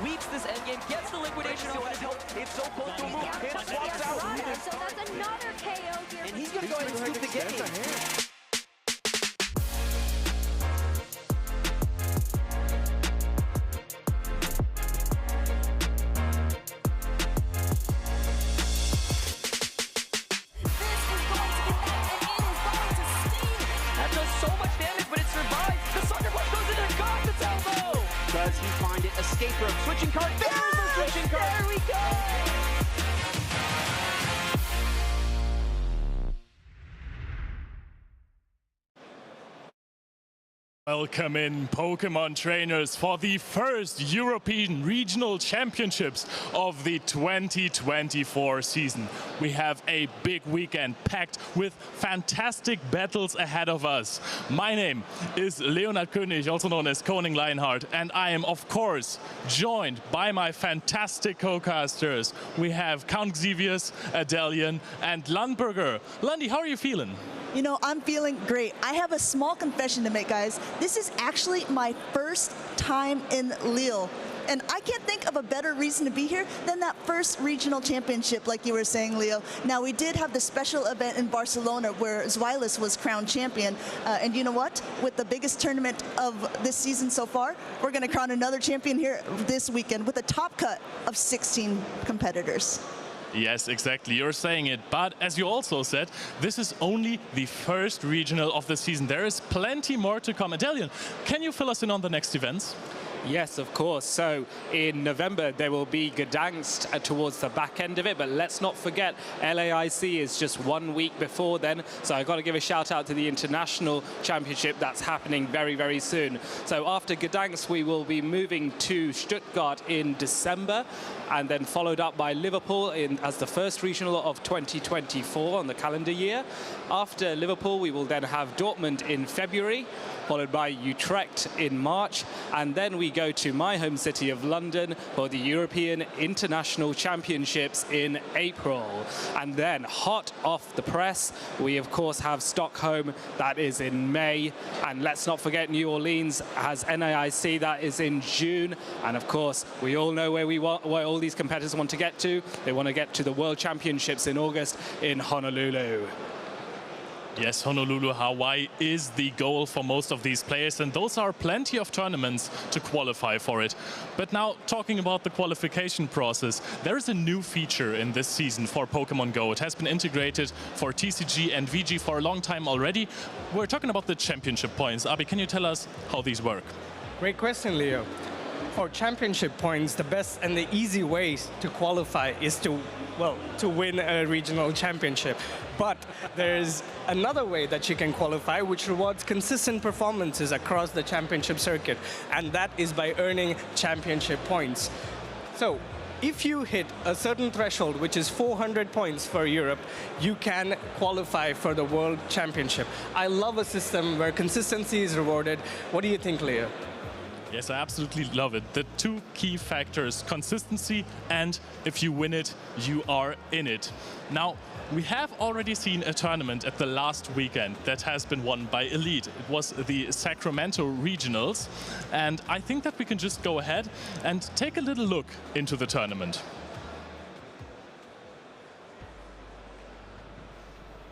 sweeps this endgame, gets the liquidation on his help. It's so close to a move. It swaps out. So that's another KO here. And he's going to go ahead and scoop the game. Does he find it? Escape rope. Switching card. There's the switching card. There we go. Welcome in, Pokemon trainers, for the first European Regional Championships of the 2024 season. We have a big weekend packed with fantastic battles ahead of us. My name is Leonard König, also known as Koning Lionheart, and I am, of course, joined by my fantastic co-casters. We have Count Xevious, Adelian, and Lundberger. Lundy, how are you feeling? You know, I'm feeling great. I have a small confession to make, guys. This is actually my first time in Lille. And I can't think of a better reason to be here than that first regional championship, like you were saying, Leo. Now, we did have the special event in Barcelona where Zweilous was crowned champion. And you know what? With the biggest tournament of this season so far, we're going to crown another champion here this weekend with a top cut of 16 competitors. Yes, exactly. You're saying it. But as you also said, this is only the first regional of the season. There is plenty more to come. Adelian, can you fill us in on the next events? Yes, of course. So in November, there will be Gdansk towards the back end of it. But let's not forget, LAIC is just 1 week before then. So I've got to give a shout out to the International Championship that's happening very, very soon. So after Gdansk, we will be moving to Stuttgart in December, and then followed up by Liverpool as the first regional of 2024 on the calendar year. After Liverpool, we will then have Dortmund in February, followed by Utrecht in March, and then we go to my home city of London for the European International Championships in April. And then, hot off the press, we of course have Stockholm, that is in May, and let's not forget New Orleans has NAIC, that is in June, and of course we all know where all these competitors want to get to. They want to get to the World Championships in August in Honolulu. Yes, Honolulu, Hawaii is the goal for most of these players, and those are plenty of tournaments to qualify for it. But now, talking about the qualification process, there is a new feature in this season for Pokemon Go. It has been integrated for TCG and VG for a long time already. We're talking about the championship points. Abi, can you tell us how these work? Great question, Leo. For championship points, the best and the easy ways to qualify is to win a regional championship. But there's another way that you can qualify, which rewards consistent performances across the championship circuit, and that is by earning championship points. So if you hit a certain threshold, which is 400 points for Europe, you can qualify for the World Championship. I love a system where consistency is rewarded. What do you think, Leo? Yes, I absolutely love it. The two key factors, consistency and if you win it, you are in it. Now, we have already seen a tournament at the last weekend that has been won by Elite. It was the Sacramento Regionals, and I think that we can just go ahead and take a little look into the tournament.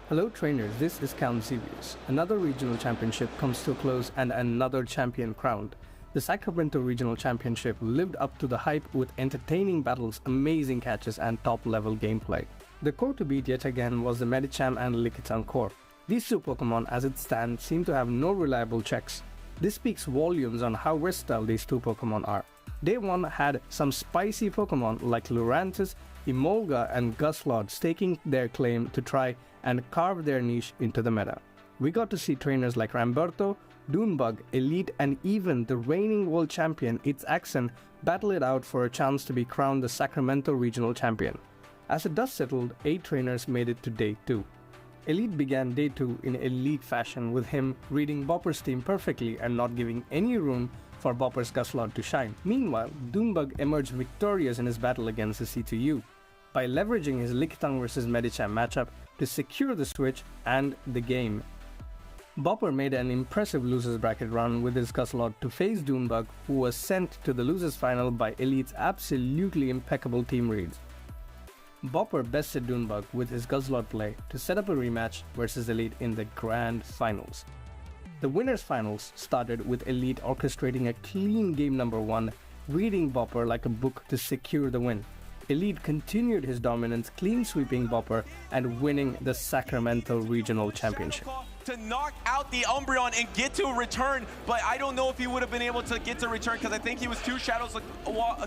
Hello trainers, this is Count Xevious. Another regional championship comes to a close and another champion crowned. The Sacramento Regional Championship lived up to the hype with entertaining battles, amazing catches and top-level gameplay. The core to beat yet again was the Medicham and Lickitung core. These two Pokemon as it stands seem to have no reliable checks. This speaks volumes on how versatile these two Pokemon are. Day 1 had some spicy Pokemon like Lurantis, Emolga and Guslod staking their claim to try and carve their niche into the meta. We got to see trainers like Ramberto, Dunebug, Elite and even the reigning world champion It's Axon battle it out for a chance to be crowned the Sacramento Regional Champion. As the dust settled, 8 trainers made it to Day 2. Elite began Day 2 in elite fashion with him reading Bopper's team perfectly and not giving any room for Bopper's Guslod to shine. Meanwhile, Dunebug emerged victorious in his battle against the C2U by leveraging his Lickitung vs Medicham matchup to secure the switch and the game. Bopper made an impressive losers bracket run with his Guzzlord to face Doonbug, who was sent to the losers final by Elite's absolutely impeccable team reads. Bopper bested Doonbug with his Guzzlord play to set up a rematch versus Elite in the grand finals. The winners finals started with Elite orchestrating a clean game number 1, reading Bopper like a book to secure the win. Elite continued his dominance, clean sweeping Bopper and winning the Sacramento Regional Championship. To knock out the Umbreon and get to a return, but I don't know if he would have been able to get to return because I think he was 2 shadows a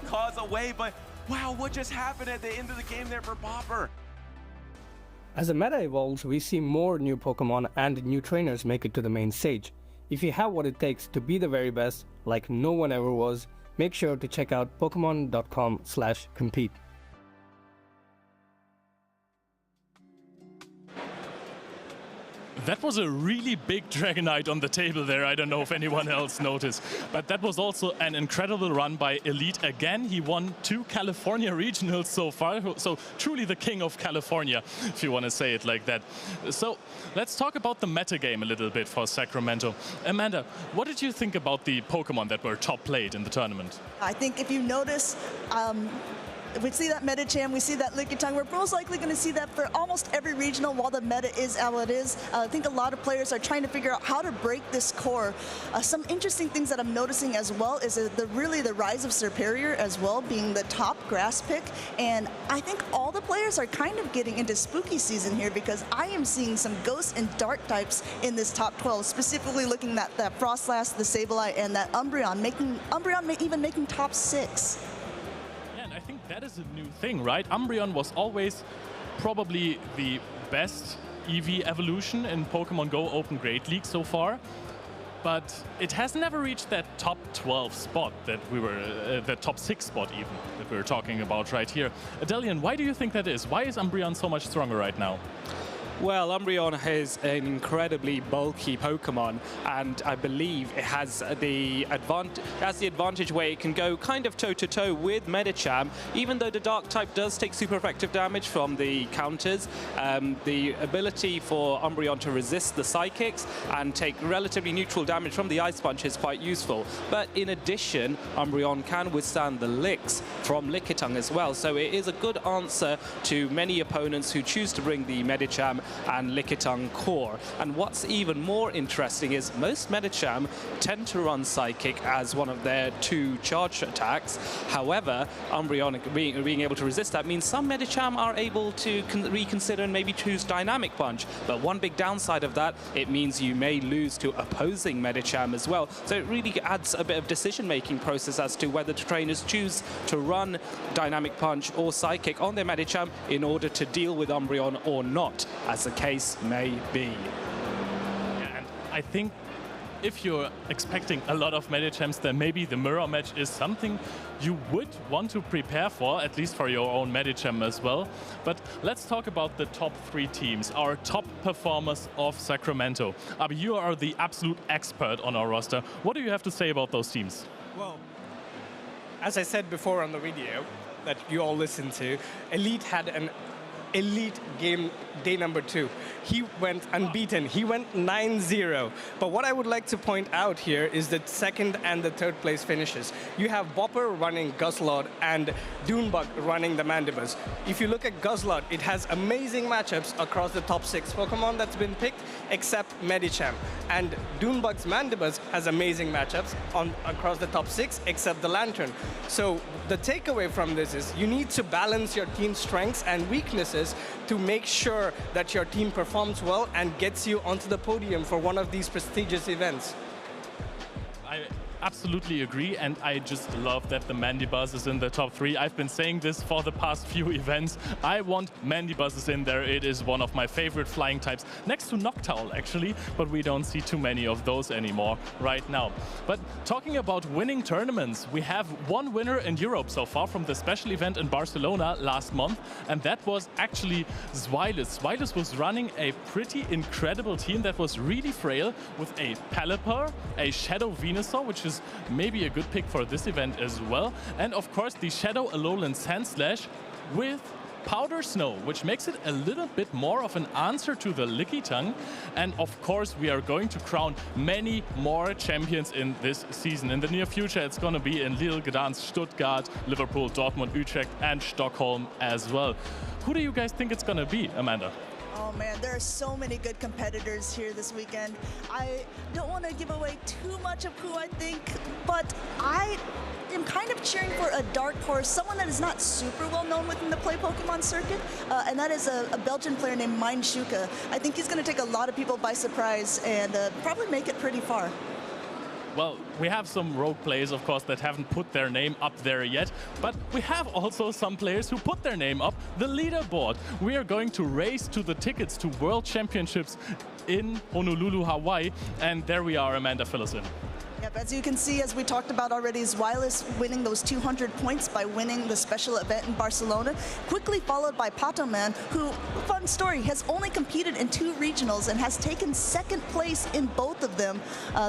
cause away, but wow, what just happened at the end of the game there for Bopper? As the meta evolves, we see more new Pokemon and new trainers make it to the main stage. If you have what it takes to be the very best, like no one ever was, make sure to check out Pokemon.com/compete. That was a really big Dragonite on the table there. I don't know if anyone else noticed. But that was also an incredible run by Elite. Again, he won 2 California regionals so far. So truly the king of California, if you want to say it like that. So let's talk about the metagame a little bit for Sacramento. Amanda, what did you think about the Pokemon that were top played in the tournament? I think if you notice, we see that Medicham, we see that Lickitung. We're most likely going to see that for almost every regional while the meta is how it is. I think a lot of players are trying to figure out how to break this core. Some interesting things that I'm noticing as well is really the rise of Serperior as well, being the top grass pick. And I think all the players are kind of getting into spooky season here because I am seeing some ghost and dark types in this top 12, specifically looking at that Frostlass, the Sableye, and that Umbreon, even making top 6. I think that is a new thing, right? Umbreon was always probably the best EV evolution in Pokemon Go Open Great League so far, but it has never reached that top 12 spot that we were, the top 6 spot even, that we were talking about right here. Adelian, why do you think that is? Why is Umbreon so much stronger right now? Well, Umbreon is an incredibly bulky Pokemon, and I believe it has the advantage where it can go kind of toe-to-toe with Medicham. Even though the Dark type does take super effective damage from the counters, the ability for Umbreon to resist the Psychics and take relatively neutral damage from the Ice Punch is quite useful. But in addition, Umbreon can withstand the Licks from Lickitung as well, so it is a good answer to many opponents who choose to bring the Medicham and Lickitung core. And what's even more interesting is most Medicham tend to run Psychic as one of their 2 charge attacks. However, Umbreon being able to resist that means some Medicham are able to reconsider and maybe choose Dynamic Punch. But one big downside of that, it means you may lose to opposing Medicham as well. So it really adds a bit of decision-making process as to whether trainers choose to run Dynamic Punch or Psychic on their Medicham in order to deal with Umbreon or not, as the case may be. Yeah, and I think if you're expecting a lot of Medichams, then maybe the mirror match is something you would want to prepare for, at least for your own Medicham as well. But let's talk about the top 3 teams, our top performers of Sacramento. Abi, you are the absolute expert on our roster. What do you have to say about those teams? Well, as I said before on the video that you all listened to, Elite had an elite game day number 2. He went unbeaten. He went 9-0. But what I would like to point out here is the 2nd and the 3rd place finishes. You have Bopper running Guzzlord and Doonbug running the Mandibuzz. If you look at Guzzlord, it has amazing matchups across the top 6 Pokemon that's been picked, except Medicham. And Doonbug's Mandibuzz has amazing matchups across the top 6, except the Lantern. So the takeaway from this is you need to balance your team's strengths and weaknesses to make sure that your team performs well and gets you onto the podium for one of these prestigious events. I absolutely agree, and I just love that the Mandibuzzes is in the top 3. I've been saying this for the past few events. I want Mandibuzzes in there. It is one of my favorite flying types, next to Noctowl actually, but we don't see too many of those anymore right now. But talking about winning tournaments, we have one winner in Europe so far from the special event in Barcelona last month, and that was actually Zweilous. Zweilous was running a pretty incredible team that was really frail with a Pelipper, a Shadow Venusaur, which is maybe a good pick for this event as well, and of course the Shadow Alolan Sandslash with Powder Snow, which makes it a little bit more of an answer to the Lickitung. And of course, we are going to crown many more champions in this season. In the near future, it's going to be in Lille, Gdansk, Stuttgart, Liverpool, Dortmund, Utrecht, and Stockholm as well. Who do you guys think it's going to be, Amanda? Oh man, there are so many good competitors here this weekend. I don't want to give away too much of who I think, but I am kind of cheering for a dark horse, someone that is not super well known within the Play Pokemon circuit, and that is a Belgian player named Shuka. I think he's going to take a lot of people by surprise and probably make it pretty far. Well, we have some rogue players, of course, that haven't put their name up there yet, but we have also some players who put their name up the leaderboard. We are going to race to the tickets to World Championships in Honolulu, Hawaii, and there we are. Amanda, fill us in. Yep, as you can see, as we talked about already, is Wireless winning those 200 points by winning the special event in Barcelona, quickly followed by Patoman, who, fun story, has only competed in 2 regionals and has taken second place in both of them.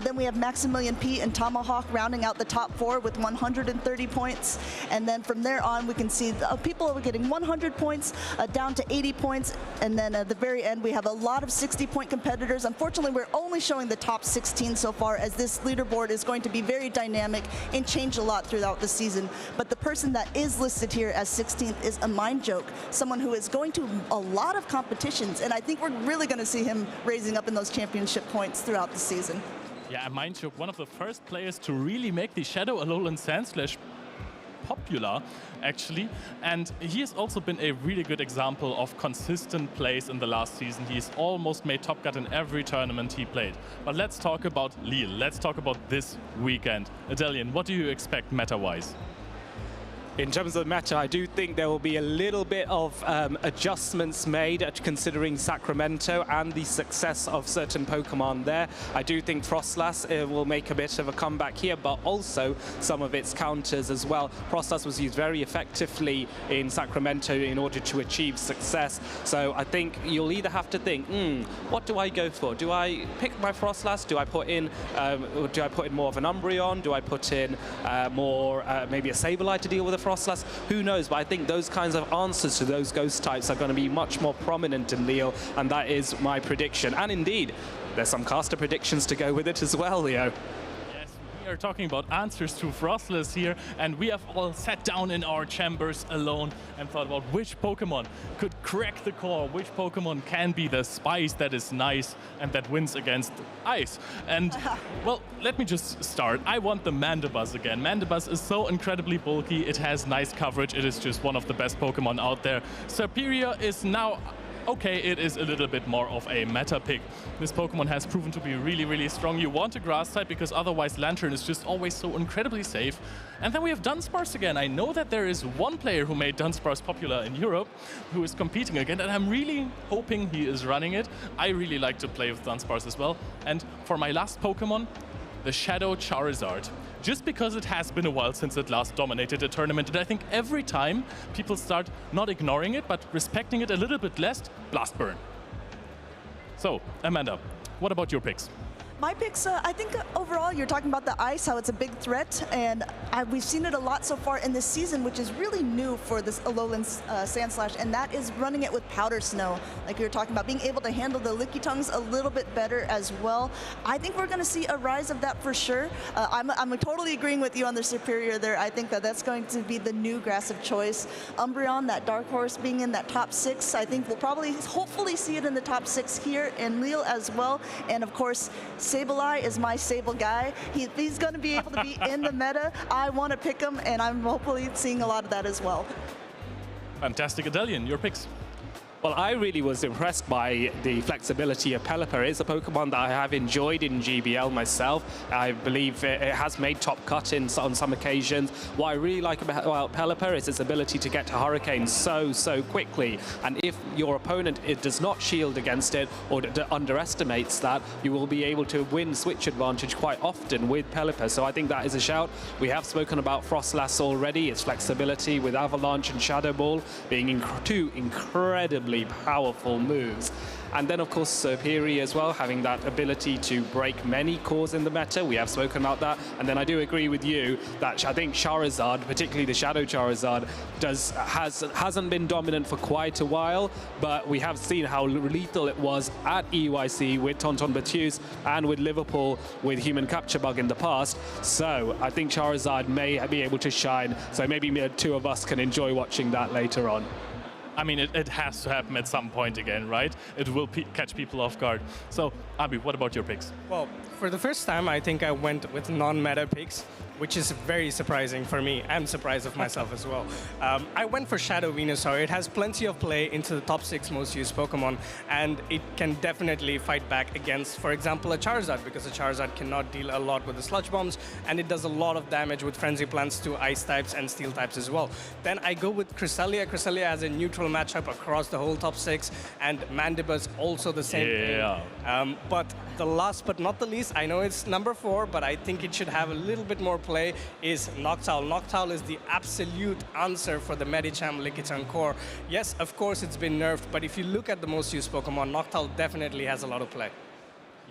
Then we have Maximilian P and Tomahawk rounding out the top 4 with 130 points. And then from there on, we can see people are getting 100 points down to 80 points. And then at the very end, we have a lot of 60-point competitors. Unfortunately, we're only showing the top 16 so far, as this leaderboard is going to be very dynamic and change a lot throughout the season. But the person that is listed here as 16th is a Mind Joke, someone who is going to a lot of competitions, and I think we're really going to see him raising up in those championship points throughout the season. Yeah, Mind Joke, one of the first players to really make the Shadow Alolan Sandslash popular, actually, and he has also been a really good example of consistent plays in the last season. He's almost made top cut in every tournament he played. But let's talk about Lille. Let's talk about this weekend. Adelian, what do you expect meta-wise? In terms of the meta, I do think there will be a little bit of adjustments made considering Sacramento and the success of certain Pokemon there. I do think Frostlass will make a bit of a comeback here, but also some of its counters as well. Frostlass was used very effectively in Sacramento in order to achieve success. So I think you'll either have to think, what do I go for? Do I pick my Frostlass? Do I put in more of an Umbreon? Do I put in more maybe a Sableye to deal with a Frostlass? Who knows? But I think those kinds of answers to those ghost types are going to be much more prominent in Lille, and that is my prediction. And indeed, there's some caster predictions to go with it as well, Leo. We are talking about answers to Frostless here, and we have all sat down in our chambers alone and thought about which Pokemon could crack the core, which Pokemon can be the spice that is nice and that wins against ice. And, well, let me just start. I want the Mandibuzz again. Mandibuzz is so incredibly bulky, it has nice coverage, it is just one of the best Pokemon out there. Serperior is now... okay, it is a little bit more of a meta pick. This Pokemon has proven to be really, really strong. You want a grass type because otherwise Lantern is just always so incredibly safe. And then we have Dunsparce again. I know that there is one player who made Dunsparce popular in Europe who is competing again, and I'm really hoping he is running it. I really like to play with Dunsparce as well. And for my last Pokemon, the Shadow Charizard. Just because it has been a while since it last dominated a tournament, and I think every time people start not ignoring it, but respecting it a little bit less, Blast Burn. So, Amanda, what about your picks? My picks, I think overall you're talking about the ice, how it's a big threat, and we've seen it a lot so far in this season, which is really new for this Alolan Sandslash, and that is running it with Powder Snow. Like we were talking about, being able to handle the Lickitungs a little bit better as well. I think we're going to see a rise of that for sure. I'm totally agreeing with you on the Serperior there. I think that that's going to be the new grass of choice. Umbreon, that Dark Horse being in that top 6, I think we'll probably, hopefully see it in the top 6 here in Lille as well. And of course, Sableye is my Sable guy. He's going to be able to be in the meta. I want to pick him, and I'm hopefully seeing a lot of that as well. Fantastic. Adelian, your picks. Well, I really was impressed by the flexibility of Pelipper. It's a Pokemon that I have enjoyed in GBL myself. I believe it has made top cut on some occasions. What I really like about Pelipper is its ability to get to Hurricane so quickly. And if your opponent does not shield against it or underestimates that, you will be able to win switch advantage quite often with Pelipper. So I think that is a shout. We have spoken about Frostlass already. Its flexibility with Avalanche and Shadow Ball being two incredibly incredibly powerful moves. And then, of course, Superior as well, having that ability to break many cores in the meta. We have spoken about that. And then I do agree with you that I think Charizard, particularly the Shadow Charizard, hasn't been dominant for quite a while, but we have seen how lethal it was at EUIC with Tonton Batuse and with Liverpool with Human Capture Bug in the past. So I think Charizard may be able to shine. So maybe the two of us can enjoy watching that later on. I mean, it has to happen at some point again, right? It will catch people off guard. So, Abi, what about your picks? Well, for the first time, I think I went with non-meta picks, which is very surprising for me. I'm surprised of myself as well. I went for Shadow Venusaur. It has plenty of play into the top 6 most used Pokemon, and it can definitely fight back against, for example, a Charizard, because a Charizard cannot deal a lot with the Sludge Bombs, and it does a lot of damage with Frenzy Plants to Ice types and Steel types as well. Then I go with Cresselia. Cresselia has a neutral matchup across the whole top 6, and Mandibuzz also the same thing. But the last but not the least, I know it's number 4, but I think it should have a little bit more play, is Noctowl. Noctowl is the absolute answer for the Medicham Lickitung core. Yes, of course it's been nerfed, but if you look at the most used Pokemon, Noctowl definitely has a lot of play.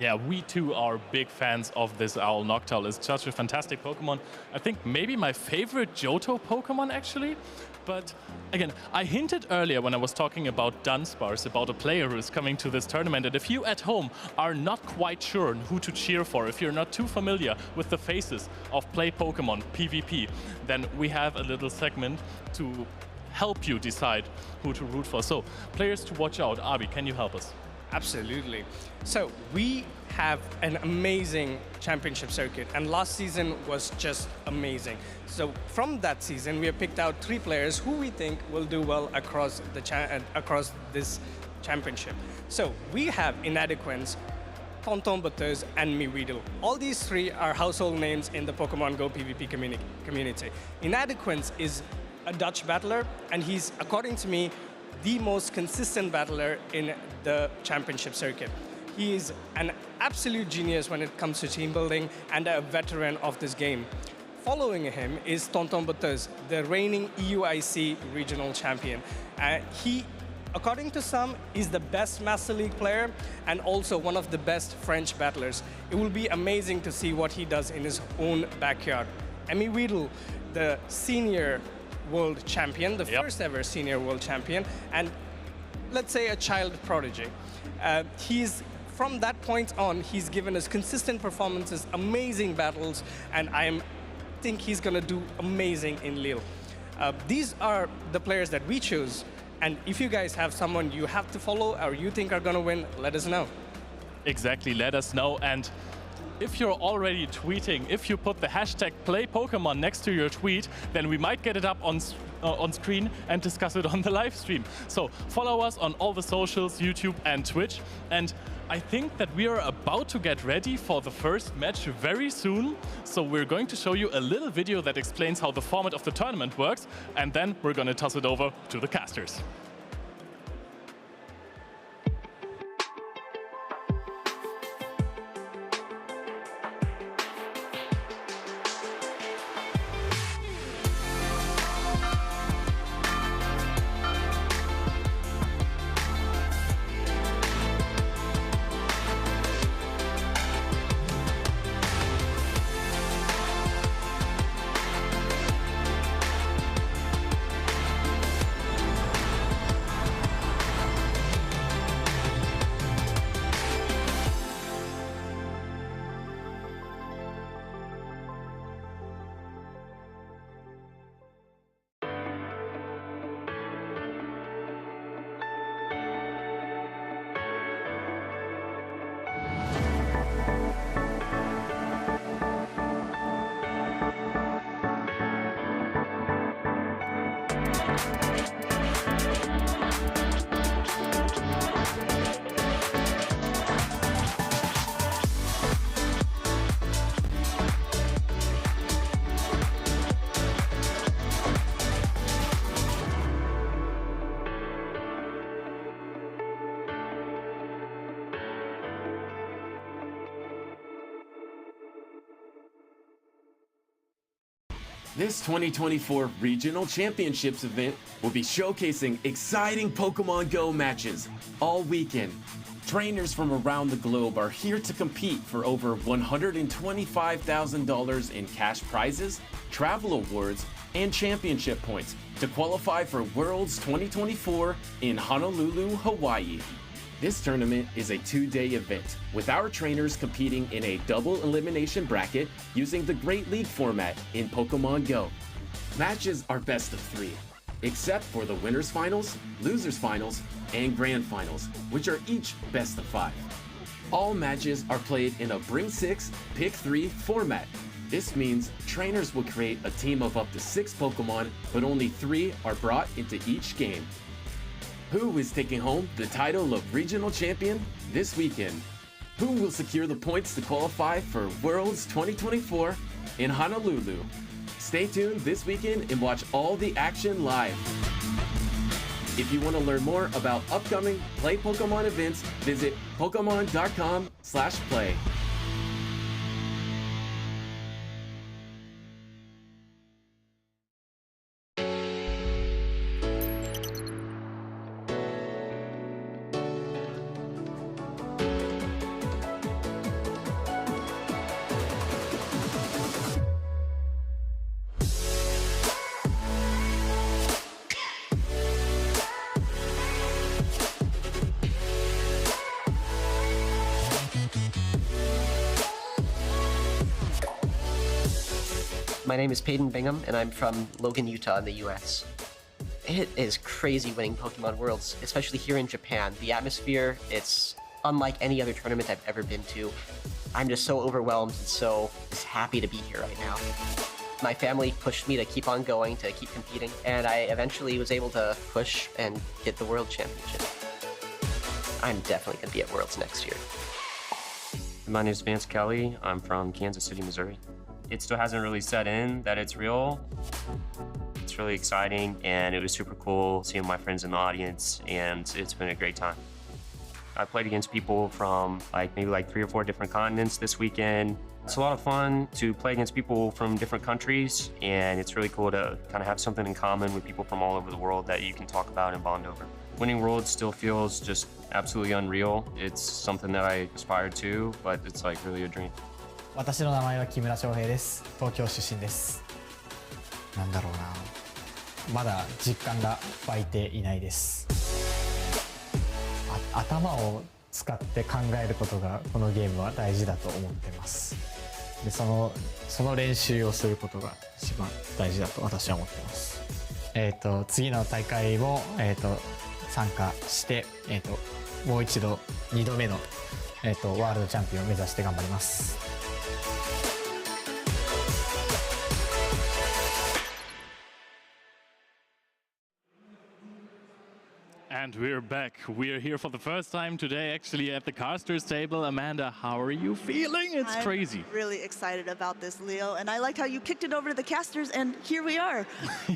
Yeah, we too are big fans of this owl. Noctowl is such a fantastic Pokemon. I think maybe my favorite Johto Pokemon, actually. But again, I hinted earlier when I was talking about Dunsparce, about a player who is coming to this tournament, that if you at home are not quite sure who to cheer for, if you're not too familiar with the faces of Play Pokemon PvP, then we have a little segment to help you decide who to root for. So, players to watch out. Abi, can you help us? Absolutely. So we have an amazing championship circuit, and last season was just amazing. So from that season, we have picked out 3 players who we think will do well across this championship. So we have Inadequance, Tonton Batuse, and Meweedle. All these 3 are household names in the Pokemon Go PvP community. Inadequance is a Dutch battler, and he's, according to me, the most consistent battler in the championship circuit. He is an absolute genius when it comes to team building and a veteran of this game. Following him is Tonton Batuse, the reigning EUIC regional champion. He, according to some, is the best Master League player and also one of the best French battlers. It will be amazing to see what he does in his own backyard. Meweedle, the senior world champion, the first ever senior world champion, and let's say a child prodigy. From that point on, he's given us consistent performances, amazing battles, and I think he's going to do amazing in Lille. These are the players that we choose, and if you guys have someone you have to follow or you think are going to win, let us know. Exactly, let us know. And if you're already tweeting, if you put the hashtag #PlayPokemon next to your tweet, then we might get it up on screen and discuss it on the live stream. So follow us on all the socials, YouTube and Twitch. And I think that we are about to get ready for the first match very soon. So we're going to show you a little video that explains how the format of the tournament works. And then we're going to toss it over to the casters. This 2024 Regional Championships event will be showcasing exciting Pokemon Go matches all weekend. Trainers from around the globe are here to compete for over $125,000 in cash prizes, travel awards, and championship points to qualify for Worlds 2024 in Honolulu, Hawaii. This tournament is a 2-day event, with our trainers competing in a double elimination bracket using the Great League format in Pokemon Go. Matches are best of 3, except for the winners finals, losers finals, and grand finals, which are each best of 5. All matches are played in a Bring 6, Pick 3 format. This means trainers will create a team of up to 6 Pokemon, but only 3 are brought into each game. Who is taking home the title of Regional Champion this weekend? Who will secure the points to qualify for Worlds 2024 in Honolulu? Stay tuned this weekend and watch all the action live. If you want to learn more about upcoming Play Pokemon events, visit pokemon.com/play. My name is Peyton Bingham, and I'm from Logan, Utah in the US. It is crazy winning Pokemon Worlds, especially here in Japan. The atmosphere, it's unlike any other tournament I've ever been to. I'm just so overwhelmed and so just happy to be here right now. My family pushed me to keep on going, to keep competing, and I eventually was able to push and get the World Championship. I'm definitely going to be at Worlds next year. My name is Vance Kelly. I'm from Kansas City, Missouri. It still hasn't really set in that it's real. It's really exciting, and it was super cool seeing my friends in the audience, and it's been a great time. I played against people from maybe 3 or 4 different continents this weekend. It's a lot of fun to play against people from different countries, and it's really cool to kind of have something in common with people from all over the world that you can talk about and bond over. Winning Worlds still feels just absolutely unreal. It's something that I aspire to, but it's really a dream. 私の名前は木村翔平です。東京出身です。なんだろうな。まだ実感が湧いていないです。頭を使って考えることがこのゲームは大事だと思ってます。で、その練習をすることが一番大事だと私は思ってます。次の大会も参加して、もう一度2度目のワールドチャンピオンを目指して頑張ります。And we're back. We're here for the first time today, actually, at the casters table. Amanda, how are you feeling? It's crazy. I'm really excited about this, Leo. And I liked how you kicked it over to the casters, and here we are.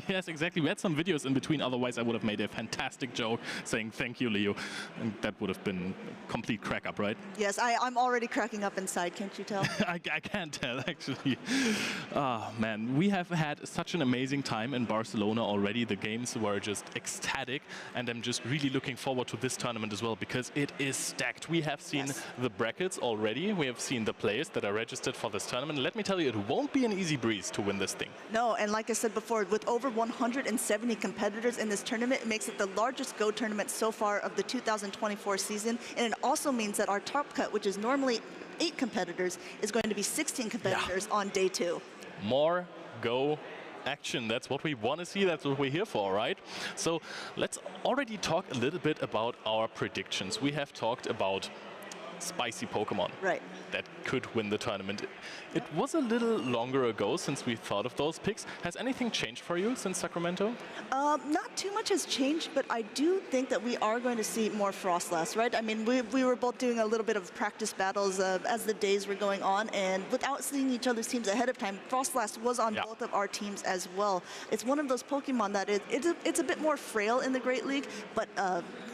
Yes, exactly. We had some videos in between. Otherwise, I would have made a fantastic joke saying, thank you, Leo. And that would have been a complete crack up, right? Yes, I'm already cracking up inside, can't you tell? I can't tell, actually. Oh, man. We have had such an amazing time in Barcelona already. The games were just ecstatic. And I'm just really looking forward to this tournament as well, because it is stacked. We have seen the brackets already. We have seen the players that are registered for this tournament. Let me tell you, it won't be an easy breeze to win this thing. No, and like I said before, with over 170 competitors in this tournament, it makes it the largest Go tournament so far of the 2024 season. And it also means that our top cut, which is normally 8 competitors, is going to be 16 competitors on day 2. More Go action. That's what we want to see. That's what we're here for, right? So let's already talk a little bit about our predictions. We have talked about spicy Pokemon that could win the tournament. It was a little longer ago since we thought of those picks. Has anything changed for you since Sacramento? Not too much has changed, but I do think that we are going to see more Frostlass, right? I mean, we were both doing a little bit of practice battles as the days were going on, and without seeing each other's teams ahead of time, Frostlass was on both of our teams as well. It's one of those Pokemon that it's a bit more frail in the Great League, but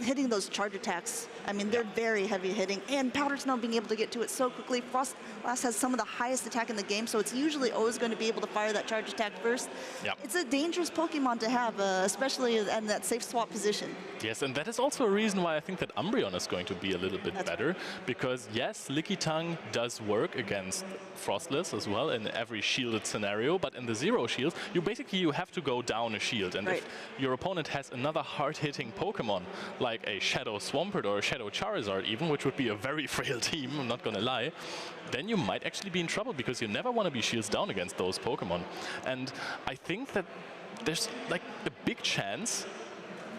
hitting those charge attacks, I mean, they're very heavy hitting, and Powder Snow being able to get to it so quickly quickly. Frostlass has some of the highest attack in the game, so it's usually always going to be able to fire that charge attack first. Yep. It's a dangerous Pokemon to have, especially in that safe swap position. Yes, and that is also a reason why I think that Umbreon is going to be a little bit better, because yes, Lickitung does work against Frostless as well in every shielded scenario, but in the zero shield, you have to go down a shield, and if your opponent has another hard-hitting Pokemon, like a Shadow Swampert or a Shadow Charizard even, which would be a very frail team, I'm not gonna lie, then you might actually be in trouble, because you never want to be shields down against those Pokemon. And I think that there's like a big chance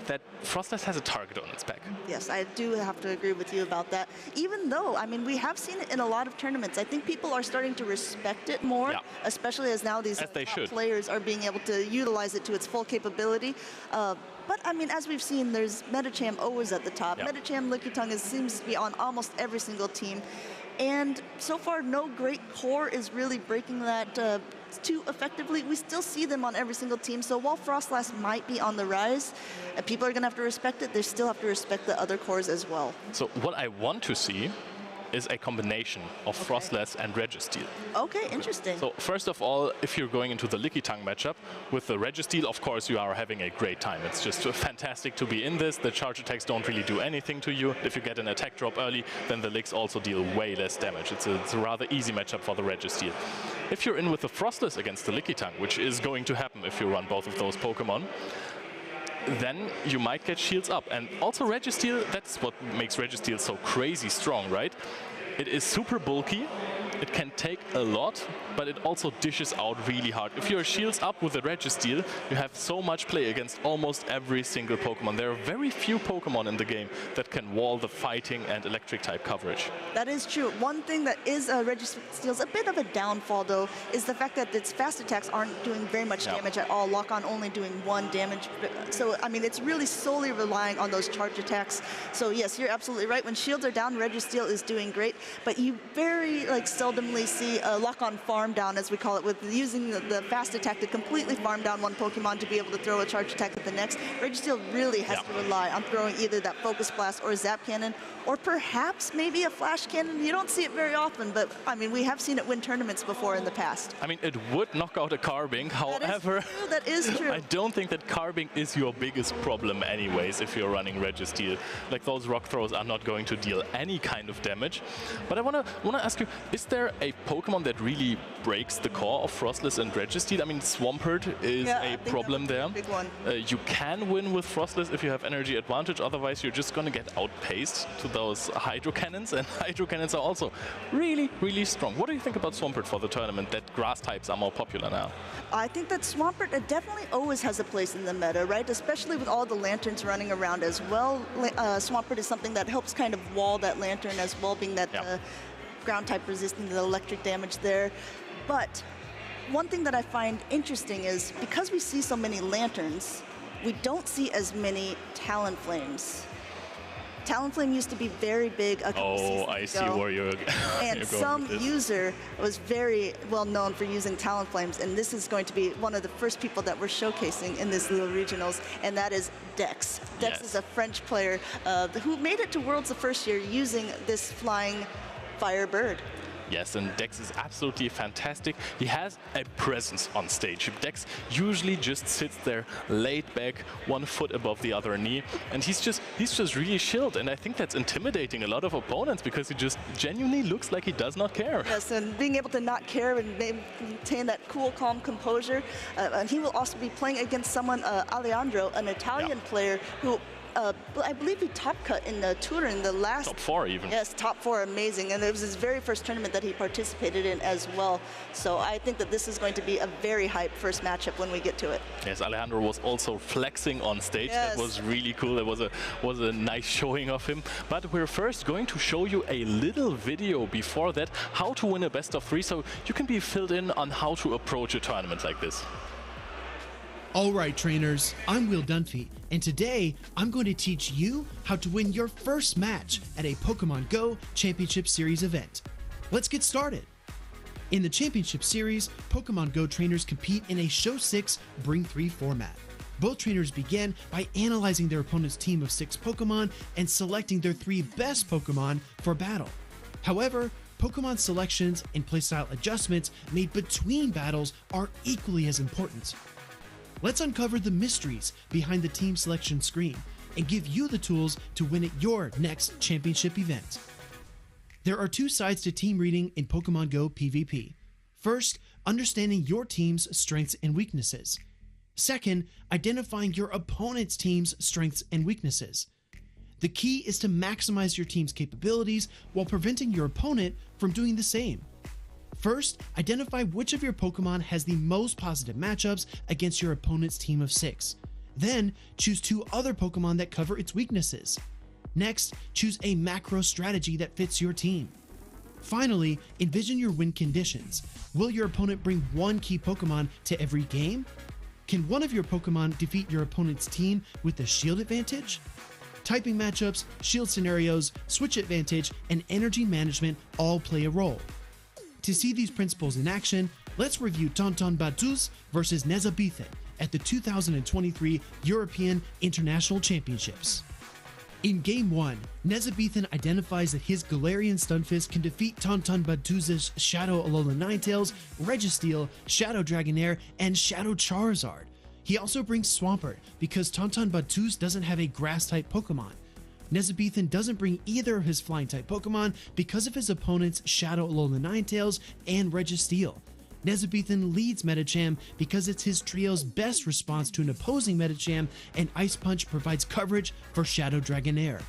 that Frostless has a target on its back. Yes, I do have to agree with you about that. Even though, I mean, we have seen it in a lot of tournaments. I think people are starting to respect it more, especially as now these top players are being able to utilize it to its full capability. But, I mean, as we've seen, there's Medicham always at the top. Medicham, Lickitung seems to be on almost every single team. And so far, no great core is really breaking that too effectively. We still see them on every single team. So while Frostlass might be on the rise, people are going to have to respect it. They still have to respect the other cores as well. So what I want to see is a combination of Frostless and Registeel. Okay, interesting. So first of all, if you're going into the Lickitung matchup with the Registeel, of course you are having a great time. It's just fantastic to be in this. The charge attacks don't really do anything to you. If you get an attack drop early, then the Licks also deal way less damage. It's a rather easy matchup for the Registeel. If you're in with the Frostless against the Lickitung, which is going to happen if you run both of those Pokemon, then you might get shields up. And also Registeel, that's what makes Registeel so crazy strong, right? It is super bulky, it can take a lot, but it also dishes out really hard. If you're shields up with a Registeel, you have so much play against almost every single Pokemon. There are very few Pokemon in the game that can wall the fighting and electric type coverage. That is true. One thing that is Registeel's a bit of a downfall, though, is the fact that its fast attacks aren't doing very much damage at all. Lock-on only doing 1 damage. So, I mean, it's really solely relying on those charge attacks. So, yes, you're absolutely right. When shields are down, Registeel is doing great. But you very seldomly see a lock-on farm down, as we call it, with using the fast attack to completely farm down one Pokemon to be able to throw a charge attack at the next. Registeel really has to rely on throwing either that Focus Blast or Zap Cannon, or perhaps maybe a Flash Cannon. You don't see it very often, but I mean, we have seen it win tournaments before in the past. I mean, it would knock out a Carbink, however, that is true. I don't think that Carbink is your biggest problem anyways if you're running Registeel. Like, those rock throws are not going to deal any kind of damage. But I wanna ask you, is there a Pokemon that really breaks the core of Frostless and Registeel? I mean, Swampert is a problem there. Big one. You can win with Frostless if you have energy advantage, otherwise you're just gonna get outpaced to those Hydro Cannons, and Hydro Cannons are also really, really strong. What do you think about Swampert for the tournament, that grass types are more popular now? I think that Swampert definitely always has a place in the meta, right? Especially with all the lanterns running around as well. Swampert is something that helps kind of wall that lantern as well, being that ground type resisting the electric damage there. But one thing that I find interesting is because we see so many lanterns, we don't see as many Talonflames. Talonflame used to be very big a couple seasons ago. I see where you're and you're some user was very well known for using Talonflames, and this is going to be one of the first people that we're showcasing in this Lille Regionals, and that is Dex. Dex is a French player who made it to Worlds the first year using this flying Firebird. Yes, and Dex is absolutely fantastic. He has a presence on stage. Dex usually just sits there, laid back, 1 foot above the other knee, and he's just really chilled. And I think that's intimidating a lot of opponents because he just genuinely looks like he does not care. Yes, and being able to not care and maintain that cool, calm composure. And he will also be playing against someone, Alejandro, an Italian player who I believe he top cut in the tour in the last... Top 4 even. Yes, top 4, amazing. And it was his very first tournament that he participated in as well. So I think that this is going to be a very hype first matchup when we get to it. Yes, Alejandro was also flexing on stage. That was really cool. It was a nice showing of him. But we're first going to show you a little video before that, how to win a best of 3, so you can be filled in on how to approach a tournament like this. Alright trainers, I'm Will Dunphy, and today I'm going to teach you how to win your first match at a Pokemon Go Championship Series event. Let's get started! In the Championship Series, Pokemon Go trainers compete in a Show 6 Bring 3 format. Both trainers begin by analyzing their opponent's team of 6 Pokemon and selecting their 3 best Pokemon for battle. However, Pokemon selections and playstyle adjustments made between battles are equally as important. Let's uncover the mysteries behind the team selection screen and give you the tools to win at your next championship event. There are two sides to team reading in Pokemon Go PvP. First, understanding your team's strengths and weaknesses. Second, identifying your opponent's team's strengths and weaknesses. The key is to maximize your team's capabilities while preventing your opponent from doing the same. First, identify which of your Pokemon has the most positive matchups against your opponent's team of 6. Then, choose 2 other Pokemon that cover its weaknesses. Next, choose a macro strategy that fits your team. Finally, envision your win conditions. Will your opponent bring one key Pokemon to every game? Can one of your Pokemon defeat your opponent's team with a shield advantage? Typing matchups, shield scenarios, switch advantage, and energy management all play a role. To see these principles in action, let's review Tonton Batuz versus Nezabethan at the 2023 European International Championships. In Game 1, Nezabethan identifies that his Galarian Stunfisk can defeat Tonton Batuz's Shadow Alola Ninetales, Registeel, Shadow Dragonair, and Shadow Charizard. He also brings Swampert because Tonton Batuz doesn't have a Grass-type Pokemon. Nezabethan doesn't bring either of his Flying-type Pokemon because of his opponent's Shadow Alola Ninetales and Registeel. Nezabethan leads Medicham because it's his trio's best response to an opposing Medicham, and Ice Punch provides coverage for Shadow Dragonair.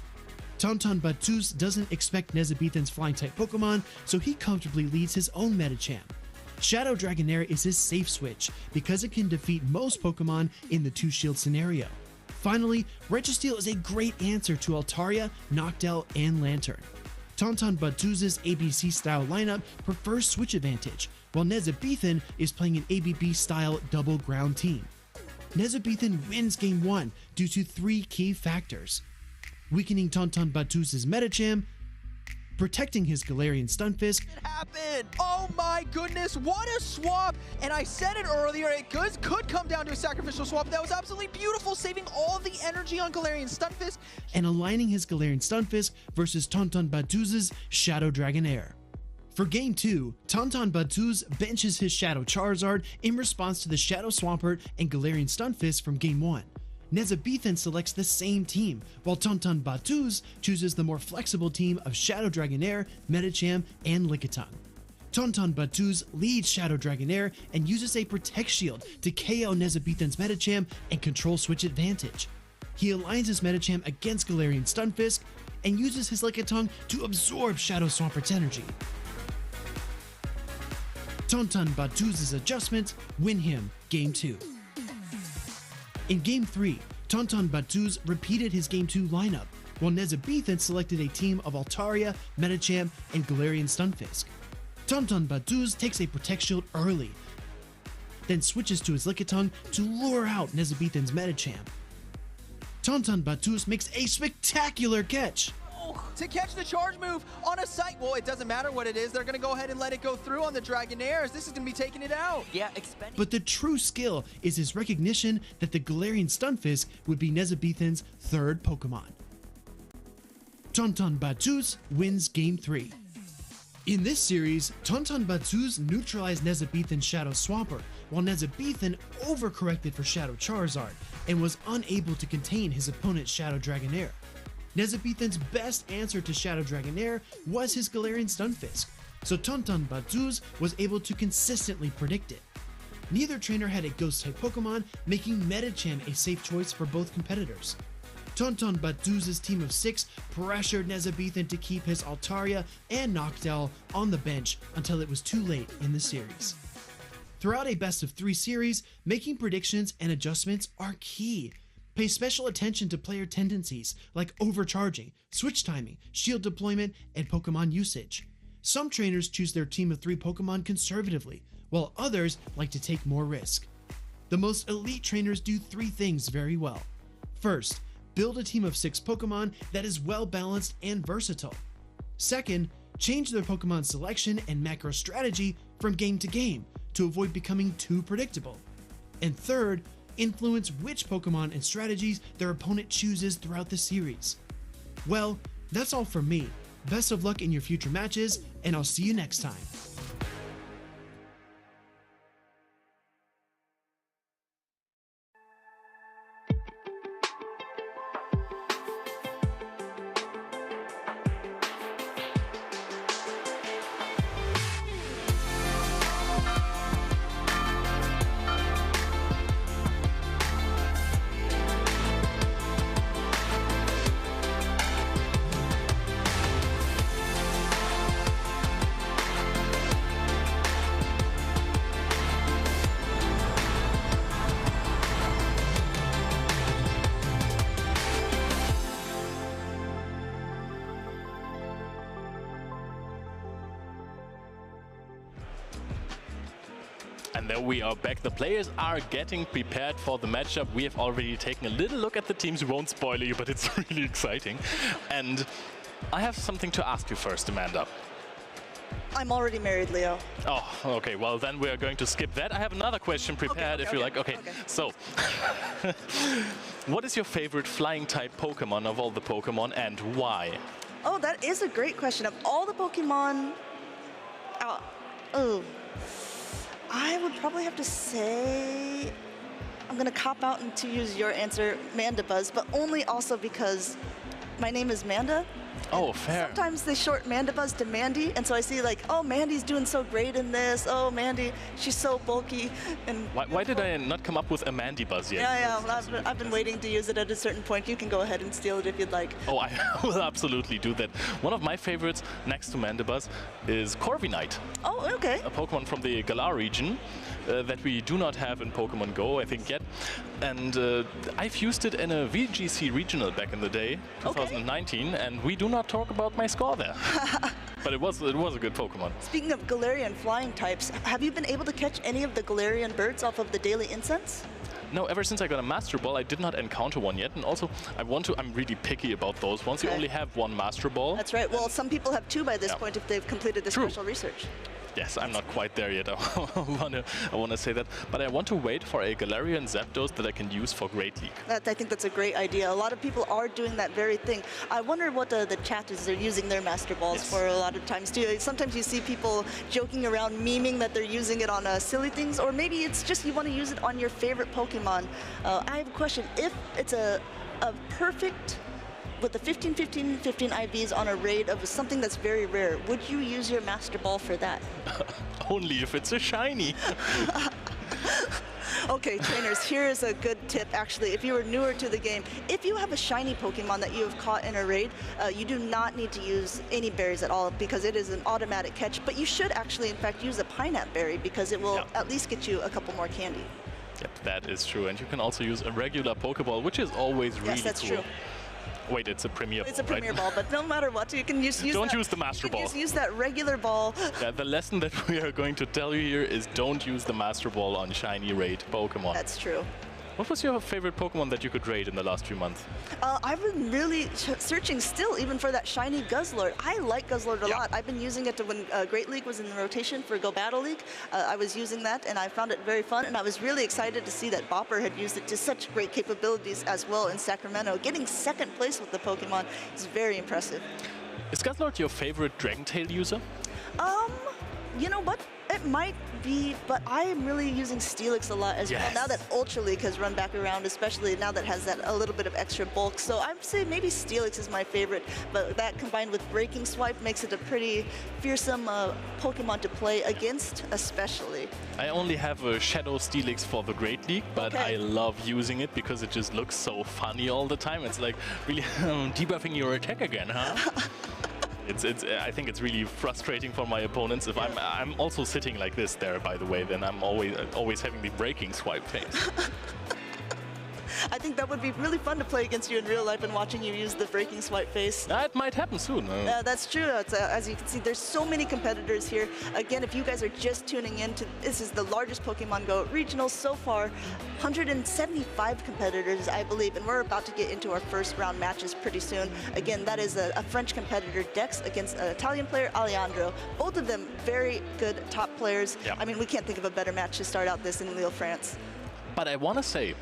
Tonton Batuz doesn't expect Nezabethan's Flying-type Pokemon, so he comfortably leads his own Medicham. Shadow Dragonair is his safe switch because it can defeat most Pokemon in the 2-shield scenario. Finally, Registeel is a great answer to Altaria, Noctowl, and Lantern. Tonton Batuz's ABC-style lineup prefers switch advantage, while Nezabethan is playing an ABB-style double ground team. Nezabethan wins Game 1 due to 3 key factors: weakening Tonton Batuz's Medicham, protecting his Galarian Stunfisk. It happened! Oh my goodness, what a swap! And I said it earlier, it could come down to a sacrificial swap. That was absolutely beautiful, saving all the energy on Galarian Stunfisk. And aligning his Galarian Stunfisk versus Tonton Batuz's Shadow Dragonair. For Game 2, Tonton Batuz benches his Shadow Charizard in response to the Shadow Swampert and Galarian Stunfisk from Game 1. Nezabethan selects the same team, while Tonton Batuz chooses the more flexible team of Shadow Dragonair, Medicham, and Lickitung. Tonton Batuz leads Shadow Dragonair and uses a Protect Shield to KO Nezabethan's Medicham and control switch advantage. He aligns his Medicham against Galarian Stunfisk and uses his Lickitung to absorb Shadow Swampert's energy. Tonton Batuz's adjustments win him Game 2. In Game 3, Tonton Batuz repeated his Game 2 lineup, while Nezabethan selected a team of Altaria, Medicham, and Galarian Stunfisk. Tonton Batuz takes a Protect Shield early, then switches to his Lickitung to lure out Nezabethan's Medicham. Tonton Batuz makes a spectacular catch! To catch the charge move on a site. Well, it doesn't matter what it is. They're going to go ahead and let it go through on the Dragonairs. This is going to be taking it out. Yeah, But the true skill is his recognition that the Galarian Stunfisk would be Nezabethan's 3rd Pokemon. Tonton Batuz wins Game 3. In this series, Tonton Batuz neutralized Nezabethan's Shadow Swampert, while Nezabethan overcorrected for Shadow Charizard and was unable to contain his opponent's Shadow Dragonair. Nezabethan's best answer to Shadow Dragonair was his Galarian Stunfisk, so Tonton Batuz was able to consistently predict it. Neither trainer had a Ghost-type Pokemon, making Medicham a safe choice for both competitors. Tonton Batuz's team of 6 pressured Nezabethan to keep his Altaria and Noctowl on the bench until it was too late in the series. Throughout a best-of-3 series, making predictions and adjustments are key. Pay special attention to player tendencies like overcharging, switch timing, shield deployment, and Pokemon usage. Some trainers choose their team of 3 Pokemon conservatively, while others like to take more risk. The most elite trainers do 3 things very well. First, build a team of 6 Pokemon that is well balanced and versatile. Second, change their Pokemon selection and macro strategy from game to game to avoid becoming too predictable. And third, influence which Pokemon and strategies their opponent chooses throughout the series. Well, that's all from me. Best of luck in your future matches, and I'll see you next time. And there we are back. The players are getting prepared for the matchup. We have already taken a little look at the teams. We won't spoil you, but it's really exciting. And I have something to ask you first, Amanda. I'm already married, Leo. Oh, okay. Well, then we are going to skip that. I have another question prepared if you like. Okay. So, what is your favorite flying type Pokemon of all the Pokemon and why? Oh, that is a great question. Of all the Pokemon, I would probably have to say, I'm going to cop out and to use your answer, Mandibuzz, but only also because my name is Manda. Oh, fair. Sometimes they short Mandibuzz to Mandy, and so I see like, oh, Mandy's doing so great in this. Oh, Mandy, she's so bulky. And why did I not come up with a Mandibuzz yet? Yeah, well, I've been waiting to use it at a certain point. You can go ahead and steal it if you'd like. Oh, I will absolutely do that. One of my favorites next to Mandibuzz is Corviknight. Oh, okay. A Pokemon from the Galar region that we do not have in Pokemon Go, I think, yet. And I've used it in a VGC regional back in the day, 2019, and we do not talk about my score there. But it was a good Pokemon. Speaking of Galarian flying types, have you been able to catch any of the Galarian birds off of the daily incense? No, ever since I got a Master Ball, I did not encounter one yet. And also, I'm really picky about those. Once you only have one Master Ball. That's right. Well, some people have two by this point if they've completed the special research. Yes, I'm not quite there yet. I want to say that. But I want to wait for a Galarian Zapdos that I can use for Great League. I think that's a great idea. A lot of people are doing that very thing. I wonder what the chat is they're using their Master Balls for a lot of times too. Sometimes you see people joking around, memeing that they're using it on silly things, or maybe it's just you want to use it on your favorite Pokemon. I have a question. If it's a perfect with the 15-15-15 IVs on a raid of something that's very rare, would you use your Master Ball for that? Only if it's a shiny. Okay, trainers, here is a good tip, actually. If you are newer to the game, if you have a shiny Pokemon that you have caught in a raid, you do not need to use any berries at all because it is an automatic catch, but you should actually, in fact, use a Pineapple Berry because it will at least get you a couple more candy. Yep, that is true. And you can also use a regular Pokeball, which is always really cool. Yes, that's true. Wait, it's a Premier Ball, It's a Premier Ball, but no matter what, you can use Don't use the Master Ball. Use that regular ball. Yeah, the lesson that we are going to tell you here is don't use the Master Ball on shiny raid Pokemon. That's true. What was your favorite Pokemon that you could raid in the last few months? I've been really searching still, even for that shiny Guzzlord. I like Guzzlord a lot. I've been using it when Great League was in the rotation for Go Battle League. I was using that, and I found it very fun, and I was really excited to see that Bopper had used it to such great capabilities as well in Sacramento. Getting second place with the Pokemon is very impressive. Is Guzzlord your favorite Dragon Tail user? You know what? It might be, but I am really using Steelix a lot as well. Now that Ultra League has run back around, especially now that it has that a little bit of extra bulk. So I would say maybe Steelix is my favorite, but that combined with Breaking Swipe makes it a pretty fearsome Pokemon to play against, especially. I only have a Shadow Steelix for the Great League, but I love using it because it just looks so funny all the time. It's like really debuffing your attack again, huh? I think it's really frustrating for my opponents. If I'm also sitting like this there, by the way, then I'm always having the Breaking Swipe face. I think that would be really fun to play against you in real life and watching you use the Breaking Swipe face. That might happen soon. That's true. As you can see, there's so many competitors here. Again, if you guys are just tuning in, this is the largest Pokemon Go regional so far. 175 competitors, I believe, and we're about to get into our first round matches pretty soon. Again, that is a French competitor, Dex, against an Italian player, Alejandro. Both of them very good top players. I mean, we can't think of a better match to start out this in Lille, France. But I want to say,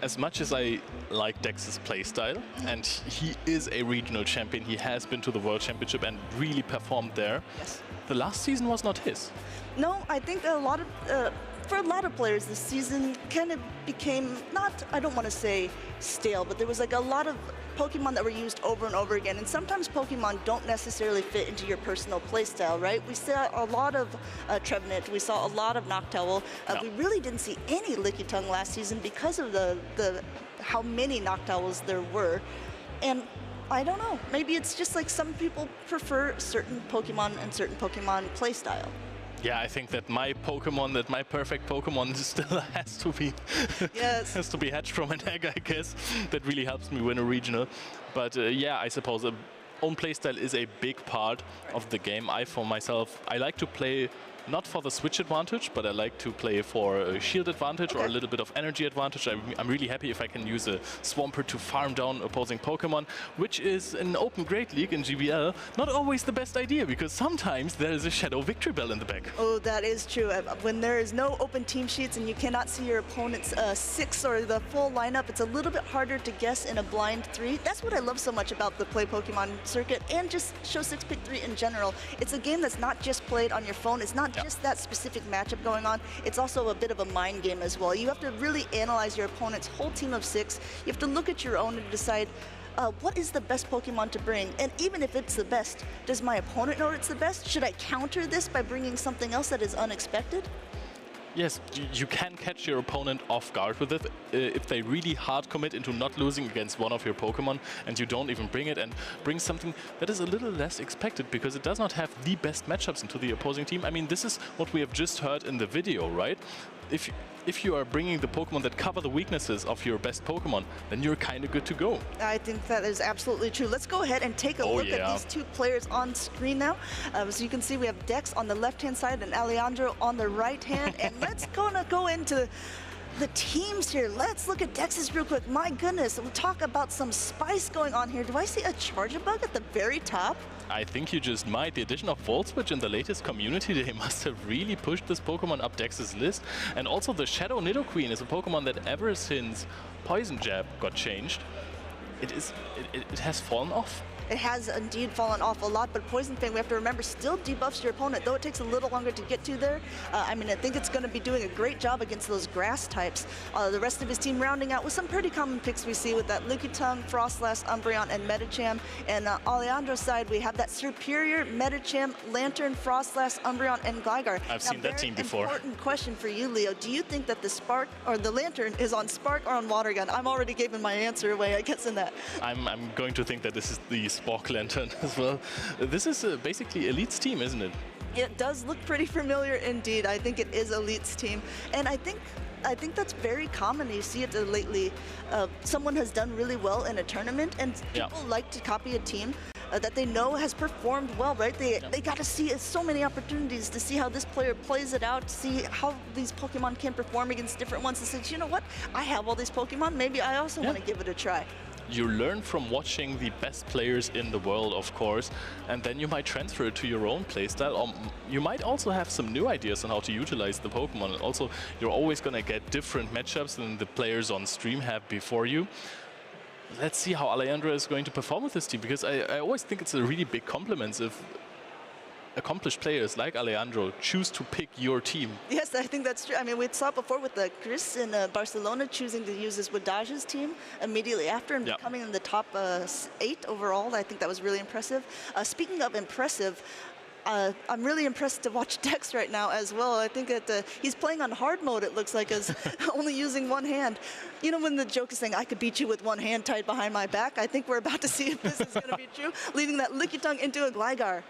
as much as I like Dex's playstyle, and he is a regional champion, he has been to the World Championship and really performed there. Yes. The last season was not his. No, I think a lot of, for a lot of players, this season kind of became not, I don't want to say stale, but there was like a lot of Pokemon that were used over and over again, and sometimes Pokemon don't necessarily fit into your personal playstyle, right? We saw a lot of Trevenant, we saw a lot of Noctowl. We really didn't see any Lickitung last season because of the how many Noctowls there were. And I don't know, maybe it's just like some people prefer certain Pokemon and certain Pokemon playstyle. Yeah, I think that my perfect Pokemon still has to be has to be hatched from an egg, I guess. That really helps me win a regional. But yeah, I suppose own playstyle is a big part of the game. For myself, I like to play not for the switch advantage, but I like to play for a shield advantage or a little bit of energy advantage. I'm really happy if I can use a Swampert to farm down opposing Pokemon, which is in Open Great League in GBL not always the best idea, because sometimes there is a Shadow Victory Bell in the back. Oh, that is true. When there is no open team sheets and you cannot see your opponent's 6 or the full lineup, it's a little bit harder to guess in a blind 3. That's what I love so much about the Play Pokemon circuit and just Show 6 Pick 3 in general. It's a game that's not just played on your phone. It's not just that specific matchup going on. It's also a bit of a mind game as well. You have to really analyze your opponent's whole team of 6. You have to look at your own and decide what is the best Pokemon to bring. And even if it's the best, does my opponent know it's the best? Should I counter this by bringing something else that is unexpected? Yes, you can catch your opponent off guard with it if they really hard commit into not losing against one of your Pokemon and you don't even bring it, and bring something that is a little less expected because it does not have the best matchups into the opposing team. I mean, this is what we have just heard in the video, right? If you are bringing the Pokemon that cover the weaknesses of your best Pokemon, then you're kind of good to go. I think that is absolutely true. Let's go ahead and take a look at these two players on screen now. So you can see we have Dex on the left-hand side and Alejandro on the right hand. And let's go into the teams here. Let's look at Dex's real quick. My goodness, we'll talk about some spice going on here. Do I see a Charger Bug at the very top? I think you just might. The addition of Volt Switch in the latest community day must have really pushed this Pokemon up Dex's list. And also the Shadow Nidoqueen is a Pokemon that ever since Poison Jab got changed, it has fallen off. It has indeed fallen off a lot, but Poison Fang, we have to remember, still debuffs your opponent, though it takes a little longer to get to there. I mean, I think it's going to be doing a great job against those grass types. The rest of his team rounding out with some pretty common picks we see with that Lickitung, Frostlass, Umbreon, and Medicham. And Alejandro's side, we have that superior Medicham, Lantern, Frostlass, Umbreon, and Gligar. I've seen that team before. Important question for you, Leo. Do you think that the Spark or the Lantern is on Spark or on Water Gun? I'm already giving my answer away, I guess, in that. I'm going to think that this is the Spark Lantern as well. This is basically Elite's team, isn't it? It does look pretty familiar indeed. I think it is Elite's team. And I think that's very common. You see it lately. Someone has done really well in a tournament, and people like to copy a team that they know has performed well, right? They got to see so many opportunities to see how this player plays it out, see how these Pokemon can perform against different ones, and say, you know what? I have all these Pokemon. Maybe I also want to give it a try. You learn from watching the best players in the world, of course, and then you might transfer it to your own playstyle. Or you might also have some new ideas on how to utilize the Pokemon. And also, you're always going to get different matchups than the players on stream have before you. Let's see how Alejandro is going to perform with this team, because I always think it's a really big compliment if accomplished players like Alejandro choose to pick your team. Yes, I think that's true. I mean, we saw it before with Chris in Barcelona choosing to use his Wadage's team immediately after and becoming in the top 8 overall. I think that was really impressive. Speaking of impressive, I'm really impressed to watch Dex right now as well. I think that he's playing on hard mode, it looks like, as only using one hand. You know, when the joke is saying, I could beat you with one hand tied behind my back, I think we're about to see if this is going to be true, leading that Lickitung into a Gligar.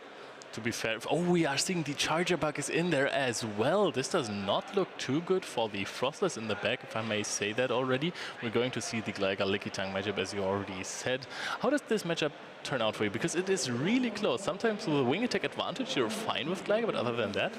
To be fair, we are seeing the Charger Bug is in there as well. This does not look too good for the Frostless in the back, if I may say that already. We're going to see the Gligar-Lickitung matchup, as you already said. How does this matchup turn out for you? Because it is really close. Sometimes with a wing attack advantage, you're fine with Gligar, but other than that?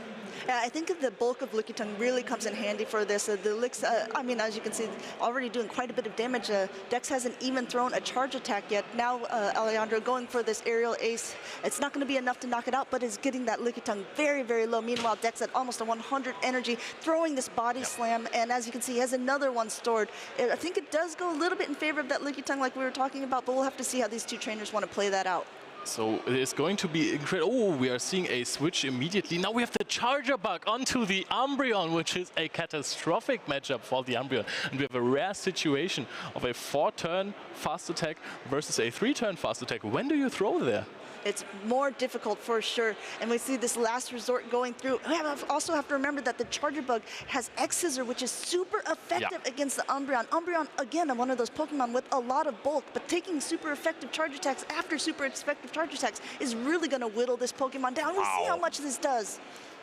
Yeah, I think the bulk of Lickitung really comes in handy for this. The Licks, I mean, as you can see, already doing quite a bit of damage. Dex hasn't even thrown a charge attack yet. Now Alejandro going for this aerial ace. It's not going to be enough to knock it out, but is getting that Lickitung very, very low. Meanwhile, Dex at almost a 100 energy, throwing this body slam, and as you can see, he has another one stored. I think it does go a little bit in favor of that Lickitung like we were talking about, but we'll have to see how these two trainers want to play that out. So it is going to be incredible. Oh, we are seeing a switch immediately. Now we have the Charger Bug onto the Umbreon, which is a catastrophic matchup for the Umbreon. And we have a rare situation of a 4-turn fast attack versus a 3-turn fast attack. When do you throw there? It's more difficult for sure, and we see this last resort going through. We also have to remember that the Charger Bug has X-Scissor, which is super effective against the Umbreon. Umbreon, again, one of those Pokemon with a lot of bulk, but taking super effective charge attacks after super effective charge attacks is really going to whittle this Pokemon down. We'll see how much this does.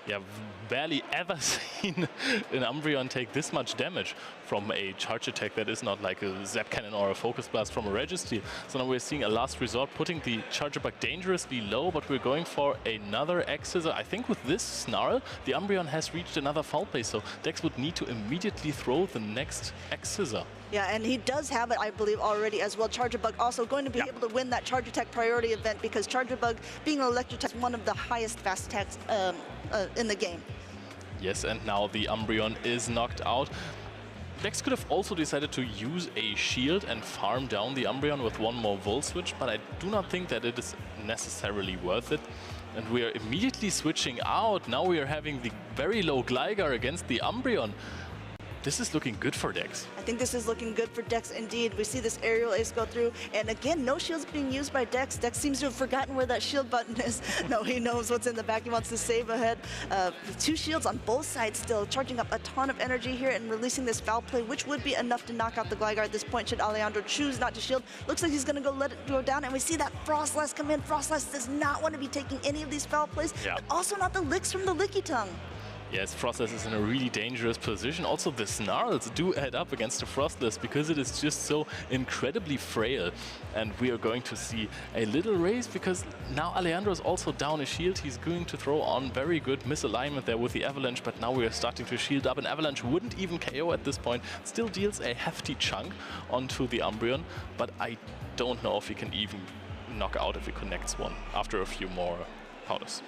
Yeah, barely ever seen an Umbreon take this much damage from a charge attack that is not like a Zap Cannon or a Focus Blast from a Registry. So now we're seeing a last resort, putting the Charger Bug dangerously low, but we're going for another X-Scissor. I think with this Snarl, the Umbreon has reached another foul play, so Dex would need to immediately throw the next X-Scissor. Yeah, and he does have it, I believe, already as well. Charger Bug also going to be able to win that Charge Attack priority event because Charger Bug, being an electric attack, is one of the highest fast attacks in the game. Yes, and now the Umbreon is knocked out. Dex could have also decided to use a shield and farm down the Umbreon with one more Volt Switch, but I do not think that it is necessarily worth it. And we are immediately switching out. Now we are having the very low Gligar against the Umbreon. This is looking good for Dex. I think this is looking good for Dex indeed. We see this aerial ace go through, and again, no shields being used by Dex. Dex seems to have forgotten where that shield button is. No, he knows what's in the back. He wants to save ahead. Two shields on both sides still, charging up a ton of energy here and releasing this foul play, which would be enough to knock out the Gligar at this point should Alejandro choose not to shield. Looks like he's going to go let it go down, and we see that Frostlass come in. Frostlass does not want to be taking any of these foul plays, but also not the licks from the Lickitung. Yes, Frostlass is in a really dangerous position. Also, the Snarls do add up against the Frostlass because it is just so incredibly frail. And we are going to see a little race because now Alejandro is also down a shield. He's going to throw on very good misalignment there with the Avalanche, but now we are starting to shield up. An Avalanche wouldn't even KO at this point. Still deals a hefty chunk onto the Umbreon, but I don't know if he can even knock out if he connects one after a few more powders.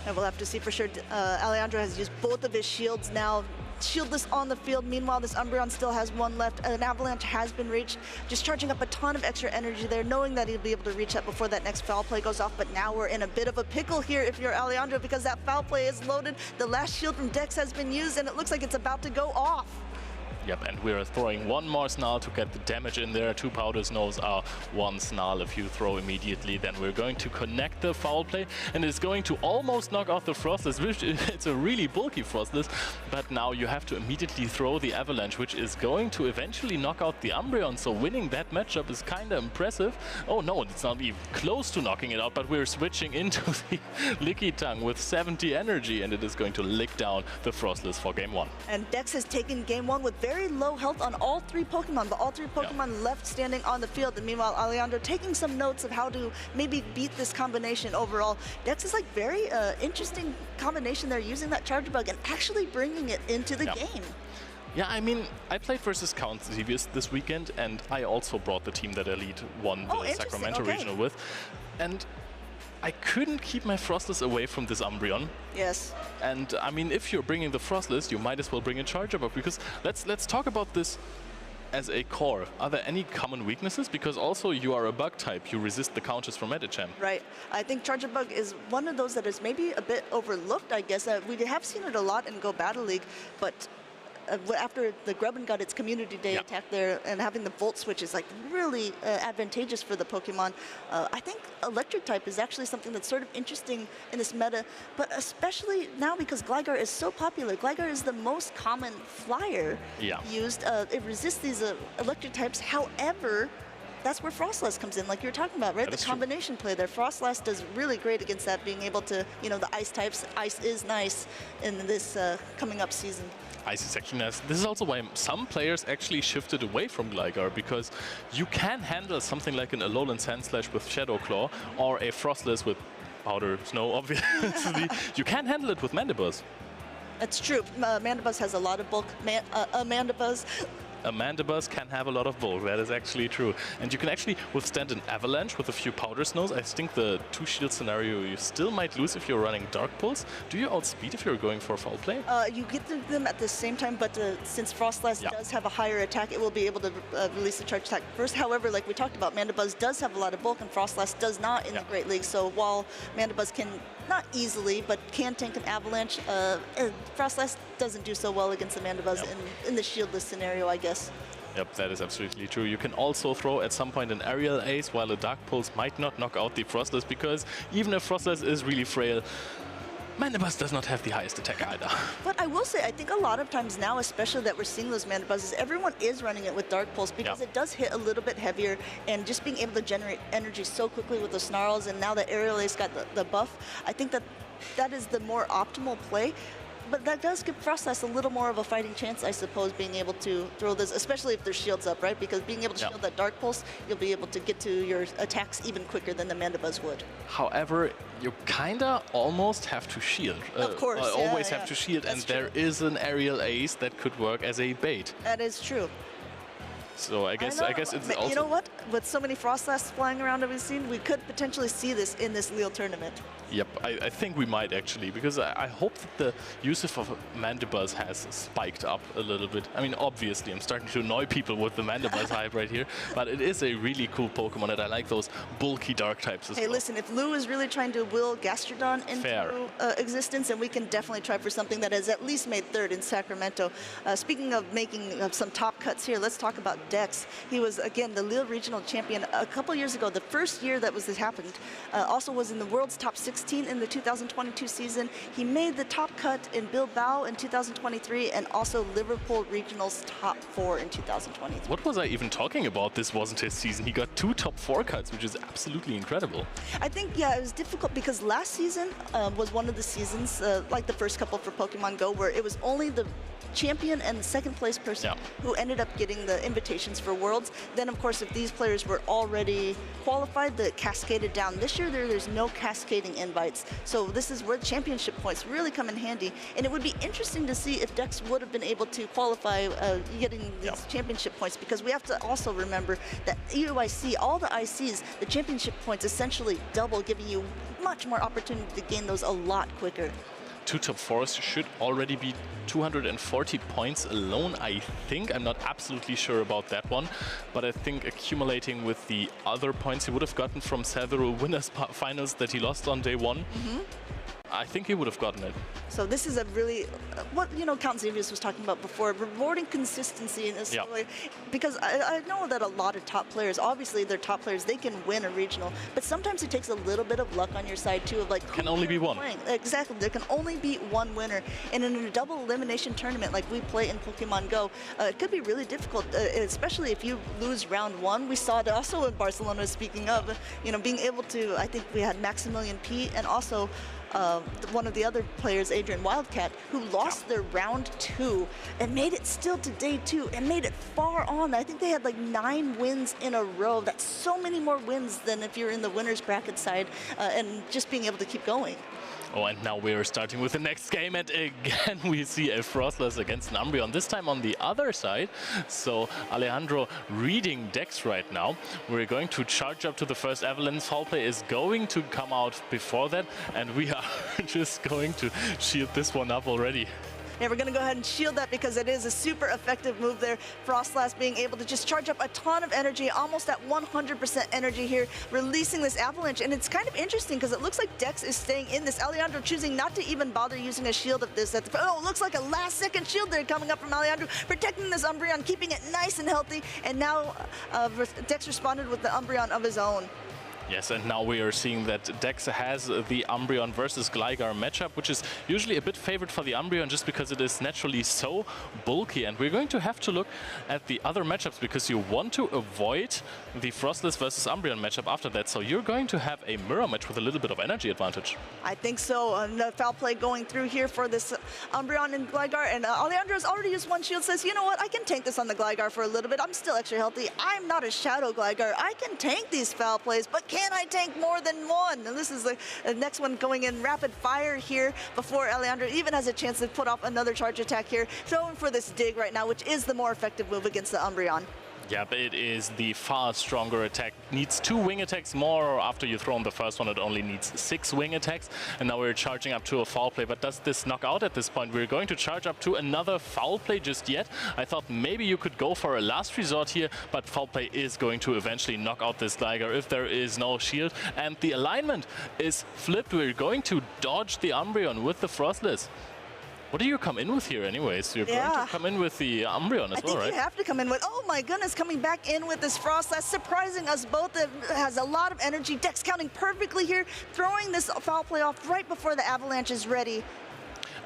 And we'll have to see for sure. Alejandro has used both of his shields now. Shieldless on the field. Meanwhile, this Umbreon still has one left. An Avalanche has been reached. Just charging up a ton of extra energy there, knowing that he'll be able to reach that before that next foul play goes off. But now we're in a bit of a pickle here if you're Alejandro because that foul play is loaded. The last shield from Dex has been used, and it looks like it's about to go off. Yep, and we're throwing one more Snarl to get the damage in there. Two powders knows are one Snarl. If you throw immediately, then we're going to connect the foul play, and it's going to almost knock out the Frostlass, which it's a really bulky Frostlass, but now you have to immediately throw the Avalanche, which is going to eventually knock out the Umbreon, so winning that matchup is kind of impressive. Oh no, it's not even close to knocking it out, but we're switching into the Lickitung with 70 energy, and it is going to lick down the Frostlass for game one. And Dex has taken game one with very low health on all three Pokemon, but all three Pokemon left standing on the field. And meanwhile, Alejandro taking some notes of how to maybe beat this combination overall. Dex is like very interesting combination there, using that Charger Bug and actually bringing it into the game. Yeah, I mean, I played versus Count Xevious this weekend, and I also brought the team that Elite won the Sacramento Regional with. And I couldn't keep my Frostlass away from this Umbreon. Yes. And I mean, if you're bringing the Frostlass, you might as well bring a Charger Bug, because let's talk about this as a core. Are there any common weaknesses? Because also you are a bug type, you resist the counters from Medicham. Right. I think Charger Bug is one of those that is maybe a bit overlooked, I guess. We have seen it a lot in Go Battle League, but after the Grubbin got its community day attack there, and having the Volt Switch is like really advantageous for the Pokemon. I think electric type is actually something that's sort of interesting in this meta, but especially now because Gligar is so popular. Gligar is the most common flyer used. It resists these electric types. However, that's where Frostlass comes in, like you were talking about, right? The combination play there. Frostlass does really great against that, being able to, you know, the ice types. Ice is nice in this coming up season. Ice is actually nice. This is also why some players actually shifted away from Gligar, because you can handle something like an Alolan Sandslash with Shadow Claw or a Frostlass with Powder Snow, obviously. You can handle it with Mandibuzz. That's true. Mandibuzz has a lot of bulk. Mandibuzz. A Mandibuzz can have a lot of bulk, that is actually true. And you can actually withstand an avalanche with a few powder snows. I think the 2-shield scenario you still might lose if you're running Dark Pulse. Do you outspeed if you're going for foul play? You get them at the same time, but since Frostlass does have a higher attack, it will be able to release the charge attack first. However, like we talked about, Mandibuzz does have a lot of bulk, and Frostlass does not in the Great League. So while Mandibuzz can, not easily, but can tank an avalanche, Frostlass doesn't do so well against the Mandibuzz in the shieldless scenario, I guess. Yep, that is absolutely true. You can also throw at some point an aerial ace, while a Dark Pulse might not knock out the Frostless, because even if Frostless is really frail, Mandibuzz does not have the highest attack either. But I will say, I think a lot of times now, especially that we're seeing those Mandibuzzes, everyone is running it with Dark Pulse because it does hit a little bit heavier, and just being able to generate energy so quickly with the Snarls, and now that Aerial Ace got the buff, I think that is the more optimal play. But that does give Frostlass a little more of a fighting chance, I suppose, being able to throw this, especially if their shields up, right? Because being able to shield that Dark Pulse, you'll be able to get to your attacks even quicker than the Mandibuzz would. However, you kinda almost have to shield. Of course, always have to shield, and there is an aerial ace that could work as a bait. That is true. So I guess it's also... You know what? With so many Frostlass flying around that we've seen, we could potentially see this in this Lille tournament. Yep, I think we might actually, because I hope that the usage of Mandibuzz has spiked up a little bit. I mean, obviously, I'm starting to annoy people with the Mandibuzz hype right here, but it is a really cool Pokemon, and I like those bulky dark types as well. Hey, listen, if Lou is really trying to will Gastrodon into existence, and we can definitely try for something that has at least made third in Sacramento. Speaking of making some top cuts here, let's talk about Dex. He was, again, the Lille Regional Champion a couple years ago. The first year that this happened, also was in the world's top 16 in the 2022 season. He made the top cut in Bilbao in 2023, and also Liverpool Regionals top 4 in 2023. What was I even talking about? This wasn't his season. He got 2 top 4 cuts, which is absolutely incredible. I think, yeah, it was difficult because last season was one of the seasons, like the first couple for Pokemon Go, where it was only the champion and the second place person who ended up getting the invitations for Worlds. Then, of course, if these players were already qualified, that cascaded down. This year, there's no cascading invites. So this is where championship points really come in handy. And it would be interesting to see if Dex would have been able to qualify getting these championship points, because we have to also remember that EUIC, all the ICs, the championship points essentially double, giving you much more opportunity to gain those a lot quicker. 2 top 4s should already be 240 points alone, I think. I'm not absolutely sure about that one, but I think accumulating with the other points he would have gotten from several winners finals that he lost on day 1, I think he would have gotten it. So this is a really, what Count Xavius was talking about before, rewarding consistency in this way. Because I know that a lot of top players, obviously they're top players, they can win a regional, but sometimes it takes a little bit of luck on your side too, of like, can only be one. Exactly, there can only be one winner. And in a double elimination tournament like we play in Pokemon Go, it could be really difficult, especially if you lose round 1. We saw it also in Barcelona, speaking of, being able to, I think we had Maximilian P, and also one of the other players, Adrian Wildcat, who lost their round 2 and made it still to day 2 and made it far on. I think they had like 9 wins in a row. That's so many more wins than if you're in the winner's bracket side, and just being able to keep going. Oh, and now we're starting with the next game, and again we see a Frostless against an Umbreon, this time on the other side. So Alejandro reading Dex right now. We're going to charge up to the first Avalanche. Foul play is going to come out before that, and we are just going to shield this one up already. Yeah, we're going to go ahead and shield that because it is a super effective move there. Frostlass being able to just charge up a ton of energy, almost at 100% energy here, releasing this avalanche. And it's kind of interesting because it looks like Dex is staying in this. Alejandro choosing not to even bother using a shield of this. Oh, it looks like a last-second shield there coming up from Alejandro, protecting this Umbreon, keeping it nice and healthy. And now Dex responded with the Umbreon of his own. Yes, and now we are seeing that Dex has the Umbreon versus Gligar matchup, which is usually a bit favored for the Umbreon just because it is naturally so bulky. And we're going to have to look at the other matchups because you want to avoid the Frostless versus Umbreon matchup after that. So you're going to have a mirror match with a little bit of energy advantage. I think so. The foul play going through here for this Umbreon and Gligar. And Alejandro's already used one shield, says, you know what, I can tank this on the Gligar for a little bit. I'm still extra healthy. I'm not a Shadow Gligar. I can tank these foul plays, but can I tank more than one? And this is the next one going in rapid fire here before Alejandro even has a chance to put off another charge attack here. Going for this dig right now, which is the more effective move against the Umbreon. Yeah, but it is the far stronger attack. Needs 2 wing attacks more. After you throw on the first one, it only needs 6 wing attacks. And now we're charging up to a foul play. But does this knock out at this point? We're going to charge up to another foul play just yet. I thought maybe you could go for a last resort here, but foul play is going to eventually knock out this Gligar if there is no shield. And the alignment is flipped. We're going to dodge the Umbreon with the Frostless. What do you come in with here anyways? You're going to come in with the Umbreon as well, right? I think you have to come in with, oh my goodness, coming back in with this Frost. That's surprising us both. It has a lot of energy. Dex counting perfectly here, throwing this foul play off right before the Avalanche is ready.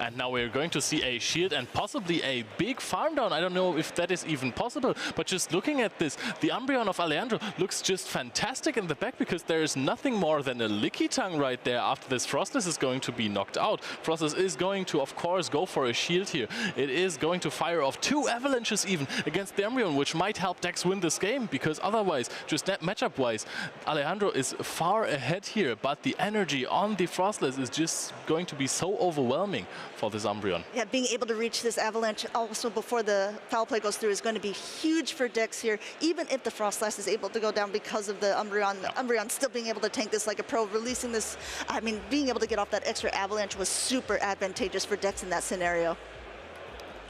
And now we're going to see a shield and possibly a big farm down. I don't know if that is even possible, but just looking at this, the Umbreon of Alejandro looks just fantastic in the back because there is nothing more than a Lickitung right there after this Frostless is going to be knocked out. Frostless is going to, of course, go for a shield here. It is going to fire off 2 avalanches even against the Umbreon, which might help Dex win this game because otherwise, just matchup-wise, Alejandro is far ahead here, but the energy on the Frostless is just going to be so overwhelming for this Umbreon. Yeah, being able to reach this Avalanche also before the foul play goes through is going to be huge for Dex here, even if the Frostless is able to go down because of the Umbreon. The Umbreon still being able to tank this like a pro, releasing this, I mean, being able to get off that extra Avalanche was super advantageous for Dex in that scenario.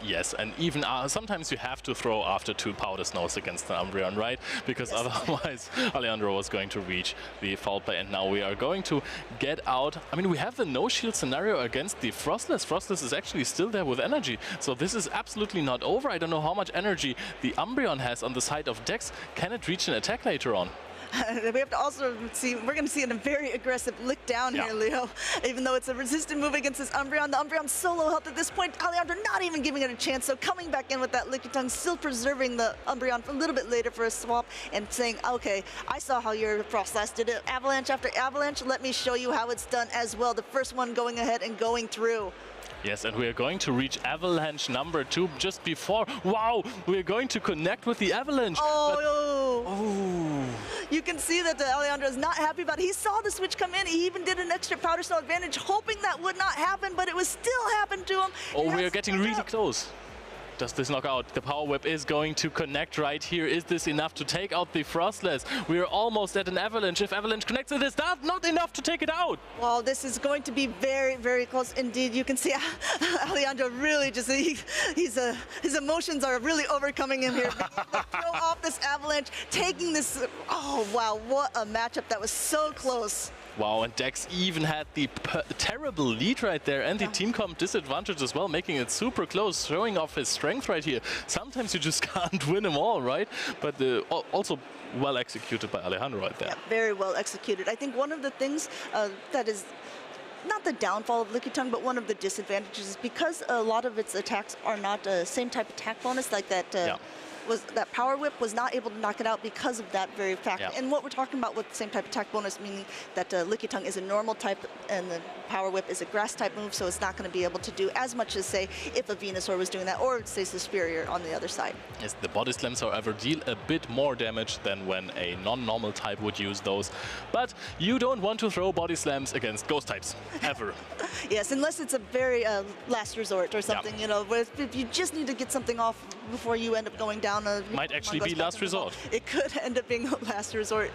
Yes, and even sometimes you have to throw after 2 Powder Snows against the Umbreon, right? Because otherwise Alejandro was going to reach the foul play, and now we are going to get out. I mean, we have the no-shield scenario against the Frostless. Frostless is actually still there with energy, so this is absolutely not over. I don't know how much energy the Umbreon has on the side of Dex. Can it reach an attack later on? We have to also see, we're going to see a very aggressive lick down here, Leo. Even though it's a resistant move against this Umbreon, the Umbreon solo health at this point. Alejandro not even giving it a chance, so coming back in with that Lickitung, still preserving the Umbreon for a little bit later for a swap and saying, okay, I saw how your Frostless did it. Avalanche after Avalanche, let me show you how it's done as well. The first one going ahead and going through. Yes, and we are going to reach Avalanche number 2 just before. Wow, we're going to connect with the Avalanche. Oh, you can see that Alejandro is not happy about it. He saw the switch come in. He even did an extra Powder Snow advantage, hoping that would not happen, but it was still happened to him. Oh, we are getting really close. Does this knock out? The Power Whip is going to connect right here. Is this enough to take out the Frostless? We are almost at an Avalanche. If Avalanche connects, it is not enough to take it out. Well, this is going to be very, very close indeed. You can see Alejandro really just, his emotions are really overcoming him here. Being able to throw off this Avalanche, taking this, oh wow, what a matchup. That was so close. Wow, and Dex even had the terrible lead right there and the team comp disadvantage as well, making it super close, showing off his strength right here. Sometimes you just can't win them all, right? But also well executed by Alejandro right there. Yeah, very well executed. I think one of the things that is not the downfall of Lickitung, but one of the disadvantages is because a lot of its attacks are not the same type of attack bonus like that. That Power Whip was not able to knock it out because of that very fact. And what we're talking about with the same type of attack bonus, meaning that Lickitung is a normal type and the Power Whip is a grass type move, so it's not going to be able to do as much as, say, if a Venusaur was doing that, or say Suspiria on the other side. Yes, the Body Slams, however, deal a bit more damage than when a non-normal type would use those. But you don't want to throw Body Slams against Ghost types, ever. Yes, unless it's a very last resort or something, you know, where if you just need to get something off before you end up going down. Might actually be last resort. It could end up being last resort.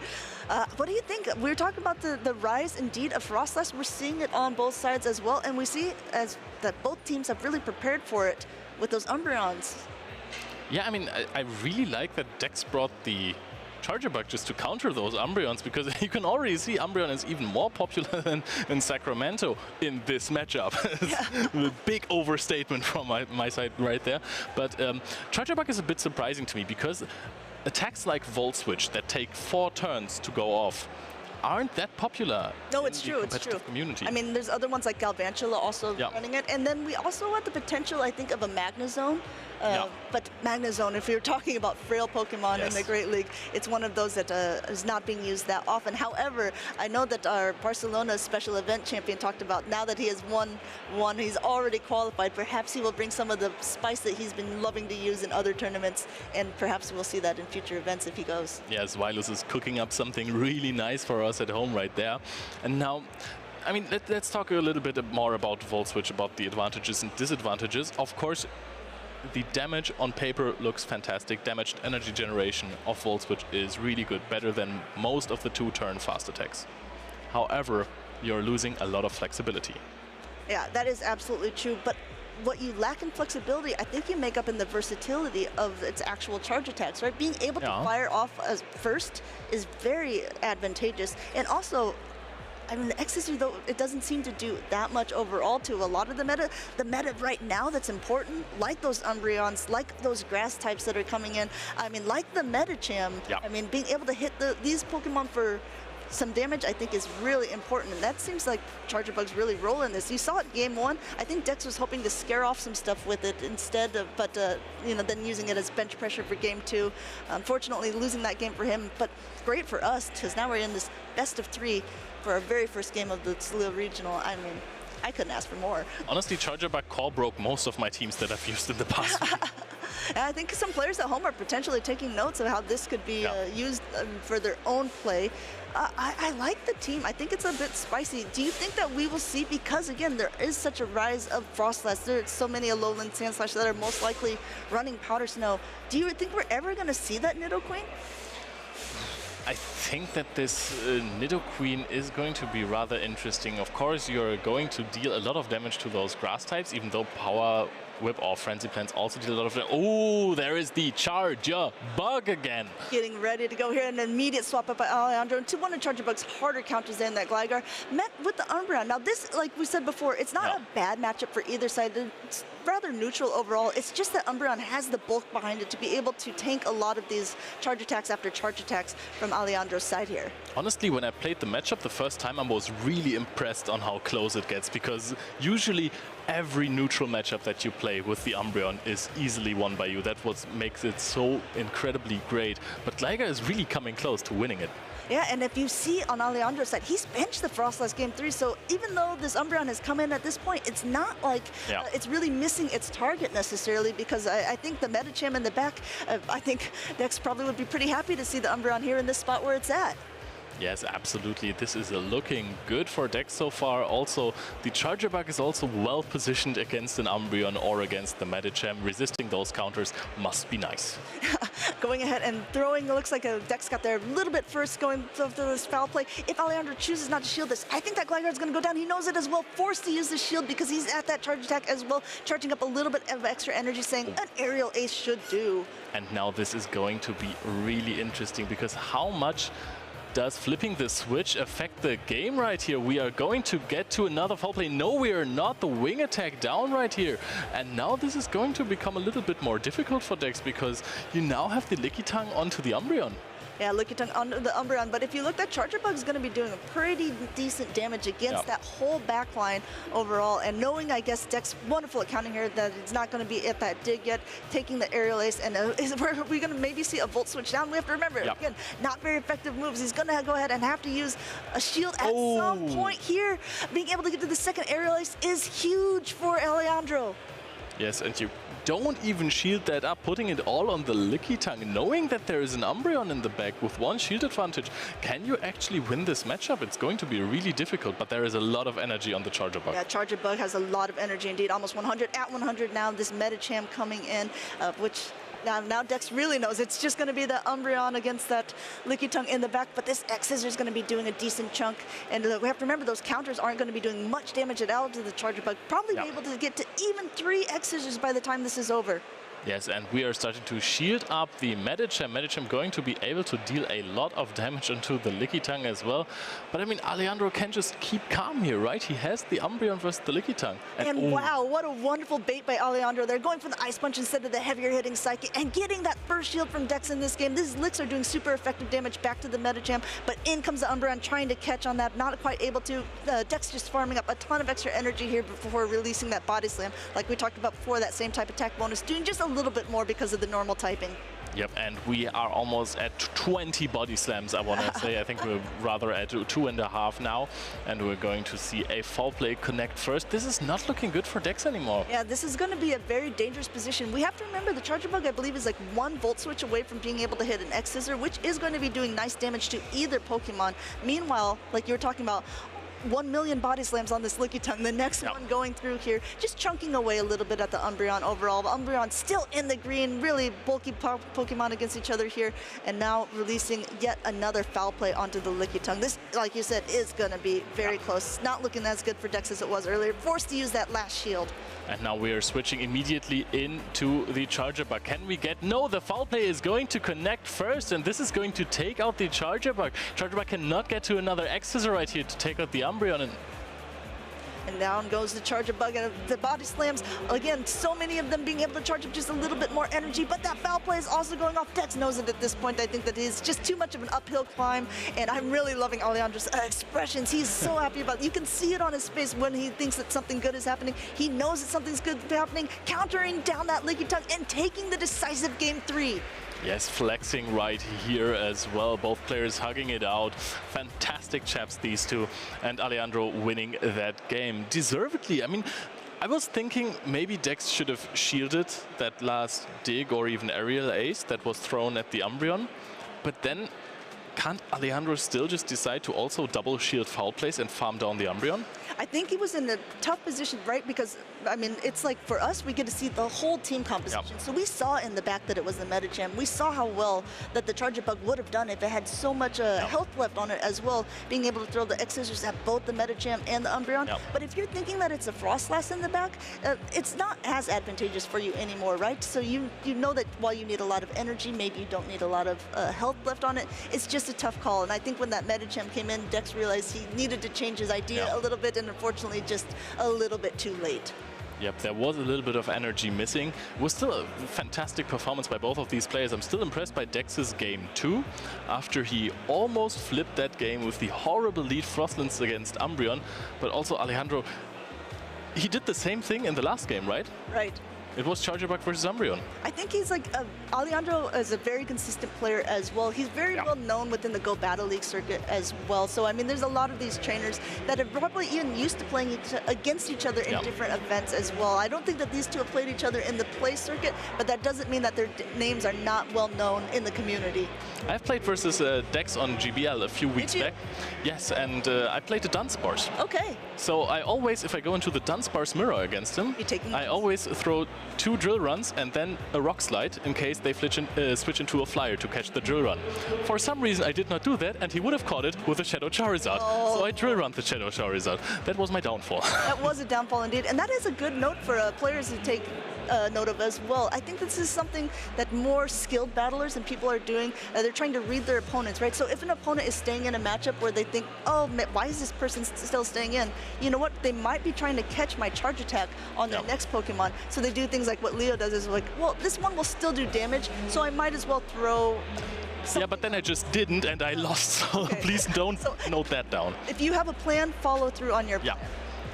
What do you think? We're talking about the rise indeed of Frostless. We're seeing it on both sides as well, and we see that both teams have really prepared for it with those Umbreons. Yeah, I mean, I really like that Dex brought the Charger Bug just to counter those Umbreons, because you can already see Umbreon is even more popular than in Sacramento in this matchup. A big overstatement from my side right there. But Charger Bug is a bit surprising to me, because attacks like Volt Switch that take 4 turns to go off aren't that popular. No, it's true. It's true. Community. I mean, there's other ones like Galvantula also running it, and then we also have the potential, I think, of a Magnezone. But Magnezone, if you're talking about frail Pokemon in the Great League, it's one of those that is not being used that often. However, I know that our Barcelona special event champion talked about now that he has won one, he's already qualified. Perhaps he will bring some of the spice that he's been loving to use in other tournaments, and perhaps we'll see that in future events if he goes. Yes, Vilus is cooking up something really nice for us at home right there. And now, I mean, let's talk a little bit more about Volt Switch, about the advantages and disadvantages. Of course, the damage on paper looks fantastic. Damaged energy generation of Volt Switch is really good, better than most of the 2-turn fast attacks. However, you're losing a lot of flexibility. Yeah, that is absolutely true. But what you lack in flexibility, I think you make up in the versatility of its actual charge attacks, right? Being able to fire off as first is very advantageous. And also, I mean, the X-Scissor, though, it doesn't seem to do that much overall to a lot of the meta. The meta right now that's important, like those Umbreons, like those grass types that are coming in, I mean, like the Medicham, I mean, being able to hit these Pokemon for some damage, I think, is really important, and that seems like Charger Bug's really rolling this. You saw it game 1. I think Dex was hoping to scare off some stuff with it instead of, but you know, then using it as bench pressure for game 2. Unfortunately, losing that game for him, but great for us, because now we're in this best of 3 for our very first game of the Lille Regional. I mean, I couldn't ask for more. Honestly, Charger Bug core broke most of my teams that I've used in the past week. And I think some players at home are potentially taking notes of how this could be used for their own play. I like the team. I think it's a bit spicy. Do you think that we will see, because again, there is such a rise of Frostlass, there's so many Alolan Sandslash that are most likely running Powder Snow. Do you think we're ever going to see that Nidoqueen? I think that this Nidoqueen is going to be rather interesting. Of course, you're going to deal a lot of damage to those grass types, even though Power Whip or Frenzy Plants also deal a lot of damage. Oh, there is the Charger Bug again. Getting ready to go here, an immediate swap up by Alejandro to one of Charger Bug's harder counters in that Gligar, met with the Umbreon. Now this, like we said before, it's not a bad matchup for either side. It's rather neutral overall. It's just that Umbreon has the bulk behind it to be able to tank a lot of these charge attacks after charge attacks from Alejandro's side here. Honestly, when I played the matchup the first time, I was really impressed on how close it gets, because usually every neutral matchup that you play with the Umbreon is easily won by you. That's what makes it so incredibly great. But Gligar is really coming close to winning it. Yeah, and if you see on Alejandro's side, he's benched the Frostlass game 3, so even though this Umbreon has come in at this point, it's not like it's really missing its target necessarily, because I think the Medicham in the back, I think Dex probably would be pretty happy to see the Umbreon here in this spot where it's at. Yes, absolutely. This is looking good for Dex so far. Also, the Charger Bug is also well positioned against an Umbreon or against the Medicham. Resisting those counters must be nice. Going ahead and throwing, it looks like Dex got there a little bit first, going to this foul play. If Alejandro chooses not to shield this, I think that Gligar is going to go down. He knows it as well, forced to use the shield because he's at that charge attack as well, charging up a little bit of extra energy, saying an aerial ace should do. And now this is going to be really interesting, because how much does flipping the switch affect the game right here? We are going to get to another foul play. No, we are not. The wing attack down right here. And now this is going to become a little bit more difficult for Dex, because you now have the Lickitung onto the Umbreon. Yeah, Lickitung onto the Umbreon, but if you look, that Charger Bug is going to be doing a pretty decent damage against that whole back line overall. And knowing, I guess, Dex, wonderful at counting here, that it's not going to be at that dig yet, taking the aerial ace, and are we going to maybe see a Volt Switch down? We have to remember, again, not very effective moves. He's going to go ahead and have to use a shield at some point here. Being able to get to the second aerial ace is huge for Alejandro. Yes, and you don't even shield that up, putting it all on the Lickitung, knowing that there is an Umbreon in the back with one shield advantage. Can you actually win this matchup? It's going to be really difficult, but there is a lot of energy on the Charger Bug. Yeah, Charger Bug has a lot of energy indeed, almost 100 at 100 now. This Medicham coming in, which now Dex really knows it's just going to be the Umbreon against that Lickitung in the back, but this X-Scissor is going to be doing a decent chunk. And we have to remember, those counters aren't going to be doing much damage at all to the Charger Bug. Probably be able to get to even 3 X-Scissors by the time this is over. Yes, and we are starting to shield up the Medicham. Medicham going to be able to deal a lot of damage into the Lickitung as well. But I mean, Alejandro can just keep calm here, right? He has the Umbreon versus the Lickitung. And wow, what a wonderful bait by Alejandro. They're going for the Ice Punch instead of the heavier hitting Psychic and getting that first shield from Dex in this game. These Licks are doing super effective damage back to the Medicham, but in comes the Umbreon trying to catch on that, not quite able to. Dex just farming up a ton of extra energy here before releasing that Body Slam. Like we talked about before, that same type attack bonus, doing just a little bit more because of the normal typing. Yep, and we are almost at 20 body slams, I want to say. I think we're rather at 2.5 now, and we're going to see a foul play connect first. This is not looking good for Dex anymore. Yeah, this is going to be a very dangerous position. We have to remember the Charger Bug, I believe, is like 1 Volt Switch away from being able to hit an X Scissor, which is going to be doing nice damage to either Pokemon. Meanwhile, like you were talking about, 1 million body slams on this Lickitung. The next one going through here, just chunking away a little bit at the Umbreon overall. The Umbreon still in the green, really bulky Pokemon against each other here, and now releasing yet another foul play onto the Lickitung. This, like you said, is going to be very close. Not looking as good for Dex as it was earlier. Forced to use that last shield. And now we are switching immediately into the Charger Bug. Can we get... No, the foul play is going to connect first, and this is going to take out the Charger Bug. Charger Bug cannot get to another X-Scissor right here to take out the Umbreon. And down goes the Charger Bug, and the body slams. Again, so many of them being able to charge up just a little bit more energy, but that foul play is also going off. Dex knows it at this point. I think that is just too much of an uphill climb, and I'm really loving Alejandro's expressions. He's so happy about it. You can see it on his face when he thinks that something good is happening. He knows that something's good happening, countering down that Lickitung and taking the decisive game 3. Yes, flexing right here as well. Both players hugging it out. Fantastic chaps, these two. And Alejandro winning that game. Deservedly. I mean, I was thinking maybe Dex should have shielded that last dig or even aerial ace that was thrown at the Umbreon. But then, can't Alejandro still just decide to also double shield foul plays and farm down the Umbreon? I think he was in a tough position, right? Because, I mean, it's like for us, we get to see the whole team composition. Yep. So we saw in the back that it was the meta champ. We saw how well that the Charger Bug would have done if it had so much health left on it as well, being able to throw the X Scissors at both the meta champ and the Umbreon. Yep. But if you're thinking that it's a Frostlass in the back, it's not as advantageous for you anymore, right? So you know that while you need a lot of energy, maybe you don't need a lot of health left on it. It's just a tough call. And I think when that meta champ came in, Dex realized he needed to change his idea a little bit, and unfortunately just a little bit too late. Yep, there was a little bit of energy missing. It was still a fantastic performance by both of these players. I'm still impressed by Dex's game 2, after he almost flipped that game with the horrible lead Frostlands against Umbreon. But also Alejandro, he did the same thing in the last game, right? Right. It was Charger Bug versus Umbreon. I think he's like, Alejandro is a very consistent player as well. He's very well known within the Go Battle League circuit as well. So, I mean, there's a lot of these trainers that are probably even used to playing against each other in different events as well. I don't think that these two have played each other in the play circuit, but that doesn't mean that their names are not well known in the community. I've played versus Dex on GBL a few weeks back. Yes, and I played the Dunsparce. Okay. So I always, if I go into the Dunsparce mirror against him, I always throw 2 drill runs and then a rock slide in case they switch into a flyer to catch the drill run. For some reason I did not do that, and he would have caught it with a Shadow Charizard. So I drill run the Shadow Charizard. That was my downfall. That was a downfall indeed, and that is a good note for players to take note of as well. I think this is something that more skilled battlers and people are doing. They're trying to read their opponents, right? So if an opponent is staying in a matchup where they think, oh, why is this person still staying in? You know what? They might be trying to catch my charge attack on their next Pokemon. So they do things like what Leo does is like, well, this one will still do damage, so I might as well throw something. Yeah, but then I just didn't and I lost, so please don't note that down. If you have a plan, follow through on your plan.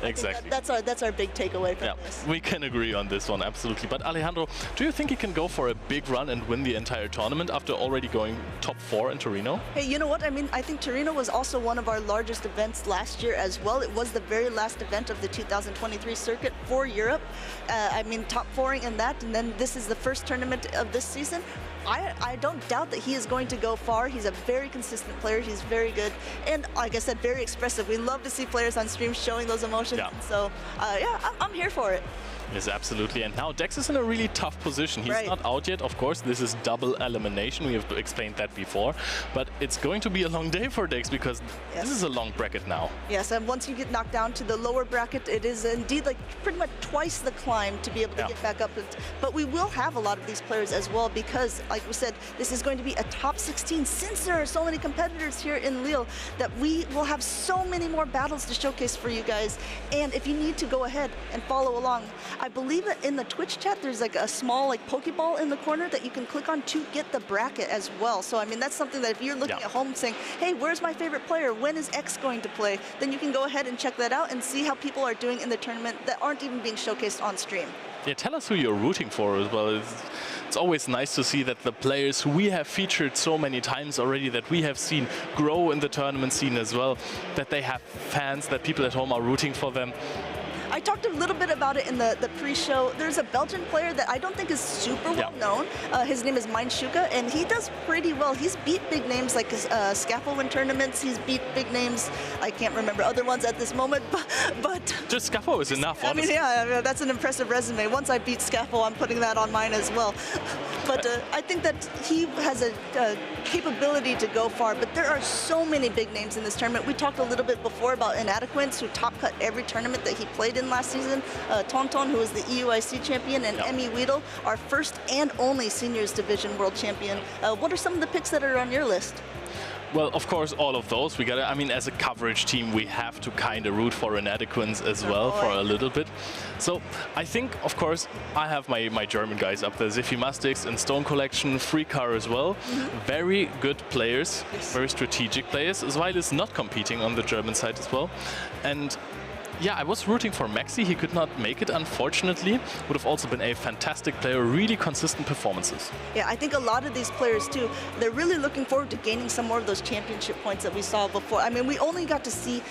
Exactly. That's our big takeaway from this. We can agree on this one, absolutely. But Alejandro, do you think he can go for a big run and win the entire tournament after already going top 4 in Torino? Hey, you know what? I mean, I think Torino was also one of our largest events last year as well. It was the very last event of the 2023 circuit for Europe. I mean, top 4ing in that, and then this is the first tournament of this season. I don't doubt that he is going to go far. He's a very consistent player. He's very good. And like I said, very expressive. We love to see players on stream showing those emotions. Yeah. So, yeah, I'm here for it. Yes, absolutely. And now Dex is in a really tough position. He's not out yet. Of course, this is double elimination. We have explained that before. But it's going to be a long day for Dex because this is a long bracket now. Yes, and once you get knocked down to the lower bracket, it is indeed like pretty much twice the climb to be able to get back up. But we will have a lot of these players as well because, like we said, this is going to be a top 16. Since there are so many competitors here in Lille, that we will have so many more battles to showcase for you guys. And if you need to go ahead and follow along, I believe that in the Twitch chat, there's like a small like Pokeball in the corner that you can click on to get the bracket as well. So, I mean, that's something that if you're looking at home saying, hey, where's my favorite player? When is X going to play? Then you can go ahead and check that out and see how people are doing in the tournament that aren't even being showcased on stream. Yeah, tell us who you're rooting for as well. It's always nice to see that the players who we have featured so many times already, that we have seen grow in the tournament scene as well, that they have fans, that people at home are rooting for them. I talked a little bit about it in the pre-show. There's a Belgian player that I don't think is super well known. His name is Schuka, and he does pretty well. He's beat big names like Scaffold win tournaments. He's beat big names. I can't remember other ones at this moment, but just Scaffold is enough. Honestly. I mean, yeah, that's an impressive resume. Once I beat Scaffold, I'm putting that on mine as well. But I think that he has a capability to go far. But there are so many big names in this tournament. We talked a little bit before about Inadequates, who top cut every tournament that he played in last season. Tonton, who is the EUIC champion, and Emmy Weedle, our first and only seniors division world champion. What are some of the picks that are on your list? Well, of course, all of those. We gotta, I mean, as a coverage team, we have to kind of root for Inadequates as well for a little bit. So I think, of course, I have my German guys up there. Ziffy Mastix and Stone Collection, Free Car as well. Very good players, very strategic players, as well as not competing on the German side as well. And yeah, I was rooting for Maxi. He could not make it, unfortunately. Would have also been a fantastic player, really consistent performances. Yeah, I think a lot of these players, too, they're really looking forward to gaining some more of those championship points that we saw before. I mean, we only got to see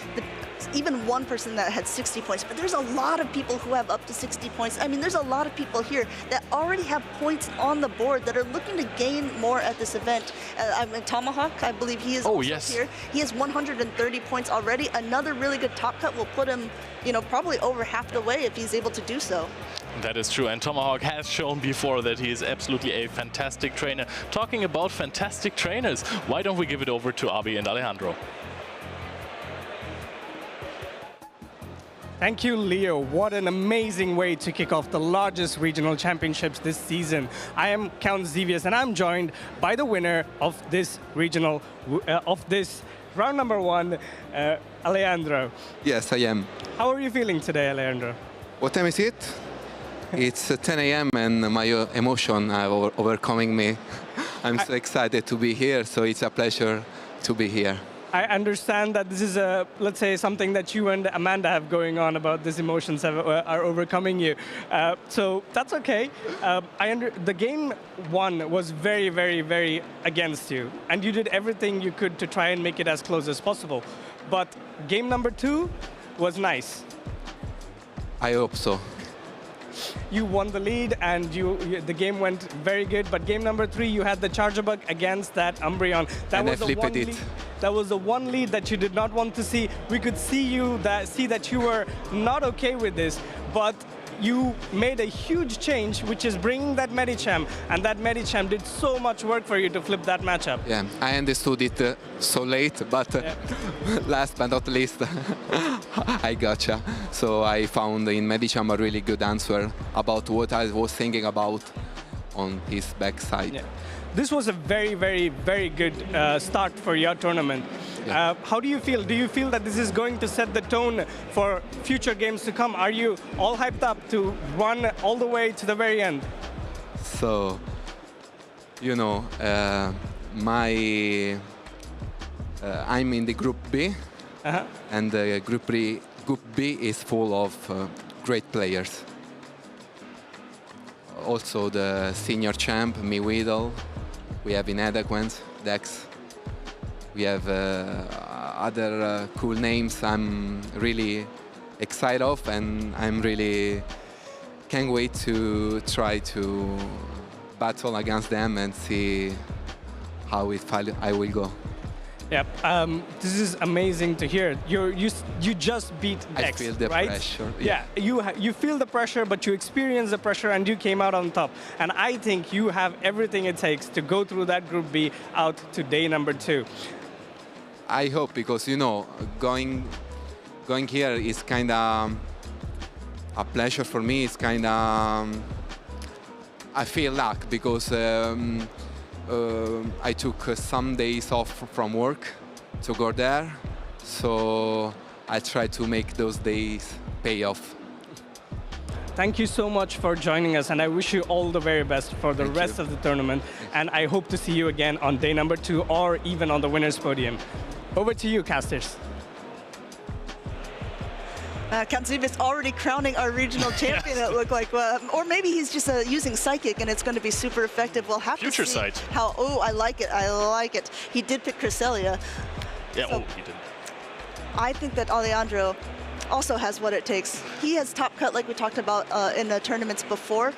even one person that had 60 points, but there's a lot of people who have up to 60 points. I mean, there's a lot of people here that already have points on the board that are looking to gain more at this event. I mean, Tomahawk, I believe he is also here. He has 130 points already. Another really good top cut will put him, you know, probably over half the way if he's able to do so. That is true, and Tomahawk has shown before that he is absolutely a fantastic trainer. Talking about fantastic trainers, why don't we give it over to Abi and Alejandro? Thank you, Leo. What an amazing way to kick off the largest regional championships this season. I am Count Zevius, and I'm joined by the winner of this regional, of this round number one, Alejandro. Yes, I am. How are you feeling today, Alejandro? What time is it? It's 10 a.m. and my emotions are overcoming me. I'm so excited to be here, so it's a pleasure to be here. I understand that this is, let's say, something that you and Amanda have going on about these emotions are overcoming you. So that's okay. The game one was very, very, very against you. And you did everything you could to try and make it as close as possible. But game number two was nice. I hope so. You won the lead and the game went very good, but game number three, you had the charger bug against that Umbreon. That was the one lead. That was the one lead that you did not want to see. We could see that you were not okay with this, but you made a huge change, which is bringing that Medicham, and that Medicham did so much work for you to flip that matchup. Yeah, I understood it so late, but last but not least, I gotcha. So I found in Medicham a really good answer about what I was thinking about on his backside. Yeah. This was a very, very, very good start for your tournament. Yeah. How do you feel? Do you feel that this is going to set the tone for future games to come? Are you all hyped up to run all the way to the very end? So, you know, I'm in the Group B, and the Group B is full of great players. Also the senior champ, Me Weedle. We have Inadequate, Dex. We have other cool names I'm really excited of, and I'm really can't wait to try to battle against them and see how I will go. Yeah, this is amazing to hear. You just beat Dex, I feel the pressure. Yeah, you feel the pressure, but you experience the pressure and you came out on top. And I think you have everything it takes to go through that Group B out to day number 2. I hope, because you know, going here is kind of a pleasure for me. It's kind of I feel luck because. I took some days off from work to go there, so I try to make those days pay off. Thank you so much for joining us, and I wish you all the very best for the rest of the tournament, and I hope to see you again on day number 2 or even on the winner's podium. Over to you, casters. Kansiv's already crowning our regional champion, it looked like. Or maybe he's just using Psychic and it's going to be super effective. We'll have Future to see sight. how... Oh, I like it. I like it. He did pick Cresselia. Yeah, So, he did. I think that Alejandro also has what it takes. He has top cut like we talked about in the tournaments before.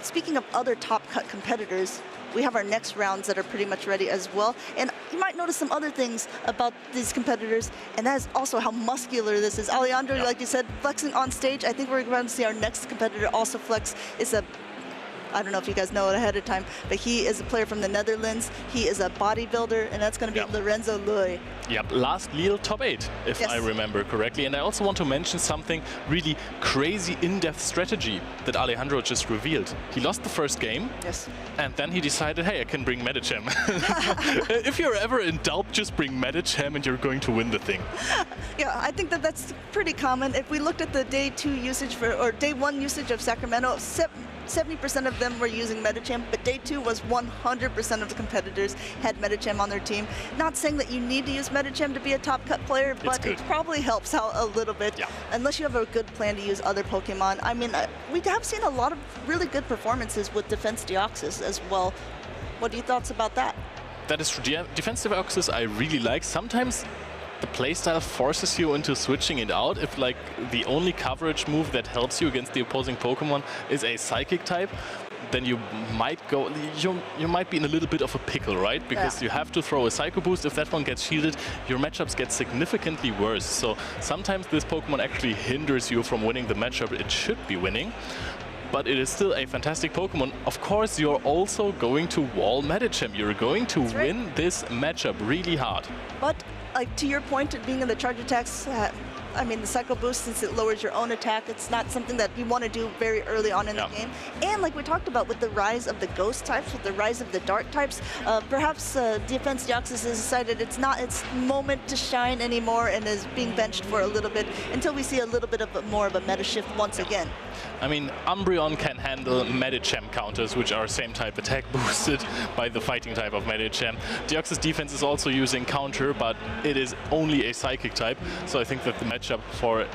Speaking of other top cut competitors, we have our next rounds that are pretty much ready as well. And you might notice some other things about these competitors, and that is also how muscular this is. Alejandro, like you said, flexing on stage. I think we're going to see our next competitor also flex. It's a, I don't know if you guys know it ahead of time, but he is a player from the Netherlands. He is a bodybuilder, and that's going to be Lorenzo Lui. Yep, last Lille top 8, if I remember correctly. And I also want to mention something really crazy in-depth strategy that Alejandro just revealed. He lost the first game, and then he decided, hey, I can bring Medicham. If you're ever in doubt, just bring Medicham and you're going to win the thing. Yeah, I think that that's pretty common. If we looked at the day 2 usage or day 1 usage of Sacramento, 70% of them were using Medicham, but day 2 was 100% of the competitors had Medicham on their team. Not saying that you need to use Medicham to be a top cut player, but it probably helps out a little bit, unless you have a good plan to use other Pokemon. I mean, we have seen a lot of really good performances with Defense Deoxys as well. What are your thoughts about that? That is true. Defense Deoxys I really like. Sometimes the playstyle forces you into switching it out if like the only coverage move that helps you against the opposing Pokemon is a Psychic type. Then you might go, you might be in a little bit of a pickle, right? Because you have to throw a Psycho Boost. If that one gets shielded, your matchups get significantly worse. So sometimes this Pokemon actually hinders you from winning the matchup it should be winning. But it is still a fantastic Pokemon. Of course, you're also going to wall Medicham. You're going to win this matchup really hard. But like to your point of being in the charge attacks, I mean, the Psycho Boost, since it lowers your own attack, it's not something that you want to do very early on in the game. And like we talked about with the rise of the Ghost types, with the rise of the Dark types, perhaps Defense Deoxys has decided it's not its moment to shine anymore and is being benched for a little bit until we see a little bit of more of a meta shift once again. I mean, Umbreon can handle Medicham counters, which are same type attack boosted by the fighting type of Medicham. Deoxys defense is also using counter, but it is only a Psychic type, so I think that the matchup for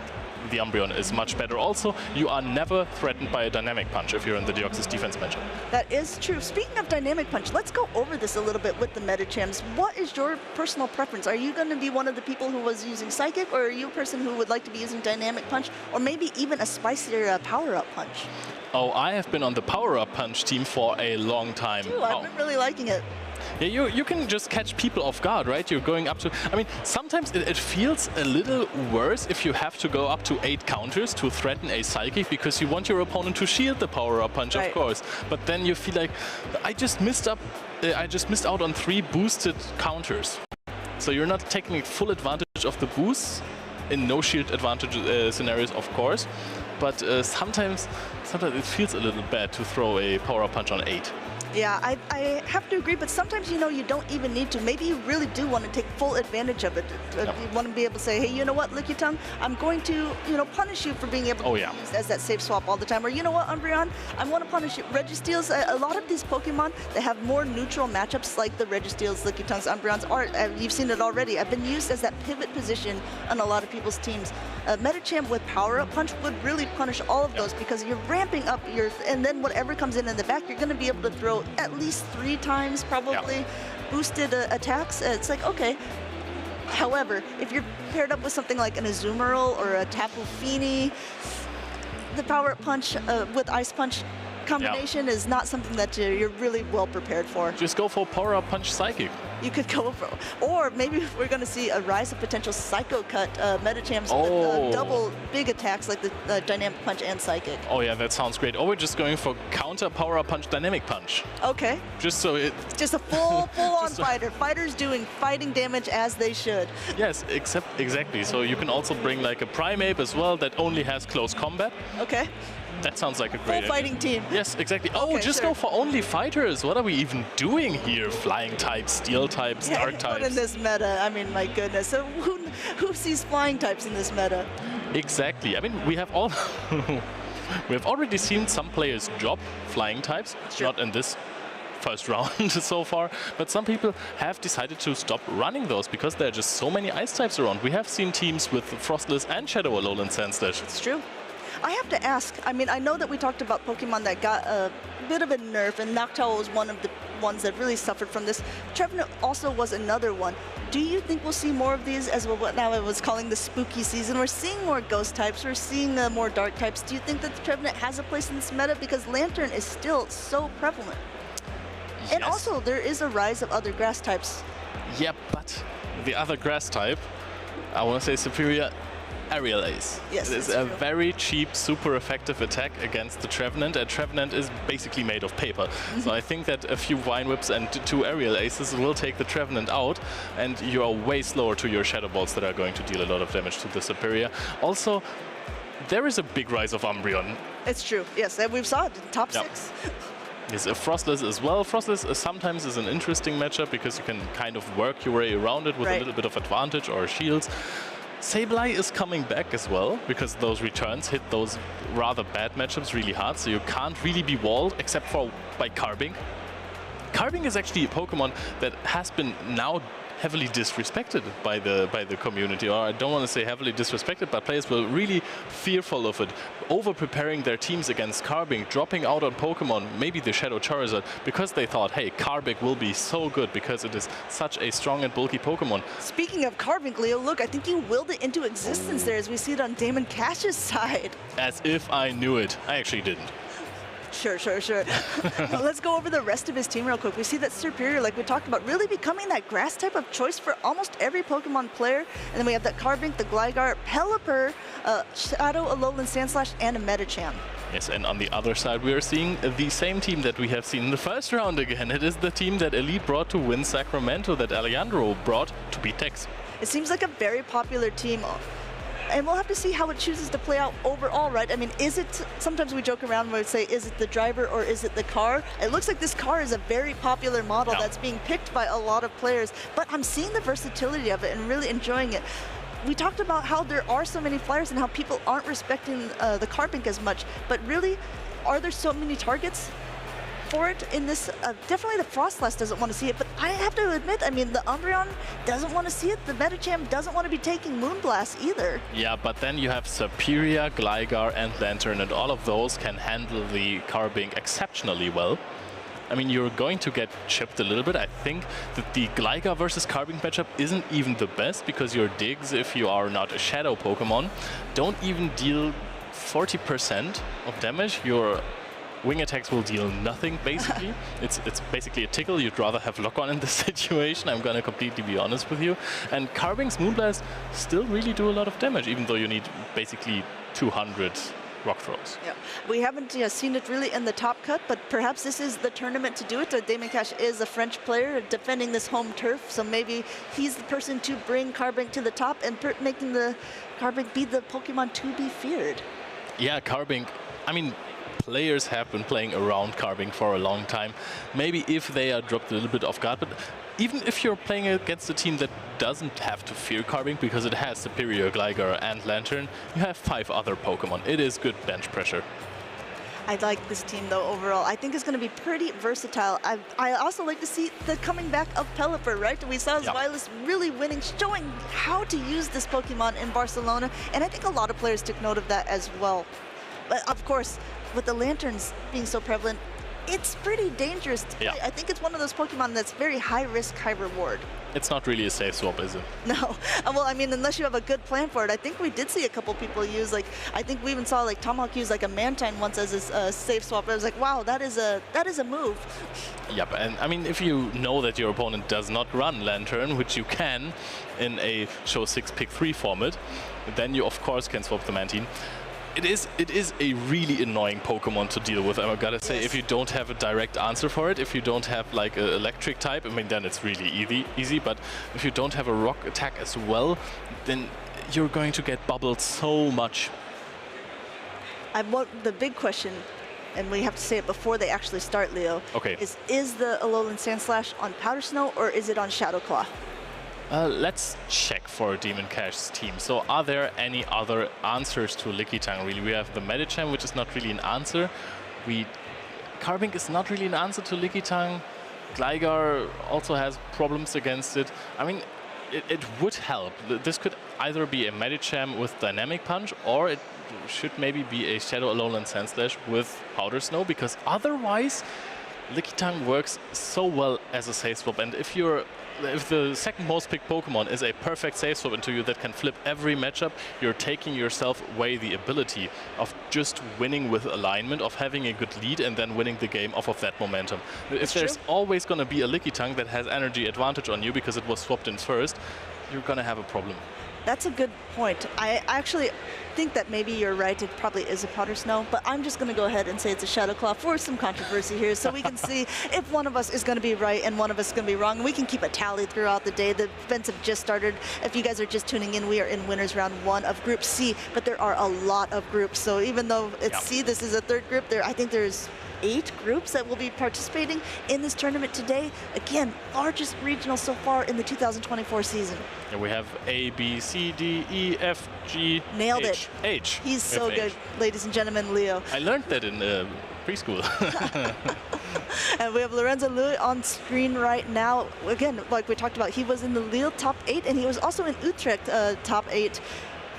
the Umbreon is much better. Also, you are never threatened by a Dynamic Punch if you're in the Deoxys defense matchup. That is true. Speaking of Dynamic Punch, let's go over this a little bit with the Medichams. What is your personal preference? Are you going to be one of the people who was using Psychic, or are you a person who would like to be using Dynamic Punch, or maybe even a spicier Power-Up Punch? Oh, I have been on the Power-Up Punch team for a long time. Too, I've been really liking it. Yeah, you can just catch people off guard, right? You're going up to... I mean, sometimes it feels a little worse if you have to go up to 8 counters to threaten a Psychic, because you want your opponent to shield the Power-Up Punch, of course. But then you feel like, I just missed out on 3 boosted counters. So you're not taking full advantage of the boosts in no shield advantage scenarios, of course. But sometimes it feels a little bad to throw a Power-Up Punch on 8. Yeah, I have to agree, but sometimes, you know, you don't even need to. Maybe you really do want to take full advantage of it. You want to be able to say, hey, you know what, Licky Tongue, I'm going to, you know, punish you for being able to use as that safe swap all the time. Or, you know what, Umbreon, I want to punish you. Registeals, a lot of these Pokemon, they have more neutral matchups like the Registeals, Licky Tongues, Umbreons are. You've seen it already. I've been used as that pivot position on a lot of people's teams. Medicham with Power-Up Punch would really punish all of those because you're ramping up your, and then whatever comes in the back, you're going to be able to throw at least 3 times probably boosted attacks. It's like, okay. However, if you're paired up with something like an Azumarill or a Tapu Fini, the Power-Up Punch with Ice Punch combination is not something that you're really well prepared for. Just go for Power-Up Punch Psychic. You could go for, or maybe we're going to see a rise of potential Psycho Cut Medichams with double big attacks like the Dynamic Punch and Psychic. Oh yeah, that sounds great. Or we're just going for counter Power-Up Punch Dynamic Punch. Okay. Just so it... Just a full-on fighter. Fighters doing fighting damage as they should. Yes, exactly. So you can also bring like a Primeape as well that only has close combat. Okay. That sounds like a great idea. Fighting team. Yes, exactly. Oh, just go for only fighters. What are we even doing here? Flying types, steel types, dark types. In this meta, I mean, my goodness. So who sees flying types in this meta? Exactly. I mean, we have all we have already seen some players drop flying types, not in this first round so far, but some people have decided to stop running those because there are just so many ice types around. We have seen teams with Frostless and Shadow Alolan Sandslash. It's true. I have to ask, I mean, I know that we talked about Pokemon that got a bit of a nerf, and Noctowl was one of the ones that really suffered from this. Trevenant also was another one. Do you think we'll see more of these as well, what now I was calling the spooky season? We're seeing more ghost types, we're seeing more dark types. Do you think that the Trevenant has a place in this meta? Because Lantern is still so prevalent. Yes. And also, there is a rise of other grass types. Yeah, but the other grass type, I want to say superior, Aerial Ace. Yes, it is a very cheap, super effective attack against the Trevenant, and Trevenant is basically made of paper. So I think that a few Vine Whips and 2 Aerial Aces will take the Trevenant out, and you are way slower to your Shadow Balls that are going to deal a lot of damage to the Superior. Also, there is a big rise of Umbreon. It's true, yes, and we've saw it in top 6. Yes, Frostless as well. Frostless sometimes is an interesting matchup because you can kind of work your way around it with a little bit of advantage or shields. Sableye is coming back as well, because those returns hit those rather bad matchups really hard, so you can't really be walled except for by Carbink. Carbink is actually a Pokemon that has been now heavily disrespected by the community, or I don't want to say heavily disrespected, but players were really fearful of it, over-preparing their teams against Carbink, dropping out on Pokemon, maybe the Shadow Charizard, because they thought, hey, Carbink will be so good because it is such a strong and bulky Pokemon. Speaking of Carbink, Leo, look, I think you willed it into existence there as we see it on Damon Cash's side. As if I knew it. I actually didn't. Sure. Well, let's go over the rest of his team real quick. We see that Superior, like we talked about, really becoming that grass type of choice for almost every Pokemon player. And then we have that Carbink, the Gligar, Pelipper, Shadow, Alolan Sandslash, and a Medicham. Yes, and on the other side, we are seeing the same team that we have seen in the first round again. It is the team that Elite brought to win Sacramento, that Alejandro brought to beat Tex. It seems like a very popular team. And we'll have to see how it chooses to play out overall, right? I mean, is it, sometimes we joke around where we say, is it the driver or is it the car? It looks like this car is a very popular model that's being picked by a lot of players, but I'm seeing the versatility of it and really enjoying it. We talked about how there are so many flyers and how people aren't respecting the Carbink as much, but really, are there so many targets for it in this? Definitely the Frostlass doesn't want to see it, but I have to admit, I mean, the Umbreon doesn't want to see it. The Medicham doesn't want to be taking Moonblast either. Yeah, but then you have Superior, Gligar, and Lantern, and all of those can handle the Carbink exceptionally well. I mean, you're going to get chipped a little bit. I think that the Gligar versus Carbink matchup isn't even the best, because your digs, if you are not a Shadow Pokemon, don't even deal 40% of damage. Your wing attacks will deal nothing, basically. It's basically a tickle. You'd rather have lock-on in this situation. I'm gonna completely be honest with you. And Carbink's Moonblast still really do a lot of damage, even though you need basically 200 rock throws. Yeah, we haven't seen it really in the top cut, but perhaps this is the tournament to do it. Damon Cash is a French player defending this home turf, so maybe he's the person to bring Carbink to the top and making the Carbink be the Pokemon to be feared. Yeah, Carbink, I mean, players have been playing around Carbink for a long time. Maybe if they are dropped a little bit off guard, but even if you're playing against a team that doesn't have to fear Carbink because it has Superior, Gligar, and Lantern, you have 5 other Pokemon. It is good bench pressure. I like this team, though, overall. I think it's going to be pretty versatile. I also like to see the coming back of Pelipper, right? We saw Xylis really winning, showing how to use this Pokemon in Barcelona, and I think a lot of players took note of that as well. But, of course, with the Lanterns being so prevalent, it's pretty dangerous to play. I think it's one of those Pokemon that's very high risk, high reward. It's not really a safe swap, is it? No. Well, I mean, unless you have a good plan for it. I think we did see a couple people use, like, I think we even saw, like, Tomahawk use, like, a Mantine once as his safe swap. I was like, wow, that is a move. Yep, and I mean, if you know that your opponent does not run Lantern, which you can in a show 6 pick 3 format, then you, of course, can swap the Mantine. It is a really annoying Pokemon to deal with, I gotta say. If you don't have a direct answer for it, if you don't have like an electric type, I mean, then it's really easy. But if you don't have a rock attack as well, then you're going to get bubbled so much. The big question, and we have to say it before they actually start, Leo, is the Alolan Sandslash on Powder Snow or is it on Shadow Claw? Let's check for Demon Cash's team. So are there any other answers to Lickitung, really? We have the Medicham, which is not really an answer. Carbink is not really an answer to Lickitung. Gligar also has problems against it. I mean, it would help. This could either be a Medicham with Dynamic Punch, or it should maybe be a Shadow Alolan Sandslash with Powder Snow, because otherwise Lickitung works so well as a safe swap. And if the second most picked Pokemon is a perfect safe swap into you that can flip every matchup, you're taking yourself away the ability of just winning with alignment, of having a good lead and then winning the game off of that momentum. If there's always going to be a Lickitung that has energy advantage on you because it was swapped in first, you're going to have a problem. That's a good point. I actually think that maybe you're right. It probably is a Powder Snow, but I'm just going to go ahead and say it's a Shadow Claw for some controversy here, so we can see if one of us is going to be right and one of us is going to be wrong. We can keep a tally throughout the day. The events have just started. If you guys are just tuning in, we are in winners round 1 of Group C, but there are a lot of groups. So even though it's C, this is a third group. I think there's 8 groups that will be participating in this tournament today. Again, largest regional so far in the 2024 season. And we have A, B, C, D, E, F, G, Nailed H. it. H. He's so good, ladies and gentlemen, Leo. I learned that in preschool. And we have Lorenzo Louis on screen right now. Again, like we talked about, he was in the Lille top 8, and he was also in Utrecht top 8,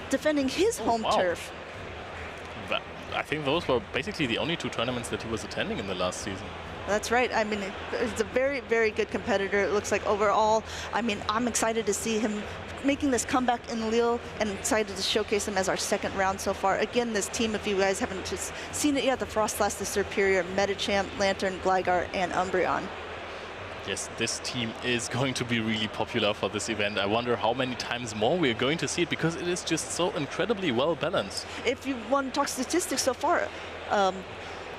defending his home turf. But I think those were basically the only 2 tournaments that he was attending in the last season. That's right. I mean, it's a very, very good competitor. It looks like overall, I mean, I'm excited to see him making this comeback in Lille and excited to showcase him as our second round so far. Again, this team, if you guys haven't just seen it yet, the Frostlass, the Serperior, Medicham, Lantern, Gligar, and Umbreon. Yes, this team is going to be really popular for this event. I wonder how many times more we're going to see it, because it is just so incredibly well balanced. If you want to talk statistics so far,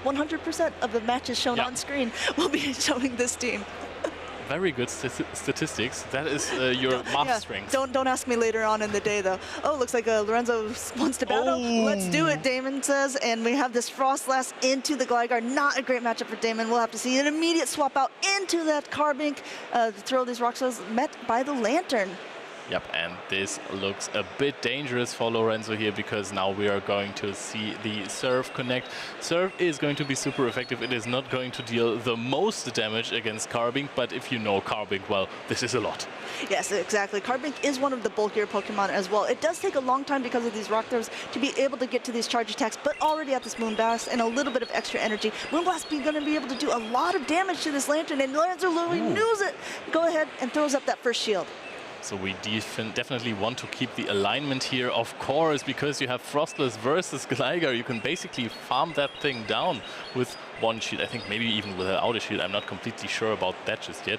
100% of the matches shown on screen will be showing this team. Very good statistics. That is your math strength. Don't ask me later on in the day, though. Oh, looks like Lorenzo wants to battle. Let's do it, Damon says. And we have this Frostlass into the Gligar. Not a great matchup for Damon. We'll have to see an immediate swap out into that Carbink to throw these rock shells, met by the Lantern. Yep, and this looks a bit dangerous for Lorenzo here, because now we are going to see the Surf connect. Surf is going to be super effective. It is not going to deal the most damage against Carbink, but if you know Carbink well, this is a lot. Yes, exactly. Carbink is one of the bulkier Pokemon as well. It does take a long time because of these rock throws to be able to get to these charge attacks, but already at this Moonblast and a little bit of extra energy, Moonblast is going to be able to do a lot of damage to this Lantern, and Lorenzo Louis knows it. Go ahead and throws up that first shield. So we definitely want to keep the alignment here, of course, because you have Frostless versus Gligar. You can basically farm that thing down with 1 shield. I think maybe even without a shield. I'm not completely sure about that just yet.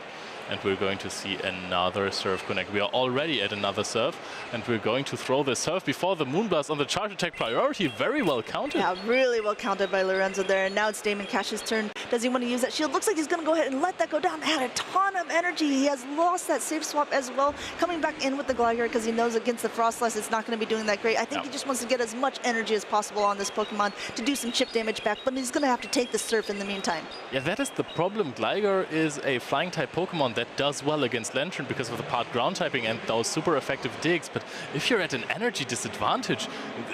And we're going to see another Surf connect. We are already at another Surf, and we're going to throw the Surf before the Moonblast on the charge attack priority. Very well counted. Yeah, really well counted by Lorenzo there. And now it's Damon Cash's turn. Does he want to use that shield? Looks like he's going to go ahead and let that go down. Had a ton of energy. He has lost that safe swap as well. Coming back in with the Gligar because he knows against the Frostlass it's not going to be doing that great. I think he just wants to get as much energy as possible on this Pokemon to do some chip damage back, but he's going to have to take the Surf in the meantime. Yeah, that is the problem. Gligar is a flying type Pokemon that does well against Lantern because of the part ground typing and those super effective digs, but if you're at an energy disadvantage,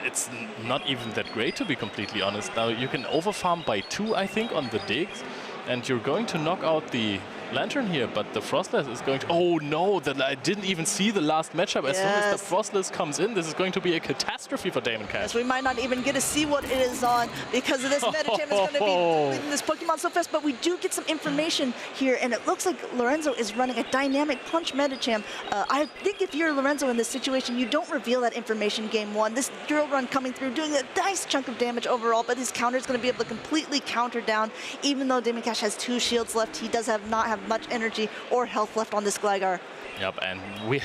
it's not even that great, to be completely honest. Now you can overfarm by 2, I think, on the digs, and you're going to knock out the Lantern here, but the Frostlass is going to... Oh no, I didn't even see the last matchup. As soon as the Frostlass comes in, this is going to be a catastrophe for Damon Cash. Yes, we might not even get to see what it is on because of this Medicham is going to be leading this Pokemon so fast, but we do get some information here, and it looks like Lorenzo is running a Dynamic Punch Medicham. I think if you're Lorenzo in this situation, you don't reveal that information game 1. This drill run coming through, doing a nice chunk of damage overall, but his counter is going to be able to completely counter down, even though Damon Cash has 2 shields left. He does not have much energy or health left on this Gligar. Yep, and we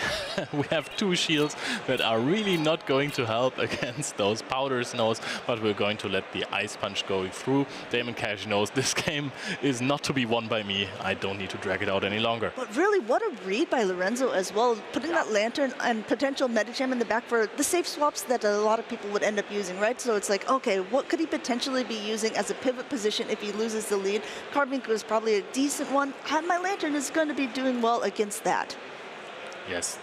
have 2 shields that are really not going to help against those Powder Snows, but we're going to let the Ice Punch go through. Damon Cash knows this game is not to be won by me. I don't need to drag it out any longer. But really, what a read by Lorenzo as well, putting that Lantern and potential Medicham in the back for the safe swaps that a lot of people would end up using, right? So it's like, okay, what could he potentially be using as a pivot position if he loses the lead? Carbink was probably a decent one, and my Lantern is going to be doing well against that. Yes,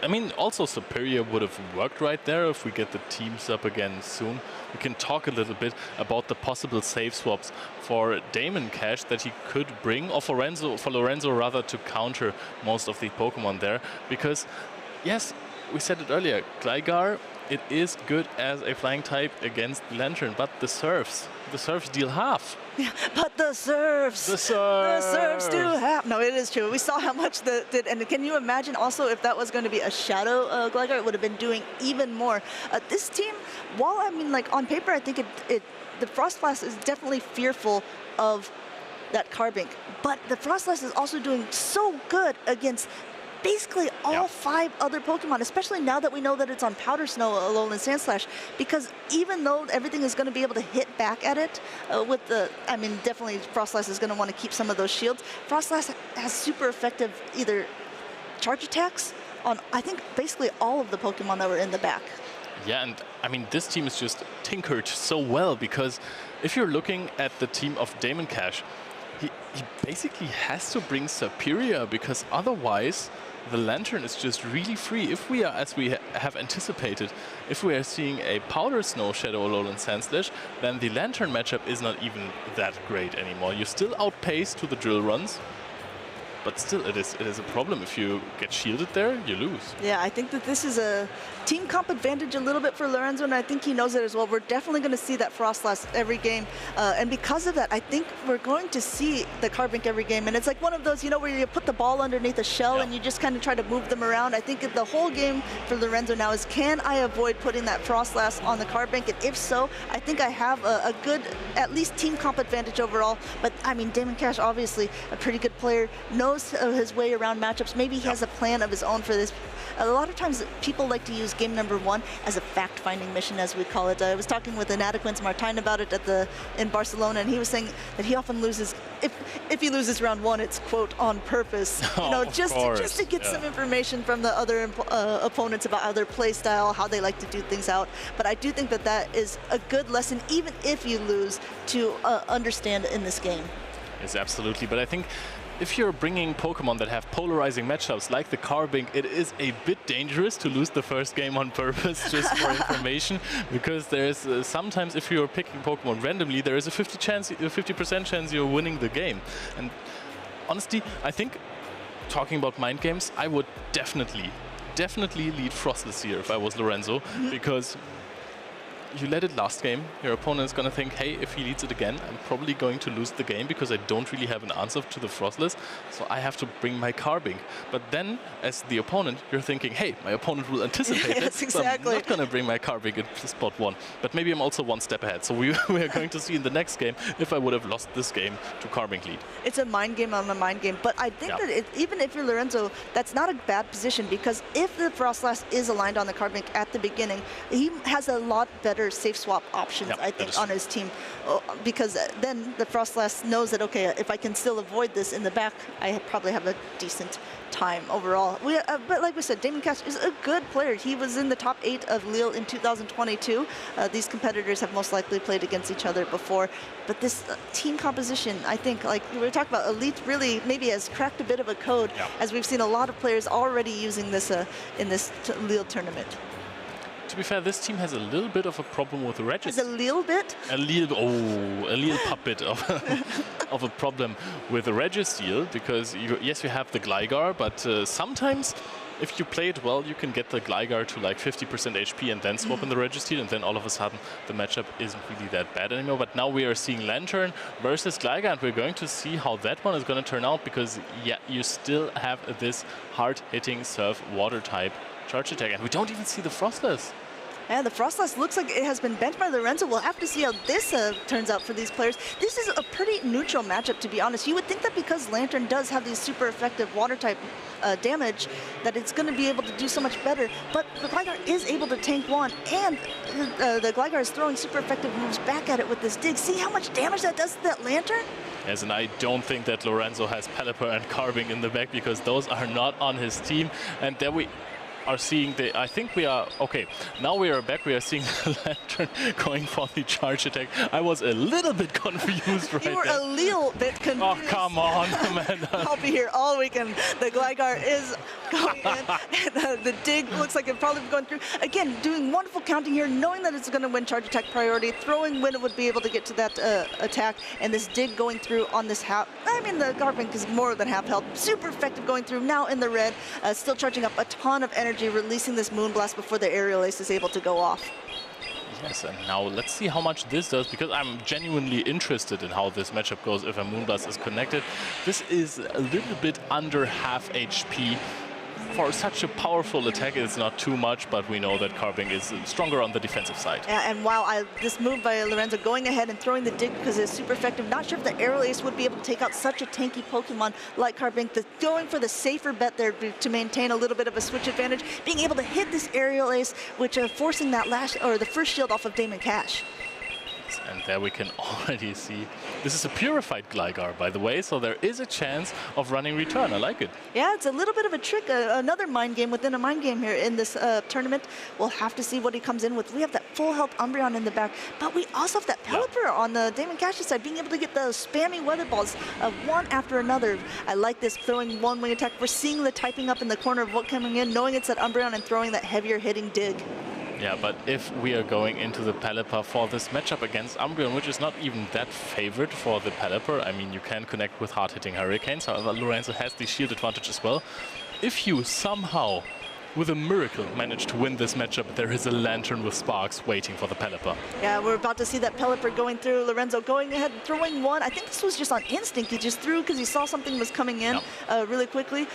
I mean, also Superior would have worked right there if we get the teams up again soon. We can talk a little bit about the possible save swaps for Damon Cash that he could bring, or for Lorenzo rather, to counter most of the Pokemon there. Because, yes, we said it earlier, Gligar, it is good as a flying type against Lantern, but the serves deal half. Yeah, but the serves do half. No, it is true. We saw how much the did, and can you imagine also if that was going to be a Shadow Gligar, it would have been doing even more. This team, while I mean, like on paper, I think the Frostlass is definitely fearful of that Carbink, but the Frostlass is also doing so good against basically all 5 other Pokemon, especially now that we know that it's on Powder Snow, Alolan Sandslash, because even though everything is going to be able to hit back at it with the, I mean, definitely Frostlass is going to want to keep some of those shields. Frostlass has super effective either charge attacks on, I think, basically all of the Pokemon that were in the back. Yeah, and I mean, this team is just tinkered so well, because if you're looking at the team of Damon Cash, he basically has to bring Superior, because otherwise the Lantern is just really free. If we are, as we have anticipated, if we are seeing a Powder Snow Shadow Alolan Sandslash, then the Lantern matchup is not even that great anymore. You still outpace to the drill runs, but still it is a problem. If you get shielded there, you lose. Yeah, I think that this is a team comp advantage a little bit for Lorenzo, and I think he knows it as well. We're definitely going to see that Frostlass every game, and because of that, I think we're going to see the Carbink every game. And it's like one of those, you know, where you put the ball underneath a shell and you just kind of try to move them around. I think the whole game for Lorenzo now is, can I avoid putting that Frostlass on the Carbink? And if so, I think I have a good, at least team comp advantage overall. But I mean, Damon Cash, obviously a pretty good player, knows his way around matchups. Maybe he has a plan of his own for this. A lot of times people like to use game number 1 as a fact-finding mission, as we call it. I was talking with Inadequence Martin about it in Barcelona, and he was saying that he often loses, if he loses round 1, it's, quote, on purpose. You know, just to get some information from the other opponents about their play style, how they like to do things out. But I do think that that is a good lesson, even if you lose, to understand in this game. Yes, absolutely. But I think if you're bringing Pokemon that have polarizing matchups like the Carbink, it is a bit dangerous to lose the first game on purpose, just for information, because there's sometimes, if you're picking Pokemon randomly, there is a 50% chance you're winning the game. And honestly, I think, talking about mind games, I would definitely lead Frostless here if I was Lorenzo, because you led it last game, your opponent is going to think, hey, if he leads it again, I'm probably going to lose the game because I don't really have an answer to the Frostless, so I have to bring my Carbink. But then, as the opponent, you're thinking, hey, my opponent will anticipate it, so I'm not going to bring my Carbink at spot 1. But maybe I'm also one step ahead, so we are going to see in the next game if I would have lost this game to Carbink lead. It's a mind game on a mind game, but I think that even if you're Lorenzo, that's not a bad position, because if the Frostlass is aligned on the Carbink at the beginning, he has a lot better safe swap options, I think, on his team, because then the Frostlass knows that, okay, if I can still avoid this in the back, I probably have a decent time overall. But like we said, Damon Cash is a good player. He was in the top 8 of Lille in 2022. These competitors have most likely played against each other before, but this team composition, I think, like we were talking about, Elite really maybe has cracked a bit of a code, as we've seen a lot of players already using this in this Lille tournament. To be fair, this team has a little bit of a problem with the Registeel. A little bit? A little puppet of a problem with the Registeel, because yes, you have the Gligar, but sometimes if you play it well, you can get the Gligar to like 50% HP and then swap in the Registeel, and then all of a sudden the matchup isn't really that bad anymore. But now we are seeing Lantern versus Gligar, and we're going to see how that one is going to turn out, because yeah, you still have this hard-hitting Surf Water type charge attack, and we don't even see the Frostless. Yeah, the Frostless looks like it has been benched by Lorenzo. We'll have to see how this turns out for these players. This is a pretty neutral matchup, to be honest. You would think that because Lantern does have these super effective water type damage, that it's going to be able to do so much better. But the Gligar is able to tank 1, and the Gligar is throwing super effective moves back at it with this dig. See how much damage that does to that Lantern? Yes, and I don't think that Lorenzo has Pelipper and Carbink in the back, because those are not on his team. And there we are seeing the, I think we are, okay, now we are back, we are seeing the Lantern going for the charge attack. I was a little bit confused right You were there. a little bit confused. Oh, come on, man. I'll be here all weekend. The Gligar is going in, and the dig looks like it's probably going through. Again, doing wonderful counting here, knowing that it's going to win charge attack priority, throwing when it would be able to get to that attack, and this dig going through on this half. I mean, the Garbink is more than half health. Super effective going through, now in the red, still charging up a ton of energy, releasing this Moonblast before the aerial ace is able to go off. Yes, and now let's see how much this does, because I'm genuinely interested in how this matchup goes if a Moonblast is connected. This is a little bit under half HP. For such a powerful attack, it's not too much, but we know that Carbink is stronger on the defensive side. Yeah, and wow, this move by Lorenzo going ahead and throwing the dig because it's super effective. Not sure if the aerial ace would be able to take out such a tanky Pokemon like Carbink. Going for the safer bet there to maintain a little bit of a switch advantage, being able to hit this aerial ace, which forcing that the first shield off of Damon Cash. And there we can already see, this is a purified Gligar, by the way, so there is a chance of running return. I like it. Yeah, it's a little bit of a trick, another mind game within a mind game here in this tournament. We'll have to see what he comes in with. We have that full health Umbreon in the back, but we also have that Pelipper on the Damon Cash's side, being able to get those spammy weather balls one after another. I like this, throwing one wing attack. We're seeing the typing up in the corner of what coming in, knowing it's that Umbreon and throwing that heavier hitting dig. Yeah, but if we are going into the Pelipper for this matchup against Umbreon, which is not even that favored for the Pelipper, I mean, you can connect with hard-hitting Hurricanes, however, Lorenzo has the shield advantage as well. If you somehow, with a miracle, manage to win this matchup, there is a Lantern with Sparks waiting for the Pelipper. Yeah, we're about to see that Pelipper going through. Lorenzo going ahead and throwing one. I think this was just on instinct. He just threw because he saw something was coming in really quickly.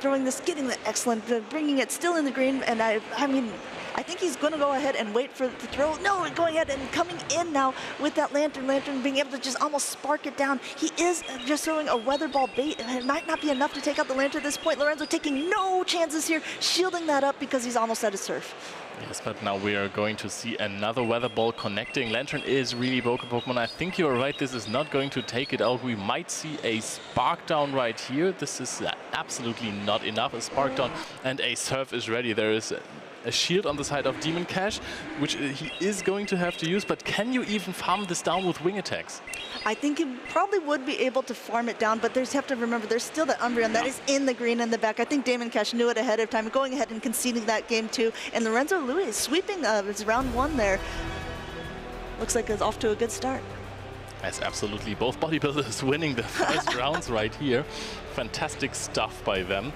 Throwing this, getting the excellent, bringing it still in the green, and I mean, I think he's going to go ahead and wait for the throw. No, going ahead and coming in now with that Lantern being able to just almost spark it down. He is just throwing a Weather Ball bait, and it might not be enough to take out the Lantern at this point. Lorenzo taking no chances here, shielding that up because he's almost at his surf. Yes, but now we are going to see another Weather Ball connecting. Lantern is really broken Pokemon. I think you're right, this is not going to take it out. We might see a Spark Down right here. This is absolutely not enough. A Spark Down and a Surf is ready. There is a shield on the side of Demon Cash, which he is going to have to use, but can you even farm this down with wing attacks? I think he probably would be able to farm it down, but there's have to remember there's still that Umbreon that is in the green in the back. I think Damon Cash knew it ahead of time, going ahead and conceding that game too. And Lorenzo Louis sweeping it's round one there. Looks like it's off to a good start. Yes, absolutely. Both bodybuilders winning the first rounds right here. Fantastic stuff by them.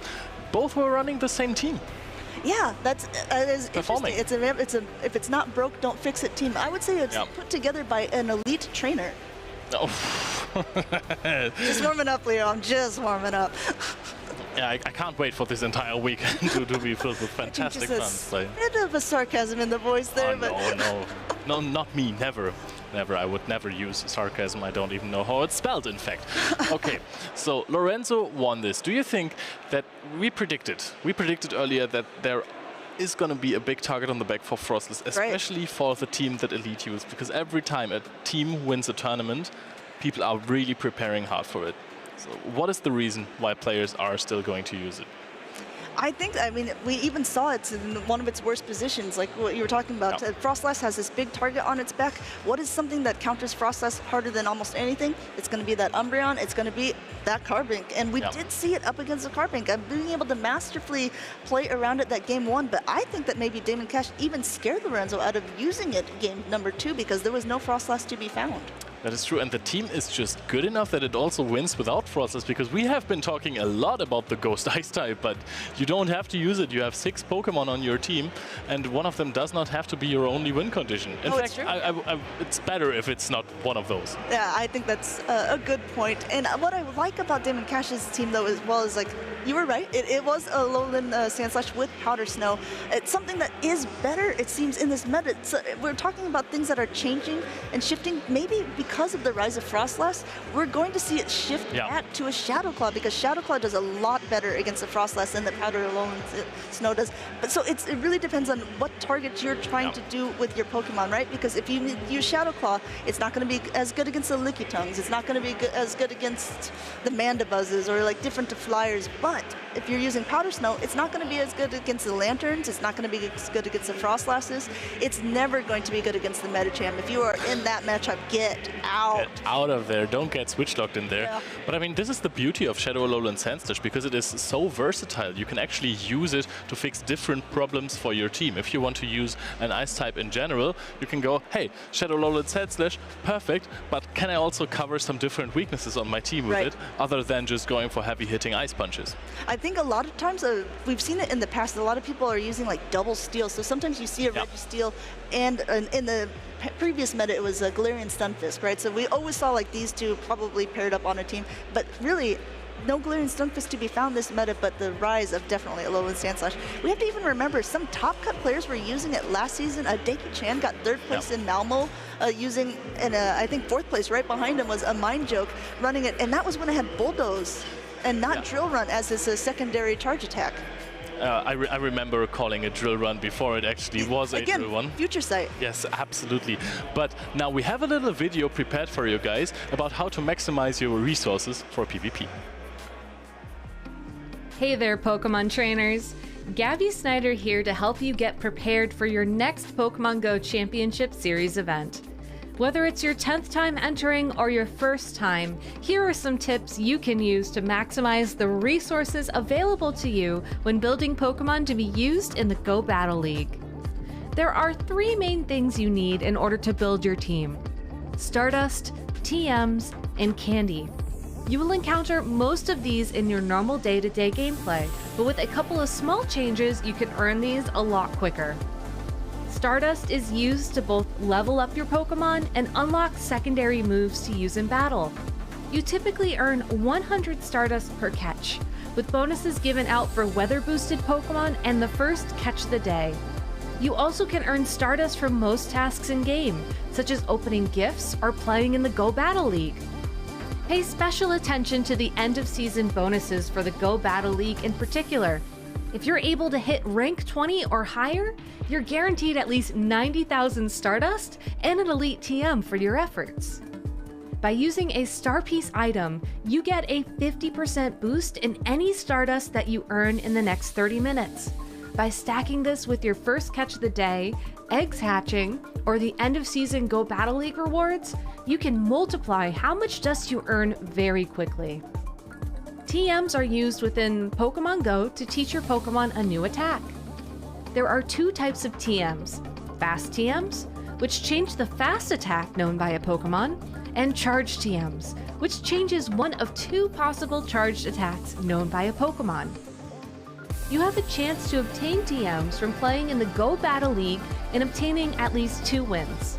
Both were running the same team. Yeah, that is performing. Interesting. It's a if it's not broke, don't fix it team. I would say it's put together by an elite trainer. Oh. Just warming up, Leo. I'm just warming up. Yeah, I can't wait for this entire weekend to be filled with fantastic fun. A bit of a sarcasm in the voice there, but no, not me. Never. I would never use sarcasm. I don't even know how it's spelled, in fact. Okay, so Lorenzo won this. Do you think that we predicted earlier that there is going to be a big target on the back for Frostless, especially for the team that Elite used, because every time a team wins a tournament, people are really preparing hard for it. So what is the reason why players are still going to use it? I think, I mean, we even saw it in one of its worst positions, like what you were talking about. Frostless has this big target on its back. What is something that counters Frostless harder than almost anything? It's going to be that Umbreon. It's going to be that Carbink. And we did see it up against the Carbink. Being able to masterfully play around it that game one, but I think that maybe Damon Cash even scared Lorenzo out of using it game number two because there was no Frostless to be found. That is true, and the team is just good enough that it also wins without Frostless, because we have been talking a lot about the Ghost Ice type, but you don't have to use it. You have 6 Pokemon on your team, and one of them does not have to be your only win condition. In fact, it's better if it's not one of those. Yeah, I think that's a good point. And what I like about Damon Cash's team, though, as well, is like, you were right. It was a Lowland Sandslash with Powder Snow. It's something that is better, it seems, in this meta. So we're talking about things that are changing and shifting, maybe because because of the rise of Frostlass, we're going to see it shift back to a Shadow Claw, because Shadow Claw does a lot better against the Frostlass than the Powder Lowland Snow does. But so it really depends on what targets you're trying to do with your Pokemon, right? Because if you use Shadow Claw, it's not going to be as good against the Licky Tongues. It's not going to be as good against the Mandabuzzes or like different Flyers. But if you're using Powder Snow, it's not going to be as good against the Lanterns. It's not going to be as good against the Frostlasses. It's never going to be good against the Medicham. If you are in that matchup, get out. Get out of there. Don't get switch locked in there. Yeah. But I mean, this is the beauty of Shadow Alolan Sandslash, because it is so versatile. You can actually use it to fix different problems for your team. If you want to use an ice type in general, you can go, hey, Shadow Alolan Sandslash, perfect, but can I also cover some different weaknesses on my team with it, other than just going for heavy hitting ice punches? I think a lot of times, we've seen it in the past, a lot of people are using like double steel. So sometimes you see a Registeel, and in the previous meta it was a Galarian Stunfisk, right? So we always saw like these two probably paired up on a team, but really no Galarian Stunfisk to be found this meta, but the rise of definitely Alolan Sandslash. We have to even remember some top cut players were using it last season. Deki Chan got 3rd place in Malmo using, and I think 4th place right behind him was a Mind Joke running it, and that was when it had Bulldoze and not Drill Run as his secondary charge attack. I remember calling a drill run before it actually was a drill run. Future Sight. Yes, absolutely. But now we have a little video prepared for you guys about how to maximize your resources for PvP. Hey there, Pokemon trainers. Gabby Snyder here to help you get prepared for your next Pokemon Go Championship Series event. Whether it's your 10th time entering or your first time, here are some tips you can use to maximize the resources available to you when building Pokemon to be used in the Go Battle League. There are 3 main things you need in order to build your team: Stardust, TMs, and Candy. You will encounter most of these in your normal day-to-day gameplay, but with a couple of small changes, you can earn these a lot quicker. Stardust is used to both level up your Pokemon and unlock secondary moves to use in battle. You typically earn 100 Stardust per catch, with bonuses given out for weather-boosted Pokemon and the first catch of the day. You also can earn Stardust from most tasks in-game, such as opening gifts or playing in the Go Battle League. Pay special attention to the end-of-season bonuses for the Go Battle League in particular. If you're able to hit rank 20 or higher, you're guaranteed at least 90,000 Stardust and an Elite TM for your efforts. By using a Star Piece item, you get a 50% boost in any Stardust that you earn in the next 30 minutes. By stacking this with your first catch of the day, eggs hatching, or the end-of-season Go Battle League rewards, you can multiply how much dust you earn very quickly. TMs are used within Pokemon Go to teach your Pokemon a new attack. There are 2 types of TMs: Fast TMs, which change the fast attack known by a Pokemon, and Charge TMs, which changes one of 2 possible charged attacks known by a Pokemon. You have a chance to obtain TMs from playing in the Go Battle League and obtaining at least 2 wins.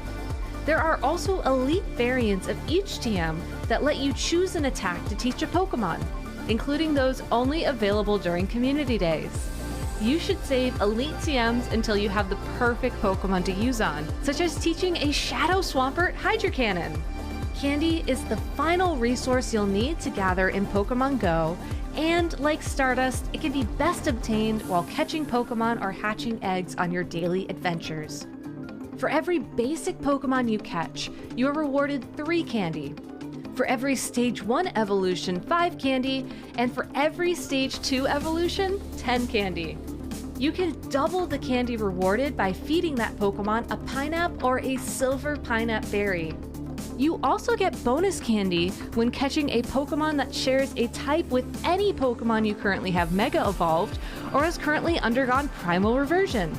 There are also elite variants of each TM that let you choose an attack to teach a Pokemon, including those only available during community days. You should save elite TMs until you have the perfect Pokemon to use on, such as teaching a Shadow Swampert Hydro Cannon. Candy is the final resource you'll need to gather in Pokemon Go, and like Stardust, it can be best obtained while catching Pokemon or hatching eggs on your daily adventures. For every basic Pokemon you catch, you are rewarded 3 candy. For every Stage 1 evolution, 5 candy, and for every Stage 2 evolution, 10 candy. You can double the candy rewarded by feeding that Pokemon a Pineapple or a Silver Pineapple Berry. You also get bonus candy when catching a Pokemon that shares a type with any Pokemon you currently have Mega Evolved or has currently undergone Primal Reversion.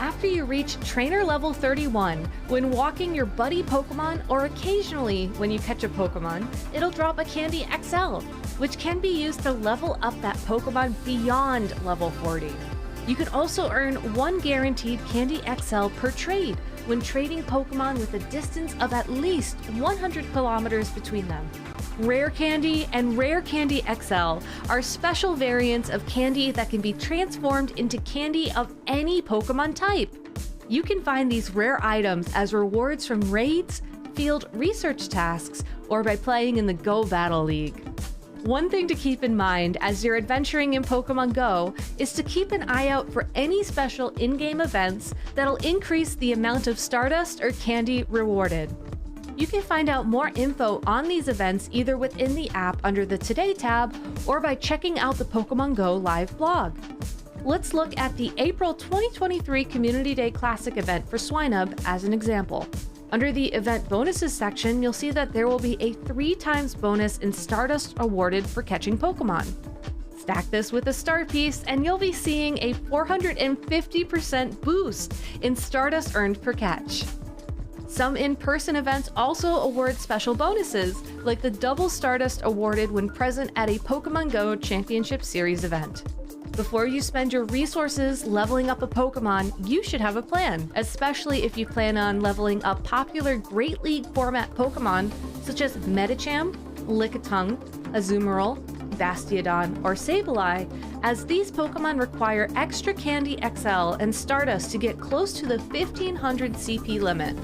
After you reach Trainer Level 31, when walking your buddy Pokemon, or occasionally when you catch a Pokemon, it'll drop a Candy XL, which can be used to level up that Pokemon beyond level 40. You can also earn 1 guaranteed Candy XL per trade when trading Pokemon with a distance of at least 100 kilometers between them. Rare Candy and Rare Candy XL are special variants of candy that can be transformed into candy of any Pokemon type. You can find these rare items as rewards from raids, field research tasks, or by playing in the Go Battle League. One thing to keep in mind as you're adventuring in Pokemon Go is to keep an eye out for any special in-game events that'll increase the amount of Stardust or candy rewarded. You can find out more info on these events either within the app under the Today tab or by checking out the Pokemon Go live blog. Let's look at the April 2023 Community Day Classic event for Swinub as an example. Under the Event Bonuses section, you'll see that there will be a 3x bonus in Stardust awarded for catching Pokemon. Stack this with a star piece, and you'll be seeing a 450% boost in Stardust earned per catch. Some in-person events also award special bonuses, like the double Stardust awarded when present at a Pokemon Go Championship Series event. Before you spend your resources leveling up a Pokemon, you should have a plan, especially if you plan on leveling up popular Great League format Pokemon such as Medicham, Lickitung, Azumarill, Bastiodon, or Sableye, as these Pokemon require extra Candy XL and Stardust to get close to the 1500 CP limit.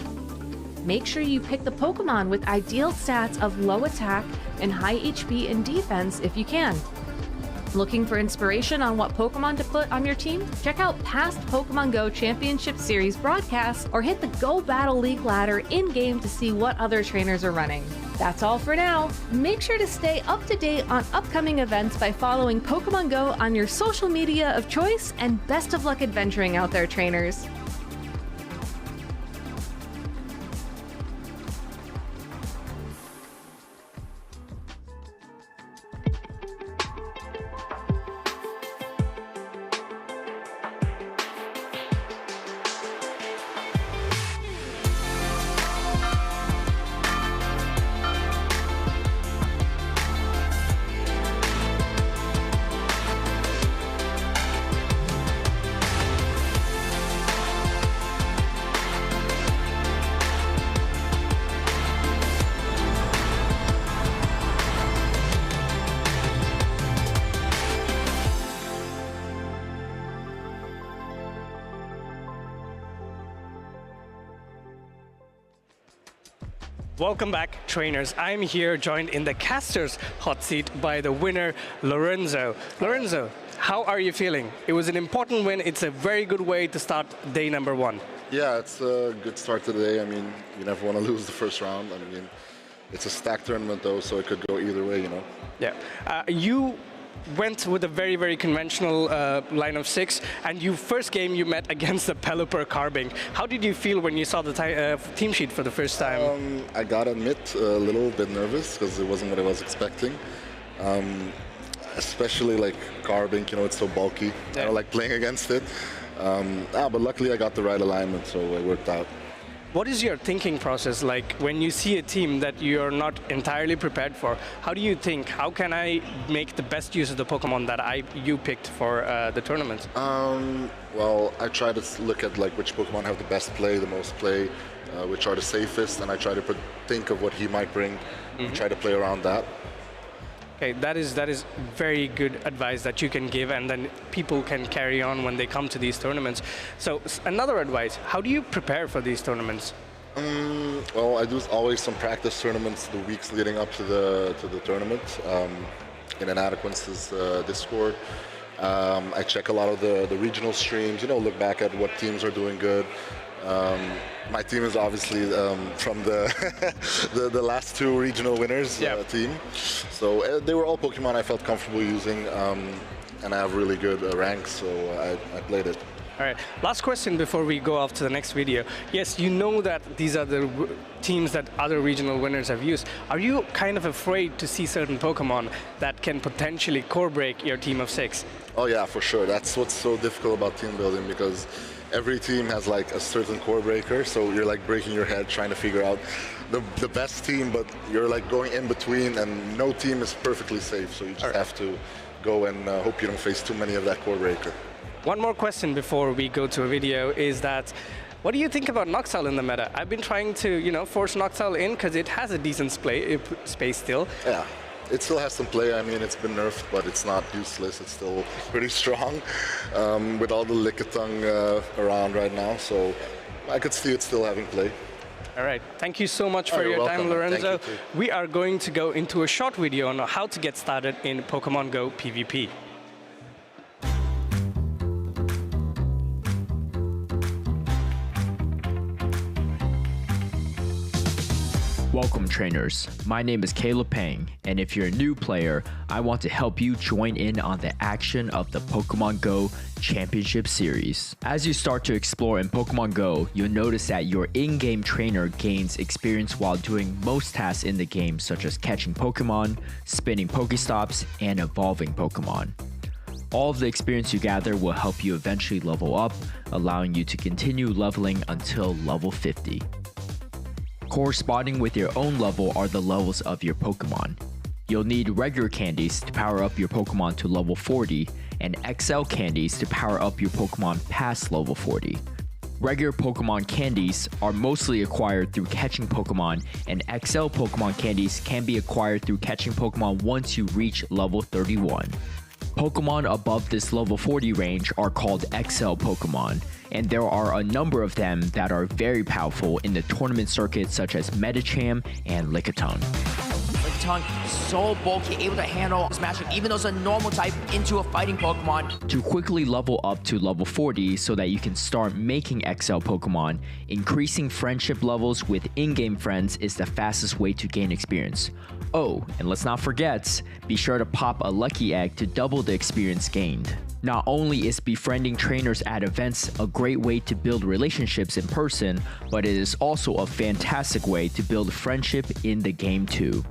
Make sure you pick the Pokemon with ideal stats of low attack and high HP and defense if you can. Looking for inspiration on what Pokemon to put on your team? Check out past Pokemon Go Championship Series broadcasts or hit the Go Battle League ladder in-game to see what other trainers are running. That's all for now. Make sure to stay up to date on upcoming events by following Pokemon Go on your social media of choice, and best of luck adventuring out there, trainers. Welcome back, trainers. I'm here joined in the caster's hot seat by the winner, Lorenzo. Lorenzo, how are you feeling? It was an important win. It's a very good way to start day number 1. Yeah, it's a good start to the day. I mean, you never want to lose the first round. I mean, it's a stacked tournament, though, so it could go either way, you know? Yeah. You went with a very, very conventional line of 6, and your first game you met against the Pelipper Carbink. How did you feel when you saw the team sheet for the first time? I gotta admit, a little bit nervous, because it wasn't what I was expecting. Especially like Carbink, you know, it's so bulky. Yeah. I don't like playing against it. But luckily I got the right alignment, so it worked out. What is your thinking process like when you see a team that you're not entirely prepared for? How do you think, how can I make the best use of the Pokemon that you picked for the tournament? Well, I try to look at like which Pokemon have the best play, the most play, which are the safest, and I try to think of what he might bring, and try to play around that. Okay, that is very good advice that you can give, and then people can carry on when they come to these tournaments. So another advice, how do you prepare for these tournaments? Well, I do always some practice tournaments the weeks leading up to the tournament in Inadequance's Discord. I check a lot of the regional streams, you know, look back at what teams are doing good. My team is obviously from the last 2 regional winners team. So they were all Pokemon I felt comfortable using, and I have really good ranks, so I played it. All right, last question before we go off to the next video. Yes, you know that these are the teams that other regional winners have used. Are you kind of afraid to see certain Pokemon that can potentially core break your team of 6? Oh yeah, for sure. That's what's so difficult about team building, because every team has like a certain core breaker, so you're like breaking your head trying to figure out the best team, but you're like going in between, and no team is perfectly safe, so you just have to go and hope you don't face too many of that core breaker. One more question before we go to a video is that, what do you think about Noxel in the meta? I've been trying to, you know, force Noxel in because it has a decent space still. Yeah. It still has some play. I mean, it's been nerfed, but it's not useless. It's still pretty strong with all the Lickitung around right now. So I could see it still having play. All right. Thank you so much for you're your welcome. time, Lorenzo. Thank you, too. We are going to go into a short video on how to get started in Pokemon Go PvP. Welcome trainers, my name is Caleb Pang, and if you're a new player, I want to help you join in on the action of the Pokemon Go Championship Series. As you start to explore in Pokemon Go, you'll notice that your in-game trainer gains experience while doing most tasks in the game, such as catching Pokemon, spinning Pokestops, and evolving Pokemon. All of the experience you gather will help you eventually level up, allowing you to continue leveling until level 50. Corresponding with your own level are the levels of your Pokemon. You'll need regular candies to power up your Pokemon to level 40, and XL candies to power up your Pokemon past level 40. Regular Pokemon candies are mostly acquired through catching Pokemon, and XL Pokemon candies can be acquired through catching Pokemon once you reach level 31. Pokemon above this level 40 range are called XL Pokemon, and there are a number of them that are very powerful in the tournament circuit, such as Medicham and Lickitung. Lickitung, so bulky, able to handle this matchup even though it's a normal type into a fighting Pokemon. To quickly level up to level 40 so that you can start making XL Pokemon, increasing friendship levels with in-game friends is the fastest way to gain experience. Oh, and let's not forget, be sure to pop a lucky egg to double the experience gained. Not only is befriending trainers at events a great way to build relationships in person, but it is also a fantastic way to build friendship in the game too.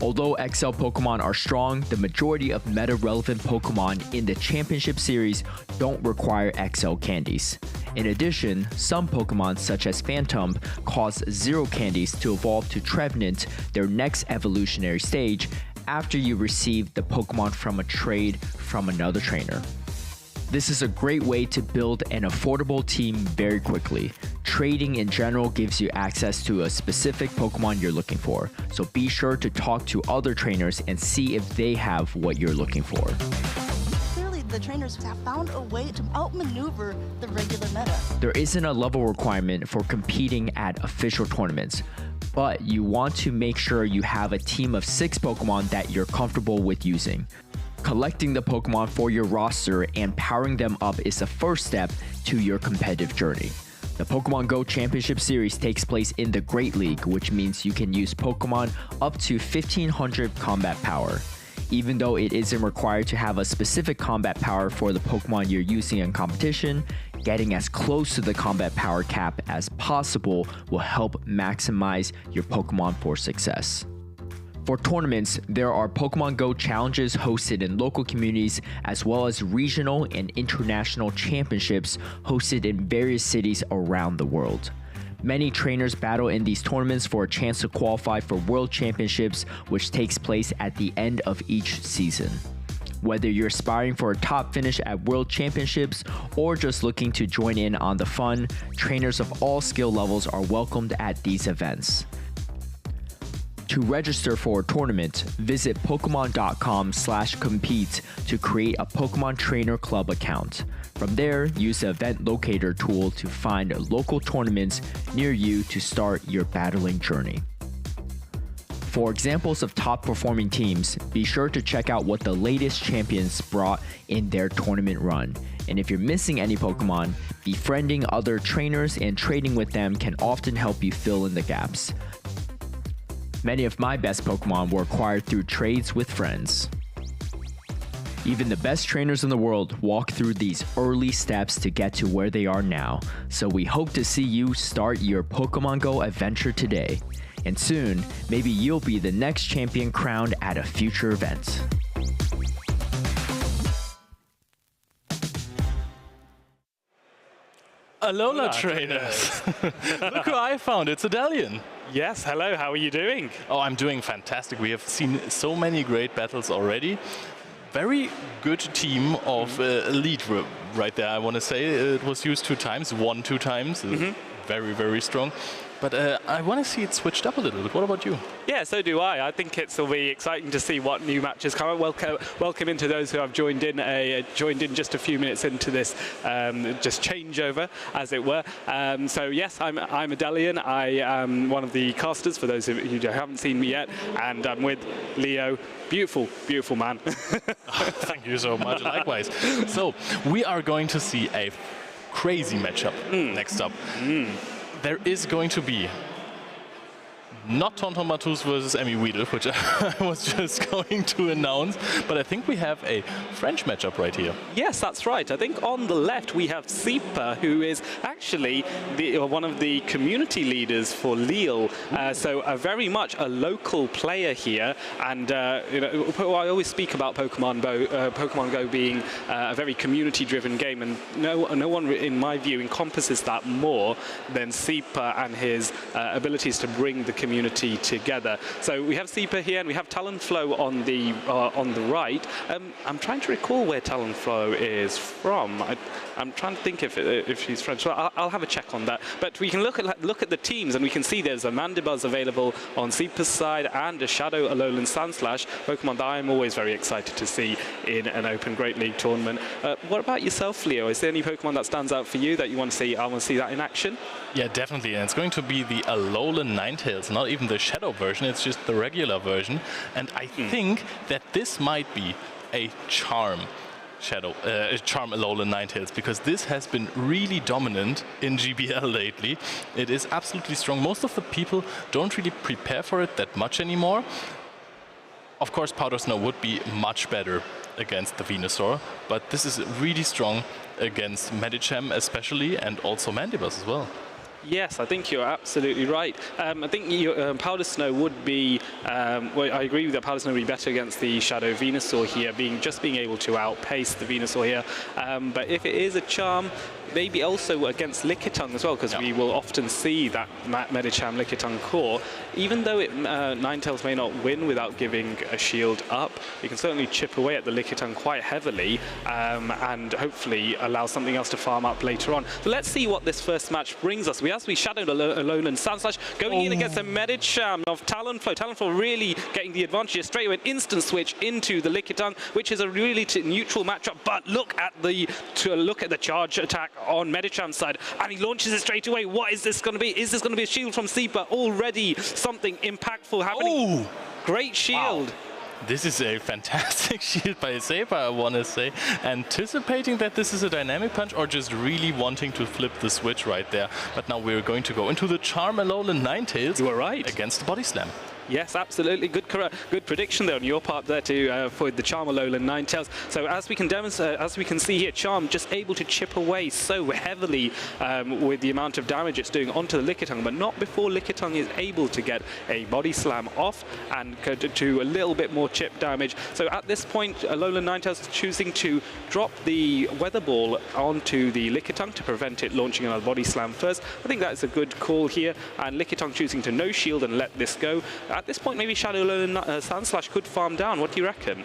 Although XL Pokemon are strong, the majority of meta-relevant Pokemon in the Championship Series don't require XL candies. In addition, some Pokemon such as Phantom cause 0 candies to evolve to Trevenant, their next evolutionary stage, after you receive the Pokemon from a trade from another trainer. This is a great way to build an affordable team very quickly. Trading in general gives you access to a specific Pokemon you're looking for, so be sure to talk to other trainers and see if they have what you're looking for. Clearly, the trainers have found a way to outmaneuver the regular meta. There isn't a level requirement for competing at official tournaments, but you want to make sure you have a team of 6 Pokemon that you're comfortable with using. Collecting the Pokemon for your roster and powering them up is the first step to your competitive journey. The Pokemon Go Championship Series takes place in the Great League, which means you can use Pokemon up to 1500 combat power. Even though it isn't required to have a specific combat power for the Pokemon you're using in competition, getting as close to the combat power cap as possible will help maximize your Pokemon for success. For tournaments, there are Pokemon Go challenges hosted in local communities, as well as regional and international championships hosted in various cities around the world. Many trainers battle in these tournaments for a chance to qualify for World Championships, which takes place at the end of each season. Whether you're aspiring for a top finish at World Championships or just looking to join in on the fun, trainers of all skill levels are welcomed at these events. To register for a tournament, visit Pokemon.com/compete to create a Pokemon Trainer Club account. From there, use the event locator tool to find local tournaments near you to start your battling journey. For examples of top performing teams, be sure to check out what the latest champions brought in their tournament run. And if you're missing any Pokemon, befriending other trainers and trading with them can often help you fill in the gaps. Many of my best Pokemon were acquired through trades with friends. Even the best trainers in the world walk through these early steps to get to where they are now, so we hope to see you start your Pokemon Go adventure today. And soon, maybe you'll be the next champion crowned at a future event. Alola trainers! Look who I found, it's Adelian. Yes, hello, how are you doing? Oh, I'm doing fantastic. We have seen so many great battles already. Very good team of elite right there, I want to say. It was used 2 times, won 2 times. Very, very strong. but I want to see it switched up a little bit. What about you? Yeah, so do I. I think it'll be exciting to see what new matches come. Welcome into those who have joined in just a few minutes into this just changeover, as it were. So yes, I'm Adelian. I am one of the casters for those of you who haven't seen me yet, and I'm with Leo. Beautiful, beautiful man. Thank you so much. Likewise. So we are going to see a crazy matchup next up. There is going to be not Tonton Matus versus Emmy Weedle, which I was just going to announce, but I think we have a French matchup right here. Yes, that's right. I think on the left we have Sipa, who is actually one of the community leaders for Lille, so very much a local player here. And you know, I always speak about Pokemon Go being a very community-driven game, and no one, in my view, encompasses that more than Sipa and his abilities to bring the community together. So we have Sipa here, and we have Talonflow on the right. I'm trying to recall where Talonflow is from. I'm trying to think if she's French. So I'll have a check on that. But we can look at the teams, and we can see there's a Mandibuzz available on Sipa's side and a Shadow Alolan Sandslash, Pokemon that I'm always very excited to see in an Open Great League tournament. What about yourself, Leo? Is there any Pokemon that stands out for you that you want to see? I want to see that in action. Yeah, definitely. And it's going to be the Alolan Ninetales, not even the Shadow version. It's just the regular version. And I think that this might be a Charm Alolan Ninetales, because this has been really dominant in GBL lately. It is absolutely strong. Most of the people don't really prepare for it that much anymore. Of course, Powder Snow would be much better against the Venusaur, but this is really strong against Medicham especially, and also Mandibuzz as well. Yes, I think you're absolutely right. I think Powder Snow would be, well, I agree with that. Powder Snow would be better against the Shadow Venusaur here, being able to outpace the Venusaur here. But if it is a Charm, maybe also against Lickitung as well, because we will often see that Medicham Lickitung core. Even though Ninetales may not win without giving a shield up, you can certainly chip away at the Lickitung quite heavily, and hopefully allow something else to farm up later on. So let's see what this first match brings us. We shadowed Alolan Sandslash going in against a Medicham of Talonflow. Talonflow really getting the advantage here. Straight away, an instant switch into the Lickitung, which is a really neutral matchup. But look at the charge attack on Medicham's side, and he launches it straight away. What is this going to be? Is this going to be a shield from Sipa? Already something impactful happening. Great shield. Wow. This is a fantastic shield by Sipa, I want to say. Anticipating that this is a dynamic punch, or just really wanting to flip the switch right there. But now we're going to go into the Charm Alolan Ninetales. You were right. Against the Body Slam. Yes, absolutely. Good prediction there on your part there too for the Charm Alolan Ninetales. So as we can demonstrate, as we can see here, Charm just able to chip away so heavily with the amount of damage it's doing onto the Lickitung, but not before Lickitung is able to get a Body Slam off and do a little bit more chip damage. So at this point, Alolan Ninetales choosing to drop the Weather Ball onto the Lickitung to prevent it launching another Body Slam first. I think that's a good call here, and Lickitung choosing to no shield and let this go. At this point, maybe Shadow Alolan Sandslash could farm down. What do you reckon?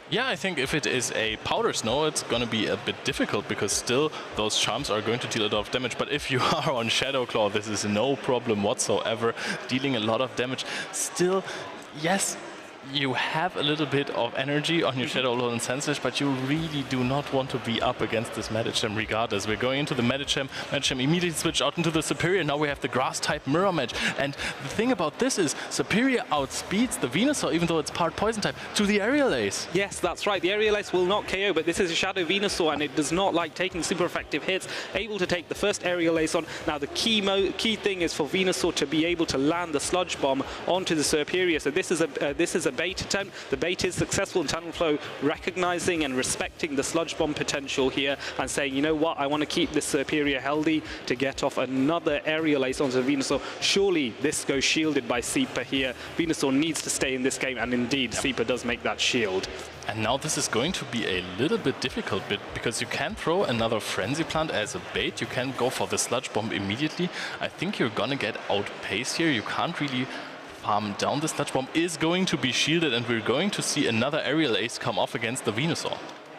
Yeah, I think if it is a Powder Snow, it's going to be a bit difficult, because still those Charms are going to deal a lot of damage. But if you are on Shadow Claw, this is no problem whatsoever, dealing a lot of damage. Still, yes, you have a little bit of energy on your Shadow Alolan Sandslash, but you really do not want to be up against this Medicham regardless. We're going into the Medicham. Medicham immediately switched out into the Superior. Now we have the Grass-type Mirror Match. And the thing about this is Superior outspeeds the Venusaur, even though it's part Poison-type, to the Aerial Ace. Yes, that's right. The Aerial Ace will not KO, but this is a Shadow Venusaur, and it does not like taking super effective hits. Able to take the first Aerial Ace on. Now the key thing is for Venusaur to be able to land the Sludge Bomb onto the Superior. So this is a bait attempt. The bait is successful, and Talonflow recognizing and respecting the Sludge Bomb potential here and saying, you know what, I want to keep this Superior healthy to get off another Aerial Ace onto Venusaur. Surely this goes shielded by Sipa here. Venusaur needs to stay in this game, and indeed, Sipa does make that shield. And now this is going to be a little bit difficult, because you can throw another Frenzy Plant as a bait. You can go for the Sludge Bomb immediately. I think you're gonna get outpaced here. You can't really farm down. The Sludge Bomb is going to be shielded, and we're going to see another Aerial Ace come off against the Venusaur.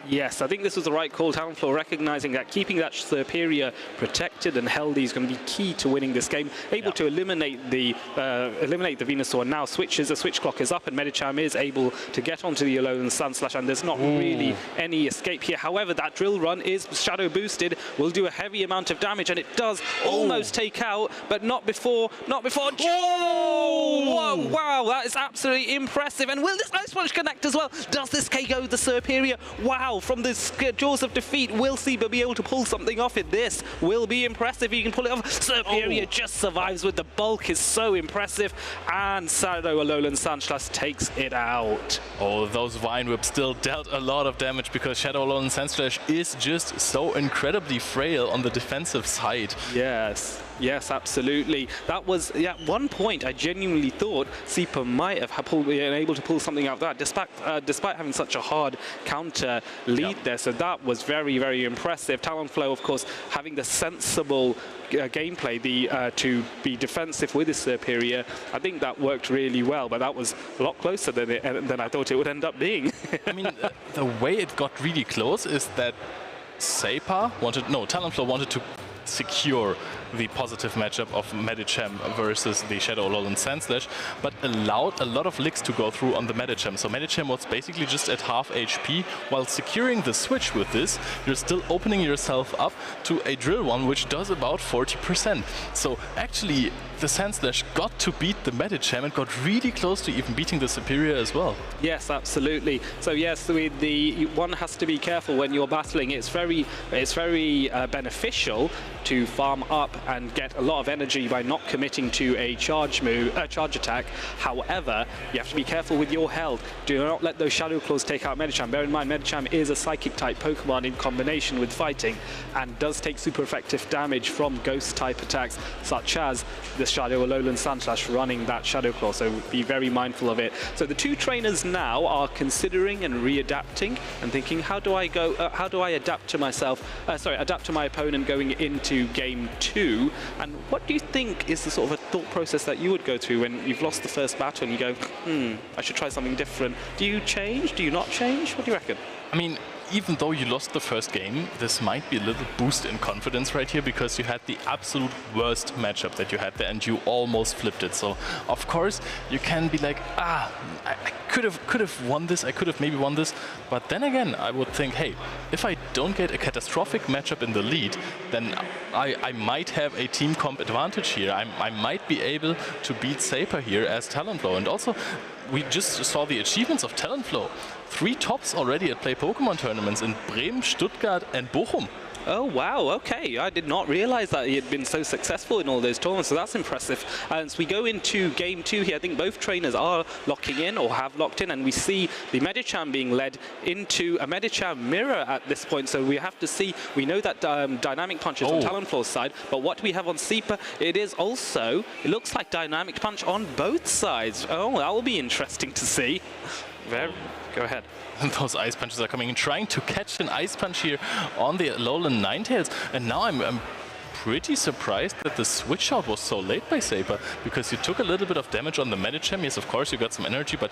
Yes, I think this was the right call. Talonflor recognizing that keeping that Superior protected and healthy is going to be key to winning this game. Able to eliminate the Venusaur. Now the switch clock is up, and Medicham is able to get onto the Alolan Sandslash, and there's not really any escape here. However, that drill run is shadow boosted, will do a heavy amount of damage, and it does almost take out, but not before. Whoa, wow, that is absolutely impressive. And will this Ice Punch connect as well? Does this KO the Superior? Wow, from the jaws of defeat, will Seba be able to pull something off it? This will be impressive. He can pull it off. Superior just survives with the bulk, is so impressive. And Shadow Alolan Sandslash takes it out. Oh, those Vine Whips still dealt a lot of damage because Shadow Alolan Sandslash is just so incredibly frail on the defensive side. Yes. Yes, absolutely. That was, at one point, I genuinely thought Sepa might have been able to pull something out of that, despite having such a hard counter lead there. So that was very, very impressive. Talonflor, of course, having the sensible gameplay to be defensive with his Superior. I think that worked really well, but that was a lot closer than I thought it would end up being. I mean, the way it got really close is that Talonflor wanted to secure the positive matchup of Medicham versus the Shadow Alolan Sandslash, but allowed a lot of licks to go through on the Medicham. So Medicham was basically just at half HP. While securing the switch with this, you're still opening yourself up to a drill one, which does about 40%. So actually, the Sandslash got to beat the Medicham and got really close to even beating the Superior as well. Yes, absolutely. So yes, one has to be careful when you're battling. It's very beneficial to farm up and get a lot of energy by not committing to a charge attack. However, you have to be careful with your health. Do not let those Shadow Claws take out Medicham. Bear in mind, Medicham is a Psychic type Pokemon in combination with Fighting, and does take super effective damage from Ghost type attacks, such as the Shadow Alolan Sandslash running that Shadow Claw. So be very mindful of it. So the two trainers now are considering and readapting and thinking, how do I adapt to myself? Adapt to my opponent going into game 2. And what do you think is the sort of a thought process that you would go through when you've lost the first battle and you go, I should try something different? Do you change? Do you not change? What do you reckon? I mean, even though you lost the first game, this might be a little boost in confidence right here, because you had the absolute worst matchup that you had there and you almost flipped it. So of course you can be like, I could have won this, I could have maybe won this. But then again, I would think, hey, if I don't get a catastrophic matchup in the lead, then I might have a team comp advantage here. I might be able to beat Saper here as Talonflor. And also, we just saw the achievements of Talonflor. 3 tops already at Play Pokemon tournaments in Bremen, Stuttgart and Bochum. Oh, wow, okay. I did not realize that he had been so successful in all those tournaments, so that's impressive. And so we go into game 2 here. I think both trainers are locking in or have locked in, and we see the Medicham being led into a Medicham mirror at this point. So we have to see, we know that Dynamic Punch is on Talonflor's side, but what we have on Sepa, it looks like Dynamic Punch on both sides. Oh, that will be interesting to see. Go ahead. Those Ice Punches are coming in, trying to catch an Ice Punch here on the Alolan Ninetales. And now I'm pretty surprised that the switch out was so late by Saber, because you took a little bit of damage on the Medicham. Yes, of course, you got some energy, but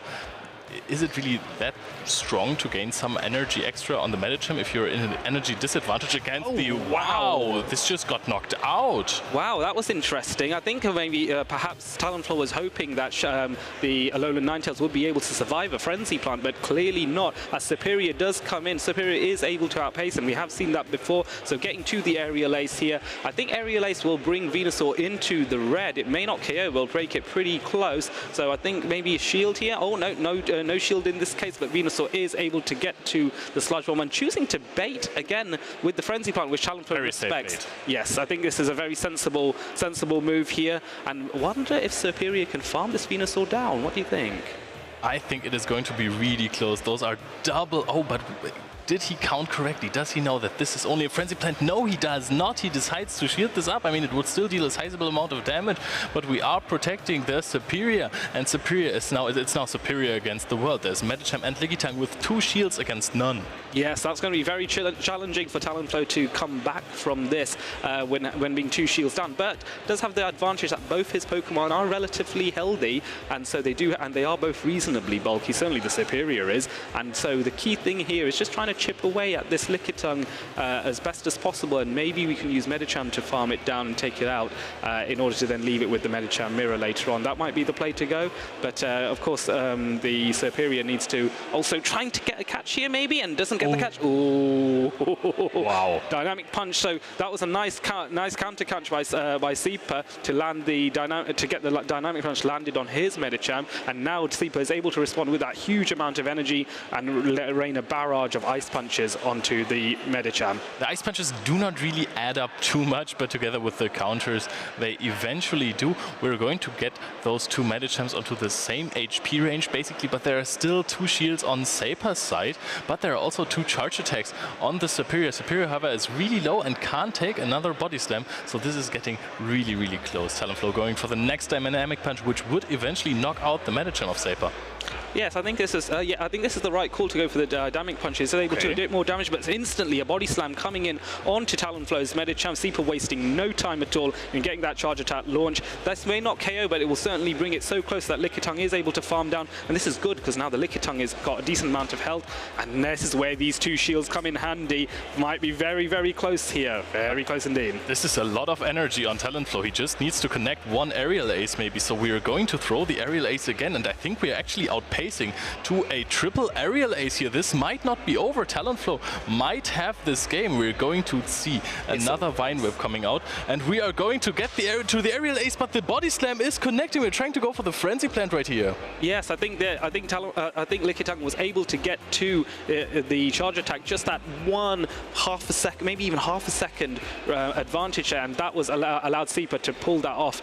is it really that strong to gain some energy extra on the Medicham if you're in an energy disadvantage against Wow, this just got knocked out. Wow, that was interesting. I think maybe perhaps Talonflor was hoping that the Alolan Ninetales would be able to survive a Frenzy Plant, but clearly not. As Superior does come in, Superior is able to outpace, and we have seen that before. So getting to the Aerial Ace here, I think Aerial Ace will bring Venusaur into the red. It may not KO, will break it pretty close. So I think maybe a shield here. Oh, no shield in this case, but Venusaur is able to get to the Sludge Bomb and choosing to bait again with the Frenzy Plant, which Talonflor respects. Yes, I think this is a very sensible move here, and wonder if Superior can farm this Venusaur down. What do you think? I think it is going to be really close. Those are double. Oh, but did he count correctly? Does he know that this is only a Frenzy Plant? No, he does not. He decides to shield this up. I mean, it would still deal a sizable amount of damage, but we are protecting the Superior, and Superior is now superior against the world. There's Medicham and Ligitang with 2 shields against none. Yes, that's going to be very challenging for Talonflor to come back from this when being 2 shields down, but does have the advantage that both his Pokemon are relatively healthy, and so they are both reasonably bulky. Certainly the Superior is, and so the key thing here is just trying to chip away at this Lickitung as best as possible, and maybe we can use Medicham to farm it down and take it out in order to then leave it with the Medicham mirror later on. That might be the play to go, but of course the Superior needs to also trying to get a catch here maybe, and doesn't get the catch. Ooh. Wow. Dynamic punch. So that was a nice counter catch by Seeper to land the dynamic punch landed on his Medicham, and now Seeper is able to respond with that huge amount of energy and rain a barrage of ice punches onto the Medicham. The ice punches do not really add up too much, but together with the counters, they eventually do. We're going to get those two Medichams onto the same HP range, basically, but there are still two shields on Saper's side, but there are also two charge attacks on the Superior. Superior, however, is really low and can't take another body slam, so this is getting really, really close. Talonflow going for the next dynamic punch, which would eventually knock out the Medicham of Saper. Yes, I think this is the right call to go for the dynamic punches. They're able to do more damage, but instantly a body slam coming in onto Talonflow's Medicham. Seeper wasting no time at all in getting that charge attack launch. This may not KO, but it will certainly bring it so close that Lickitung is able to farm down. And this is good because now the Lickitung has got a decent amount of health. And this is where these two shields come in handy. Might be very, very close here. Very close indeed. This is a lot of energy on Talonflow. He just needs to connect one aerial ace maybe. So we are going to throw the aerial ace again. And I think we are actually outpacing to a triple aerial ace here. This might not be over. Talonflow might have this game. We're going to see another Vine Whip coming out, and we are going to get the aerial ace, but the body slam is connecting. We're trying to go for the frenzy plant right here. Yes, I think Lickitung was able to get to the charge attack just that half a second, maybe even half a second advantage, and that was allowed Seeper to pull that off.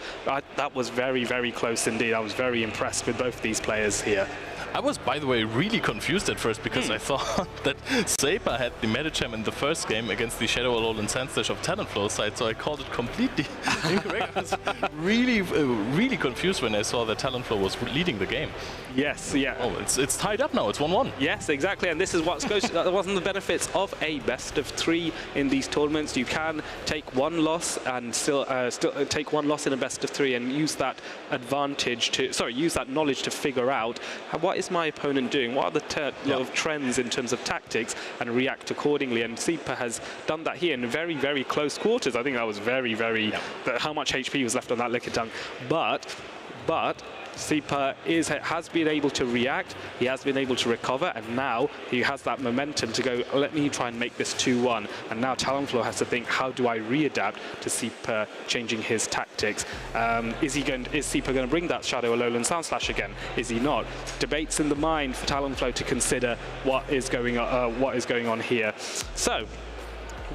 That was very, very close indeed. I was very impressed with both these players here. I was, by the way, really confused at first because I thought that Saper had the Medicham in the first game against the Shadow Alolan Sandslash of Talonflow's side, so I called it completely incorrect. I was really confused when I saw that Talonflow was leading the game. Yes, yeah. Oh, it's tied up now. It's 1-1. Yes, exactly, and this is what's one of the benefits of a best of 3 in these tournaments. You can take one loss and still take one loss in a best of 3 and use that use that knowledge to figure out what is my opponent doing, what are the trends in terms of tactics, and react accordingly. And Seeper has done that here in very, very close quarters. I think that was very, very how much HP was left on that Lickitung, but Seeper has been able to react, he has been able to recover, and now he has that momentum to go, let me try and make this 2-1. And now Talonflow has to think, how do I readapt to Seeper changing his tactics? Is Seeper going to bring that Shadow Alolan Sandslash again? Is he not? Debates in the mind for Talonflow to consider what is going on here. So,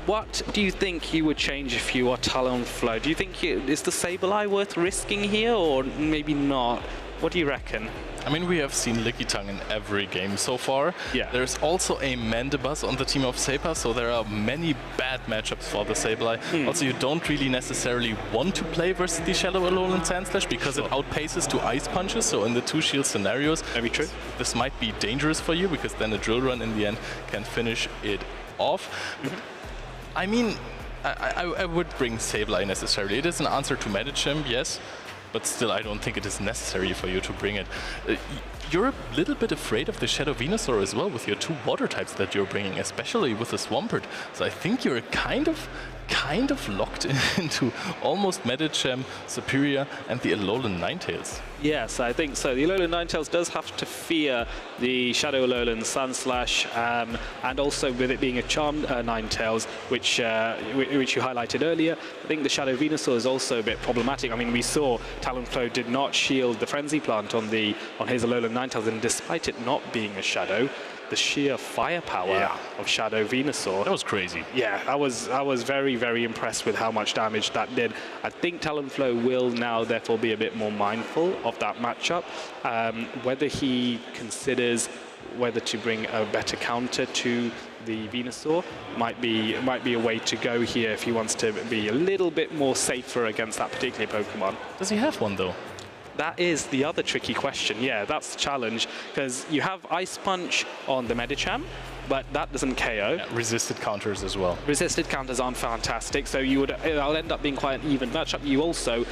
what do you think you would change if you are Talonflow? Do you think is the Sableye worth risking here, or maybe not? What do you reckon? I mean, we have seen Lickitung in every game so far. Yeah. There's also a Mandibuzz on the team of Saper, so there are many bad matchups for the Sableye. Also, you don't really necessarily want to play versus the Shadow Alolan Sandslash because it outpaces to Ice Punches, so in the 2-shield scenarios, very true. This might be dangerous for you because then a Drill Run in the end can finish it off. I mean, I would bring Sableye necessarily. It is an answer to Medicham, yes, but still I don't think it is necessary for you to bring it. You're a little bit afraid of the Shadow Venusaur as well with your 2 water types that you're bringing, especially with the Swampert. So I think you're kind of locked into almost Medicham, Superior, and the Alolan Ninetales. Yes, I think so. The Alolan Ninetales does have to fear the Shadow Alolan Sandslash, and also with it being a Charmed Ninetales, which you highlighted earlier. I think the Shadow Venusaur is also a bit problematic. I mean, we saw Talonflow did not shield the Frenzy Plant on his Alolan Ninetales, and despite it not being a Shadow, the sheer firepower of Shadow Venusaur. That was crazy. Yeah, I was very, very impressed with how much damage that did. I think Talonflow will now therefore be a bit more mindful of that matchup. Whether he considers whether to bring a better counter to the Venusaur might be a way to go here if he wants to be a little bit more safer against that particular Pokemon. Does he have one though? That is the other tricky question. Yeah, that's the challenge, because you have Ice Punch on the Medicham, but that doesn't KO. Yeah, resisted counters as well. Resisted counters aren't fantastic, so it'll end up being quite an even matchup. You also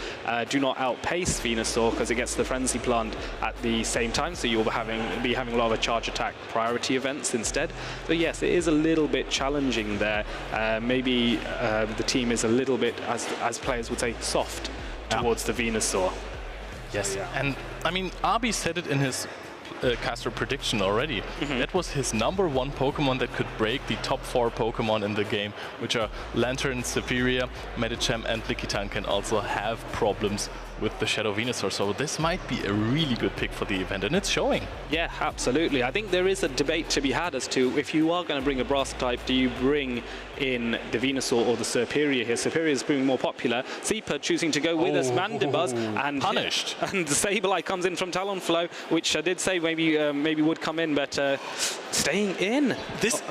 do not outpace Venusaur because it gets the Frenzy Plant at the same time, so you'll be having a lot of charge attack priority events instead. But yes, it is a little bit challenging there. Maybe the team is a little bit, as players would say, soft towards the Venusaur. Yes, and I mean, Abi said it in his caster prediction already. That was his #1 Pokemon that could break the top 4 Pokemon in the game, which are Lantern, Superior, Medicham, and Lickitung can also have problems with the Shadow Venusaur. So this might be a really good pick for the event, and it's showing. Yeah, absolutely. I think there is a debate to be had as to if you are going to bring a Brass type, do you bring in the Venusaur or the Superior here? Superior is being more popular. Seeper choosing to go with us Mandibuzz and punished. And the Sableye comes in from Talonflow, which I did say maybe would come in, but staying in. This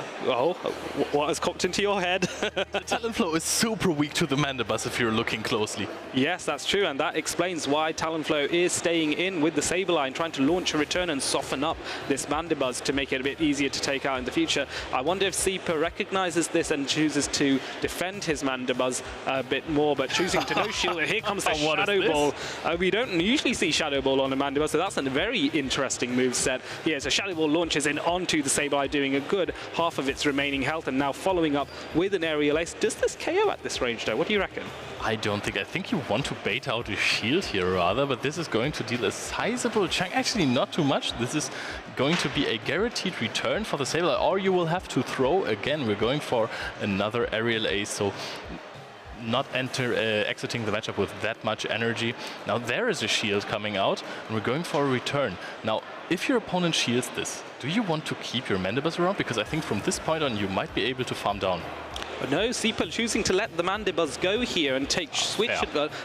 what has popped into your head? The Talonflow is super weak to the Mandibuzz if you're looking closely. Yes, that's true, and that explains why Talonflow is staying in with the Sableye and trying to launch a return and soften up this Mandibuzz to make it a bit easier to take out in the future. I wonder if Seeper recognizes this and chooses to defend his Mandibuzz a bit more, but choosing to no shield. Here comes the Shadow Ball. We don't usually see Shadow Ball on a Mandibuzz, so that's a very interesting move set. Yeah, so Shadow Ball launches in onto the Sableye, doing a good half of its remaining health, and now following up with an Aerial Ace. Does this KO at this range, though? What do you reckon? I don't think. I think you want to bait out a shield here rather, but this is going to deal a sizable chunk. Actually, not too much. This is going to be a guaranteed return for the Sableye, or you will have to throw again. We're going for another Aerial Ace, so not exiting the matchup with that much energy. Now there is a shield coming out, and we're going for a return. Now, if your opponent shields this, do you want to keep your Mandibuzz around? Because I think from this point on, you might be able to farm down. No, Seeper choosing to let the Mandibuzz go here and take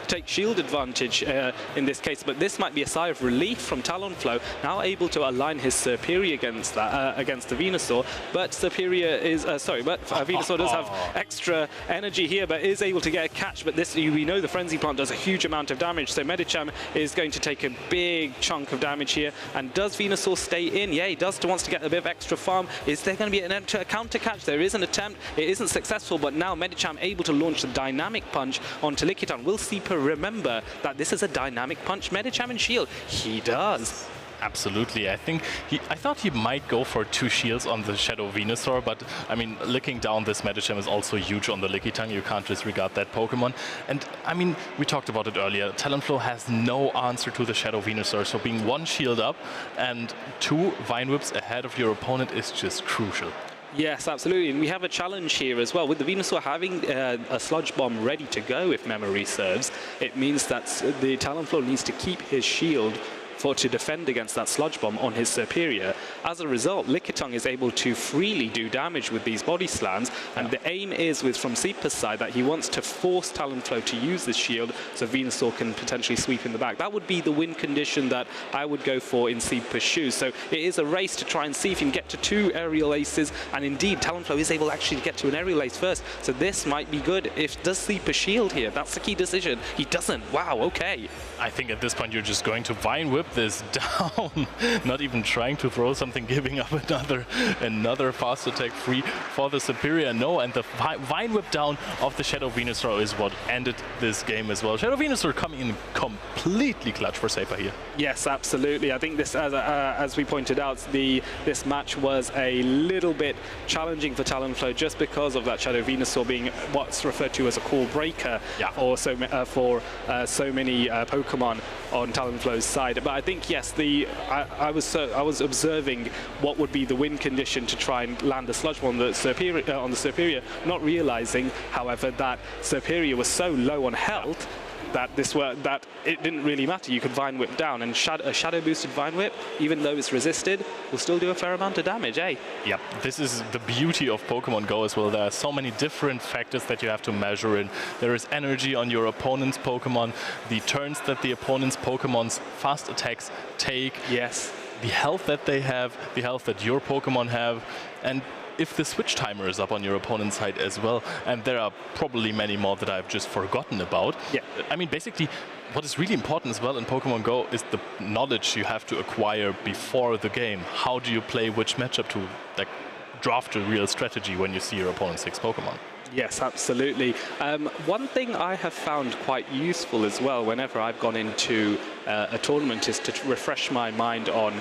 take shield advantage in this case, but this might be a sigh of relief from Talonflow, now able to align his Superior against that against the Venusaur. But Superior is Venusaur does have extra energy here, but is able to get a catch. But this, we know the Frenzy Plant does a huge amount of damage, so Medicham is going to take a big chunk of damage here. And does Venusaur stay in? Yeah, he wants to get a bit of extra farm. Is there going to be a counter catch? There is an attempt. It isn't successful, but now Medicham able to launch the Dynamic Punch onto Lickitung. Will Seeper remember that this is a Dynamic Punch? Medicham and shield? He does. Absolutely. I thought he might go for 2 shields on the Shadow Venusaur, but I mean, licking down this Medicham is also huge on the Lickitung. You can't disregard that Pokemon. And I mean, we talked about it earlier. Talonflow has no answer to the Shadow Venusaur, so being 1 shield up and 2 Vine Whips ahead of your opponent is just crucial. Yes, absolutely, and we have a challenge here as well. With the Venusaur having a Sludge Bomb ready to go, if memory serves, it means that the Talonflow needs to keep his shield to defend against that Sludge Bomb on his Superior. As a result, Lickitung is able to freely do damage with these body slams, and the aim is, from Seeper's side, that he wants to force Talonflow to use this shield so Venusaur can potentially sweep in the back. That would be the win condition that I would go for in Seeper's shoes. So it is a race to try and see if he can get to 2 Aerial Aces, and indeed, Talonflow is able actually to get to an Aerial Ace first, so this might be good. Does Seeper shield here? That's the key decision. He doesn't. Wow, okay. I think at this point you're just going to Vine Whip this down, not even trying to throw something, giving up another fast attack free for the Superior. No, and the Vine Whip down of the Shadow Venusaur is what ended this game as well. Shadow Venusaur coming in completely clutch for Seeper here. Yes, absolutely. I think this, as we pointed out, this match was a little bit challenging for Talonflow just because of that Shadow Venusaur being what's referred to as a core breaker for so many Pokemon on Talonflow's side. But I think yes, I was observing what would be the win condition to try and land a Sludge Bomb on the Superior, not realizing, however, that Superior was so low on health that it didn't really matter. You could Vine Whip down, and a Shadow boosted Vine Whip, even though it's resisted, will still do a fair amount of damage, eh? Yep, this is the beauty of Pokemon Go as well. There are so many different factors that you have to measure in. There is energy on your opponent's Pokemon, the turns that the opponent's Pokemon's fast attacks take, yes, the health that they have, the health that your Pokemon have, and if the switch timer is up on your opponent's side as well, and there are probably many more that I've just forgotten about. Yeah. I mean, basically, what is really important as well in Pokemon Go is the knowledge you have to acquire before the game. How do you play which matchup to draft a real strategy when you see your opponent's 6 Pokemon. Yes, absolutely. One thing I have found quite useful as well whenever I've gone into a tournament is to refresh my mind on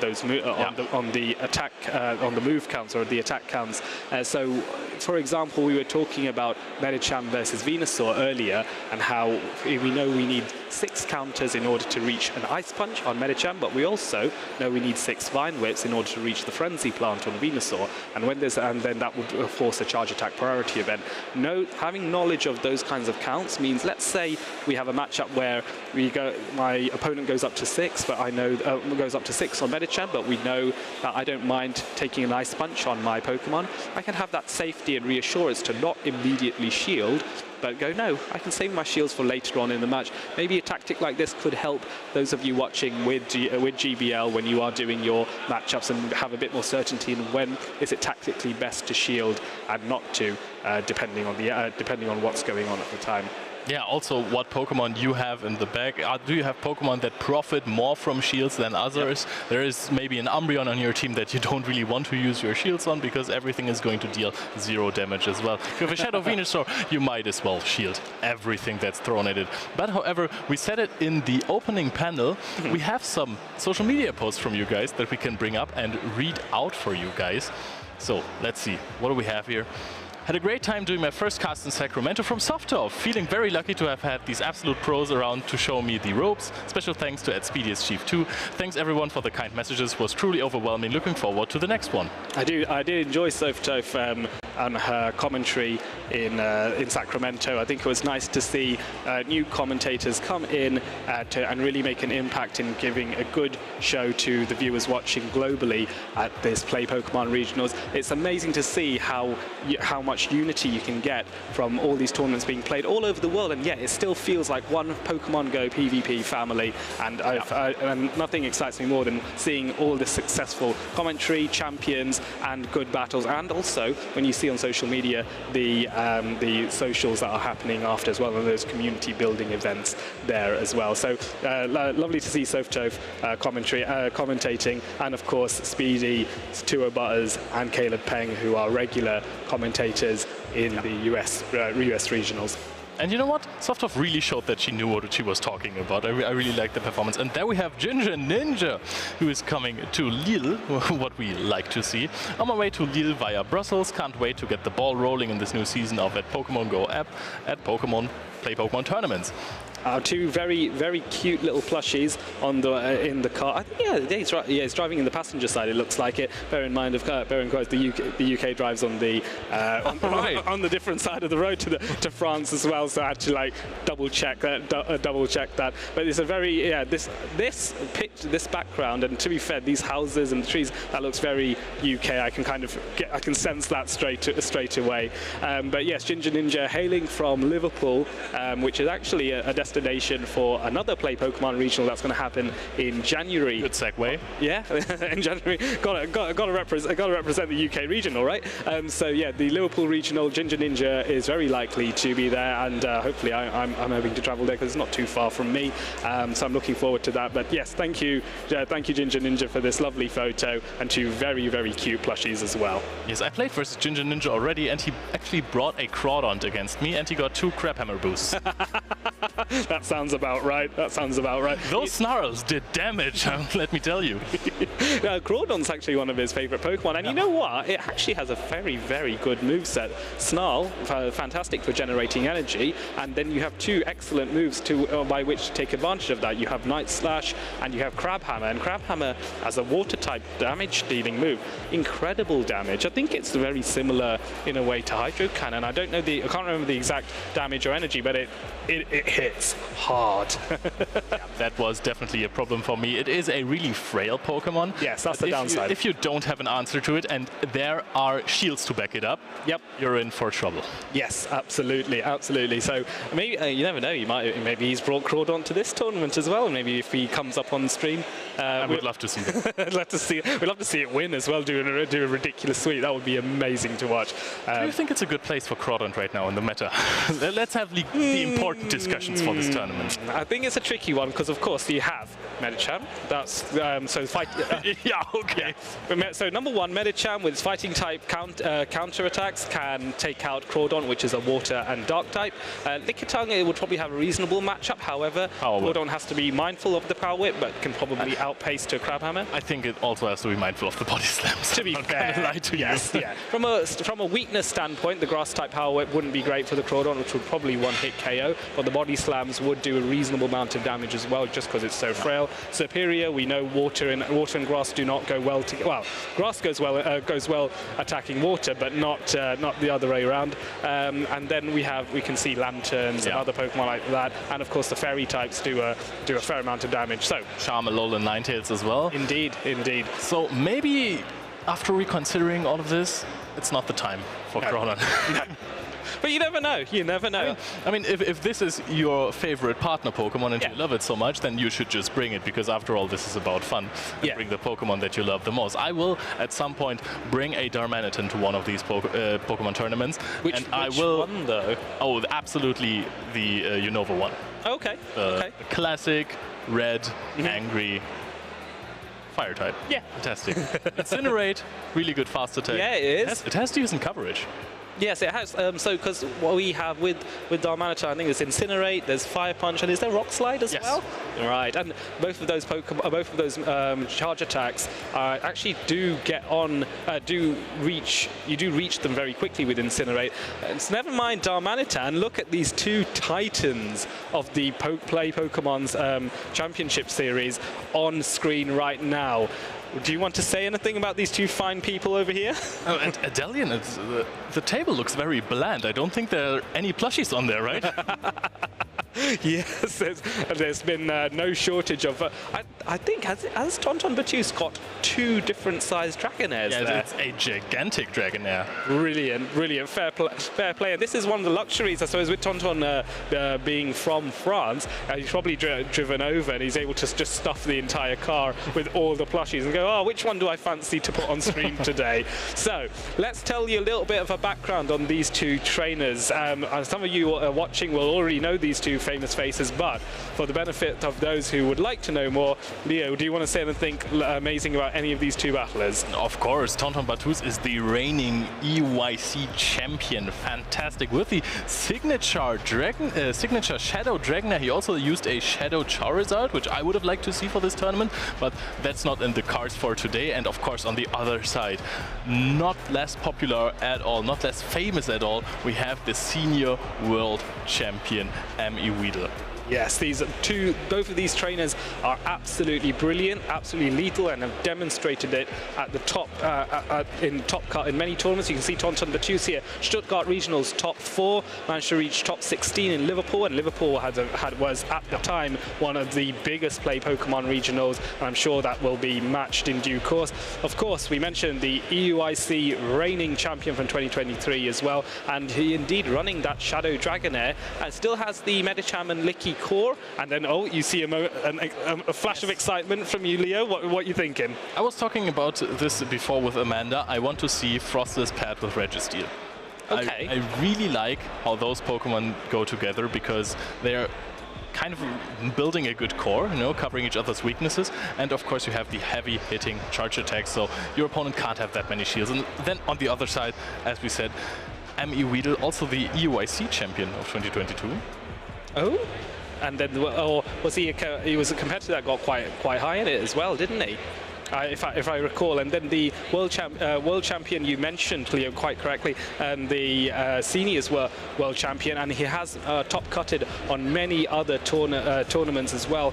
those on the attack on the move counts or the attack counts. So, for example, we were talking about Medicham versus Venusaur earlier, and how we know we need 6 counters in order to reach an Ice Punch on Medicham, but we also know we need 6 Vine Whips in order to reach the Frenzy Plant on Venusaur, and then that would force a charge attack priority event. Having knowledge of those kinds of counts means, let's say we have a matchup where my opponent goes up to 6, but I know goes up to 6 on Medicham, but we know that I don't mind taking an Ice Punch on my Pokemon. I can have that safety and reassurance to not immediately shield, but go, no, I can save my shields for later on in the match. Maybe a tactic like this could help those of you watching with GBL when you are doing your matchups, and have a bit more certainty in when is it tactically best to shield and not to, depending on what's going on at the time. Yeah, also what Pokemon you have in the bag. Do you have Pokemon that profit more from shields than others? Yep. There is maybe an Umbreon on your team that you don't really want to use your shields on because everything is going to deal 0 damage as well. If you have a Shadow Venusaur, you might as well shield everything that's thrown at it. But however, we said it in the opening panel, we have some social media posts from you guys that we can bring up and read out for you guys. So let's see, what do we have here? Had a great time doing my first cast in Sacramento from Softov. Feeling very lucky to have had these absolute pros around to show me the ropes. Special thanks to @Speediest Chief 2. Thanks everyone for the kind messages. Was truly overwhelming. Looking forward to the next one. I did enjoy Softov and her commentary in Sacramento. I think it was nice to see new commentators come in and really make an impact in giving a good show to the viewers watching globally at this Play Pokemon Regionals. It's amazing to see how much unity you can get from all these tournaments being played all over the world, and yet it still feels like one Pokemon Go PvP family, and nothing excites me more than seeing all this successful commentary, champions, and good battles, and also when you see on social media the socials that are happening after as well, and those community building events there as well. So lovely to see Softov commentating, and of course Speedy, Tua Butters, and Caleb Peng, who are regular commentators in the US regionals. And you know what? Softov really showed that she knew what she was talking about. I really liked the performance. And there we have Ginger Ninja, who is coming to Lille, what we like to see. On my way to Lille via Brussels. Can't wait to get the ball rolling in this new season of at Pokemon Go app at Pokemon Play Pokemon tournaments. 2 very, very cute little plushies on the in the car. I think he's driving in the passenger side. It looks like it. Bear in mind, the UK drives on the on the different side of the road to France as well. So I had to like double check that. But it's a very this background, and to be fair, these houses and the trees, that looks very UK. I can sense that straight away. But yes, Ginger Ninja hailing from Liverpool, which is actually a destination for another Play Pokemon Regional that's going to happen in January. Good segue. Yeah, in January. Got to represent the UK regional, right? So yeah, the Liverpool Regional, Ginger Ninja is very likely to be there, and hopefully I'm hoping to travel there because it's not too far from me. So I'm looking forward to that. But yes, thank you Ginger Ninja for this lovely photo, and 2 very, very cute plushies as well. Yes, I played versus Ginger Ninja already, and he actually brought a Crawdont against me, and he got 2 Crabhammer boosts. That sounds about right. Those snarls did damage, let me tell you. Crawdont's actually one of his favorite Pokemon, and you know what? It actually has a very, very good moveset. Snarl, fantastic for generating energy, and then you have 2 excellent moves by which to take advantage of that. You have Night Slash and you have Crabhammer, and Crabhammer as a water-type damage-dealing move, incredible damage. I think it's very similar in a way to Hydro Cannon. I can't remember the exact damage or energy, but it hits hard. Yeah, that was definitely a problem for me. It is a really frail Pokemon. Yes, that's the downside. If you don't have an answer to it, and there are shields to back it up, you're in for trouble. Yes, absolutely. So maybe you never know. Maybe he's brought Crawdont to this tournament as well. Maybe if he comes up on stream, I would love to see that. We'd love to see it win as well, do a ridiculous sweep. That would be amazing to watch. Do you think it's a good place for Crawdon right now in the meta? Let's have the important discussions for this tournament. I think it's a tricky one because, of course, you have Medicham. That's so fight. Yeah, okay. Yeah. So number one, Medicham with its fighting type counter attacks can take out Crawdon, which is a water and dark type. Lickitung would probably have a reasonable matchup. However, Crawdon has to be mindful of the power whip, but can probably outpace to Crabhammer. I think it also has to be mindful of the body slams. To be fair, lie to yes, you. yeah. From a weakness standpoint, the grass type power whip wouldn't be great for the Crawdon, which would probably one-hit KO, but the body slams would do a reasonable amount of damage as well, just because it's so frail. Superior, we know water and grass do not go well together. Well, grass goes well attacking water, but not the other way around. And then we can see lanterns and other Pokemon like that, and of course the fairy types do a fair amount of damage. So Charmalol and Ninetales as well. Indeed. So maybe after reconsidering all of this, it's not the time for Crawdon. No. But you never know. You never know. I mean, if this is your favorite partner Pokemon and you love it so much, then you should just bring it, because after all, this is about fun. And bring the Pokemon that you love the most. I will, at some point, bring a Darmanitan to one of these Pokemon tournaments. Which one, though? Oh, absolutely the Unova one. Okay. Classic, red, angry, fire type. Yeah. Fantastic. Incinerate, really good fast attack. Yeah, it is. It has decent coverage. Yes, it has. So, because what we have with Darmanitan, I think there's Incinerate, there's Fire Punch, and is there Rock Slide as well? Right, and both of those charge attacks actually do reach them very quickly with Incinerate. And never mind Darmanitan. Look at these two titans of the Play Pokemon's Championship Series on screen right now. Do you want to say anything about these two fine people over here? Oh, and Adelian, the table looks very bland. I don't think there are any plushies on there, right? Yes, there's been no shortage of... I think, has Tonton Batuse got two different sized Dragonairs there? It's a gigantic Dragonair. Brilliant. Fair play. And this is one of the luxuries, I suppose, with Tonton being from France. He's probably driven over and he's able to just stuff the entire car with all the plushies and go, oh, which one do I fancy to put on stream today? So, let's tell you a little bit of a background on these two trainers. Some of you watching will already know these two famous faces, but for the benefit of those who would like to know more, Leo, do you want to say anything amazing about any of these two battlers? Of course, Tonton Batuse is the reigning EYC champion. Fantastic. With the signature Shadow Dragonair, he also used a Shadow Charizard, which I would have liked to see for this tournament, but that's not in the cards for today. And of course, on the other side, not less popular at all, not less famous at all, we have the senior world champion, M.E. Weedle. Yes, both of these trainers are absolutely brilliant, absolutely lethal, and have demonstrated it at the top in many tournaments. You can see Tonton Batuse here, Stuttgart Regionals top 4, managed to reach top 16 in Liverpool, and Liverpool was at the time one of the biggest Play Pokemon regionals, and I'm sure that will be matched in due course. Of course, we mentioned the EUIC reigning champion from 2023 as well, and he indeed running that Shadow Dragonair, and still has the Medicham and Licky core, and then you see a flash of excitement from you, Leo. What are you thinking? I was talking about this before with Amanda. I want to see Frostless paired with Registeel. Okay. I really like how those Pokemon go together, because they're kind of building a good core, covering each other's weaknesses, and of course you have the heavy hitting charge attacks, so your opponent can't have that many shields. And then on the other side, as we said, M.E. Weedle, also the EUIC champion of 2022. Oh, and then was he was a competitor that got quite high in it as well, didn't he? If I recall. And then the world champion you mentioned, Leo, quite correctly, and the seniors were world champion, and he has top cutted on many other tournaments as well.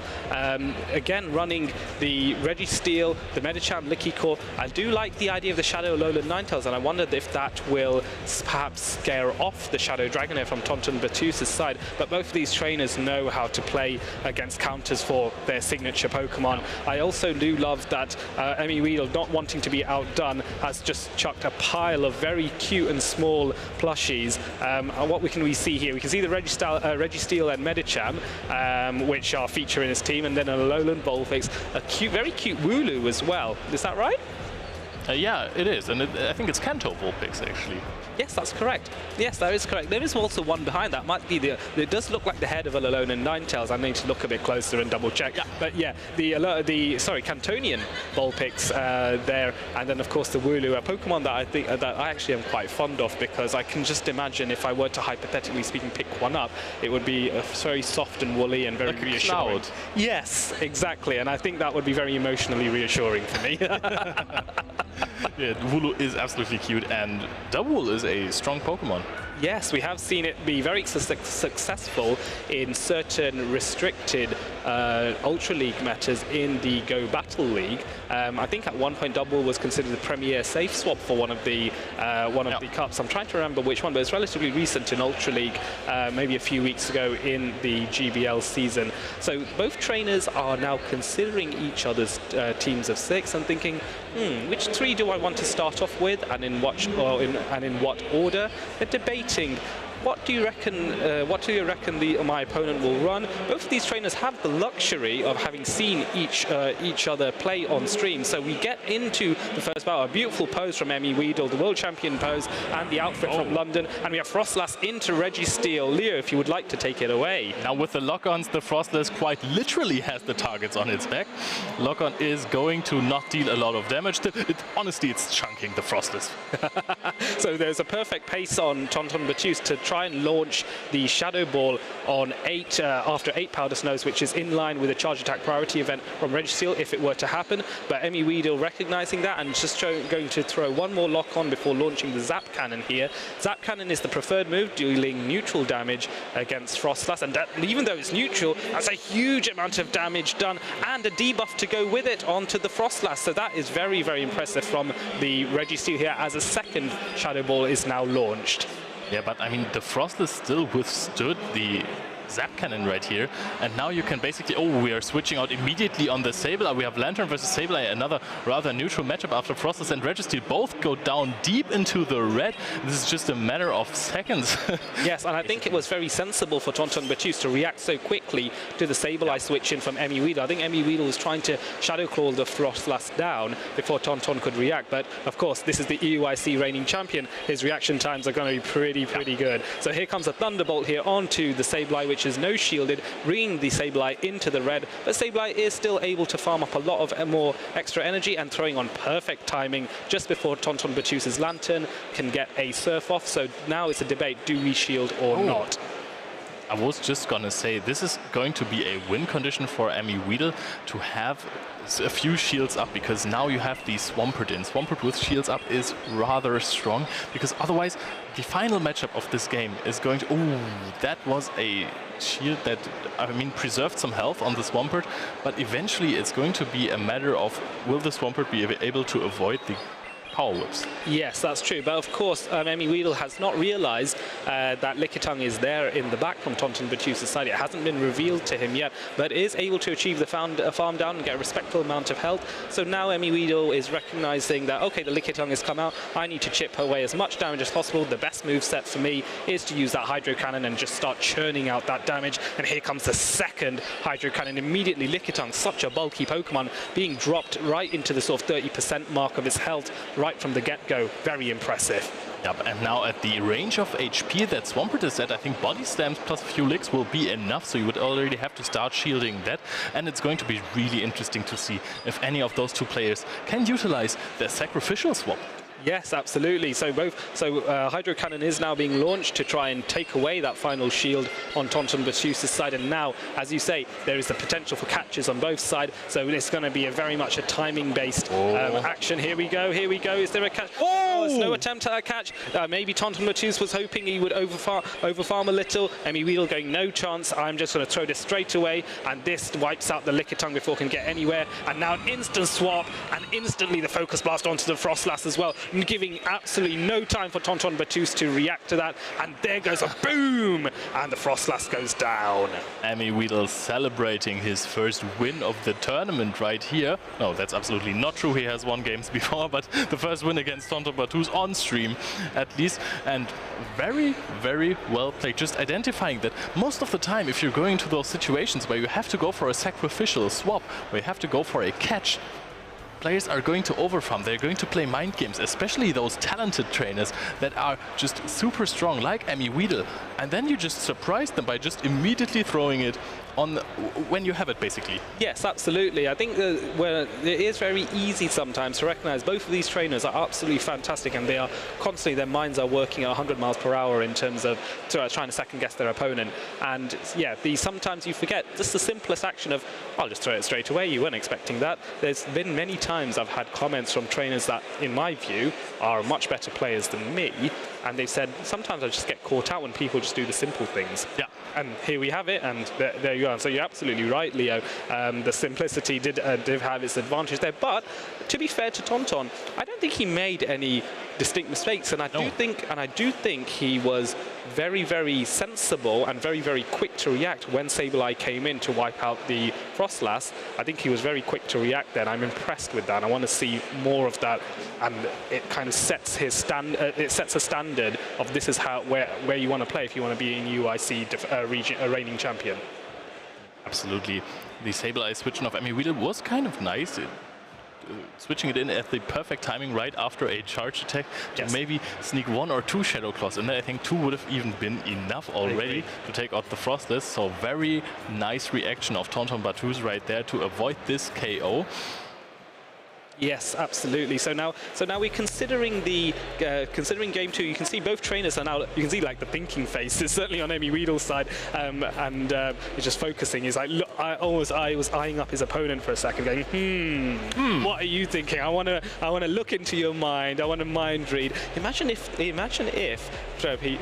Again, running the Registeel, the Medicham, Licky Core. I do like the idea of the Shadow Alolan Ninetales, and I wondered if that will perhaps scare off the Shadow Dragonair from Tonton Batuse's side. But both of these trainers know how to play against counters for their signature Pokemon. I also do love that Emmy Weedle, not wanting to be outdone, has just chucked a pile of very cute and small plushies. And what we see here, we can see the Registeel and Medicham, which are featuring his team, and then a Alolan Vulpix, a very cute Wooloo as well. Is that right? Yeah, it is, and I think it's Kanto Vulpix actually. Yes, that's correct. Yes, that is correct. There is also one behind that. Might be it does look like the head of a Alolan Ninetales. I need to look a bit closer and double check. Yeah. But yeah, the Cantonian Vulpix there, and then of course the Wooloo, a Pokemon that I think that I actually am quite fond of, because I can just imagine if I were to hypothetically speaking pick one up, it would be very soft and woolly and very reassuring. Cloud. Yes, exactly, and I think that would be very emotionally reassuring for me. Yeah, Wooloo is absolutely cute, and Double is a strong Pokemon. Yes, we have seen it be very successful in certain restricted Ultra League metas in the Go Battle League. I think at one point Double was considered the premier safe swap for one of the cups. I'm trying to remember which one, but it's relatively recent in Ultra League, maybe a few weeks ago in the GBL season. So both trainers are now considering each other's teams of 6 and thinking, which 3 do I want to start off with, and in what order? They're debating. What do you reckon? My opponent will run? Both of these trainers have the luxury of having seen each other play on stream. So we get into the first battle. A beautiful pose from Emmy Weedle, the world champion pose, and the outfit from London. And we have Frostlass into Registeel. Leo, if you would like to take it away. Now with the lock-ons, the Frostlass quite literally has the targets on its back. Lock-on is going to not deal a lot of damage. Honestly, it's chunking the Frostlass. So there's a perfect pace on Tonton Batuse to try and launch the Shadow Ball on after 8 Powder Snows, which is in line with a charge attack priority event from Registeel if it were to happen. But Emmy Weedle recognizing that and just going to throw one more lock on before launching the Zap Cannon here. Zap Cannon is the preferred move, dealing neutral damage against Frostlass, and even though it's neutral, that's a huge amount of damage done and a debuff to go with it onto the Frostlass. So that is very, very impressive from the Registeel here, as a second Shadow Ball is now launched. Yeah, but I mean, the Frostlass still withstood the Zap Cannon right here, and now you can basically, we are switching out immediately on the Sableye. We have Lantern versus Sableye, another rather neutral matchup after Frostlass and Registeel both go down deep into the red. This is just a matter of seconds. Yes, and I think it was very sensible for Tonton Batuse to react so quickly to the Sableye switch in from Emmy Weedle. I think Emmy Weedle was trying to Shadow Claw the Frostlass down before Tonton could react, but of course this is the EUIC reigning champion. His reaction times are going to be pretty good. So here comes a Thunderbolt here onto the Sableye, which is no shielded, bringing the Sableye into the red, but Sableye is still able to farm up a lot of more extra energy and throwing on perfect timing just before Tonton Batuse's Lantern can get a surf off. So now it's a debate, do we shield or not? I was just gonna say, this is going to be a win condition for Emmy Weedle to have a few shields up, because now you have the Swampert in. Swampert with shields up is rather strong, because otherwise the final matchup of this game is going to... that was a shield that, I mean, preserved some health on the Swampert, but eventually it's going to be a matter of, will the Swampert be able to avoid the Power Whips? Yes, that's true. But of course, Emmy Weedle has not realized that Lickitung is there in the back from Tonton Batuse's side. It hasn't been revealed to him yet, but is able to achieve the farm down and get a respectful amount of health. So now Emmy Weedle is recognizing that, okay, the Lickitung has come out. I need to chip away as much damage as possible. The best move set for me is to use that Hydro Cannon and just start churning out that damage. And here comes the second Hydro Cannon. Immediately, Lickitung, such a bulky Pokemon, being dropped right into the sort of 30% mark of his health right from the get-go. Very impressive. Yep, and now at the range of HP that Swampert is at, I think Body Slams plus a few licks will be enough, so you would already have to start shielding that, and it's going to be really interesting to see if any of those two players can utilize their sacrificial swap. Yes, absolutely. So Hydro Cannon is now being launched to try and take away that final shield on Tonton Batuse's side. And now, as you say, there is the potential for catches on both sides. So it's going to be very much a timing-based action. Here we go. Is there a catch? Oh, was no attempt at a catch. Maybe Tonton Matus was hoping he would overfarm a little. Emmy Weedle going, no chance. I'm just going to throw this straight away. And this wipes out the Lickitung before it can get anywhere. And now an instant swap. And instantly the Focus Blast onto the Frostlass as well. Giving absolutely no time for Tonton Matus to react to that. And there goes a boom. And the Frostlass goes down. Emmy Weedle celebrating his first win of the tournament right here. No, that's absolutely not true. He has won games before, but the first win against Tonton Matus on stream at least. And very, very well played. Just identifying that most of the time, if you're going to those situations where you have to go for a sacrificial swap, where you have to go for a catch, players are going to overfarm. They're going to play mind games, especially those talented trainers that are just super strong, like Emmy Weedle. And then you just surprise them by just immediately throwing it on when you have it, basically. Yes, absolutely. I think that it is very easy sometimes to recognize both of these trainers are absolutely fantastic, and they are constantly, their minds are working at 100 miles per hour in terms of trying to second guess their opponent. And yeah, sometimes you forget just the simplest action of, I'll just throw it straight away. You weren't expecting that. There's been many times I've had comments from trainers that, in my view, are much better players than me, and they've said sometimes I just get caught out when people just do the simple things. Yeah. And here we have it, and there you are. So you're absolutely right, Leo. The simplicity did have its advantage there. But to be fair to Tonton, I don't think he made any distinct mistakes, and I do think he was very, very sensible and very, very quick to react when Sableye came in to wipe out the Frostlass. I think he was very quick to react then. I'm impressed with that. I want to see more of that, and it kind of sets his it sets a standard of this is where you want to play if you want to be in UIC reigning champion. Absolutely. The Sableye switching off Emmy Weedle was kind of nice. Switching it in at the perfect timing right after a charge attack to maybe sneak 1 or 2 Shadow Claws, and then I think 2 would have even been enough already to take out the Frostless. So very nice reaction of Tonton Matus right there to avoid this KO. Yes, absolutely. So now we're considering considering game 2. You can see both trainers are now. You can see like the thinking faces certainly on Emmy Weedle's side, and he's just focusing. He's like, look, I was eyeing up his opponent for a second, going, what are you thinking? I want to look into your mind. I want to mind read. Imagine if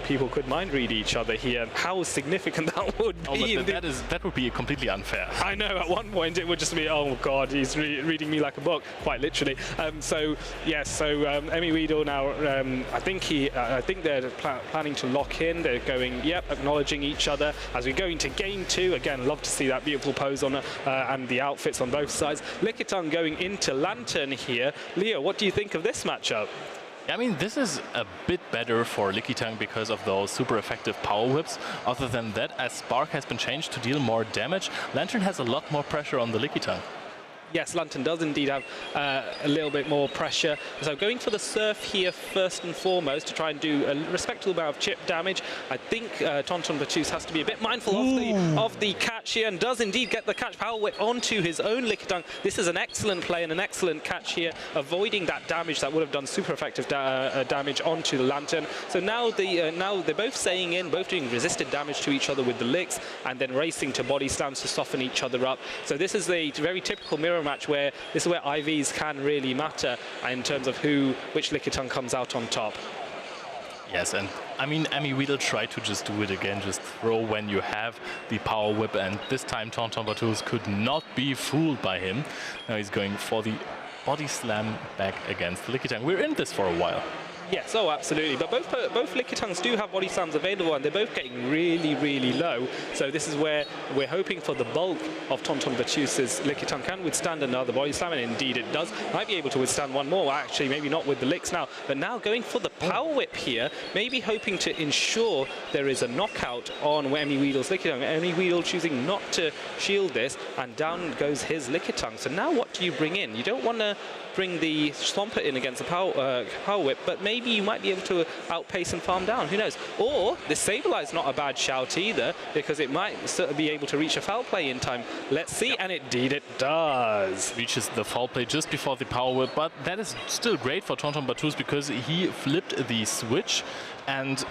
people could mind read each other here. How significant that would be. Oh, but that would be completely unfair. I know. At one point it would just be, oh God, he's reading me like a book. Quite literally. Emmy Weedle now, I think they're planning to lock in. They're going, acknowledging each other as we go into game 2. Again, love to see that beautiful pose on and the outfits on both sides. Lickitung going into Lantern here. Leo, what do you think of this matchup? I mean, this is a bit better for Lickitung because of those super effective power whips. Other than that, as Spark has been changed to deal more damage, Lantern has a lot more pressure on the Lickitung. Yes, Lantern does indeed have a little bit more pressure. So going for the Surf here first and foremost to try and do a respectable amount of chip damage. I think Tonton Matus has to be a bit mindful of the catch here, and does indeed get the catch power whip onto his own Lickitung. This is an excellent play and an excellent catch here, avoiding that damage that would have done super effective damage onto the Lantern. So now they're both staying in, both doing resisted damage to each other with the licks, and then racing to body slams to soften each other up. So this is a very typical mirror match where this is where IVs can really matter in terms of which Lickitung comes out on top. Yes, and I mean, Emmy Weedle tried to just do it again, just throw when you have the power whip, and this time Tonton Matus could not be fooled by him. Now he's going for the body slam back against Lickitung. We're in this for a while. Yes, oh, absolutely. But both Lickitungs do have body slams available, and they're both getting really, really low. So this is where we're hoping for the bulk of Tonton Matus's Lickitung can withstand another body slam, and indeed it does. Might be able to withstand one more, actually, maybe not with the licks now. But now going for the power whip here, maybe hoping to ensure there is a knockout on Emmy Weedle's Lickitung. Emmy Weedle choosing not to shield this, and down goes his Lickitung. So now what do you bring in? You don't want to bring the Swampert in against the power whip, but maybe you might be able to outpace and farm down. Who knows? Or the Sableye is not a bad shout either, because it might be able to reach a foul play in time. Let's see, and indeed it does. Reaches the foul play just before the power whip, but that is still great for Tonton Matus because he flipped the switch, and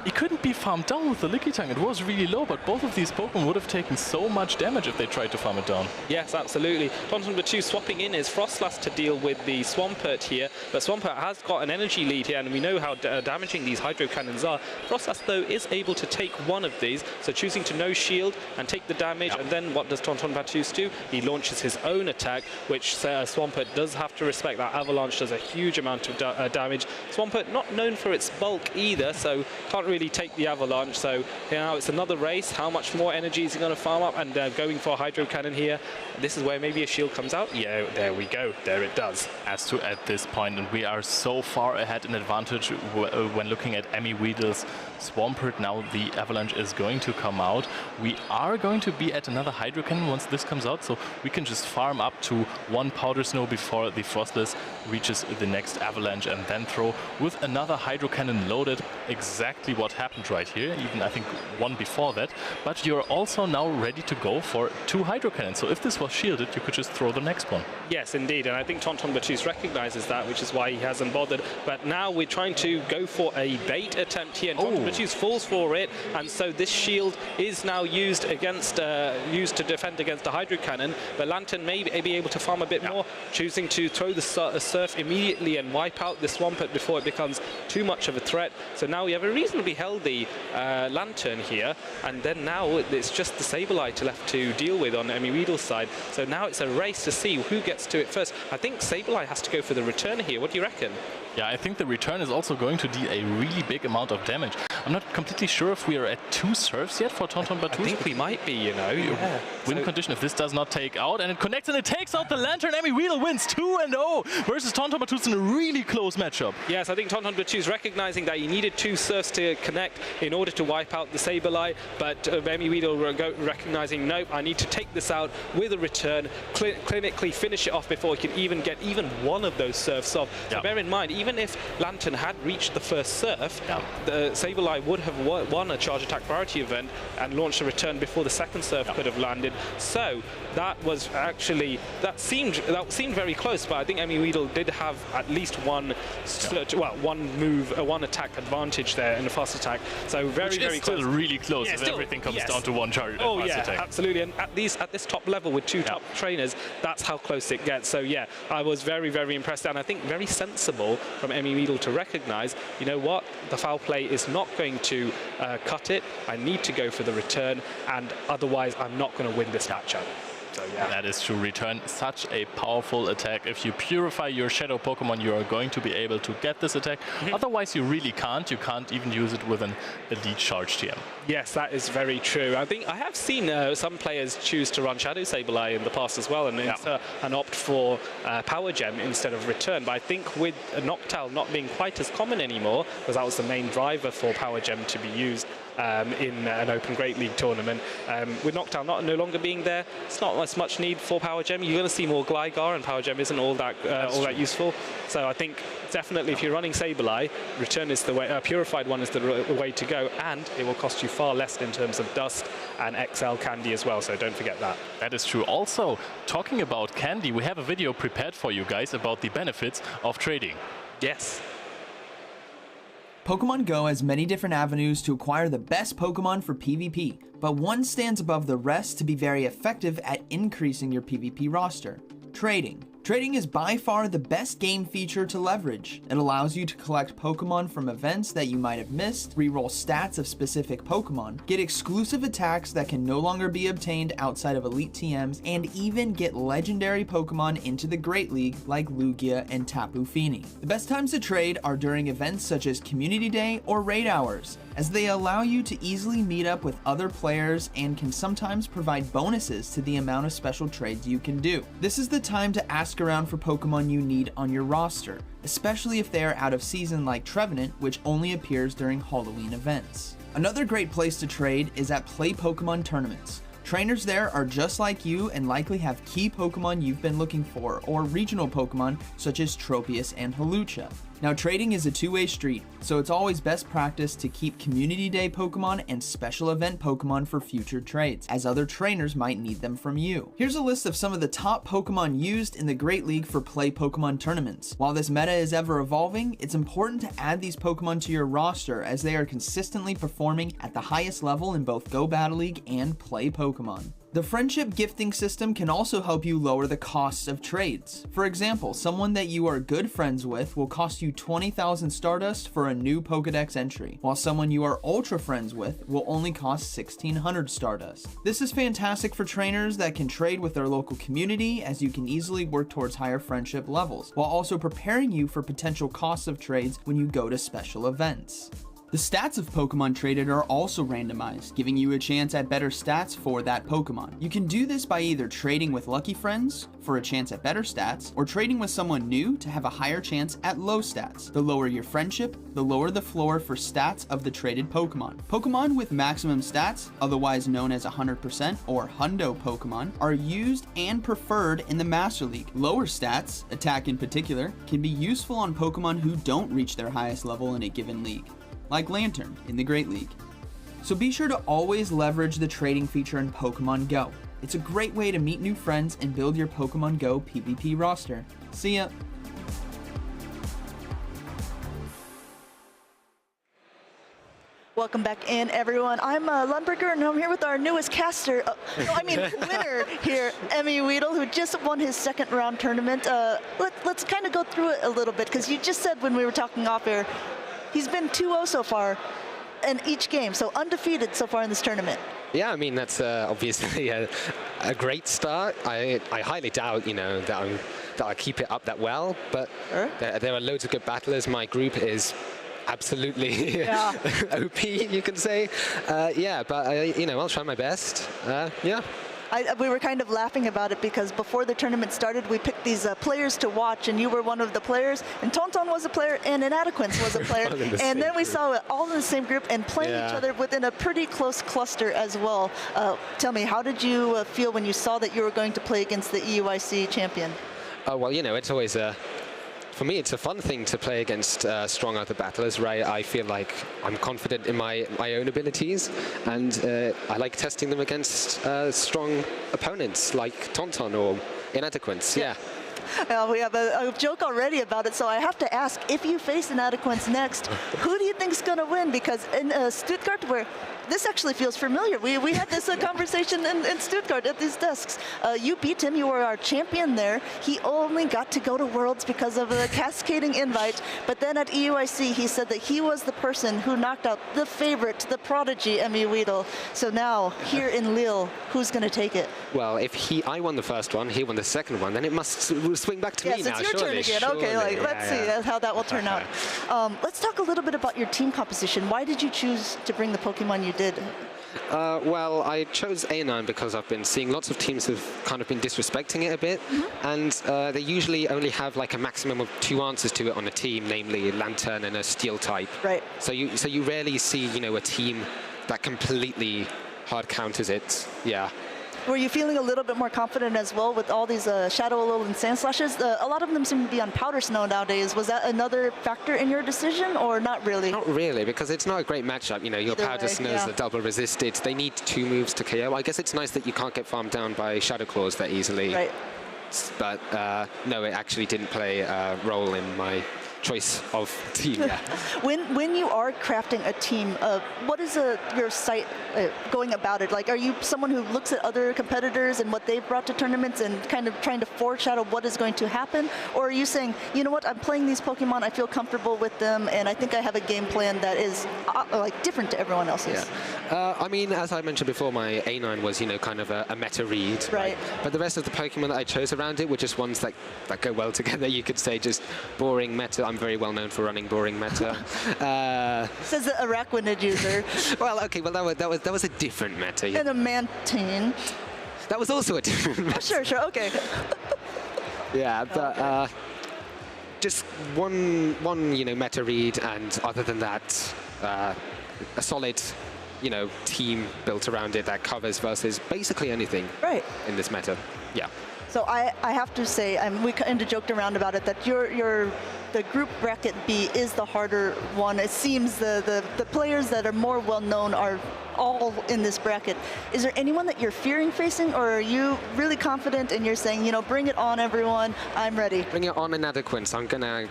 He couldn't be farmed down with the Lickitung. It was really low, but both of these Pokemon would have taken so much damage if they tried to farm it down. Yes, absolutely. Tonton swapping in his Frostlass to deal with the Swampert here, but Swampert has got an energy lead here, and we know how damaging these Hydro Cannons are. Frostlass, though, is able to take one of these, so choosing to no shield and take the damage, and then what does Tonton Battus do? He launches his own attack, which Swampert does have to respect. That Avalanche does a huge amount of damage. Swampert not known for its bulk either, so can't really take the Avalanche. So now it's another race. How much more energy is he going to farm up? And going for a Hydro Cannon here. This is where maybe a shield comes out. Yeah, there we go. There it does. As to at this point, and we are so far ahead in advantage when looking at Emmy Weedle's Swampert. Now the Avalanche is going to come out. We are going to be at another Hydro Cannon once this comes out, so we can just farm up to one Powder Snow before the Frostless reaches the next Avalanche, and then throw with another Hydro Cannon loaded. Exactly what happened right here, even I think one before that. But you're also now ready to go for 2 Hydro Cannons, so if this was shielded, you could just throw the next one. Yes, indeed, and I think Tonton Battus recognizes that, which is why he hasn't bothered. But now we're trying to go for a bait attempt here, and Tonton Battus falls for it, and so this shield is now used against used to defend against a Hydro Cannon, but Lantern may be able to farm a bit more, choosing to throw the Surf immediately and wipe out the Swampert before it becomes too much of a threat. So now we have a reasonably healthy Lantern here, and then now it's just the Sableye left to deal with on Emmy Weedle's side. So now it's a race to see who gets to it first. I think Sableye has to go for the return here. What do you reckon? Yeah, I think the return is also going to deal a really big amount of damage. I'm not completely sure if we are at 2 Surfs yet for Tonton Battus. I think we might be, you know. Yeah. Win condition if this does not take out, and it connects and it takes out the Lantern. Emmy Weedle wins 2-0 versus Tonton Battus in a really close matchup. Yes, I think Tonton Battus recognizing that he needed 2 Surfs to connect in order to wipe out the Sableye, but Emmy Weedle recognizing, nope, I need to take this out with a return, clinically finish it off before he can even get even one of those Surfs off. So bear in mind, even if Lantern had reached the first Surf, the Sableye would have won a charge attack priority event and launched a return before the second Surf could have landed. So that was actually, that seemed very close, but I think Emmy Weedle did have at least one one attack advantage there in the fast attack. So very close. Still really close if everything comes down to one charge attack. Absolutely. And at this top level with 2 top trainers, that's how close it gets. So yeah, I was very impressed, and I think very sensible from Emmy Weedle to recognize, you know what, the foul play is not going to cut it. I need to go for the return, and otherwise I'm not going to win this matchup. So, yeah. That is to return such a powerful attack. If you purify your Shadow Pokemon, you are going to be able to get this attack. Otherwise, you really can't. You can't even use it with an Elite Charge TM. Yes, that is very true. I think I have seen some players choose to run Shadow Sableye in the past as well, and opt for Power Gem instead of return. But I think with Noctowl not being quite as common anymore, because that was the main driver for Power Gem to be used in an Open Great League tournament, with Noctowl no longer being there, it's not as much need for Power Gem. You're going to see more Gligar, and Power Gem isn't all that useful. So I think definitely if you're running Sableye, return is the way, purified one is the way to go, and it will cost you far less in terms of dust and XL candy as well, so don't forget that. That is true. Also, talking about candy, we have a video prepared for you guys about the benefits of trading. Yes. Pokemon Go has many different avenues to acquire the best Pokemon for PvP, but one stands above the rest to be very effective at increasing your PvP roster: trading. Trading is by far the best game feature to leverage. It allows you to collect Pokemon from events that you might have missed, reroll stats of specific Pokemon, get exclusive attacks that can no longer be obtained outside of Elite TMs, and even get legendary Pokemon into the Great League like Lugia and Tapu Fini. The best times to trade are during events such as Community Day or Raid Hours, as they allow you to easily meet up with other players and can sometimes provide bonuses to the amount of special trades you can do. This is the time to ask around for Pokemon you need on your roster, especially if they are out of season like Trevenant, which only appears during Halloween events. Another great place to trade is at Play Pokemon tournaments. Trainers there are just like you and likely have key Pokemon you've been looking for, or regional Pokemon such as Tropius and Hawlucha. Now trading is a two-way street, so it's always best practice to keep Community Day Pokemon and special event Pokemon for future trades, as other trainers might need them from you. Here's a list of some of the top Pokemon used in the Great League for Play Pokemon tournaments. While this meta is ever evolving, it's important to add these Pokemon to your roster as they are consistently performing at the highest level in both Go Battle League and Play Pokemon. The friendship gifting system can also help you lower the costs of trades. For example, someone that you are good friends with will cost you 20,000 Stardust for a new Pokedex entry, while someone you are ultra friends with will only cost 1,600 Stardust. This is fantastic for trainers that can trade with their local community, as you can easily work towards higher friendship levels, while also preparing you for potential costs of trades when you go to special events. The stats of Pokemon traded are also randomized, giving you a chance at better stats for that Pokemon. You can do this by either trading with lucky friends for a chance at better stats, or trading with someone new to have a higher chance at low stats. The lower your friendship, the lower the floor for stats of the traded Pokemon. Pokemon with maximum stats, otherwise known as 100% or Hundo Pokemon, are used and preferred in the Master League. Lower stats, attack in particular, can be useful on Pokemon who don't reach their highest level in a given league, like Lantern in the Great League. So be sure to always leverage the trading feature in Pokemon Go. It's a great way to meet new friends and build your Pokemon Go PvP roster. See ya! Welcome back in, everyone. I'm Lundberger, and I'm here with our newest caster, winner here, Emmy Weedle, who just won his second round tournament. Let's kind of go through it a little bit, because you just said when we were talking off air, he's been 2-0 so far in each game, so undefeated so far in this tournament. Yeah, I mean, that's obviously a great start. I highly doubt, that I keep it up that well, but there are loads of good battlers. My group is absolutely OP, you can say. But I'll try my best. We were kind of laughing about it because before the tournament started, we picked these players to watch, and you were one of the players, and Tonton was a player, and Inadequence was a player, and then we saw it all in the same group and playing each other within a pretty close cluster as well. Tell me, how did you feel when you saw that you were going to play against the EUIC champion? Oh, well, it's always for me, it's a fun thing to play against strong other battlers, right? I feel like I'm confident in my own abilities, and I like testing them against strong opponents like Tonton or Inadequence, yeah. We have a joke already about it, so I have to ask, if you face Inadequence next, who do you think is going to win? Because in Stuttgart, where this actually feels familiar. We had this conversation in Stuttgart at these desks. You beat him. You were our champion there. He only got to go to Worlds because of a cascading invite. But then at EUIC, he said that he was the person who knocked out the favorite, the prodigy, Emmy Weedle. So now, here in Lille, who's going to take it? Well, if I won the first one, he won the second one, then it must swing back to me now, it's your turn again. Okay, let's see how that will turn out. Let's talk a little bit about your team composition. Why did you choose to bring the Pokemon you did? Well, I chose A9 because I've been seeing lots of teams have kind of been disrespecting it a bit, and they usually only have like a maximum of 2 answers to it on a team, namely Lantern and a Steel type. Right. So you rarely see, a team that completely hard counters it. Yeah. Were you feeling a little bit more confident as well with all these Shadow Alolan and Sand Slashes? A lot of them seem to be on Powder Snow nowadays. Was that another factor in your decision, or not really? Not really, because it's not a great matchup. Your Powder Snows are double resisted. They need 2 moves to KO. I guess it's nice that you can't get farmed down by Shadow Claws that easily. Right. But no, it actually didn't play a role in my choice of team. Yeah. When you are crafting a team, what is your site going about it? Like, are you someone who looks at other competitors and what they've brought to tournaments and kind of trying to foreshadow what is going to happen? Or are you saying, you know what, I'm playing these Pokemon, I feel comfortable with them, and I think I have a game plan that is different to everyone else's? Yeah. I mean, as I mentioned before, my A9 was, kind of a meta read. Right. But the rest of the Pokemon that I chose around it were just ones that go well together. You could say just boring meta. I'm very well known for running boring meta. Says the Araquanid user. Well, okay, well that was a different meta. And a Mantine. That was also a different meta. Oh, sure, okay. Yeah, but just one meta read, and other than that, a solid team built around it that covers versus basically anything in this meta. Yeah. So I have to say, we kind of joked around about it, that your the group bracket B is the harder one. It seems the players that are more well-known are all in this bracket. Is there anyone that you're fearing facing, or are you really confident and you're saying, you know, bring it on, everyone, I'm ready? Bring it on, Inadequence. I'm gonna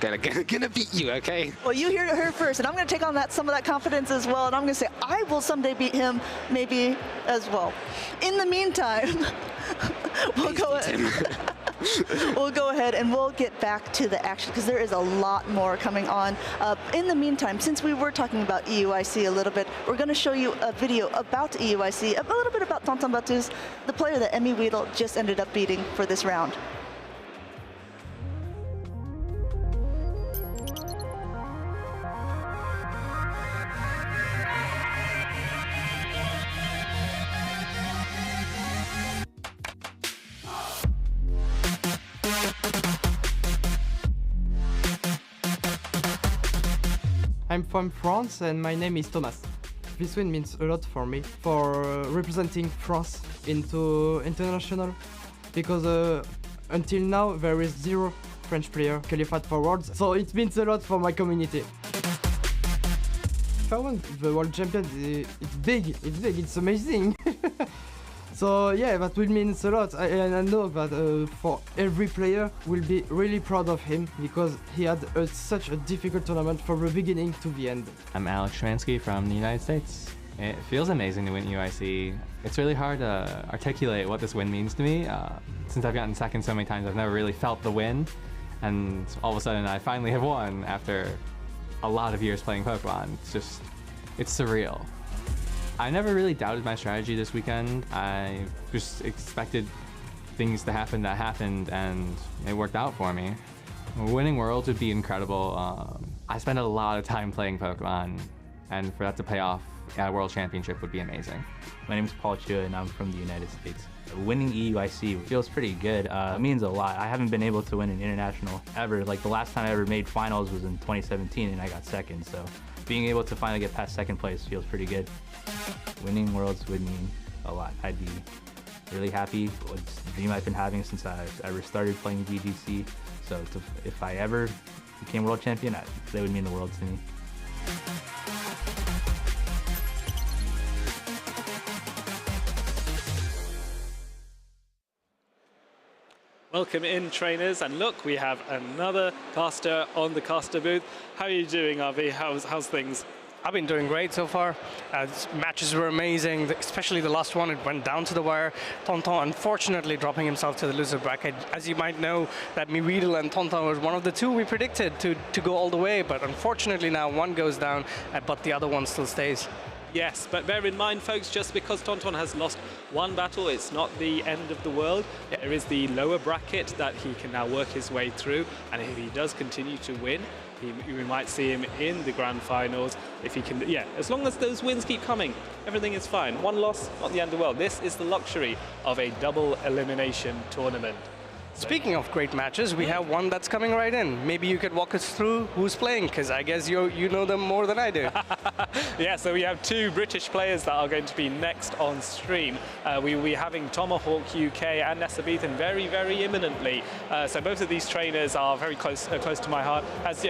beat you, okay? Well, you heard it here first, and I'm gonna take on some of that confidence as well, and I'm gonna say I will someday beat him, maybe as well. In the meantime, we'll go ahead and we'll get back to the action because there is a lot more coming on. In the meantime, since we were talking about EUIC a little bit, we're going to show you a video about EUIC, a little bit about Tonton Batuz, the player that Emmy Weedle just ended up beating for this round. I'm from France and my name is Thomas. This win means a lot for me, for representing France into international, because until now there is 0 French player qualified for Worlds, so it means a lot for my community. If I won the World Champion, it's big, it's amazing. So yeah, that will mean a lot, and I know that for every player will be really proud of him because he had such a difficult tournament from the beginning to the end. I'm Alex Transky from the United States. It feels amazing to win UIC. It's really hard to articulate what this win means to me. Since I've gotten second so many times, I've never really felt the win, and all of a sudden I finally have won after a lot of years playing Pokemon. It's surreal. I never really doubted my strategy this weekend. I just expected things to happen that happened, and it worked out for me. Winning Worlds would be incredible. I spent a lot of time playing Pokemon, and for that to pay off at a World Championship would be amazing. My name is Paul Chua, and I'm from the United States. Winning EUIC feels pretty good. It means a lot. I haven't been able to win an international ever. Like the last time I ever made finals was in 2017, and I got second. So being able to finally get past second place feels pretty good. Winning Worlds would mean a lot. I'd be really happy. It's a dream I've been having since I ever started playing VGC. So if I ever became world champion, that would mean the world to me. Welcome in, trainers, and look, we have another caster on the caster booth. How are you doing, RV? How's things? I've been doing great so far. Matches were amazing, especially the last one. It went down to the wire. Tonton unfortunately dropping himself to the loser bracket. As you might know, that Weedle and Tonton was one of the 2 we predicted to go all the way, but unfortunately now one goes down, but the other one still stays. Yes, but bear in mind, folks, just because Tonton has lost one battle, it's not the end of the world. There is the lower bracket that he can now work his way through, and if he does continue to win, we might see him in the grand finals. If he can, yeah, as long as those wins keep coming, everything is fine. One loss, not the end of the world. This is the luxury of a double elimination tournament. Speaking of great matches, we have one that's coming right in. Maybe you could walk us through who's playing, because I guess you know them more than I do. Yeah, so we have 2 British players that are going to be next on stream. We're having Tomahawk UK and Nessa Beathan very, very imminently. So both of these trainers are very close to my heart. As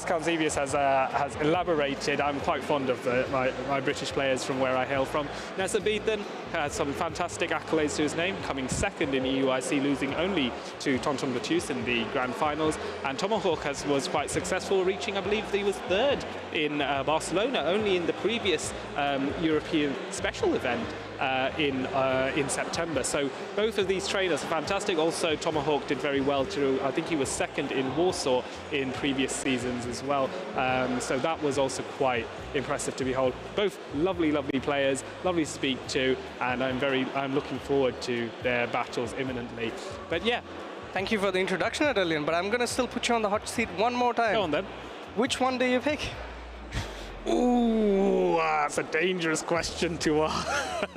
Kanzevius has elaborated, I'm quite fond of my British players from where I hail from. Nessa Beathan has some fantastic accolades to his name, coming second in EUIC, losing only to Tonton Batuz in the grand finals, and Tomahawk was quite successful, reaching, I believe he was 3rd in Barcelona, only in the previous European special event in September. So both of these trainers are fantastic. Also, Tomahawk did very well too. I think he was 2nd in Warsaw in previous seasons as well. So that was also quite impressive to behold. Both lovely, lovely players, lovely to speak to, and I'm looking forward to their battles imminently. But yeah. Thank you for the introduction, Aurelian, but I'm going to still put you on the hot seat one more time. Go on then. Which one do you pick? Ooh, that's a dangerous question to ask.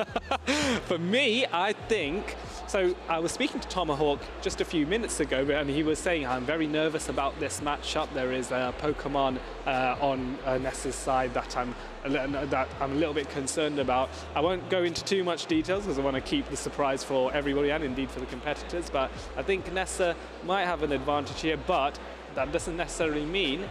For me, I think, so I was speaking to Tomahawk just a few minutes ago, and he was saying, I'm very nervous about this matchup. There is a Pokemon on Nessa's side that I'm a little bit concerned about. I won't go into too much details because I want to keep the surprise for everybody and indeed for the competitors, but I think Nessa might have an advantage here, but that doesn't necessarily mean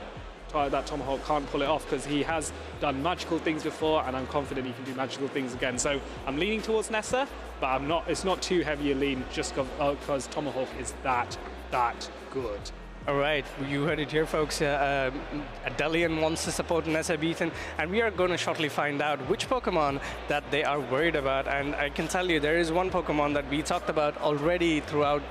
that Tomahawk can't pull it off, because he has done magical things before, and I'm confident he can do magical things again. So I'm leaning towards Nessa, but I'm not. It's not too heavy a lean just because Tomahawk is that good. All right, you heard it here, folks. Adelian wants to support Nessa Beaton, and we are going to shortly find out which Pokemon that they are worried about. And I can tell you, there is one Pokemon that we talked about already throughout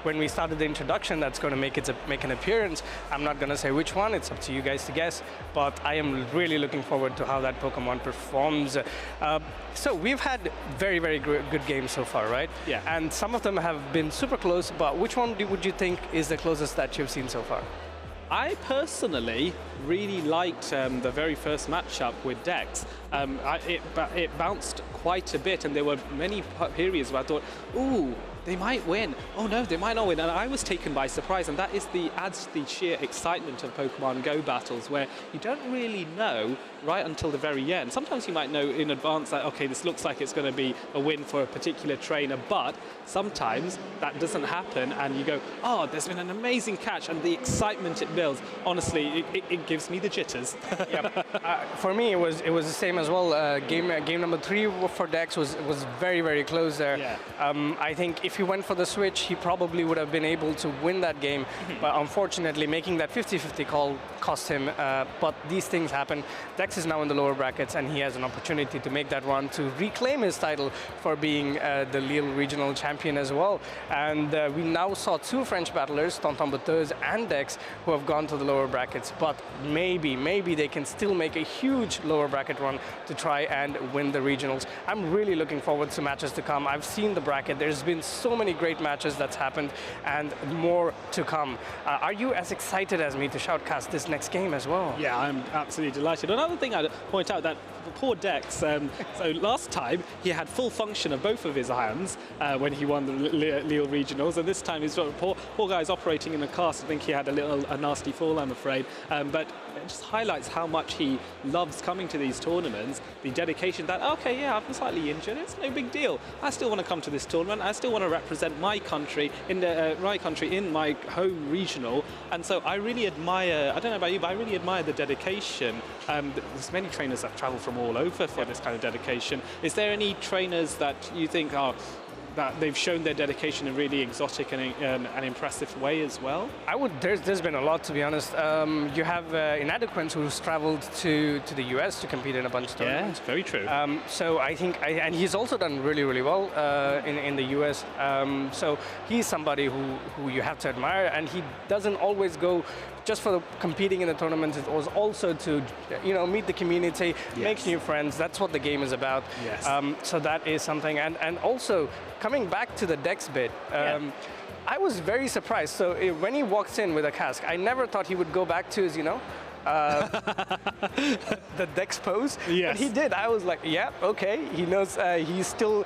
when we started the introduction that's going to make an appearance. I'm not going to say which one, it's up to you guys to guess, but I am really looking forward to how that Pokemon performs. So we've had very, very good games so far, right? Yeah. And some of them have been super close, but which one would you think is the closest that you've seen so far? I personally really liked the very first matchup with Dex. It bounced quite a bit, and there were many periods where I thought, ooh, they might win. Oh no, they might not win. And I was taken by surprise, and that adds to the sheer excitement of Pokemon Go battles, where you don't really know right until the very end. Sometimes you might know in advance that, okay, this looks like it's going to be a win for a particular trainer, but sometimes that doesn't happen, and you go, oh, there's been an amazing catch, and the excitement it builds, honestly, it gives me the jitters. Yep. For me, it was the same as well. Game number 3 for Dex was very, very close there. Yeah. I think if he went for the switch, he probably would have been able to win that game, but unfortunately, making that 50-50 call cost him. But these things happen. Dex is now in the lower brackets, and he has an opportunity to make that run to reclaim his title for being the Lille Regional Champion as well. And we now saw 2 French battlers, Tonton Botteuse and Dex, who have gone to the lower brackets. But maybe they can still make a huge lower bracket run to try and win the regionals. I'm really looking forward to matches to come. I've seen the bracket. There's been so many great matches that's happened, and more to come. Are you as excited as me to shoutcast this next game as well? Yeah, I'm absolutely delighted. Another thing I'd point out, that poor Dex, so last time he had full function of both of his hands when he won the Lille Regionals, and this time he's poor guy's operating in a cast. I think he had a nasty fall, I'm afraid, but it just highlights how much he loves coming to these tournaments, the dedication that, okay, yeah, I'm slightly injured, it's no big deal. I still want to come to this tournament, I still want to represent my country in my home regional, and so I really admire, I don't know about you, but I really admire the dedication. There's many trainers that travel from all over for this kind of dedication. Is there any trainers that you think are that they've shown their dedication in a really exotic and impressive way as well? There's been a lot, to be honest. You have Inadequate, who's traveled to the US to compete in a bunch of tournaments. Yeah, very true. So I think, and he's also done really, really well in the US. So he's somebody who you have to admire, and he doesn't always go just for competing in the tournament. It was also to, meet the community, make new friends. That's what the game is about. Yes. So that is something, and also coming back to the Dex bit. I was very surprised. So when he walks in with a cask, I never thought he would go back to his, the Dex pose. Yes. But he did. I was like, yeah, okay. He knows. He still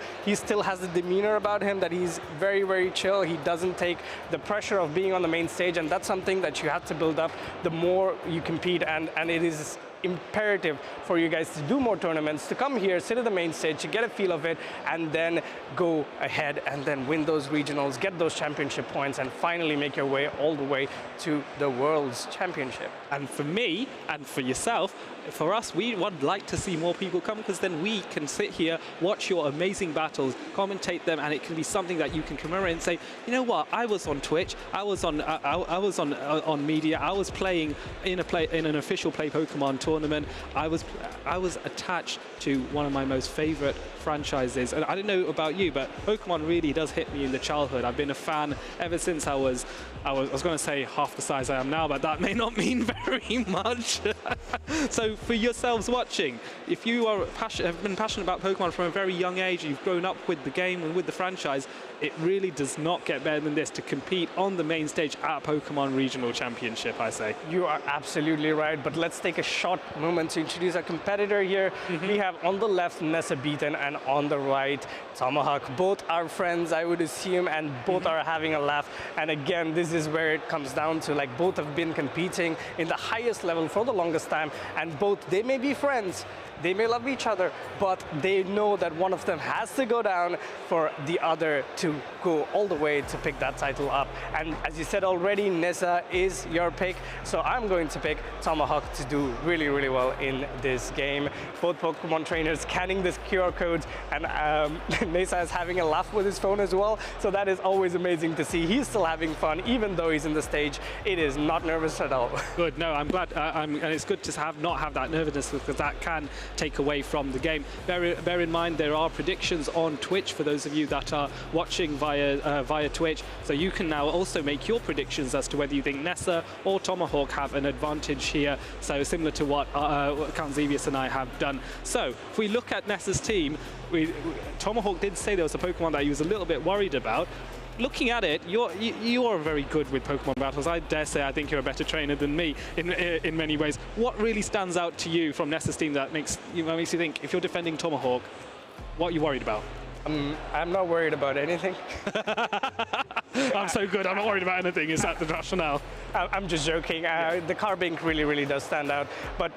has the demeanor about him that he's very, very chill. He doesn't take the pressure of being on the main stage, and that's something that you have to build up the more you compete. And it is imperative for you guys to do more tournaments, to come here, sit at the main stage, to get a feel of it, and then go ahead and then win those regionals, get those championship points, and finally make your way all the way to the World's Championship. And for me, and for yourself, for us, we would like to see more people come, because then we can sit here, watch your amazing battles, commentate them, and it can be something that you can commemorate and say, you know what, I was on Twitch, I was on media, I was playing in an official Play Pokemon tournament. I was attached to one of my most favorite franchises, and I don't know about you, but Pokemon really does hit me in the childhood. I've been a fan ever since I was going to say half the size I am now, but that may not mean very much. So for yourselves watching, if you have been passionate about Pokemon from a very young age, you've grown up with the game and with the franchise, it really does not get better than this to compete on the main stage at Pokemon Regional Championship, I say. You are absolutely right, but let's take a short moment to introduce our competitor here. We have on the left Nessa Beaton, and on the right Tomahawk. Both are friends, I would assume, and both are having a laugh. And again, this is where it comes down to, like, both have been competing in the highest level for the longest longest time, and both, they may be friends, they may love each other, but they know that one of them has to go down for the other to go all the way to pick that title up. And as you said already, Nessa is your pick, so I'm going to pick Tomahawk to do really, really well in this game. Both Pokemon trainers scanning this QR code, and Nessa is having a laugh with his phone as well, so that is always amazing to see. He's still having fun, even though he's in the stage. It is not nervous at all. Good, no, I'm glad, and it's good to not have that nervousness, because that can take away from the game. Bear in mind, there are predictions on Twitch for those of you that are watching via Twitch, so you can now also make your predictions as to whether you think Nessa or Tomahawk have an advantage here, so similar to what Count Xevious and I have done. So if we look at Nessa's team, Tomahawk did say there was a Pokemon that he was a little bit worried about. Looking at it, you're very good with Pokemon battles. I dare say I think you're a better trainer than me in many ways. What really stands out to you from Nessa's team that makes you think, if you're defending Tomahawk, what are you worried about? I'm not worried about anything. I'm so good, I'm not worried about anything. Is that the rationale? I'm just joking. The Carbink really, really does stand out. But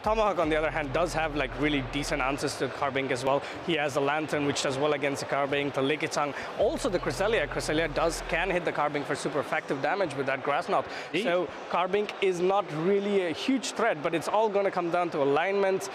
Tomahawk, on the other hand, does have like really decent answers to Carbink as well. He has the Lantern, which does well against the Carbink, the Lickitung, also the Cresselia. Cresselia can hit the Carbink for super effective damage with that Grass Knot. So Carbink is not really a huge threat, but it's all going to come down to alignment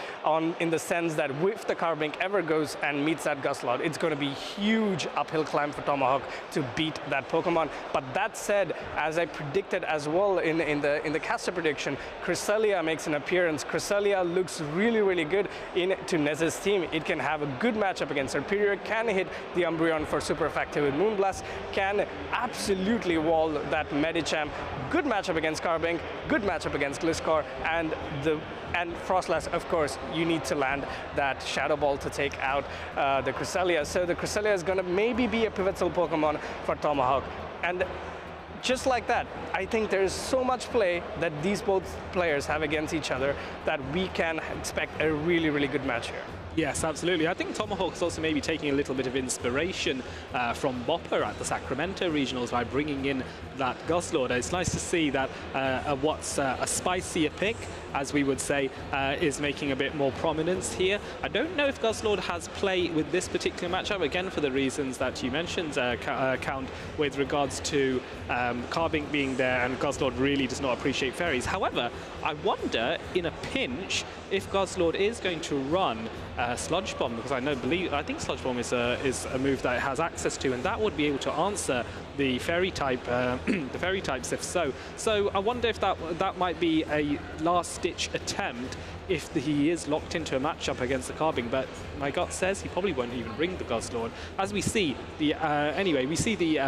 in the sense that if the Carbink ever goes and meets that Gustlot, it's going to be huge uphill climb for Tomahawk to beat that Pokemon. But that said, as I predicted as well in the caster prediction, Cresselia makes an appearance. Cresselia looks really, really good into Nessa's team. It can have a good matchup against Serperior, can hit the Umbreon for super effective with Moonblast, can absolutely wall that Medicham. Good matchup against Carbink, good matchup against Gliscor, and Frostlass, of course, you need to land that Shadow Ball to take out the Cresselia. So the Cresselia is going to maybe be a pivotal Pokemon for Tomahawk. And just like that, I think there's so much play that these both players have against each other that we can expect a really, really good match here. Yes, absolutely. I think Tomahawk's also maybe taking a little bit of inspiration from Bopper at the Sacramento Regionals by bringing in that Gustlord. It's nice to see that what's a spicier pick, as we would say, is making a bit more prominence here. I don't know if Gustlord has play with this particular matchup, again, for the reasons that you mentioned, Count, with regards to Carbink being there, and Gustlord really does not appreciate fairies. However, I wonder, in a pinch, if Gustlord is going to run Sludge Bomb, because I think Sludge Bomb is a move that it has access to, and that would be able to answer the fairy type, the fairy types if so. So I wonder if that might be a last-ditch attempt if he is locked into a matchup against the Carbink, but my gut says he probably won't even bring the Gustlord. As we see anyway, we see the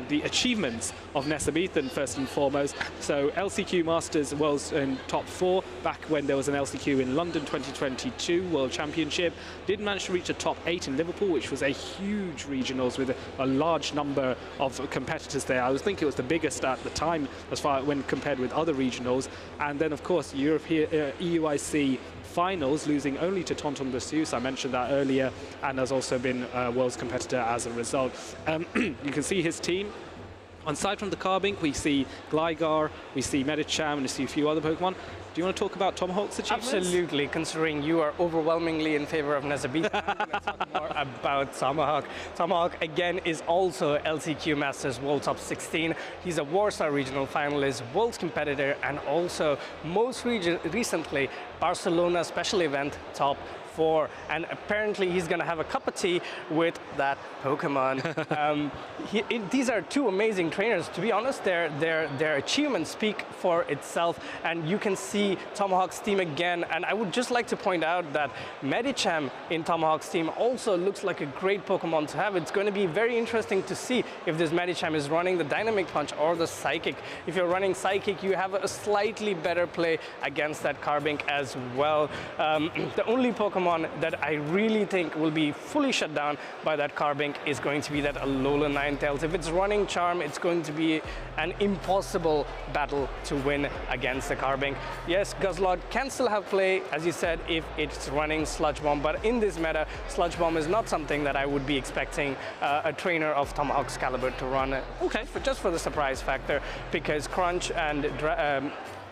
the achievements of Nessa Beathan first and foremost. So LCQ Masters Worlds in top 4 back when there was an LCQ in London 2022 World Championship. Did manage to reach a top 8 in Liverpool, which was a huge regionals with a large number of competitors there. I think it was the biggest at the time as far when compared with other regionals. And then of course European EUIC finals, losing only to Tonton Bossus. I mentioned that earlier, and has also been a world's competitor as a result. You can see his team. Aside from the Carbink, we see Gligar, we see Medicham, and we see a few other Pokemon. Do you want to talk about Tomahawk's achievements? Absolutely, considering you are overwhelmingly in favor of Nessa Beathan, I'm going to talk more about Tomahawk. Tomahawk, again, is also LCQ Masters World Top 16. He's a Warsaw Regional Finalist, World's competitor, and also most recently, Barcelona Special Event Top 4, and apparently he's going to have a cup of tea with that Pokemon. These are two amazing trainers. To be honest, their achievements speak for itself, and you can see Tomahawk's team again. And I would just like to point out that Medicham in Tomahawk's team also looks like a great Pokemon to have. It's going to be very interesting to see if this Medicham is running the Dynamic Punch or the Psychic. If you're running Psychic, you have a slightly better play against that Carbink as well. The only Pokemon that I really think will be fully shut down by that Carbink is going to be that Alola Ninetales. If it's running Charm, it's going to be an impossible battle to win against the Carbink. Yes, Guzzlord can still have play, as you said, if it's running Sludge Bomb, but in this meta, Sludge Bomb is not something that I would be expecting a trainer of Tomahawk's caliber to run. Okay, just for the surprise factor, because Crunch and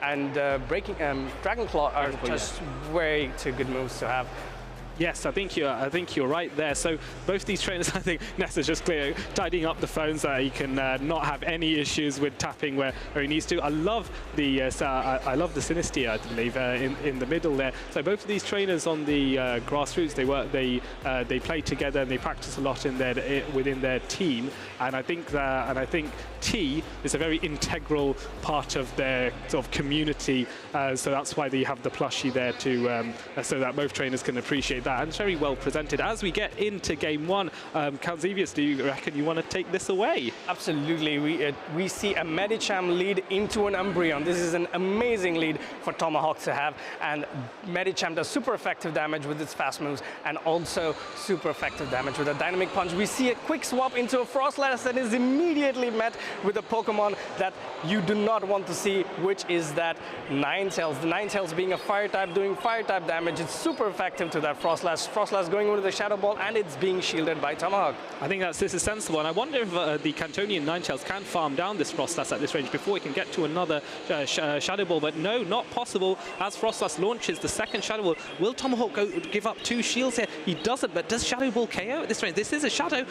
and Dragon Claw are just way too good moves to have. Yes, I think you're right there. So both these trainers, I think Nessa's just tidying up the phones so he can not have any issues with tapping where he needs to. I love the Synestia, I believe, in the middle there. So both of these trainers on the grassroots, they play together and they practice a lot within their team. And I think T is a very integral part of their sort of community. So that's why they have the plushie there so that both trainers can appreciate that. And it's very well presented. As we get into game one, Calzevius, do you reckon you want to take this away? Absolutely. We see a Medicham lead into an Umbreon. This is an amazing lead for Tomahawk to have. And Medicham does super effective damage with its fast moves and also super effective damage with a Dynamic Punch. We see a quick swap into a Frostlass that is immediately met with a Pokemon that you do not want to see, which is that Ninetales. The Ninetales being a Fire type, doing Fire type damage. It's super effective to that Frostlass. Frostlass going into the Shadow Ball, and it's being shielded by Tomahawk. I think this is sensible, and I wonder if the Cantonian Ninetales can farm down this Frostlass at this range before he can get to another Shadow Ball, but no, not possible. As Frostlass launches the second Shadow Ball, will Tomahawk give up 2 shields here? He doesn't, but does Shadow Ball KO at this range? This is a Shadow.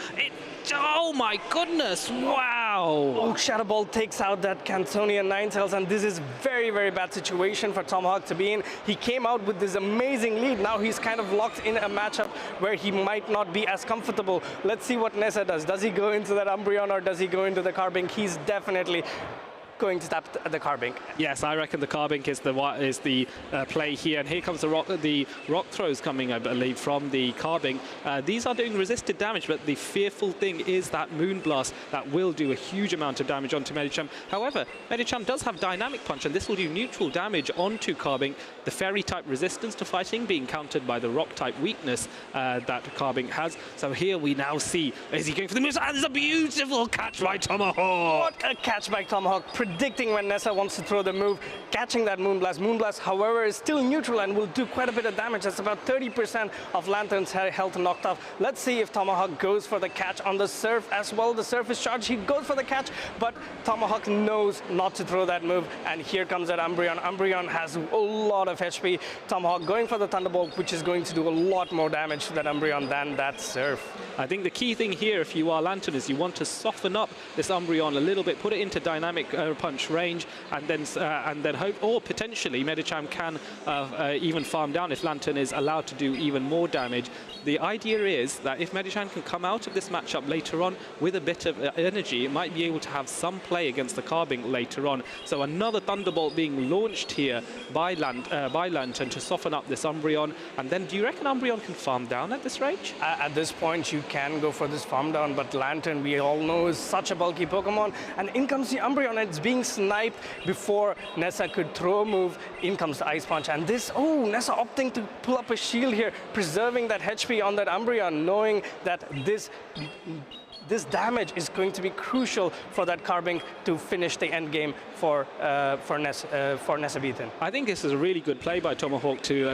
Oh my goodness, wow! Oh, Shadow Ball takes out that Cantonian Ninetales, and this is very, very bad situation for Tomahawk to be in. He came out with this amazing lead. Now he's kind of locked in a matchup where he might not be as comfortable. Let's see what Nessa does. Does he go into that Umbreon or does he go into the Carbink? He's definitely going to tap the Carbink. Yes, I reckon the Carbink is the play here. And here comes the rock throws coming, I believe, from the Carbink. These are doing resisted damage, but the fearful thing is that Moonblast that will do a huge amount of damage onto Medicham. However, Medicham does have Dynamic Punch, and this will do neutral damage onto Carbink. The Fairy type resistance to fighting being countered by the Rock type weakness that Carbink has. So here we now see, is he going for the moves? And there's a beautiful catch by Tomahawk. What a catch by Tomahawk, predicting when Nessa wants to throw the move, catching that Moonblast. Moonblast, however, is still neutral and will do quite a bit of damage. That's about 30% of Lantern's health knocked off. Let's see if Tomahawk goes for the catch on the Surf as well. The Surf is charged. He goes for the catch, but Tomahawk knows not to throw that move. And here comes that Umbreon. Umbreon has a lot of HP. Tomahawk going for the Thunderbolt, which is going to do a lot more damage to that Umbreon than that Surf. I think the key thing here, if you are Lantern, is you want to soften up this Umbreon a little bit, put it into Dynamic Punch range, and then hope, or potentially Medicham can even farm down if Lantern is allowed to do even more damage. The idea is that if Medicham can come out of this matchup later on with a bit of energy, it might be able to have some play against the Carbink later on. So another Thunderbolt being launched here by Lantern to soften up this Umbreon. And then do you reckon Umbreon can farm down at this range? At this point, you can go for this farm down, but Lantern, we all know, is such a bulky Pokemon. And in comes the Umbreon, and it's being sniped before Nessa could throw a move. In comes the Ice Punch, and this, oh, Nessa opting to pull up a shield here, preserving that HP on that Umbreon, knowing that this damage is going to be crucial for that Carbink to finish the end game for Nessa Beaton. I think this is a really good play by Tomahawk to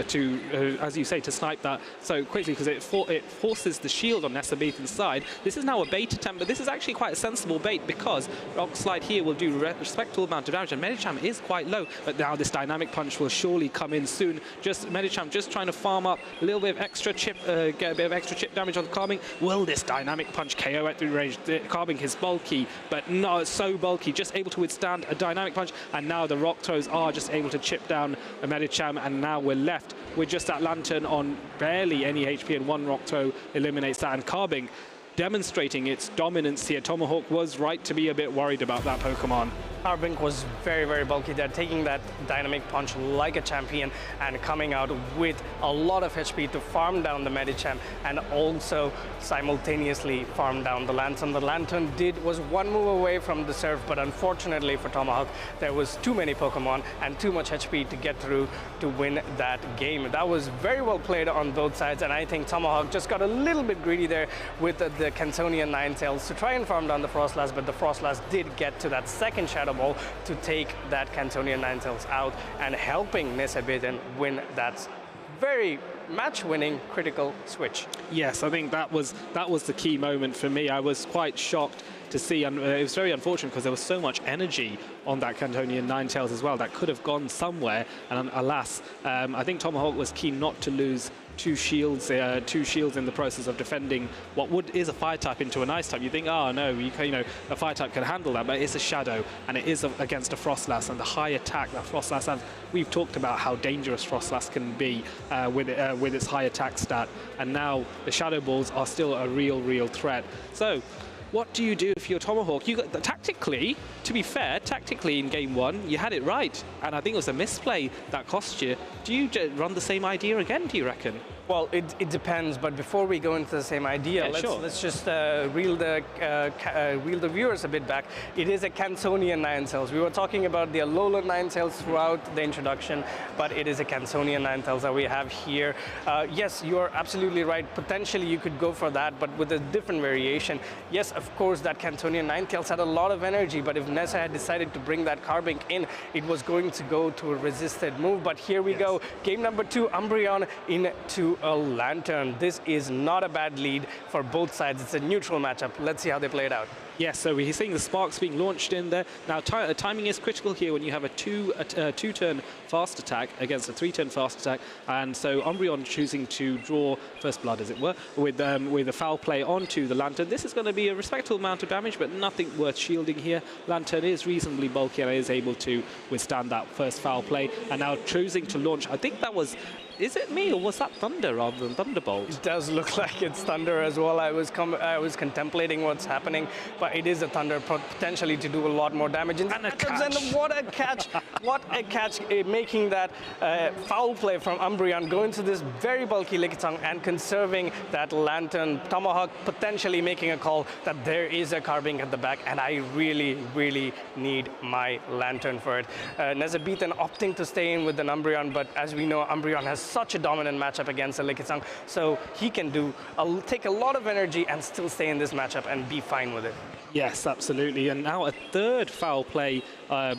as you say, to snipe that so quickly, because it forces the shield on Nessa Beaton's side. This is now a bait attempt, but this is actually quite a sensible bait because Rock Slide here will do a respectable amount of damage, and Medicham is quite low, but now this Dynamic Punch will surely come in soon. Medicham just trying to farm up a little bit of extra chip, get a bit of extra chip damage on the Carbink. Will this Dynamic Punch KO at the range? The Carbink is bulky, but not so bulky, just able to withstand a Dynamic Punch, and now the Rock Throws are just able to chip down a Medicham, and now we're left with just that Lantern on barely any HP, and one Rock Throw eliminates that, and Carbink demonstrating its dominance here. Tomahawk was right to be a bit worried about that Pokemon. Carbink was very, very bulky. They're taking that Dynamic Punch like a champion and coming out with a lot of HP to farm down the Medicham and also simultaneously farm down the Lantern. The Lantern was one move away from the Surf, but unfortunately for Tomahawk, there was too many Pokemon and too much HP to get through to win that game. That was very well played on both sides, and I think Tomahawk just got a little bit greedy there with the Cantonian Ninetales to try and farm down the Frostlass, but the Frostlass did get to that second Shadow Ball to take that Cantonian Ninetales out and helping Nessa Beaton win that very match-winning critical switch. Yes, I think that was the key moment for me. I was quite shocked to see, and it was very unfortunate because there was so much energy on that Cantonian Ninetales as well that could have gone somewhere, and alas, I think Tomahawk was keen not to lose two shields in the process of defending what is a fire type into an ice type. You think, oh no, a fire type can handle that, but it's a shadow, and it is against a Frostlass, and the high attack that Frostlass has. We've talked about how dangerous Frostlass can be with its high attack stat, and now the Shadow Balls are still a real threat. So, what do you do if you're Tomahawk? Tactically, to be fair, tactically in game one, you had it right. And I think it was a misplay that cost you. Do you run the same idea again, do you reckon? Well, it depends, but before we go into the same idea, let's just reel the viewers a bit back. It is a Cantonian Ninetales. We were talking about the Alolan Ninetales throughout the introduction, but it is a Cantonian Ninetales that we have here. Yes, you are absolutely right. Potentially you could go for that, but with a different variation. Yes, of course, that Cantonian Ninetales had a lot of energy, but if Nessa had decided to bring that Carbink in, it was going to go to a resisted move. But here we go. Game number 2, Umbreon into a Lantern. This is not a bad lead for both sides. It's a neutral matchup. Let's see how they play it out. Yes, so we're seeing the sparks being launched in there. Now, timing is critical here when you have a two-turn fast attack against a 3-turn fast attack, and so Umbreon choosing to draw first blood, as it were, with a foul play onto the Lantern. This is going to be a respectable amount of damage, but nothing worth shielding here. Lantern is reasonably bulky and is able to withstand that first foul play, and now choosing to launch. I think that was... Is it me, or was that Thunder rather than Thunderbolt? It does look like it's Thunder as well. I was contemplating what's happening, but it is a Thunder, potentially to do a lot more damage. And a catch. And what a catch! What a catch, making that foul play from Umbreon, go into this very bulky Lickitung and conserving that Lantern. Tomahawk potentially making a call that there is a Carbink at the back, and I really need my Lantern for it. Nezabeathan opting to stay in with an Umbreon, but as we know, Umbreon has such a dominant matchup against a Lickitung, so he can take a lot of energy and still stay in this matchup and be fine with it. Yes, absolutely. And now a third foul play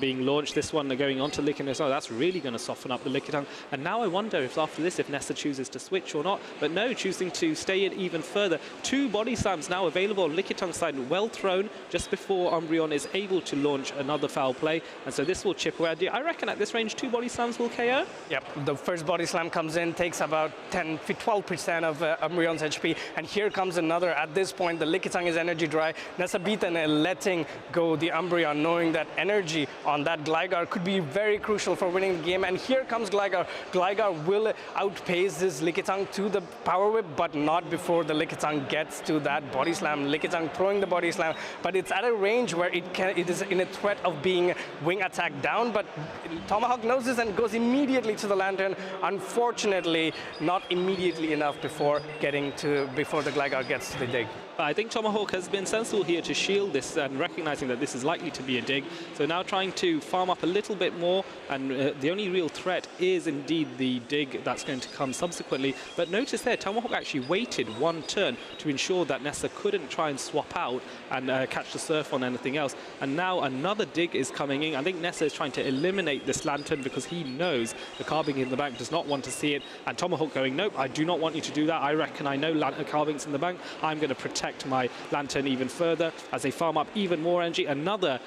being launched. This one going on to Lickitung. Oh, that's really going to soften up the Lickitung. And now I wonder if after this, if Nessa chooses to switch or not. But no, choosing to stay in even further. 2 body slams now available on Lickitung side, well thrown just before Umbreon is able to launch another foul play. And so this will chip away. I reckon at this range, 2 body slams will KO. Yep, the first body slam comes in, takes about 12% of Umbreon's HP. And here comes another. At this point, the Lickitung is energy dry. Nezabeathan letting go the Umbreon, knowing that energy on that Gligar could be very crucial for winning the game. And here comes Gligar. Gligar will outpace this Lickitung to the Power Whip, but not before the Lickitung gets to that body slam. Lickitung throwing the body slam, but it's at a range where it is in a threat of being wing attack down, but Tomahawk knows this and goes immediately to the Lantern. Unfortunately, not immediately enough before the Gligar gets to the dig. I think Tomahawk has been sensible here to shield this and recognizing that this is likely to be a dig. So now trying to farm up a little bit more, and the only real threat is indeed the dig that's going to come subsequently. But notice there, Tomahawk actually waited 1 turn to ensure that Nessa couldn't try and swap out and catch the surf on anything else. And now another dig is coming in. I think Nessa is trying to eliminate this Lantern because he knows the Carbink in the bank does not want to see it. And Tomahawk going, nope, I do not want you to do that. I reckon I know Carbink's in the bank. I'm going to protect my Lantern even further as they farm up even more energy. Another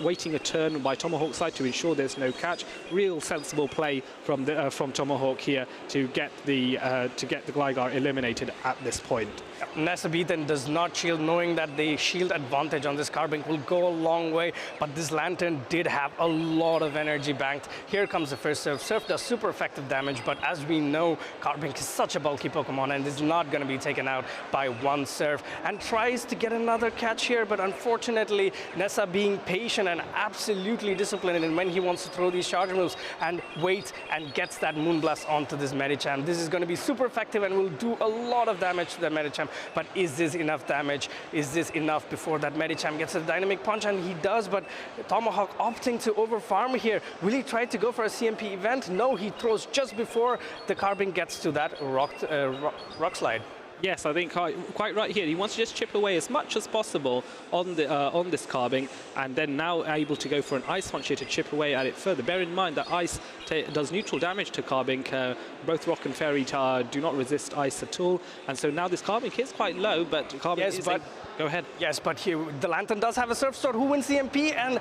waiting a turn by Tomahawk side to ensure there's no catch. Real sensible play from Tomahawk here to get the Gligar eliminated at this point. Nezabeathan does not shield, knowing that the shield advantage on this Carbink will go a long way, but this Lantern did have a lot of energy banked. Here comes the first Surf. Surf does super effective damage, but as we know, Carbink is such a bulky Pokemon and is not going to be taken out by 1 Surf, and tries to get another catch here, but unfortunately, Nessa being patient and absolutely disciplined in when he wants to throw these charge moves and wait and gets that Moonblast onto this Medicham. This is going to be super effective and will do a lot of damage to the Medicham. But is this enough damage? Is this enough before that Medicham gets a Dynamic Punch? And he does, but Tomahawk opting to overfarm here. Will he try to go for a CMP event? No, he throws just before the Carbink gets to that rock slide. Yes, I think quite right here. He wants to just chip away as much as possible on this Carbink, and then now able to go for an Ice Punch here to chip away at it further. Bear in mind that Ice does neutral damage to Carbink. Both Rock and Fairy do not resist Ice at all, and so now this Carbink is quite low, but Carbink is... Go ahead. Yes, but here the Lantern does have a Surf Sword who wins the MP, and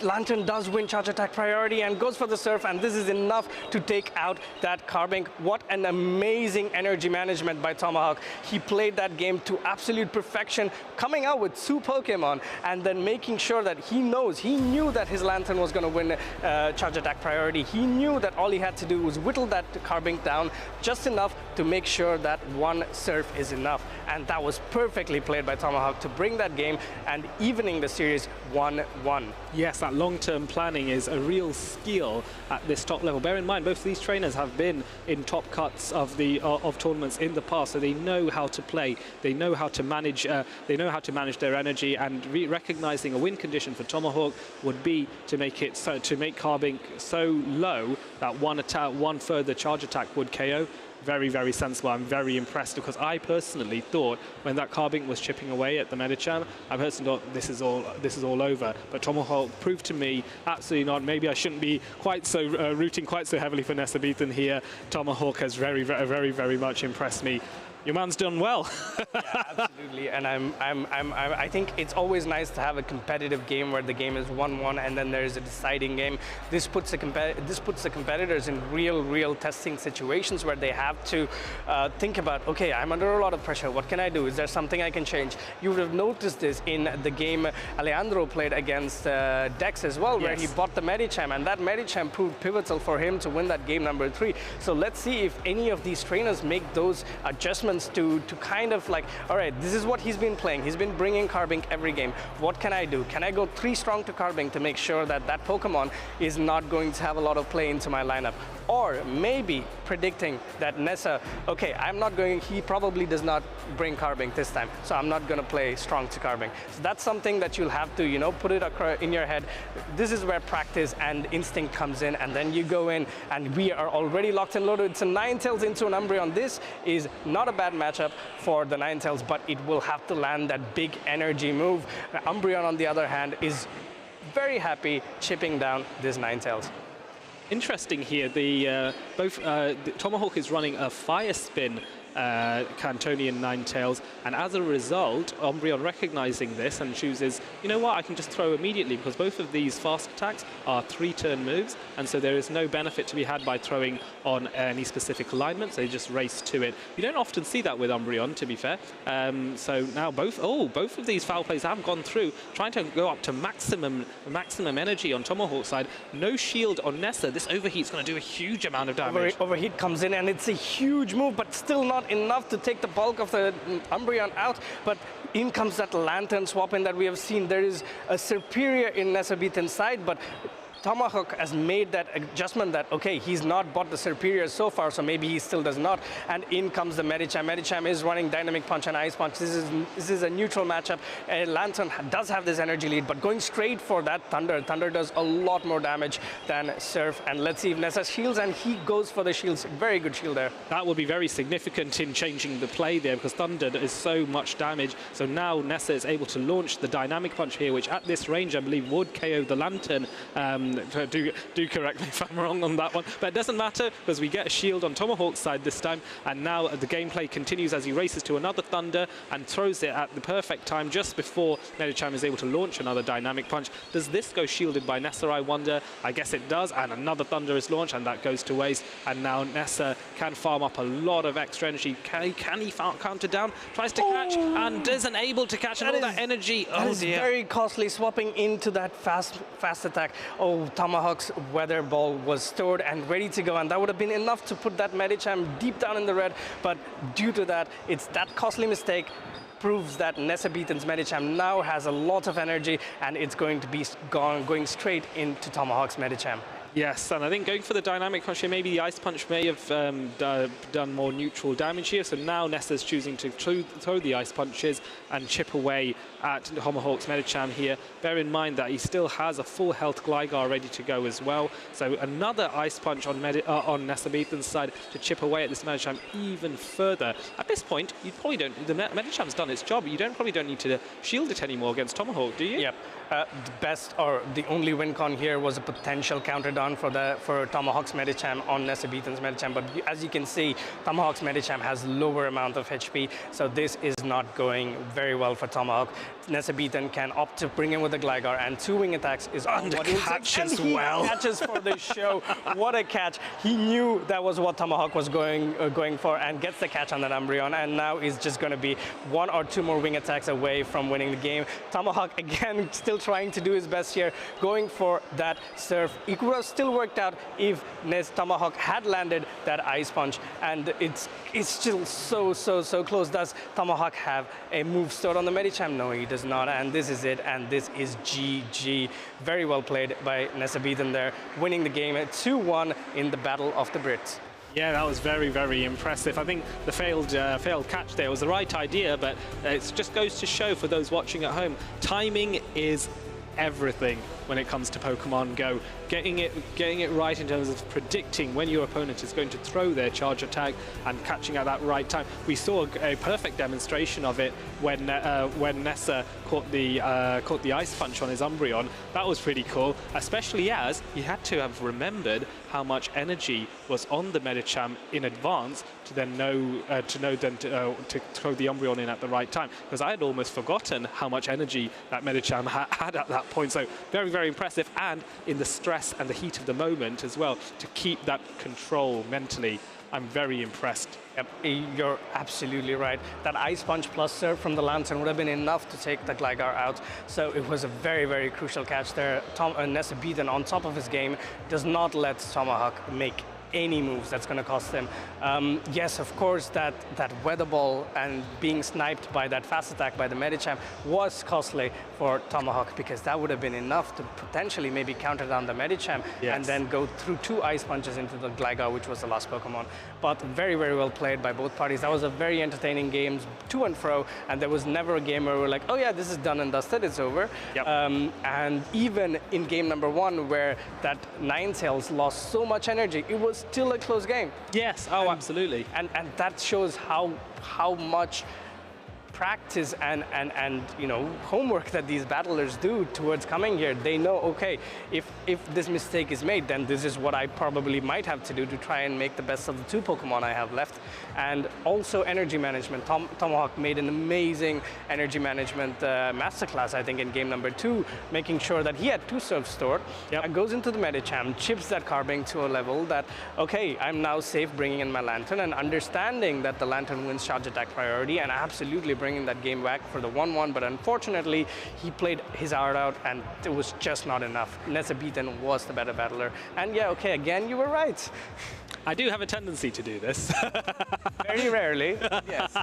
Lantern does win Charge Attack priority and goes for the Surf, and this is enough to take out that Carbink. What an amazing energy management by Tomahawk. He played that game to absolute perfection, coming out with 2 Pokemon and then making sure that he knew that his Lantern was going to win Charge Attack priority. He knew that all he had to do was whittle that Carbink down just enough to make sure that 1 Surf is enough, and that was perfectly played by Tomahawk to bring that game and evening the series 1-1. Yes, that long-term planning is a real skill at this top level. Bear in mind, both of these trainers have been in top cuts of tournaments in the past, so they know how to play. They know how to manage. They know how to manage their energy. And recognizing a win condition for Tomahawk would be to make Carbink so low that one further charge attack would KO. Very, very sensible. I'm very impressed because I personally thought when that Carbink was chipping away at the Medicham, I personally thought this is all over. But Tomahawk proved to me absolutely not. Maybe I shouldn't be quite so rooting quite so heavily for Nessa Beaton here. Tomahawk has very, very, very much impressed me. Your man's done well. Yeah, absolutely, and I think it's always nice to have a competitive game where the game is 1-1 and then there's a deciding game. This puts the competitors in real testing situations where they have to think about, okay, I'm under a lot of pressure. What can I do? Is there something I can change? You would have noticed this in the game Alejandro played against Dex as well, where he bought the Medicham, and that Medicham proved pivotal for him to win that game number 3. So let's see if any of these trainers make those adjustments to kind of like, all right, this is what he's been playing. He's been bringing Carbink every game. What can I do? Can I go 3 strong to Carbink to make sure that that Pokemon is not going to have a lot of play into my lineup? Or maybe predicting that Nessa, okay, he probably does not bring Carbink this time, so I'm not going to play strong to Carbink. So that's something that you'll have to, put it in your head. This is where practice and instinct comes in, and then you go in, and we are already locked and loaded. It's a Ninetales into an Umbreon. This is not a bad matchup for the Ninetales, but it will have to land that big energy move. Umbreon, on the other hand, is very happy chipping down this Ninetales. Interesting here, the Tomahawk is running a Fire Spin Cantonian Ninetales, and as a result, Umbreon recognizing this and chooses, you know what, I can just throw immediately, because both of these fast attacks are 3-turn moves, and so there is no benefit to be had by throwing on any specific alignment, so they just race to it. You don't often see that with Umbreon, to be fair. So now both of these foul plays have gone through, trying to go up to maximum energy on Tomahawk's side. No shield on Nessa. This overheat's going to do a huge amount of damage. Overheat comes in, and it's a huge move, but still not enough to take the bulk of the Umbreon out. But in comes that Lantern swap in that we have seen. There is a Serperior in Nessa Beaton's side, but Tomahawk has made that adjustment that, okay, he's not bought the Serperior so far, so maybe he still does not. And in comes the Medicham. Medicham is running Dynamic Punch and Ice Punch. This is a neutral matchup. Lantern does have this energy lead, but going straight for that Thunder. Thunder does a lot more damage than Surf. And let's see if Nessa shields, and he goes for the shields. Very good shield there. That will be very significant in changing the play there, because Thunder is so much damage. So now Nessa is able to launch the Dynamic Punch here, which at this range, I believe, would KO the Lantern. Do correct me if I'm wrong on that one, but it doesn't matter because we get a shield on Tomahawk's side this time, and now the gameplay continues as he races to another Thunder and throws it at the perfect time just before Medicham is able to launch another Dynamic Punch. Does this go shielded by Nessa, I wonder? I guess it does, and another Thunder is launched, and that goes to waste, and now Nessa can farm up a lot of extra energy. Can he counter down? Tries to catch and isn't able to catch, and all that energy. That is very costly, swapping into that fast attack. Oh, Tomahawk's Weather Ball was stored and ready to go, and that would have been enough to put that Medicham deep down in the red, but due to that, it's that costly mistake proves that Nessa Beaton's Medicham now has a lot of energy, and it's going to be going straight into Tomahawk's Medicham. Yes, and I think going for the dynamic punch here, maybe the Ice Punch may have done more neutral damage here. So now Nessa's choosing to throw the Ice Punches and chip away at Tomahawk's Medicham here. Bear in mind that he still has a full health Gligar ready to go as well. So another Ice Punch on Nessa Beaton's side to chip away at this Medicham even further. At this point, you probably don't. The Medicham's done its job. You probably don't need to shield it anymore against Tomahawk, do you? Yep. The best or the only win con here was a potential counter down for Tomahawk's Medicham on Nessa Beaton's Medicham, but as you can see, Tomahawk's Medicham has lower amount of HP, so this is not going very well for Tomahawk. Nessa Beaton can opt to bring in with the Gligar, and 2 wing attacks is on the catch as well. Catches for the show. What a catch! He knew that was what Tomahawk was going for, and gets the catch on that Umbreon, and now is just going to be 1 or 2 more wing attacks away from winning the game. Tomahawk again still trying to do his best here, going for that Surf. It would have still worked out if Tomahawk had landed that Ice Punch, and it's still so close. Does Tomahawk have a move stored on the Medicham? No, he does not, and this is it, and this is GG. Very well played by Nessa Beaton there, winning the game at 2-1 in the Battle of the Brits. Yeah, that was very impressive. I think the failed catch there was the right idea, but it just goes to show for those watching at home, timing is everything when it comes to Pokemon Go. Getting it right in terms of predicting when your opponent is going to throw their charge attack and catching at that right time. We saw a perfect demonstration of it when Nessa caught the Ice Punch on his Umbreon. That was pretty cool, especially as he had to have remembered how much energy was on the Medicham in advance to then know to throw the Umbreon in at the right time. Because I had almost forgotten how much energy that Medicham had at that point. So very impressive, and in the stress and the heat of the moment as well, to keep that control mentally. I'm very impressed. Yep, you're absolutely right. That Ice Punch plus Surf from the Lantern would have been enough to take the Gligar out. So it was a very crucial catch there. Nessa Beaton, on top of his game, does not let Tomahawk make any moves that's going to cost him. Yes, of course, that Weather Ball and being sniped by that fast attack by the Medicham was costly for Tomahawk, because that would have been enough to potentially maybe counter down the Medicham and then go through 2 Ice Punches into the Gligar, which was the last Pokemon. But very well played by both parties. That was a very entertaining game, to and fro, and there was never a game where we're like, oh yeah, this is done and dusted, it's over. Yep. And even in game number 1, where that Ninetales lost so much energy, it was still a close game. Yes, absolutely. And that shows how much practice and homework that these battlers do towards coming here. They know, okay, if this mistake is made, then this is what I probably might have to do to try and make the best of the 2 Pokemon I have left. And also energy management. Tomahawk made an amazing energy management masterclass, I think, in game number 2, making sure that he had 2 Surfs stored. And goes into the Medicham, chips that Carbink to a level that, okay, I'm now safe bringing in my Lantern, and understanding that the Lantern wins charge attack priority, and absolutely bringing that game back for the 1-1, but unfortunately he played his heart out and it was just not enough. Nessa Beaton was the better battler, and yeah, okay, again, you were right. I do have a tendency to do this. Very rarely, yes.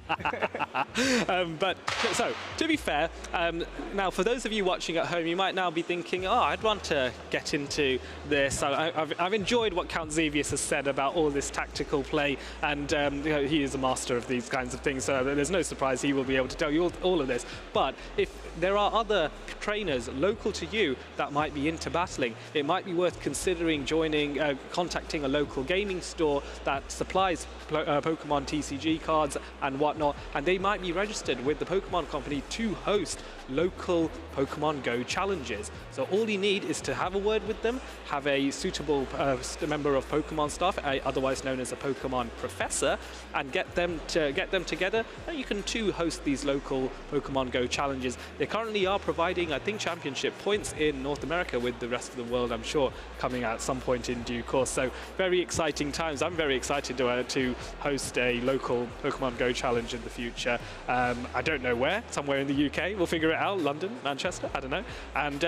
But so, to be fair, now for those of you watching at home, you might now be thinking, oh, I'd want to get into this. I've enjoyed what Count Xevious has said about all this tactical play, and he is a master of these kinds of things, so there's no surprise he will be able to tell you all of this. But if there are other trainers local to you that might be into battling, it might be worth considering contacting a local gaming store that supplies Pokemon TCG cards and whatnot, and they might be registered with the Pokemon Company to host local Pokemon Go challenges. So all you need is to have a word with them, have a suitable member of Pokemon staff, otherwise known as a Pokemon professor, and get them together. And you can too host these local Pokemon Go challenges. They currently are providing, I think, championship points in North America, with the rest of the world, I'm sure, coming out at some point in due course. So very exciting times. I'm very excited to host a local Pokemon Go challenge in the future. I don't know where, somewhere in the UK. We'll figure it out. London, Manchester, I don't know. And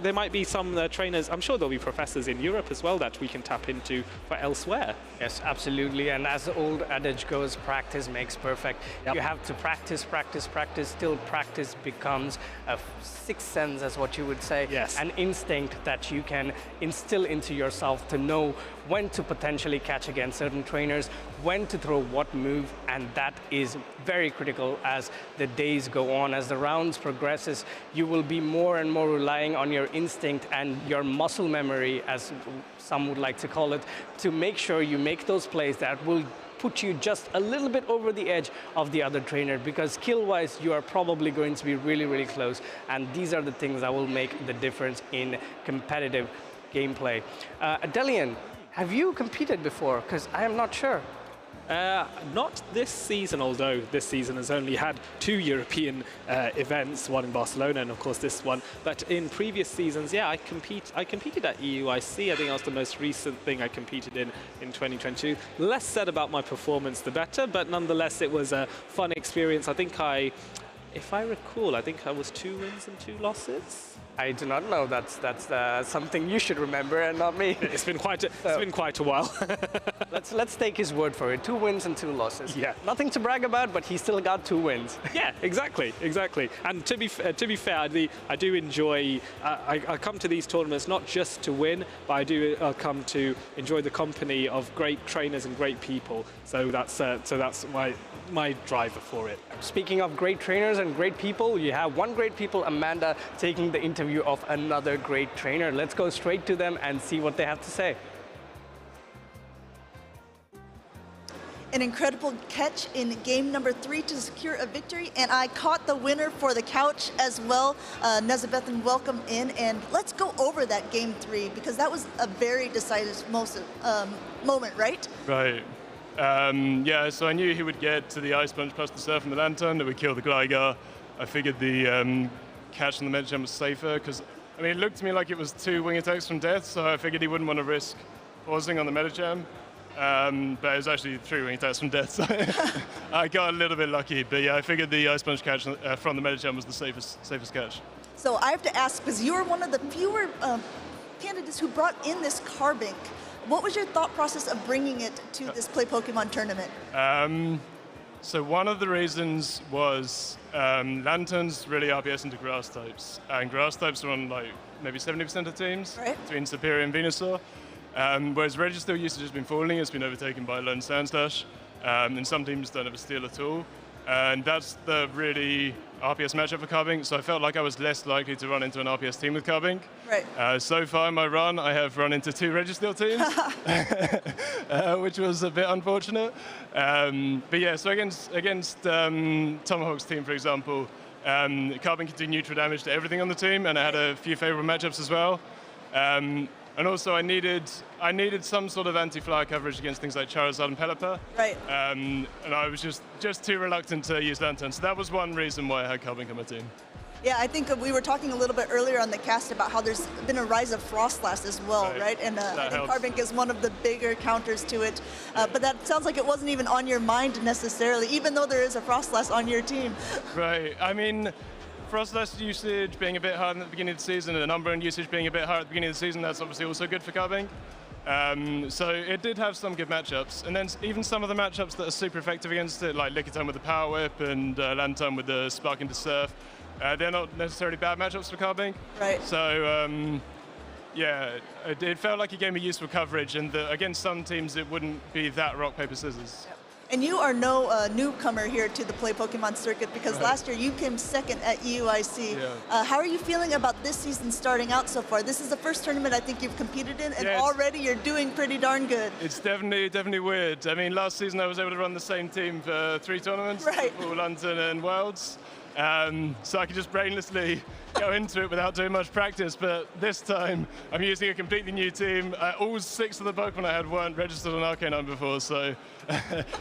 there might be some trainers, I'm sure there'll be professors in Europe as well that we can tap into for elsewhere. Yes, absolutely. And as the old adage goes, practice makes perfect. Yep. You have to practice, practice, practice, till practice becomes a sixth sense, as what you would say. Yes. An instinct that you can instill into yourself to know when to potentially catch against certain trainers, when to throw what move, and that is very critical as the days go on. As the rounds progresses, you will be more and more relying on your instinct and your muscle memory, as some would like to call it, to make sure you make those plays that will put you just a little bit over the edge of the other trainer, because skill-wise you are probably going to be really, really close, and these are the things that will make the difference in competitive gameplay. Adelian, have you competed before? Because I am not sure. Not this season, although this season has only had 2 European events, one in Barcelona and of course this one. But in previous seasons, yeah, I competed at EUIC. I think that was the most recent thing I competed in 2022. Less said about my performance, the better, but nonetheless, it was a fun experience. I think if I recall, I think I was 2 wins and 2 losses. I do not know. That's something you should remember and not me. It's been quite a while. let's take his word for it. 2 wins and 2 losses. Yeah. Nothing to brag about, but he still got 2 wins. Yeah, exactly. And to be fair, I do enjoy. I come to these tournaments not just to win, but I do come to enjoy the company of great trainers and great people. So that's my driver for it. Speaking of great trainers and great people, you have one great people, Amanda, taking the interview of another great trainer. Let's go straight to them and see what they have to say. An incredible catch in game number 3 to secure a victory, and I caught the winner for the couch as well. Nezabethan, welcome in, and let's go over that game 3, because that was a very decisive moment, right? Right. Yeah, so I knew he would get to the Ice Punch plus the Surf and the Lantern that would kill the Gligar. I figured the catch on the Meta Gem was safer, because I mean, it looked to me like it was 2 wing attacks from death, so I figured he wouldn't want to risk pausing on the Meta Gem. But it was actually 3 wing attacks from death, so I got a little bit lucky. But yeah, I figured the Ice Punch catch from the Meta Gem was the safest catch. So I have to ask, because you were one of the fewer candidates who brought in this Carbink. What was your thought process of bringing it to this Play Pokemon tournament? So one of the reasons was Lanterns really RPS into grass types, and grass types are on like maybe 70% of teams, right, between Superior and Venusaur. Whereas Registeel usage has been falling, it's been overtaken by Lone Sandslash, and some teams don't have a Steel at all. And that's the really RPS matchup for Carbink, so I felt like I was less likely to run into an RPS team with Carbink. Right. So far in my run, I have run into 2 Registeel teams, which was a bit unfortunate. But yeah, so against Tomahawk's team, for example, Carbink could do neutral damage to everything on the team, and I had a few favorable matchups as well. And also, I needed some sort of anti-flyer coverage against things like Charizard and Pelipper. Right. And I was just too reluctant to use Lantern. So that was one reason why I had Carbink on my team. Yeah, I think we were talking a little bit earlier on the cast about how there's been a rise of Frostlass as well, right? And I think Carbink is one of the bigger counters to it. But that sounds like it wasn't even on your mind necessarily, even though there is a Frostlass on your team. Right. I mean, Frostlass usage being a bit higher at the beginning of the season and Umbreon usage being a bit higher at the beginning of the season, that's obviously also good for Carbink. So it did have some good matchups. And then even some of the matchups that are super effective against it, like Lickitung with the Power Whip and Lantern with the Spark into Surf, they're not necessarily bad matchups for Carbink. Right. So yeah, it felt like it gave me useful coverage, and against some teams it wouldn't be that rock, paper, scissors. And you are no newcomer here to the Play Pokemon circuit, because last year you came second at EUIC. Yeah. How are you feeling about this season starting out so far? This is the first tournament I think you've competed in, and already you're doing pretty darn good. It's definitely weird. I mean, last season I was able to run the same team for 3 tournaments, for London and Worlds. So I could just brainlessly go into it without doing much practice, but this time I'm using a completely new team. All 6 of the Pokemon I had weren't registered on Arcanine before, so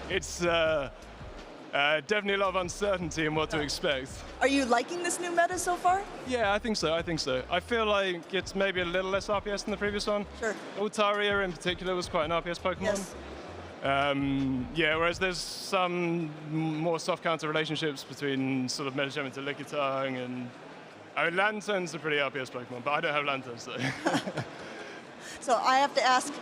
it's definitely a lot of uncertainty in what to expect. Are you liking this new meta so far? Yeah, I think so. I feel like it's maybe a little less RPS than the previous one. Sure. Altaria in particular was quite an RPS Pokemon. Yes. Whereas there's some more soft counter relationships between sort of Meta Champions and Lickitung, and Lantern's a pretty RPS Pokemon, but I don't have Lantern, so. So I have to ask,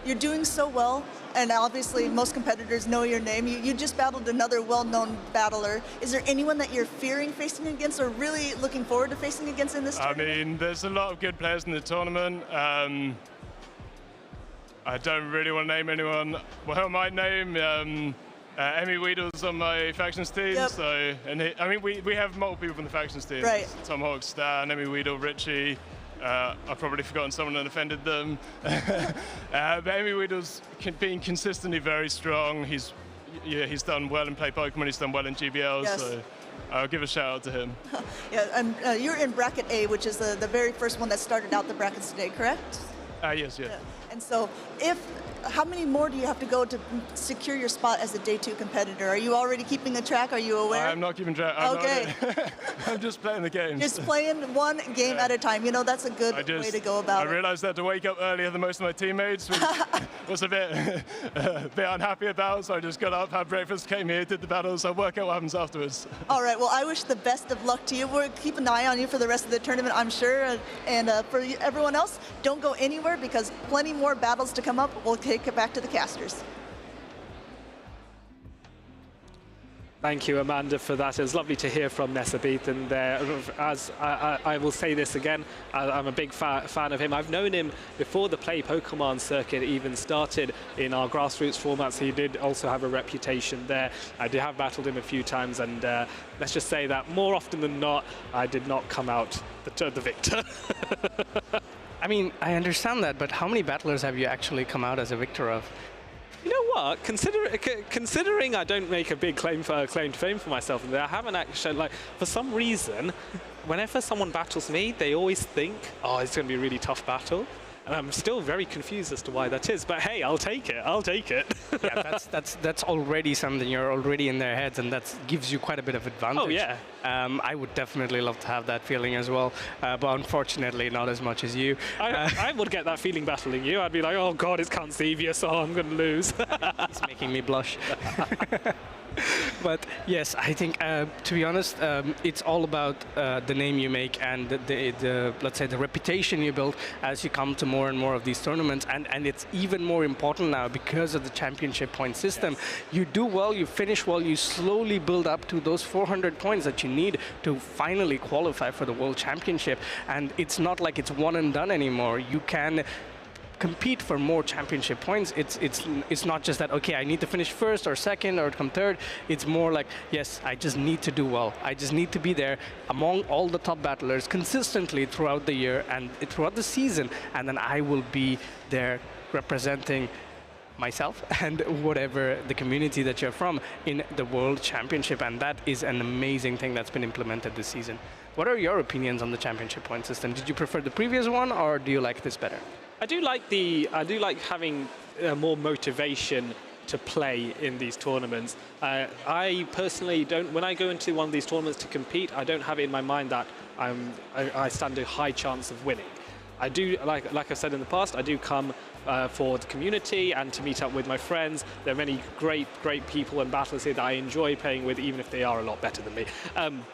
you're doing so well, and obviously most competitors know your name. You just battled another well-known battler. Is there anyone that you're fearing facing against or really looking forward to facing against in this tournament? I mean, there's a lot of good players in the tournament. I don't really want to name anyone. Well, I might name Emmy Weedle's on my factions team. Yep. So, we have multiple people from the factions team. Right. Tom Hawk, Stan, Emmy Weedle, Richie. I've probably forgotten someone and offended them. But Emmy Weedle's been consistently very strong. He's done well in Play Pokemon. He's done well in GBL. Yes. So I'll give a shout out to him. And you're in bracket A, which is the very first one that started out the brackets today, correct? Yes, yeah. And so, how many more do you have to go to secure your spot as a Day 2 competitor? Are you already keeping a track? Are you aware? I'm not keeping track. I'm just playing the games. Just playing one game at a time. You know, that's a good way to go about it. I realized I had to wake up earlier than most of my teammates, which was a bit unhappy about, so I just got up, had breakfast, came here, did the battles. I'll work out what happens afterwards. All right, well, I wish the best of luck to you. We'll keep an eye on you for the rest of the tournament, I'm sure. And for everyone else, don't go anywhere because plenty more battles to come up. We'll take it back to the casters. Thank you, Amanda, for that. It was lovely to hear from Nessa Beaton there. As I will say this again, I'm a big fan of him. I've known him before the Play Pokemon circuit even started in our grassroots formats. He did also have a reputation there. I have battled him a few times, and let's just say that more often than not, I did not come out the victor. I mean, I understand that, but how many battlers have you actually come out as a victor of? You know what? Considering I don't make a big claim to fame for myself, and I haven't actually, for some reason, whenever someone battles me, they always think, oh, it's going to be a really tough battle. And I'm still very confused as to why that is. But hey, I'll take it. I'll take it. Yeah, that's already something. You're already in their heads, and that gives you quite a bit of advantage. Oh, yeah. I would definitely love to have that feeling as well, but unfortunately not as much as you. I would get that feeling battling you. I'd be like, oh God, it's Cancevius, so I'm going to lose. It's making me blush. But yes, I think, to be honest, it's all about the name you make and the let's say, the reputation you build as you come to more and more of these tournaments. And it's even more important now because of the championship point system. Yes. You do well, you finish well, you slowly build up to those 400 points that you need to finally qualify for the World Championship. And it's not like it's one and done anymore. You can compete for more championship points. It's not just that, okay, I need to finish first or second or come third. It's more like, yes, I just need to do well. I just need to be there among all the top battlers consistently throughout the year and throughout the season, and then I will be there representing myself and whatever the community that you're from in the World Championship, and that is an amazing thing that's been implemented this season. What are your opinions on the championship point system? Did you prefer the previous one, or do you like this better? I do like having more motivation to play in these tournaments. I personally don't, when I go into one of these tournaments to compete, I don't have it in my mind that I stand a high chance of winning. I do, like I've said in the past, I do come for the community and to meet up with my friends. There are many great people and battlers here that I enjoy playing with, even if they are a lot better than me.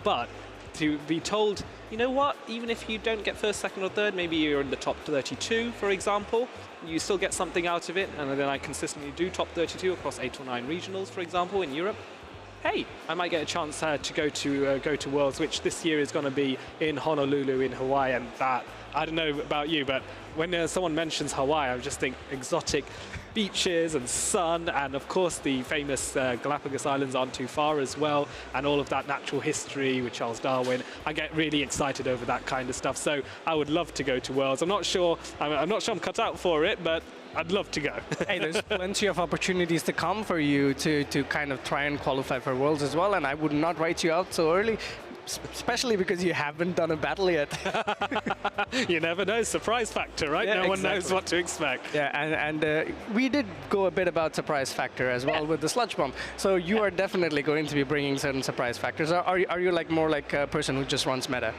But to be told, you know what, even if you don't get first, second or third, maybe you're in the top 32, for example, you still get something out of it, and then I consistently do top 32 across 8 or 9 regionals, for example, in Europe. Hey, I might get a chance to go to Worlds, which this year is going to be in Honolulu in Hawaii, and that, I don't know about you, but when someone mentions Hawaii, I just think exotic beaches and sun, and of course the famous Galapagos Islands aren't too far as well, and all of that natural history with Charles Darwin. I get really excited over that kind of stuff, so I would love to go to Worlds. I'm not sure I'm cut out for it, but I'd love to go. Hey, there's plenty of opportunities to come for you to kind of try and qualify for Worlds as well, and I would not write you out so early, especially because you haven't done a battle yet. You never know, surprise factor, right? Yeah, no one knows what to expect. Yeah, and we did go a bit about surprise factor as well with the sludge bomb. So you are definitely going to be bringing certain surprise factors. Are you like more like a person who just runs meta?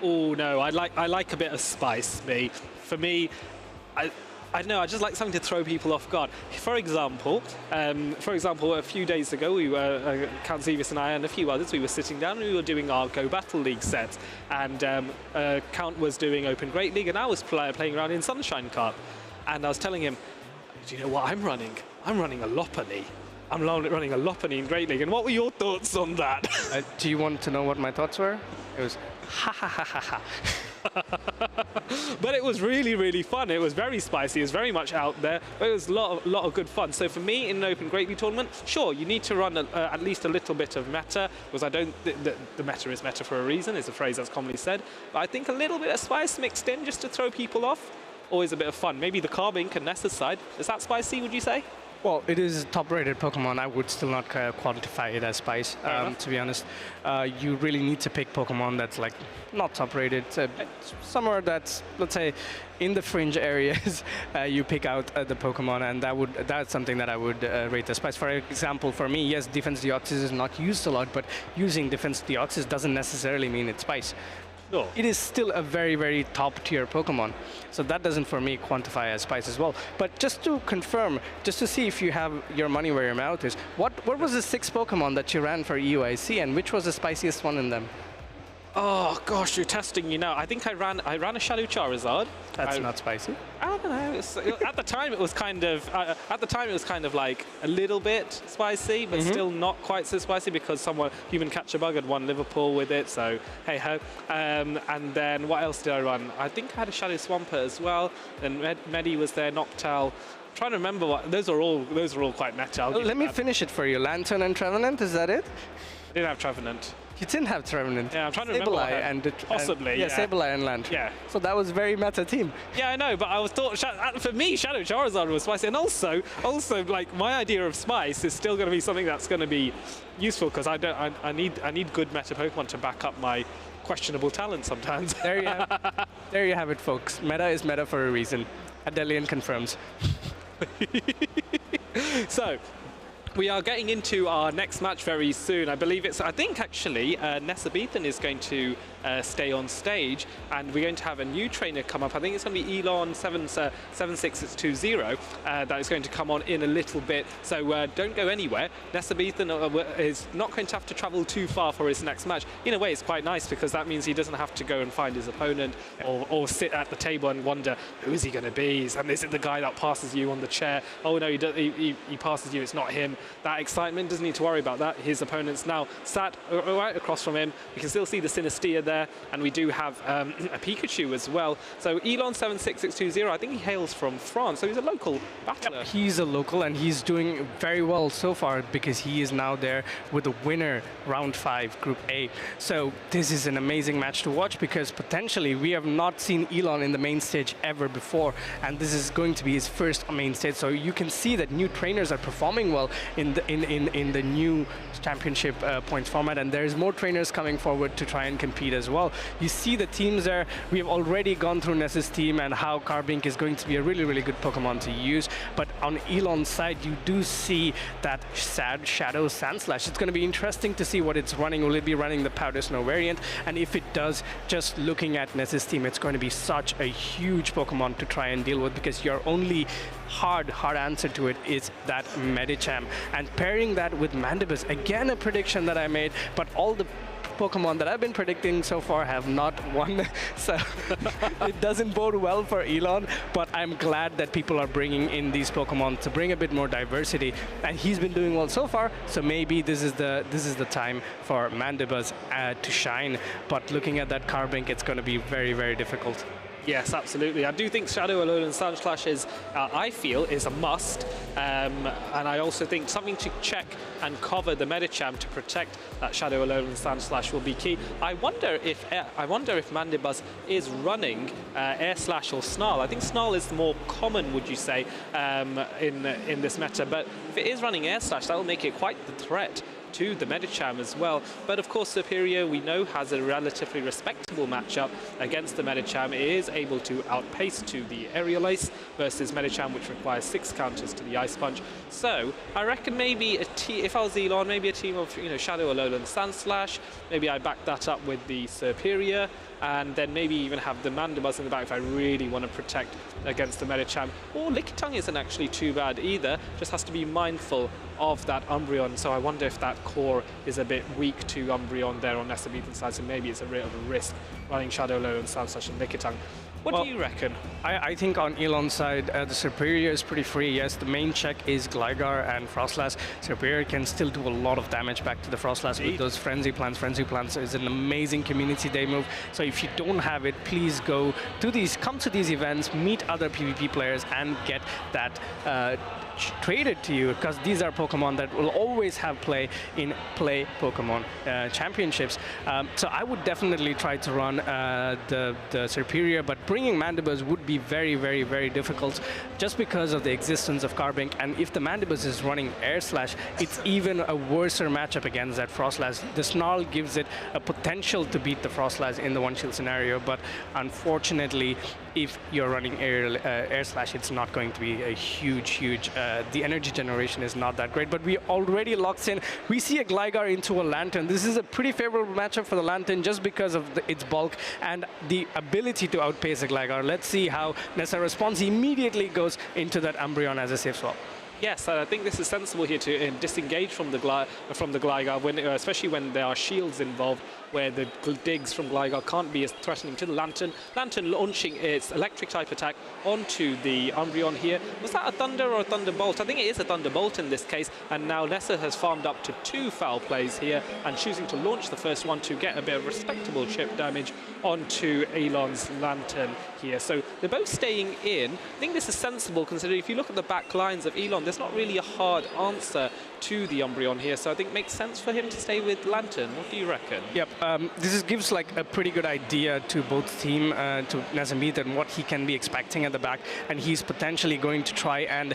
Oh no, I like a bit of spice. For me, I know, I just like something to throw people off guard. For example, a few days ago, we were, Count Zevis and I and a few others, we were sitting down and we were doing our Go Battle League sets. And Count was doing Open Great League and I was playing around in Sunshine Cup. And I was telling him, do you know what I'm running? I'm running a Lopunny. I'm running a Lopunny in Great League. And what were your thoughts on that? Do you want to know what my thoughts were? It was ha ha ha ha ha. But it was really, really fun. It was very spicy. It was very much out there. But it was a lot of good fun. So for me, in an Open Great League tournament, sure, you need to run at least a little bit of meta, because I don't. The meta is meta for a reason. Is a phrase that's commonly said. But I think a little bit of spice mixed in just to throw people off, always a bit of fun. Maybe the Carbink and Nessa's side. Is that spicy? Would you say? Well, it is a top-rated Pokemon. I would still not quantify it as spice, to be honest. You really need to pick Pokemon that's like not top-rated. Somewhere that's, let's say, in the fringe areas, you pick out the Pokemon, and that's something that I would rate as spice. For example, for me, yes, Defense Deoxys is not used a lot, but using Defense Deoxys doesn't necessarily mean it's spice. No. It is still a very, very top-tier Pokemon. So that doesn't, for me, quantify as spice as well. But just to confirm, just to see if you have your money where your mouth is, what was the 6 Pokemon that you ran for EUIC, and which was the spiciest one in them? Oh gosh, you're testing me now. I think I ran a Shadow Charizard. That's not spicy. I don't know. At the time, it was kind of like a little bit spicy, but still not quite so spicy because Human Catch a Bug had won Liverpool with it. So hey ho. And then what else did I run? I think I had a Shadow Swampert as well. Then Medi was there. Noctowl. I'm trying to remember what. Those are all quite meta. Let me finish it for you. Lantern and Trevenant. Is that it? I didn't have Trevenant. You didn't have Trevenant. Yeah, I'm trying to remember. Possibly. Yeah, Sableye and Land. Yeah. So that was very meta team. Yeah, I know, but I was thought for me, Shadow Charizard was spicy, and also like my idea of spice is still going to be something that's going to be useful because I need good meta Pokemon to back up my questionable talent sometimes. There you have it, folks. Meta is meta for a reason. Adelian confirms. So. We are getting into our next match very soon. I think actually Nessa Beethan is going to stay on stage, and we're going to have a new trainer come up. I think it's going to be Elon 76620 that is going to come on in a little bit. So don't go anywhere. Nessa Beethan is not going to have to travel too far for his next match. In a way, it's quite nice because that means he doesn't have to go and find his opponent or sit at the table and wonder who is he going to be. And is it the guy that passes you on the chair? Oh no, he passes you. It's not him. That excitement, doesn't need to worry about that. His opponent's now sat right across from him. You can still see the Sinistea there, and we do have a Pikachu as well. So Elon 76620, I think he hails from France, so he's a local battler. Yep, he's a local, and he's doing very well so far because he is now there with the winner round 5, Group A. So this is an amazing match to watch because potentially we have not seen Elon in the main stage ever before, and this is going to be his first main stage. So you can see that new trainers are performing well in the new championship points format, and there's more trainers coming forward to try and compete as well. You see the teams there. We have already gone through Nessa's team and how Carbink is going to be a really, really good Pokemon to use, but on Elon's side, you do see that Shadow Sandslash. It's going to be interesting to see what it's running. Will it be running the Powder Snow variant? And if it does, just looking at Nessa's team, it's going to be such a huge Pokemon to try and deal with because your only hard answer to it is that Medicham. And pairing that with Mandibus, again a prediction that I made, but all the Pokemon that I've been predicting so far have not won, so it doesn't bode well for Elon, but I'm glad that people are bringing in these Pokemon to bring a bit more diversity, and he's been doing well so far, so maybe this is the time for Mandibus to shine, but looking at that Carbink, it's going to be very, very difficult. Yes, absolutely. I do think Shadow Alolan Sandslash is, I feel, is a must. And I also think something to check and cover the Medicham to protect that Shadow Alolan Sandslash will be key. I wonder if Mandibus is running Air Slash or Snarl. I think Snarl is the more common, would you say, in this meta. But if it is running Air Slash, that will make it quite the threat to the Medicham as well. But of course, Superior, we know, has a relatively respectable matchup against the Medicham. It is able to outpace to the Aerial Ace versus Medicham, which requires 6 counters to the Ice Punch. So I reckon maybe if I was Elon, maybe a team of Shadow Alolan Sandslash, maybe I back that up with the Superior, and then maybe even have the Mandibuzz in the back if I really want to protect against the Medicham. Or Lickitung isn't actually too bad either, just has to be mindful of that Umbreon. So I wonder if that core is a bit weak to Umbreon there on Nesabithan's side, so maybe it's a bit of a risk running Shadow Alolan Sandslash and Lickitung. What do you reckon? I think on Elon's side, the Superior is pretty free. Yes, the main check is Gligar and Frostlass. Superior can still do a lot of damage back to the Frostlass with those Frenzy Plants. Frenzy Plants is an amazing Community Day move. So if you don't have it, please come to these events, meet other PvP players, and get that traded to you, because these are Pokemon that will always have play in Pokemon Championships. So I would definitely try to run the Superior, but bringing Mandibuzz would be very, very, very difficult just because of the existence of Carbink. And if the Mandibuzz is running Air Slash, it's even a worser matchup against that Frostlass. The Snarl gives it a potential to beat the Frostlass in the one-shield scenario, but unfortunately, if you're running Air Slash, it's not going to be a huge, the energy generation is not that great, but we already locked in. We see a Gligar into a Lantern. This is a pretty favorable matchup for the Lantern just because of its bulk and the ability to outpace the Gligar. Let's see how Nessa responds. He immediately goes into that Umbreon as a safe swap. Yes, I think this is sensible here to disengage from the Gligar, especially when there are shields involved, where the digs from Gligar can't be as threatening to the Lantern. Lantern launching its electric type attack onto the Umbreon here. Was that a Thunder or a Thunderbolt? I think it is a Thunderbolt in this case, and now Nessa has farmed up to 2 foul plays here and choosing to launch the first one to get a bit of respectable chip damage onto Elon's Lantern here. So they're both staying in. I think this is sensible, considering if you look at the back lines of Elon, there's not really a hard answer to the Umbreon here, so I think it makes sense for him to stay with Lantern. What do you reckon? Yep, this gives like a pretty good idea to both team, to Nazamith, and what he can be expecting at the back, and he's potentially going to try and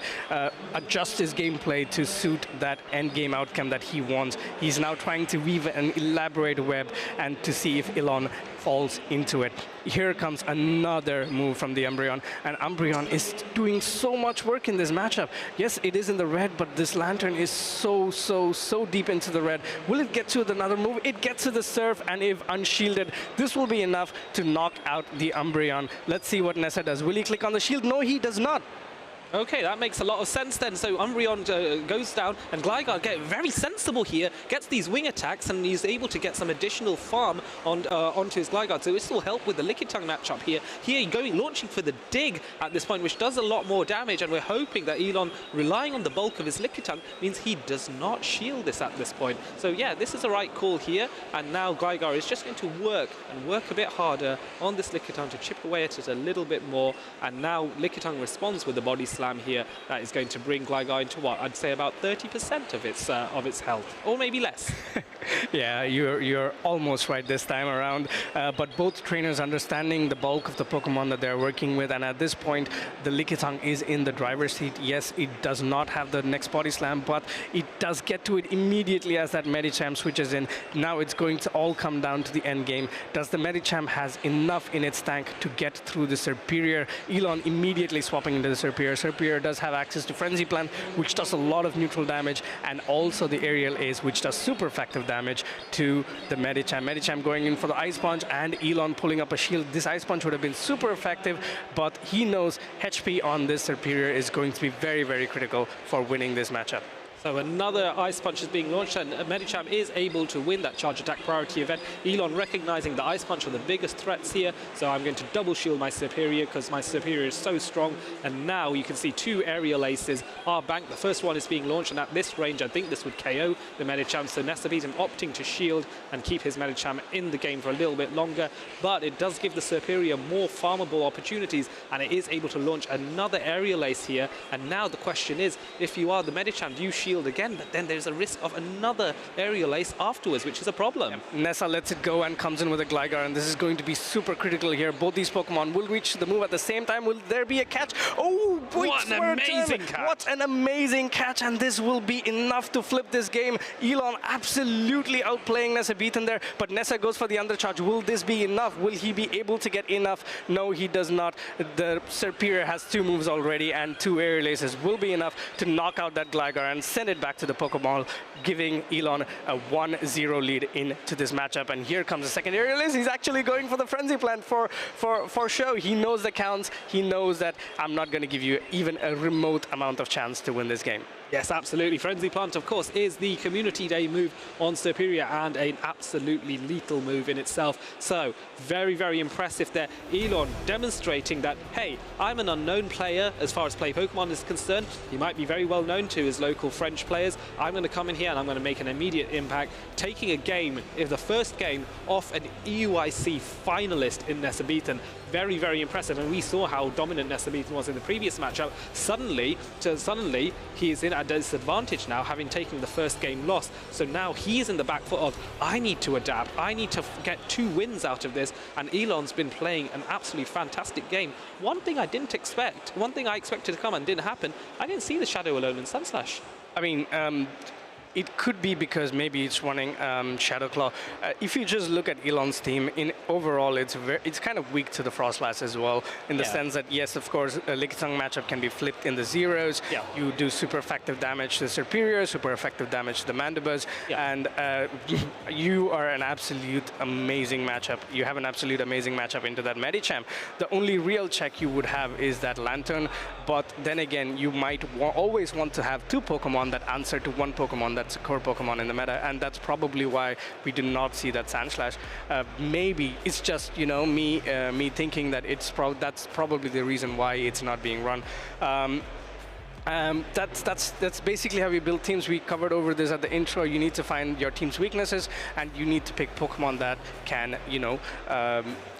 adjust his gameplay to suit that end game outcome that he wants. He's now trying to weave an elaborate web and to see if Elon falls into it. Here comes another move from the Umbreon, and Umbreon is doing so much work in this matchup. Yes, it is in the red, but this Lantern is so deep into the red. Will it get to another move? It gets to the Surf, and if unshielded, this will be enough to knock out the Umbreon. Let's see what Nessa does. Will he click on the shield? No, he does not. Okay, that makes a lot of sense then. So Umbreon goes down, and Gligar get very sensible here, gets these wing attacks, and he's able to get some additional farm onto his Gligar. So this will help with the Lickitung matchup here. Here, launching for the dig at this point, which does a lot more damage, and we're hoping that Elon, relying on the bulk of his Lickitung, means he does not shield this at this point. So yeah, this is the right call here, and now Gligar is just going to work a bit harder on this Lickitung to chip away at it a little bit more, and now Lickitung responds with the Body Slam here. That is going to bring Gligar into what I'd say about 30% of its health, or maybe less. Yeah, you're almost right this time around. But both trainers understanding the bulk of the Pokemon that they're working with, and at this point, the Lickitung is in the driver's seat. Yes, it does not have the next Body Slam, but it does get to it immediately as that Medicham switches in. Now it's going to all come down to the end game. Does the Medicham has enough in its tank to get through the Superior? Elon immediately swapping into the Superior. Superior does have access to Frenzy Plant, which does a lot of neutral damage, and also the Aerial Ace, which does super effective damage to the Medicham. Medicham going in for the Ice Punch, and Elon pulling up a shield. This Ice Punch would have been super effective, but he knows HP on this Superior is going to be very, very critical for winning this matchup. So another Ice Punch is being launched, and Medicham is able to win that Charge Attack priority event. Elon recognizing the Ice Punch are the biggest threats here, so I'm going to double shield my Superior because my Superior is so strong. And now you can see 2 Aerial Aces are banked. The first one is being launched, and at this range, I think this would KO the Medicham. So Nesabithan opting to shield and keep his Medicham in the game for a little bit longer. But it does give the Superior more farmable opportunities, and it is able to launch another Aerial Ace here. And now the question is, if you are the Medicham, do you shield shield again, but then there's a risk of another aerial ace afterwards, which is a problem. Nessa lets it go and comes in with a Gligar, and this is going to be super critical here. Both these Pokemon will reach the move at the same time. Will there be a catch? Oh, what an amazing catch! What an amazing catch, and this will be enough to flip this game. Elon absolutely outplaying Nessa beaten there, but Nessa goes for the undercharge. Will this be enough? Will he be able to get enough? No, he does not. The Serperior has 2 moves already, and 2 aerial aces will be enough to knock out that Gligar and send it back to the Pokeball, giving Elon a 1-0 lead into this matchup. And here comes the second aerial ace. He's actually going for the Frenzy Plant for show. He knows the counts. He knows that I'm not going to give you even a remote amount of chance to win this game. Yes, absolutely. Frenzy Plant, of course, is the Community Day move on Serperior and an absolutely lethal move in itself. So, very, very impressive there. Elon demonstrating that, hey, I'm an unknown player as far as play Pokemon is concerned. He might be very well known to his local French players. I'm going to come in here and I'm going to make an immediate impact, taking a game, the first game, off an EUIC finalist in Nessa Beaten. Very, very impressive, and we saw how dominant Nessa Beaten was in the previous matchup. Suddenly, he is in a disadvantage now, having taken the first game loss. So now he's in the back foot of, I need to adapt, I need to get 2 wins out of this, and Elon's been playing an absolutely fantastic game. One thing I didn't expect, one thing I expected to come and didn't happen, I didn't see the Shadow Alone in Sunslash. I mean, it could be because maybe it's running Shadow Claw. If you just look at Elon's team, in overall, it's kind of weak to the Frostlass as well, in the sense that, yes, of course, a Lickitung matchup can be flipped in the zeros. Yeah. You do super effective damage to the Serperior, super effective damage to the Mandibuzz, and you are an absolute amazing matchup. You have an absolute amazing matchup into that Medicham. The only real check you would have is that Lantern, but then again, you might always want to have 2 Pokemon that answer to 1 Pokemon that's a core Pokemon in the meta, and that's probably why we did not see that Sandslash. Maybe it's just, you know, me thinking that that's probably the reason why it's not being run. That's basically how we build teams. We covered over this at the intro. You need to find your team's weaknesses, and you need to pick Pokemon that can, you know,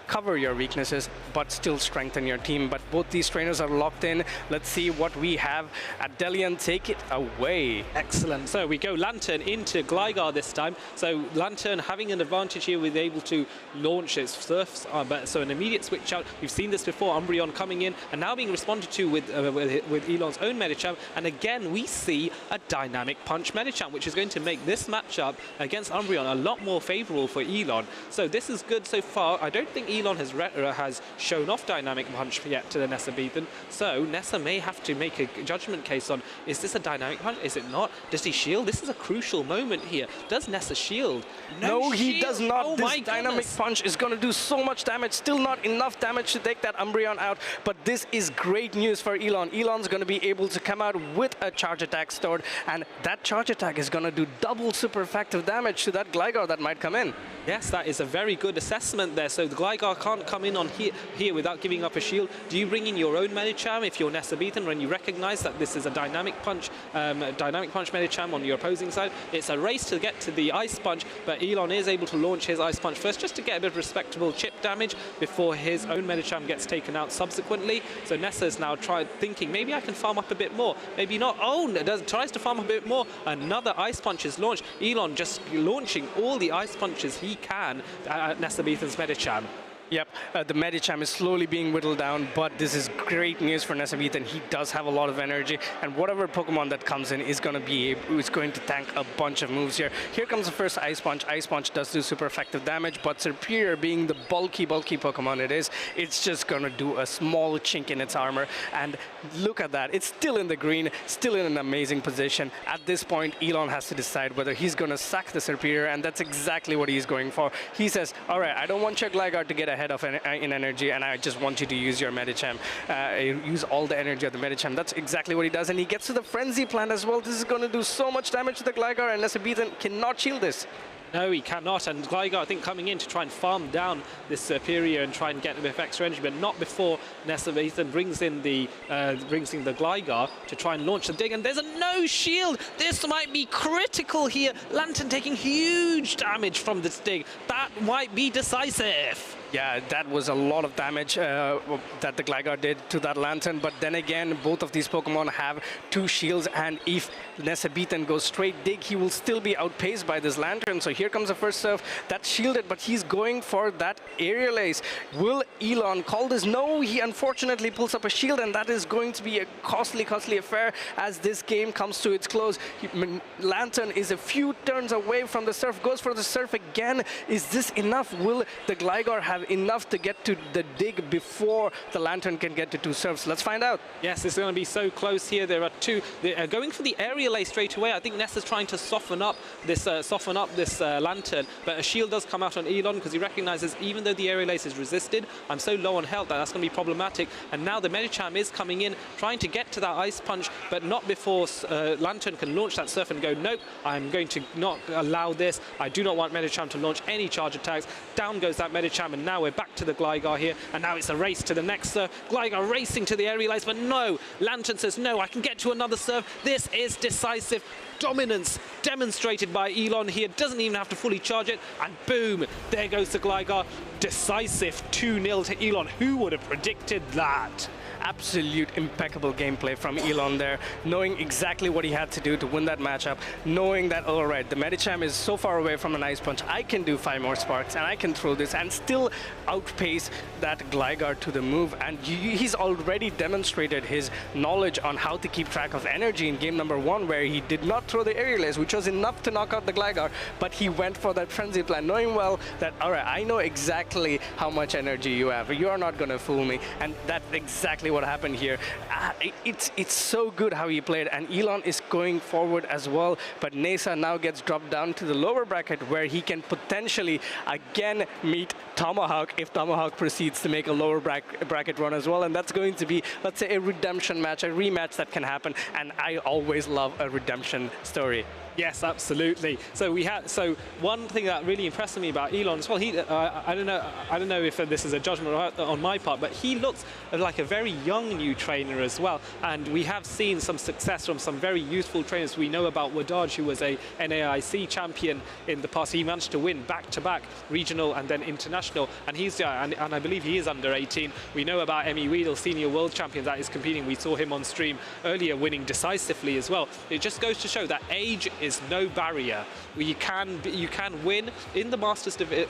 cover your weaknesses but still strengthen your team. But both these trainers are locked in. Let's see what we have at Delian. Take it away. Excellent. So we go Lantern into Gligar this time. So Lantern having an advantage here with able to launch its Surfs, so an immediate switch out. We've seen this before, Umbreon coming in and now being responded to with Elon's own Medicham. And again, we see a Dynamic Punch Medicham, which is going to make this matchup against Umbreon a lot more favorable for Elon. So this is good so far. I don't think Elon has shown off Dynamic Punch yet to the Nessa Beaten, so Nessa may have to make a judgment case on, is this a Dynamic Punch, is it not? Does he shield? This is a crucial moment here. Does Nessa shield? No, he does not. Oh, this Dynamic Punch is going to do so much damage, still not enough damage to take that Umbreon out, but this is great news for Elon. Elon's going to be able to come out with a Charge Attack stored, and that Charge Attack is going to do double super effective damage to that Gligar that might come in. Yes, that is a very good assessment there. So the Gligar can't come in on here without giving up a shield. Do you bring in your own Medicham if you're Nessa Beaten when you recognize that this is a Dynamic Punch Medicham on your opposing side? It's a race to get to the Ice Punch, but Elon is able to launch his Ice Punch first just to get a bit of respectable chip damage before his own Medicham gets taken out subsequently. So Nessa's now thinking, maybe I can farm up a bit more. Maybe not. Oh, tries to farm up a bit more. Another Ice Punch is launched. Elon just launching all the Ice Punches he can at Nessa Beaten's Medicham. Yep, the Medicham is slowly being whittled down, but this is great news for Nessa Beaten. He does have a lot of energy, and whatever Pokemon that comes in is going to tank a bunch of moves here. Here comes the first Ice Punch. Ice Punch does do super effective damage, but Serperior, being the bulky Pokemon it is, it's just going to do a small chink in its armor. And look at that, it's still in the green, still in an amazing position. At this point, Elon has to decide whether he's going to sack the Serperior, and that's exactly what he's going for. He says, all right, I don't want your Gligar to get ahead in energy, and I just want you to use your Medicham, use all the energy of the Medicham. That's exactly what he does, and he gets to the Frenzy Plant as well. This is going to do so much damage to the Gligar, and Nessa Beaten cannot shield this. No, he cannot, and Gligar, I think, coming in to try and farm down this Superior and try and get a bit of extra energy, but not before Ethan brings in the Gligar to try and launch the dig, and there's a no shield. This might be critical here. Lantern taking huge damage from this dig. That might be decisive. Yeah, that was a lot of damage that the Gligar did to that Lantern, but then again, both of these Pokemon have 2 shields, and if Nesabeaten goes straight dig, he will still be outpaced by this Lantern. So here comes the first serve. That's shielded, but he's going for that Aerial Ace. Will Elon call this? No, he unfortunately pulls up a shield, and that is going to be a costly affair as this game comes to its close. Lantern is a few turns away from the Surf, goes for the Surf again. Is this enough? Will the Gligar have enough to get to the dig before the Lantern can get to 2 Surfs? Let's find out. Yes, it's going to be so close here. There are 2. They're going for the Aerial Ace straight away. I think Nessa's trying to soften up this Lantern, but a shield does come out on Elon because he recognizes even though the Aerial Ace is resisted, I'm so low on health that that's going to be problematic. And now the Medicham is coming in, trying to get to that Ice Punch, but not before Lantern can launch that Surf and go, nope, I'm going to not allow this. I do not want Medicham to launch any charge attacks. Down goes that Medicham, and now we're back to the Gligar here, and now it's a race to the next Surf. Gligar racing to the Aerial Ace, but no, Lantern says, no, I can get to another Surf. This is decisive. Dominance demonstrated by Elon here, doesn't even have to fully charge it, and boom, there goes the Gligar. Decisive 2-0 to Elon. Who would have predicted that? Absolute impeccable gameplay from Elon there, knowing exactly what he had to do to win that matchup, knowing that, all right, the Medicham is so far away from an Ice Punch, I can do 5 more Sparks, and I can throw this and still outpace that Gligar to the move. And he's already demonstrated his knowledge on how to keep track of energy in game number 1, where he did not throw the Aerial Ace, which was enough to knock out the Gligar, but he went for that Frenzy Plan, knowing well that, all right, I know exactly how much energy you have. You are not going to fool me, and that's exactly what happened here. It's so good how he played, and Elon is going forward as well, but Nesa now gets dropped down to the lower bracket where he can potentially again meet Tomahawk if Tomahawk proceeds to make a lower bracket run as well, and that's going to be, let's say, a redemption match, a rematch that can happen, and I always love a redemption story. Yes, absolutely. So one thing that really impressed me about Elon as well, I don't know if this is a judgment on my part, but he looks like a very young new trainer as well. And we have seen some success from some very youthful trainers. We know about Wadaj, who was a NAIC champion in the past. He managed to win back-to-back regional and then international, and I believe he is under 18. We know about Emmy Weedle, senior world champion that is competing. We saw him on stream earlier winning decisively as well. It just goes to show that age is no barrier. You can win in the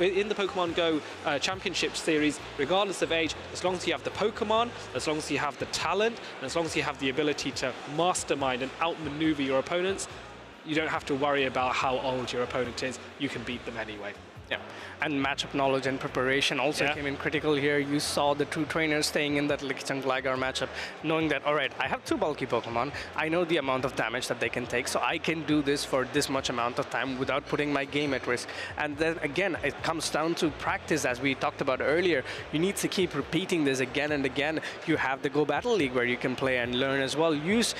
in the Pokemon Go Championship Series regardless of age, as long as you have the Pokemon, as long as you have the talent, and as long as you have the ability to mastermind and outmaneuver your opponents. You don't have to worry about how old your opponent is. You can beat them anyway. Yeah, and matchup knowledge and preparation also came in critical here. You saw the 2 trainers staying in that Lickitung Gligar matchup, knowing that, all right, I have 2 bulky Pokemon. I know the amount of damage that they can take, so I can do this for this much amount of time without putting my game at risk. And then again, it comes down to practice, as we talked about earlier. You need to keep repeating this again and again. You have the Go Battle League where you can play and learn as well. Use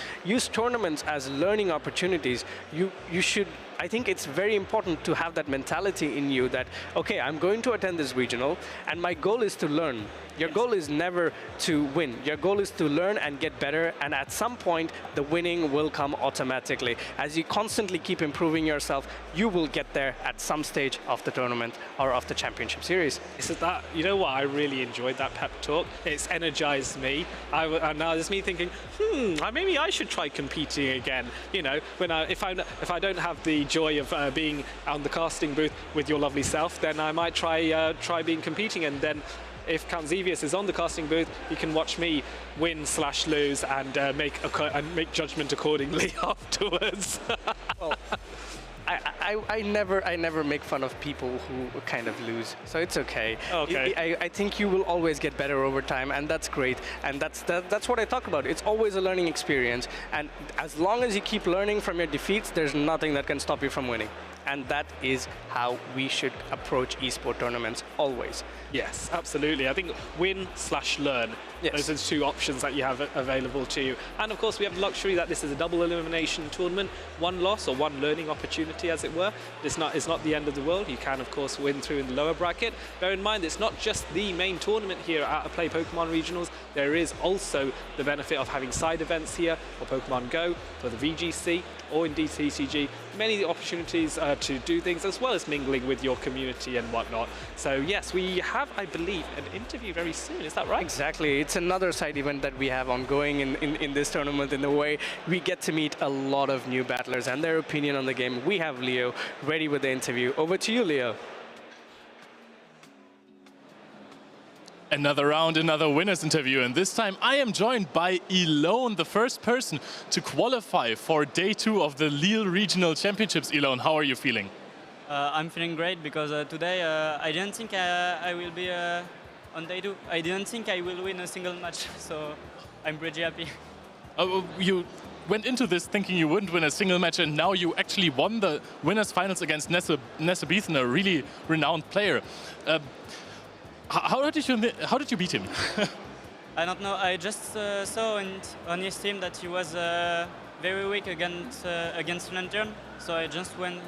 tournaments as learning opportunities. You should. I think it's very important to have that mentality in you that, okay, I'm going to attend this regional, and my goal is to learn. Your goal is never to win. Your goal is to learn and get better, and at some point, the winning will come automatically. As you constantly keep improving yourself, you will get there at some stage of the tournament or of the championship series. You know what? I really enjoyed that pep talk. It's energized me. And now it's me thinking, maybe I should try competing again. You know, if I don't have the joy of being on the casting booth with your lovely self, then I might try being competing, and then if Count Xevious is on the casting booth, you can watch me win/lose and make judgment accordingly afterwards. Well, I never make fun of people who kind of lose, so it's okay. Okay. I think you will always get better over time, and that's great. And that's what I talk about. It's always a learning experience, and as long as you keep learning from your defeats, there's nothing that can stop you from winning. and that is how we should approach esport tournaments always. Yes, absolutely. I think win/learn. Yes. Those are the two options that you have available to you. And of course, we have the luxury that this is a double elimination tournament. One loss or one learning opportunity, as it were. It's not the end of the world. You can, of course, win through in the lower bracket. Bear in mind, it's not just the main tournament here at Play Pokemon Regionals. There is also the benefit of having side events here for Pokemon Go, for the VGC, or indeed TCG. Many opportunities to do things, as well as mingling with your community and whatnot. So yes, we have, I believe, an interview very soon. Is that right? Exactly. It's another side event that we have ongoing in this tournament. In a way, we get to meet a lot of new battlers and their opinion on the game. We have Leo ready with the interview. Over to you, Leo. Another round, another winner's interview, and this time I am joined by Elone, the first person to qualify for day 2 of the Lille Regional Championships. Elone, how are you feeling? I'm feeling great because today I didn't think I will be on day 2. I didn't think I will win a single match, so I'm pretty happy. You went into this thinking you wouldn't win a single match, and now you actually won the winners finals against Nessa Beethan, a really renowned player. How did you beat him? I don't know. I just saw on his team that he was very weak against Lantern, so I just went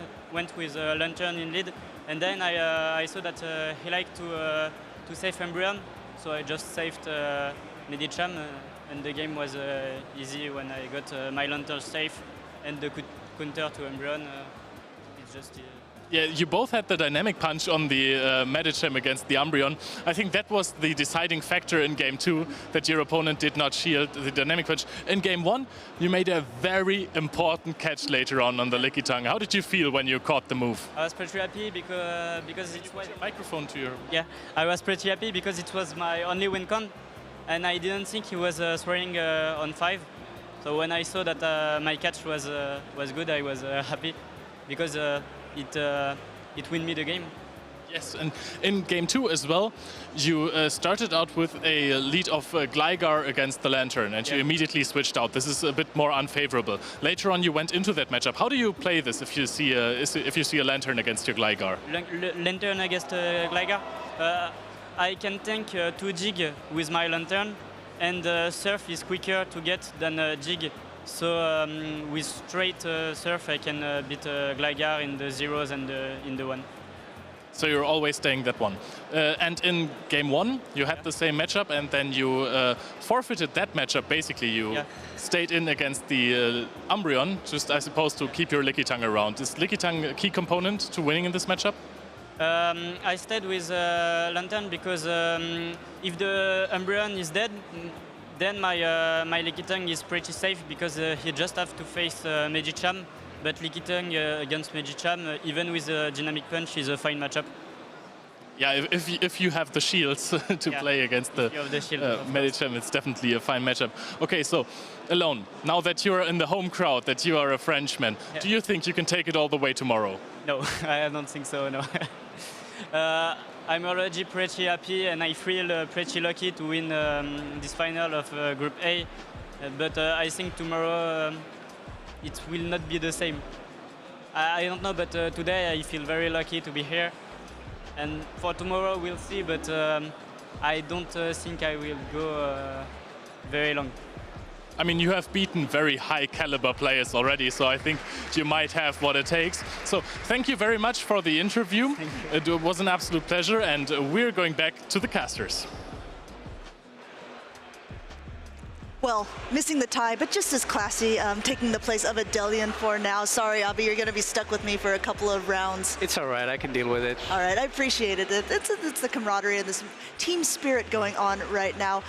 with Lantern in lead, and then I saw that he liked to save Embryon, so I just saved Medicham, and the game was easy when I got my Lantern safe and the counter to Embryon. It's just. Yeah, you both had the dynamic punch on the Medicham against the Umbreon. I think that was the deciding factor in Game 2, that your opponent did not shield the dynamic punch. In Game 1, you made a very important catch later on the Licky Tongue. How did you feel when you caught the move? I was pretty happy because it was... Microphone to your... Yeah, I was pretty happy because it was my only win con, and I didn't think he was throwing on 5. So when I saw that my catch was good, I was happy because it win me the game. Yes, and in Game 2 as well, you started out with a lead of Gligar against the Lantern, and you immediately switched out. This is a bit more unfavorable. Later on, you went into that matchup. How do you play this if you see a Lantern against your Gligar? Lantern against Gligar? I can tank 2 Jig with my Lantern, and Surf is quicker to get than Jig. So with straight Surf, I can beat Gligar in the 0s and in the 1. So you're always staying that one. And in Game 1, you had the same matchup, and then you forfeited that matchup. Basically, you stayed in against the Umbreon, just I suppose to keep your Licky Tongue around. Is Licky Tongue a key component to winning in this matchup? I stayed with Lantern because if the Umbreon is dead, then my Licky Tongue is pretty safe because he just have to face Medicham. But Licky Tongue against Medicham, even with a dynamic punch, is a fine matchup. Yeah, if you have the shields to play against the Medicham, it's definitely a fine matchup. Okay, so Elone, now that you're in the home crowd, that you are a Frenchman, do you think you can take it all the way tomorrow? No, I don't think so, no. I'm already pretty happy, and I feel pretty lucky to win this final of Group A. But I think tomorrow it will not be the same. I don't know, but today I feel very lucky to be here. And for tomorrow we'll see, but I don't think I will go very long. I mean, you have beaten very high caliber players already, so I think you might have what it takes. So thank you very much for the interview. It was an absolute pleasure, and we're going back to the casters. Well, missing the tie, but just as classy, taking the place of Adelian for now. Sorry, Abby, you're going to be stuck with me for a couple of rounds. It's all right, I can deal with it. All right, I appreciate it. It's the camaraderie and this team spirit going on right now.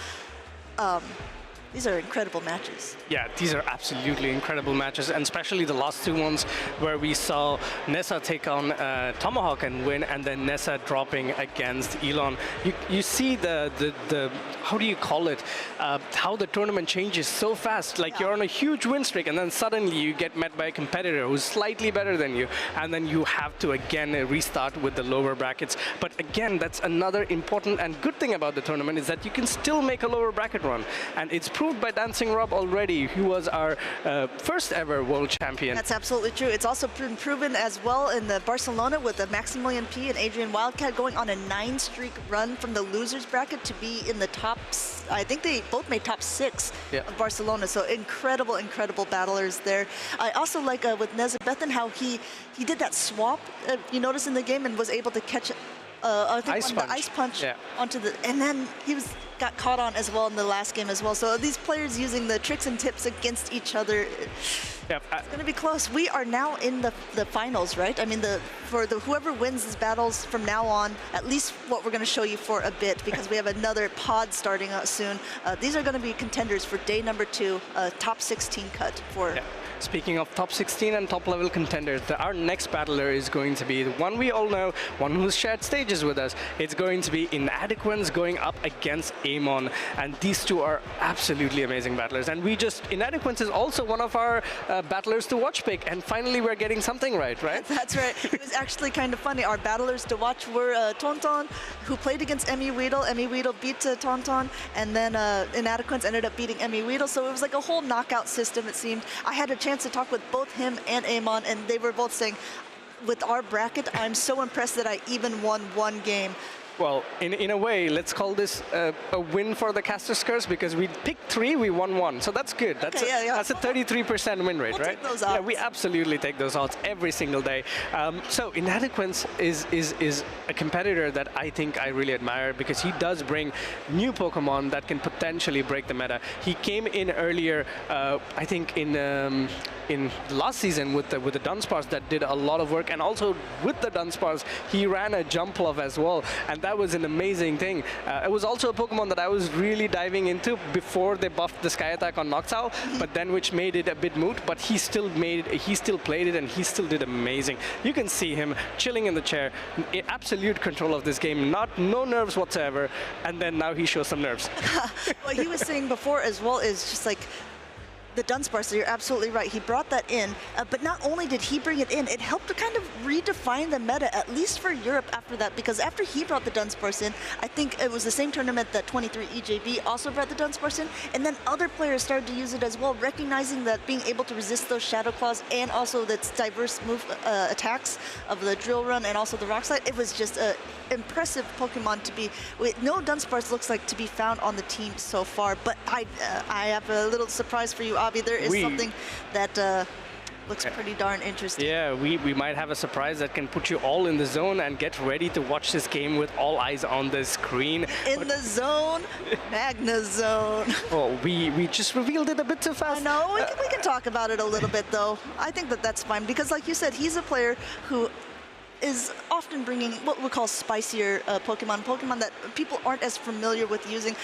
These are incredible matches. Yeah, these are absolutely incredible matches, and especially the last two ones where we saw Nessa take on Tomahawk and win, and then Nessa dropping against Elon. You see the how do you call it? How the tournament changes so fast. Like you're on a huge win streak, and then suddenly you get met by a competitor who's slightly better than you, and then you have to again restart with the lower brackets. But again, that's another important and good thing about the tournament is that you can still make a lower bracket run, and it's proved by Dancing Rob already, who was our first ever world champion. That's absolutely true. It's also been proven as well in the Barcelona with the Maximilian P and Adrian Wildcat going on a 9-streak run from the losers bracket to be in the top, I think they both made top 6 of Barcelona. So incredible, incredible battlers there. I also like with Nezabethan how he did that swap, you notice in the game, and was able to catch I think the ice punch onto the, and then he got caught on as well in the last game as well. So these players using the tricks and tips against each other. It's going to be close. We are now in the finals, right? I mean, whoever wins these battles from now on, at least what we're going to show you for a bit, because we have another pod starting soon. These are going to be contenders for day number 2, top 16 cut for. Speaking of top 16 and top level contenders, our next battler is going to be the one we all know, one who's shared stages with us. It's going to be Inadequans going up against Amon, and these two are absolutely amazing battlers. And Inadequans is also one of our battlers to watch pick, and finally we're getting something right? That's right. It was actually kind of funny. Our battlers to watch were Tonton, who played against Emmy Weedle. Emmy Weedle beat Tonton, and then Inadequans ended up beating Emmy Weedle. So it was like a whole knockout system, it seemed. I had a chance to talk with both him and Amon, and they were both saying, with our bracket, I'm so impressed that I even won one game. Well, in a way, let's call this a win for the Caster's Curse, because we picked 3, we won 1. So that's good. That's a 33% win rate, right? Take those odds. Yeah, we absolutely take those odds every single day. So Inadequans is a competitor that I think I really admire, because he does bring new Pokemon that can potentially break the meta. He came in earlier, I think in last season with the Dunsparce that did a lot of work, and also with the Dunsparce he ran a Jumpluff as well, and that was an amazing thing. It was also a Pokemon that I was really diving into before they buffed the Sky Attack on Noctowl, but then which made it a bit moot, but he still played it, and he still did amazing. You can see him chilling in the chair, in absolute control of this game, no nerves whatsoever, and then now he shows some nerves. What he was saying before as well is just like, the Dunsparce, you're absolutely right. He brought that in, but not only did he bring it in, it helped to kind of redefine the meta, at least for Europe after that, because after he brought the Dunsparce in, I think it was the same tournament that 23 EJB also brought the Dunsparce in, and then other players started to use it as well, recognizing that being able to resist those Shadow Claws and also its diverse move attacks of the Drill Run and also the Rock Slide, it was just a impressive Pokemon to be. No Dunsparce looks like to be found on the team so far, but I have a little surprise for you, Avi. There is something that looks pretty darn interesting. Yeah, we might have a surprise that can put you all in the zone, and get ready to watch this game with all eyes on the screen. The zone, Magna Zone. Oh, we just revealed it a bit too fast. I know, we can talk about it a little bit though. I think that's fine, because like you said, he's a player who is often bringing what we call spicier Pokemon that people aren't as familiar with using.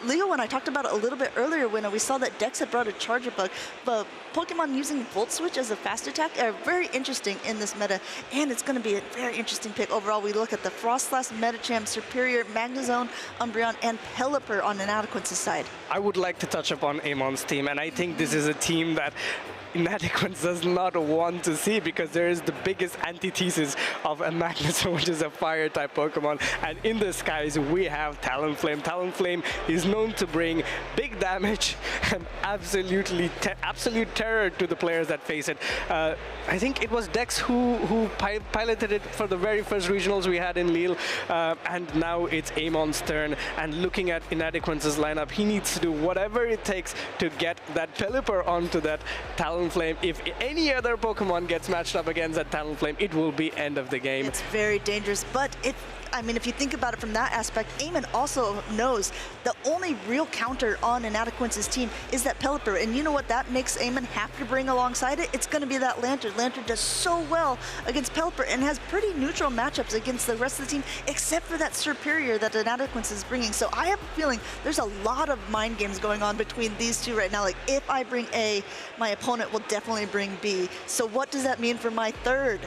Leo and I talked about it a little bit earlier when we saw that Dex had brought a Charger Bug, but Pokemon using Volt Switch as a fast attack are very interesting in this meta, and it's going to be a very interesting pick overall. We look at the Frostlass, Medicham, Superior, Magnezone, Umbreon, and Pelipper on Inadequans' side. I would like to touch upon Amon's team, and I think this is a team that Inadequans does not want to see, because there is the biggest antithesis of a Magnezone, which is a fire-type Pokemon, and in the skies we have Talonflame. Talonflame is known to bring big damage and absolute terror to the players that face it. I think it was Dex who piloted it for the very first regionals we had in Lille, and now it's Amon's turn, and looking at Inadequans' lineup, he needs to do whatever it takes to get that Pelipper onto that Talonflame. If any other Pokemon gets matched up against that Talonflame, it will be end of the game. It's very dangerous, but I mean, if you think about it from that aspect, Amon also knows the only real counter on Inadequans' team is that Pelipper, and you know what that makes Amon have to bring alongside it? It's going to be that Lantern. Lantern does so well against Pelipper and has pretty neutral matchups against the rest of the team, except for that Superior that Inadequans is bringing. So I have a feeling there's a lot of mind games going on between these two right now. Like, if I bring A, my opponent will definitely bring B. So what does that mean for my third?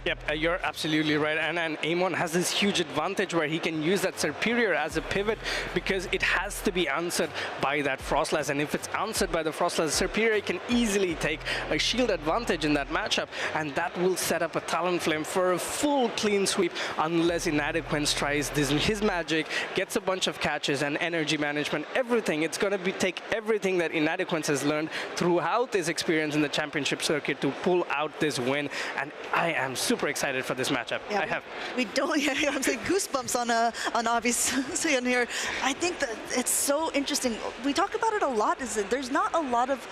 Yep, you're absolutely right. And Amon has this huge advantage where he can use that Superior as a pivot because it has to be answered by that Frostlass. And if it's answered by the Frostlass, Superior can easily take a shield advantage in that matchup. And that will set up a Talonflame for a full clean sweep unless Inadequence tries his magic, gets a bunch of catches and energy management, everything. It's going to take everything that Inadequence has learned throughout his experience in the championship circuit to pull out this win. And I am super excited for this matchup. Yeah, we don't. Yeah, I'm saying goosebumps on obviously on here. I think that it's so interesting. We talk about it a lot. Is that there's not a lot of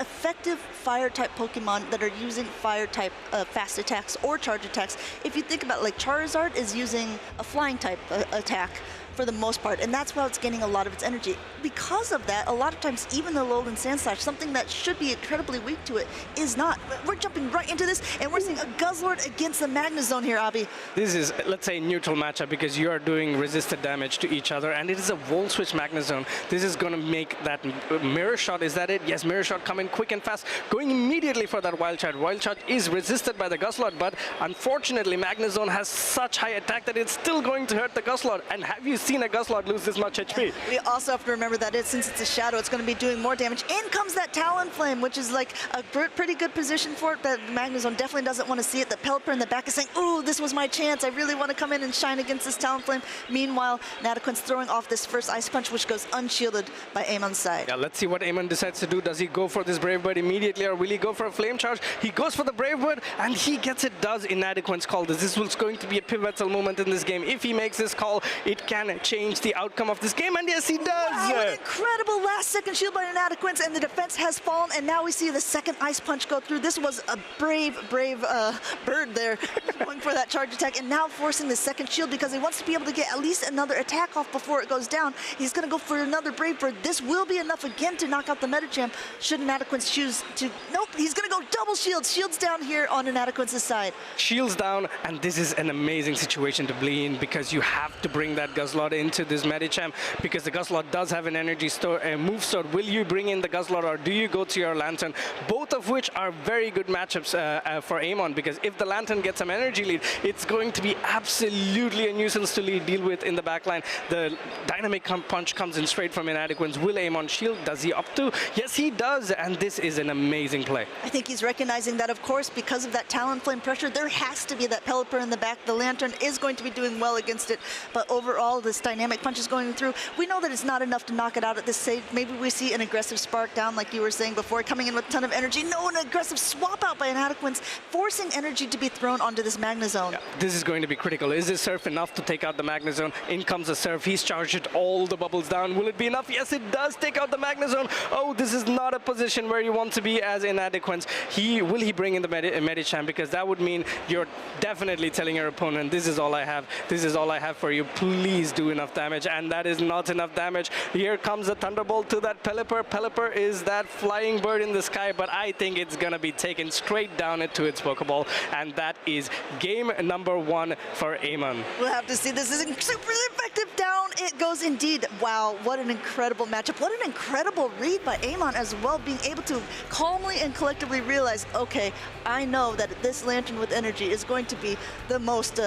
effective fire-type Pokemon that are using fire-type fast attacks or charge attacks. If you think about it, like Charizard is using a flying-type attack for the most part, and that's why it's getting a lot of its energy. Because of that, a lot of times, even the Alolan Sandslash, something that should be incredibly weak to it, is not. We're jumping right into this, and we're seeing a Guzzlord against the Magnezone here, Abby. This is, let's say, neutral matchup because you are doing resisted damage to each other, and it is a Volt Switch Magnezone. This is going to make that Mirror Shot. Is that it? Yes, Mirror Shot coming quick and fast, going immediately for that Wild Charge. Wild Charge is resisted by the Guzzlord, but unfortunately, Magnezone has such high attack that it's still going to hurt the Guzzlord. And have you seen a Guzzlord lose this much HP? We also have to remember that since it's a shadow, it's going to be doing more damage. In comes that Talonflame, which is like a pretty good position for it, but Magnezone definitely doesn't want to see it. The Pelipper in the back is saying, ooh, this was my chance. I really want to come in and shine against this Talonflame. Meanwhile, Inadequence throwing off this first Ice Punch, which goes unshielded by Amon's side. Yeah, let's see what Amon decides to do. Does he go for this Brave Bird immediately, or will he go for a Flame Charge? He goes for the Brave Bird, and he gets it. Does Inadequence call this? This was going to be a pivotal moment in this game. If he makes this call, it can change the outcome of this game, and yes, he does! Wow, an incredible last-second shield by Inadequence, and the defense has fallen, and now we see the second Ice Punch go through. This was a brave bird there, going for that charge attack, and now forcing the second shield because he wants to be able to get at least another attack off before it goes down. He's going to go for another Brave Bird. This will be enough again to knock out the Metachamp, should Inadequence choose to... Nope, he's going to go double shields. Shields down here on Inadequence's side. Shields down, and this is an amazing situation to be in because you have to bring that Guzzlord into this Medicham because the Guzzlord does have an energy store and move store. Will you bring in the Guzzlord or do you go to your Lantern? Both of which are very good matchups for Amon because if the Lantern gets some energy lead, it's going to be absolutely a nuisance to deal with in the backline. The Dynamic Punch comes in straight from Inadequence. Will Amon shield? Does he up to? Yes, he does, and this is an amazing play. I think he's recognizing that, of course, because of that Talonflame pressure, there has to be that Pelipper in the back. The Lantern is going to be doing well against it, but overall, this Dynamic Punch is going through. We know that it's not enough to knock it out at this stage. Maybe we see an aggressive Spark down, like you were saying before, coming in with a ton of energy. No, an aggressive swap out by Inadequence, forcing energy to be thrown onto this Magnezone. Yeah, this is going to be critical. Is this Surf enough to take out the Magnezone? In comes the Surf. He's charged all the bubbles down. Will it be enough? Yes, it does take out the Magnezone. Oh, this is not a position where you want to be as Inadequence. Will he bring in the Medicham? Because that would mean you're definitely telling your opponent, this is all I have. This is all I have for you. Please do enough damage. And that is not enough damage. Here comes a Thunderbolt to that Pelipper. Pelipper is that flying bird in the sky, but I think it's going to be taken straight down into its Pokeball. And that is game number 1 for Amon. We'll have to see. This is super effective. Down it goes indeed. Wow, what an incredible matchup. What an incredible read by Amon as well, being able to calmly and collectively realize, okay, I know that this Lantern with energy is going to be the most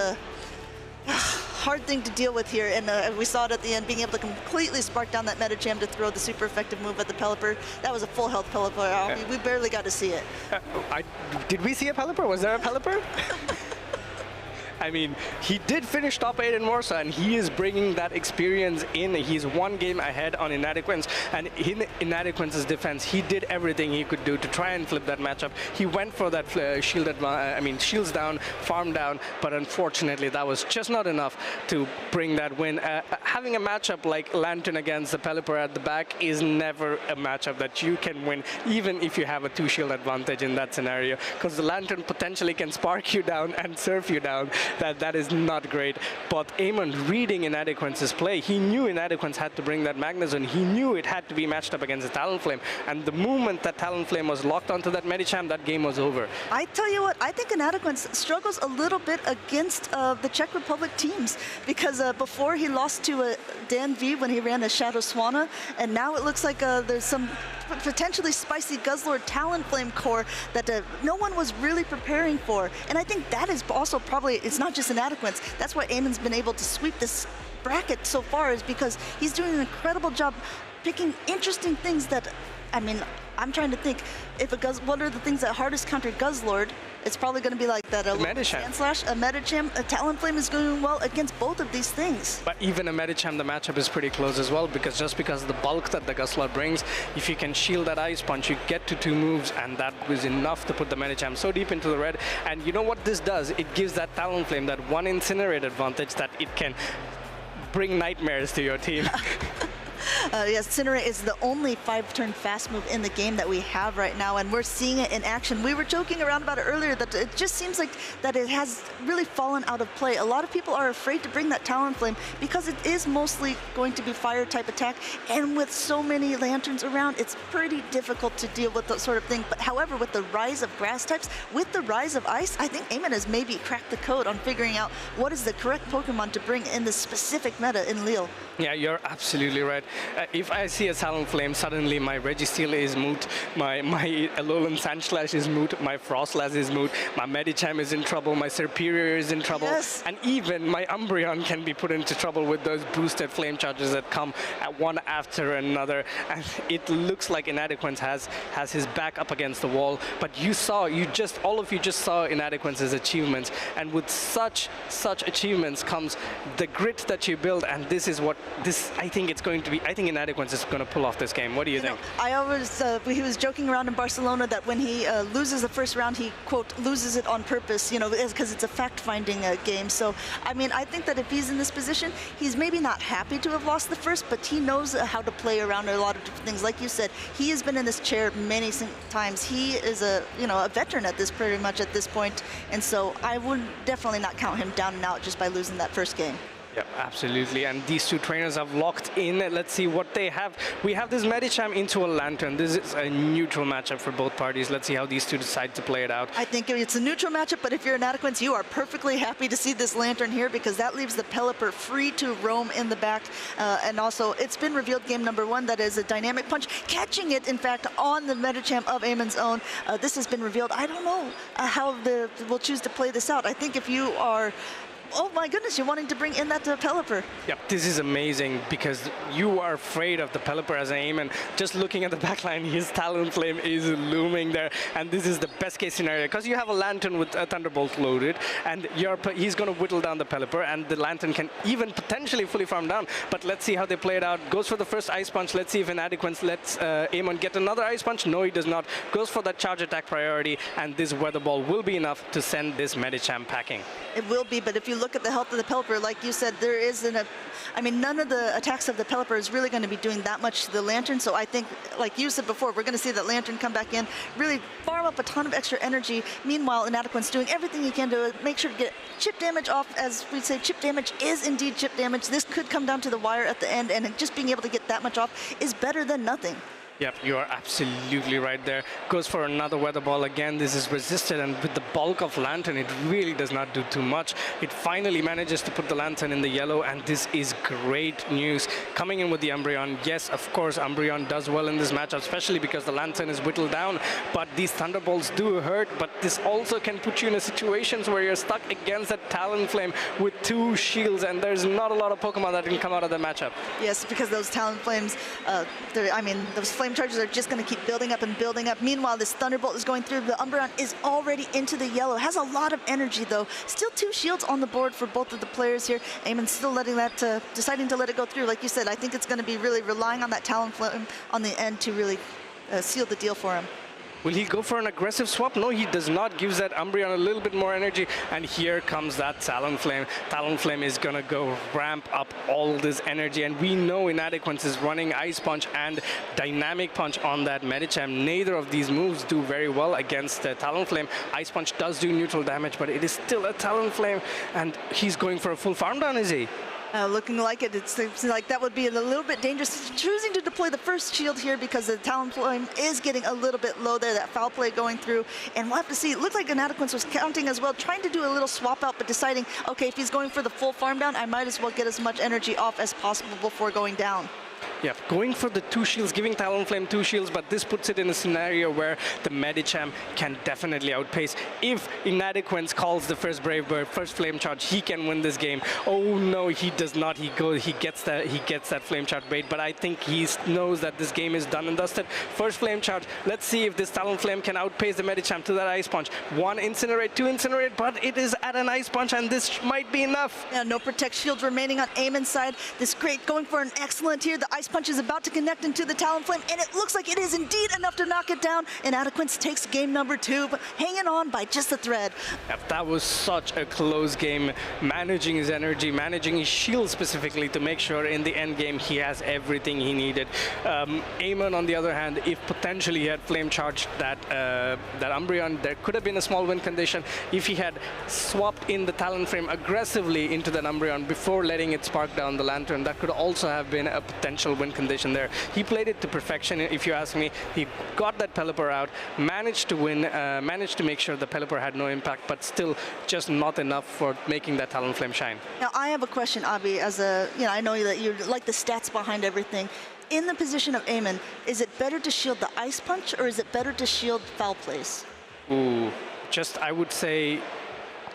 hard thing to deal with here, and we saw it at the end, being able to completely spark down that Medicham to throw the super effective move at the Pelipper. That was a full health Pelipper. Yeah. We barely got to see it. Did we see a Pelipper? Was there a Pelipper? I mean, he did finish top 8 in Warsaw, and he is bringing that experience in. He's one game ahead on Inadequence, and in Inadequence's defense, he did everything he could do to try and flip that matchup. He went for that shields down, farm down, but unfortunately, that was just not enough to bring that win. Having a matchup like Lantern against the Pelipper at the back is never a matchup that you can win, even if you have a 2-shield advantage in that scenario, because the Lantern potentially can spark you down and surf you down. That is not great. But Amon reading Inadequence's play, he knew Inadequence had to bring that Magnezone. He knew it had to be matched up against the Talonflame. And the moment that Talonflame was locked onto that Medicham, that game was over. I tell you what, I think Inadequence struggles a little bit against the Czech Republic teams, because before he lost to Dan V when he ran a Shadow Swanna, and now it looks like there's some potentially spicy Guzzlord Talonflame core that no one was really preparing for. And I think that is also probably, it's not just inadequates. That's why Eamon's been able to sweep this bracket so far, is because he's doing an incredible job picking interesting things that, I mean, I'm trying to think, what are the things that hardest counter Guzzlord? It's probably going to be like that. A Sand Slash, a Medicham, a Talonflame is doing well against both of these things. But even a Medicham, the matchup is pretty close as well, because of the bulk that the Guzzlord brings, if you can shield that Ice Punch, you get to 2 moves, and that was enough to put the Medicham so deep into the red. And you know what this does? It gives that Talonflame that 1 Incinerate advantage that it can bring nightmares to your team. Yes, Incinerate is the only 5-turn fast move in the game that we have right now, and we're seeing it in action. We were joking around about it earlier that it just seems like that it has really fallen out of play. A lot of people are afraid to bring that Talonflame because it is mostly going to be fire type attack, and with so many lanterns around, it's pretty difficult to deal with that sort of thing. But however, with the rise of grass types, with the rise of ice, I think Eamon has maybe cracked the code on figuring out what is the correct Pokemon to bring in this specific meta in Lille. Yeah, you're absolutely right. If I see a Talonflame, suddenly my Registeel is moot, my Alolan Sandslash is moot, my Frostlass is moot, my Medicham is in trouble, my Serperior is in trouble, and even my Umbreon can be put into trouble with those boosted flame charges that come at one after another. And it looks like Inadequance has his back up against the wall, but all of you just saw Inadequance's achievements, and with such achievements comes the grit that you build, and this is what I think it's going to be. I think Inadequance is going to pull off this game. What do you think? I always, he was joking around in Barcelona that when he loses the first round, he, quote, loses it on purpose, you know, because it's a fact-finding game. So, I mean, I think that if he's in this position, he's maybe not happy to have lost the first, but he knows how to play around a lot of different things. Like you said, he has been in this chair many times. He is a veteran at this pretty much at this point, and so I would definitely not count him down and out just by losing that first game. Yep, absolutely. And these two trainers have locked in. Let's see what they have. We have this Medicham into a Lantern. This is a neutral matchup for both parties. Let's see how these two decide to play it out. I think it's a neutral matchup, but if you're Inadequance, you are perfectly happy to see this Lantern here because that leaves the Pelipper free to roam in the back. And also, it's been revealed game number 1 that is a Dynamic Punch, catching it, in fact, on the Medicham of Eamon's own. This has been revealed. I don't know how we'll choose to play this out. I think if you are... Oh my goodness, you're wanting to bring in that Pelipper. Yep, this is amazing because you are afraid of the Pelipper as an aim, and just looking at the backline, his Talonflame is looming there, and this is the best case scenario because you have a Lantern with a Thunderbolt loaded, and he's going to whittle down the Pelipper, and the Lantern can even potentially fully farm down. But let's see how they play it out. Goes for the first Ice Punch. Let's see if Inadequance lets Eamon get another Ice Punch. No, he does not. Goes for that charge attack priority, and this Weather Ball will be enough to send this Medicham packing. It will be, but if you look at the health of the Pelipper, like you said, there isn't none of the attacks of the Pelipper is really going to be doing that much to the Lantern. So I think, like you said before, we're going to see that Lantern come back in, really farm up a ton of extra energy. Meanwhile, Inadequance doing everything he can to make sure to get chip damage off. As we say, chip damage is indeed chip damage. This could come down to the wire at the end, and just being able to get that much off is better than nothing. Yep, you are absolutely right there. Goes for another Weather Ball again. This is resisted, and with the bulk of Lantern, it really does not do too much. It finally manages to put the Lantern in the yellow, and this is great news. Coming in with the Umbreon, yes, of course, Umbreon does well in this matchup, especially because the Lantern is whittled down, but these Thunderbolts do hurt, but this also can put you in a situation where you're stuck against a Talonflame with 2 shields, and there's not a lot of Pokemon that can come out of the matchup. Yes, because those Talonflames, those flame charges are just going to keep building up and building up. Meanwhile, this Thunderbolt is going through. The Umbreon is already into the yellow. Has a lot of energy, though. Still 2 shields on the board for both of the players here. Eamon still letting that, deciding to let it go through. Like you said, I think it's going to be really relying on that Talonflame on the end to really seal the deal for him. Will he go for an aggressive swap? No, he does not. Gives that Umbreon a little bit more energy, and here comes that Talonflame. Talonflame is gonna go ramp up all this energy, and we know Inadequance is running Ice Punch and Dynamic Punch on that Medicham. Neither of these moves do very well against Talonflame. Ice Punch does do neutral damage, but it is still a Talonflame, and he's going for a full farm down, is he? Looking like it seems like that would be a little bit dangerous. Choosing to deploy the first shield here because the Talonflame is getting a little bit low there, that foul play going through. And we'll have to see. It looked like Inadequance was counting as well, trying to do a little swap out, but deciding, okay, if he's going for the full farm down, I might as well get as much energy off as possible before going down. Yeah, going for the 2 shields, giving Talonflame 2 shields, but this puts it in a scenario where the Medicham can definitely outpace. If Inadequence calls the first Brave Bird, first Flame Charge, he can win this game. Oh no, he does not. He gets that Flame Charge bait, but I think he knows that this game is done and dusted. First Flame Charge. Let's see if this Talonflame can outpace the Medicham to that Ice Punch. 1 Incinerate, 2 Incinerate, but it is at an Ice Punch, and this might be enough. Yeah, no Protect Shields remaining on Eamon's side. This great going for an excellent here. The Ice Punch is about to connect into the Talonflame, and it looks like it is indeed enough to knock it down. Inadequence takes game number 2, but hanging on by just a thread. Yep, that was such a close game, managing his energy, managing his shield specifically to make sure in the end game he has everything he needed. Eamon, on the other hand, if potentially he had Flame Charged that Umbreon, there could have been a small win condition. If he had swapped in the Talonflame aggressively into that Umbreon before letting it spark down the Lantern, that could also have been a potential win condition there. He played it to perfection, if you ask me. He got that Pelipper out, managed to win, managed to make sure the Pelipper had no impact, but still just not enough for making that Talonflame shine. Now, I have a question, Abi, as a, I know that you like the stats behind everything. In the position of Eamon, is it better to shield the Ice Punch, or is it better to shield Foul Plays? Ooh, I would say,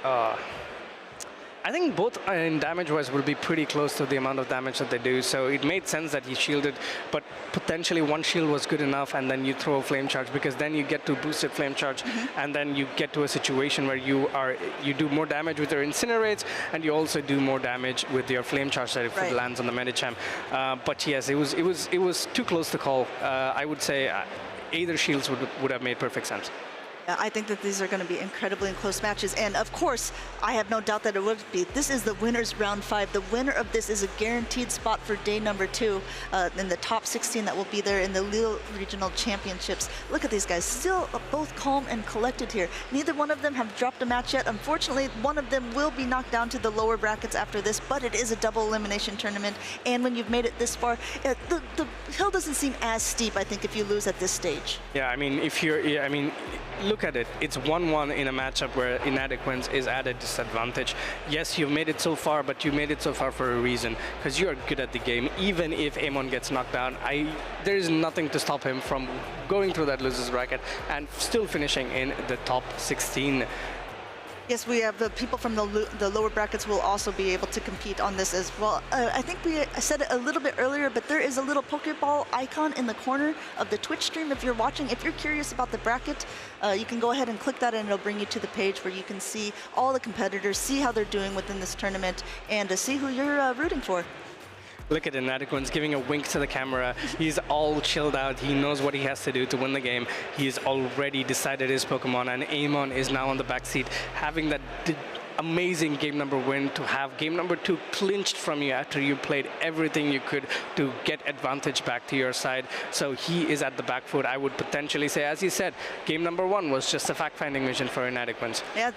I think both in damage-wise will be pretty close to the amount of damage that they do, so it made sense that he shielded, but potentially 1 shield was good enough, and then you throw a Flame Charge, because then you get to boosted Flame Charge, and then you get to a situation where you do more damage with your Incinerates, and you also do more damage with your Flame Charge that if it lands on the Medicham. But yes, it was too close to call. I would say either shields would have made perfect sense. I think that these are going to be incredibly close matches, and of course, I have no doubt that it would be. This is the winner's round 5. The winner of this is a guaranteed spot for day number 2 in the top 16 that will be there in the Lille Regional Championships. Look at these guys, still both calm and collected here. Neither one of them have dropped a match yet. Unfortunately, one of them will be knocked down to the lower brackets after this, but it is a double elimination tournament, and when you've made it this far, the hill doesn't seem as steep, I think, if you lose at this stage. Yeah, I mean, look at it. It's 1-1 in a matchup where Inadequence is at a disadvantage. Yes, you've made it so far, but you made it so far for a reason, because you are good at the game. Even if Eamon gets knocked down, there is nothing to stop him from going through that losers bracket and still finishing in the top 16. Yes, we have the people from the lower brackets will also be able to compete on this as well. I think I said it a little bit earlier, but there is a little Pokeball icon in the corner of the Twitch stream. If you're watching, if you're curious about the bracket, you can go ahead and click that and it'll bring you to the page where you can see all the competitors, see how they're doing within this tournament, and see who you're rooting for. Look at Inadequence giving a wink to the camera. He's all chilled out. He knows what he has to do to win the game. He's already decided his Pokemon, and Eamon is now on the backseat, having that amazing game number win, to have game number 2 clinched from you after you played everything you could to get advantage back to your side. So he is at the back foot. I would potentially say, as you said, game number 1 was just a fact-finding mission for Inadequence. Yeah,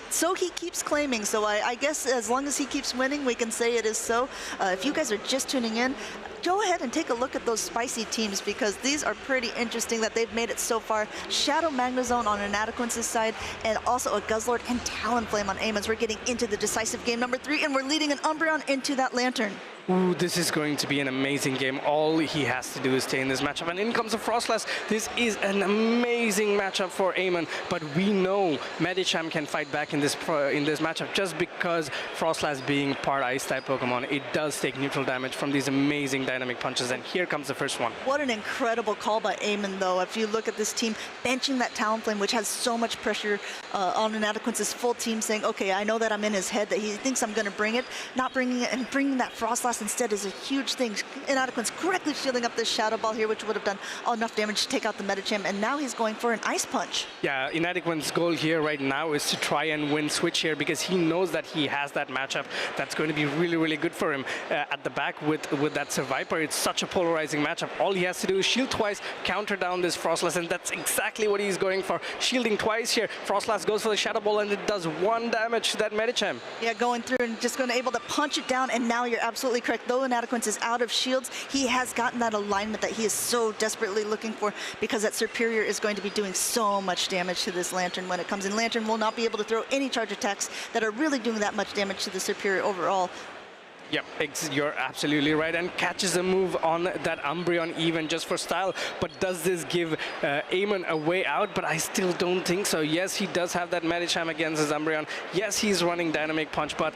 so he keeps claiming. So I guess as long as he keeps winning, we can say it is so. If you guys are just tuning in, go ahead and take a look at those spicy teams, because these are pretty interesting that they've made it so far. Shadow Magnezone on Inadequence's side, and also a Guzzlord and Talonflame on Eamon's. We're getting into the decisive game number 3, and we're leading an Umbreon into that Lantern. Ooh, this is going to be an amazing game. All he has to do is stay in this matchup. And in comes the Frostlass. This is an amazing matchup for Eamon, but we know Medicham can fight back in this matchup just because Frostlass being part Ice-type Pokemon, it does take neutral damage from these amazing dynamic punches. And here comes the first one. What an incredible call by Eamon, though. If you look at this team, benching that Talonflame, which has so much pressure on Inadequence's full team, saying, okay, I know that I'm in his head, that he thinks I'm going to bring it, not bringing it, and bringing that Frostlass instead is a huge thing. Inadequence correctly shielding up this Shadow Ball here, which would have done enough damage to take out the Medicham, and now he's going for an Ice Punch. Yeah, Inadequence's goal here right now is to try and win switch here, because he knows that he has that matchup that's going to be really, really good for him. At the back with that Survivor, it's such a polarizing matchup. All he has to do is shield twice, counter down this Frostlass, and that's exactly what he's going for. Shielding twice here, Frostlass goes for the Shadow Ball, and it does 1 damage to that Medicham. Yeah, going through and just going to able to punch it down, and now you're absolutely correct. Though Inadequence is out of shields, he has gotten that alignment that he is so desperately looking for, because that Superior is going to be doing so much damage to this Lantern when it comes in. Lantern will not be able to throw any charge attacks that are really doing that much damage to the Superior overall. Yep, you're absolutely right, and catches a move on that Umbreon even just for style. But does this give Eamon a way out? But I still don't think so. Yes, he does have that Medicham against his Umbreon. Yes, he's running Dynamic Punch, but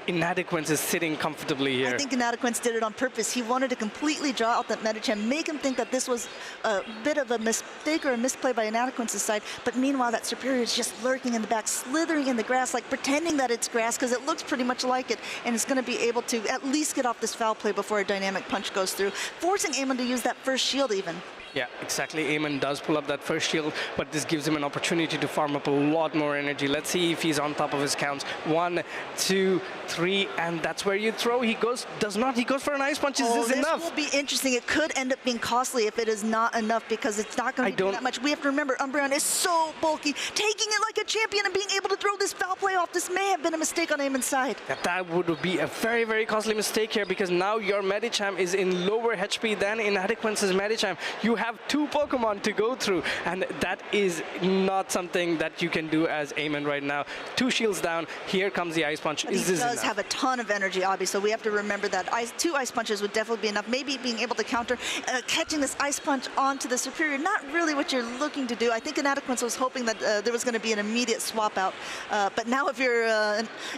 Inadequence is sitting comfortably here. I think Inadequence did it on purpose. He wanted to completely draw out that Medicham, make him think that this was a bit of a mistake or a misplay by Inadequence's side, but meanwhile that Serperior is just lurking in the back, slithering in the grass, like pretending that it's grass, because it looks pretty much like it, and it's going to be able to at least get off this foul play before a Dynamic Punch goes through, forcing Eamon to use that first shield even. Yeah, exactly. Eamon does pull up that first shield, but this gives him an opportunity to farm up a lot more energy. Let's see if he's on top of his counts. 1, 2, 3, and that's where you throw. He goes, does not. He goes for an Ice Punch. Is this enough? This will be interesting. It could end up being costly if it is not enough, because it's not going to be doing that much. We have to remember, Umbreon is so bulky. Taking it like a champion and being able to throw this foul play off, this may have been a mistake on Eamon's side. That would be a very, very costly mistake here, because now your Medicham is in lower HP than Inadequence's Medicham. You have 2 Pokemon to go through, and that is not something that you can do as Eamon right now. 2 shields down. Here comes the Ice Punch. Is this enough? He does have a ton of energy, Abby, so we have to remember that 2 Ice Punches would definitely be enough. Maybe being able to counter, catching this Ice Punch onto the Serperior, not really what you're looking to do. I think Inadequence was hoping that there was going to be an immediate swap out, but now if you're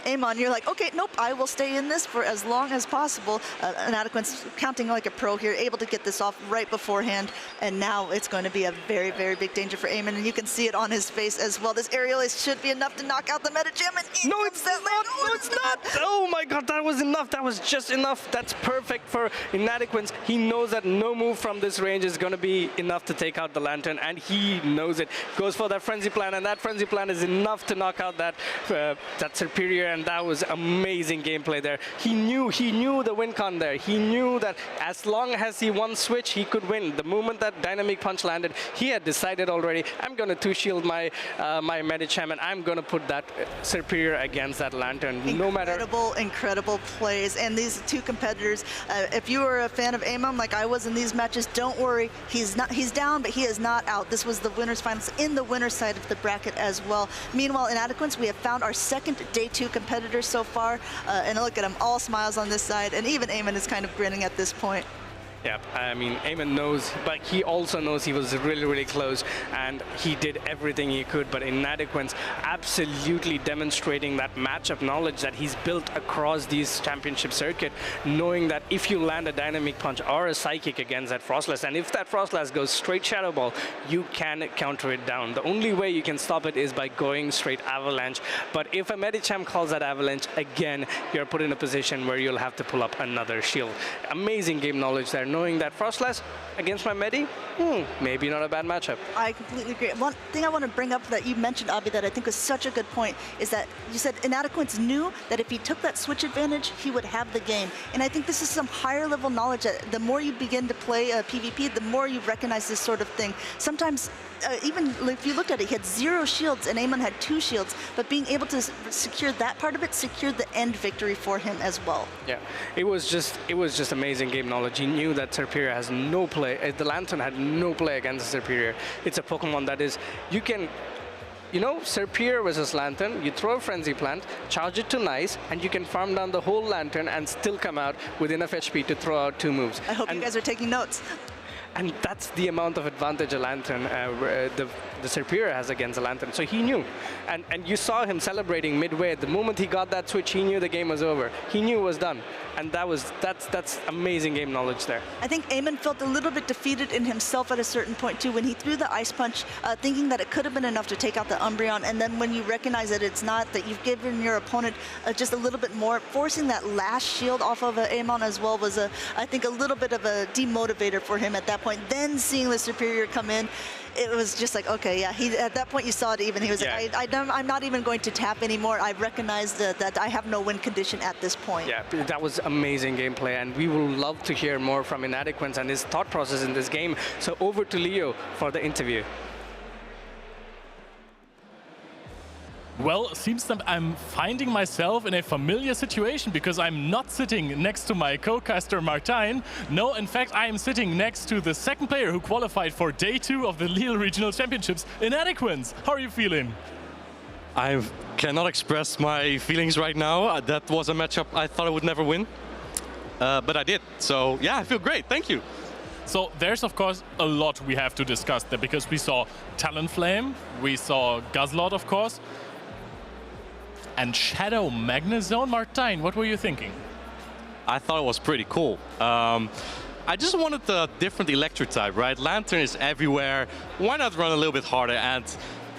Eamon, you're like, okay, nope, I will stay in this for as long as possible. Inadequence counting like a pro here, able to get this off right beforehand, and now it's going to be a very, very big danger for Eamon, and you can see it on his face as well. This aerial ace should be enough to knock out the Medicham, and no, it's not. No, it's not. Oh my God, that was enough. That was just enough. That's perfect for Inadequence. He knows that no move from this range is going to be enough to take out the Lantern, and he knows it. Goes for that Frenzy Plant, and that Frenzy Plant is enough to knock out that Serperior, and that was amazing gameplay there. He knew the win con there. He knew that as long as he won switch, he could win. The moment that Dynamic Punch landed, he had decided already, I'm going to 2-shield my my Medicham, and I'm going to put that Serperior against that Lantern. No matter. Incredible plays. And these 2 competitors, if you were a fan of Eamon like I was in these matches, don't worry. He's down, but he is not out. This was the winner's finals in the winner's side of the bracket as well. Meanwhile, in Inadequence, we have found our second day 2 competitor so far. And look at him, all smiles on this side. And even Eamon is kind of grinning at this point. Yeah, I mean, Eamon knows, but he also knows he was really, really close, and he did everything he could. But Inadequence absolutely demonstrating that matchup knowledge that he's built across these championship circuit, knowing that if you land a Dynamic Punch or a Psychic against that Frostlass, and if that Frostlass goes straight Shadow Ball, you can counter it down. The only way you can stop it is by going straight Avalanche. But if a Medicham calls that Avalanche, again, you're put in a position where you'll have to pull up another shield. Amazing game knowledge there. Knowing that Frostlass against my Medi, maybe not a bad matchup. I completely agree. One thing I want to bring up that you mentioned, Abby, that I think was such a good point is that you said Inadequence knew that if he took that switch advantage, he would have the game. And I think this is some higher level knowledge that the more you begin to play PvP, the more you recognize this sort of thing. Sometimes even if you looked at it, he had 0 shields and Eamon had 2 shields, but being able to secure that part of it secured the end victory for him as well. Yeah, it was just amazing game knowledge. He knew that Serperior has no play. The Lantern had no play against Serperior. It's a Pokemon that is, you know, Serperior versus Lantern, you throw a Frenzy Plant, charge it to Nice, and you can farm down the whole Lantern and still come out with enough HP to throw out 2 moves. I hope you guys are taking notes. And that's the amount of advantage a Lantern, the Serperior has against a Lantern. So he knew. And you saw him celebrating midway. The moment he got that switch, he knew the game was over. He knew it was done. And that's amazing game knowledge there. I think Eamon felt a little bit defeated in himself at a certain point too when he threw the Ice Punch, thinking that it could have been enough to take out the Umbreon, and then when you recognize that it's not, that you've given your opponent just a little bit more, forcing that last shield off of Eamon as well was, I think, a little bit of a demotivator for him at that point. Then seeing the Serperior come in, it was just like, okay, yeah, at that point you saw it even. He was like, I'm not even going to tap anymore. I recognized that I have no win condition at this point. Yeah, that was amazing gameplay, and we will love to hear more from Inadequence and his thought process in this game. So over to Leo for the interview. Well, seems that I'm finding myself in a familiar situation because I'm not sitting next to my co-caster Martijn. No, in fact, I am sitting next to the second player who qualified for day 2 of the Lille Regional Championships, Inadequence. How are you feeling? I'm cannot express my feelings right now. That was a matchup I thought I would never win, but I did. So yeah, I feel great. Thank you. So there's of course a lot we have to discuss there, because we saw Talonflame, we saw Guzzlord of course, and Shadow Magnezone. Martijn, what were you thinking? I thought it was pretty cool. I just wanted a different electric type, right? Lantern is everywhere. Why not run a little bit harder? And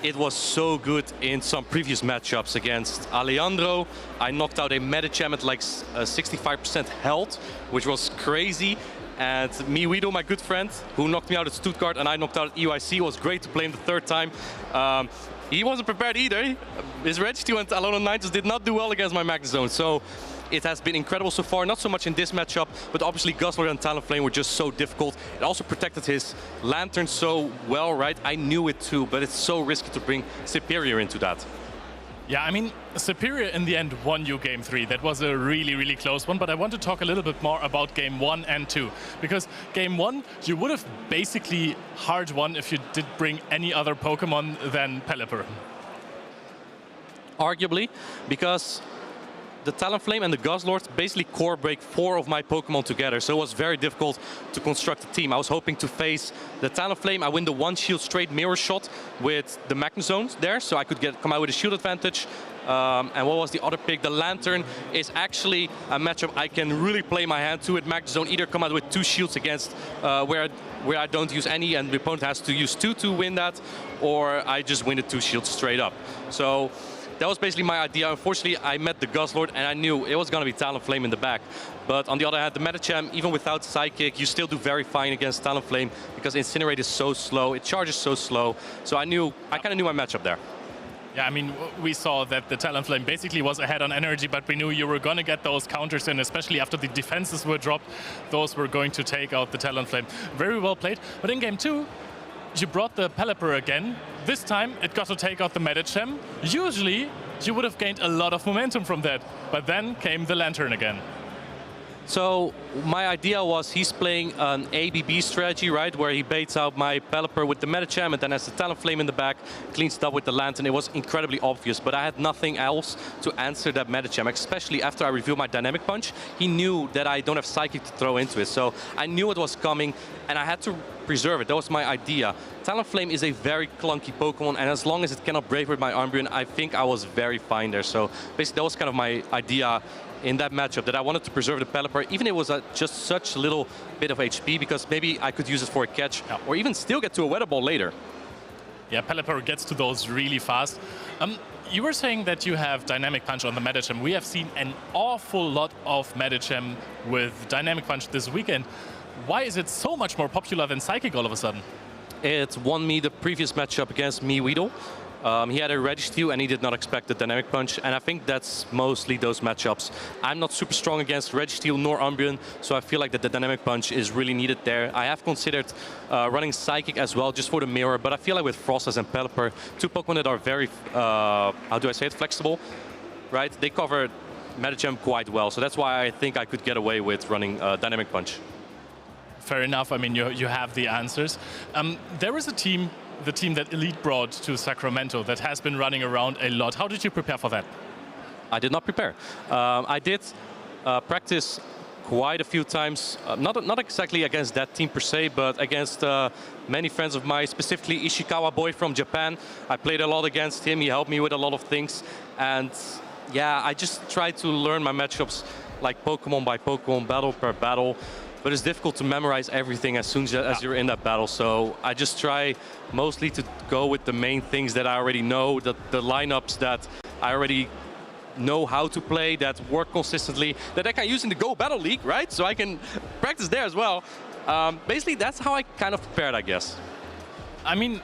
it was so good in some previous matchups against Alejandro. I knocked out a Medicham at like 65% health, which was crazy. And Miwido, my good friend, who knocked me out at Stuttgart and I knocked out at EYC, it was great to play him the third time. He wasn't prepared either. His Registeel and Alolan Ninetales did not do well against my Magnezone. So it has been incredible so far, not so much in this matchup, but obviously Guzzlord and Talonflame were just so difficult. It also protected his Lantern so well, right? I knew it too, but it's so risky to bring Superior into that. Yeah, I mean, Superior in the end won you Game 3. That was a really, really close one, but I want to talk a little bit more about Game 1 and 2. Because Game 1, you would have basically hard won if you did bring any other Pokemon than Pelipper. Arguably, because the Talonflame and the Guzzlord basically core break 4 of my Pokemon together, so it was very difficult to construct a team. I was hoping to face the Talonflame. I win the one shield straight mirror shot with the Magnezone there, so I could come out with a shield advantage. And what was the other pick? The Lantern is actually a matchup I can really play my hand to with Magnezone. Either come out with 2 shields against where I don't use any and the opponent has to use 2 to win that, or I just win the 2 shields straight up. So that was basically my idea. Unfortunately, I met the Guzzlord and I knew it was going to be Talonflame in the back. But on the other hand, the Medicham, even without Psychic, you still do very fine against Talonflame because Incinerate is so slow, it charges so slow. So I kind of knew my matchup there. Yeah, I mean, we saw that the Talonflame basically was ahead on energy, but we knew you were going to get those counters in, especially after the defenses were dropped. Those were going to take out the Talonflame. Very well played. But in Game 2, you brought the Pelipper again. This time, it got to take out the Medicham. Usually, you would have gained a lot of momentum from that, but then came the Lantern again. So my idea was he's playing an ABB strategy, right, where he baits out my Pelipper with the Medicham and then has the Talonflame in the back, cleans it up with the Lantern. It was incredibly obvious, but I had nothing else to answer that Medicham, especially after I revealed my Dynamic Punch. He knew that I don't have Psychic to throw into it, so I knew it was coming and I had to preserve it. That was my idea. Talonflame is a very clunky Pokemon, and as long as it cannot break with my Umbreon, I think I was very fine there. So basically that was kind of my idea in that matchup, that I wanted to preserve the Pelipper, even if it was just such a little bit of HP, because maybe I could use it for a catch, or even still get to a Weather Ball later. Yeah, Pelipper gets to those really fast. You were saying that you have Dynamic Punch on the Medicham. We have seen an awful lot of Medicham with Dynamic Punch this weekend. Why is it so much more popular than Psychic all of a sudden? It won me the previous matchup against Miwido. He had a Registeel and he did not expect the Dynamic Punch, and I think that's mostly those matchups. I'm not super strong against Registeel nor Umbreon, so I feel like that the Dynamic Punch is really needed there. I have considered running Psychic as well, just for the mirror, but I feel like with Frostless and Pelipper, 2 Pokemon that are very, how do I say it, flexible, right? They cover Medicham quite well, so that's why I think I could get away with running Dynamic Punch. Fair enough. I mean, you have the answers. There is a team, the team that Elite brought to Sacramento, that has been running around a lot. How did you prepare for that? I did not prepare. I did practice quite a few times, not exactly against that team per se, but against many friends of mine, specifically Ishikawa Boy from Japan. I played a lot against him. He helped me with a lot of things. And yeah, I just tried to learn my matchups like Pokemon by Pokemon, battle per battle. But it's difficult to memorize everything as soon as you're in that battle. So I just try mostly to go with the main things that I already know, the lineups that I already know how to play, that work consistently, that I can use in the Go Battle League, right? So I can practice there as well. Basically, that's how I kind of prepared, I guess. I mean,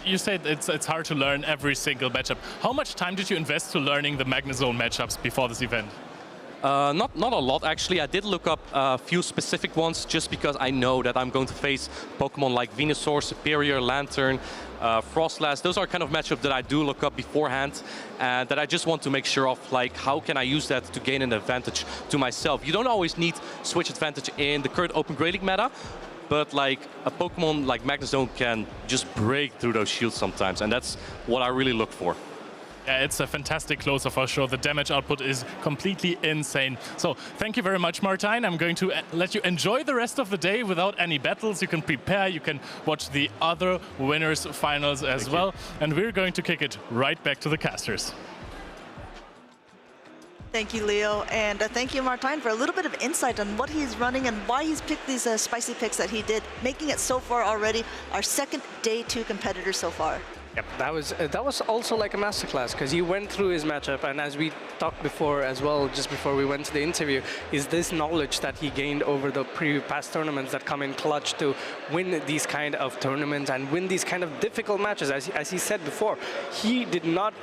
you said it's hard to learn every single matchup. How much time did you invest to learning the Magnezone matchups before this event? Not a lot, actually. I did look up a few specific ones just because I know that I'm going to face Pokemon like Venusaur, Superior, Lantern, Frostlass. Those are kind of matchups that I do look up beforehand and that I just want to make sure of, like, how can I use that to gain an advantage to myself. You don't always need switch advantage in the current Open Grey League meta, but like a Pokemon like Magnezone can just break through those shields sometimes, and that's what I really look for. Yeah, it's a fantastic closer for sure. The damage output is completely insane. So thank you very much, Martijn. I'm going to let you enjoy the rest of the day without any battles. You can prepare, you can watch the other winners' finals as well. And we're going to kick it right back to the casters. Thank you, Leo, and thank you, Martijn, for a little bit of insight on what he's running and why he's picked these spicy picks that he did, making it so far already our second day 2 competitor so far. Yep, that was also like a masterclass, because he went through his matchup, and as we talked before as well, just before we went to the interview, is this knowledge that he gained over the past tournaments that come in clutch to win these kind of tournaments and win these kind of difficult matches. As he said before, he did not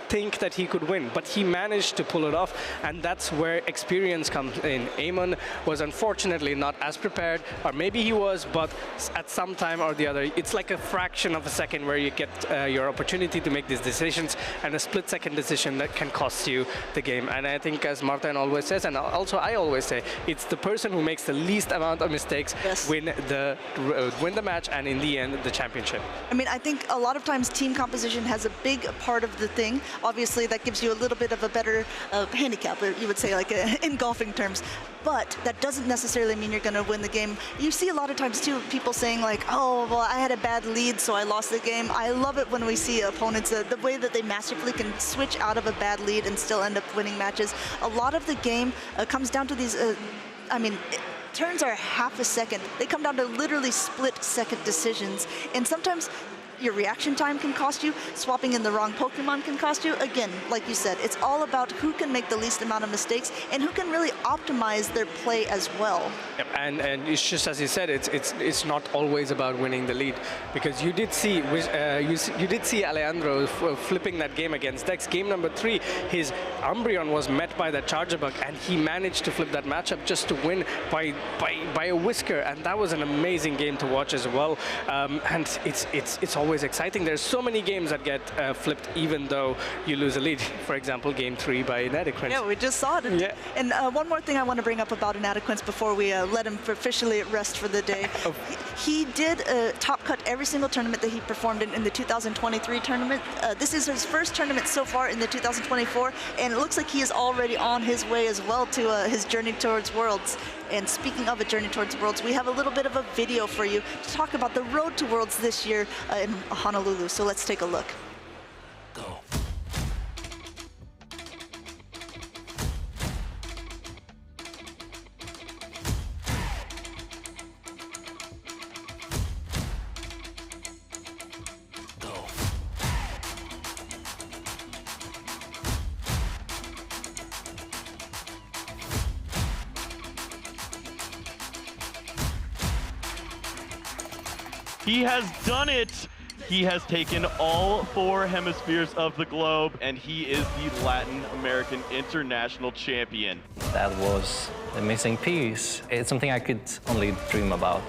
think that he could win, but he managed to pull it off, and that's where experience comes in. Eamon was unfortunately not as prepared, or maybe he was, but at some time or the other, it's like a fraction of a second where you get your opportunity to make these decisions, and a split-second decision that can cost you the game. And I think, as Martijn always says, and also I always say, it's the person who makes the least amount of mistakes win the match, and in the end, the championship. I mean, I think a lot of times team composition has a big part of the thing. Obviously, that gives you a little bit of a better handicap, you would say, like in golfing terms. But that doesn't necessarily mean you're going to win the game. You see a lot of times, too, people saying like, oh, well, I had a bad lead, so I lost the game. I love it when we see opponents, the way that they masterfully can switch out of a bad lead and still end up winning matches. A lot of the game comes down to these, turns are half a second. They come down to literally split-second decisions. And sometimes your reaction time can cost you. Swapping in the wrong Pokemon can cost you. Again, like you said, it's all about who can make the least amount of mistakes and who can really optimize their play as well. Yep, and it's just as you said, it's not always about winning the lead, because you did see you did see Alejandro flipping that game against Dex. Game number 3, his Umbreon was met by that Charger Bug, and he managed to flip that matchup just to win by a whisker, and that was an amazing game to watch as well. And it's always exciting. There's so many games that get flipped even though you lose a lead. For example, game 3 by Inadequate. Yeah, we just saw it. Yeah. And one more thing I want to bring up about Inadequate before we let him officially rest for the day. He did top cut every single tournament that he performed in the 2023 tournament. This is his first tournament so far in the 2024, and it looks like he is already on his way as well to his journey towards Worlds. And speaking of a journey towards Worlds, we have a little bit of a video for you to talk about the road to Worlds this year in Honolulu. So let's take a look. Go. He has done it. He has taken all 4 hemispheres of the globe, and he is the Latin American International Champion. That was the missing piece. It's something I could only dream about.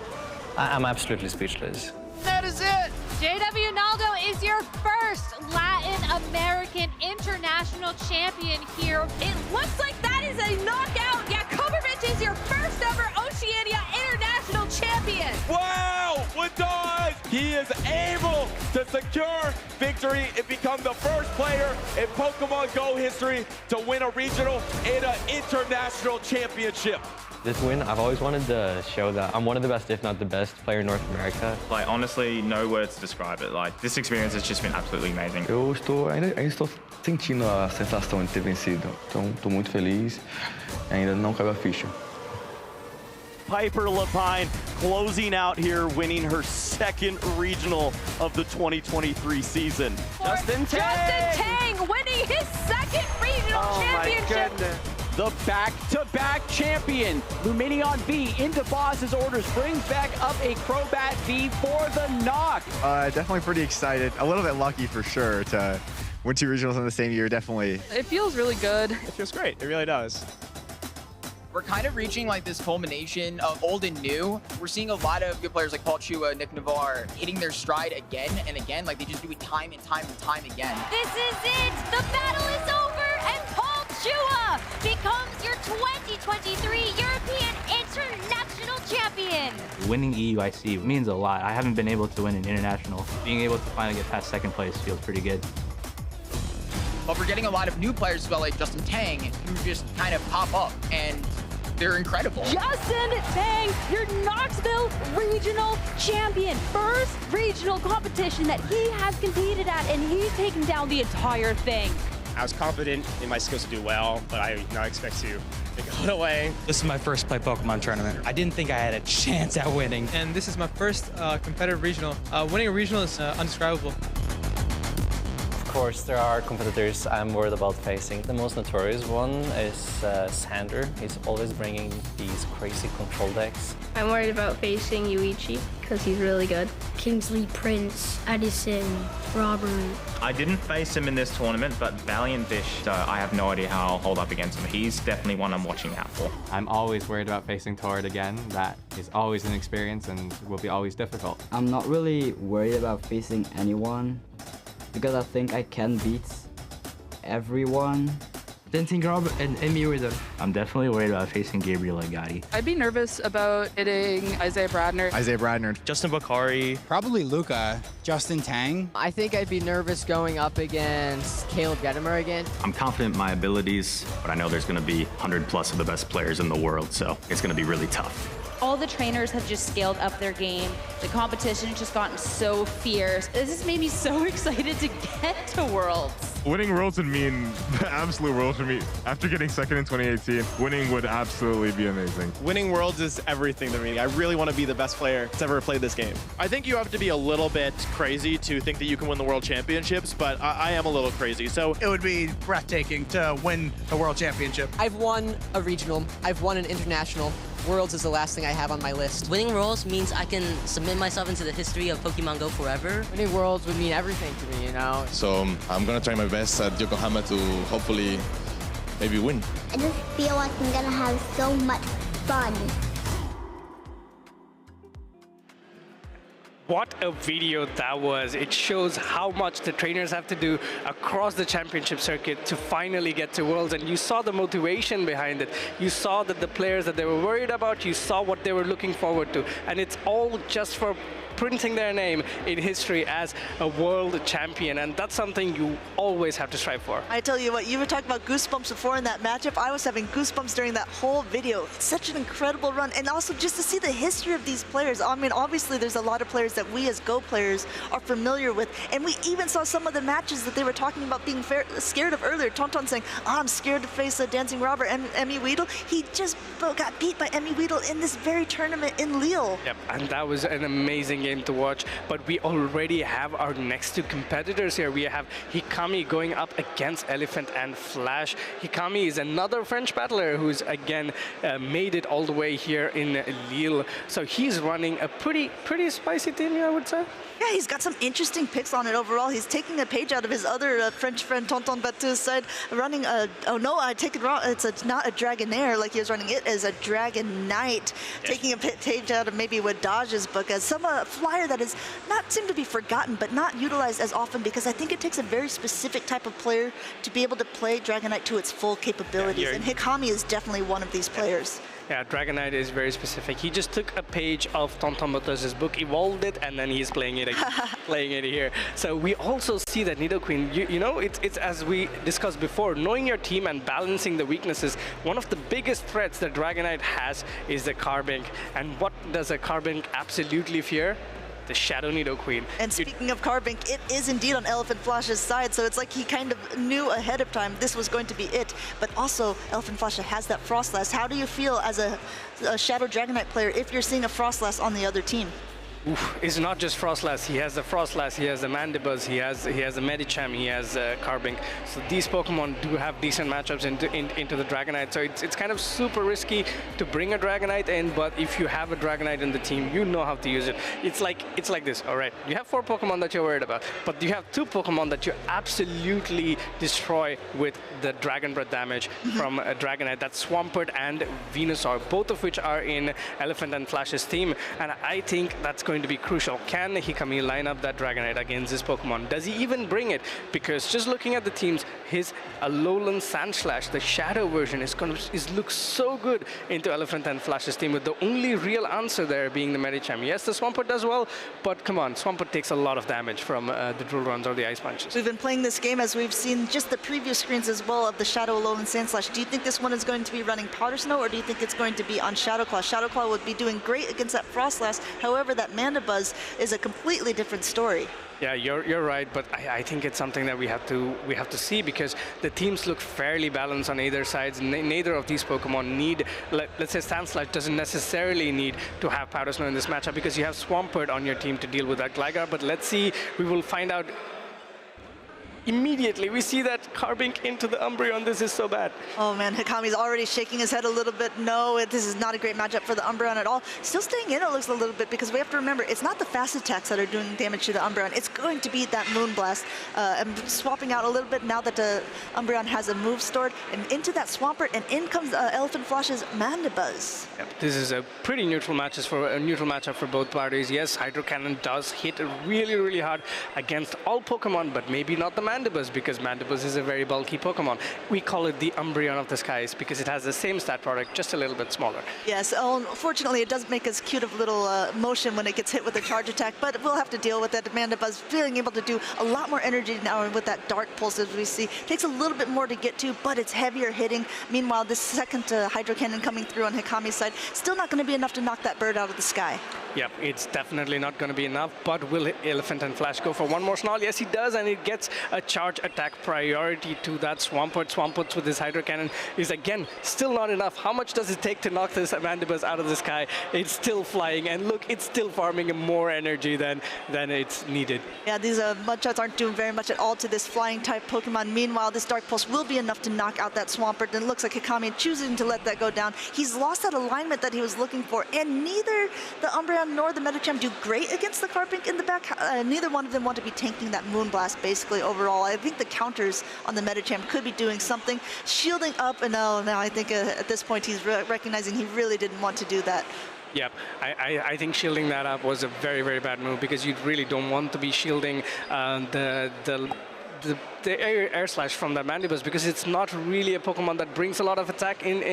I'm absolutely speechless. That is it! JW Naldo is your first Latin American International Champion here. It looks like that is a knockout. Yakovic is your first ever Oceania International Champion. Wow, what does? He is able to secure victory and become the first player in Pokemon Go history to win a regional and an international championship. This win, I've always wanted to show that I'm one of the best, if not the best, player in North America. Like, honestly, no words to describe it. Like, this experience has just been absolutely amazing. Ainda estou sentindo a sensação de ter vencido. Então, estou muito feliz. Ainda não caiu a ficha. Piper Lapine closing out here, winning her 2nd regional of the 2023 season. Justin Tang winning his 2nd regional championship. My goodness. The back-to-back champion, Luminion V into boss's orders, brings back up a Crobat V for the knock. Definitely pretty excited. A little bit lucky for sure to win 2 regionals in the same year, definitely. It feels really good. It feels great, it really does. We're kind of reaching like this culmination of old and new. We're seeing a lot of good players like Paul Chua, Nick Navarre hitting their stride again and again, like they just do it time and time and time again. This is it! The battle is over, and Paul Chua becomes your 2023 European International Champion. Winning EUIC means a lot. I haven't been able to win an international. Being able to finally get past 2nd place feels pretty good. But we're getting a lot of new players as well, like Justin Tang, who just kind of pop up, and they're incredible. Justin Tang, your Knoxville Regional Champion. First regional competition that he has competed at, and he's taken down the entire thing. I was confident in my skills to do well, but I did not expect to take it away. This is my first play Pokemon tournament. I didn't think I had a chance at winning. And this is my first competitive regional. Winning a regional is undescribable. Of course, there are competitors I'm worried about facing. The most notorious one is Sander. He's always bringing these crazy control decks. I'm worried about facing Yuichi because he's really good. Kingsley, Prince, Edison, Robert. I didn't face him in this tournament, but Valiant Bish, I have no idea how I'll hold up against him. He's definitely one I'm watching out for. I'm always worried about facing Torrid again. That is always an experience and will be always difficult. I'm not really worried about facing anyone because I think I can beat everyone. Dancing Rob and Emmy Riddle. I'm definitely worried about facing Gabriel Agati. I'd be nervous about hitting Isaiah Bradner. Justin Bakari. Probably Luca. Justin Tang. I think I'd be nervous going up against Caleb Gedimer again. I'm confident in my abilities, but I know there's going to be 100 plus of the best players in the world, so it's going to be really tough. All the trainers have just scaled up their game. The competition has just gotten so fierce. This has made me so excited to get to Worlds. Winning Worlds would mean the absolute world for me. After getting second in 2018, winning would absolutely be amazing. Winning Worlds is everything to me. I really want to be the best player that's ever played this game. I think you have to be a little bit crazy to think that you can win the World Championships, but I am a little crazy. So It would be breathtaking to win the World Championship. I've won a regional. I've won an international. Worlds is the last thing I have on my list. Winning Worlds means I can submit myself into the history of Pokemon Go forever. Winning Worlds would mean everything to me, you know? So I'm going to try my best at Yokohama to hopefully maybe win. I just feel like I'm going to have so much fun. What a video that was. It shows how much the trainers have to do across the championship circuit to finally get to Worlds. And you saw the motivation behind it. You saw that the players that they were worried about, you saw what they were looking forward to. And it's all just for printing their name in history as a world champion, and that's something you always have to strive for. I tell you what, you were talking about goosebumps before in that matchup. I was having goosebumps during that whole video. It's such an incredible run, and also just to see the history of these players. I mean, obviously there's a lot of players that we as Go players are familiar with, and we even saw some of the matches that they were talking about being scared of earlier. Tonton saying, I'm scared to face a Dancing Robert and Emmy Weedle. He just got beat by Emmy Weedle in this very tournament in Lille. Yep, and that was an amazing game to watch, but we already have our next two competitors here. We have Hikami going up against Elephant and Flash. Hikami is another French battler who's again made it all the way here in Lille. So he's running a pretty spicy team, I would say. Yeah, he's got some interesting picks on it overall. He's taking a page out of his other French friend Tonton Batu's side, running a, oh no, I take it wrong. It's not a Dragonair like he was running. It is a Dragon Knight, taking a page out of maybe Wadage's book as some flyer that is not seem to be forgotten, but not utilized as often because I think it takes a very specific type of player to be able to play Dragonite to its full capabilities, and Hikami is definitely one of these players. Yeah, Dragonite is very specific. He just took a page of Tonton Batu's book, evolved it, and then he's playing it playing it here. So we also see that Nidoqueen, you know, it's as we discussed before, knowing your team and balancing the weaknesses. One of the biggest threats that Dragonite has is the Carbink. And what does a Carbink absolutely fear? The Shadow Nidoqueen. And speaking of Carbink, it is indeed on Elephant Flash's side, so it's like he kind of knew ahead of time this was going to be it. But also, Elephant Flash has that Frostlass. How do you feel as a Shadow Dragonite player if you're seeing a Frostlass on the other team? Oof, it's not just Frostlass. He has the Frostlass, he has the Mandibuzz, he has the Medicham, he has Carbink. So these Pokemon do have decent matchups into the Dragonite. So it's kind of super risky to bring a Dragonite in, but if you have a Dragonite in the team, you know how to use it. It's like this, all right? You have 4 Pokemon that you're worried about, but you have 2 Pokemon that you absolutely destroy with the Dragon Breath damage from a Dragonite. That's Swampert and Venusaur, both of which are in Elephant and Flash's team. And I think that's going going to be crucial. Can Hikami line up that Dragonite against this Pokemon? Does he even bring it? Because just looking at the teams, his Alolan Sandslash, the Shadow version, looks so good into Elephant and Flash's team, with the only real answer there being the Medicham. Yes, the Swampert does well, but come on, Swampert takes a lot of damage from the Drill Runs or the Ice Punches. We've been playing this game as we've seen just the preview screens as well of the Shadow Alolan Sandslash. Do you think this one is going to be running Powder Snow, or do you think it's going to be on Shadow Claw? Shadow Claw would be doing great against that Frostlass. However, that Mandibuzz is a completely different story. Yeah, you're right, but I think it's something that we have to see, because the teams look fairly balanced on either sides. Neither of these Pokemon need, let's say Sandslash doesn't necessarily need to have Powder Snow in this matchup, because you have Swampert on your team to deal with that Gligar. But let's see, we will find out immediately. We see that Carbink into the Umbreon. This is so bad. Oh man, Hikami's already shaking his head a little bit. No, this is not a great matchup for the Umbreon at all. Still staying in, it looks a little bit, because we have to remember, it's not the fast attacks that are doing damage to the Umbreon. It's going to be that Moonblast. And swapping out a little bit now that the Umbreon has a move stored, and into that Swampert, and in comes Elephant Flash's Mandibuzz. Yep, this is a pretty neutral matchup for both parties. Yes, Hydro Cannon does hit really, really hard against all Pokemon, but maybe not the Mandibuzz, because Mandibuzz is a very bulky Pokemon. We call it the Umbreon of the skies because it has the same stat product, just a little bit smaller. Yes, unfortunately it does make as cute of little motion when it gets hit with a charge attack, but we'll have to deal with it. Mandibuzz being able to do a lot more energy now with that Dark Pulse, as we see. Takes a little bit more to get to, but it's heavier hitting. Meanwhile, this second Hydro Cannon coming through on Hikami's side, still not going to be enough to knock that bird out of the sky. Yep, it's definitely not going to be enough, but will Elephant and Flash go for one more Snarl? Yes, he does, and it gets a charge attack priority to that Swampert. Swampert with his Hydro Cannon is, again, still not enough. How much does it take to knock this Mandibuzz out of the sky? It's still flying, and look, it's still farming more energy than it's needed. Yeah, these Mudshots aren't doing very much at all to this flying-type Pokemon. Meanwhile, this Dark Pulse will be enough to knock out that Swampert, and it looks like Hikami choosing to let that go down. He's lost that alignment that he was looking for, and neither the Umbreon nor the Medicham do great against the Carbink in the back. Neither one of them want to be tanking that Moonblast, basically, overall. I think the counters on the Medicham could be doing something. Shielding up, and now I think at this point he's recognizing he really didn't want to do that. Yep, I think shielding that up was a very, very bad move, because you really don't want to be shielding the air slash from that Mandibuzz, because it's not really a Pokemon that brings a lot of attack in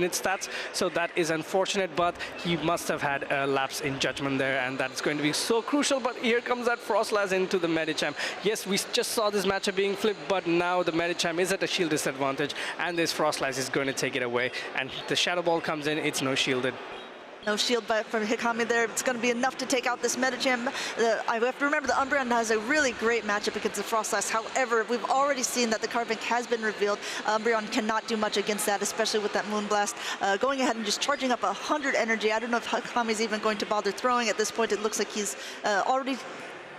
its stats. So that is unfortunate, but he must have had a lapse in judgment there, and that's going to be so crucial. But here comes that Frostlass into the Medicham. Yes, we just saw this matchup being flipped, but now the Medicham is at a shield disadvantage, and this Frostlass is going to take it away. And the Shadow Ball comes in, it's no shielded. No shield from Hikami there. It's going to be enough to take out this Medicham. I have to remember the Umbreon has a really great matchup against the Frostlass. However, we've already seen that the Carbink has been revealed. Umbreon cannot do much against that, especially with that Moonblast. Going ahead and just charging up 100 energy. I don't know if Hikami's even going to bother throwing at this point. It looks like he's already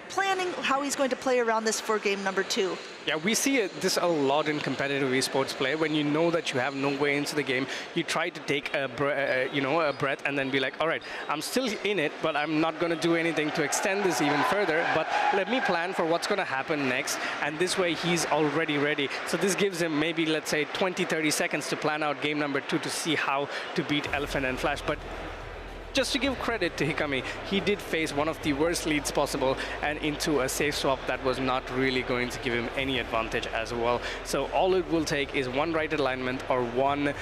planning how he's going to play around this for game number 2. Yeah, we see this a lot in competitive esports play. When you know that you have no way into the game, you try to take a breath and then be like, all right, I'm still in it, but I'm not going to do anything to extend this even further. But let me plan for what's going to happen next. And this way, he's already ready. So this gives him maybe, let's say, 20, 30 seconds to plan out game number 2 to see how to beat Elephant and Flash. But just to give credit to Hikami, he did face one of the worst leads possible and into a safe swap that was not really going to give him any advantage as well. So all it will take is one right alignment or one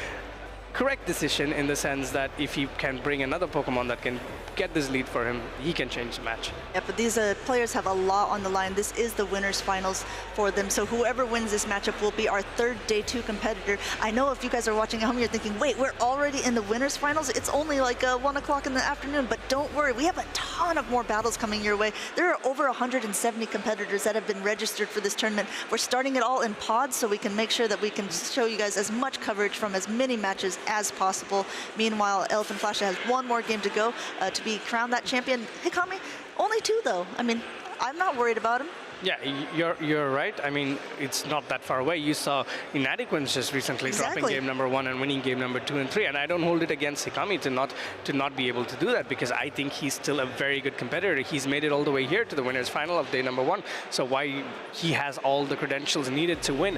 correct decision, in the sense that if he can bring another Pokemon that can get this lead for him, he can change the match. Yeah, but these players have a lot on the line. This is the winners finals for them. So whoever wins this matchup will be our third day 2 competitor. I know if you guys are watching at home, you're thinking, wait, we're already in the winners finals? It's only like 1 o'clock in the afternoon, but don't worry. We have a ton of more battles coming your way. There are over 170 competitors that have been registered for this tournament. We're starting it all in pods, so we can make sure that we can show you guys as much coverage from as many matches as possible. Meanwhile, Elephant Flash has one more game to go to be crowned that champion. Hikami, only 2 though. I mean, I'm not worried about him. Yeah, you're right. I mean, it's not that far away. You saw Inadequance just recently dropping game number 1 and winning game number 2 and 3, and I don't hold it against Hikami to not be able to do that, because I think he's still a very good competitor. He's made it all the way here to the winners final of day number 1. So why he has all the credentials needed to win.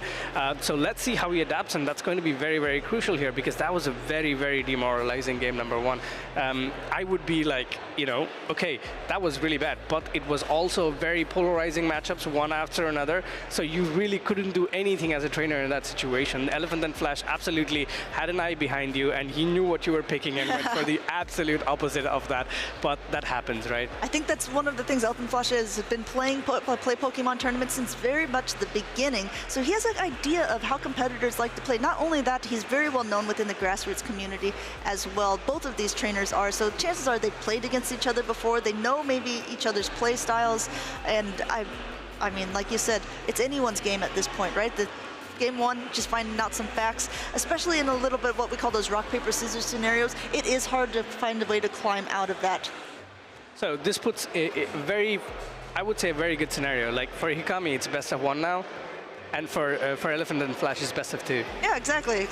So let's see how he adapts, and that's going to be very, very crucial here, because that was a very, very demoralizing game number 1. I would be like, you know, okay, that was really bad, but it was also a very polarizing matchups one after another, so you really couldn't do anything as a trainer in that situation. Elephant and Flash absolutely had an eye behind you, and he knew what you were picking and went for the absolute opposite of that, but that happens, right? I think that's one of the things. Elephant Flash has been playing Pokemon tournaments since very much the beginning, so he has an idea of how competitors like to play. Not only that, he's very well known within the grassroots community as well. Both of these trainers are, so chances are they've played against each other before. They know maybe each other's play styles, and I mean, like you said, it's anyone's game at this point, right? The game 1, just finding out some facts, especially in a little bit of what we call those rock, paper, scissors scenarios. It is hard to find a way to climb out of that. So this puts a very, I would say, a very good scenario. Like for Hikami, it's best of 1 now. And for Elephant and Flash, it's best of 2. Yeah, exactly.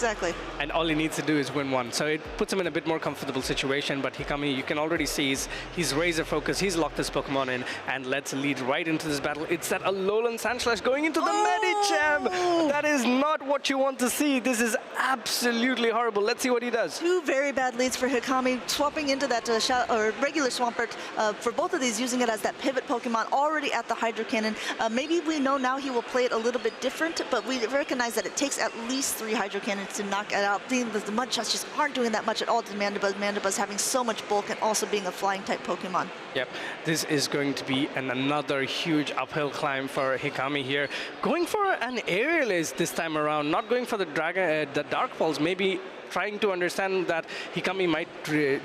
And all he needs to do is win 1. So it puts him in a bit more comfortable situation. But Hikami, you can already see he's razor focused. He's locked his Pokemon in, and let's lead right into this battle. It's that Alolan Sandslash going into the Medicham. That is not what you want to see. This is absolutely horrible. Let's see what he does. 2 very bad leads for Hikami, swapping into that regular Swampert. For both of these, using it as that pivot Pokemon already at the Hydro Cannon. Maybe we know now he will play it a little bit different, but we recognize that it takes at least 3 Hydro Cannons to knock it out. The Mud Shots just aren't doing that much at all to Mandibuzz. Mandibuzz having so much bulk and also being a flying type Pokemon. Yep, this is going to be another huge uphill climb for Hikami here. Going for an Aerial Ace this time around, not going for the Dark Pulse, maybe trying to understand that Hikami might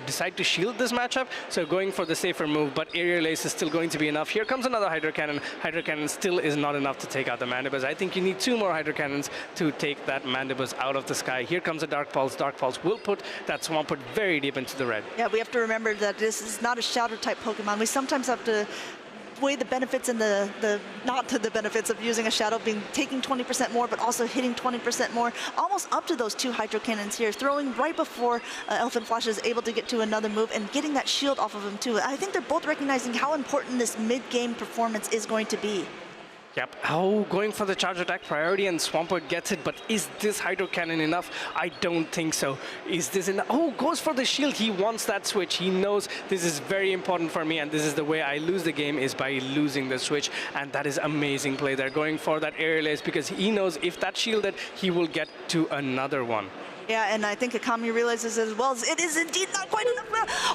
decide to shield this matchup, so going for the safer move, but Aerial Ace is still going to be enough. Here comes another Hydro Cannon. Hydro Cannon still is not enough to take out the Mandibuzz. I think you need 2 more Hydro Cannons to take that Mandibuzz out of the sky. Here comes a Dark Pulse. Dark Pulse will put that Swampert very deep into the red. Yeah, we have to remember that this is not a Shadow type Pokemon. We sometimes have to weigh the benefits and the not to the benefits of using a Shadow, taking 20% more, but also hitting 20% more, almost up to those 2 Hydro Cannons here, throwing right before Elephant Flash is able to get to another move and getting that shield off of him too. I think they're both recognizing how important this mid-game performance is going to be. Yep. Oh, going for the charge attack priority, and Swampert gets it, but is this Hydro Cannon enough? I don't think so. Is this enough? Oh, goes for the shield. He wants that switch. He knows this is very important for me, and this is the way I lose the game, is by losing the switch, and that is amazing play. They're going for that Aerial Ace because he knows if that's shielded, he will get to another one. Yeah, and I think Hikami realizes as well, it is indeed not quite enough.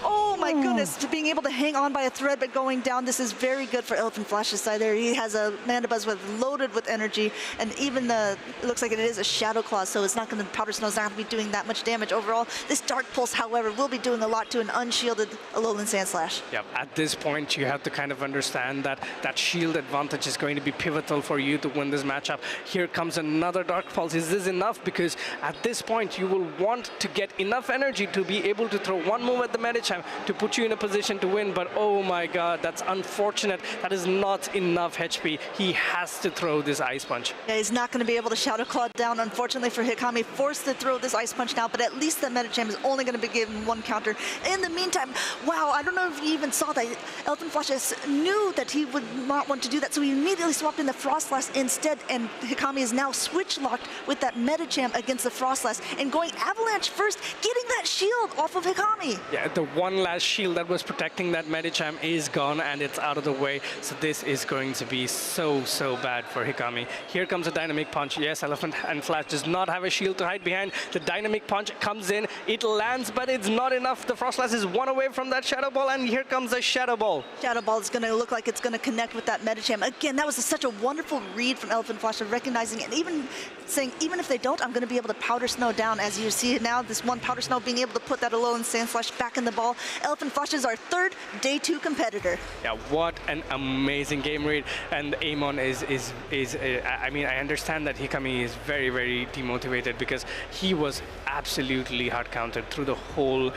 Oh my goodness, to being able to hang on by a thread but going down, this is very good for Elephant Flash's side there. He has a Mandibuzz loaded with energy, and even it looks like it is a Shadow Claw, so it's not going to, Powder Snow's not going to be doing that much damage overall. This Dark Pulse, however, will be doing a lot to an unshielded Alolan Sandslash. Yep, at this point, you have to kind of understand that that shield advantage is going to be pivotal for you to win this matchup. Here comes another Dark Pulse. Is this enough? Because at this point, you will want to get enough energy to be able to throw 1 move at the Medicham to put you in a position to win, but oh my god, that's unfortunate. That is not enough HP. He has to throw this Ice Punch. Yeah, he's not going to be able to Shadow Claw down, unfortunately for Hikami. Forced to throw this Ice Punch now, but at least the Medicham is only going to be given 1 counter. In the meantime, wow, I don't know if you even saw that. Elephant Flash knew that he would not want to do that, so he immediately swapped in the Frostlass instead, and Hikami is now switch locked with that Medicham against the Frostlass, and going Avalanche first, getting that shield off of Hikami. Yeah, the one last shield that was protecting that Medicham is gone, and it's out of the way. So this is going to be so bad for Hikami. Here comes a Dynamic Punch. Yes, Elephant and Flash does not have a shield to hide behind. The Dynamic Punch comes in, it lands, but it's not enough. The Frostlass is 1 away from that Shadow Ball, and here comes the Shadow Ball. Shadow Ball is going to look like it's going to connect with that Medicham. Again, that was such a wonderful read from Elephant Flash of recognizing it, and even saying, even if they don't, I'm going to be able to Powder Snow down as you see it now, this one Powder Snow being able to put that alone Sandslash back in the ball. Elephant Flush is our third day 2 competitor. Yeah, what an amazing game read. And Amon is I mean, I understand that Hikami is very, very demotivated because he was absolutely hard counted through the whole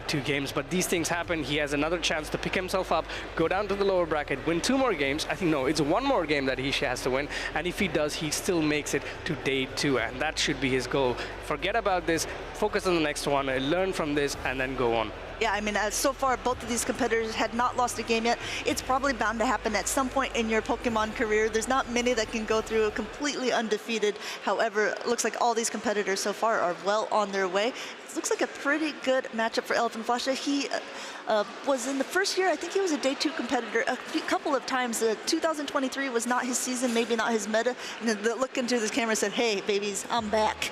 2 games. But these things happen. He has another chance to pick himself up, go down to the lower bracket, win 2 more games. I think, no, it's 1 more game that he has to win. And if he does, he still makes it to day 2. And that should be his goal. Forget about this, focus on the next one, learn from this, and then go on. Yeah, I mean, so far, both of these competitors had not lost a game yet. It's probably bound to happen at some point in your Pokemon career. There's not many that can go through completely undefeated. However, it looks like all these competitors so far are well on their way. It looks like a pretty good matchup for Elephant Flush. He was in the first year, I think he was a day 2 competitor a couple of times. 2023 was not his season, maybe not his meta. And then look into this camera and said, hey, babies, I'm back.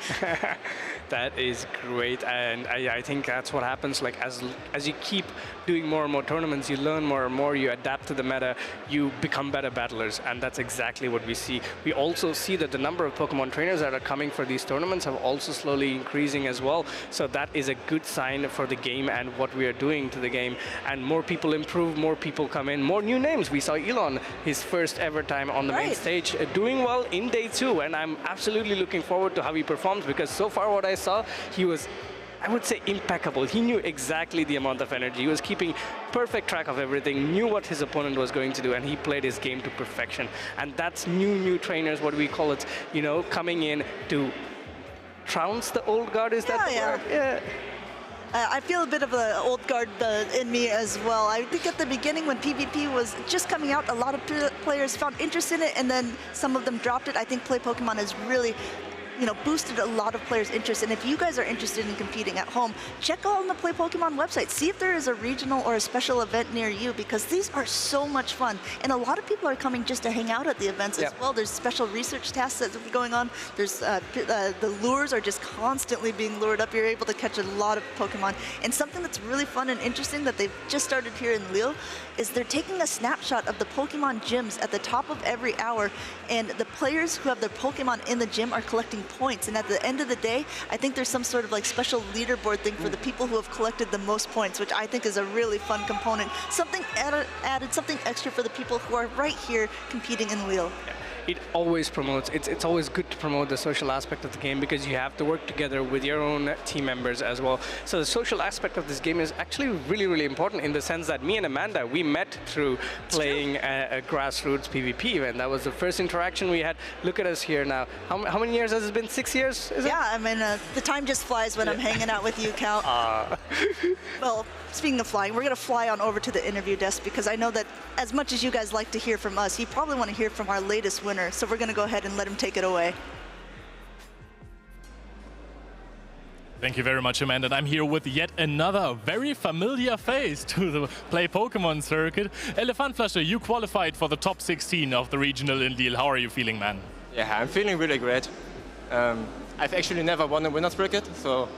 That is great, and I think that's what happens. Like as you keep doing more and more tournaments, you learn more and more, you adapt to the meta, you become better battlers, and that's exactly what we see. We also see that the number of Pokemon trainers that are coming for these tournaments have also slowly increasing as well. So that is a good sign for the game and what we are doing to the game. And more people improve, more people come in, more new names. We saw Elon, his first ever time on the main stage, doing well in day 2, and I'm absolutely looking forward to how he performs, because so far what I saw, he was, I would say, impeccable. He knew exactly the amount of energy. He was keeping perfect track of everything, knew what his opponent was going to do, and he played his game to perfection. And that's new trainers, what we call it, you know, coming in to trounce the old guard. Is that the word? Yeah. I feel a bit of the old guard in me as well. I think at the beginning when PvP was just coming out, a lot of players found interest in it, and then some of them dropped it. I think Play Pokemon has really, you know, boosted a lot of players' interest. And if you guys are interested in competing at home, check out on the Play Pokemon website. See if there is a regional or a special event near you, because these are so much fun. And a lot of people are coming just to hang out at the events as well. There's special research tasks that are going on. There's the lures are just constantly being lured up. You're able to catch a lot of Pokemon. And something that's really fun and interesting that they've just started here in Lille is they're taking a snapshot of the Pokemon gyms at the top of every hour. And the players who have their Pokemon in the gym are collecting points, and at the end of the day, I think there's some sort of like special leaderboard thing for the people who have collected the most points, which I think is a really fun component. Something added, something extra for the people who are right here competing in Lille. It always promotes, it's always good to promote the social aspect of the game, because you have to work together with your own team members as well. So the social aspect of this game is actually really, really important, in the sense that me and Amanda, we met through playing a grassroots PvP event. That was the first interaction we had. Look at us here now. How many years has it been? 6 years, is it? Yeah, I mean, the time just flies when I'm hanging out with you, Count. Well, speaking of flying, we're going to fly on over to the interview desk, because I know that as much as you guys like to hear from us, you probably want to hear from our latest winner. So we're going to go ahead and let him take it away. Thank you very much, Amanda. And I'm here with yet another very familiar face to the Play Pokemon circuit. Elephant Flusher, you qualified for the top 16 of the regional in Lille. How are you feeling, man? Yeah, I'm feeling really great. I've actually never won a winner's bracket, so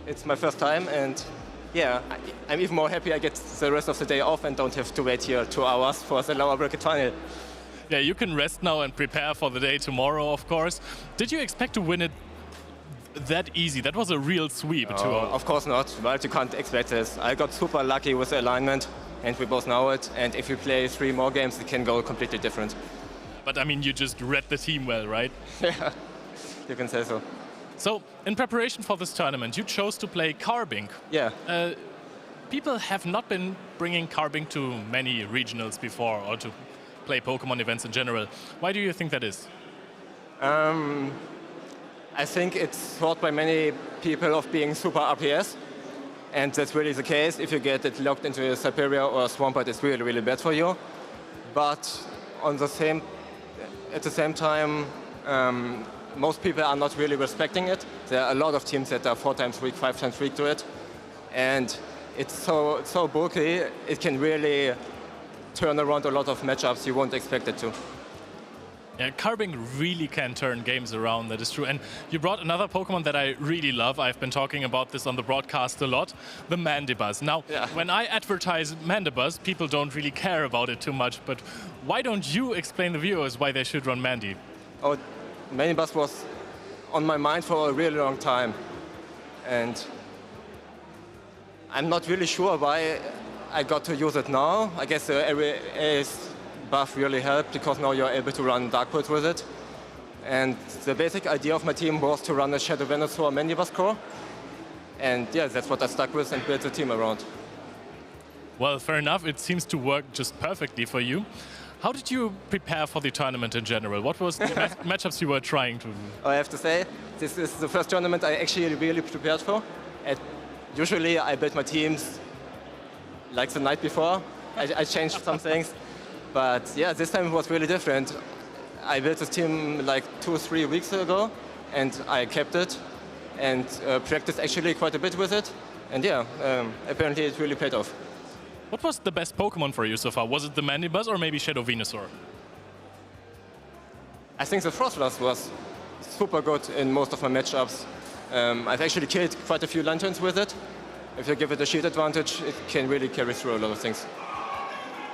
it's my first time, and yeah, I'm even more happy I get the rest of the day off and don't have to wait here 2 hours for the lower bracket final. Yeah, you can rest now and prepare for the day tomorrow, of course. Did you expect to win it that easy? That was a real sweep. Of course not. Well, you can't expect this. I got super lucky with the alignment, and we both know it. And if we play 3 more games, it can go completely different. But I mean, you just read the team well, right? Yeah, you can say so. So, in preparation for this tournament, you chose to play Carbink. Yeah. People have not been bringing Carbink to many regionals before, or to play Pokemon events in general. Why do you think that is? I think it's thought by many people of being super RPS, and that's really the case. If you get it locked into a Siberia or a Swampert, it's really, really bad for you. But at the same time, most people are not really respecting it. There are a lot of teams that are 4 times weak, 5 times weak to it, and it's so bulky, it can really turn around a lot of matchups you won't expect it to. Yeah, Carbink really can turn games around, that is true. And you brought another Pokemon that I really love. I've been talking about this on the broadcast a lot, the Mandibuzz. Now, when I advertise Mandibuzz, people don't really care about it too much, but why don't you explain the viewers why they should run Mandy? Oh, Mandibuzz was on my mind for a really long time. And I'm not really sure why I got to use it now. I guess the AS buff really helped because now you're able to run Dark Pulse with it. And the basic idea of my team was to run a Shadow Venusaur Mandibuzz core. And yeah, that's what I stuck with and built the team around. Well, fair enough. It seems to work just perfectly for you. How did you prepare for the tournament in general? What was the matchups you were trying to? I have to say, this is the first tournament I actually really prepared for. And usually I build my teams like the night before. I changed some things. But yeah, this time it was really different. I built this team like 2 or 3 weeks ago, and I kept it and practiced actually quite a bit with it. And yeah, apparently it really paid off. What was the best Pokemon for you so far? Was it the Mandibuzz or maybe Shadow Venusaur? I think the Frostlass was super good in most of my matchups. I've actually killed quite a few Lanterns with it. If you give it a shield advantage, it can really carry through a lot of things.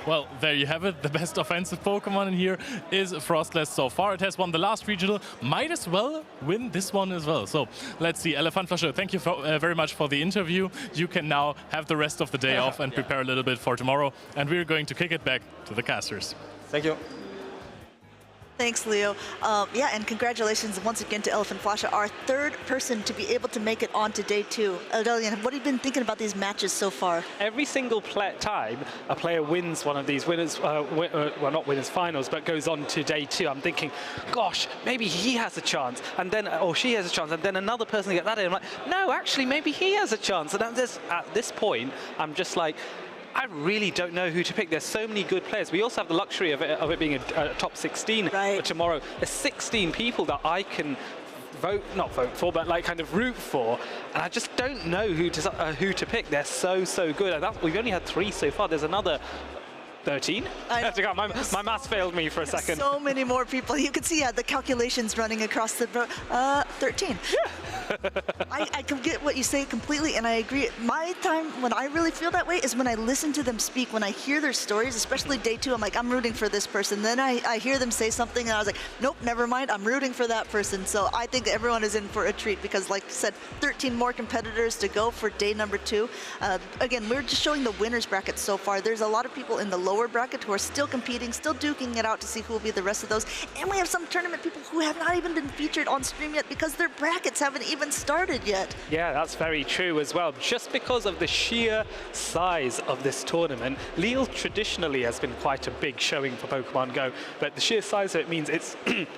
Well, there you have it. The best offensive Pokemon in here is Frostlass so far. It has won the last regional. Might as well win this one as well. So let's see. Elefantflasche, thank you very much for the interview. You can now have the rest of the day off and prepare a little bit for tomorrow. And we're going to kick it back to the casters. Thank you. Thanks, Leo. Yeah, and congratulations once again to Elefantflasche, our third person to be able to make it on to day 2. Aurelian, what have you been thinking about these matches so far? Every single time a player wins one of these winners, well, not winners finals, but goes on to day 2, I'm thinking, gosh, maybe he has a chance, and then, or she has a chance, and then another person gets that in. I'm like, no, actually, maybe he has a chance. And at this point, I'm just like, I really don't know who to pick. There's so many good players. We also have the luxury of it being a top 16 for tomorrow. There's 16 people that I can not vote for, but like kind of root for, and I just don't know who to pick. They're so good. And we've only had 3 so far. There's another 13? My maths failed me for a second. So many more people. You can see the calculations running across the 13. Yeah. I can get what you say completely, and I agree. My time when I really feel that way is when I listen to them speak, when I hear their stories, especially day 2, I'm like, I'm rooting for this person. Then I hear them say something, and I was like, nope, never mind, I'm rooting for that person. So I think everyone is in for a treat because, like you said, 13 more competitors to go for day number 2. Again, we're just showing the winners bracket so far. There's a lot of people in the lower bracket who are still competing, still duking it out to see who will be the rest of those. And we have some tournament people who have not even been featured on stream yet because their brackets haven't even started yet. Yeah, that's very true as well. Just because of the sheer size of this tournament, Lille traditionally has been quite a big showing for Pokemon Go, but the sheer size of it means it's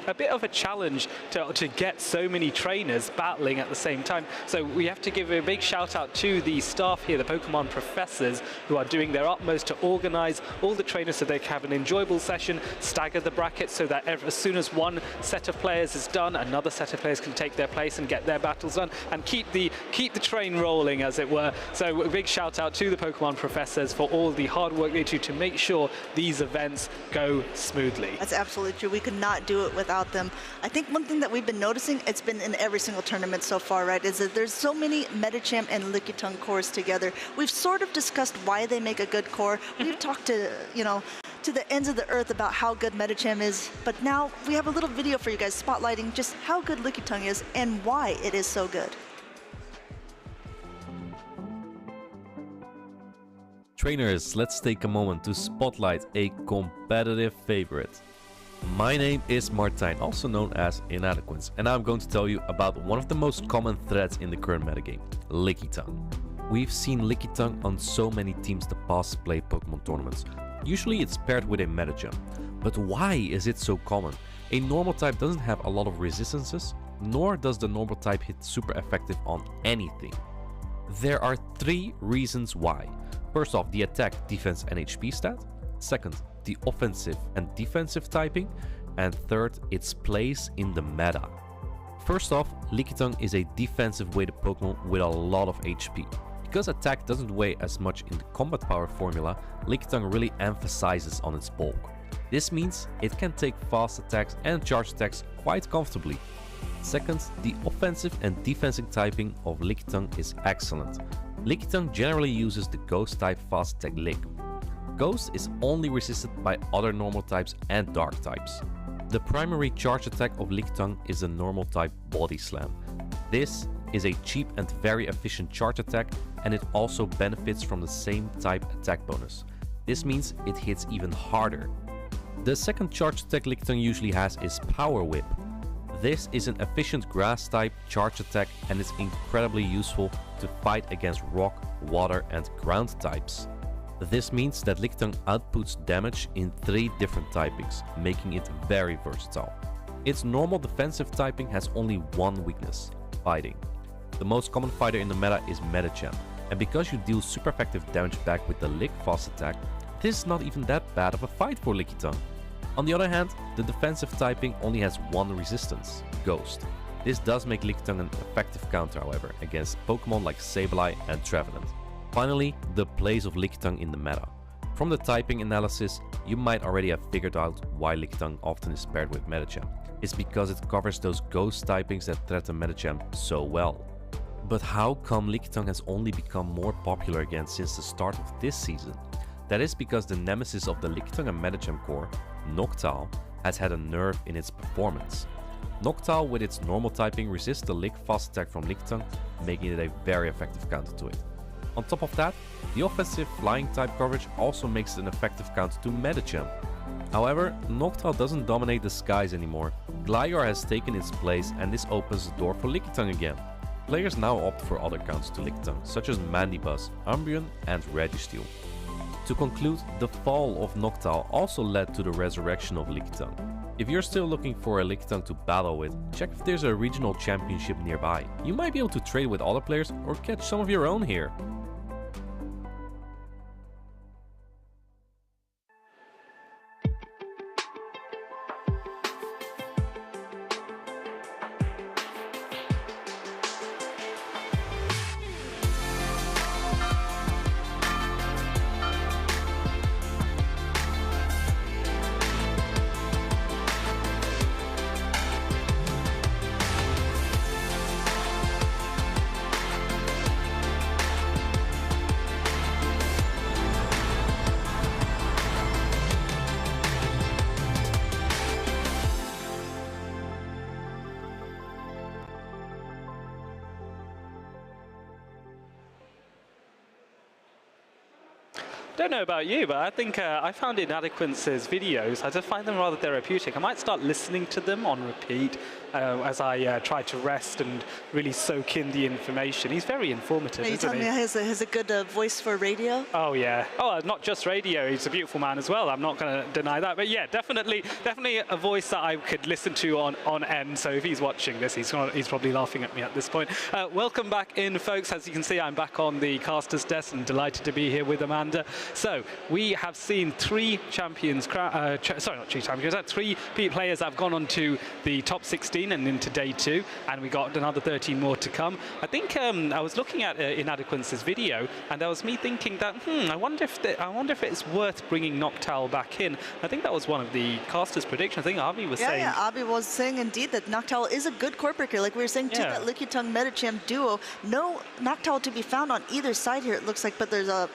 a bit of a challenge to get so many trainers battling at the same time. So we have to give a big shout out to the staff here, the Pokemon professors, who are doing their utmost to organize all the trainers so they can have an enjoyable session, stagger the brackets so that as soon as one set of players is done, another set of players can take their place and get their battles done and keep the train rolling, as it were. So a big shout out to the Pokemon professors for all the hard work they do to make sure these events go smoothly. That's absolutely true. We could not do it without them. I think one thing that we've been noticing, it's been in every single tournament so far, right, is that there's so many Medicham and Lickitung cores together. We've sort of discussed why they make a good core. We've talked to, to the ends of the earth about how good Medicham is, but now we have a little video for you guys spotlighting just how good Lickitung is and why it is so good. Trainers, let's take a moment to spotlight a competitive favorite. My name is Martijn, also known as Inadequence, and I'm going to tell you about one of the most common threats in the current metagame, Lickitung. We've seen Lickitung on so many teams the past play Pokemon tournaments. Usually it's paired with a Medicham, but why is it so common? A normal type doesn't have a lot of resistances, nor does the normal type hit super effective on anything. There are 3 reasons why. First off, the attack, defense and HP stat. Second, the offensive and defensive typing. And third, its place in the meta. First off, Lickitung is a defensive weighted Pokemon with a lot of HP. Because attack doesn't weigh as much in the combat power formula, Lickitung really emphasizes on its bulk. This means it can take fast attacks and charge attacks quite comfortably. Second, the offensive and defensive typing of Lickitung is excellent. Lickitung generally uses the Ghost type fast attack Lick. Ghost is only resisted by other normal types and dark types. The primary charge attack of Lickitung is the normal type Body Slam. This is a cheap and very efficient charge attack, and it also benefits from the same type attack bonus. This means it hits even harder. The second charge attack Lickitung usually has is Power Whip. This is an efficient grass type charge attack and is incredibly useful to fight against rock, water and ground types. This means that Lickitung outputs damage in 3 different typings, making it very versatile. Its normal defensive typing has only one weakness: fighting. The most common fighter in the meta is Medicham, and because you deal super effective damage back with the Lick Fast attack, this is not even that bad of a fight for Lickitung. On the other hand, the defensive typing only has one resistance: Ghost. This does make Lickitung an effective counter, however, against Pokemon like Sableye and Trevenant. Finally, the place of Lickitung in the meta. From the typing analysis, you might already have figured out why Lickitung often is paired with Medicham. It's because it covers those ghost typings that threaten Medicham so well. But how come Lickitung has only become more popular again since the start of this season? That is because the nemesis of the Lickitung and Medicham core, Noctowl, has had a nerf in its performance. Noctowl with its normal typing resists the Lick Fast attack from Lickitung, making it a very effective counter to it. On top of that, the offensive flying type coverage also makes it an effective counter to Medicham. However, Noctowl doesn't dominate the skies anymore. Gligar has taken its place and this opens the door for Lickitung again. Players now opt for other counters to Lickitung, such as Mandibuzz, Umbreon and Registeel. To conclude, the fall of Noctowl also led to the resurrection of Lickitung. If you're still looking for a Lickitung to battle with, check if there's a regional championship nearby. You might be able to trade with other players or catch some of your own here. I don't know about you, but I think I found Inadequence's videos, I just find them rather therapeutic. I might start listening to them on repeat as I try to rest and really soak in the information. He's very informative, you tell me he has a good voice for radio? Oh, yeah. Oh, not just radio. He's a beautiful man as well. I'm not going to deny that. But yeah, definitely a voice that I could listen to on end. So if he's watching this, he's probably laughing at me at this point. Welcome back in, folks. As you can see, I'm back on the caster's desk and delighted to be here with Amanda. So we have seen 3 champions, sorry, not 3 champions, 3 players that have gone on to the top 16 and into day 2, and we got another 13 more to come. I think I was looking at Inadequence's video, and that was me thinking that, I wonder if it's worth bringing Noctowl back in. I think that was one of the caster's predictions. I think Avi was saying. Yeah, Avi was saying indeed that Noctowl is a good core breaker. Like we were saying too, that Lickitung Medicham duo. No Noctowl to be found on either side here, it looks like, but there's a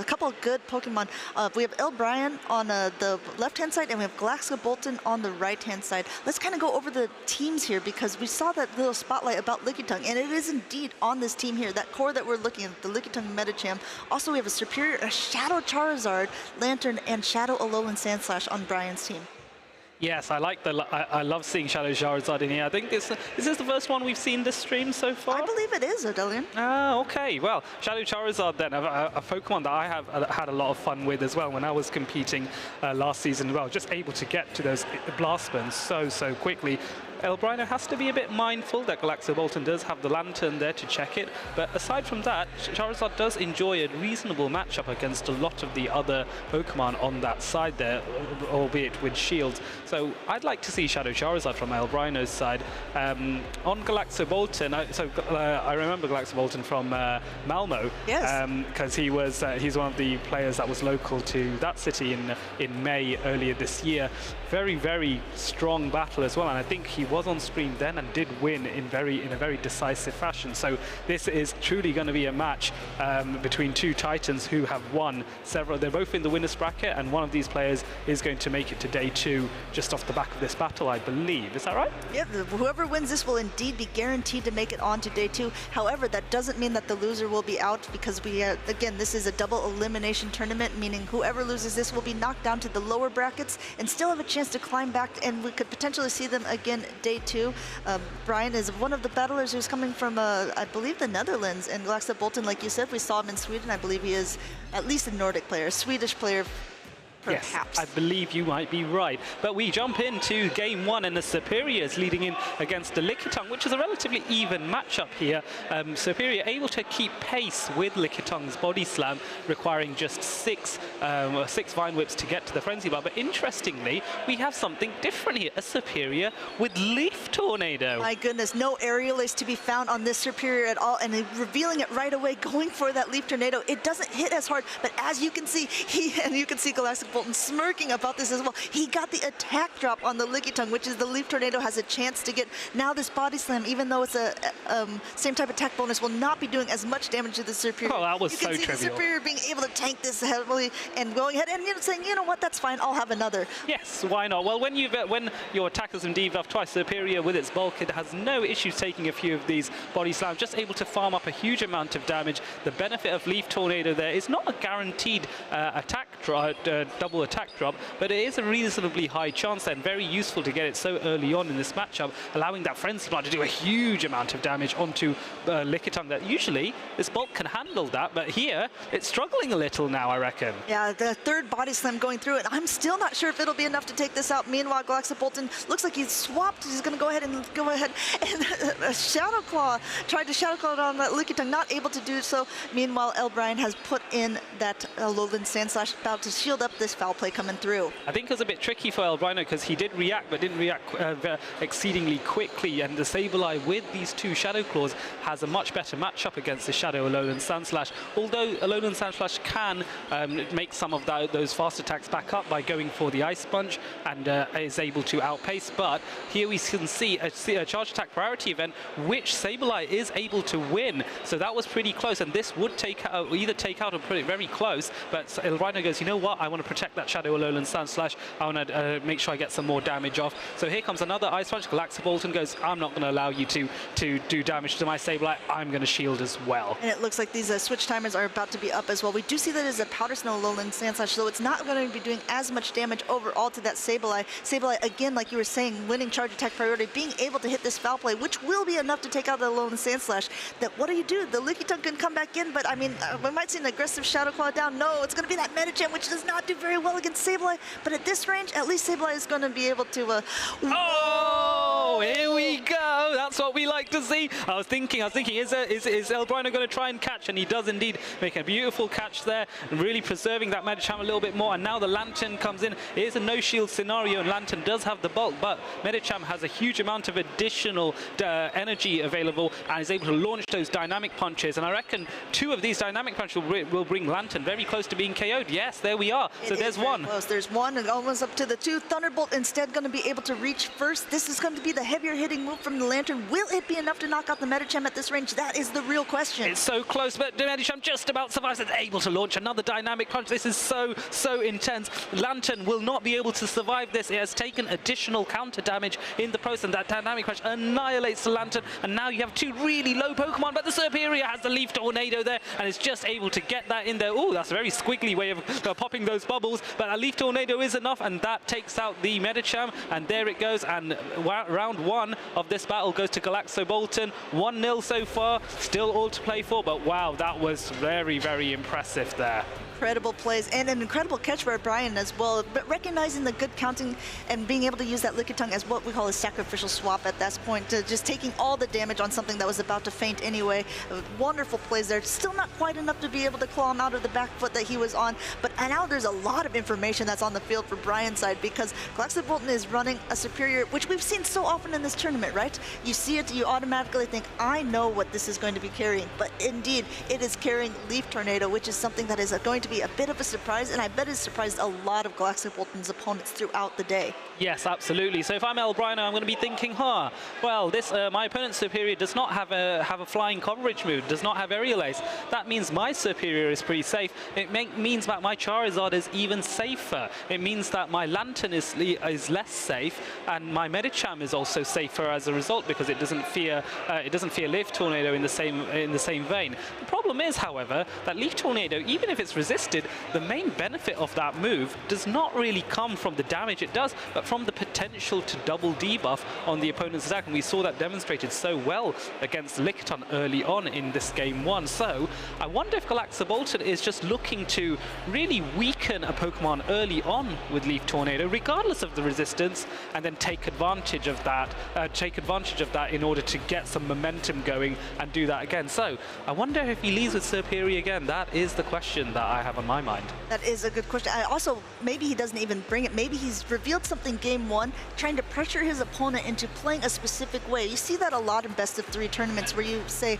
couple of good Pokemon. We have Elbrian on the left-hand side, and we have Galaxo-Bolton on the right-hand side. Let's kind of go over the teams here, because we saw that little spotlight about Lickitung, and it is indeed on this team here, that core that we're looking at, the Lickitung Medicham. Also, we have a Shadow Charizard, Lantern, and Shadow Alolan Sandslash on Brian's team. Yes, I love seeing Shadow Charizard in here. I think is this the first one we've seen this stream so far? I believe it is, Odelian. Ah, okay. Well, Shadow Charizard then, a Pokemon that I have had a lot of fun with as well when I was competing last season. Well, just able to get to those blast burns so quickly. Elbrino has to be a bit mindful that Galaxo-Bolton does have the Lantern there to check it, but aside from that, Charizard does enjoy a reasonable matchup against a lot of the other Pokemon on that side there, albeit with shields. So I'd like to see Shadow Charizard from Elbrino's side. On Galaxo-Bolton, I remember Galaxo-Bolton from Malmo, because he's one of the players that was local to that city in May earlier this year. Very, very strong battle as well, and I think he was on screen then and did win in a very decisive fashion. So this is truly going to be a match between two titans who have won several. They're both in the winners bracket, and one of these players is going to make it to day 2 just off the back of this battle, I believe. Is that right? Yeah, whoever wins this will indeed be guaranteed to make it on to day 2. However, that doesn't mean that the loser will be out, because we again, this is a double elimination tournament, meaning whoever loses this will be knocked down to the lower brackets and still have a chance to climb back, and we could potentially see them again day 2. Brian is one of the battlers who's coming from, I believe, the Netherlands, and Galaxy Bolton, like you said, we saw him in Sweden. I believe he is at least a Nordic player, a Swedish player. Perhaps. Yes, I believe you might be right. But we jump into game 1, and the Superiors leading in against the Lickitung, which is a relatively even matchup here. Superior able to keep pace with Lickitung's body slam, requiring just 6 Vine Whips to get to the Frenzy Bar. But interestingly, we have something different here, a Superior with Leaf Tornado. My goodness, no aerial is to be found on this Superior at all, and revealing it right away, going for that Leaf Tornado. It doesn't hit as hard, but as you can see, you can see Galactic Bolton smirking about this as well. He got the attack drop on the Lickitung, which is the Leaf Tornado has a chance to get. Now this body slam, even though it's a same type attack bonus, will not be doing as much damage to the Superior. Oh, that was so trivial. You can see the Superior being able to tank this heavily and going ahead and saying, you know what, that's fine, I'll have another. Yes, why not? Well, when your attack has indeed buffed twice, Superior with its bulk, it has no issues taking a few of these body slams, just able to farm up a huge amount of damage. The benefit of Leaf Tornado there is not a guaranteed double attack drop, but it is a reasonably high chance and very useful to get it so early on in this matchup, allowing that Frenzy Bar to do a huge amount of damage onto Lickitung. That usually this bulk can handle that, but here it's struggling a little now, I reckon. Yeah, the third body slam going through it. I'm still not sure if it'll be enough to take this out. Meanwhile, Galaxy Bolton looks like he's swapped. He's going to go ahead and Shadow Claw, tried to Shadow Claw on that Lickitung, not able to do so. Meanwhile, El Brian has put in that Lowland Sand Slash about to shield up this foul play coming through. I think it was a bit tricky for El Brino because he did react, but didn't react exceedingly quickly, and the Sableye with these 2 Shadow Claws has a much better matchup against the Shadow Alolan Sand Slash, although Alolan Sand Slash can make some of those fast attacks back up by going for the Ice Sponge and is able to outpace. But here we can see a charge attack priority event, which Sableye is able to win, so that was pretty close, and this would either take out or put it very close, but El Rhino goes, you know what, I want to protect that Shadow Alolan Sand Slash, I want to make sure I get some more damage off. So here comes another Ice Punch. Galaxy Bolton goes, I'm not going to allow you to do damage to my Sableye, I'm going to shield as well. And it looks like these switch timers are about to be up as well. We do see that as a Powder Snow Alolan Sand Slash, so it's not going to be doing as much damage overall to that Sableye. Sableye, again, like you were saying, winning charge attack priority, being able to hit this foul play, which will be enough to take out the Alolan Sand Slash. That what do? The Lickitung can come back in, but I mean, we might see an aggressive Shadow Claw down. No, it's going to be that Medicham, which does not do very well against Sableye, but at this range, at least Sableye is going to be able to... Oh, here we go. That's what we like to see. I was thinking, is El Brino going to try and catch? And he does indeed make a beautiful catch there, really preserving that Medicham a little bit more. And now the Lantern comes in. It is a no-shield scenario, and Lantern does have the bulk, but Medicham has a huge amount of additional energy available and is able to launch those dynamic punches. And I reckon 2 of these dynamic punches will bring Lantern very close to being KO'd. Yes, there we are. So there's one. Close. There's one, and almost up to the 2. Thunderbolt instead going to be able to reach first. This is going to be the heavier hitting move from the Lantern. Will it be enough to knock out the Medicham at this range? That is the real question. It's so close, but the Medicham just about survives. It's able to launch another dynamic punch. This is so intense. Lantern will not be able to survive this. It has taken additional counter damage in the process, and that dynamic punch annihilates the Lantern. And now you have 2 really low Pokemon, but the Superior has the Leaf Tornado there and is just able to get that in there. Oh, that's a very squiggly way of popping those bubbles, but a Leaf Tornado is enough, and that takes out the Medicham, and there it goes. And round 1 of this battle goes to Galaxo Bolton. 1-0 so far, still all to play for, but wow, that was very, very impressive there. Incredible plays and an incredible catch by Brian as well, but recognizing the good counting and being able to use that Lickitung as what we call a sacrificial swap at that point, to just taking all the damage on something that was about to faint anyway. Wonderful plays there. Still not quite enough to be able to claw him out of the back foot that he was on, but now there's a lot of information that's on the field for Brian's side, because Galaxy Bolton is running a Superior, which we've seen so often in this tournament, right? You see it, you automatically think, I know what this is going to be carrying, but indeed, it is carrying Leaf Tornado, which is something that is going to be a bit of a surprise, and I bet it surprised a lot of Galactic Bolton's opponents throughout the day. Yes, absolutely. So if I'm Elbrino, I'm going to be thinking, well, this my opponent's Superior does not have a flying coverage move, does not have Aerial Ace. That means my Superior is pretty safe. It means that my Charizard is even safer. It means that my Lantern is less safe, and my Medicham is also safer as a result because it doesn't fear Leaf Tornado in the same vein. The problem is, however, that Leaf Tornado, even if it's resisted, the main benefit of that move does not really come from the damage it does, but from the potential to double debuff on the opponent's attack, and we saw that demonstrated so well against Lickitung early on in this game 1. So I wonder if Galactic Bolton is just looking to really weaken a Pokemon early on with Leaf Tornado, regardless of the resistance, and then take advantage of that. In order to get some momentum going and do that again. So I wonder if he leads with Superior again. That is the question that I have on my mind. That is a good question. Also, maybe he doesn't even bring it. Maybe he's revealed something game 1, trying to pressure his opponent into playing a specific way. You see that a lot in best of 3 tournaments where you say,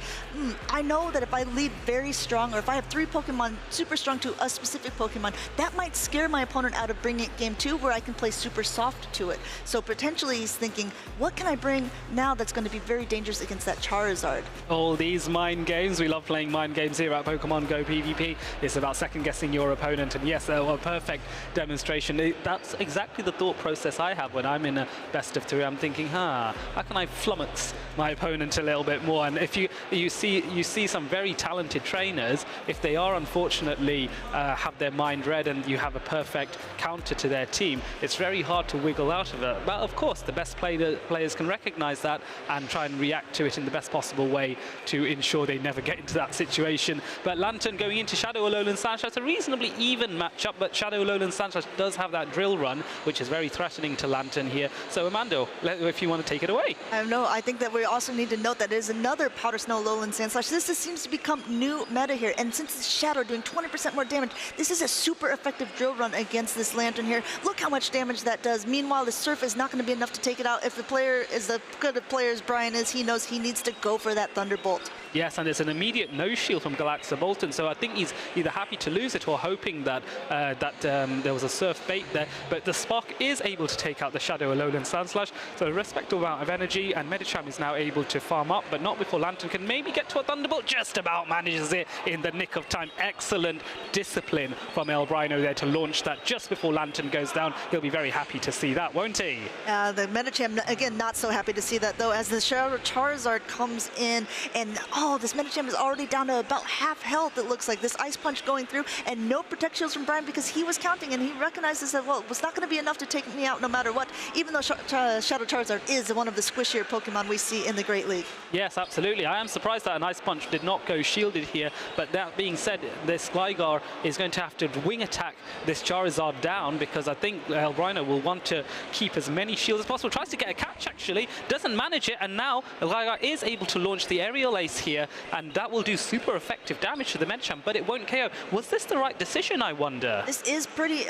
I know that if I lead very strong, or if I have 3 Pokemon super strong to a specific Pokemon, that might scare my opponent out of bringing it game 2 where I can play super soft to it. So potentially he's thinking, what can I bring now that's going to be very dangerous against that Charizard? All these mind games. We love playing mind games here at Pokemon Go PvP. It's about second-guessing your opponent, and yes, a perfect demonstration. That's exactly the thought process I have when I'm in a best of 3. I'm thinking, how can I flummox my opponent a little bit more? And if you see some very talented trainers, if they are unfortunately have their mind read and you have a perfect counter to their team, it's very hard to wiggle out of it. But of course, the best players can recognize that and try and react to it in the best possible way to ensure they never get into that situation. But Lantern going into Shadow Alolan Sandslash, it's a reasonably even matchup, but Shadow Alolan Sandslash does have that drill run, which is very threatening to Lantern here. So Amando, if you want to take it away. I think that we also need to note that there's another Powder Snow Alolan Sandslash. This seems to become new meta here, and since it's Shadow doing 20% more damage, this is a super effective drill run against this Lantern here. Look how much damage that does. Meanwhile, the Surf is not going to be enough to take it out. If the player is as good a player as Brian is, he knows he needs to go for that Thunderbolt. Yes, and it's an immediate no shield from Galactic Bolton, so I think he's either happy to lose it or hoping that there was a Surf bait there. But the Spark is able to take out the Shadow Alolan Sandslash, so a respectable amount of energy, and Medicham is now able to farm up, but not before Lantern can maybe get to a Thunderbolt. Just about manages it in the nick of time. Excellent discipline from Elbrino there to launch that just before Lantern goes down. He'll be very happy to see that, won't he? The Medicham, again, not so happy to see that, though, as the Charizard comes in, and this Medicham is already down to about half health, it looks like. This Ice Punch going through, and no Protect Shields from Brian because he was counting, and he recognizes that, well, it was not going to be enough to take me out no matter what, even though Shadow Charizard is one of the squishier Pokemon we see in the Great League. Yes, absolutely. I am surprised that an Ice Punch did not go shielded here, but that being said, this Gligar is going to have to wing attack this Charizard down because I think Elbrino will want to keep as many shields as possible. Tries to get a catch, actually, doesn't manage it, and now Gligar is able to launch the Aerial Ace here, and that will do super effective damage to the Medicham, but it won't KO. Was this the right decision, I wonder? This is pretty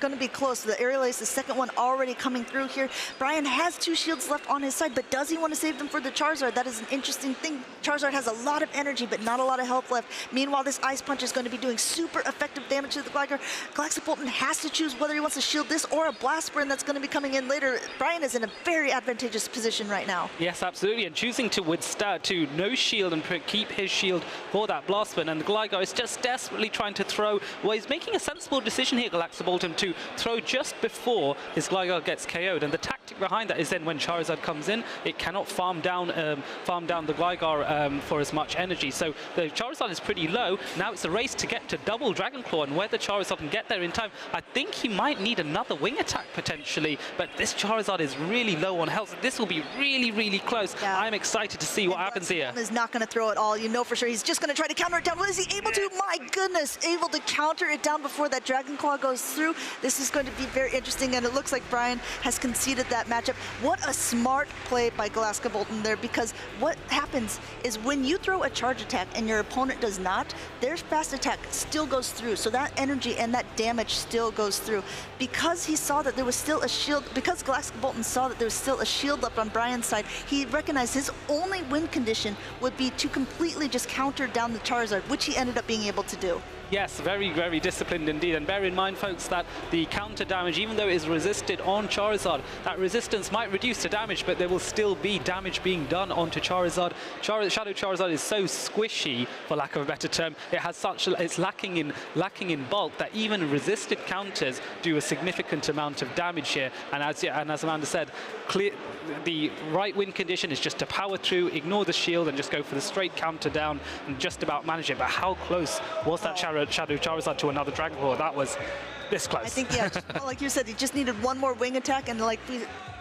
going to be close. The Aerial Ace, the second one already coming through here. Brian has 2 shields left on his side, but does he want to save them for the Charizard? That is an interesting thing. Charizard has a lot of energy, but not a lot of health left. Meanwhile, this Ice Punch is going to be doing super effective damage to the Gligar. Galactic Bolton has to choose whether he wants to shield this or a Blast Burn that's going to be coming in later. Brian is in a very advantageous position right now. Yes, absolutely, and choosing to no shield and keep his shield for that Blast Burn, and the Gligar is just desperately trying to throw. Well, he's making a sensible decision here, Galactic Bolton, to throw just before his Gligar gets KO'd, and the tactic behind that is then when Charizard comes in, it cannot farm down the Gligar for as much energy. So the Charizard is pretty low. Now it's a race to get to double Dragon Claw, and whether Charizard can get there in time, I think he might need another wing attack potentially, but this Charizard is really low on health. This will be really, really close. Yeah. I'm excited to see what happens here. He's not going to throw it all. You know for sure he's just going to try to counter it down. Well, is he able to? My goodness, able to counter it down before that Dragon Claw goes through. This is going to be very interesting, and it looks like Brian has conceded that matchup. What a smart play by Galactic Bolton there, because what happens is when you throw a charge attack and your opponent does not, their fast attack still goes through. So that energy and that damage still goes through. Because he saw that there was still a shield, because Galactic Bolton saw that there was still a shield up on Brian's side, he recognized his only win condition would be to completely just counter down the Charizard, which he ended up being able to do. Yes, very, very disciplined indeed. And bear in mind, folks, that the counter damage, even though it is resisted on Charizard, that resistance might reduce the damage, but there will still be damage being done onto Charizard. Shadow Charizard is so squishy, for lack of a better term. It has such, it's lacking in bulk that even resisted counters do a significant amount of damage here. And as Amanda said, the right win condition is just to power through, ignore the shield, and just go for the straight counter down and just about manage it. But how close was that Shadow Charizard to another Dragon Claw? That was this close. I think, yeah, like you said, he just needed one more wing attack, and like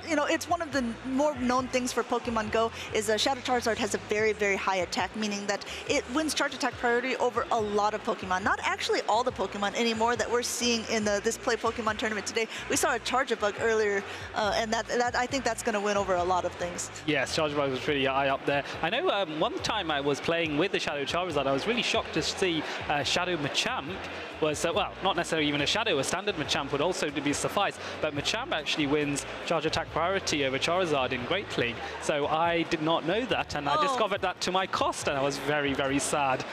you know, it's one of the more known things for Pokemon Go is Shadow Charizard has a very, very high attack, meaning that it wins charge attack priority over a lot of Pokemon. Not actually all the Pokemon anymore that we're seeing in this Play Pokemon tournament today. We saw a Charjabug earlier, and that I think that's going to win over a lot of things. Yes, Charjabug was pretty high up there. I know one time I was playing with the Shadow Charizard, I was really shocked to see Shadow Machamp was, well, not necessarily even a Shadow, a standard Machamp would also be suffice, but Machamp actually wins charge attack priority over Charizard in Great League. So I did not know that, and I discovered that to my cost, and I was very, very sad.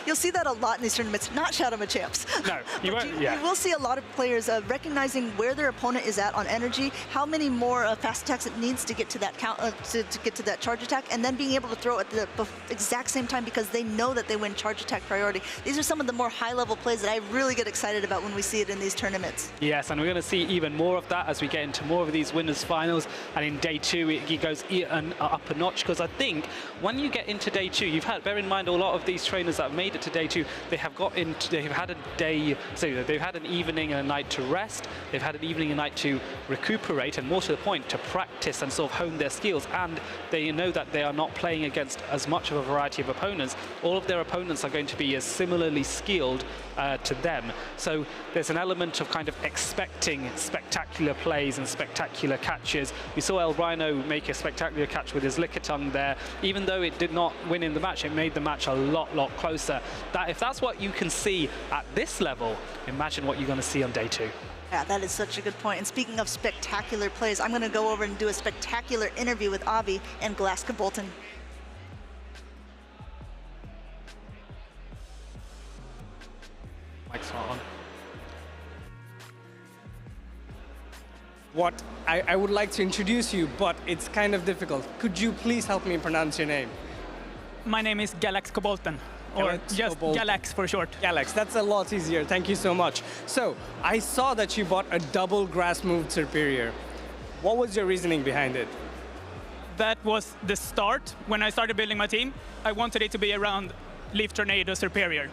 You'll see that a lot in these tournaments, not Shadow Machamps. No, you won't. You will see a lot of players recognizing where their opponent is at on energy, how many more fast attacks it needs to get to that count, to get to that charge attack, and then being able to throw at the exact same time because they know that they win charge attack priority. These are some of the more high-level plays that I really get excited about when we see it in these tournaments. Yes, and we're going to see even more of that as we get into more of these winners finals, and in day two it goes up a notch, because I think when you get into day two, bear in mind a lot of these trainers that have made it to day two, they've had a day, so they've had an evening and a night to rest, they've had an evening and night to recuperate, and more to the point, to practice and sort of hone their skills, and they know that they are not playing against as much of a variety of opponents. All of their opponents are going to be as similarly skilled to them. So there's an element of kind of expecting spectacular plays and spectacular catches. We saw El Rhino make a spectacular catch with his Lickitung there. Even though it did not win in the match, it made the match a lot closer. If that's what you can see at this level, imagine what you're going to see on day two. Yeah, that is such a good point. And speaking of spectacular plays, I'm going to go over and do a spectacular interview with Avi and Glasgow Bolton. Mike's not on. What I would like to introduce you, but it's kind of difficult. Could you please help me pronounce your name? My name is Galax Kobolten, or just Galax for short. Galax, that's a lot easier. Thank you so much. So, I saw that you bought a double grass move Superior. What was your reasoning behind it? That was the start. When I started building my team, I wanted it to be around Leaf Tornado Superior.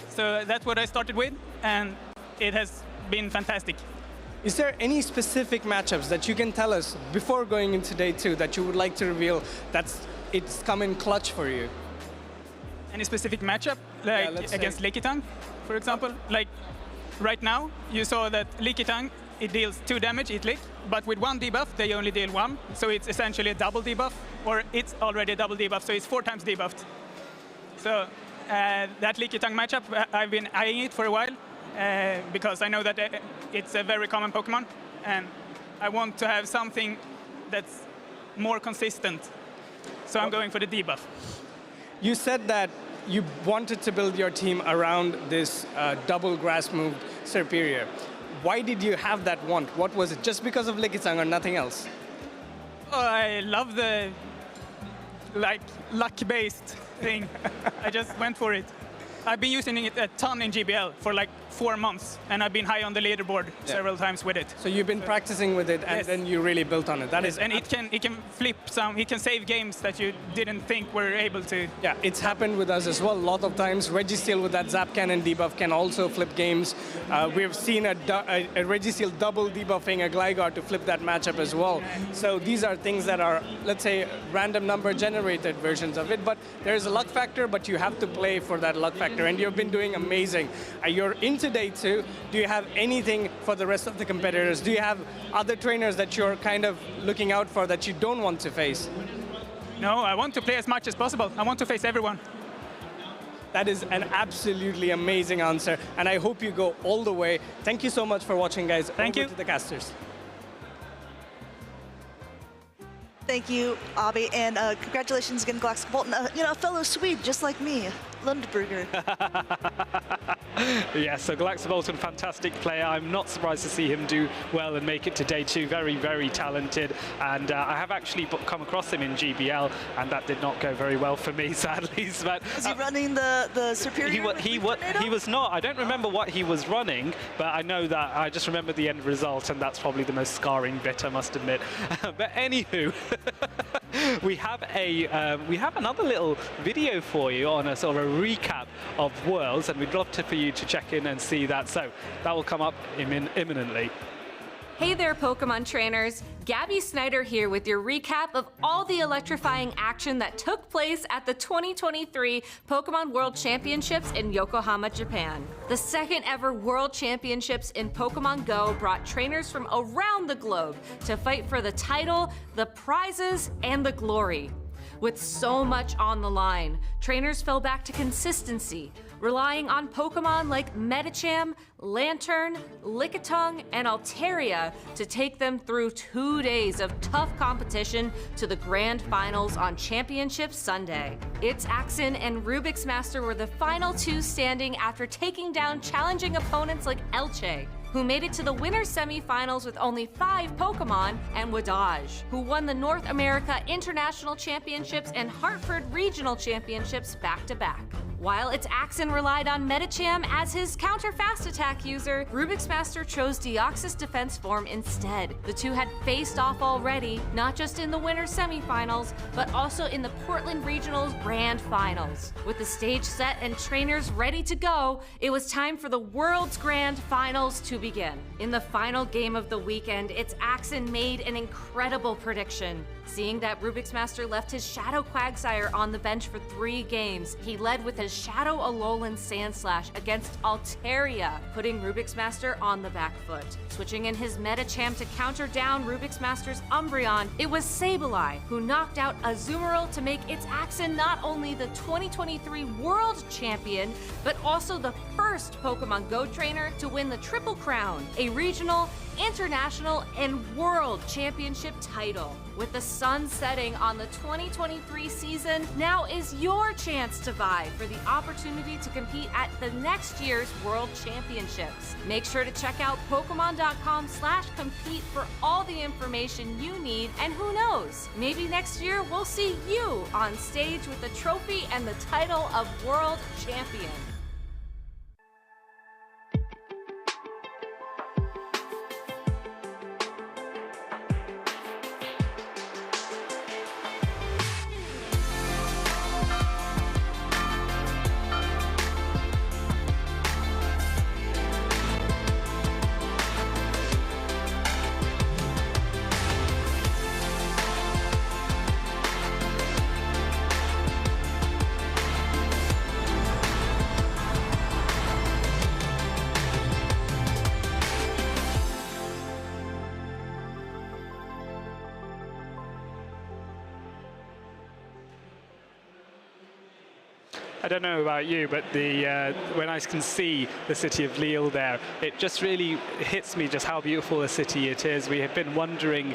So that's what I started with, and it has been fantastic. Is there any specific matchups that you can tell us before going into day two that you would like to reveal it's come in clutch for you? Any specific matchup, like against Lickitung, for example? Like right now, you saw that Lickitung, it deals 2 damage, it lick, but with 1 debuff, they only deal 1. So it's essentially a double debuff, or it's already a double debuff, so it's 4 times debuffed. So that Lickitung matchup, I've been eyeing it for a while, because I know that it's a very common Pokemon, and I want to have something that's more consistent. So I'm going for the debuff. You said that you wanted to build your team around this double grass move Superior. Why did you have that want? What was it? Just because of Lickitung or nothing else? Oh, I love the luck-based thing. I just went for it. I've been using it a ton in GBL for like 4 months, and I've been high on the leaderboard several times with it. So you've been practicing with it, and then you really built on it. That is, and it can flip some. It can save games that you didn't think were able to. Yeah, it's happened with us as well a lot of times. Registeel with that Zap Cannon debuff can also flip games. We've seen a Registeel double debuffing a Gligar to flip that matchup as well. So these are things that are, let's say, random number generated versions of it. But there is a luck factor, but you have to play for that luck factor. And you've been doing amazing. You're into day two. Do you have anything for the rest of the competitors? Do you have other trainers that you're kind of looking out for that you don't want to face? No, I want to play as much as possible. I want to face everyone. That is an absolutely amazing answer, and I hope you go all the way. Thank you so much for watching, guys. Thank you to the casters. Thank you, Abby, and congratulations again, Glaxbolton. A fellow Swede just like me, Lundberger. Yeah, so Glaxbolton, fantastic player. I'm not surprised to see him do well and make it to day 2. Very, very talented. And I have actually come across him in GBL, and that did not go very well for me, sadly. But, was he running the Superior? He was not. I don't remember what he was running, but I know that I just remember the end result, and that's probably the most scarring bit, I must admit. But anywho, we have another little video for you on a sort of a recap of Worlds, and we'd love for you to check in and see that. So that will come up imminently. Hey there, Pokemon trainers. Gabby Snyder here with your recap of all the electrifying action that took place at the 2023 Pokemon World Championships in Yokohama, Japan. The second ever World Championships in Pokemon Go brought trainers from around the globe to fight for the title, the prizes, and the glory. With so much on the line, trainers fell back to consistency, relying on Pokemon like Medicham, Lantern, Lickitung, and Altaria to take them through 2 days of tough competition to the grand finals on Championship Sunday. It's Axin and Rubik's Master were the final 2 standing after taking down challenging opponents like Elche, who made it to the winner's semifinals with only 5 Pokemon, and Wadaj, who won the North America International Championships and Hartford Regional Championships back-to-back. While its Axin relied on Medicham as his counter-fast attack user, Rubik's Master chose Deoxys defense form instead. The two had faced off already, not just in the winner's semifinals, but also in the Portland Regionals Grand Finals. With the stage set and trainers ready to go, it was time for the World's Grand Finals to begin. In the final game of the weekend, its Axin made an incredible prediction. Seeing that Rubik's Master left his Shadow Quagsire on the bench for 3 games, he led with his Shadow Alolan Sandslash against Altaria, putting Rubik's Master on the back foot. Switching in his Medicham to counter down Rubik's Master's Umbreon, it was Sableye who knocked out Azumarill to make its Axin not only the 2023 World Champion, but also the first Pokemon Go trainer to win the Triple Crown, a regional, international, and world championship title. With the sun setting on the 2023 season, now is your chance to vie for the opportunity to compete at the next year's World Championships. Make sure to check out Pokemon.com/compete for all the information you need, and who knows, maybe next year we'll see you on stage with the trophy and the title of World Champion. I don't know about you, but when I can see the city of Lille there, it just really hits me just how beautiful a city it is. We have been wandering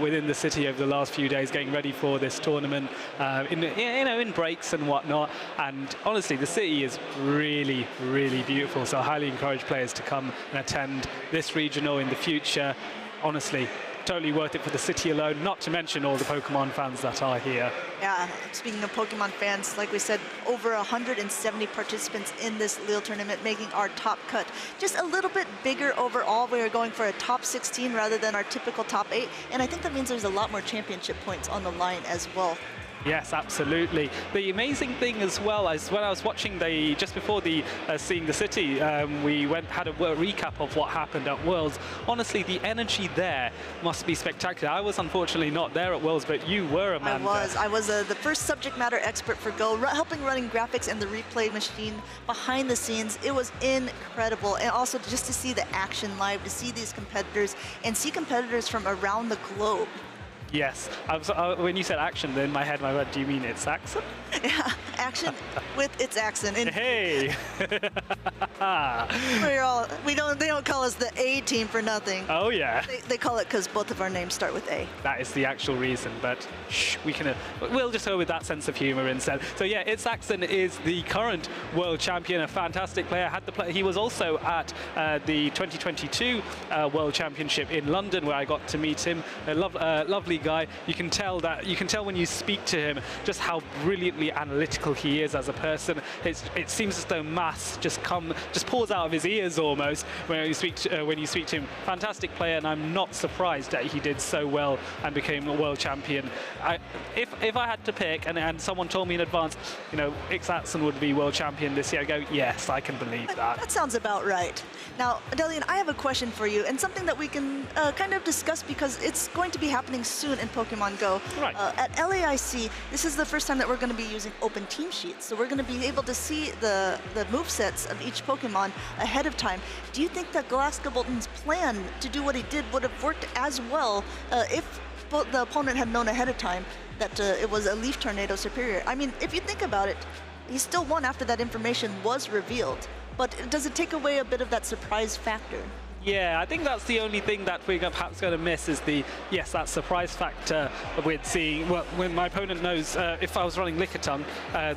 within the city over the last few days, getting ready for this tournament, in breaks and whatnot. And honestly, the city is really, really beautiful. So I highly encourage players to come and attend this regional in the future. Honestly, totally worth it for the city alone, not to mention all the Pokemon fans that are here. Yeah, speaking of Pokemon fans, like we said, over 170 participants in this Lille tournament, making our top cut just a little bit bigger overall. We are going for a top 16 rather than our typical top 8, and I think that means there's a lot more championship points on the line as well. Yes, absolutely. The amazing thing as well is when I was watching just before seeing the city, we had a recap of what happened at Worlds. Honestly, the energy there must be spectacular. I was unfortunately not there at Worlds, but you were, Amanda. I was the first subject matter expert for Go, helping running graphics and the replay machine behind the scenes. It was incredible, and also just to see the action live, to see these competitors and see competitors from around the globe. Yes. When you said action, then in my head, do you mean it's accent? Yeah, action with its accent. Hey! They don't call us the A team for nothing. Oh yeah. They call it because both of our names start with A. That is the actual reason, but we'll just go with that sense of humor instead. So yeah, It's Axon is the current world champion, a fantastic player. He was also at the 2022 World Championship in London, where I got to meet him. A lovely guy. You can tell when you speak to him just how brilliantly analytical he is as a person. It seems as though maths just pours out of his ears almost when you speak to him. Fantastic player, and I'm not surprised that he did so well and became a world champion. If I had to pick, and someone told me in advance, It's Axon would be world champion this year, I go, yes, I can believe that. That sounds about right. Now, Delian, I have a question for you, and something that we can kind of discuss because it's going to be happening soon in Pokemon Go. Right. At LAIC, this is the first time that we're going to be using open team sheets, so we're going to be able to see the movesets of each Pokemon ahead of time. Do you think that Galaxkabolt's plan to do what he did would have worked as well if the opponent had known ahead of time that it was a Leaf Tornado superior? I mean, if you think about it, he still won after that information was revealed. But does it take away a bit of that surprise factor? Yeah, I think that's the only thing that we're perhaps going to miss is that surprise factor with seeing, well, when my opponent knows, if I was running Lickitung,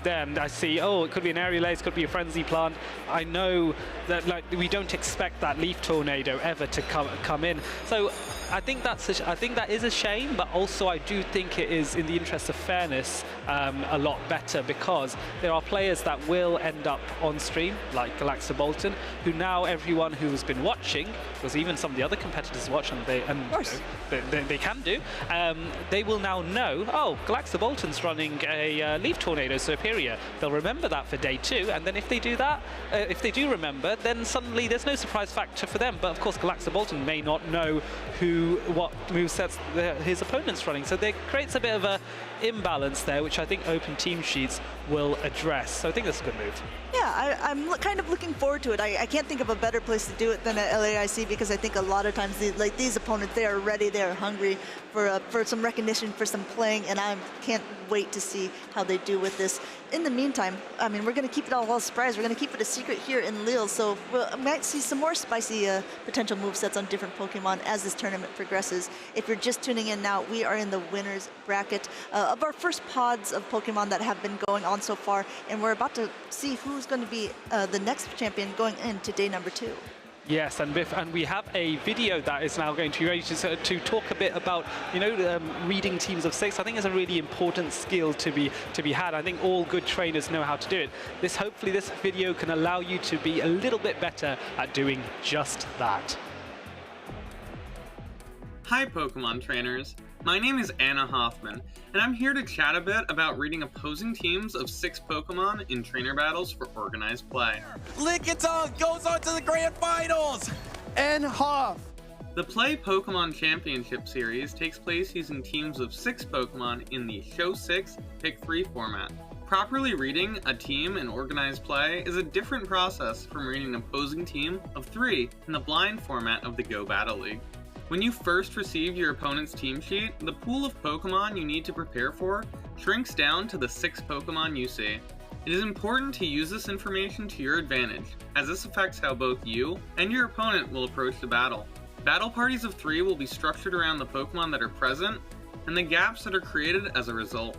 then I see, it could be an Aerial Ace, could be a Frenzy Plant. I know that we don't expect that Leaf Tornado ever to come in. So I think that is a shame, but also I do think it is, in the interest of fairness, a lot better, because there are players that will end up on stream, like Galaxkabolton, who now everyone who has been watching, because even some of the other competitors watch, and they can do, they will now know, Galaxkabolton's running a Leaf Tornado superior. They'll remember that for day 2, and then if they do that, if they do remember, then suddenly there's no surprise factor for them. But of course, Galaxkabolton may not know what movesets his opponent's running. So there creates a bit of a imbalance there, which I think open team sheets will address. So I think that's a good move. Yeah, I'm kind of looking forward to it. I can't think of a better place to do it than at LAIC, because I think a lot of times these opponents, they are ready, they are hungry for some recognition, for some playing, and I can't wait to see how they do with this. In the meantime, I mean, we're going to keep it all a surprise. We're going to keep it a secret here in Lille, so we might see some more spicy potential movesets on different Pokemon as this tournament progresses. If you're just tuning in now, we are in the winners bracket of our first pods of Pokemon that have been going on so far, and we're about to see who's going to be the next champion going into day number 2. Yes, and we have a video that is now going to be ready to talk a bit about, reading teams of 6. I think it's a really important skill to be had. I think all good trainers know how to do it. Hopefully this video can allow you to be a little bit better at doing just that. Hi Pokemon trainers, my name is Anna Hoffman, and I'm here to chat a bit about reading opposing teams of 6 Pokemon in trainer battles for organized play. Lickitung goes on to the Grand Finals! And Hoff! The Play Pokemon Championship Series takes place using teams of 6 Pokemon in the Show 6, Pick 3 format. Properly reading a team in organized play is a different process from reading an opposing team of 3 in the blind format of the Go Battle League. When you first receive your opponent's team sheet, the pool of Pokemon you need to prepare for shrinks down to the 6 Pokemon you see. It is important to use this information to your advantage, as this affects how both you and your opponent will approach the battle. Battle parties of 3 will be structured around the Pokemon that are present, and the gaps that are created as a result.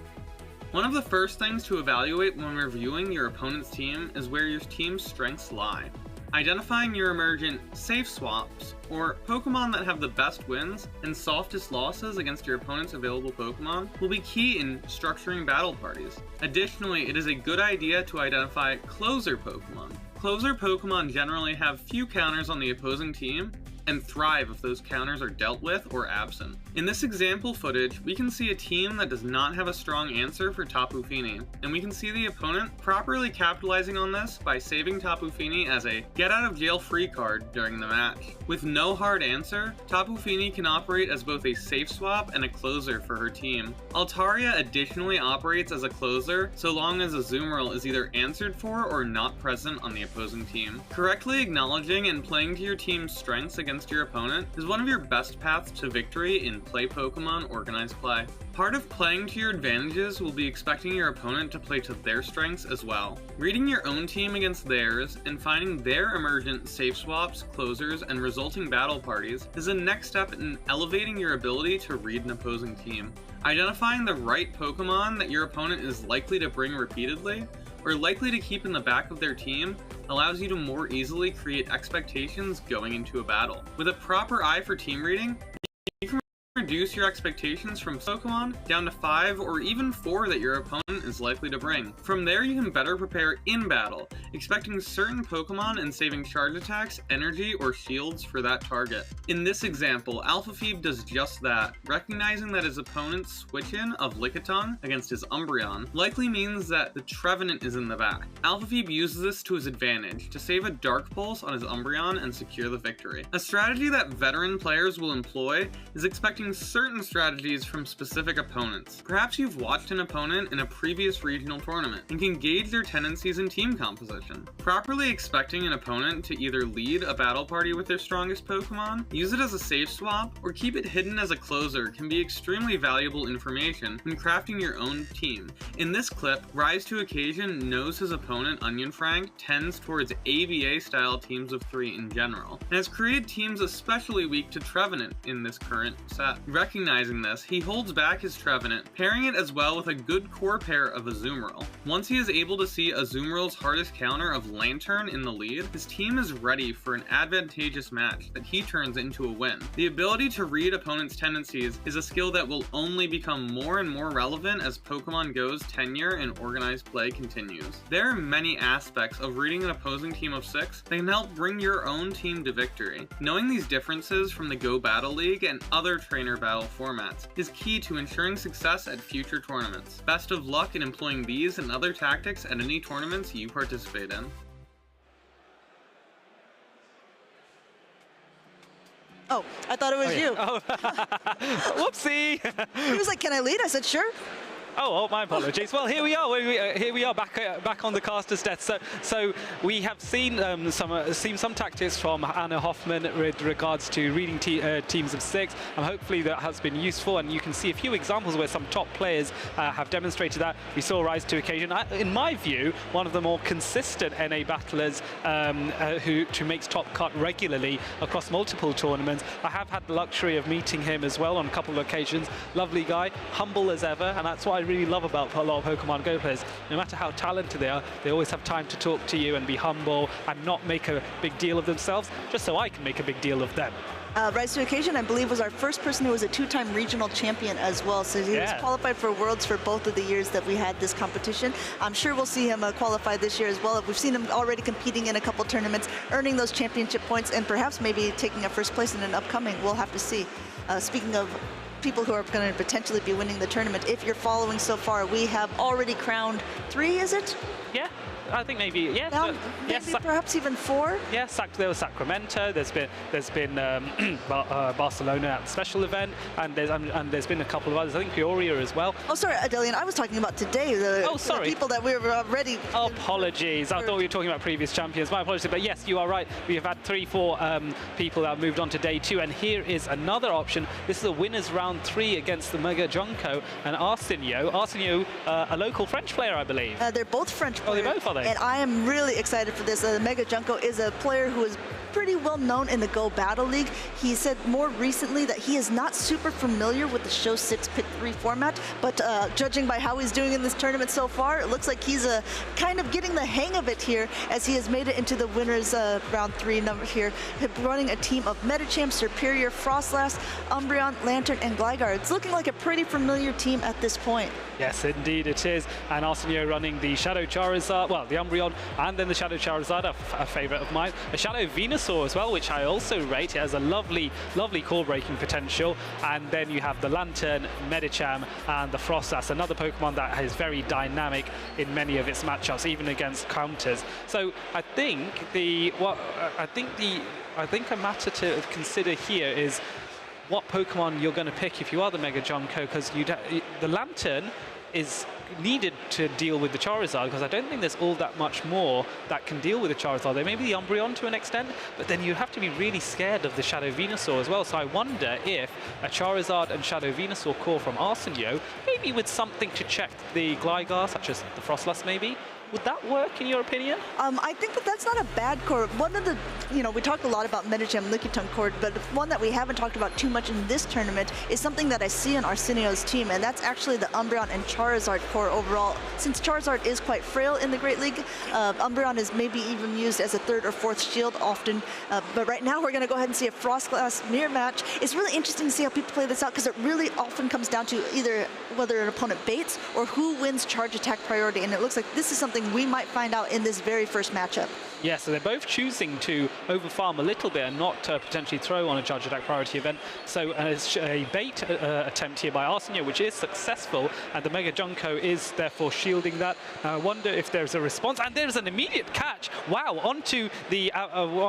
One of the first things to evaluate when reviewing your opponent's team is where your team's strengths lie. Identifying your emergent safe swaps, or Pokemon that have the best wins and softest losses against your opponent's available Pokemon, will be key in structuring battle parties. Additionally, it is a good idea to identify closer Pokemon. Closer Pokemon generally have few counters on the opposing team, and thrive if those counters are dealt with or absent. In this example footage, we can see a team that does not have a strong answer for Tapu Fini, and we can see the opponent properly capitalizing on this by saving Tapu Fini as a get out of jail free card during the match. With no hard answer, Tapu Fini can operate as both a safe swap and a closer for her team. Altaria additionally operates as a closer so long as a Azumarill is either answered for or not present on the opposing team. Correctly acknowledging and playing to your team's strengths against against your opponent is one of your best paths to victory in Play Pokemon Organized Play. Part of playing to your advantages will be expecting your opponent to play to their strengths as well. Reading your own team against theirs and finding their emergent safe swaps, closers, and resulting battle parties is the next step in elevating your ability to read an opposing team. Identifying the right Pokemon that your opponent is likely to bring repeatedly, or likely to keep in the back of their team, allows you to more easily create expectations going into a battle. With a proper eye for team reading, you can reduce your expectations from Pokemon down to 5 or even 4 that your opponent is likely to bring. From there, you can better prepare in battle, expecting certain Pokemon and saving charge attacks, energy, or shields for that target. In this example, Alphaphoebe does just that, recognizing that his opponent's switch-in of Lickitung against his Umbreon likely means that the Trevenant is in the back. Alphaphoebe uses this to his advantage to save a Dark Pulse on his Umbreon and secure the victory. A strategy that veteran players will employ is expecting certain strategies from specific opponents. Perhaps you've watched an opponent in a previous regional tournament and can gauge their tendencies in team composition. Properly expecting an opponent to either lead a battle party with their strongest Pokemon, use it as a safe swap, or keep it hidden as a closer can be extremely valuable information when crafting your own team. In this clip, Rise to Occasion knows his opponent Onion Frank tends towards ABA style teams of 3 in general, and has created teams especially weak to Trevenant in this current set. Recognizing this, he holds back his Trevenant, pairing it as well with a good core pair of Azumarill. Once he is able to see Azumarill's hardest counter of Lantern in the lead, his team is ready for an advantageous match that he turns into a win. The ability to read opponents' tendencies is a skill that will only become more and more relevant as Pokemon Go's tenure in organized play continues. There are many aspects of reading an opposing team of 6 that can help bring your own team to victory. Knowing these differences from the Go Battle League and other trainer battle formats is key to ensuring success at future tournaments. Best of luck in employing these and other tactics at any tournaments you participate in. Oh, I thought it was you. Oh. Whoopsie. He was like, "Can I lead?" I said, "Sure." Oh, my apologies. Well, here we are back on the caster's desk. So we have seen some tactics from Anna Hoffman with regards to reading teams of 6, and hopefully that has been useful. And you can see a few examples where some top players have demonstrated that. We saw Rise to Occasion. In my view, one of the more consistent NA battlers who makes top cut regularly across multiple tournaments. I have had the luxury of meeting him as well on a couple of occasions. Lovely guy, humble as ever, and that's what I really love about a lot of Pokemon Go players. No matter how talented they are, they always have time to talk to you and be humble and not make a big deal of themselves, just so I can make a big deal of them. Rise to Occasion, I believe, was our first person who was a 2-time regional champion as well. So he was qualified for Worlds for both of the years that we had this competition. I'm sure we'll see him qualify this year as well. We've seen him already competing in a couple tournaments, earning those championship points, and perhaps maybe taking a first place in an upcoming. We'll have to see. Speaking of people who are going to potentially be winning the tournament, if you're following so far, we have already crowned 3, is it? Yeah. I think maybe, yeah. Maybe perhaps even 4? Yeah, there was Sacramento, there's been Barcelona at the special event, and there's been a couple of others. I think Peoria as well. Oh, sorry, Adelian, I was talking about today. The people that we were already... Apologies, I thought we were talking about previous champions. My apologies, but yes, you are right. We have had 3-4 people that have moved on to day 2, and here is another option. This is a winners round 3 against the Mega Junko and Arsenio. Arsenio, a local French player, I believe. They're both French players. Oh, they both are they? And I am really excited for this. Mega Junko is a player who is pretty well known in the Go Battle League. He said more recently that he is not super familiar with the Show 6 Pick 3 format, but judging by how he's doing in this tournament so far, it looks like he's kind of getting the hang of it here as he has made it into the winners round 3 number here, running a team of Medicham, Serperior, Frostlass, Umbreon, Lantern, and Gligar. It's looking like a pretty familiar team at this point. Yes, indeed it is. And Arsenio running the Shadow Charizard, well, the Umbreon, and then the Shadow Charizard, a favorite of mine. A Shadow Venusaur as well, which I also rate. It has a lovely core breaking potential. And then you have the Lantern, Medicham, and the Frostlass, another Pokemon that is very dynamic in many of its matchups, even against counters. So I think a matter to consider here is what Pokemon you're going to pick if you are the Mega Junko, because the Lantern is needed to deal with the Charizard, because I don't think there's all that much more that can deal with the Charizard. There may be the Umbreon to an extent, but then you have to be really scared of the Shadow Venusaur as well. So I wonder if a Charizard and Shadow Venusaur core from Arsenio, maybe with something to check the Gligar, such as the Frostlass maybe, would that work in your opinion? I think that's not a bad core. One of the, we talked a lot about Medicham, Lickitung core, but one that we haven't talked about too much in this tournament is something that I see in Arsenio's team, and that's actually the Umbreon and Charizard core overall. Since Charizard is quite frail in the Great League, Umbreon is maybe even used as a third or fourth shield often, but right now we're going to go ahead and see a Frostlass mirror match. It's really interesting to see how people play this out, because it really often comes down to either whether an opponent baits or who wins charge attack priority, and it looks like this is something we might find out in this very first matchup. Yeah, so they're both choosing to overfarm a little bit and not potentially throw on a charge attack priority event. So a bait attempt here by Arsenio, which is successful, and the Mega Junko is therefore shielding that. I wonder if there's a response, and there's an immediate catch. Wow, onto the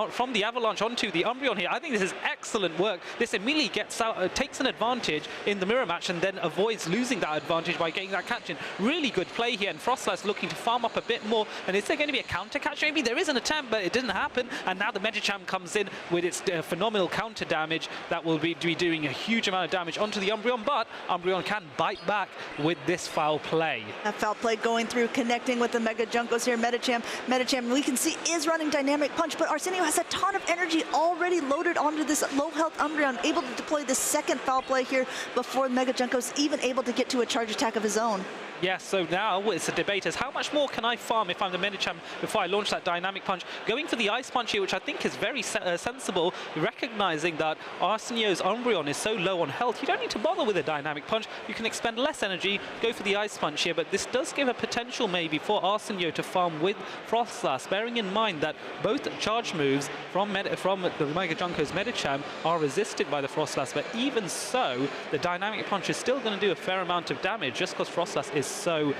from the Avalanche onto the Umbreon here. I think this is excellent work. This immediately gets out, takes an advantage in the mirror match, and then avoids losing that advantage by getting that catch in. Really good play here, and Frostlass looking to farm up a bit more. And is there going to be a counter catch? Maybe there is an attempt, but it didn't happen, and now the Medicham comes in with its phenomenal counter damage that will be doing a huge amount of damage onto the Umbreon, but Umbreon can bite back with this foul play. That foul play going through, connecting with the Mega Junkos here. Medicham, we can see, is running Dynamic Punch, but Arsenio has a ton of energy already loaded onto this low health Umbreon, able to deploy the second foul play here before Mega Junko's even able to get to a charge attack of his own. Yeah, so now it's a debate as how much more can I farm if I'm the Medicham before I launch that Dynamic Punch. Going for the Ice Punch here, which I think is very sensible, recognizing that Arsenio's Umbreon is so low on health, you don't need to bother with a Dynamic Punch. You can expend less energy, go for the Ice Punch here, but this does give a potential maybe for Arsenio to farm with Frostlass, bearing in mind that both charge moves from the Mega Junko's Medicham are resisted by the Frostlass, but even so, the Dynamic Punch is still going to do a fair amount of damage just because Frostlass is so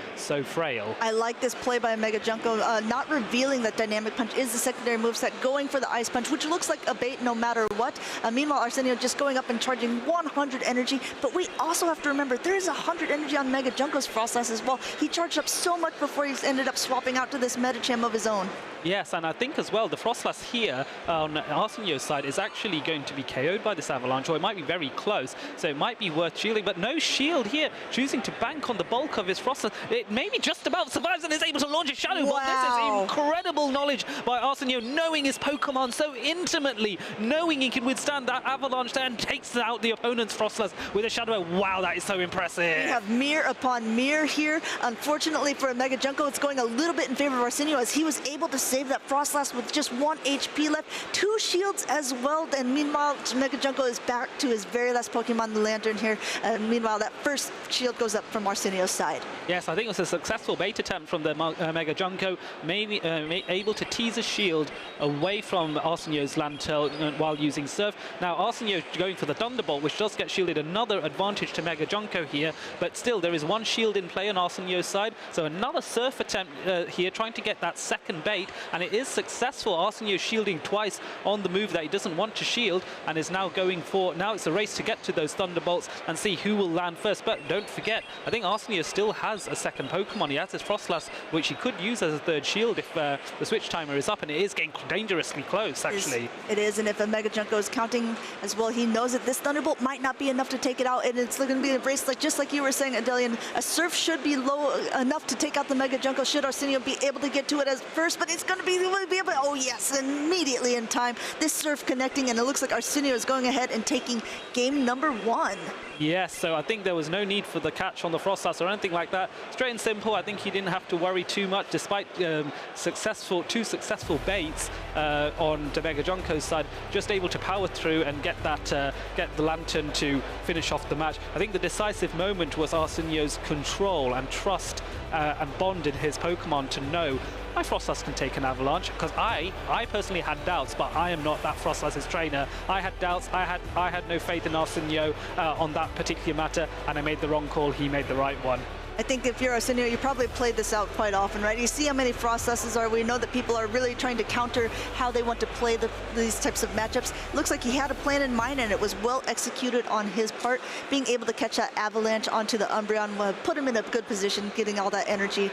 frail. I like this play by Mega Junko, not revealing that Dynamic Punch is the secondary moveset, going for the Ice Punch, which looks like a bait no matter what. Meanwhile, Arsenio just going up and charging 100 energy, but we also have to remember there is 100 energy on Mega Junko's Frostlass as well. He charged up so much before he ended up swapping out to this Medicham of his own. Yes, and I think as well, the Frostlass here on Arsenio's side is actually going to be KO'd by this Avalanche, or it might be very close, so it might be worth shielding, but no shield here, choosing to bank on the bulk of his Frostlass. It maybe just about survives and is able to launch a Shadow Ball. This is incredible knowledge by Arsenio, knowing his Pokemon so intimately, knowing he can withstand that Avalanche there and takes out the opponent's Frostlass with a Shadow Ball. Wow, that is so impressive. We have mirror upon mirror here. Unfortunately for Mega Junko, it's going a little bit in favor of Arsenio, as he was able to save that Frostlass with just 1 HP left, 2 shields as well, and meanwhile Mega Junko is back to his very last Pokemon, the Lantern here, and meanwhile that first shield goes up from Arsenio's side. Yes, I think it was a successful bait attempt from the Mega Junko, maybe able to tease a shield away from Arsenio's Lantern while using Surf. Now Arsenio going for the Thunderbolt, which does get shielded, another advantage to Mega Junko here, but still there is 1 shield in play on Arsenio's side, so another Surf attempt here, trying to get that second bait, and it is successful. Arsenio shielding twice on the move that he doesn't want to shield, and is now going for, now it's a race to get to those Thunderbolts and see who will land first. But don't forget, I think Arsenio still has a second Pokemon. He has his Frostlass, which he could use as a third shield if the switch timer is up, and it is getting dangerously close, actually. It is, and if a Mega Junko is counting as well, he knows that this Thunderbolt might not be enough to take it out, and it's going to be a race, like just like you were saying, Adelian. A Surf should be low enough to take out the Mega Junko, should Arsenio be able to get to it as first, but it's going to be able to, oh yes, immediately in time. This Surf connecting, and it looks like Arsenio is going ahead and taking game number 1. Yes, so I think there was no need for the catch on the Frostlass or anything like that. Straight and simple, I think he didn't have to worry too much, despite two successful baits on the Mega Junko's side, just able to power through and get the Lantern to finish off the match. I think the decisive moment was Arsenio's control and trust and bond in his Pokemon to know my Frostlass can take an Avalanche, because I personally had doubts, but I am not that Frostlass's trainer. I had doubts, I had no faith in Arsenio on that particular matter, and I made the wrong call, he made the right one. I think if you're Arsenio, you probably played this out quite often, right? You see how many frost losses are. We know that people are really trying to counter how they want to play these types of matchups. Looks like he had a plan in mind, and it was well executed on his part. Being able to catch that avalanche onto the Umbreon, put him in a good position, getting all that energy,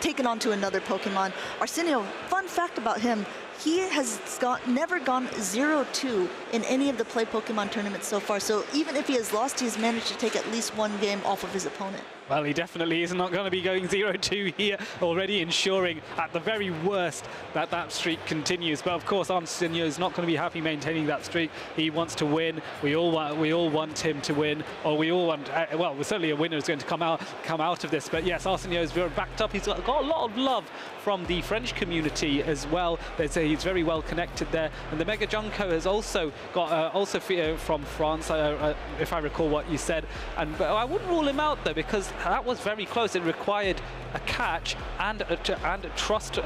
taken onto another Pokemon. Arsenio, fun fact about him, he has never gone 0-2 in any of the Play Pokemon tournaments so far. So even if he has lost, he's managed to take at least one game off of his opponent. Well, he definitely is not going to be going 0-2 here, already ensuring at the very worst that that streak continues. But of course, Arsenio is not going to be happy maintaining that streak. He wants to win. We all want him to win, or we all want. Well, certainly a winner is going to come out of this. But yes, Arsenio is very backed up. He's got a lot of love from the French community as well. They say he's very well connected there. And the Mega Junko has also got from France, if I recall what you said. But I wouldn't rule him out though, because that was very close. It required a catch and a trust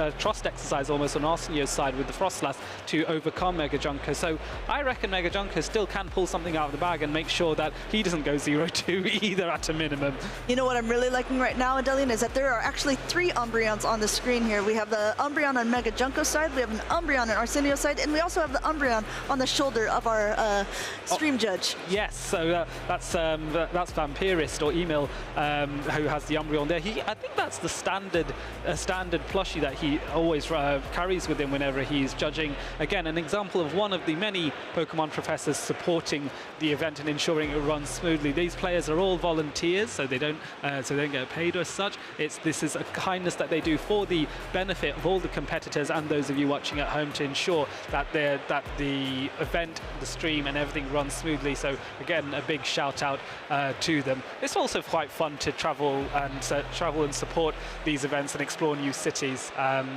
exercise almost on Arsenio's side with the Frostlass to overcome Mega Junko. So I reckon Mega Junko still can pull something out of the bag and make sure that he doesn't go 0-2 either at a minimum. You know what I'm really liking right now, Adeline, is that there are actually 3 Umbreons on the screen here. We have the Umbreon on Mega Junko's side, we have an Umbreon on Arsenio's side, and we also have the Umbreon on the shoulder of our stream judge. Yes, so that's Vampirist or Emil who has the Umbreon there. I think that's the standard plushie that he always carries with him whenever he's judging. Again, an example of one of the many Pokemon professors supporting the event and ensuring it runs smoothly. These players are all volunteers, so they don't get paid as such. This is a kindness that they do for the benefit of all the competitors and those of you watching at home to ensure that the event, the stream, and everything runs smoothly. So again, a big shout out to them. It's also quite fun to travel and support these events and explore new cities.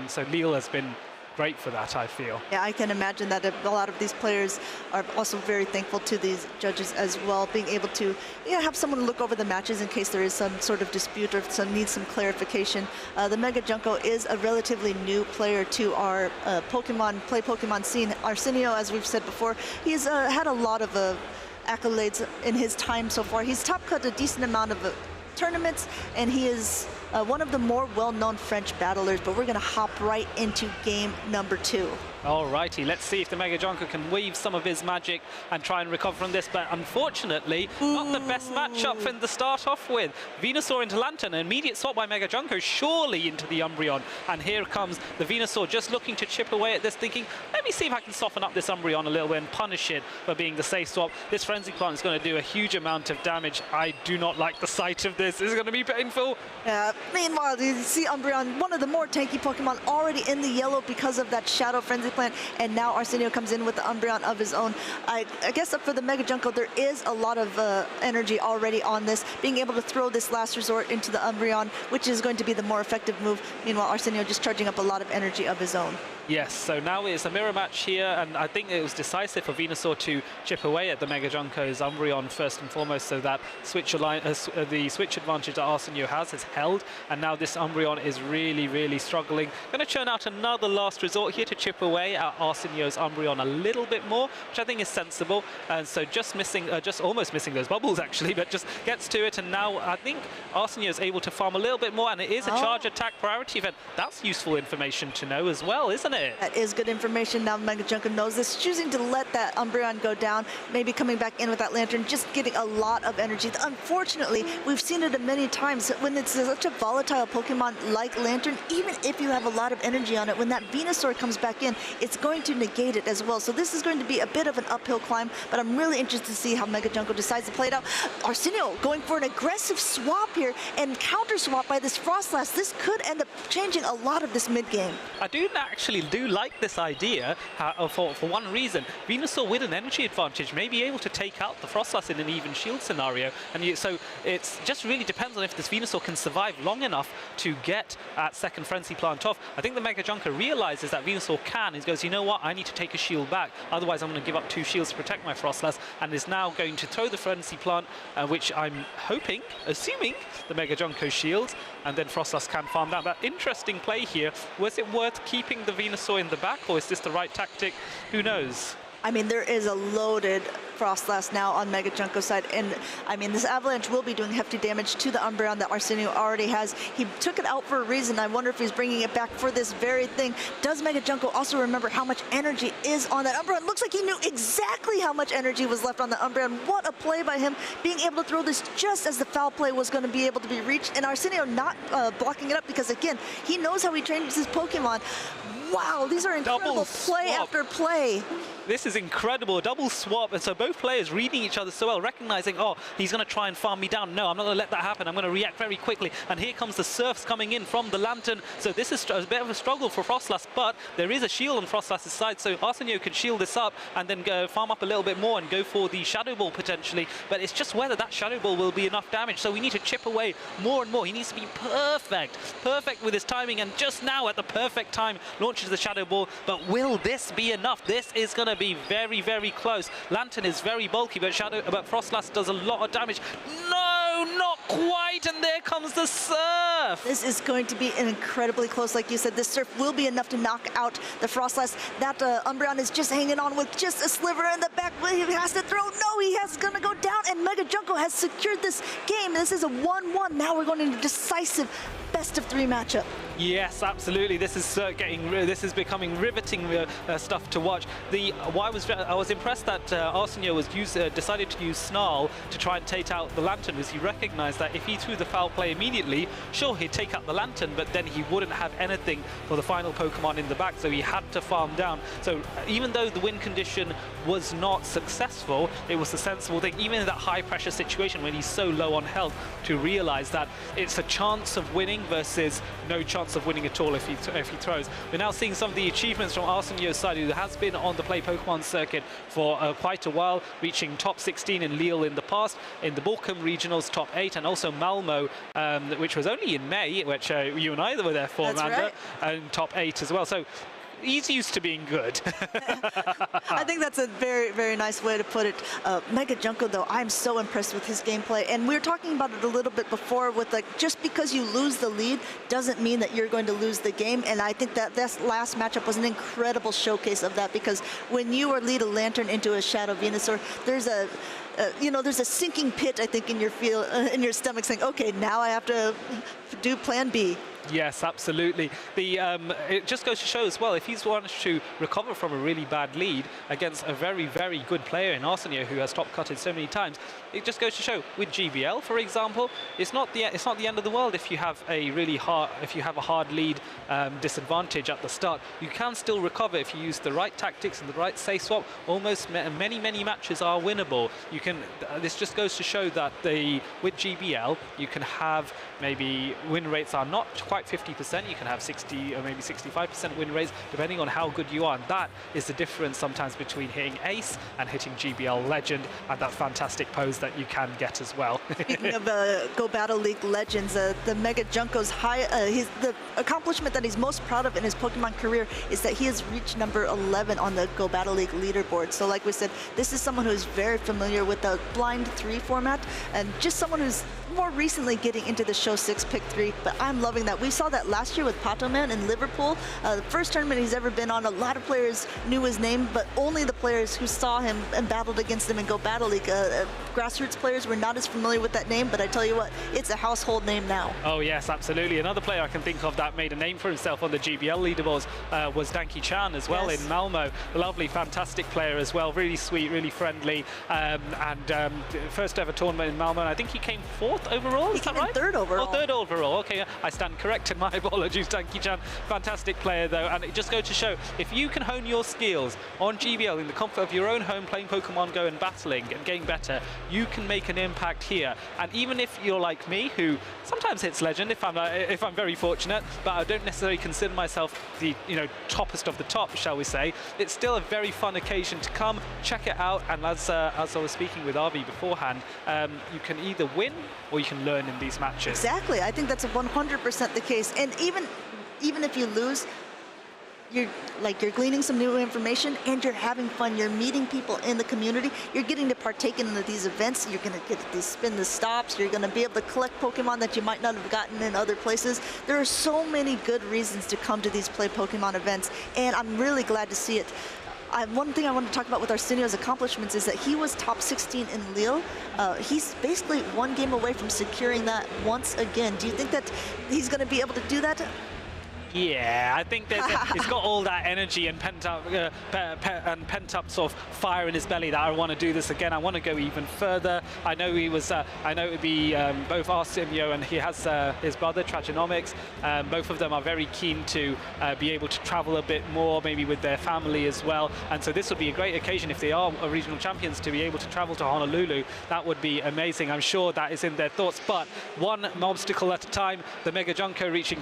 So Lille has been great for that, I feel. Yeah, I can imagine that a lot of these players are also very thankful to these judges as well, being able to have someone look over the matches in case there is some sort of dispute or needs some clarification. The Mega Junko is a relatively new player to our Play Pokemon scene. Arsenio, as we've said before, he's had a lot of accolades in his time so far. He's top cut a decent amount of tournaments, and he is one of the more well-known French battlers, but we're going to hop right into game number 2. Alrighty, let's see if the Mega Junko can weave some of his magic and try and recover from this, but unfortunately, not the best matchup in the start off with. Venusaur into Lantern, an immediate swap by Mega Junko, surely into the Umbreon, and here comes the Venusaur just looking to chip away at this, thinking, let me see if I can soften up this Umbreon a little bit and punish it for being the safe swap. This Frenzy Plant is going to do a huge amount of damage. I do not like the sight of this. This is going to be painful. Meanwhile, you see Umbreon, one of the more tanky Pokemon, already in the yellow because of that Shadow Frenzy Plant, and now Arsenio comes in with the Umbreon of his own. I guess for the Mega Junko, there is a lot of energy already on this, being able to throw this last resort into the Umbreon, which is going to be the more effective move. Meanwhile, Arsenio just charging up a lot of energy of his own. Yes, so now it's a mirror match here, and I think it was decisive for Venusaur to chip away at the Mega Junko's Umbreon first and foremost, so that the switch advantage that Arsenio has held, and now this Umbreon is really, really struggling. Going to churn out another last resort here to chip away at Arsenio's Umbreon a little bit more, which I think is sensible, and so just almost missing those bubbles actually, but just gets to it, and now I think Arsenio is able to farm a little bit more, and it is a charge attack priority event. That's useful information to know as well, isn't it? That is good information. Now Mega Junko knows this, choosing to let that Umbreon go down, maybe coming back in with that Lantern, just getting a lot of energy. Unfortunately, we've seen it many times when it's such a volatile Pokemon like Lantern, even if you have a lot of energy on it, when that Venusaur comes back in, it's going to negate it as well. So this is going to be a bit of an uphill climb, but I'm really interested to see how Mega Junko decides to play it out. Arsenio going for an aggressive swap here and counter swap by this Frostlass. This could end up changing a lot of this mid-game. I do like this idea for one reason. Venusaur with an energy advantage may be able to take out the Frostlass in an even shield scenario, and so it just really depends on if this Venusaur can survive long enough to get that second Frenzy Plant off. I think the Mega Junko realizes that Venusaur can. He goes, you know what, I need to take a shield back, otherwise I'm going to give up 2 shields to protect my Frostlass, and is now going to throw the Frenzy Plant, which I'm assuming the Mega Junko shields, and then Frostlass can farm that. But interesting play here. Was it worth keeping the Venusaur in the back, or is this the right tactic? Who knows? I mean, there is a loaded Frostlass now on Mega Junko's side. And I mean, this Avalanche will be doing hefty damage to the Umbreon that Arsenio already has. He took it out for a reason. I wonder if he's bringing it back for this very thing. Does Mega Junko also remember how much energy is on that Umbreon? Looks like he knew exactly how much energy was left on the Umbreon. What a play by him, being able to throw this just as the foul play was going to be able to be reached. And Arsenio not blocking it up because, again, he knows how he trains his Pokemon. Wow, these are incredible play after play. This is incredible, double swap, and so both players reading each other so well, recognizing, oh, he's going to try and farm me down. No, I'm not going to let that happen. I'm going to react very quickly. And here comes the Surfs coming in from the Lantern. So this is a bit of a struggle for Frostlass, but there is a shield on Frostlass's side, so Arsenio can shield this up and then go farm up a little bit more and go for the Shadow Ball potentially. But it's just whether that Shadow Ball will be enough damage. So we need to chip away more and more. He needs to be perfect with his timing, and just now at the perfect time launches the Shadow Ball. But will this be enough? This is going to be very, very close. Lantern is very bulky, but Frostlass does a lot of damage. No, not quite, and there comes the Surf. This is going to be an incredibly close, like you said. This Surf will be enough to knock out the Frostlass. That Umbreon is just hanging on with just a sliver in the back. He has to throw. No, he has going to go down, and Mega Junko has secured this game. This is a 1-1. Now we're going into decisive best-of-3 matchup. Yes, absolutely. This is becoming riveting stuff to watch. I was impressed that Arsenio decided to use Snarl to try and take out the Lantern, because he recognized that if he threw the foul play immediately, sure, he'd take out the Lantern, but then he wouldn't have anything for the final Pokemon in the back, so he had to farm down. So even though the win condition was not successful, it was a sensible thing, even in that high-pressure situation when he's so low on health, to realize that it's a chance of winning versus no chance of winning at all if he throws. We're now seeing some of the achievements from Arsenio's side, who has been on the Play Pokemon circuit for quite a while, reaching top 16 in Lille in the past, in the Bochum Regionals top 8, and also Malmo, which was only in May, which you and I were there for, That's Amanda, right. and top 8 as well. So he's used to being good. I think that's a very, very nice way to put it. Mega Junko, though, I'm so impressed with his gameplay. And we were talking about it a little bit before with, like, just because you lose the lead doesn't mean that you're going to lose the game. And I think that this last matchup was an incredible showcase of that, because when you lead a Lantern into a Shadow Venusaur, there's a there's a sinking pit, I think, in your stomach, saying, okay, now I have to do plan B. Yes, absolutely. It just goes to show as well, if he's wanted to recover from a really bad lead against a very, very good player in Arsenio, who has top cutted so many times, it just goes to show with GBL, for example, it's not the end of the world if you have a hard lead disadvantage at the start. You can still recover if you use the right tactics and the right safe swap. Almost many matches are winnable. This just goes to show that with GBL, you can have maybe win rates are not quite 50%. You can have 60 or maybe 65% win rates, depending on how good you are. And that is the difference sometimes between hitting Ace and hitting GBL Legend, and that fantastic pose that you can get as well. Speaking of Go Battle League Legends, the Mega Junko's the accomplishment that he's most proud of in his Pokemon career is that he has reached number 11 on the Go Battle League leaderboard. So like we said, this is someone who's very familiar with the Blind 3 format, and just someone who's more recently getting into the Show 6 Pick 3, but I'm loving that. We saw that last year with Pato Man in Liverpool. The first tournament he's ever been on, a lot of players knew his name, but only the players who saw him and battled against him in Go Battle League. Grassroots players were not as familiar with that name, but I tell you what, it's a household name now. Oh yes, absolutely. Another player I can think of that made a name for himself on the GBL leaderboards was Danky Chan as well, in Malmo. A lovely, fantastic player as well, really sweet, really friendly, and first ever tournament in Malmo, and I think he came 4th overall, is that right? Third overall. Oh, 3rd overall, okay, I stand corrected, my apologies, Danky Chan. Fantastic player though, and it just goes to show, if you can hone your skills on GBL in the comfort of your own home, playing Pokemon Go and battling and getting better, you can make an impact here. And even if you're like me, who sometimes hits Legend, if I'm very fortunate, but I don't necessarily consider myself the toppest of the top, shall we say, it's still a very fun occasion to come, check it out, and as I was speaking with Arby beforehand, you can either win or you can learn in these matches. Exactly, I think that's 100% the case. And even if you lose, you're gleaning some new information, and you're having fun. You're meeting people in the community. You're getting to partake in these events. You're going to get to spin the stops. You're going to be able to collect Pokemon that you might not have gotten in other places. There are so many good reasons to come to these Play Pokemon events, and I'm really glad to see it. One thing I want to talk about with Arsenio's accomplishments is that he was top 16 in Lille. He's basically one game away from securing that once again. Do you think that he's going to be able to do that? Yeah, I think he's got all that energy and pent up sort of fire in his belly that I want to do this again. I want to go even further. I know he was. I know it would be both Arsenio and he has his brother Traginomics. Both of them are very keen to be able to travel a bit more, maybe with their family as well. And so this would be a great occasion if they are regional champions to be able to travel to Honolulu. That would be amazing. I'm sure that is in their thoughts. But one obstacle at a time. The Mega Junko reaching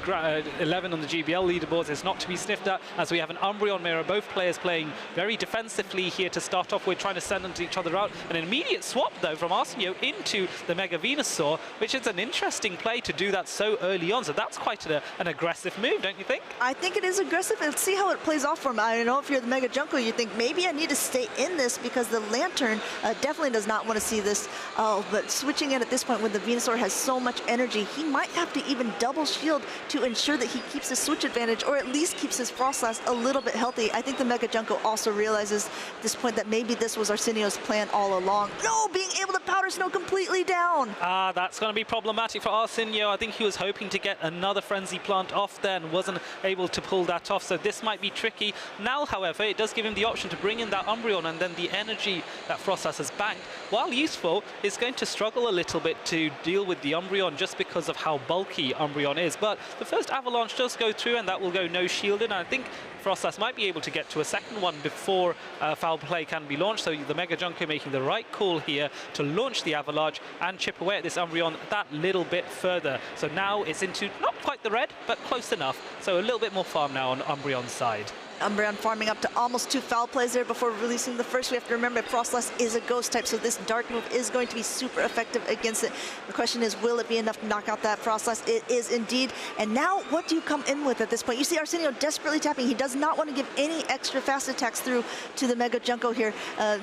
11 on the GBL leaderboards is not to be sniffed at, as we have an Umbreon mirror, both players playing very defensively here to start off with, trying to send them to each other out. An immediate swap though from Arsenio into the Mega Venusaur, which is an interesting play to do that so early on. So that's quite an aggressive move, don't you think? I think it is aggressive. Let's see how it plays off for him. I don't know if you're the Mega Junko, you think maybe I need to stay in this because the Lantern definitely does not want to see this. But switching in at this point when the Venusaur has so much energy, he might have to even double shield to ensure that he keeps his switch advantage, or at least keeps his Frostlass a little bit healthy. I think the Mega Junko also realizes at this point that maybe this was Arsenio's plan all along. No, being able to Powder Snow completely down. That's going to be problematic for Arsenio. I think he was hoping to get another Frenzy Plant off there and wasn't able to pull that off, so this might be tricky. Now, however, it does give him the option to bring in that Umbreon, and then the energy that Frostlass has banked, while useful, is going to struggle a little bit to deal with the Umbreon just because of how bulky Umbreon is. But the first Avalanche does go through, and that will go no shielded, and I think Frostlass might be able to get to a second one before foul play can be launched. So the Mega Junko making the right call here to launch the Avalanche and chip away at this Umbreon that little bit further. So now it's into not quite the red, but close enough. So a little bit more farm now on Umbreon's side. Umbreon farming up to almost 2 foul plays there before releasing the first. We have to remember Frostlass is a ghost type, so this dark move is going to be super effective against it. The question is, will it be enough to knock out that Frostlass? It is indeed. And now, what do you come in with at this point? You see Arsenio desperately tapping. He does not want to give any extra fast attacks through to the Mega Junko here.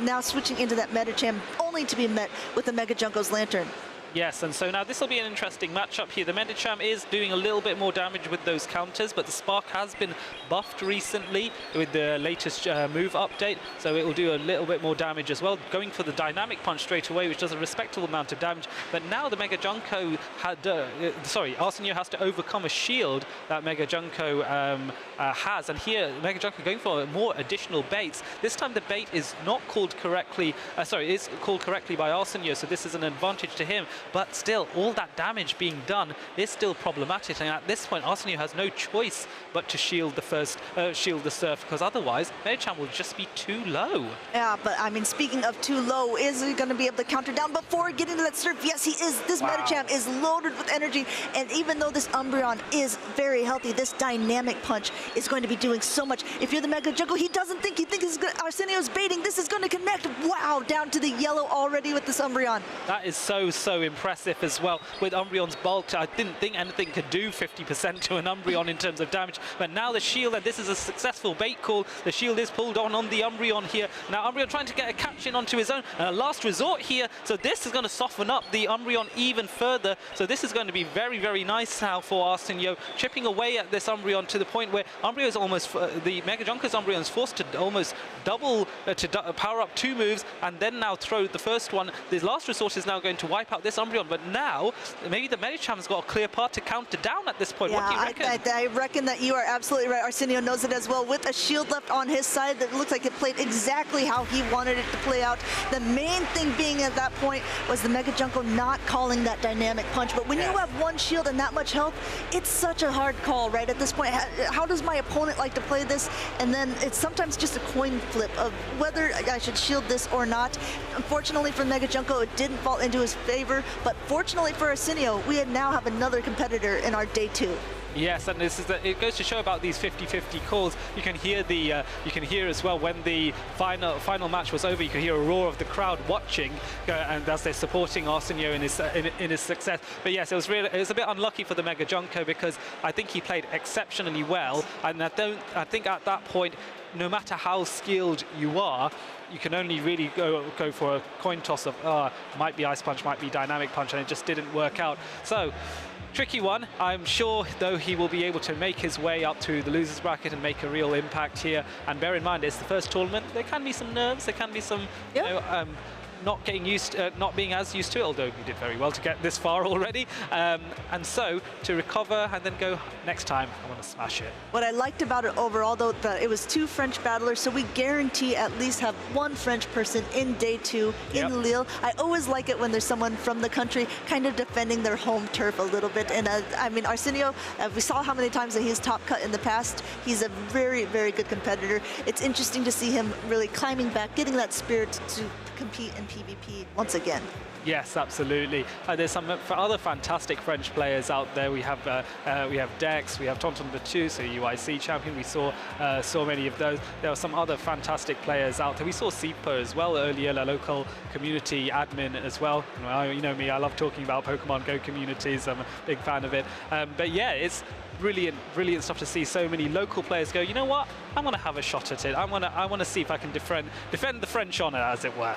Now switching into that Medicham, only to be met with the Mega Junko's Lantern. Yes, and so now this will be an interesting matchup here. The Medicham is doing a little bit more damage with those counters, but the Spark has been buffed recently with the latest move update, so it will do a little bit more damage as well. Going for the Dynamic Punch straight away, which does a respectable amount of damage, but now the Mega Junko had, Arsenio has to overcome a shield that Mega Junko has, and here Mega Junko going for more additional baits. This time the bait is not called correctly, is called correctly by Arsenio, so this is an advantage to him. But still, all that damage being done is still problematic, and at this point Arsenio has no choice but to shield the Surf, because otherwise Medicham will just be too low. Yeah, but I mean, speaking of too low, is he going to be able to counter down before getting to that Surf? Yes, he is. This Medicham is loaded with energy, and even though this Umbreon is very healthy, this Dynamic Punch is going to be doing so much. If you're the Mega Junko, he doesn't think, he thinks Arsenio's baiting. This is going to connect. Wow, down to the yellow already with this Umbreon. That is so impressive as well. With Umbreon's bulk, I didn't think anything could do 50% to an Umbreon in terms of damage, but now the shield, and this is a successful bait call. The shield is pulled on the Umbreon here. Now Umbreon trying to get a catch in onto his own, last resort here, so this is going to soften up the Umbreon even further. So this is going to be very nice now for Arsenio, chipping away at this Umbreon to the point where Umbreon is almost, the Mega Junko's Umbreon is forced to almost double, power up 2 moves, and then now throw the first one. The last resort is now going to wipe out this Umbreon, but now maybe the Medicham's got a clear path to counter down at this point. Yeah, what do you reckon? I reckon that you are absolutely right. Arsenio knows it as well. With a shield left on his side that looks like it played exactly how he wanted it to play out. The main thing being at that point was the Mega Junko not calling that Dynamic Punch. But when you have 1 shield and that much health, it's such a hard call, right? At this point, how does my opponent like to play this? And then it's sometimes just a coin flip of whether I should shield this or not. Unfortunately for Mega Junko, it didn't fall into his favor, but fortunately for Arsenio, we now have another competitor in our day 2. Yes, and this is it goes to show about these 50-50 calls. You can hear as well when the final match was over. You can hear a roar of the crowd watching, and as they're supporting Arsenio in his success. But yes, it was a bit unlucky for the Mega Junko, because I think he played exceptionally well, and I think at that point, no matter how skilled you are, you can only really go for a coin toss of might be Ice Punch, might be Dynamic Punch, and it just didn't work out. So tricky one. I'm sure, though, he will be able to make his way up to the losers bracket and make a real impact here. And bear in mind, it's the first tournament. There can be some nerves. There can be some, you know, not getting used, not being as used to it, although you did very well to get this far already. And so to recover and then go next time, I want to smash it. What I liked about it overall, though, that it was 2 French battlers, so we guarantee at least have 1 French person in day 2 in Lille. I always like it when there's someone from the country kind of defending their home turf a little bit. And I mean, Arsenio, we saw how many times that he's top cut in the past. He's a very, very good competitor. It's interesting to see him really climbing back, getting that spirit to compete in PvP once again. Yes, absolutely. There's some other fantastic French players out there. We have Dex, we have Tonton the 2, so UIC champion. We saw many of those. There are some other fantastic players out there. We saw Sipa as well earlier, a local community admin as well. You know me, I love talking about Pokemon Go communities. I'm a big fan of it. But yeah, it's brilliant stuff to see so many local players go, you know what, I want to have a shot at it. I want to see if I can defend the French honor, as it were.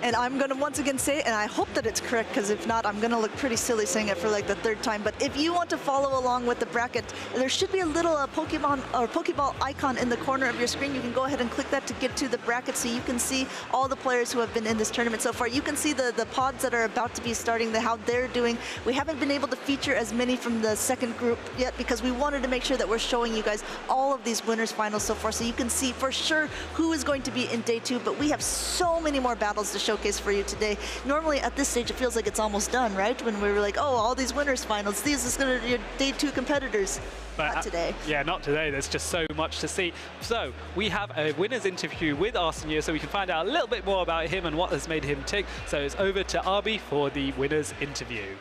And I'm going to once again say, and I hope that it's correct, because if not, I'm going to look pretty silly saying it for like the 3rd time. But if you want to follow along with the bracket, there should be a little Pokemon or Pokeball icon in the corner of your screen. You can go ahead and click that to get to the bracket, so you can see all the players who have been in this tournament so far. You can see the pods that are about to be starting, how they're doing. We haven't been able to feature as many from the second group yet, because we wanted to make sure that we're showing you guys all of these winners finals so far, so you can see for sure who is going to be in day 2. But we have so many more battles to showcase for you today. Normally at this stage it feels like it's almost done, right? When we were like, oh, all these winners finals, these is going to be your day 2 competitors. But not today. Yeah, not today. There's just so much to see. So we have a winner's interview with Arsenio, so we can find out a little bit more about him and what has made him tick. So it's over to Arby for the winner's interview.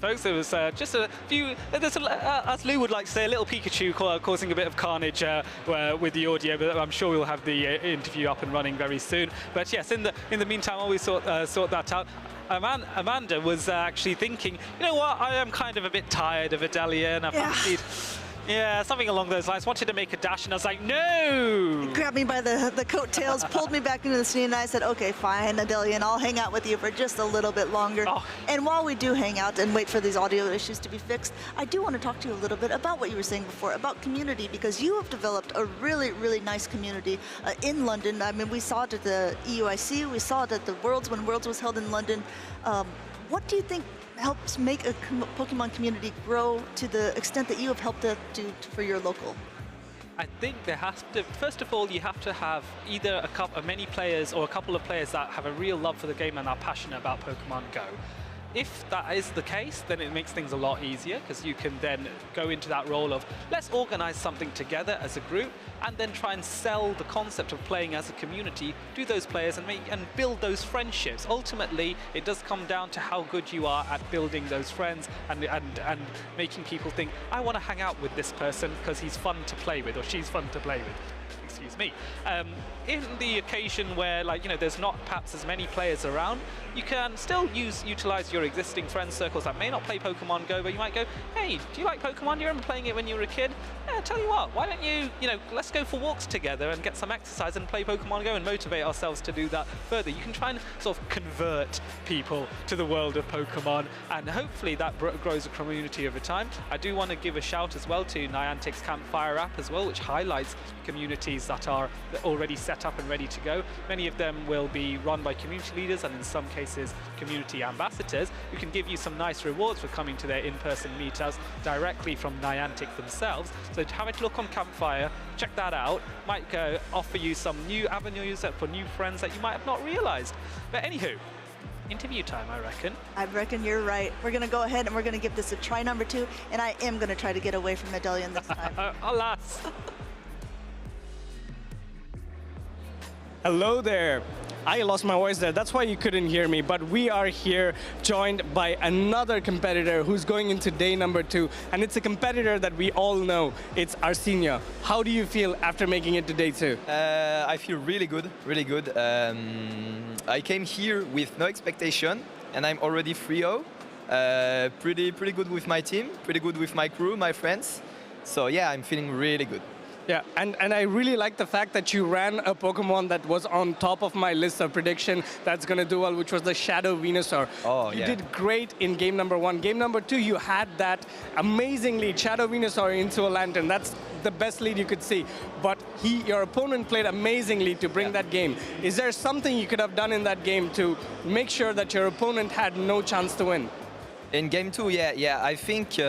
Folks, there was just a few, as Lou would like to say, a little Pikachu causing a bit of carnage with the audio, but I'm sure we'll have the interview up and running very soon. But yes, in the meantime, while we sort that out, Amanda was actually thinking, you know what, I am kind of a bit tired of Adelia, and I fancied... Yeah, something along those lines. Wanted to make a dash, and I was like, no! He grabbed me by the coattails, pulled me back into the scene, and I said, okay, fine, Adelia, and I'll hang out with you for just a little bit longer. Oh. And while we do hang out and wait for these audio issues to be fixed, I do want to talk to you a little bit about what you were saying before, about community, because you have developed a really, really nice community in London. I mean, we saw it at the EUIC, we saw it at the Worlds when Worlds was held in London. What do you think helps make a Pokemon community grow to the extent that you have helped it do for your local? I think there has to, first of all, you have to have either many players or a couple of players that have a real love for the game and are passionate about Pokemon Go. If that is the case, then it makes things a lot easier, because you can then go into that role of, let's organize something together as a group and then try and sell the concept of playing as a community to those players and build those friendships. Ultimately, it does come down to how good you are at building those friends and making people think, I want to hang out with this person because he's fun to play with or she's fun to play with. Excuse me. In the occasion where, like, you know, there's not perhaps as many players around, you can still utilize your existing friend circles that may not play Pokemon Go, but you might go, hey, do you like Pokemon? Do you remember playing it when you were a kid? Yeah, tell you what, why don't you, let's go for walks together and get some exercise and play Pokemon Go and motivate ourselves to do that further. You can try and sort of convert people to the world of Pokemon, and hopefully that grows a community over time. I do want to give a shout as well to Niantic's Campfire app as well, which highlights communities that are already set up and ready to go. Many of them will be run by community leaders and in some cases community ambassadors who can give you some nice rewards for coming to their in-person meetups directly from Niantic themselves. So have a look on Campfire, check that out. Might offer you some new avenues for new friends that you might have not realized. But anywho, interview time, I reckon. I reckon you're right. We're going to go ahead and we're going to give this a try number 2, and I am going to try to get away from Medallion this time. Alas! Hello there. I lost my voice there. That's why you couldn't hear me. But we are here joined by another competitor who's going into day number 2. And it's a competitor that we all know. It's Arsenio. How do you feel after making it to day 2? I feel really good, really good. I came here with no expectation, and I'm already 3-0. Pretty good with my team, pretty good with my crew, my friends. So yeah, I'm feeling really good. Yeah, and I really like the fact that you ran a Pokemon that was on top of my list of prediction that's going to do well, which was the Shadow Venusaur. Oh, you yeah. did great in game number 1. Game number 2, you had that amazing lead, Shadow Venusaur into a Lantern. That's the best lead you could see. But your opponent played amazingly to bring that game. Is there something you could have done in that game to make sure that your opponent had no chance to win? In game 2, yeah, I think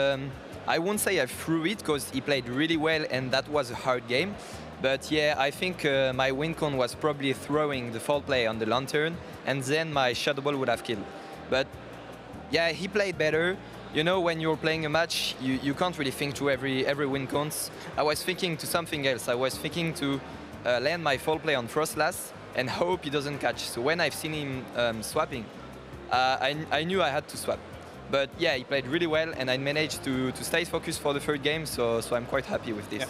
I won't say I threw it because he played really well and that was a hard game. But yeah, I think my win con was probably throwing the fall play on the Lantern and then my Shadow Ball would have killed. But yeah, he played better. You know, when you're playing a match, you can't really think to every win cons. I was thinking to something else. I was thinking to land my fall play on Frostlass and hope he doesn't catch. So when I've seen him swapping, I knew I had to swap. But yeah, he played really well, and I managed to stay focused for the third game, so I'm quite happy with this. Yeah.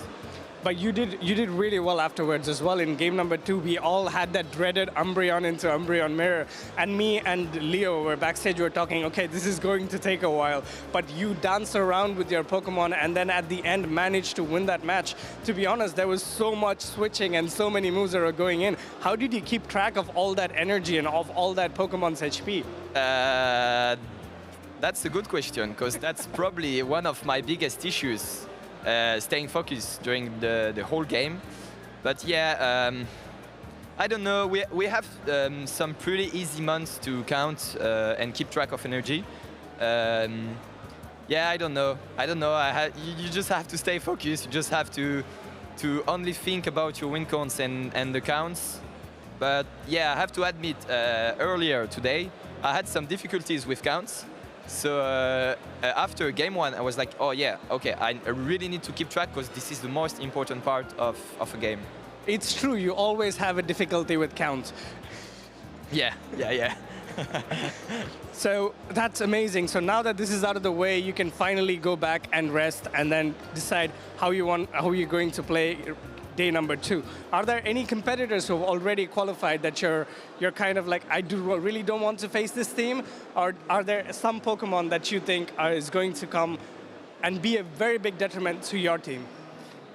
But you did really well afterwards as well. In game number 2, we all had that dreaded Umbreon into Umbreon Mirror. And me and Leo were backstage, we were talking, okay, this is going to take a while. But you danced around with your Pokemon and then at the end managed to win that match. To be honest, there was so much switching and so many moves that were going in. How did you keep track of all that energy and of all that Pokemon's HP? That's a good question, because that's probably one of my biggest issues, staying focused during the whole game. But yeah, I don't know, we have some pretty easy months to count and keep track of energy. Yeah, I don't know. You just have to stay focused, you just have to only think about your win counts and the counts. But yeah, I have to admit, earlier today, I had some difficulties with counts. So after game 1, I was like, oh yeah, okay, I really need to keep track because this is the most important part of a game. It's true, you always have a difficulty with counts. Yeah. So that's amazing. So now that this is out of the way, you can finally go back and rest and then decide how you're going to play day number 2. Are there any competitors who have already qualified that you're kind of like, I really don't want to face this team? Or are there some Pokemon that you think is going to come and be a very big detriment to your team?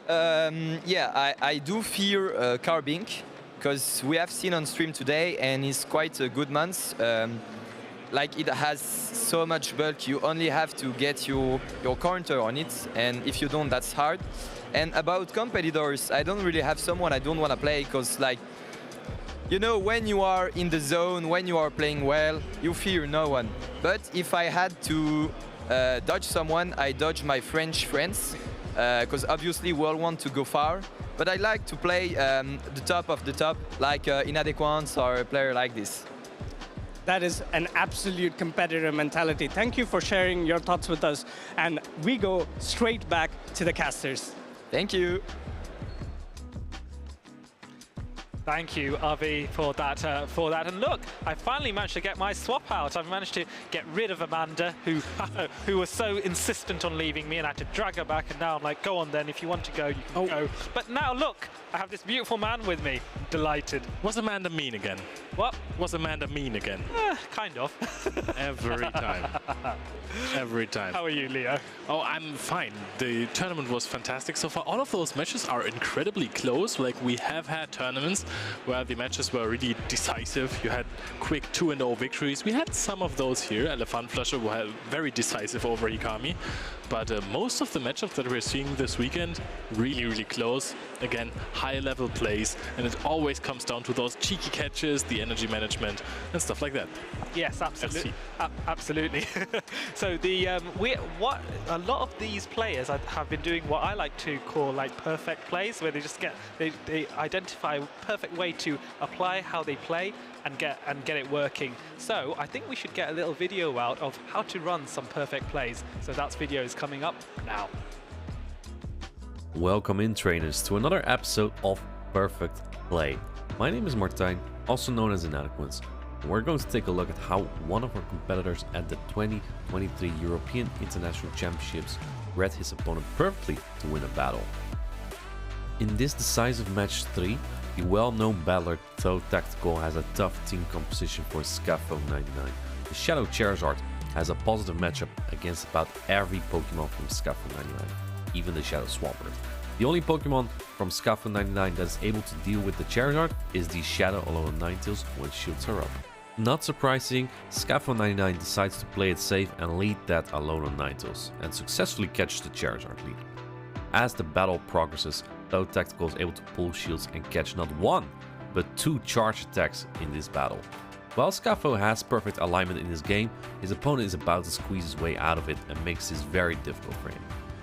Yeah, I do fear Carbink, because we have seen on stream today and it's quite a good month. Like it has so much bulk, you only have to get your counter on it, and if you don't, that's hard. And about competitors, I don't really have someone I don't want to play, because like, you know, when you are in the zone, when you are playing well, you fear no one. But if I had to dodge someone, I dodge my French friends, because obviously we all want to go far. But I like to play the top of the top, like Inadequance or a player like this. That is an absolute competitor mentality. Thank you for sharing your thoughts with us. And we go straight back to the casters. Thank you. Thank you, Avi, for that. And look, I finally managed to get my swap out. I've managed to get rid of Amanda, who was so insistent on leaving me, and I had to drag her back. And now I'm like, go on then, if you want to go, you can go. But now look, I have this beautiful man with me. I'm delighted. Was Amanda mean again? What? Was Amanda mean again? Kind of. Every time. Every time. How are you, Leo? Oh, I'm fine. The tournament was fantastic so far. All of those matches are incredibly close. Like, we have had tournaments where the matches were really decisive. You had quick 2-0 victories. We had some of those here. Elephant Flusher were very decisive over Hikami. But most of the matchups that we're seeing this weekend, really, really close. Again, high-level plays, and it always comes down to those cheeky catches, the energy management, and stuff like that. Yes, absolutely. Absolutely. So the a lot of these players have been doing what I like to call like perfect plays, where they identify a perfect way to apply how they play and get it working. So I think we should get a little video out of how to run some perfect plays. So that video is coming up now. Welcome in, trainers, to another episode of Perfect Play. My name is Martijn, also known as Inadequates. And we're going to take a look at how one of our competitors at the 2023 European International Championships read his opponent perfectly to win a battle. In this decisive match 3, the well-known battler Toe Tactical has a tough team composition for Scafo 99. The Shadow Charizard has a positive matchup against about every Pokemon from Scafo 99, even the Shadow Swampert. The only Pokemon from Scafo 99 that is able to deal with the Charizard is the Shadow Alolan Ninetales when shields are up. Not surprising, Scafo 99 decides to play it safe and lead that Alolan Ninetales, and successfully catches the Charizard lead. As the battle progresses, Toe Tactical is able to pull shields and catch not one, but 2 charge attacks in this battle. While Scafo has perfect alignment in this game, his opponent is about to squeeze his way out of it and makes this very difficult for him.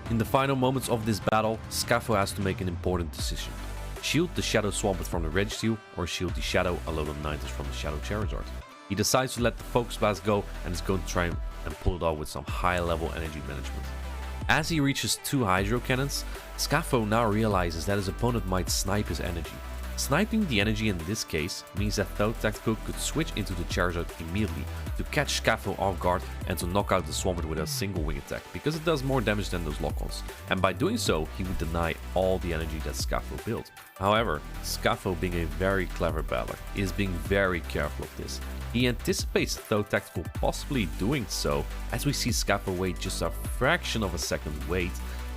In the final moments of this battle, Scafo has to make an important decision. Shield the Shadow Swampert from the Registeel or shield the Shadow Alolan Ninetales from the Shadow Charizard. He decides to let the Focus Blast go and is going to try and pull it off with some high level energy management. As he reaches 2 Hydro Cannons, Scafo now realizes that his opponent might snipe his energy. Sniping the energy in this case means that Toe Tactical could switch into the Charizard immediately to catch Scafo off guard and to knock out the Swampert with a single wing attack, because it does more damage than those lock-ons, and by doing so he would deny all the energy that Scafo built. However, Scafo, being a very clever battler, is being very careful of this. He anticipates Toe Tactical possibly doing so, as we see Scafo wait just a fraction of a second wait,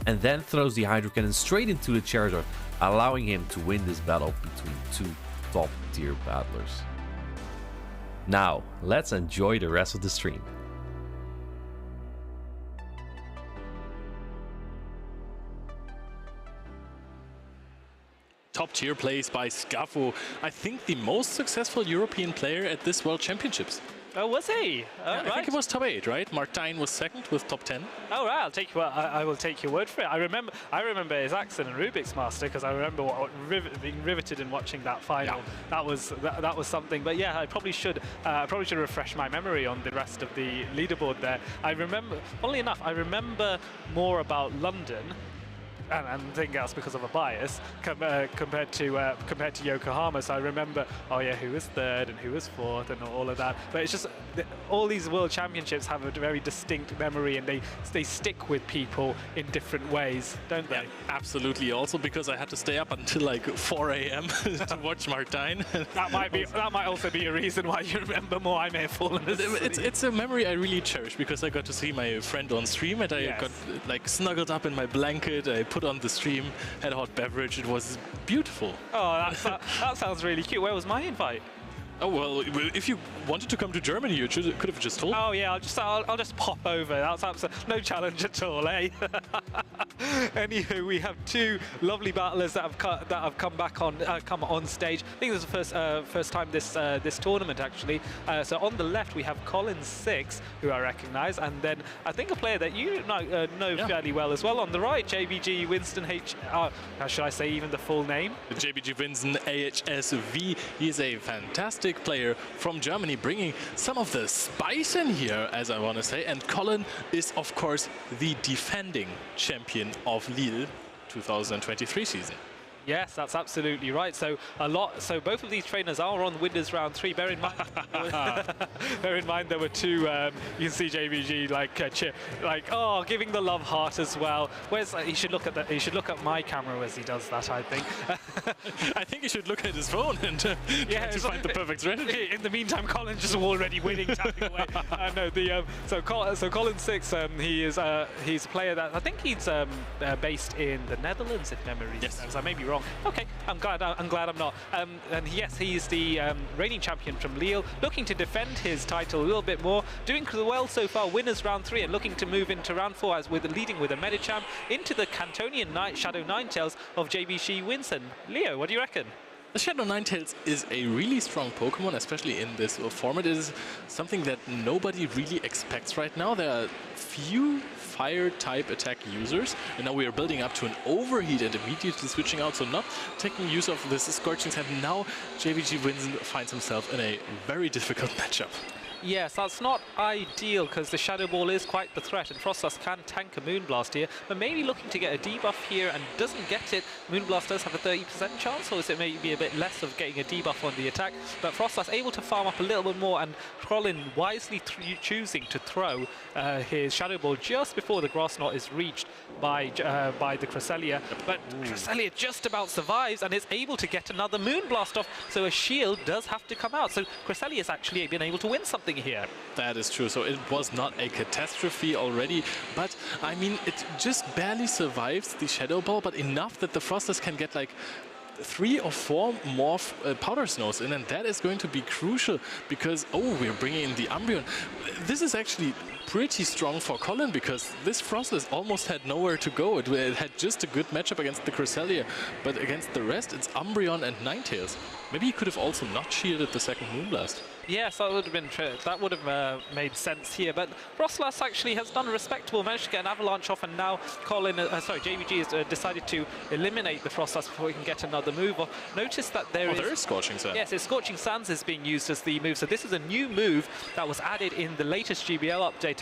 and then throws the Hydro Cannon straight into the Charizard, allowing him to win this battle between 2 top tier battlers. Now, let's enjoy the rest of the stream. Top tier plays by Scafo. I think the most successful European player at this World Championships. Oh, was he? I think it was top 8, right? Martijn was second with top 10. Oh, right. I will take your word for it. I remember his accent and Rubik's Master because I remember being riveted in watching that final. Yeah. That was something. But yeah, I probably should refresh my memory on the rest of the leaderboard there. I remember, funnily enough, I remember more about London. And anything else because of a bias compared to Yokohama. So I remember, oh yeah, who was 3rd and who was 4th and all of that. But it's just all these World Championships have a very distinct memory, and they stick with people in different ways, don't they? Yeah, absolutely. Also because I had to stay up until like 4 a.m. to watch Martijn. that might also be a reason why you remember more. I may have fallen asleep. It's a memory I really cherish because I got to see my friend on stream, and I got like snuggled up in my blanket. I put on the stream, had a hot beverage. It was beautiful. Oh, that sounds really cute. Where was my invite? Oh, well, if you wanted to come to Germany, you could have just told me. Oh, yeah, I'll just pop over. That's no challenge at all, eh? Anywho, we have 2 lovely battlers that have come back on stage. I think this is the first time this tournament, actually. So on the left, we have Colin6, who I recognize, and then I think a player that you know fairly well as well. On the right, JBG Winston should I say even the full name? JBG Winston AHSV. He's a fantastic player from Germany, bringing some of the spice in here, as I want to say. And Colin is, of course, the defending champion of Lille 2023 season. Yes, that's absolutely right. So both of these trainers are on winners round 3. Bear in mind, there were 2. You can see JBG giving the love heart as well. He should look at my camera as he does that. I think. I think he should look at his phone and try to find the perfect strategy. In the meantime, Colin's just already winning, tapping away. So Colin6, he's a player that I think he's based in the Netherlands, if memory serves. I may be wrong. Okay, I'm glad I'm not. And yes, he's the reigning champion from Lille, looking to defend his title a little bit more, doing well so far. Winners round 3 and looking to move into round 4 as leading with a Medicham into the Cantonian Shadow Ninetales of JBG Winston. Leo, what do you reckon? The Shadow Ninetales is a really strong Pokemon, especially in this format. It is something that nobody really expects right now. There are few fire type attack users, and now we are building up to an overheat and immediately switching out, so not taking use of this Scorching Sand. Now JBG Winston finds himself in a very difficult matchup. Yes, that's not ideal because the Shadow Ball is quite the threat and Frostlass can tank a Moonblast here, but maybe looking to get a debuff here and doesn't get it. Moonblast does have a 30% chance, or is it maybe a bit less of getting a debuff on the attack? But Frostlass able to farm up a little bit more, and Colin wisely choosing to throw his Shadow Ball just before the Grass Knot is reached by the Cresselia. But Cresselia just about survives and is able to get another Moonblast off, so a shield does have to come out. So Cresselia has actually been able to win something here. That is true. So it was not a catastrophe already, but I mean, it just barely survives the Shadow Ball, but enough that the Frostlass can get like 3 or 4 more powder snows in, and that is going to be crucial because, oh, we're bringing in the Umbreon. This is actually pretty strong for Colin because this Frostlass almost had nowhere to go. It had just a good matchup against the Cresselia, but against the rest, it's Umbreon and Ninetales. Maybe he could have also not shielded the second Moonblast. Yes, that would have been made sense here. But Frostlass actually has done respectable, managed to get an Avalanche off, and now JVG has decided to eliminate the Frostlass before he can get another move off. Notice that there is Scorching Sands. Yes, Scorching Sands is being used as the move. So this is a new move that was added in the latest GBL update,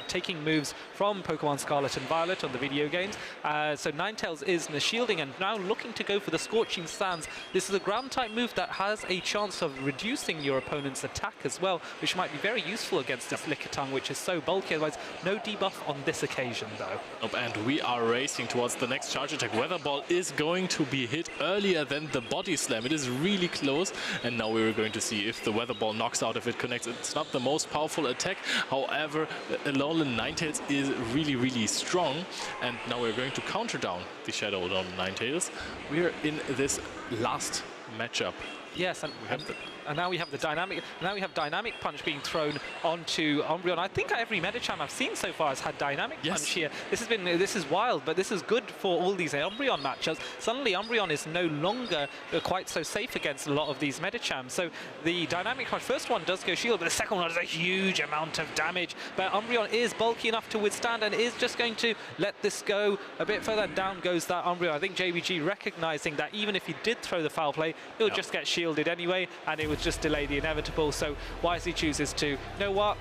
taking moves from Pokemon Scarlet and Violet on the video games. So Ninetales is in the shielding and now looking to go for the Scorching Sands. This is a ground type move that has a chance of reducing your opponent's attack as well, which might be very useful against this Lickitung, which is so bulky. Otherwise, no debuff on this occasion, though. Nope, and we are racing towards the next charge attack. Weather Ball is going to be hit earlier than the Body Slam. It is really close, and now we're going to see if the Weather Ball knocks out, if it connects. It's not the most powerful attack. However, Alolan Ninetales is really, really strong, and now we're going to counter down the Shadow Alolan Ninetales. We're in this last matchup. Yes, and now we have the dynamic. Now we have Dynamic Punch being thrown onto Umbreon. I think every Medicham I've seen so far has had Dynamic Punch here. This is wild, but this is good for all these Umbreon matchups. Suddenly Umbreon is no longer quite so safe against a lot of these Medichams. So the Dynamic Punch, first one does go shield, but the second one does a huge amount of damage. But Umbreon is bulky enough to withstand and is just going to let this go a bit further. Down goes that Umbreon. I think JVG recognizing that even if he did throw the foul play, it would just get shielded anyway, and it would just delay the inevitable. So wisely chooses to, you know what,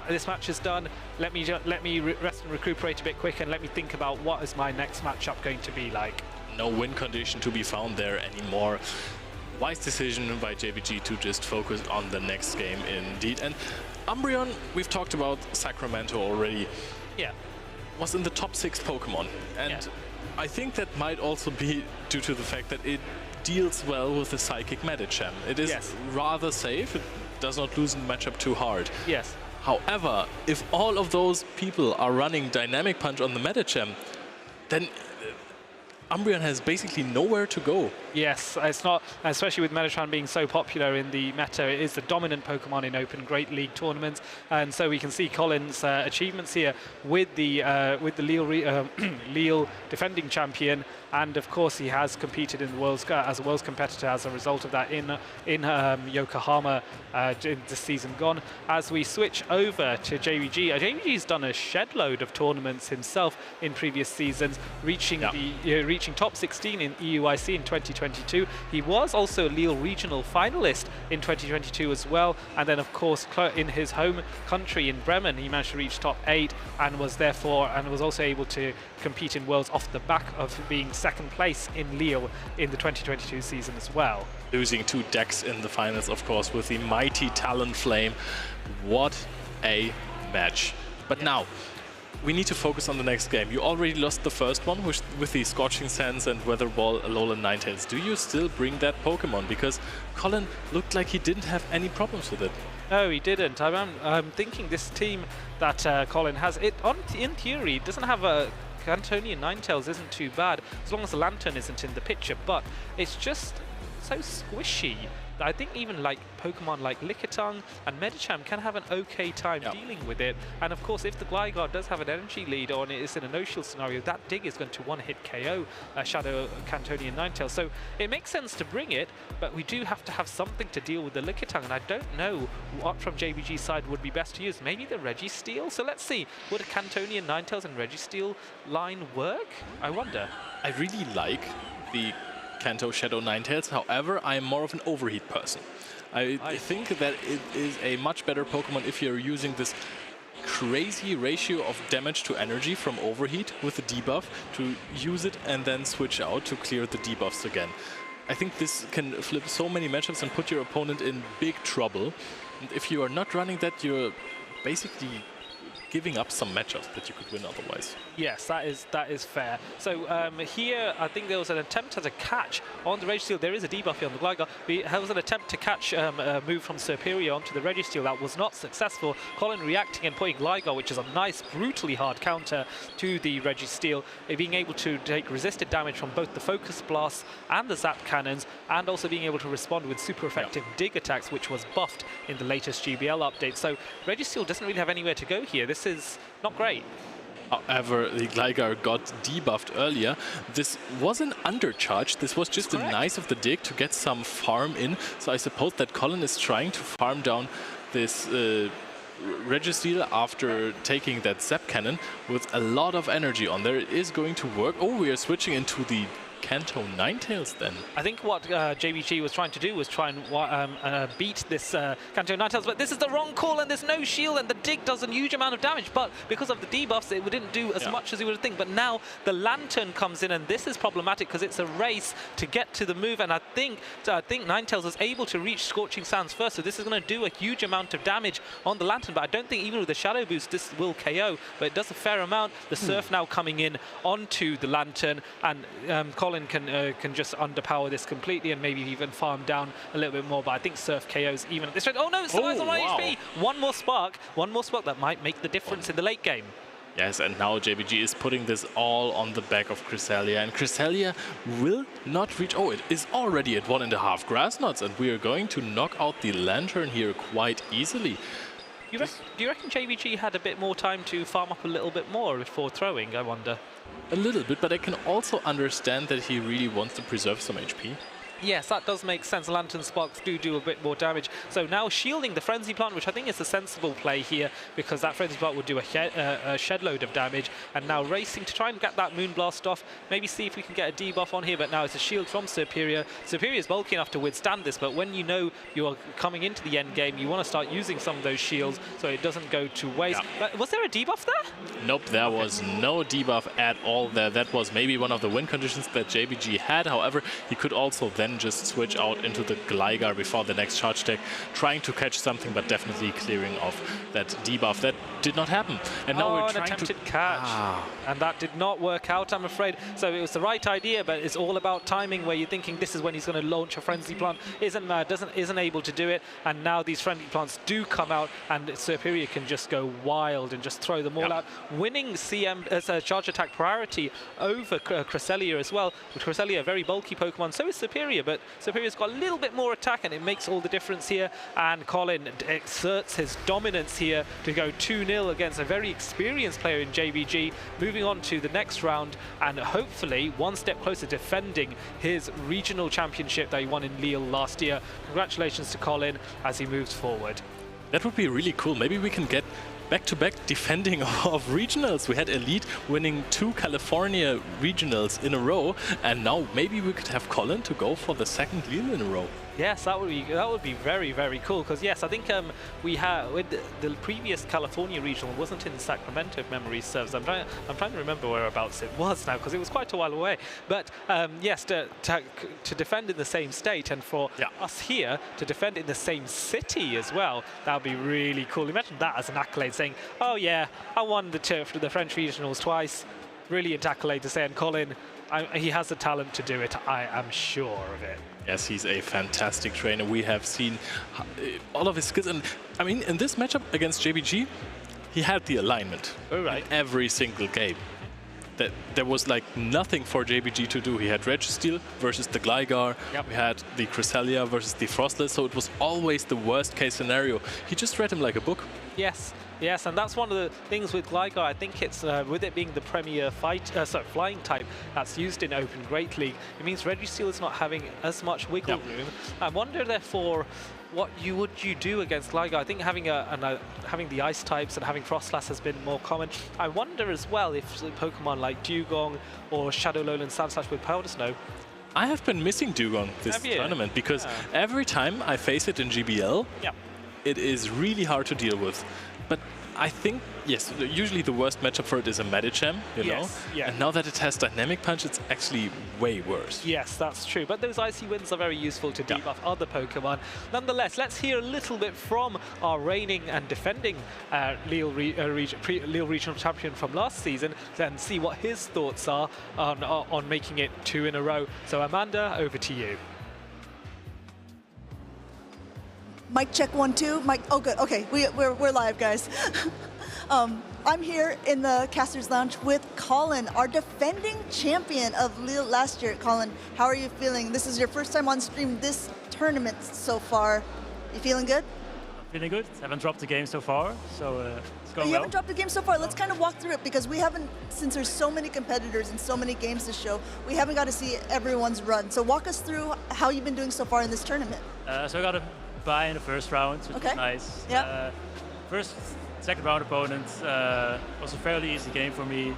this match is done, let me rest and recuperate a bit quick, and let me think about what is my next matchup going to be like. No win condition to be found there anymore. Wise decision by JVG to just focus on the next game indeed. And Umbreon, we've talked about Sacramento already. Yeah. Was in the top 6 Pokemon, and I think that might also be due to the fact that it deals well with the Psychic Medicham. It is rather safe. It does not loosen the matchup too hard. Yes. However, if all of those people are running Dynamic Punch on the Medicham, then Umbreon has basically nowhere to go. Yes, it's not, especially with Medicham being so popular in the meta. It is the dominant Pokemon in Open Great League tournaments, and so we can see Colin's achievements here with the Lille defending champion, and of course he has competed in the World's as a World's competitor as a result of that in Yokohama this season gone. As we switch over to JVG, JVG's done a shed load of tournaments himself in previous seasons, reaching reaching top 16 in EUIC in 2022. He was also a Lille regional finalist in 2022 as well, and then of course in his home country in Bremen he managed to reach top 8 and was also able to compete in Worlds off the back of being second place in Lille in the 2022 season as well. Losing 2 decks in the finals, of course, with the mighty Talonflame. What a match. But now we need to focus on the next game. You already lost the first one with the Scorching Sands and Weather Ball Alolan Ninetales. Do you still bring that Pokemon? Because Colin looked like he didn't have any problems with it. No, he didn't. I'm thinking this team that Colin has, in theory, doesn't have a Cantonian Ninetales isn't too bad, as long as the Lantern isn't in the picture, but it's just so squishy. I think even like Pokemon like Lickitung and Medicham can have an okay time dealing with it. And of course, if the Gligar does have an energy lead on it, it's in a no-shield scenario, that Dig is going to one-hit KO Shadow Cantonian Ninetales. So it makes sense to bring it, but we do have to have something to deal with the Lickitung, and I don't know what from JVG's side would be best to use. Maybe the Registeel? So let's see, would a Cantonian Ninetales and Registeel line work? I wonder. I really like the Kanto Shadow Ninetales. However, I am more of an overheat person. I think that it is a much better Pokemon if you're using this crazy ratio of damage to energy from overheat with the debuff to use it and then switch out to clear the debuffs again. I think this can flip so many matchups and put your opponent in big trouble. And if you are not running that, you're basically giving up some matchups that you could win otherwise. Yes, that is fair. So here, I think there was an attempt at a catch on the Registeel. There is a debuff here on the Gligar. There was an attempt to catch a move from Serperior onto the Registeel. That was not successful. Colin reacting and putting Gligar, which is a nice, brutally hard counter to the Registeel, being able to take resisted damage from both the Focus Blasts and the Zap Cannons, and also being able to respond with super effective dig attacks, which was buffed in the latest GBL update. So Registeel doesn't really have anywhere to go here. This is not great. However, the Gligar got debuffed earlier. This wasn't undercharge. This was just a nice of the dig to get some farm in. So I suppose that Colin is trying to farm down this Registeel after taking that Zap Cannon with a lot of energy on there. It is going to work. Oh, we are switching into the Kanto Ninetales then. I think what JBG was trying to do was try and beat this Kanto Ninetales, but this is the wrong call and there's no shield and the dig does a huge amount of damage, but because of the debuffs it didn't do as much as you would think. But now the Lantern comes in and this is problematic because it's a race to get to the move, and I think Ninetales was able to reach Scorching Sands first, so this is going to do a huge amount of damage on the Lantern, but I don't think even with the Shadow Boost this will KO, but it does a fair amount. The Surf now coming in onto the Lantern, and Colin can just underpower this completely and maybe even farm down a little bit more, but I think Surf KOs even at this rate. Oh no, it's still on HP! One more spark that might make the difference in the late game. Yes, and now JBG is putting this all on the back of Cresselia, and Cresselia will not reach... Oh, it is already at 1.5 Grass Knots, and we are going to knock out the Lantern here quite easily. Do you reckon JBG had a bit more time to farm up a little bit more before throwing, I wonder? A little bit, but I can also understand that he really wants to preserve some HP. Yes, that does make sense. Lantern Sparks do a bit more damage. So now shielding the Frenzy Plant, which I think is a sensible play here, because that Frenzy Plant will do a shed load of damage. And now racing to try and get that Moonblast off. Maybe see if we can get a debuff on here, but now it's a shield from Serperior. Serperior is bulky enough to withstand this, but when you know you are coming into the end game, you want to start using some of those shields so it doesn't go to waste. But was there a debuff there? Nope, there was no debuff at all there. That was maybe one of the win conditions that JBG had. However, he could also then just switch out into the Gligar before the next charge tech, trying to catch something, but definitely clearing off that debuff. That did not happen. And now we're trying attempted catch. And that did not work out, I'm afraid. So it was the right idea, but it's all about timing, where you're thinking this is when he's going to launch a Frenzy Plant. Isn't able to do it, and now these Frenzy Plants do come out, and Serperior can just go wild and just throw them all out, winning CM as a charge attack priority over Cresselia as well. With Cresselia, a very bulky Pokemon, so is Serperior, but Serperior's got a little bit more attack, and it makes all the difference here. And Colin exerts his dominance here to go 2-0 against a very experienced player in JBG, moving on to the next round and hopefully one step closer defending his regional championship that he won in Lille last year. Congratulations to Colin as he moves forward. That would be really cool. Maybe we can get back-to-back defending of regionals. We had Elite winning 2 California regionals in a row, and now maybe we could have Colin to go for the second Lille in a row. Yes, that would be very, very cool, because yes, I think we had with the previous California regional wasn't in Sacramento, if memory serves. I'm trying to remember whereabouts it was now, because it was quite a while away. But yes, to defend in the same state, and for us here to defend in the same city as well, that would be really cool. Imagine that as an accolade, saying, "Oh yeah, I won the French regionals twice." Brilliant accolade to say, and Colin, he has the talent to do it. I am sure of it. Yes, he's a fantastic trainer. We have seen all of his skills. And I mean, in this matchup against JBG, he had the alignment in every single game. That there was like nothing for JBG to do. He had Registeel versus the Gligar. We had the Cresselia versus the Frostless. So it was always the worst case scenario. He just read him like a book. Yes. Yes, and that's one of the things with Gligar. I think it's with it being the premier flying type that's used in Open Great League, it means Registeel is not having as much wiggle room. I wonder, therefore, what would you do against Gligar? I think having having the ice types and having Frostlass has been more common. I wonder as well if Pokemon like Dugong or Shadow Lowland Sandslash with Powder Snow I have been missing Dugong this tournament because every time I face it in GBL, it is really hard to deal with. But I think, yes, usually the worst matchup for it is a Medicham, you know? Yeah. And now that it has Dynamic Punch, it's actually way worse. Yes, that's true. But those Icy Winds are very useful to debuff other Pokemon. Nonetheless, let's hear a little bit from our reigning and defending Lille Regional Champion from last season and see what his thoughts are on making it 2 in a row. So Amanda, over to you. Mic check 1, 2. Mic. Oh, good. Okay, we're live, guys. I'm here in the Casters Lounge with Colin, our defending champion of Lille last year. Colin, how are you feeling? This is your first time on stream this tournament so far. You feeling good? Feeling good. Haven't dropped the game so far, so it's going well. You haven't dropped the game so far. Let's kind of walk through it because we haven't, since there's so many competitors and so many games to show, we haven't got to see everyone's run. So walk us through how you've been doing so far in this tournament. So I got a bye in the first round, which was nice. Yeah. Second round opponent was a fairly easy game for me.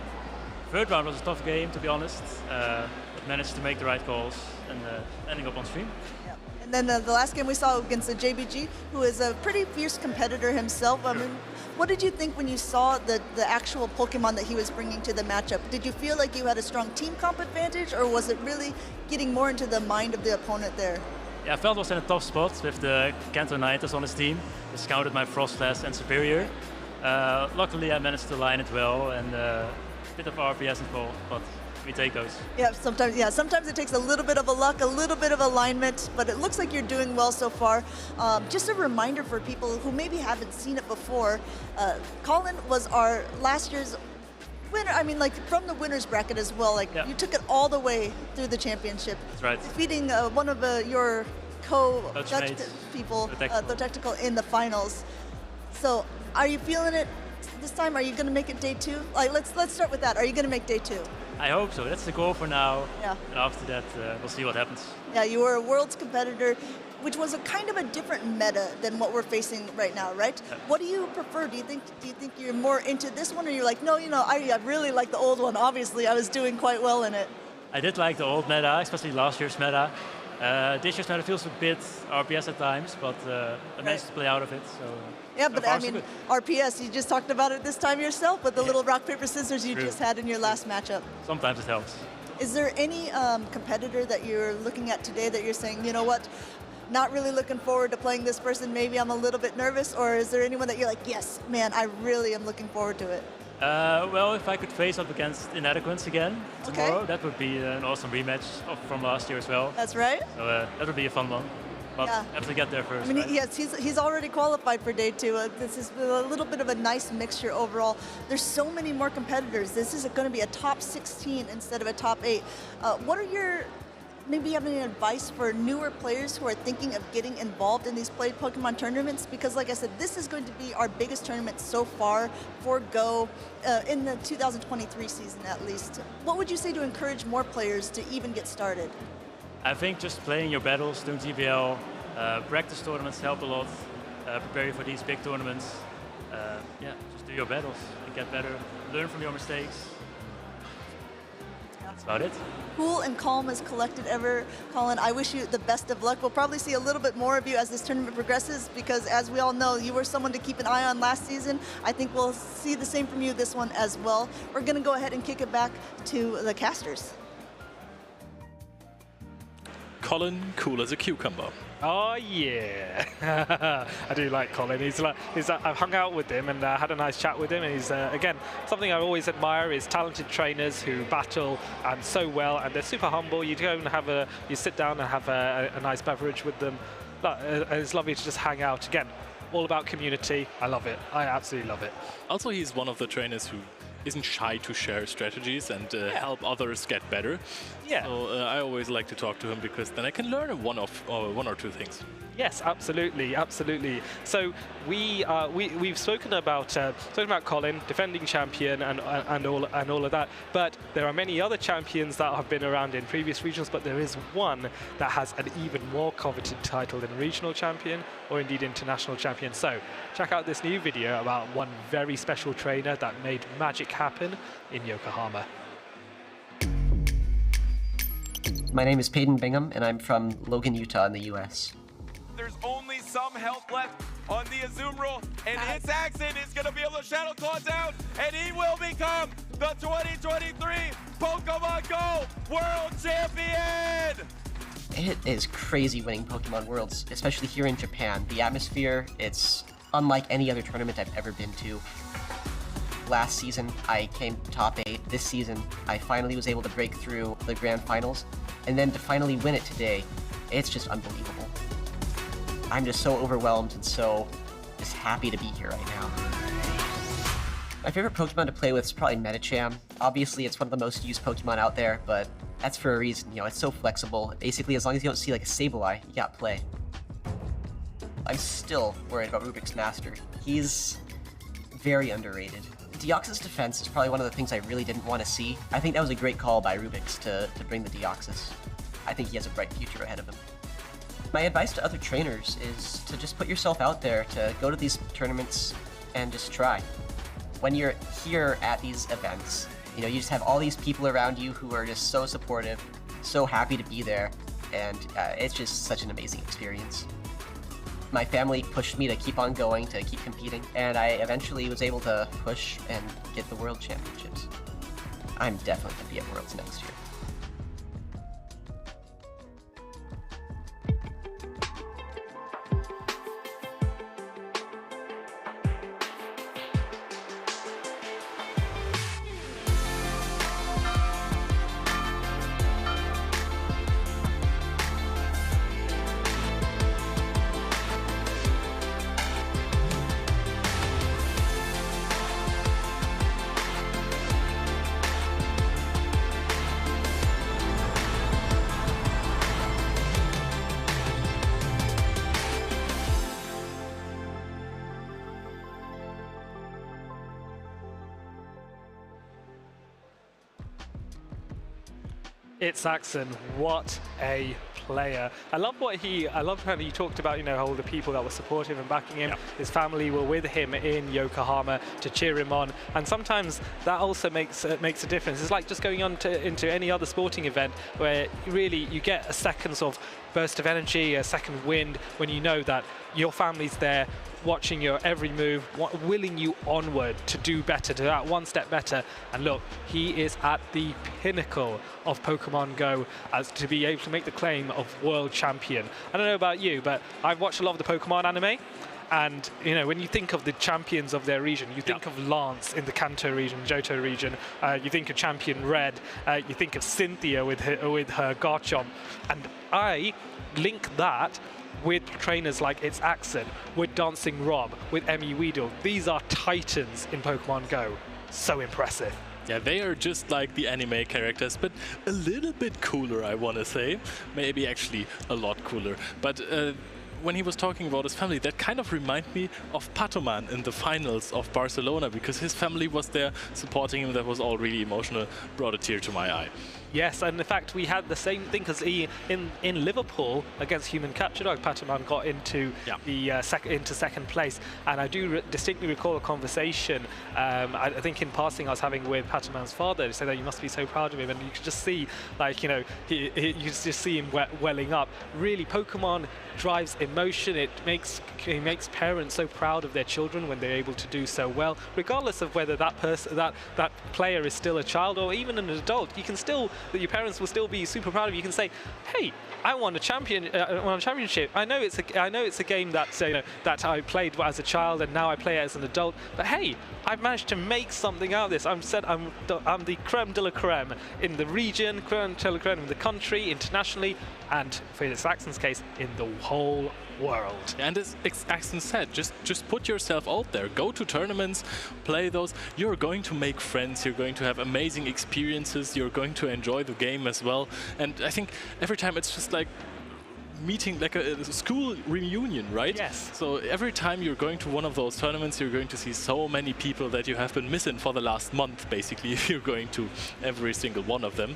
Third round was a tough game, to be honest. But managed to make the right calls and ending up on stream. Yeah. And then the last game we saw against the JBG, who is a pretty fierce competitor himself. I mean, what did you think when you saw the actual Pokemon that he was bringing to the matchup? Did you feel like you had a strong team comp advantage, or was it really getting more into the mind of the opponent there? Yeah, I felt I was in a tough spot with the Cantonitis on his team. Discounted my Frostlass and Superior. Luckily, I managed to line it well and a bit of RPS involved, but we take those. Yeah, sometimes it takes a little bit of a luck, a little bit of alignment, but it looks like you're doing well so far. Just a reminder for people who maybe haven't seen it before, Colin was our last year's winner. I mean, like from the winner's bracket as well. Like you took it all the way through the championship. That's right. Defeating one of your co-Dutch people, the Tactical, in the finals. So, are you feeling it this time? Are you going to make it day 2? Like, let's start with that. Are you going to make day 2? I hope so. That's the goal for now. Yeah. And after that, we'll see what happens. Yeah, you were a Worlds competitor, which was a kind of a different meta than what we're facing right now, right? Yeah. What do you prefer? Do you think you're more into this one, or you're like, no, I really like the old one. Obviously, I was doing quite well in it. I did like the old meta, especially last year's meta. This year's meta feels a bit RPS at times, but I managed to play out of it. So. Yeah, but I mean, RPS, you just talked about it this time yourself with the little rock, paper, scissors you just had in your last matchup. Sometimes it helps. Is there any competitor that you're looking at today that you're saying, you know what, not really looking forward to playing this person, maybe I'm a little bit nervous, or is there anyone that you're like, yes, man, I really am looking forward to it? Well, if I could face up against Inadequates again tomorrow, that would be an awesome rematch from last year as well. That's right. So that would be a fun one. But I have to get there first. I mean, right? yes, he's already qualified for day 2. This is a little bit of a nice mixture overall. There's so many more competitors. This is going to be a top 16 instead of a top 8. What are your, maybe you have any advice for newer players who are thinking of getting involved in these Pokemon tournaments? Because like I said, this is going to be our biggest tournament so far for Go in the 2023 season at least. What would you say to encourage more players to even get started? I think just playing your battles, doing GBL, practice tournaments help a lot. Prepare you for these big tournaments. Just do your battles and get better. Learn from your mistakes. That's about it. Cool and calm as collected ever, Colin. I wish you the best of luck. We'll probably see a little bit more of you as this tournament progresses because, as we all know, you were someone to keep an eye on last season. I think we'll see the same from you this one as well. We're going to go ahead and kick it back to the casters. Colin, cool as a cucumber. Oh yeah, I do like Colin. I've hung out with him and had a nice chat with him. And he's again, something I always admire is talented trainers who battle and so well, and they're super humble. You go and you sit down and have a nice beverage with them. It's lovely to just hang out. Again, all about community. I love it. I absolutely love it. Also, he's one of the trainers who isn't shy to share strategies and help others get better. Yeah. So I always like to talk to him because then I can learn one or two things. Yes, absolutely, absolutely. So we've spoken about Colin, defending champion, and all of that. But there are many other champions that have been around in previous regionals. But there is one that has an even more coveted title than regional champion, or indeed international champion. So check out this new video about one very special trainer that made magic happen in Yokohama. My name is Peyton Bingham, and I'm from Logan, Utah in the US. There's only some health left on the Azumarill, and it's Axon is going to be able to Shadow Claw down, and he will become the 2023 Pokemon Go World Champion! It is crazy winning Pokemon Worlds, especially here in Japan. The atmosphere, it's unlike any other tournament I've ever been to. Last season, I came top 8. This season, I finally was able to break through the grand finals, and then to finally win it today, it's just unbelievable. I'm just so overwhelmed and so just happy to be here right now. My favorite Pokemon to play with is probably Medicham. Obviously, it's one of the most used Pokemon out there, but that's for a reason. You know, it's so flexible. Basically, as long as you don't see like a Sableye, you got play. I'm still worried about Rubik's Master. He's very underrated. Deoxys defense is probably one of the things I really didn't want to see. I think that was a great call by Rubik's to bring the Deoxys. I think he has a bright future ahead of him. My advice to other trainers is to just put yourself out there, to go to these tournaments and just try. When you're here at these events, you know, you just have all these people around you who are just so supportive, so happy to be there, and it's just such an amazing experience. My family pushed me to keep on going, to keep competing, and I eventually was able to push and get the World Championships. I'm definitely going to be at Worlds next year. It's Axon. What a player. I love how he talked about, you know, all the people that were supportive and backing him. His family were with him in Yokohama to cheer him on, and sometimes that also makes a difference. It's like just going on into any other sporting event where really you get a second sort of burst of energy, a second wind when you know that your family's there watching your every move, willing you onward to do better, to that one step better. And look, he is at the pinnacle of Pokemon Go as to be able to make the claim of world champion. I don't know about you, but I've watched a lot of the Pokemon anime. And, you know, when you think of the champions of their region, you think of Lance in the Kanto region, Johto region, you think of Champion Red, you think of Cynthia with her Garchomp. And I link that with trainers like It's Axon, with Dancing Rob, with Emmy Weedle. These are titans in Pokemon Go. So impressive. Yeah, they are just like the anime characters, but a little bit cooler, I want to say. Maybe actually a lot cooler. But when he was talking about his family, that kind of reminded me of Patoman in the finals of Barcelona, because his family was there supporting him. That was all really emotional, brought a tear to my eye. Yes, and in fact, we had the same thing because in Liverpool against Human Capture Dog, Patoman got into the second place, and I do distinctly recall a conversation. I think in passing I was having with Patoman's father. He said that you must be so proud of him, and you could just see, like, you know, you just see him welling up. Really, Pokemon drives emotion. It makes parents so proud of their children when they're able to do so well, regardless of whether that person, that player is still a child or even an adult. You can still, that your parents will still be super proud of you. You can say, "Hey, I won a championship. I know it's a game that that I played as a child and now I play it as an adult. But hey, I've managed to make something out of this. I'm the creme de la creme in the region, creme de la creme in the country, internationally, and for this Axon's case, in the whole world." And as Axon said, just put yourself out there, go to tournaments, play those. You're going to make friends, you're going to have amazing experiences, you're going to enjoy the game as well. And I think every time it's just like meeting, like a school reunion, right? Yes. So every time you're going to one of those tournaments, you're going to see so many people that you have been missing for the last month, basically, if you're going to every single one of them.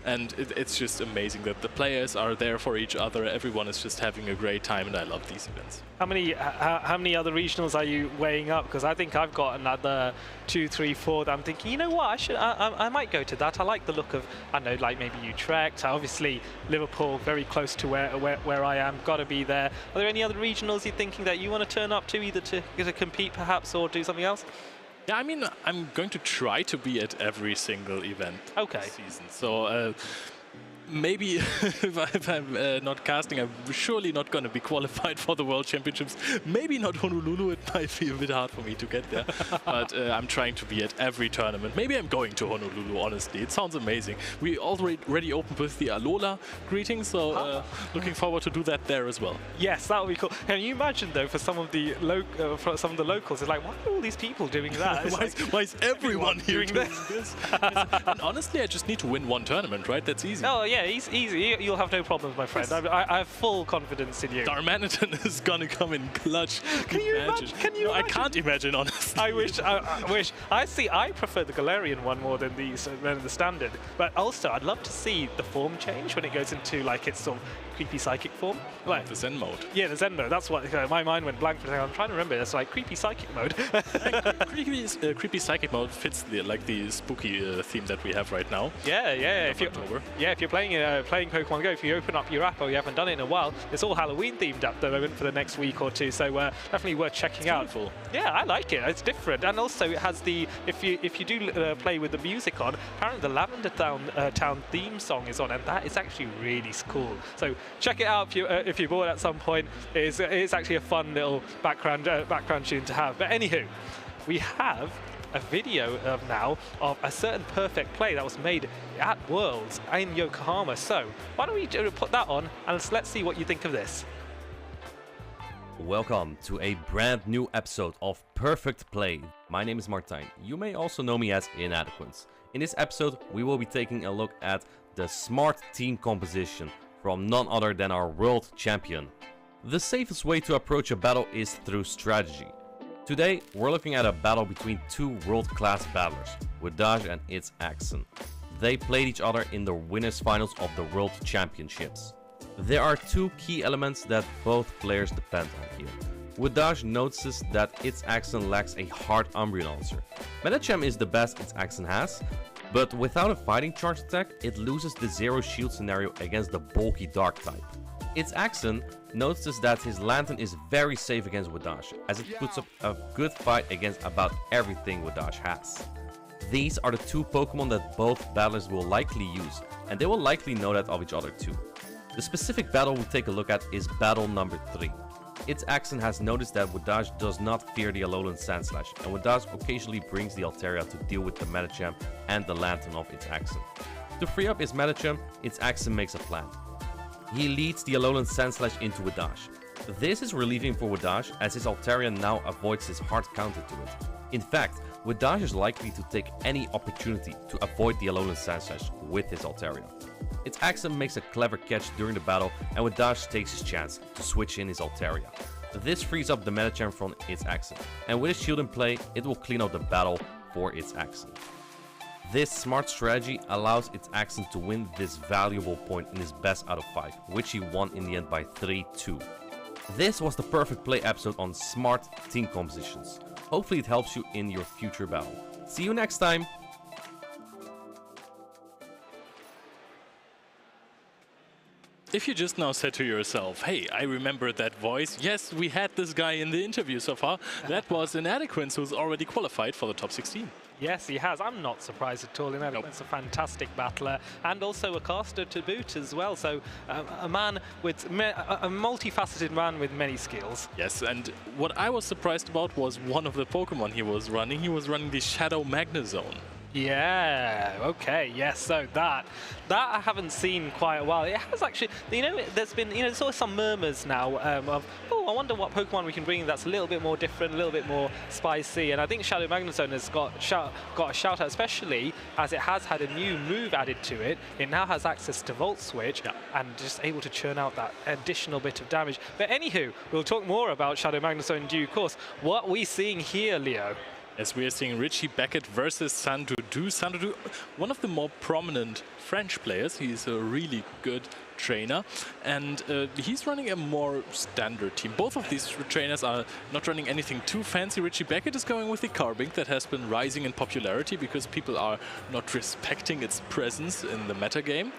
And it's just amazing that the players are there for each other. Everyone is just having a great time, and I love these events. How many other regionals are you weighing up? Because I think I've got another 2, 3, 4 that I'm thinking, you know what, I might go to that. I like the look of, I don't know, like maybe Utrecht. Obviously, Liverpool, very close to where I am. Got to be there. Are there any other regionals you're thinking that you want to turn up to, either to compete perhaps or do something else? Yeah, I mean, I'm going to try to be at every single event this season. So maybe if I'm not casting, I'm surely not going to be qualified for the World Championships. Maybe not Honolulu, it might be a bit hard for me to get there. But I'm trying to be at every tournament. Maybe I'm going to Honolulu, honestly. It sounds amazing. We already opened with the Alola greeting, so looking forward to do that there as well. Yes, that would be cool. Can you imagine, though, for some of the locals, it's like, why are all these people doing that? Why is everyone here doing this? And honestly, I just need to win one tournament, right? That's easy. Oh, yeah, easy. You'll have no problems, my friend. Yes. I have full confidence in you. Darmanitan is going to come in clutch. Can you imagine? I can't imagine, honestly. I wish. I prefer the Galarian one more than the standard. But also, I'd love to see the form change when it goes into like its sort of creepy psychic form. Like the Zen mode. Yeah, the Zen mode. That's what my mind went blank for a second. I'm trying to remember. It's like creepy psychic mode. Creepy psychic mode fits the spooky theme that we have right now. Yeah. If you're playing Pokemon Go, if you open up your app or you haven't done it in a while, it's all Halloween themed at the moment for the next week or two. So definitely worth checking out. Beautiful. Yeah, I like it. It's different, and also it has the if you do play with the music on, apparently the Lavender Town theme song is on, and that is actually really cool. So check it out if you're bored at some point. It's actually a fun little background tune to have. But anywho, we have a video now of a certain perfect play that was made at Worlds in Yokohama. So why don't we put that on and let's see what you think of this. Welcome to a brand new episode of Perfect Play. My name is Martijn. You may also know me as Inadequate. In this episode, we will be taking a look at the smart team composition from none other than our world champion. The safest way to approach a battle is through strategy. Today, we're looking at a battle between two world-class battlers, Wadaj and It's Axon. They played each other in the winners finals of the World Championships. There are two key elements that both players depend on here. Wadaj notices that It's Axon lacks a hard Umbreon answer. Medicham is the best It's Axon has, but without a fighting charge attack, it loses the zero shield scenario against the bulky dark type. It's Axon notices that his Lantern is very safe against Wadaj, as it puts up a good fight against about everything Wadaj has. These are the two Pokemon that both battlers will likely use, and they will likely know that of each other too. The specific battle we'll take a look at is battle number 3. It's Axon has noticed that Wadaj does not fear the Alolan Sandslash, and Wadaj occasionally brings the Altaria to deal with the Medicham and the Lantern of It's Axon. To free up his Medicham, It's Axon makes a plan. He leads the Alolan Sandslash into Wadaj. This is relieving for Wadaj, as his Altaria now avoids his hard counter to it. In fact, Wadaj is likely to take any opportunity to avoid the Alolan Sandslash with his Altaria. It's Axon makes a clever catch during the battle, and Wadaj takes his chance to switch in his Altaria. This frees up the Medicham from It's Axon, and with his shield in play, it will clean out the battle for It's Axon. This smart strategy allows It's Axon to win this valuable point in his best out of 5, which he won in the end by 3-2. This was the Perfect Play episode on smart team compositions. Hopefully it helps you in your future battle. See you next time! If you just now said to yourself, hey, I remember that voice. Yes, we had this guy in the interview so far. That was Inadequate, who's already qualified for the top 16. Yes, he has. I'm not surprised at all. Inadequate's a fantastic battler and also a caster to boot as well. So a man with a multifaceted man with many skills. Yes, and what I was surprised about was one of the Pokemon he was running. He was running the Shadow Magnezone. Yeah, okay, yes, so that I haven't seen quite a while. It has actually, there's been, there's always some murmurs now of, oh, I wonder what Pokemon we can bring that's a little bit more different, a little bit more spicy, and I think Shadow Magnezone has got a shout out, especially as it has had a new move added to it. It now has access to Volt Switch and just able to churn out that additional bit of damage. But anywho, we'll talk more about Shadow Magnezone in due course. What are we seeing here, Leo? As we are seeing Richie Beckett versus Sandoudou. Sandoudou, one of the more prominent French players. He's a really good trainer, and he's running a more standard team. Both of these trainers are not running anything too fancy. Richie Beckett is going with the Carbink that has been rising in popularity because people are not respecting its presence in the meta game.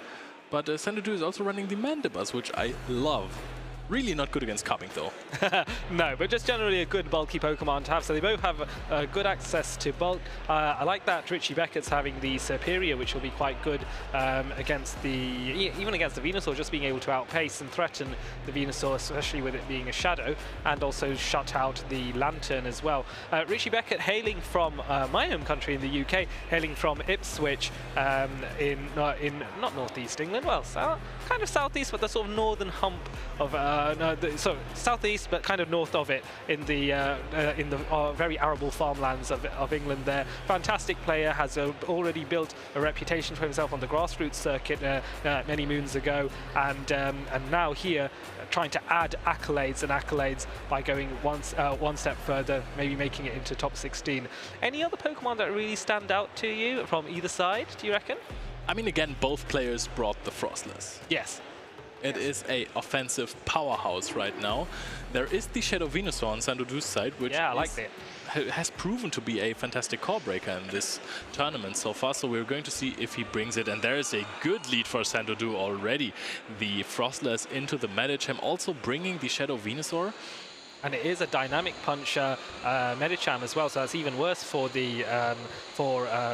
But Sandoudou is also running the Mandibuzz, which I love. Really not good against Carbink, though. No, but just generally a good bulky Pokemon to have. So they both have good access to bulk. I like that Richie Beckett's having the Superior, which will be quite good against even against the Venusaur, just being able to outpace and threaten the Venusaur, especially with it being a Shadow, and also shut out the Lantern as well. Richie Beckett, hailing from my home country in the UK, hailing from Ipswich in not northeast England, well, kind of southeast, but the sort of northern hump of so southeast, but kind of north of it in the very arable farmlands of England. There, fantastic player, has already built a reputation for himself on the grassroots circuit many moons ago, and now here trying to add accolades by going one step further, maybe making it into top 16. Any other Pokemon that really stand out to you from either side, do you reckon? I mean, again, both players brought the Frostless. Yes. It is a offensive powerhouse right now. There is the Shadow Venusaur on Sandoudou's side, which has proven to be a fantastic core breaker in this tournament so far. So we're going to see if he brings it. And there is a good lead for Sandoudou already. The Frostless into the Medicham, also bringing the Shadow Venusaur. And it is a dynamic puncher Medicham as well, so that's even worse for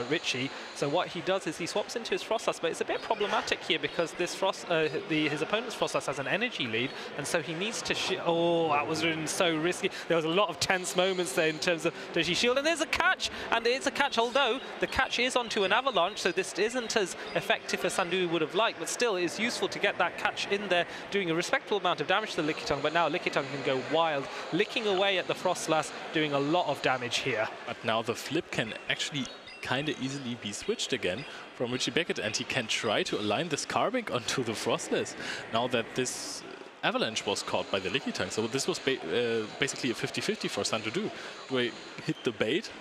Richie. So what he does is he swaps into his Frostless, but it's a bit problematic here because this his opponent's Frostless has an energy lead, and so he needs to oh, that was so risky. There was a lot of tense moments there in terms of does he shield, and there's a catch, and it's a catch, although the catch is onto an Avalanche, so this isn't as effective as Sandoudou would have liked, but still it is useful to get that catch in there, doing a respectable amount of damage to the Lickitung, but now Lickitung can go wild, licking away at the Frostless, doing a lot of damage here. But now the flip can actually kind of easily be switched again from Richie Beckett, and he can try to align this Carbink onto the Frostless now that this Avalanche was caught by the Lickitung. So this was basically a 50-50 for Sandoudou. Do I hit the bait?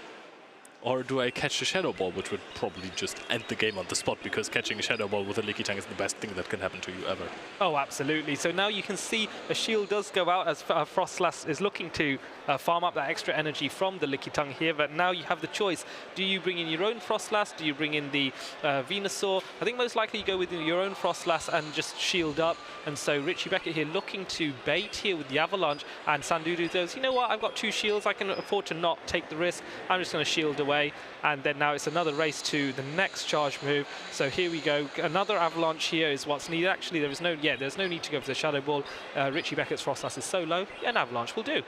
Or do I catch a Shadow Ball, which would probably just end the game on the spot, because catching a Shadow Ball with a Lickitung is the best thing that can happen to you ever. Oh, absolutely. So now you can see a shield does go out as Frostless is looking to farm up that extra energy from the Lickitung here, but now you have the choice. Do you bring in your own Frostless? Do you bring in the Venusaur? I think most likely you go with your own Frostless and just shield up, and so Richie Beckett here looking to bait here with the Avalanche, and Sandoudou goes, you know what, I've got 2 shields, I can afford to not take the risk, I'm just going to shield away. And then now it's another race to the next charge move. So here we go. Another Avalanche here is what's needed. Actually, there's no need to go for the Shadow Ball. Richie Beckett's Frostless is so low, an Avalanche will do.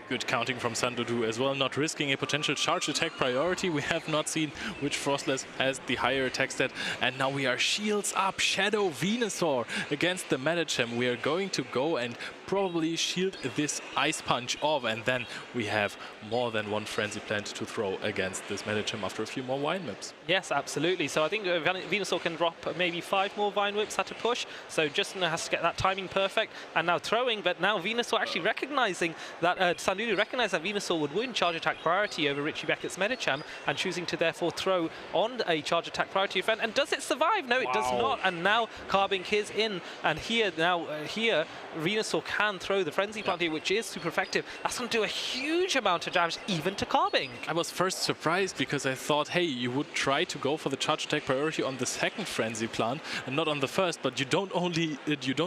Good counting from Sandoudou as well, not risking a potential charge attack priority. We have not seen which Frostless has the higher attack stat. And now we are shields up, Shadow Venusaur against the Medicham. We are going to go and probably shield this Ice Punch off, and then we have more than one Frenzy Plant to throw against this Medicham after a few more Vine Whips. Yes, absolutely. So I think Venusaur can drop maybe 5 more Vine Whips at a push, so Justin has to get that timing perfect, and now throwing, but now Venusaur actually recognizing that Sandoudou recognized that Venusaur would win charge attack priority over Richie Beckett's Medicham, and choosing to therefore throw on a charge attack priority event. And does it survive? No, it does not. And now Carbink is in, and here Venusaur can throw the Frenzy Plant here, which is super effective. That's going to do a huge amount of damage, even to Carbink. I was first surprised because I thought, hey, you would try to go for the charge attack priority on the second Frenzy Plant and not on the first, but you don't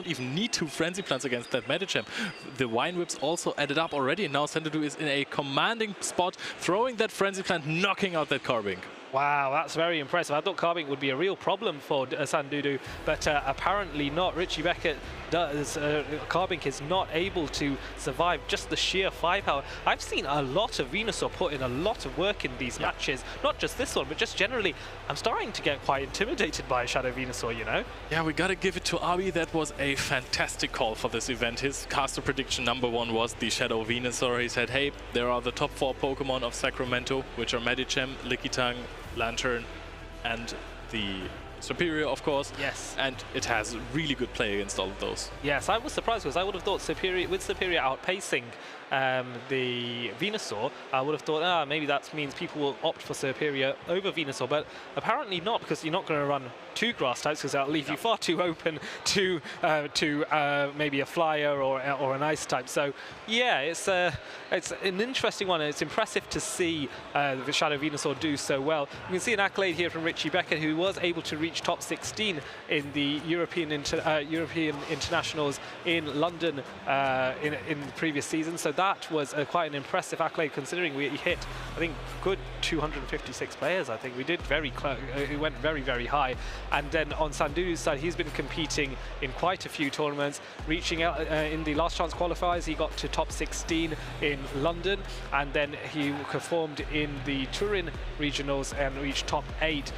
even need 2 Frenzy Plants against that Medicham. The Vine Whips also added up already, and now Sandoudou is in a commanding spot, throwing that Frenzy Plant, knocking out that Carbink. Wow, that's very impressive. I thought Carbink would be a real problem for Sandudu, but apparently not. Richie Beckett does. Carbink is not able to survive just the sheer firepower. I've seen a lot of Venusaur put in a lot of work in these matches, not just this one, but just generally. I'm starting to get quite intimidated by Shadow Venusaur, you know? Yeah, we gotta give it to Abi. That was a fantastic call for this event. His caster prediction #1 was the Shadow Venusaur. He said, hey, there are the top 4 Pokemon of Sacramento, which are Medicham, Lickitung, Lantern, and the Superior, of course. Yes. And it has really good play against all of those. Yes, I was surprised because I would have thought Superior outpacing the Venusaur, I would have thought, maybe that means people will opt for Superior over Venusaur, but apparently not, because you're not going to run 2 grass types, because that'll leave you far too open to maybe a flyer or an ice type. So yeah, it's an interesting one, and it's impressive to see the Shadow Venusaur do so well. You can see an accolade here from Richie Beckett, who was able to reach top 16 in the European Internationals in London in the previous season. So that was quite an impressive accolade, considering we hit, I think, good 256 players. I think we did very close. It went very, very high. And then on Sandudu's side, he's been competing in quite a few tournaments, reaching out in the last chance qualifiers. He got to top 16 in London, and then he performed in the Turin regionals and reached top 8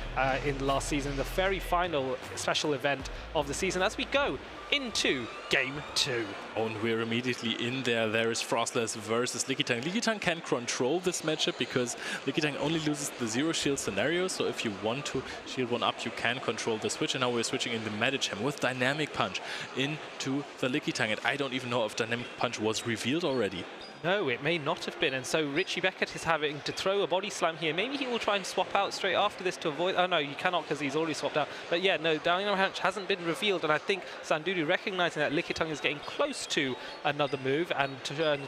in the last season, the very final special event of the season, as we go into Game 2. And we're immediately in there. There is Frostless versus Lickitung. Lickitung can control this matchup because Lickitung only loses the 0 shield scenario, so if you want to shield one up, you can control the switch. And now we're switching in the Medicham with Dynamic Punch into the Lickitung. And I don't even know if Dynamic Punch was revealed already. No, it may not have been, and so Richie Beckett is having to throw a body slam here. Maybe he will try and swap out straight after this to avoid... Oh no, you cannot, because he's already swapped out. But yeah, no, Dynamic Punch hasn't been revealed, and I think Sandudu, recognizing that Lickitung is getting close to another move, and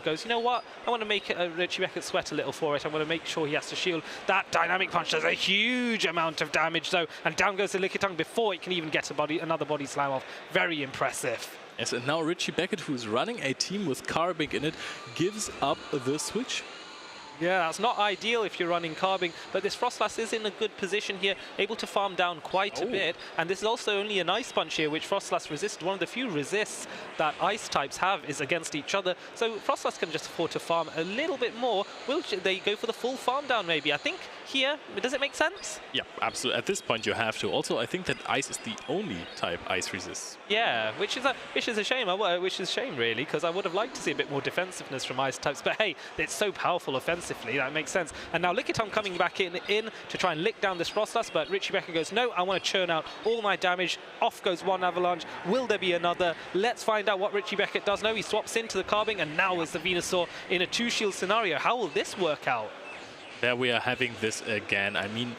goes, you know what, I want to make Richie Beckett sweat a little for it. I want to make sure he has to shield. That Dynamic Punch does a huge amount of damage, though, and down goes the Lickitung before it can even get another body slam off. Very impressive. Yes, and now Richie Beckett, who's running a team with Carbink in it, gives up the switch. Yeah, that's not ideal if you're running Carbink, but this Frostlass is in a good position here, able to farm down quite a bit, and this is also only an Ice Punch here, which Frostlass resists. One of the few resists that Ice types have is against each other, so Frostlass can just afford to farm a little bit more. Will they go for the full farm down maybe? I think here, does it make sense? Yeah, absolutely. At this point you have to. Also, I think that Ice is the only type Ice resists. Yeah, which is a shame. Which is a shame, really, because I would have liked to see a bit more defensiveness from Ice types, but hey, it's so powerful offensively, that makes sense. And now Lickitung coming back in to try and lick down this Frostlass, but Richie Beckett goes, no, I want to churn out all my damage. Off goes one Avalanche. Will there be another? Let's find out what Richie Beckett does. No, he swaps into the Carbink, and now is the Venusaur in a 2-shield scenario. How will this work out? There we are having this again. I mean,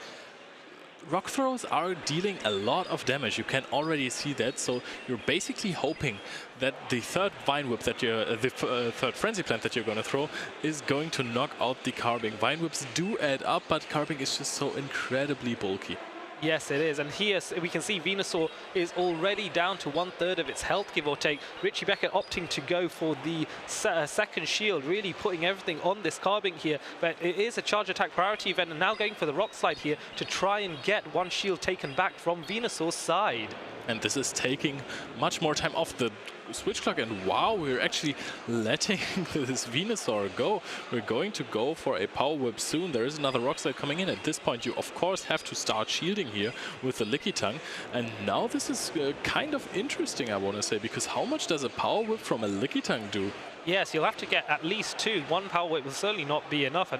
rock throws are dealing a lot of damage. You can already see that. So you're basically hoping that the third Vine Whip that third Frenzy Plant that you're going to throw is going to knock out the Carbink. Vine Whips do add up, but Carbink is just so incredibly bulky. Yes, it is. And here we can see Venusaur is already down to 1/3 of its health, give or take. Richie Beckett opting to go for the second shield, really putting everything on this Carbink here. But it is a charge attack priority event, and now going for the Rock Slide here to try and get one shield taken back from Venusaur's side. And this is taking much more time off the switch clock, and wow, we're actually letting this Venusaur go. We're going to go for a Power Whip soon. There is another Rock Slide coming in. At this point, you of course have to start shielding here with the Lickitung. And now this is kind of interesting, I want to say, because how much does a Power Whip from a Lickitung do? Yes, you'll have to get at least 2. One Power Whip will certainly not be enough.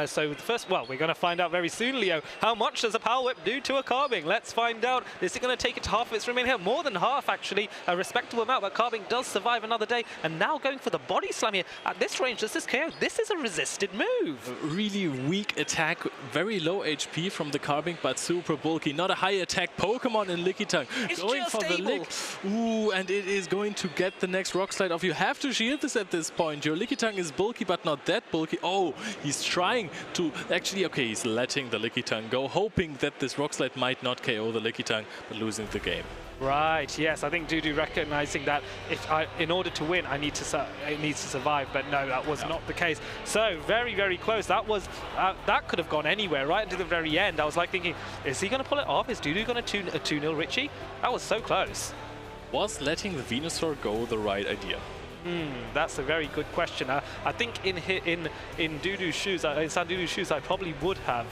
So the first, well, we're going to find out very soon, Leo. How much does a Power Whip do to a Carbink? Let's find out. This is going to take it to half of its remaining health. More than half, actually. A respectable amount, but Carbink does survive another day. And now going for the Body Slam here. At this range, does this KO? This is a resisted move. A really weak attack. Very low HP from the Carbink, but super bulky. Not a high attack Pokemon in Lickitung. It's going just for the Lick. Ooh, and it is going to get the next Rock Slide off. You have to shield this at this point. Your Lickitung is bulky, but not that bulky. Oh, he's trying to... Actually, okay, he's letting the Lickitung go, hoping that this Rock Slide might not KO the Lickitung, but losing the game. Right, yes, I think Dudu recognizing that in order to win, it needs to survive, but no, that was not the case. So very, very close. That was that could have gone anywhere, right until the very end. I was like thinking, is he going to pull it off? Is Dudu going to 2-0 Richie? That was so close. Was letting the Venusaur go the right idea? That's a very good question. I think in Dudu's shoes, in Sandudu's shoes, I probably would have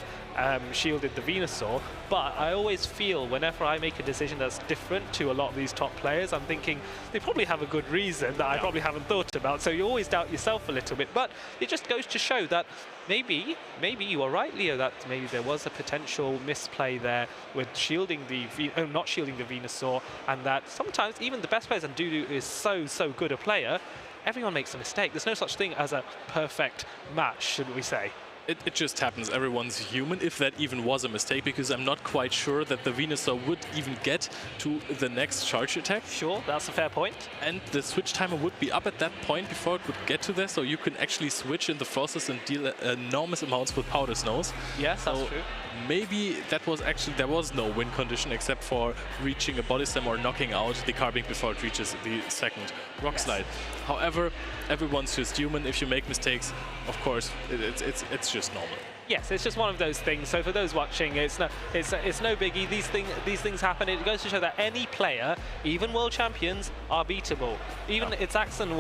shielded the Venusaur, but I always feel whenever I make a decision that's different to a lot of these top players, I'm thinking they probably have a good reason that I probably haven't thought about. So you always doubt yourself a little bit, but it just goes to show that maybe you are right, Leo, that maybe there was a potential misplay there with shielding not shielding the Venusaur, and that sometimes even the best players, and Dudu is so good a player, everyone makes a mistake. There's no such thing as a perfect match, shouldn't we say? It just happens. Everyone's human, if that even was a mistake, because I'm not quite sure that the Venusaur would even get to the next charge attack. Sure, that's a fair point. And the switch timer would be up at that point before it would get to there, so you can actually switch in the process and deal enormous amounts with Powder Snows. Yes, that's true. Maybe that was actually, there was no win condition except for reaching a body slam or knocking out the Carbink before it reaches the second Rock Slide. However, everyone's just human. If you make mistakes, of course, it's just normal. Yes, it's just one of those things. So for those watching, it's no biggie. These things happen. It goes to show that any player, even world champions, are beatable. Even Itzaxon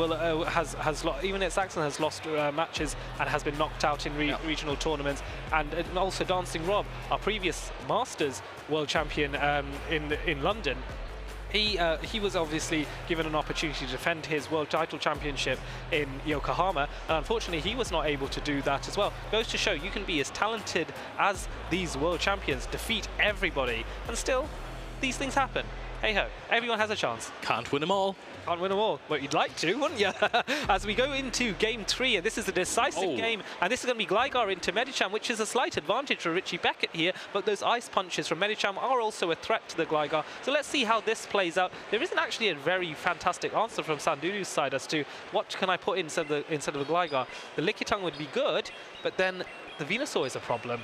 has lost matches and has been knocked out in regional tournaments. And also Dancing Rob, our previous Masters world champion in London. He was obviously given an opportunity to defend his world title championship in Yokohama, and unfortunately he was not able to do that as well. Goes to show you can be as talented as these world champions, defeat everybody, and still these things happen. Hey-ho, everyone has a chance. Can't win them all. Can't win them all. But you'd like to, wouldn't you? As we go into game 3, and this is a decisive game, and this is going to be Gligar into Medicham, which is a slight advantage for Richie Beckett here, but those ice punches from Medicham are also a threat to the Gligar. So let's see how this plays out. There isn't actually a very fantastic answer from Sandudu's side as to what can I put instead of the Gligar. The Lickitung would be good, but then the Venusaur is a problem.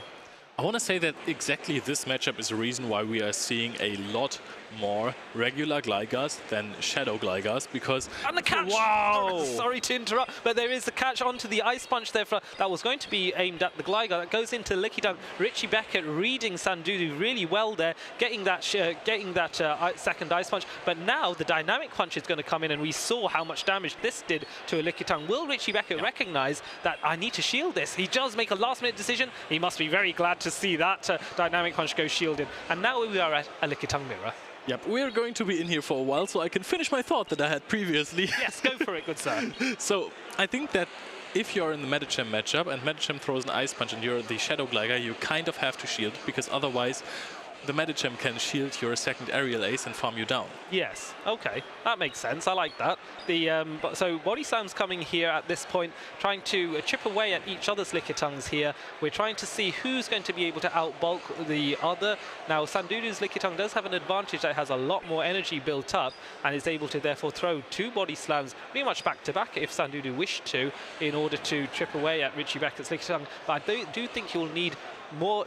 I want to say that exactly this matchup is the reason why we are seeing a lot more regular Glygars than Shadow Glygars, because... And the catch! Wow! Sorry to interrupt, but there is the catch onto the Ice Punch there that was going to be aimed at the Gligar. That goes into Lickitung. Richie Beckett reading Sandudu really well there, getting that second Ice Punch. But now the Dynamic Punch is going to come in, and we saw how much damage this did to a Lickitung. Will Richie Beckett recognize that I need to shield this? He does make a last-minute decision. He must be very glad to see that Dynamic Punch go shielded. And now we are at a Lickitung mirror. Yep, we're going to be in here for a while, so I can finish my thought that I had previously. Yes, go for it, good sir. So, I think that if you're in the Medicham matchup and Medicham throws an Ice Punch and you're the Shadow Gligar, you kind of have to shield, because otherwise the Medicham can shield your second aerial ace and farm you down. Yes, okay, that makes sense. I like that. So Body Slam's coming here at this point, trying to chip away at each other's Lickitungs here. We're trying to see who's going to be able to outbulk the other. Now, Sandudu's Lickitung does have an advantage that has a lot more energy built up and is able to therefore throw 2 Body Slams pretty much back to back if Sandudu wished to, in order to chip away at Richie Beckett's Lickitung. But I do think you'll need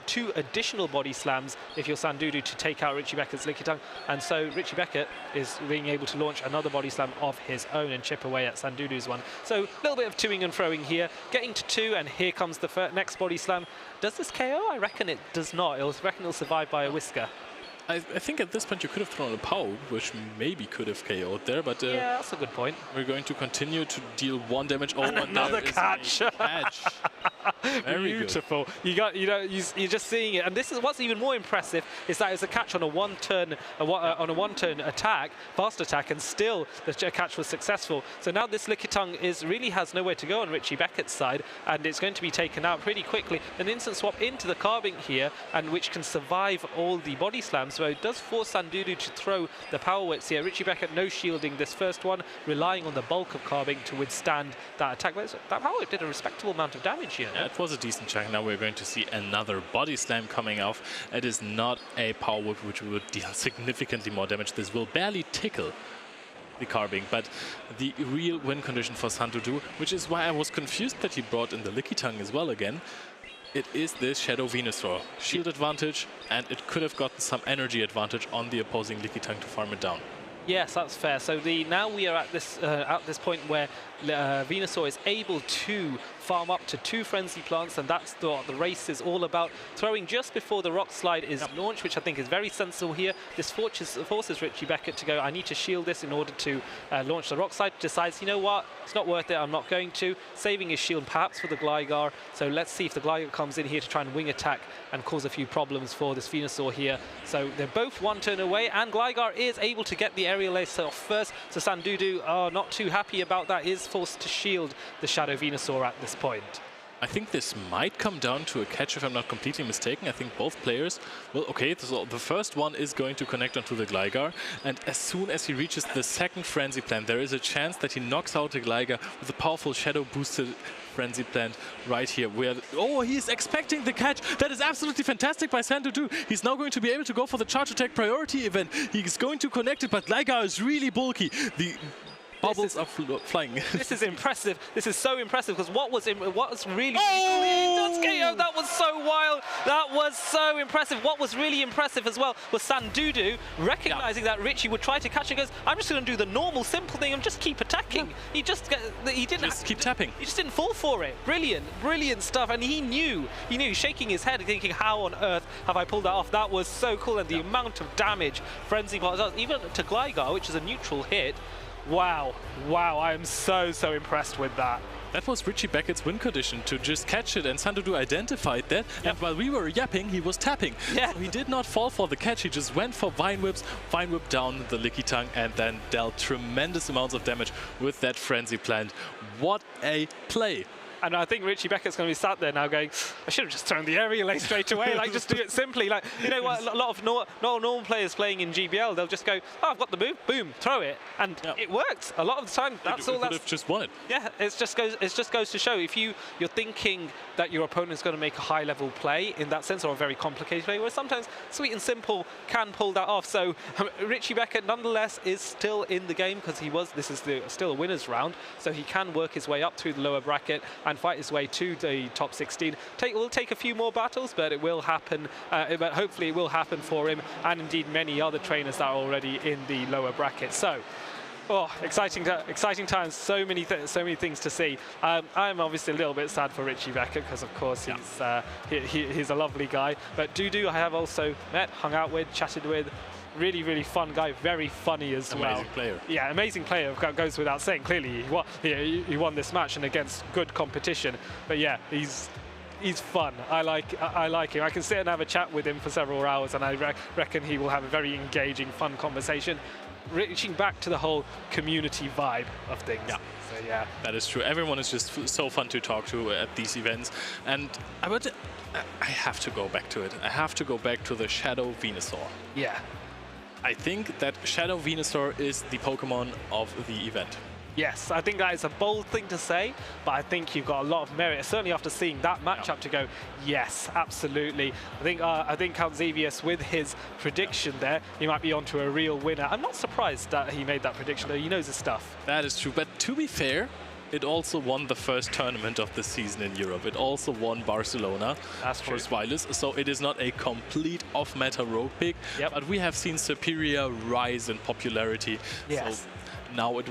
2 additional Body Slams if you're Sandudu to take out Richie Beckett's Lickitung, and so Richie Beckett is being able to launch another Body Slam of his own and chip away at Sandudu's one. So a little bit of toing and froing here, getting to 2, and here comes the next Body Slam. Does this KO? I reckon it does not. I reckon it'll survive by a whisker. I think at this point you could have thrown a Pow, which maybe could have KO'd there, but yeah, that's a good point. We're going to continue to deal 1 damage. Oh, and another catch. Very beautiful. Good. You're just seeing it, and this is what's even more impressive is that it's a catch on a one-turn attack, fast attack, and still the catch was successful. So now this Lickitung really has nowhere to go on Richie Beckett's side, and it's going to be taken out pretty quickly. An instant swap into the Carbink here, and which can survive all the Body Slams. So it does force Sandudu to throw the Power Whips here. Richie Beckett no shielding this first one, relying on the bulk of Carbink to withstand that attack. That Power Whip did a respectable amount of damage here. Yeah, it was a decent chunk. Now we're going to see another Body Slam coming off. It is not a Power Whip which would deal significantly more damage. This will barely tickle the Carbink, but the real win condition for Sandudu, which is why I was confused that he brought in the Lickitung as well again. it is this Shadow Venusaur. Shield advantage, and it could have gotten some energy advantage on the opposing Lickitung to farm it down. Yes, that's fair. So now we are at this point where Venusaur is able to farm up to 2 Frenzy Plants, and that's what the race is all about. Throwing just before the Rock Slide is launched, which I think is very sensible here. This forces Richie Beckett to go, I need to shield this in order to launch the Rock Slide. Decides, you know what, it's not worth it, I'm not going to. Saving his shield perhaps for the Gligar. So let's see if the Gligar comes in here to try and wing attack and cause a few problems for this Venusaur here. So they're both 1 turn away, and Gligar is able to get the aerial ace off first. So Sandudu, not too happy about that, is forced to shield the Shadow Venusaur at this point. I think this might come down to a catch if I'm not completely mistaken. I think both players, well, okay, so the first one is going to connect onto the Gligar, and as soon as he reaches the second Frenzy Plant, there is a chance that he knocks out the Gligar with a powerful Shadow boosted Frenzy Plant right here. Where, oh, he's expecting the catch. That is absolutely fantastic by Sandudu. He's now going to be able to go for the Charge Attack priority event. He's going to connect it, but Gligar is really bulky. The bubbles are flying. This is impressive. This is so impressive because what was really cool, he does KO. That was so wild. That was so impressive. What was really impressive as well was Sandudu recognizing that Richie would try to catch it. Goes, I'm just going to do the normal, simple thing and just keep attacking. He didn't keep tapping. He just didn't fall for it. Brilliant, brilliant stuff. And he knew, shaking his head, thinking, how on earth have I pulled that off? That was so cool. And the amount of damage Frenzy Blast does, even to Gligar, which is a neutral hit. Wow, wow, I am so impressed with that. That was Richie Beckett's win condition, to just catch it, and Sandudu identified that, and while we were yapping, he was tapping. Yeah. So he did not fall for the catch, he just went for Vine Whips, Vine Whip down the Lickitung, and then dealt tremendous amounts of damage with that Frenzy Plant. What a play! And I think Richie Beckett's going to be sat there now going, I should have just thrown the aerial ace straight away, like just do it simply. Like, you know what, a lot of normal players playing in GBL, they'll just go, oh, I've got the move, boom, throw it. And it works. A lot of the time, that's all. Could have just won it. Yeah, it just goes to show, if you're thinking that your opponent's going to make a high level play in that sense, or a very complicated play, where sometimes Sweet and Simple can pull that off. So Richie Beckett nonetheless is still in the game, because this is still a winner's round, so he can work his way up through the lower bracket and fight his way to the top 16. It will take a few more battles, but it will happen. But hopefully it will happen for him, and indeed many other trainers that are already in the lower bracket. So, exciting times. So many things to see. I'm obviously a little bit sad for Richie Beckett, because of course he's a lovely guy. But Dudu, I have also met, hung out with, chatted with. Really fun guy, very funny as well. Amazing player. Yeah, amazing player, goes without saying. Clearly, he won this match and against good competition. But yeah, he's fun. I like him. I can sit and have a chat with him for several hours, and I reckon he will have a very engaging, fun conversation, reaching back to the whole community vibe of things. Yeah. So yeah, that is true. Everyone is just so fun to talk to at these events, and I have to go back to it. I have to go back to the Shadow Venusaur. Yeah. I think that Shadow Venusaur is the Pokemon of the event. Yes, I think that is a bold thing to say, but I think you've got a lot of merit, certainly after seeing that matchup, to go, yes, absolutely. I think Count Xavius, with his prediction there, he might be onto a real winner. I'm not surprised that he made that prediction, though. He knows his stuff. That is true, but to be fair, it also won the first tournament of the season in Europe. It also won Barcelona for Swilus, so it is not a complete off-meta rogue pick, but we have seen Superior rise in popularity. Yes. So now it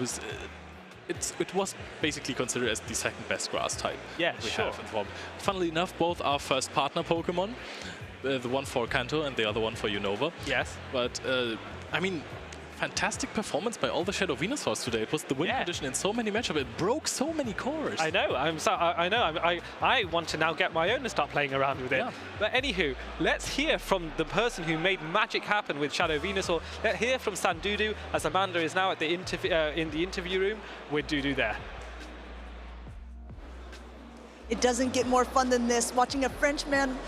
was basically considered as the second best grass type we have involved. Funnily enough, both are first partner Pokemon, the one for Kanto and the other one for Unova. Yes. But I mean, fantastic performance by all the Shadow Venusaurs today. It was the win condition in so many matchups. It broke so many cores. I know. I want to now get my own and start playing around with it. Yeah. But anywho, let's hear from the person who made magic happen with Shadow Venusaur. Let's hear from Sandudu, as Amanda is now at the in the interview room with Dudu there. It doesn't get more fun than this, watching a Frenchman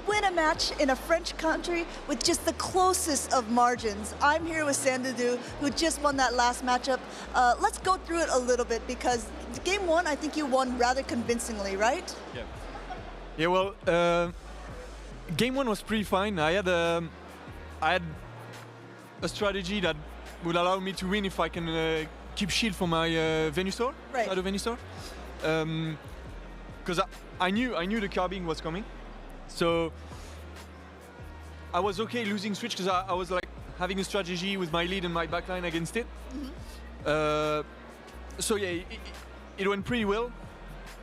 win a match in a French country with just the closest of margins. I'm here with Sandudu, who just won that last matchup. Let's go through it a little bit, because game one, I think you won rather convincingly, right? Yeah. Yeah, well, game one was pretty fine. I had a strategy that would allow me to win if I can keep shield for my Venusaur, Shadow Venusaur. Because I knew the carbing was coming. So I was okay losing switch because I was like having a strategy with my lead and my backline against it. So yeah, it went pretty well.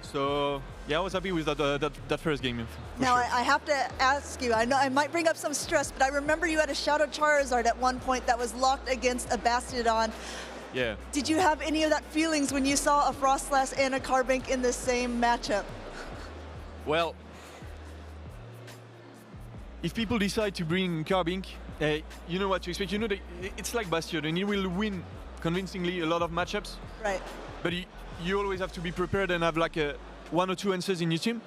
So yeah, I was happy with that first game. Now I have to ask you, I know I might bring up some stress, but I remember you had a Shadow Charizard at one point that was locked against a Bastiodon. Yeah. Did you have any of that feelings when you saw a Frostlass and a Carbink in the same matchup? Well, if people decide to bring Carbink, you know what to expect. You know, it's like Bastion, and he will win convincingly a lot of matchups. Right. But you always have to be prepared and have like one or two answers in your team.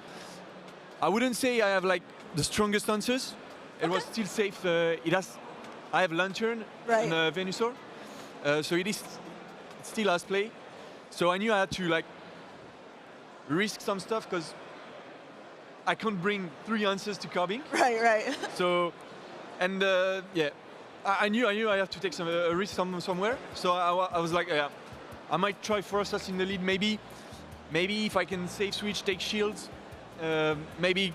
I wouldn't say I have like the strongest answers. It was still safe. I have Lantern and Venusaur, so it still has play. So I knew I had to like risk some stuff because I can't bring 3 answers to Carbink. Right. So, and yeah, I knew I have to take some risk somewhere. So I was like, yeah, I might try Frostlass in the lead. Maybe if I can save switch, take shields, maybe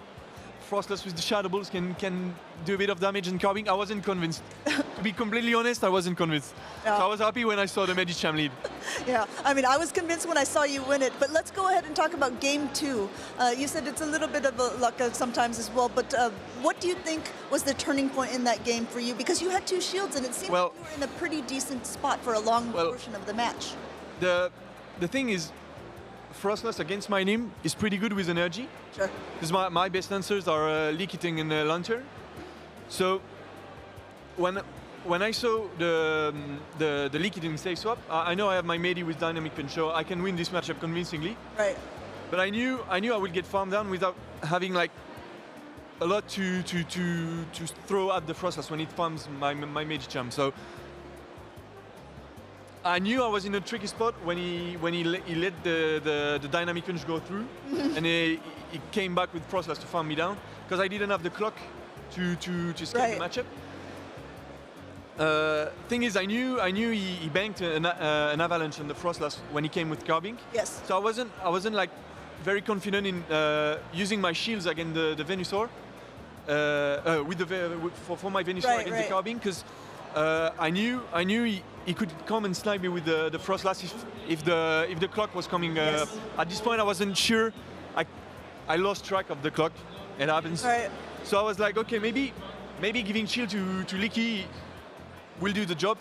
Frostlass with the Shadow Balls can do a bit of damage in Carbink. I wasn't convinced. To be completely honest, I wasn't convinced. Yeah. So I was happy when I saw the Medicham lead. Yeah, I mean, I was convinced when I saw you win it, but let's go ahead and talk about game 2. You said it's a little bit of a luck sometimes as well, but what do you think was the turning point in that game for you? Because you had 2 shields and it seemed like you were in a pretty decent spot for a long portion of the match. The thing is, Frostlass against my team is pretty good with energy. Sure. Because my best answers are Lickitung and Lantern. So when I saw the Lickitung safe swap, I know I have my Medi with Dynamic Punch, so I can win this matchup convincingly. Right. But I knew I would get farmed down without having like a lot to throw at the Frostlass when it farms my Medicham. So I knew I was in a tricky spot when he let the Dynamic Punch go through, and he came back with Frostlass to farm me down because I didn't have the clock to escape the matchup. Thing is, I knew he banked an Avalanche on the Frostlass when he came with Carbink. Yes. So I wasn't like very confident in using my shields against the Venusaur for my Venusaur against the Carbink because I knew he could come and snipe me with the Frostlass if the clock was coming. At this point, I wasn't sure. I lost track of the clock. It happens. Right. So I was like, okay, maybe giving shield to Licky will do the job.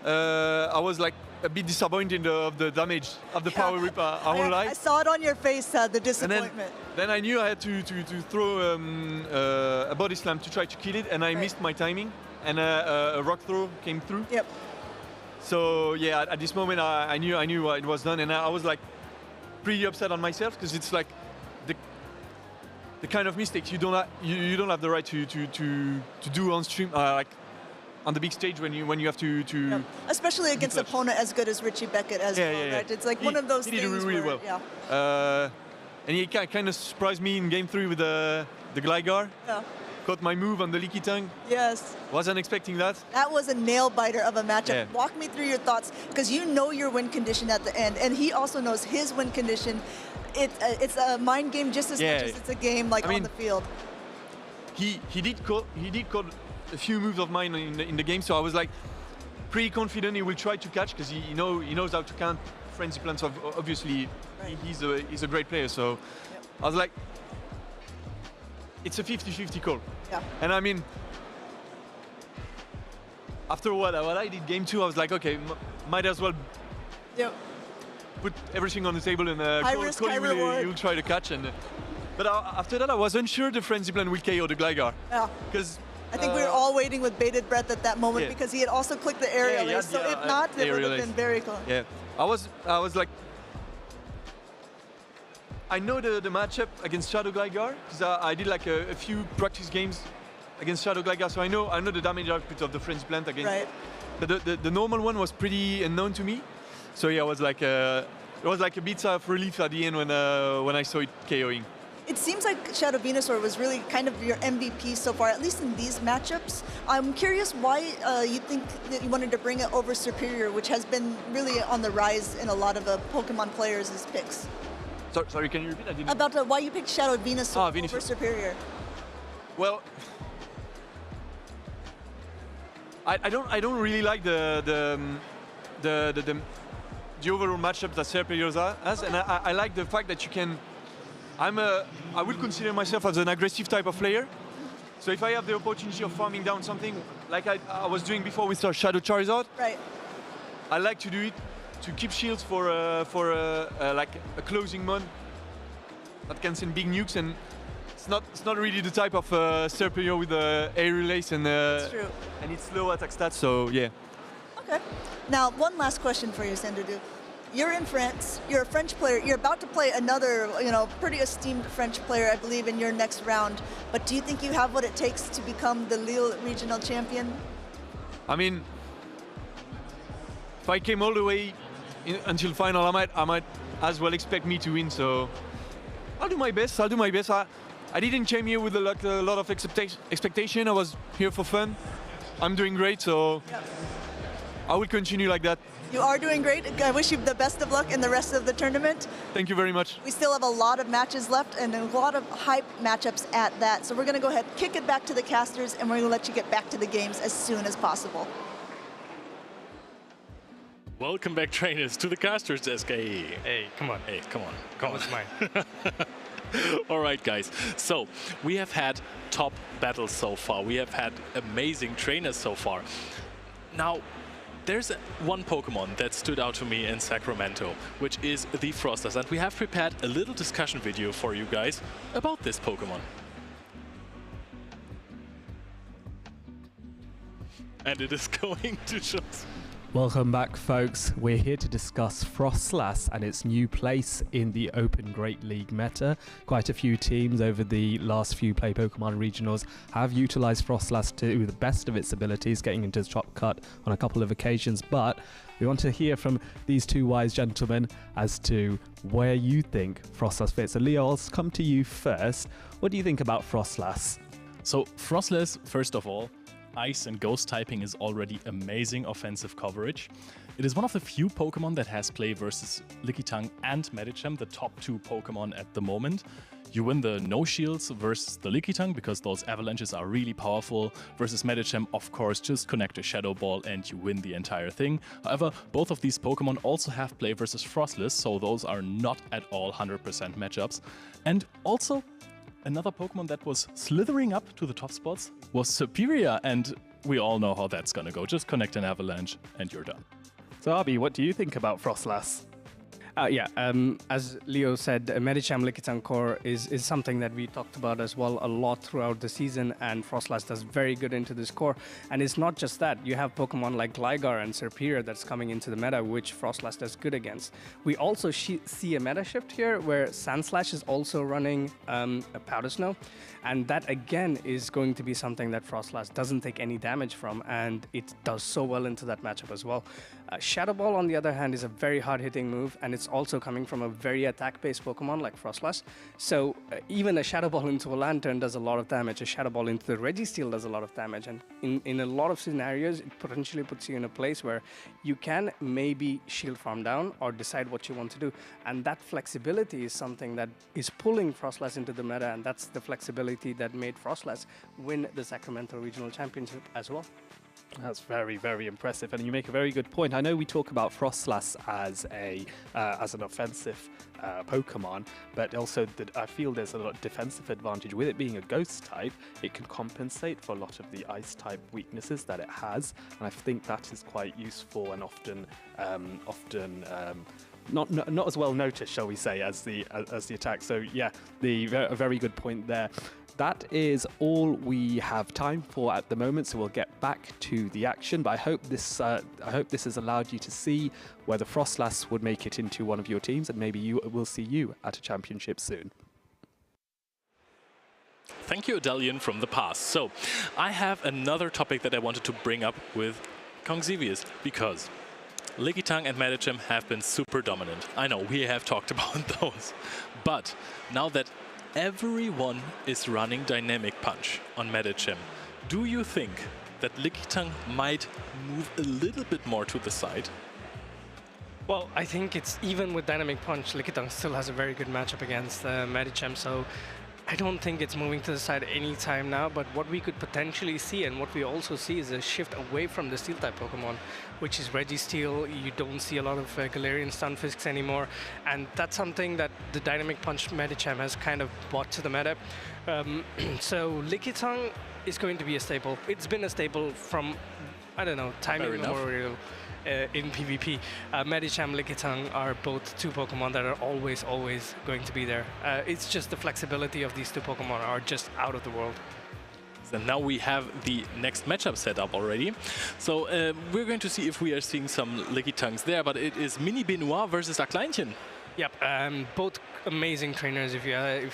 I was like a bit disappointed of the damage of the Power Rip. I won't lie. I saw it on your face, the disappointment. Then I knew I had to throw a body slam to try to kill it, and I missed my timing, and a rock throw came through. Yep. So yeah, at this moment I knew it was done, and I was like pretty upset on myself because it's like the kind of mistakes you don't have the right to do on stream, like on the big stage when you have to yeah. Especially against an opponent as good as Richie Beckett as well, right? It's like one of those things. He did really well. Yeah. And he kind of surprised me in game 3 with the Gligar. Yeah. Caught my move on the Lickitung. Yes. Wasn't expecting that. That was a nail biter of a matchup. Yeah. Walk me through your thoughts, because you know your win condition at the end, and he also knows his win condition. It's a mind game just as much as it's a game on the field. He did call a few moves of mine in the game, so I was like pretty confident he will try to catch because he knows how to count frenzy plants. Obviously, he's a great player. So I was like, it's a 50-50 call. Yeah. And I mean, after what I did game 2, I was like, okay, might as well put everything on the table and call you'll try to catch. But after that, I wasn't sure the frenzy plant will KO the Gligar. Yeah. Because I think we were all waiting with bated breath at that moment because he had also clicked the aerial ace. So if not, it would have been very close. Yeah, I was like, I know the matchup against Shadow Gligar because I did like a few practice games against Shadow Gligar, so I know the damage output of the frenzy plant against. Right. But the normal one was pretty unknown to me, so yeah, it was like a bit of relief at the end when I saw it KOing. It seems like Shadow Venusaur was really kind of your MVP so far, at least in these matchups. I'm curious why you think that you wanted to bring it over Superior, which has been really on the rise in a lot of Pokemon players' picks. Sorry, can you repeat? About why you picked Shadow Venusaur over Superior. Well, I don't really like the overall matchup that Serperior has, and I like the fact that you can. I will consider myself as an aggressive type of player. So if I have the opportunity of farming down something like I was doing before with Shadow Charizard, right? I like to do it to keep shields for like a closing mon that can send big nukes, and it's not really the type of Serperior with the aerial ace and it's low attack stats. So yeah. Okay. Now one last question for you, Sandoudou. You're in France. You're a French player. You're about to play another, pretty esteemed French player, I believe, in your next round. But do you think you have what it takes to become the Lille Regional Champion? I mean, if I came all the way until final, I might as well expect me to win. So I'll do my best. I didn't came here with a lot of expectation. I was here for fun. I'm doing great, so I will continue like that. You are doing great. I wish you the best of luck in the rest of the tournament. Thank you very much. We still have a lot of matches left and a lot of hype matchups at that. So we're going to go ahead, kick it back to the casters, and we're going to let you get back to the games as soon as possible. Welcome back, trainers, to the casters desk. Hey, come on. Hey, come on. Come on. It's mine. All right, guys. So we have had top battles so far. We have had amazing trainers so far. Now, there's one Pokemon that stood out to me in Sacramento, which is the Frostless, and we have prepared a little discussion video for you guys about this Pokemon. And it is going to show. Welcome back, folks. We're here to discuss Frostlass and its new place in the Open Great League meta. Quite a few teams over the last few Play Pokemon regionals have utilized Frostlass to the best of its abilities, getting into the top cut on a couple of occasions, but we want to hear from these two wise gentlemen as to where you think Frostlass fits. So Leo, I'll come to you first. What do you think about Frostlass? So Frostlass, first of all, Ice and Ghost typing is already amazing offensive coverage. It is one of the few Pokemon that has play versus Lickitung and Medicham, the top two Pokemon at the moment. You win the no shields versus the Lickitung because those avalanches are really powerful. Versus Medicham, of course, just connect a Shadow Ball and you win the entire thing. However, both of these Pokemon also have play versus Frostless, so those are not at all 100% matchups. And also, another Pokemon that was slithering up to the top spots was Superior, and we all know how that's gonna go. Just connect an Avalanche and you're done. So Abi, what do you think about Frostlass? As Leo said, Medicham Lickitung core is something that we talked about as well a lot throughout the season, and Frostlass does very good into this core. And it's not just that, you have Pokemon like Gligar and Serperior that's coming into the meta, which Frostlass does good against. We also see a meta shift here where Sandslash is also running a Powder Snow, and that again is going to be something that Frostlass doesn't take any damage from, and it does so well into that matchup as well. Shadow Ball, on the other hand, is a very hard-hitting move, and it's also coming from a very attack-based Pokemon like Frostlass. So even a Shadow Ball into a Lantern does a lot of damage. A Shadow Ball into the Registeel does a lot of damage, and in a lot of scenarios, it potentially puts you in a place where you can maybe shield farm down or decide what you want to do. And that flexibility is something that is pulling Frostlass into the meta, and that's the flexibility that made Frostlass win the Sacramento Regional Championship as well. That's very, very impressive, and you make a very good point. I know we talk about Frostlass as an offensive Pokemon, but also I feel there's a lot of defensive advantage with it being a Ghost type. It can compensate for a lot of the Ice type weaknesses that it has, and I think that is quite useful and often not as well noticed, shall we say, as the attack. So yeah, a very good point there. That is all we have time for at the moment, so we'll get back to the action. But I hope this has allowed you to see whether Frostlass would make it into one of your teams, and maybe we'll see you at a championship soon. Thank you, Adelian from the past. So I have another topic that I wanted to bring up with Kongzivius, because Lickitung and Medicham have been super dominant. I know, we have talked about those. But now that everyone is running Dynamic Punch on Medicham, do you think that Lickitung might move a little bit more to the side? Well, I think it's even with Dynamic Punch, Lickitung still has a very good matchup against Medicham, so I don't think it's moving to the side anytime now, but what we could potentially see and what we also see is a shift away from the Steel-type Pokemon, which is Registeel. You don't see a lot of Galarian Stunfisks anymore, and that's something that the Dynamic Punch Medicham has kind of brought to the meta. So Lickitung is going to be a staple. It's been a staple from, I don't know, time immemorial. In PvP, Medicham, Lickitung are both two Pokemon that are always going to be there. It's just the flexibility of these two Pokemon are just out of the world. And now we have the next matchup set up already. So we're going to see if we are seeing some Lickitungs there, but it is Mini Benoit versus Arkleinchen. Yep, both amazing trainers. If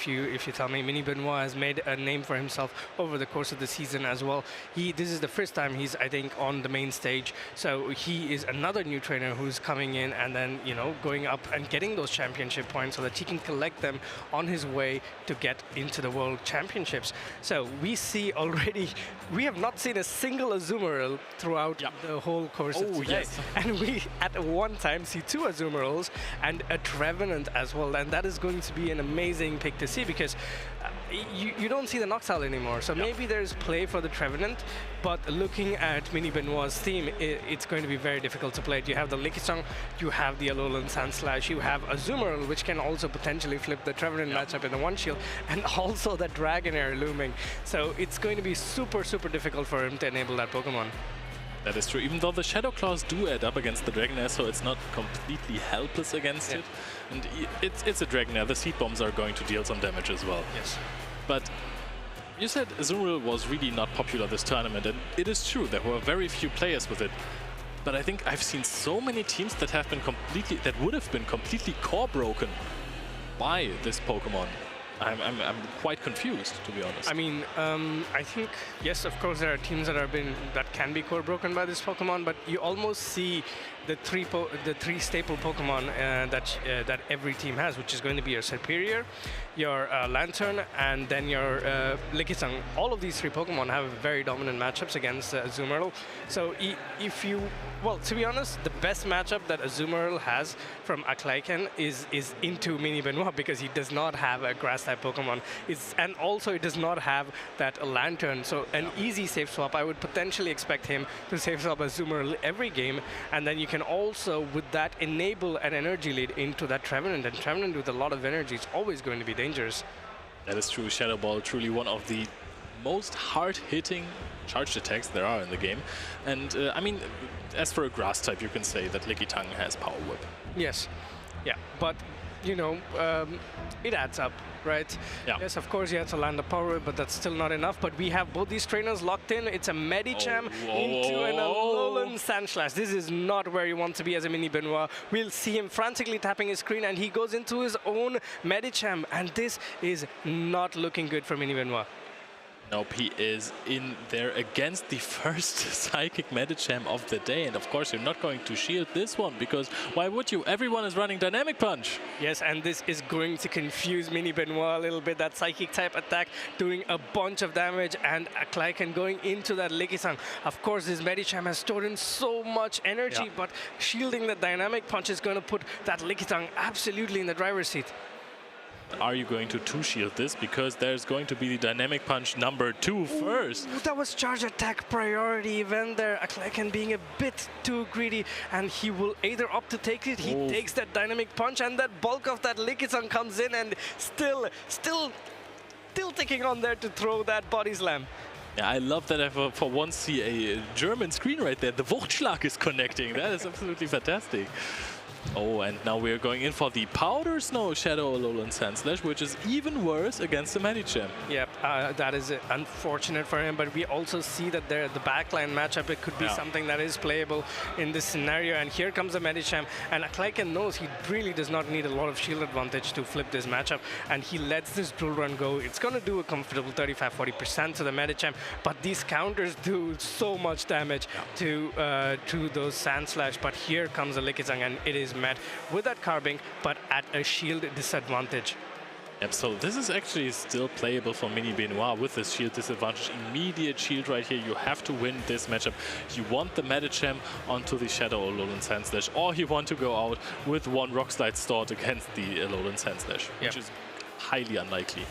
you tell me, Mini Benoit has made a name for himself over the course of the season as well. This is the first time he's, I think, on the main stage. So he is another new trainer who's coming in and then, you know, going up and getting those championship points so that he can collect them on his way to get into the World Championships. So we see already, we have not seen a single Azumarill throughout the whole course of today. Yes. And we at one time see two Azumarills and a Trevenant as well, and that is going to be an amazing pick to see because you don't see the Noctowl anymore, so maybe there's play for the Trevenant, but looking at Mini Benoit's team, it's going to be very difficult to play it. You have the Lickitung, you have the Alolan Sandslash, you have Azumarill, which can also potentially flip the Trevenant matchup in the one shield, and also the Dragonair looming. So it's going to be super difficult for him to enable that Pokemon. That is true, even though the Shadow Claws do add up against the Dragonair, so it's not completely helpless against it. And it's a Dragonair, the Seed Bombs are going to deal some damage as well. Yes. But you said Azumarill was really not popular this tournament, and it is true, there were very few players with it. But I think I've seen so many teams that have been that would have been completely core broken by this Pokemon. I'm quite confused, to be honest. I mean, I think, yes, of course, there are teams that can be core broken by this Pokemon, but you almost see the three staple Pokemon that every team has, which is going to be your Serperior, your Lantern, and then your Lickitung. All of these three Pokemon have very dominant matchups against Azumarill. So well, to be honest, the best matchup that Azumarill has from Arkleinchen is into Mini Benoit because he does not have a Grass-type Pokemon. And also, he does not have that Lantern. So an easy safe swap. I would potentially expect him to safe swap Azumarill every game, and then you can also, with that, enable an energy lead into that Trevenant. And Trevenant with a lot of energy is always going to be dangerous. That is true. Shadow Ball, truly one of the most hard-hitting charged attacks there are in the game. And I mean, as for a grass type, you can say that Lickitung has Power Whip. Yes, yeah, but you know, it adds up, right? Yeah. Yes, of course, you have to land a Power Whip, but that's still not enough. But we have both these trainers locked in. It's a Medicham into an Alolan Sandslash. This is not where you want to be as a Mini Benoit. We'll see him frantically tapping his screen, and he goes into his own Medicham, and this is not looking good for Mini Benoit. Nope, he is in there against the first Psychic Medicham of the day. And of course, you're not going to shield this one, because why would you? Everyone is running Dynamic Punch. Yes, and this is going to confuse Mini Benoit a little bit. That Psychic type attack doing a bunch of damage, and Arkleinchen going into that Lickitung. Of course, this Medicham has stored in so much energy, but shielding the Dynamic Punch is going to put that Lickitung absolutely in the driver's seat. Are you going to two-shield this? Because there's going to be the Dynamic Punch #2 first. Ooh, that was charge attack priority event there. Arkleinchen being a bit too greedy, and he will either opt to take it, he takes that Dynamic Punch, and that bulk of that Lickitung comes in, and still ticking on there to throw that Body Slam. Yeah, I love that I for once see a German screen right there. The Wuchtschlag is connecting. That is absolutely fantastic. Oh, and now we're going in for the Powder Snow Shadow Alolan Sandslash, which is even worse against the Medicham. Yep, that is unfortunate for him, but we also see that the backline matchup, it could be something that is playable in this scenario. And here comes the Medicham, and Arkleinchen knows he really does not need a lot of shield advantage to flip this matchup, and he lets this Drill Run go. It's going to do a comfortable 35-40% to the Medicham, but these counters do so much damage to those Sandslash. But here comes the Lickitung, and it is met with that Carbink, but at a shield disadvantage. Yep, so this is actually still playable for Mini Benoit with this shield disadvantage. Immediate shield right here. You have to win this matchup. You want the Medicham onto the Shadow Alolan Sandslash, or you want to go out with one Rock Slide stored against the Alolan Sandslash, which is highly unlikely.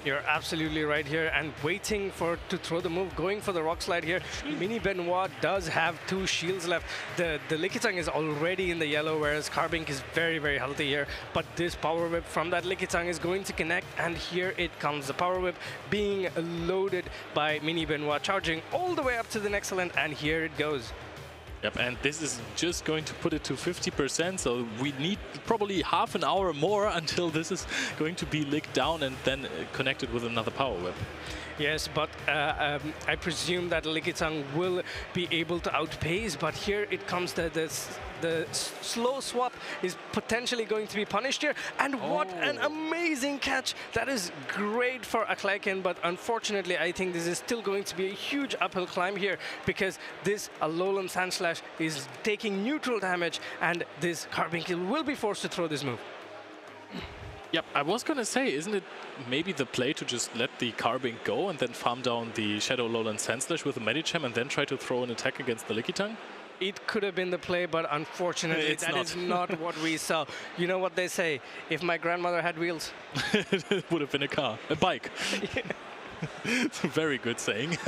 You're absolutely right here, and waiting to throw the move, going for the rock slide here. Mini Benoit does have 2 shields left. The Lickitung is already in the yellow, whereas Carbink is very, very healthy here. But this power whip from that Lickitung is going to connect, and here it comes. The power whip being loaded by Mini Benoit, charging all the way up to the next land, and here it goes. Yep, and this is just going to put it to 50%, so we need probably half an hour more until this is going to be licked down and then connected with another power whip. Yes, but I presume that Lickitung will be able to outpace, but here it comes the slow swap is potentially going to be punished here. And what an amazing catch. That is great for Akleiken, but unfortunately I think this is still going to be a huge uphill climb here, because this Alolan Sandslash is taking neutral damage, and this Carbuncle will be forced to throw this move. Yep, I was going to say, isn't it maybe the play to just let the Carbink go and then farm down the Shadow Alolan Sandslash with the Medicham and then try to throw an attack against the Lickitung? It could have been the play, but unfortunately that is not what we saw. You know what they say, if my grandmother had wheels. It would have been a bike. It's a very good saying.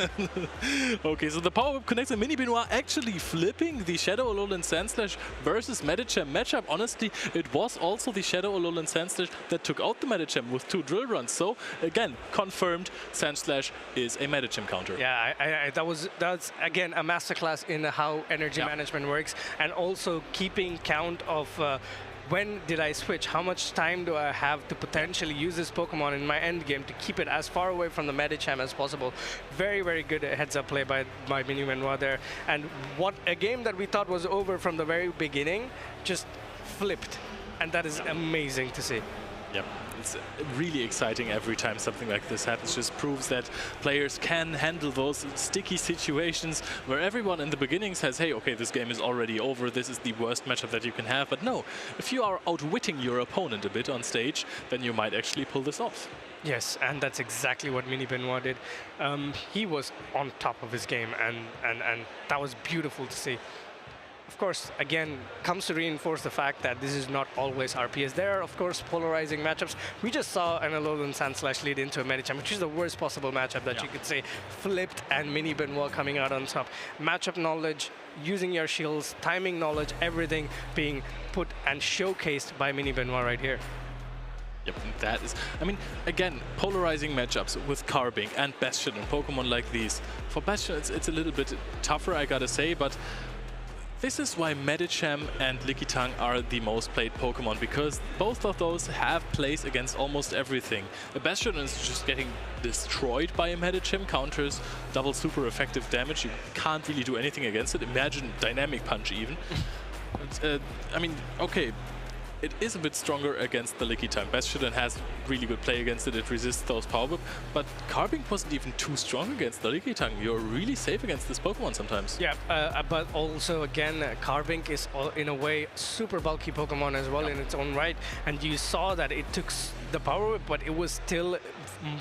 Okay, so the power whip connects, and Mini Benoit actually flipping the Shadow Alolan Sandslash versus Medicham matchup. Honestly, it was also the Shadow Alolan Sandslash that took out the Medicham with 2 drill runs. So again, confirmed, Sandslash is a Medicham counter. Yeah, that's again a masterclass in how energy management works, and also keeping count of when did I switch? How much time do I have to potentially use this Pokemon in my end game to keep it as far away from the Medicham as possible? Very, very good heads-up play by Mini Benoit there. And what a game that we thought was over from the very beginning just flipped. And that is amazing to see. Yep, it's really exciting every time something like this happens. Just proves that players can handle those sticky situations where everyone in the beginning says, hey, okay, this game is already over, this is the worst matchup that you can have. But no, if you are outwitting your opponent a bit on stage, then you might actually pull this off. Yes, and that's exactly what Mini Benoit did. He was on top of his game, and that was beautiful to see. Of course, again, comes to reinforce the fact that this is not always RPS. There are, of course, polarizing matchups. We just saw an Alolan Sandslash lead into a Medicham, which is the worst possible matchup that you could say. Flipped, and Mini Benoit coming out on top. Matchup knowledge, using your shields, timing knowledge, everything being put and showcased by Mini Benoit right here. Yep, that is, I mean, again, polarizing matchups with Carbink and Bastion and Pokemon like these. For Bastion, it's a little bit tougher, I gotta say, but this is why Medicham and Lickitung are the most played Pokemon, because both of those have plays against almost everything. A Bastion is just getting destroyed by a Medicham, counters double super effective damage. You can't really do anything against it. Imagine Dynamic Punch even. I mean, okay, it is a bit stronger against the Lickitung. Bastion has really good play against it. It resists those power whip, but Carbink wasn't even too strong against the Lickitung. You're really safe against this Pokemon sometimes. Yeah, but also again, Carbink is in a way super bulky Pokemon as well in its own right, and you saw that it took the power whip, but it was still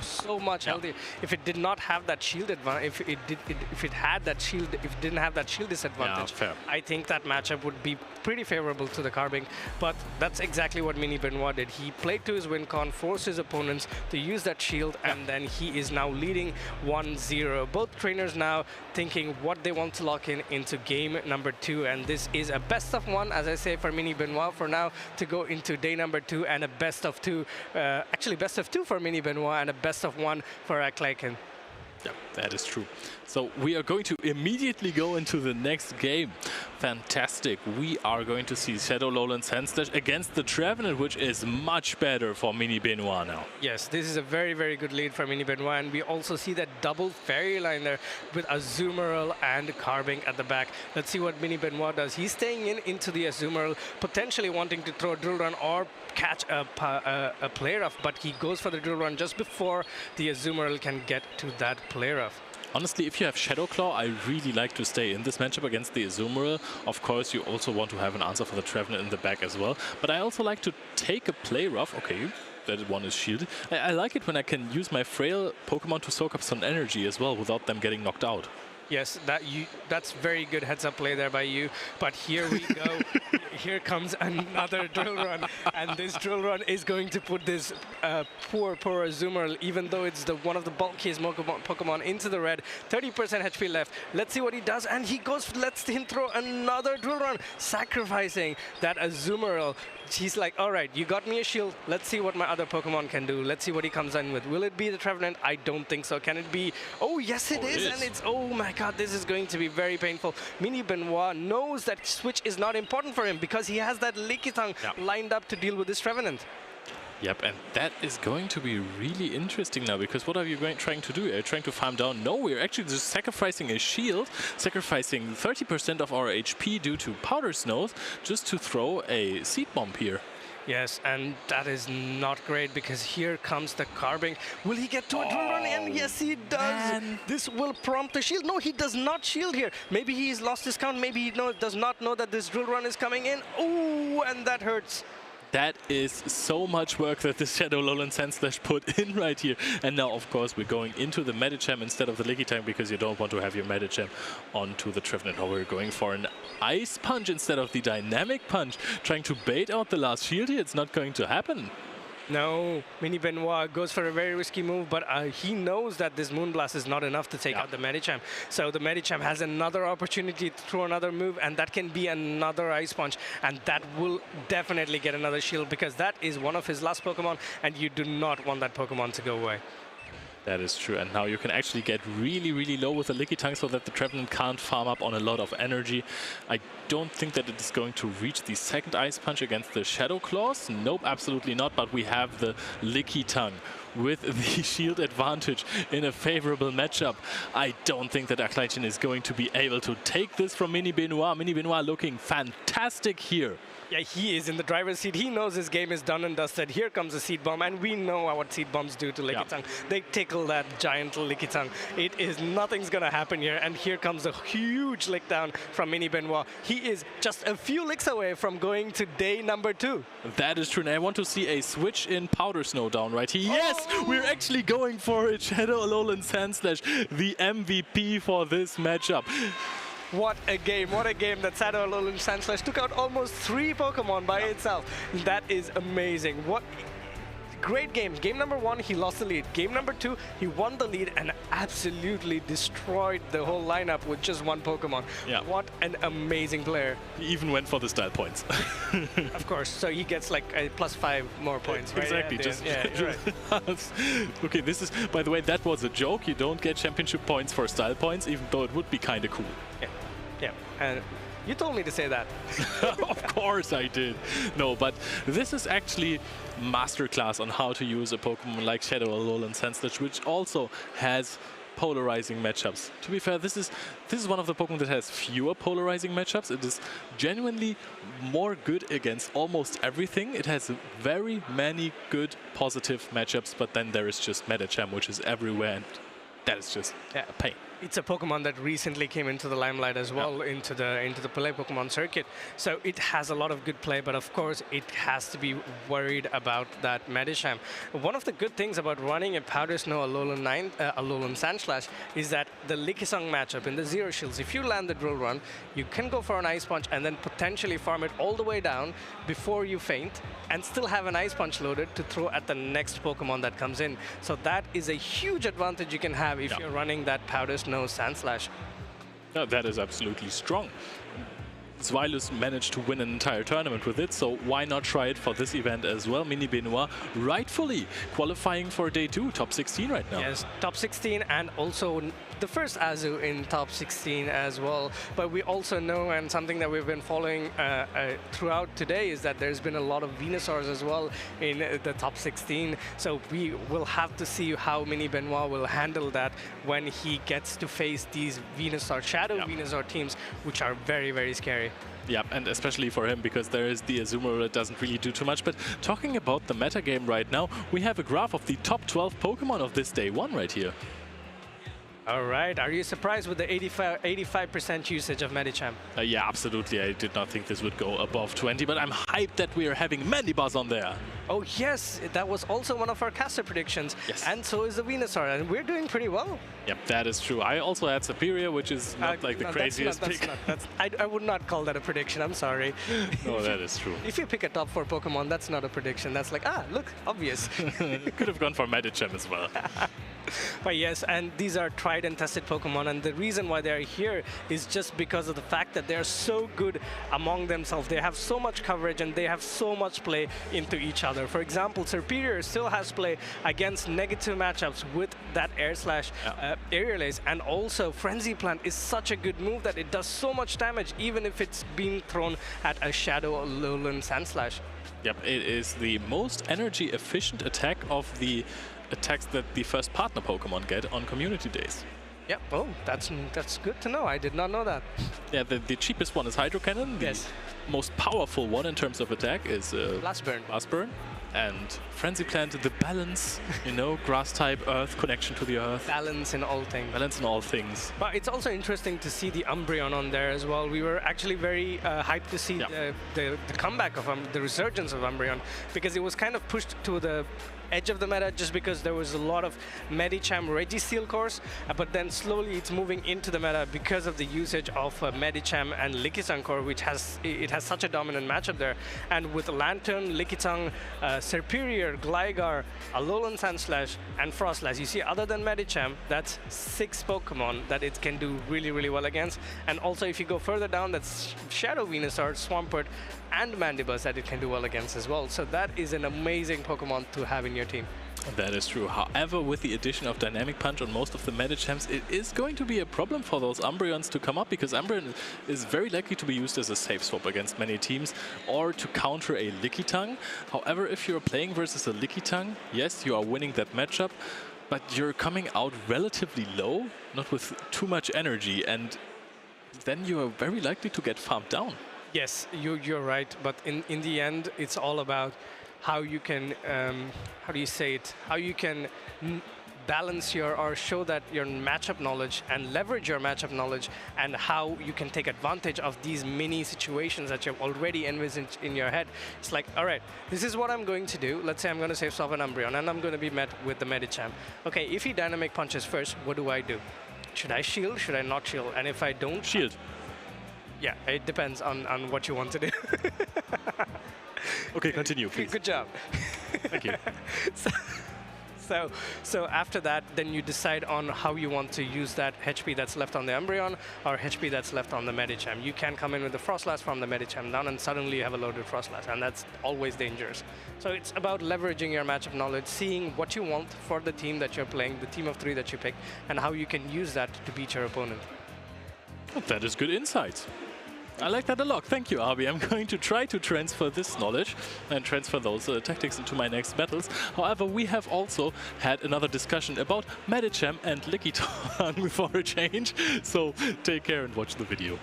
so much healthier. If it did not have that shield advantage, if it didn't have that shield disadvantage, I think that matchup would be pretty favorable to the Carbink. But that's exactly what Mini Benoit did. He played to his win con, forced his opponents to use that shield, and then he is now leading 1-0. Both trainers now thinking what they want to lock into game number 2, and this is a best of 1, as I say, for Mini Benoit for now to go into day number 2, and a best of 2, actually best of 2 for Mini Benoit and a best of 1 for Akleiken. Yeah, that is true. So we are going to immediately go into the next game. Fantastic. We are going to see Shadow Alolan Sandslash against the Trevenant, which is much better for Mini Benoit now. Yes, this is a very, very good lead for Mini Benoit, and we also see that double fairy line there with Azumarill and Carbink at the back. Let's see what Mini Benoit does. He's staying into the Azumarill, potentially wanting to throw a drill run or catch a play rough, but he goes for the drill run just before the Azumarill can get to that play rough. Honestly, if you have Shadow Claw, I really like to stay in this matchup against the Azumarill. Of course, you also want to have an answer for the Trevenant in the back as well. But I also like to take a play rough. Okay, that one is shielded. I like it when I can use my frail Pokemon to soak up some energy as well without them getting knocked out. Yes, that's very good heads-up play there by you. But here we go. Here comes another drill run. And this drill run is going to put this poor Azumarill, even though it's one of the bulkiest Pokemon, into the red. 30% HP left. Let's see what he does. And he lets him throw another drill run, sacrificing that Azumarill. He's like, all right, you got me a shield. Let's see what my other Pokemon can do. Let's see what he comes in with. Will it be the Trevenant? I don't think so. Can it be? Oh, yes, it is. And it's, oh my God, this is going to be very painful. Mini Benoit knows that switch is not important for him because he has that Lickitung lined up to deal with this Trevenant. Yep, and that is going to be really interesting now, because what are you trying to do? Are you trying to farm down? No, we're actually just sacrificing a shield, sacrificing 30% of our HP due to Powder Snows, just to throw a Seed Bomb here. Yes, and that is not great, because here comes the Carbink. Will he get to a drill run? And yes, he does. Man. This will prompt the shield. No, he does not shield here. Maybe he's lost his count. Maybe he does not know that this drill run is coming in. Oh, and that hurts. That is so much work that the Shadow Alolan Sandslash put in right here. And now, of course, we're going into the Medicham instead of the Lickitung, because you don't want to have your Medicham onto the Trevenant. Or we're going for an Ice Punch instead of the Dynamic Punch, trying to bait out the last shield here. It's not going to happen. No, Mini Benoit goes for a very risky move, but he knows that this Moonblast is not enough to take out the Medicham. So the Medicham has another opportunity to throw another move, and that can be another Ice Punch, and that will definitely get another shield, because that is one of his last Pokemon, and you do not want that Pokemon to go away. That is true, and now you can actually get really, really low with the Lickitung so that the Trevenant can't farm up on a lot of energy. I don't think that it is going to reach the second Ice Punch against the Shadow Claws. Nope, absolutely not, but we have the Lickitung with the shield advantage in a favorable matchup. I don't think that Arclighton is going to be able to take this from Mini Benoit. Mini Benoit looking fantastic here. Yeah, he is in the driver's seat. He knows his game is done and dusted. Here comes a Seed Bomb, and we know what Seed Bombs do to Lickitung. They tickle that giant Lickitung. Nothing's going to happen here, and here comes a huge lick down from Mini Benoit. He is just a few licks away from going to day number 2. That is true, and I want to see a switch in Powder Snow down right here. Yes, we're actually going for it. Shadow Alolan Sandslash, the MVP for this matchup. What a game that Shadow Alolan Sandslash took out almost 3 Pokemon by itself. That is amazing. What great game. Game number 1, he lost the lead. Game number 2, he won the lead and absolutely destroyed the whole lineup with just 1 Pokemon. Yeah. What an amazing player. He even went for the style points. Of course, so he gets like a +5 more points, right? Exactly. Okay, this is, by the way, that was a joke. You don't get championship points for style points, even though it would be kind of cool. Yeah, and you told me to say that. Of course I did. No, but this is actually masterclass on how to use a Pokemon like Shadow Alolan Sandslash, which also has polarizing matchups. To be fair, this is one of the Pokemon that has fewer polarizing matchups. It is genuinely more good against almost everything. It has very many good positive matchups, but then there is just Medicham, which is everywhere, and that is just a pain. It's a Pokemon that recently came into the limelight as well, into the play Pokemon circuit. So it has a lot of good play, but of course it has to be worried about that Medicham. One of the good things about running a Powder Snow Alolan Sandslash is that the Lickitung matchup in the Zero Shields, if you land the Drill Run, you can go for an Ice Punch and then potentially farm it all the way down before you faint and still have an Ice Punch loaded to throw at the next Pokemon that comes in. So that is a huge advantage you can have if you're running that Powder Snow Sandslash. No, that is absolutely strong. Zweilous managed to win an entire tournament with it, so why not try it for this event as well? Mini Benoit rightfully qualifying for day 2, top 16 right now. Yes, top 16, and also the first Azu in top 16 as well. But we also know, and something that we've been following throughout today, is that there's been a lot of Venusaurs as well in the top 16. So we will have to see how Mini Benoit will handle that when he gets to face these Venusaur, Shadow Venusaur teams, which are very, very scary. Yeah, and especially for him, because there is the Azumarill that doesn't really do too much. But talking about the metagame right now, we have a graph of the top 12 Pokemon of this day 1 right here. All right. Are you surprised with the 85% usage of Medicham? Yeah, absolutely. I did not think this would go above 20, but I'm hyped that we are having Mandibuzz on there. Oh, yes. That was also one of our caster predictions. Yes. And so is the Venusaur, and we're doing pretty well. Yep, that is true. I also had Superior, which is not like the craziest pick. I would not call that a prediction. I'm sorry. No, that is true. If you pick a top 4 Pokemon, that's not a prediction. That's like, look, obvious. Could have gone for Medicham as well. But yes, and these are tried and tested Pokemon, and the reason why they're here is just because of the fact that they're so good among themselves. They have so much coverage and they have so much play into each other. For example, Superior still has play against negative matchups with that Air Slash, Aerial Ace, and also Frenzy Plant is such a good move that it does so much damage even if it's being thrown at a Shadow Alolan Sandslash. Yep, it is the most energy efficient attack of the attacks that the first partner Pokemon get on community days. Yep, oh, that's good to know. I did not know that. Yeah, the cheapest one is Hydro Cannon. Yes. The most powerful one in terms of attack is Blast Burn. Blast Burn. And Frenzy Plant, the balance, you know, grass type, earth, connection to the earth. Balance in all things. Balance in all things. But it's also interesting to see the Umbreon on there as well. We were actually very hyped to see the comeback of the resurgence of Umbreon, because it was kind of pushed to the edge of the meta just because there was a lot of Medicham Registeel cores, but then slowly it's moving into the meta because of the usage of Medicham and Lickitung core, which has such a dominant matchup there. And with Lantern, Lickitung, Superior, Gligar, Alolan Sandslash, and Frostlass, you see, other than Medicham, that's 6 Pokemon that it can do really, really well against. And also, if you go further down, that's Shadow Venusaur, Swampert, and Mandibuzz that it can do well against as well. So that is an amazing Pokemon to have in your team. That is true. However, with the addition of Dynamic Punch on most of the Medichams, it is going to be a problem for those Umbreons to come up, because Umbreon is very likely to be used as a safe swap against many teams or to counter a Lickitung. However, if you're playing versus a Lickitung, yes, you are winning that matchup, but you're coming out relatively low, not with too much energy, and then you are very likely to get farmed down. Yes, you're right, but in the end, it's all about how you can, how do you say it, how you can balance or show that your matchup knowledge and leverage your matchup knowledge, and how you can take advantage of these mini situations that you've already envisioned in your head. It's like, all right, this is what I'm going to do. Let's say I'm going to save swap an Umbreon, and I'm going to be met with the Medicham. Okay, if he Dynamic Punches first, what do I do? Should I shield? Should I not shield? And if I don't... Shield. Yeah, it depends on what you want to do. Okay, continue, please. Good job. Thank you. So after that, then you decide on how you want to use that HP that's left on the Umbreon or HP that's left on the Medicham. You can come in with the Frostlass from the Medicham down, and suddenly you have a loaded Frostlass, and that's always dangerous. So it's about leveraging your matchup knowledge, seeing what you want for the team that you're playing, the team of 3 that you pick, and how you can use that to beat your opponent. That is good insight. I like that a lot. Thank you, Arby. I'm going to try to transfer this knowledge and transfer those tactics into my next battles. However, we have also had another discussion about Medicham and Lickitung for a change. So take care and watch the video.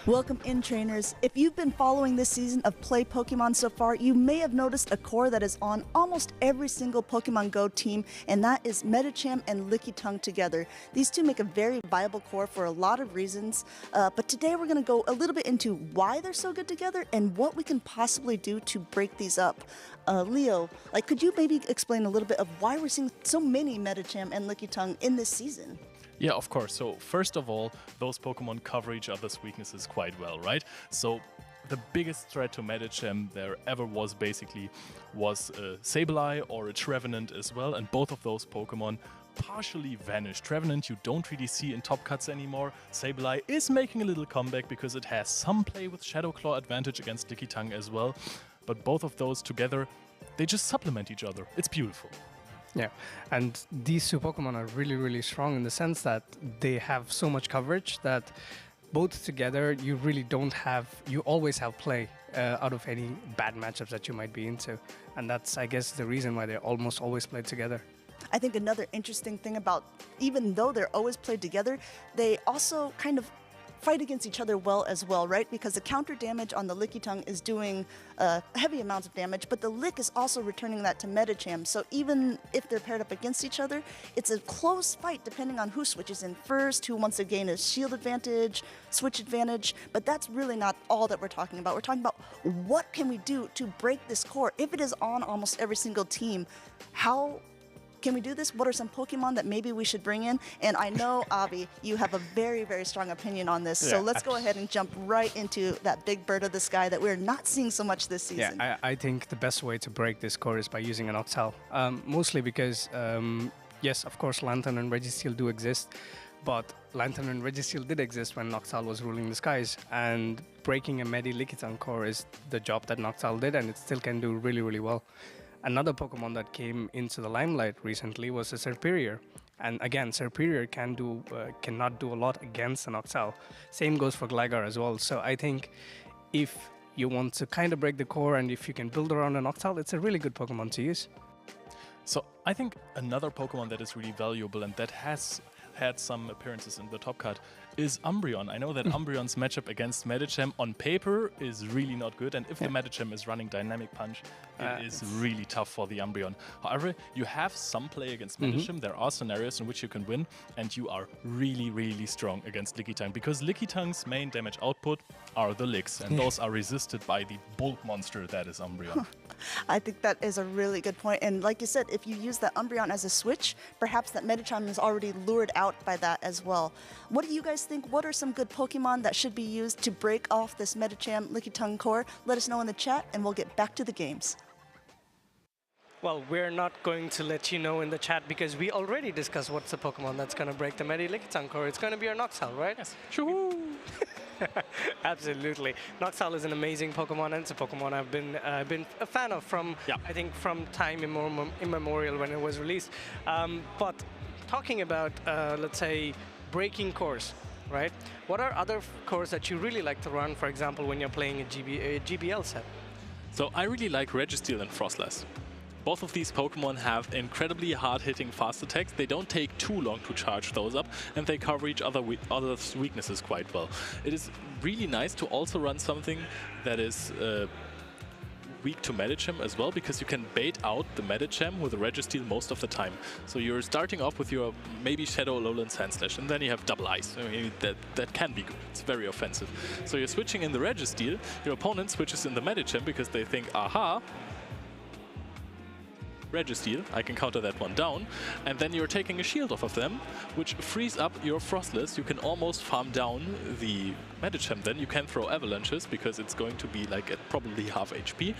Welcome in, trainers. If you've been following this season of Play Pokemon so far, you may have noticed a core that is on almost every single Pokemon Go team, and that is Medicham and Lickitung together. These two make a very viable core for a lot of reasons, but today we're going to go a little bit into why they're so good together and what we can possibly do to break these up. Leo, could you maybe explain a little bit of why we're seeing so many Medicham and Lickitung in this season? Yeah, of course. So first of all, those Pokemon cover each other's weaknesses quite well, right? So the biggest threat to Medicham there ever was basically a Sableye or a Trevenant as well, and both of those Pokemon partially vanished. Trevenant you don't really see in top cuts anymore. Sableye is making a little comeback because it has some play with Shadow Claw advantage against Lickitung as well, but both of those together, they just supplement each other. It's beautiful. Yeah, and these two Pokemon are really, really strong in the sense that they have so much coverage that both together you really don't have, you always have play out of any bad matchups that you might be into. And that's, I guess, the reason why they're almost always played together. I think another interesting thing about, even though they're always played together, they also kind of fight against each other well as well, right? Because the counter damage on the Lickitung is doing heavy amounts of damage, but the Lick is also returning that to Medicham. So even if they're paired up against each other, it's a close fight depending on who switches in first, who wants to gain a shield advantage, switch advantage. But that's really not all that we're talking about. We're talking about what can we do to break this core. If it is on almost every single team, how can we do this? What are some Pokemon that maybe we should bring in? And I know, Avi, you have a very, very strong opinion on this. So let's go ahead and jump right into that big bird of the sky that we're not seeing so much this season. Yeah, I think the best way to break this core is by using an Oxal. Mostly because, yes, of course, Lantern and Registeel do exist. But Lantern and Registeel did exist when Noxal was ruling the skies. And breaking a Medi Lickitung core is the job that Noxal did, and it still can do really, really well. Another Pokemon that came into the limelight recently was a Serperior. And again, Serperior cannot do a lot against an Oxal. Same goes for Gligar as well. So I think if you want to kind of break the core and if you can build around an Oxal, it's a really good Pokemon to use. So I think another Pokemon that is really valuable and that has had some appearances in the top cut is Umbreon. I know that Umbreon's matchup against Medicham on paper is really not good, and if the Medicham is running Dynamic Punch, it is really tough for the Umbreon. However, you have some play against Medicham. There are scenarios in which you can win, and you are really, really strong against Lickitung, because Lickitung's main damage output are the Licks, and those are resisted by the bulk monster that is Umbreon. I think that is a really good point. And like you said, if you use that Umbreon as a switch, perhaps that Medicham is already lured out by that as well. What do you guys think? What are some good Pokemon that should be used to break off this Medicham Lickitung core? Let us know in the chat, and we'll get back to the games. Well, we're not going to let you know in the chat because we already discussed what's the Pokemon that's going to break the Medi Lickitung core. It's going to be our Noxal, right? Yes. Absolutely. Noxal is an amazing Pokemon, and it's a Pokemon I've been a fan of from, I think, from time immemorial when it was released. But talking about, let's say, breaking cores, right? What are other cores that you really like to run, for example, when you're playing a GBL set? So I really like Registeel and Frostless. Both of these Pokemon have incredibly hard-hitting fast attacks. They don't take too long to charge those up, and they cover each other's weaknesses quite well. It is really nice to also run something that is weak to Medicham as well, because you can bait out the Medicham with a Registeel most of the time. So you're starting off with your maybe Shadow, Alolan, Sandslash, and then you have Double Ice. I mean, that can be good. It's very offensive. So you're switching in the Registeel, your opponent switches in the Medicham because they think, aha, Registeel, I can counter that one down, and then you're taking a shield off of them, which frees up your Frostless. You can almost farm down the Medicham, then you can throw Avalanches because it's going to be like at probably half HP,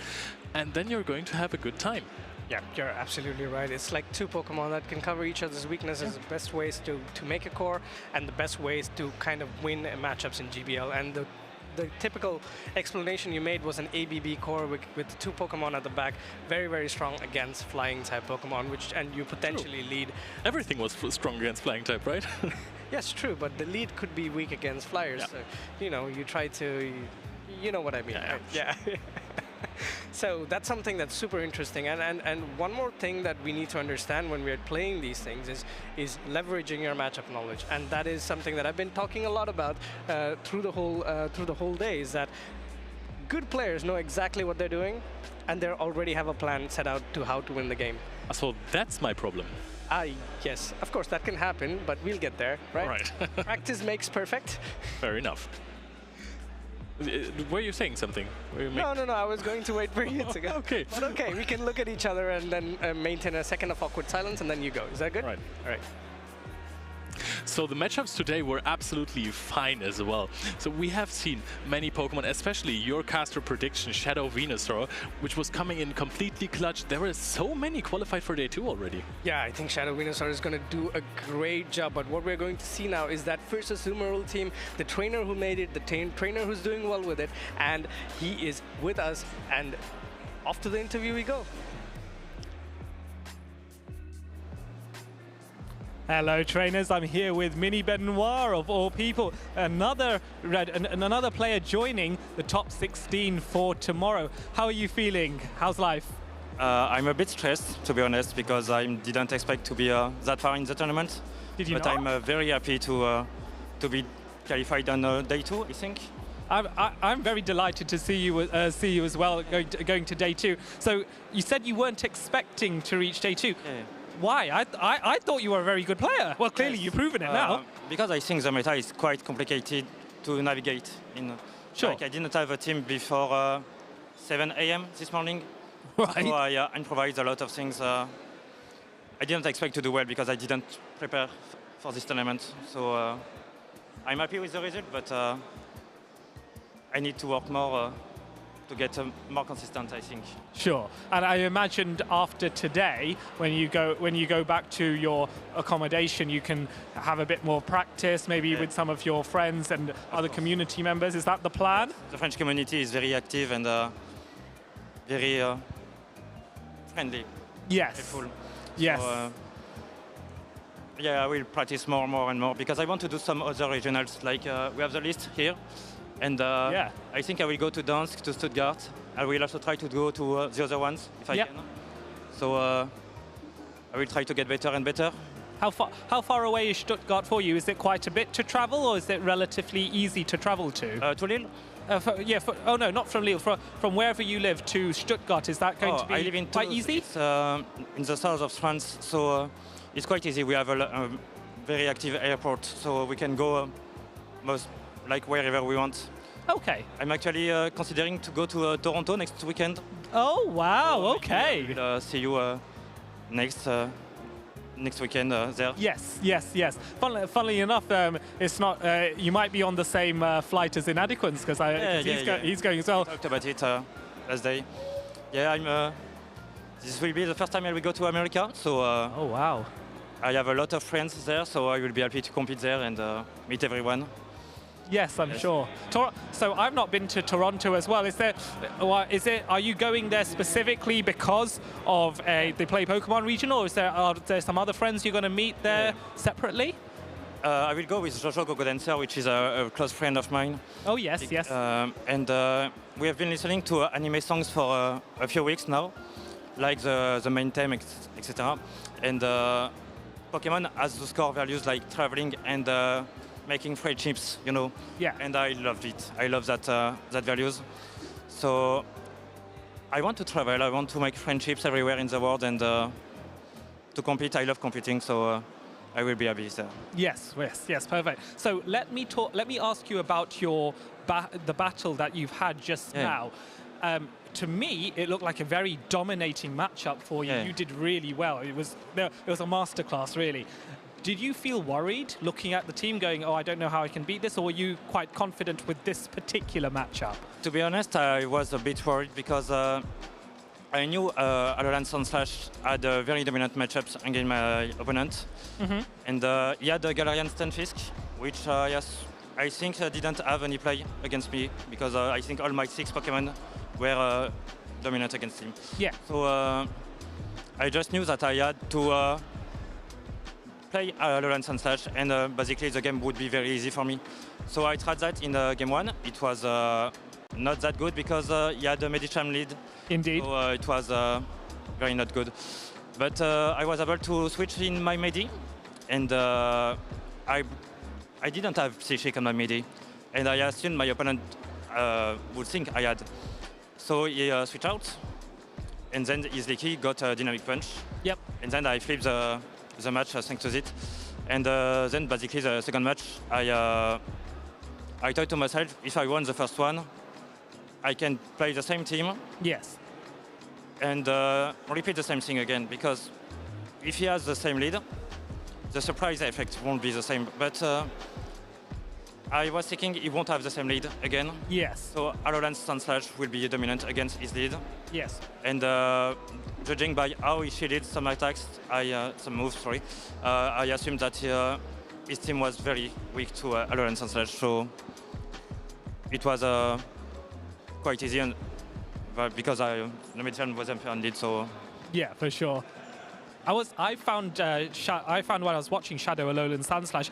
and then you're going to have a good time. Yeah, you're absolutely right. It's like two Pokemon that can cover each other's weaknesses, the best ways to make a core, and the best ways to kind of win matchups in GBL. And the typical explanation you made was an ABB core with two Pokemon at the back, very, very strong against flying type Pokemon, and you potentially lead. Everything was strong against flying type, right? Yes, true, but the lead could be weak against flyers. So, you know, you try to, you know what I mean, right? Yeah. So that's something that's super interesting. And one more thing that we need to understand when we're playing these things is leveraging your matchup knowledge. And that is something that I've been talking a lot about through the whole day, is that good players know exactly what they're doing, and they already have a plan set out to how to win the game. So that's my problem. Yes, of course that can happen, but we'll get there, right? Right. Practice makes perfect. Fair enough. Were you saying something? No, I was going to wait for you to go. Okay. But okay, we can look at each other and then maintain a second of awkward silence, and then you go. Is that good? Right. All right. So the matchups today were absolutely fine as well. So we have seen many Pokemon, especially your caster prediction, Shadow Venusaur, which was coming in completely clutch. There were so many qualified for day 2 already. Yeah, I think Shadow Venusaur is going to do a great job. But what we're going to see now is that first Azumarill team, the trainer who made it, the trainer who's doing well with it, and he is with us. And off to the interview we go. Hello trainers, I'm here with Mini Benoit of all people, another player joining the top 16 for tomorrow. How are you feeling? How's life? I'm a bit stressed, to be honest, because I didn't expect to be that far in the tournament. Did you but not? I'm very happy to be qualified on day 2, I think. I'm very delighted to see you as well going to day 2. So you said you weren't expecting to reach day 2. Yeah. Why? I thought you were a very good player. Well, clearly you've proven it now. Because I think the meta is quite complicated to navigate in. Sure. Like I didn't have a team before 7 a.m. this morning. Right. So I improvised a lot of things. I didn't expect to do well because I didn't prepare for this tournament. So I'm happy with the result, but I need to work more to get more consistent, I think. Sure. And I imagined after today, when you go back to your accommodation, you can have a bit more practice, maybe with some of your friends and other community members. Is that the plan? The French community is very active and very friendly. Yes. Helpful. Yes. So, yeah, I will practice more and more because I want to do some other regionals. Like we have the list here. And I think I will go to Dansk, to Stuttgart. I will also try to go to the other ones if I can. So I will try to get better and better. How far away is Stuttgart for you? Is it quite a bit to travel, or is it relatively easy to travel to? To Lille? Oh no, not from Lille. From wherever you live to Stuttgart, is that going to be I live in quite Toulouse. easy? It's in the south of France, so it's quite easy. We have a very active airport, so we can go wherever we want. Okay. I'm actually considering to go to Toronto next weekend. Oh wow! Okay. I'll see you next weekend there. Yes. Funnily enough, it's not. You might be on the same flight as Inadequance because he's going as well. We talked about it last day. Yeah, this will be the first time I will go to America. So. Oh wow. I have a lot of friends there, so I will be happy to compete there and meet everyone. Yes, I'm sure. So I've not been to Toronto as well. Are you going there specifically because of they play Pokemon Regional, or are there some other friends you're going to meet there separately? I will go with Jojo Gogodancer, which is a close friend of mine. Oh yes. And we have been listening to anime songs for a few weeks now, like the main theme, etc. And Pokemon has the score values like traveling and making friendships, you know. Yeah. And I loved it. I love that values. So I want to travel. I want to make friendships everywhere in the world and to compete. I love competing, so I will be happy there. Yes, perfect. So let me ask you about the battle that you've had just now. To me, it looked like a very dominating matchup for you. You did really well. It was a masterclass, really. Did you feel worried looking at the team going, oh, I don't know how I can beat this, or were you quite confident with this particular matchup? To be honest, I was a bit worried because I knew Alolan Sunslash had very dominant matchups against my opponent. Mm-hmm. And he had the Galarian Stunfisk, which I think didn't have any play against me because I think all my 6 Pokemon were dominant against him. Yeah. So I just knew that I had to play Alolan Sunslash, and basically the game would be very easy for me. So I tried that in game 1. It was not that good because he had a Medicham lead. Indeed. So it was very not good. But I was able to switch in my Medi, and I didn't have Psychic on my Medi, and I assumed my opponent would think I had. So he switched out, and then his Leaky got a Dynamic Punch. Yep. And then I flipped the match thanks to it. And then basically the second match, I thought to myself, if I won the first one, I can play the same team. Yes. And repeat the same thing again, because if he has the same lead, the surprise effect won't be the same. But I was thinking he won't have the same lead again. Yes. So Alolan Sunslash will be dominant against his lead. Yes. And judging by how he shielded some attacks, some moves, sorry, I assumed that his team was very weak to Alolan Sunslash. So it was quite easy, and because the Medicham was unfair indeed. So yeah, for sure. I found when I was watching Shadow Alolan Sandslash,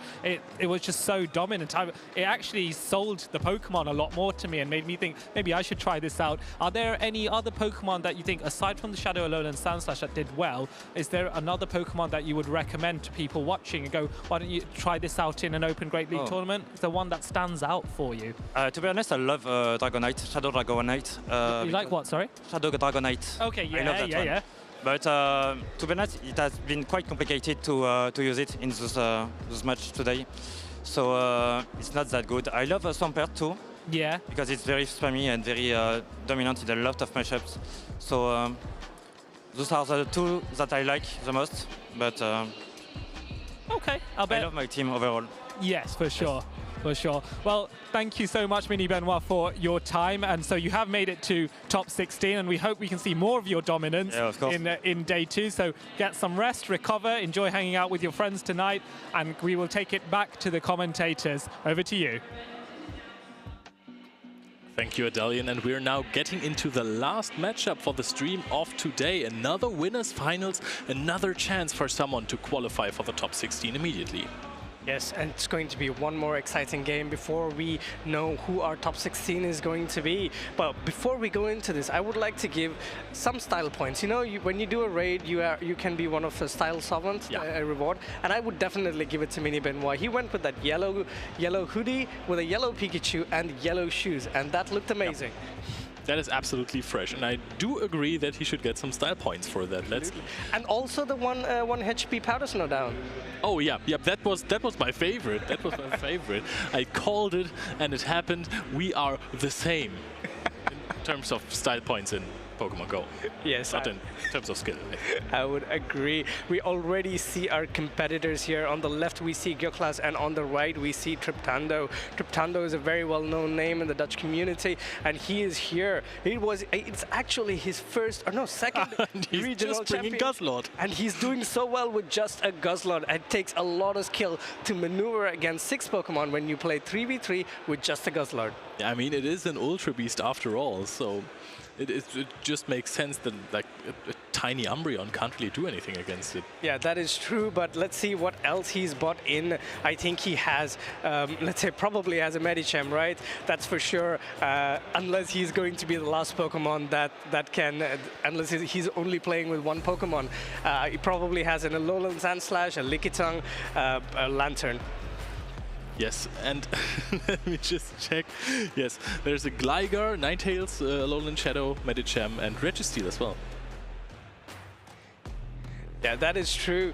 it was just so dominant. It actually sold the Pokemon a lot more to me and made me think maybe I should try this out. Are there any other Pokemon that you think, aside from the Shadow Alolan Sandslash that did well, is there another Pokemon that you would recommend to people watching and go, why don't you try this out in an Open Great League tournament? Is there one that stands out for you? To be honest, I love Dragonite, Shadow Dragonite. You like what, sorry? Shadow Dragonite. Okay, I love that one. But to be honest, it has been quite complicated to use it in this match today. So it's not that good. I love Swampert too. Yeah. Because it's very spammy and very dominant in a lot of matchups. So those are the two that I like the most. But okay, I bet. I love my team overall. Yes, for sure. For sure. Well, thank you so much, Mini Benoit, for your time. And so you have made it to top 16, and we hope we can see more of your dominance in day 2. So get some rest, recover, enjoy hanging out with your friends tonight, and we will take it back to the commentators. Over to you. Thank you, Adelian, and we're now getting into the last matchup for the stream of today. Another winners finals, another chance for someone to qualify for the top 16 immediately. Yes, and it's going to be one more exciting game before we know who our top 16 is going to be. But before we go into this, I would like to give some style points. You know, when you do a raid, you can be one of the style sovereigns, a reward. And I would definitely give it to Mini Benoit. He went with that yellow hoodie with a yellow Pikachu and yellow shoes, and that looked amazing. That is absolutely fresh, and I do agree that he should get some style points for that. And also the one HP powder snow down. Oh yeah, that was my favorite. That was my favorite. I called it, and it happened. We are the same in terms of style points in Pokemon Go. Yes. Not in terms of skill. I would agree. We already see our competitors here. On the left, we see Gyoklas, and on the right, we see Triptando. Triptando is a very well-known name in the Dutch community, and he is here. It's actually his second regional champion. Guzzlord. And he's doing so well with just a Guzzlord. It takes a lot of skill to maneuver against 6 Pokemon when you play 3v3 with just a Guzzlord. Yeah, I mean, it is an Ultra Beast after all, so it just makes sense that like a tiny Umbreon can't really do anything against it. Yeah, that is true, but let's see what else he's bought in. I think he has, let's say, probably has a Medicham, right? That's for sure, unless he's going to be the last Pokemon that can, unless he's only playing with one Pokemon. He probably has an Alolan Sandslash, a Lickitung, a Lantern. Yes, and let me just check. Yes, there's a Gligar, Ninetales, Alolan Shadow, Medicham, and Registeel as well. Yeah, that is true.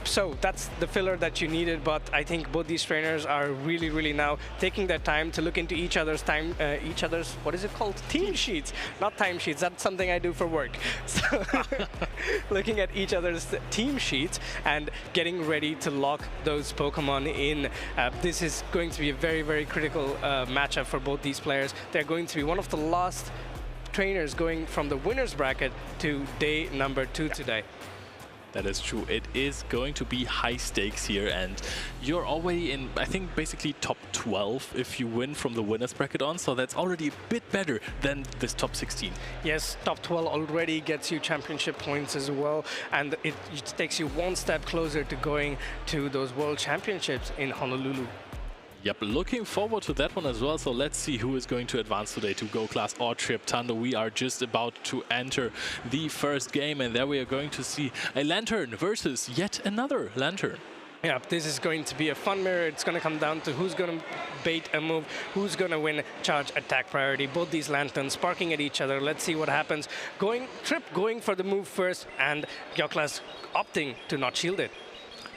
So that's the filler that you needed, but I think both these trainers are really now taking their time to look into each other's what is it called? Team sheets, not time sheets. That's something I do for work. So looking at each other's team sheets and getting ready to lock those Pokemon in. This is going to be a very critical matchup for both these players. They're going to be one of the last trainers going from the winner's bracket to day number 2 today. That is true. It is going to be high stakes here, and you're already in, I think, basically top 12 if you win from the winner's bracket on, so that's already a bit better than this top 16. Yes, top 12 already gets you championship points as well, and it takes you one step closer to going to those World Championships in Honolulu. Yep, looking forward to that one as well. So let's see who is going to advance today to Gyoklas or Triptando. We are just about to enter the first game, and there we are going to see a Lantern versus yet another Lantern. Yeah, this is going to be a fun mirror. It's going to come down to who's going to bait a move, who's going to win charge attack priority. Both these Lanterns sparking at each other. Let's see what happens. Trip going for the move first, and Gyoklas opting to not shield it.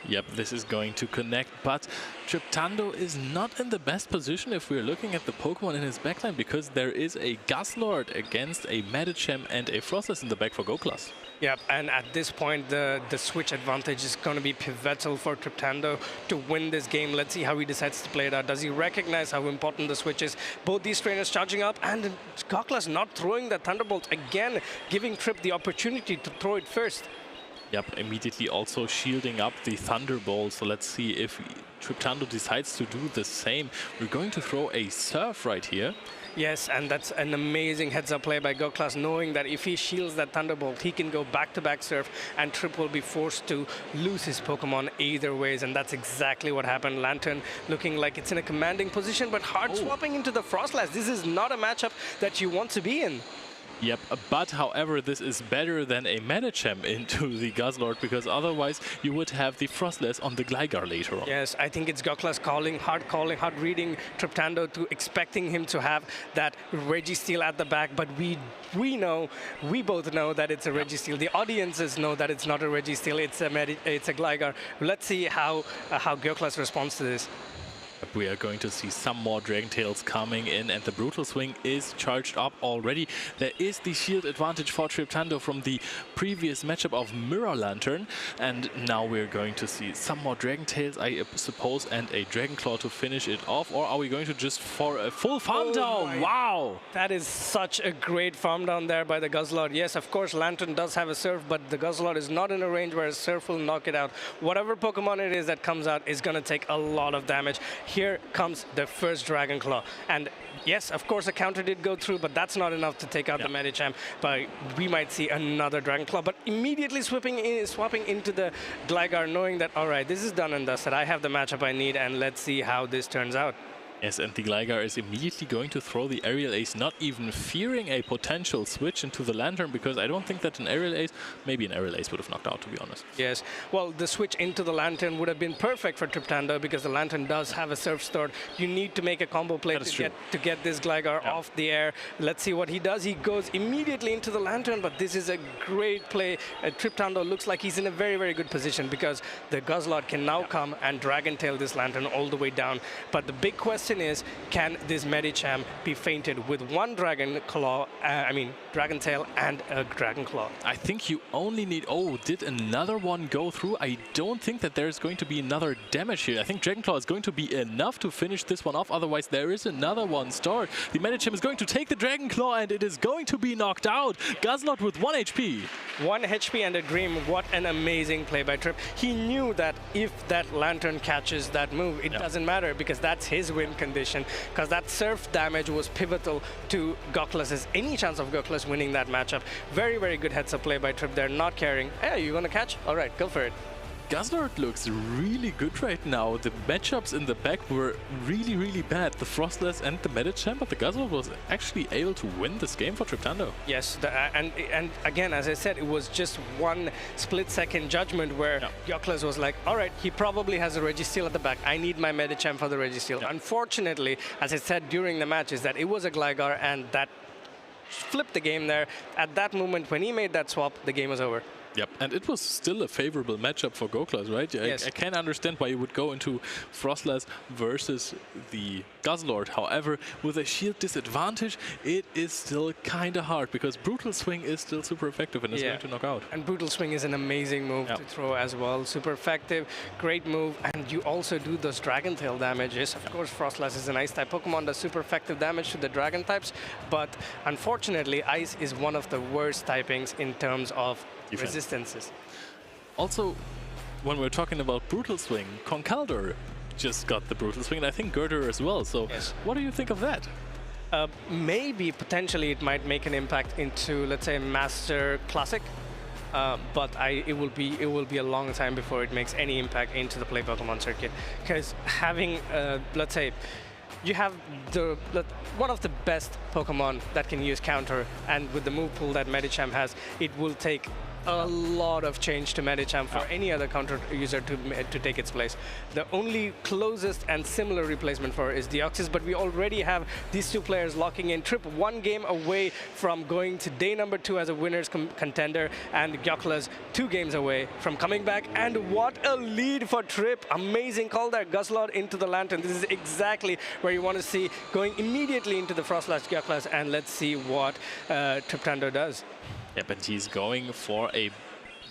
Yep, this is going to connect, but Triptando is not in the best position if we're looking at the Pokemon in his backline, because there is a Guzzlord against a Medicham and a Frostless in the back for Gyoklas. Yep, and at this point, the switch advantage is going to be pivotal for Triptando to win this game. Let's see how he decides to play it out. Does he recognize how important the switch is? Both these trainers charging up, and Gyoklas not throwing the Thunderbolt again, giving Trip the opportunity to throw it first. Yep, immediately also shielding up the Thunderbolt. So let's see if Triptando decides to do the same. We're going to throw a surf right here. Yes, and that's an amazing heads-up play by Goklas, knowing that if he shields that Thunderbolt, he can go back-to-back surf, and Trip will be forced to lose his Pokemon either ways, and that's exactly what happened. Lantern looking like it's in a commanding position, but hard swapping into the Frostlass. This is not a matchup that you want to be in. Yep, but however, this is better than a Medicham into the Guzzlord, because otherwise you would have the Frostless on the Gligar later on. Yes, I think it's Goklas calling, hard reading Triptando to expecting him to have that Registeel at the back, but we both know that it's a Registeel. The audiences know that it's not a Registeel, it's a Gligar. Let's see how Goklas responds to this. We are going to see some more Dragon Tails coming in, and the Brutal Swing is charged up already. There is the shield advantage for Triptando from the previous matchup of Mirror Lantern, and now we're going to see some more Dragon Tails, I suppose, and a Dragon Claw to finish it off. Or are we going to just for a full farm down? Wow! That is such a great farm down there by the Guzzlord. Yes, of course, Lantern does have a Surf, but the Guzzlord is not in a range where a Surf will knock it out. Whatever Pokemon it is that comes out is going to take a lot of damage. Here comes the first Dragon Claw. And yes, of course, a counter did go through, but that's not enough to take out the Medicham. But we might see another Dragon Claw. But immediately swapping into the Gligar, knowing that, all right, this is done and dusted. I have the matchup I need, and let's see how this turns out. Yes, and the Gligar is immediately going to throw the Aerial Ace, not even fearing a potential switch into the Lantern, because I don't think that an Aerial Ace, maybe an Aerial Ace would have knocked out, to be honest. Yes, well, the switch into the Lantern would have been perfect for Triptando, because the Lantern does have a Surf stored. You need to make a combo play to get this Gligar off the air. Let's see what he does. He goes immediately into the Lantern, but this is a great play. Triptando looks like he's in a very, very good position, because the Guzzlord can now come and Dragon Tail this Lantern all the way down. But the big question is, can this Medicham be fainted with one Dragon Claw, Dragon Tail and a Dragon Claw? I think you only need... Oh, did another one go through? I don't think that there's going to be another damage here. I think Dragon Claw is going to be enough to finish this one off. Otherwise, there is another one stored. The Medicham is going to take the Dragon Claw, and it is going to be knocked out. Guzzlord with 1 HP. 1 HP and a Dream. What an amazing play by Trip. He knew that if that Lantern catches that move, it doesn't matter, because that's his win condition, because that Surf damage was pivotal to Goklas's any chance of Goklas winning that matchup. Very, very good heads-up play by Trip there, not caring. Hey, you gonna catch? All right, go for it. Guzzlord looks really good right now. The matchups in the back were really, really bad. The Frostless and the Medicham, but the Guzzlord was actually able to win this game for Triptando. Yes, and again, as I said, it was just one split-second judgment where Goklas was like, all right, he probably has a Registeel at the back. I need my Medicham for the Registeel. Unfortunately, as I said during the match, is that it was a Gligar, and that flipped the game there. At that moment, when he made that swap, the game was over. Yep, and it was still a favorable matchup for Goklas, right? Yes. I can understand why you would go into Frostless versus the Guzzlord. However, with a shield disadvantage, it is still kind of hard, because Brutal Swing is still super effective and is going to knock out. And Brutal Swing is an amazing move to throw as well. Super effective, great move, and you also do those Dragon Tail damages. Of course, Frostless is an Ice-type Pokemon, does super effective damage to the Dragon types, but unfortunately, Ice is one of the worst typings in terms of resistances. Also, when we're talking about Brutal Swing, Conkeldurr just got the Brutal Swing, and I think Gurdurr as well. So what do you think of that? Maybe, potentially, it might make an impact into, let's say, Master Classic. But it will be a long time before it makes any impact into the Play Pokemon circuit. Because having, let's say, you have one of the best Pokemon that can use counter, and with the move pool that Medicham has, it will take a lot of change to Medicham for any other counter user to take its place. The only closest and similar replacement for is Deoxys, but we already have these two players locking in. Trip 1 game away from going to day number 2 as a winner's contender, and Goklas 2 games away from coming back. And what a lead for Trip. Amazing call there. Guzzlord into the Lantern. This is exactly where you want to see, going immediately into the Frostlass Goklas, and let's see what Triptando does. Yep, and he's going for a